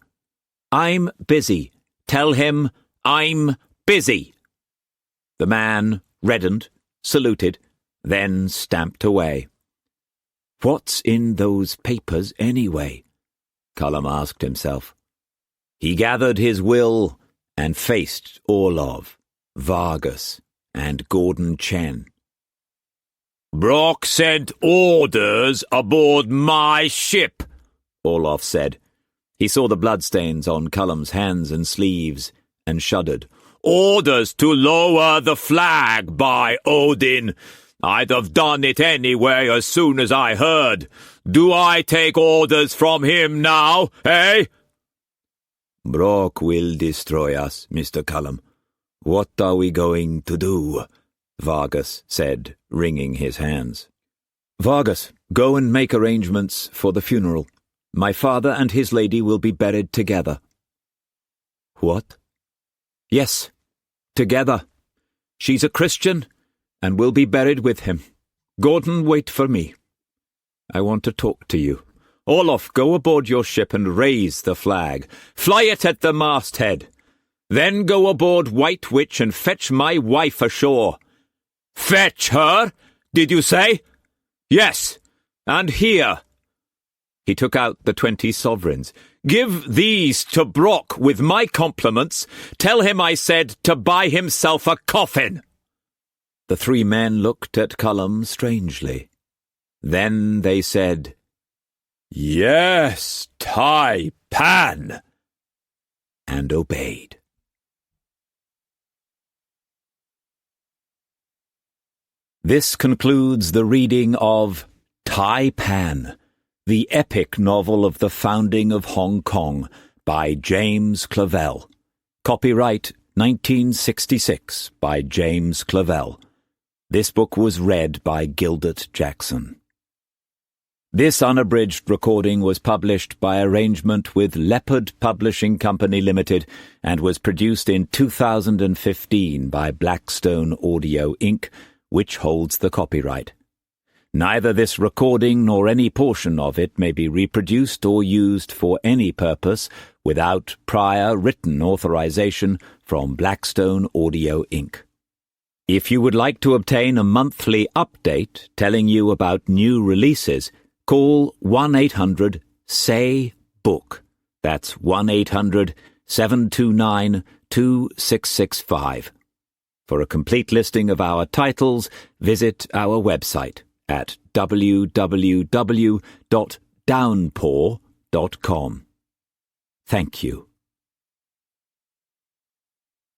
I'm busy. Tell him I'm busy. The man reddened, saluted, then stamped away. What's in those papers anyway? Cullum asked himself. He gathered his will and faced Orlov, Vargas, and Gordon Chen. Brock sent orders aboard my ship, Orlov said. He saw the bloodstains on Cullum's hands and sleeves and shuddered. Orders to lower the flag, by Odin. I'd have done it anyway as soon as I heard. Do I take orders from him now, eh? Brock will destroy us, Mr. Cullum. What are we going to do? Vargas said, wringing his hands. Vargas, go and make arrangements for the funeral. My father and his lady will be buried together. What? Yes, together. She's a Christian and will be buried with him. Gordon, wait for me. I want to talk to you. Orlov, go aboard your ship and raise the flag. Fly it at the masthead. Then go aboard White Witch and fetch my wife ashore. Fetch her, did you say? Yes, and here. He took out the 20 sovereigns. Give these to Brock with my compliments. Tell him I said to buy himself a coffin. The three men looked at Cullum strangely. Then they said, Yes, Tai-Pan, and obeyed. This concludes the reading of Tai-Pan, the epic novel of the founding of Hong Kong by James Clavell. Copyright 1966 by James Clavell. This book was read by Gilbert Jackson. This unabridged recording was published by arrangement with Leopard Publishing Company Limited and was produced in 2015 by Blackstone Audio Inc., which holds the copyright. Neither this recording nor any portion of it may be reproduced or used for any purpose without prior written authorization from Blackstone Audio Inc. If you would like to obtain a monthly update telling you about new releases, call 1-800-SAY-BOOK. That's 1-800-729-2665. For a complete listing of our titles, visit our website at www.downpour.com. Thank you.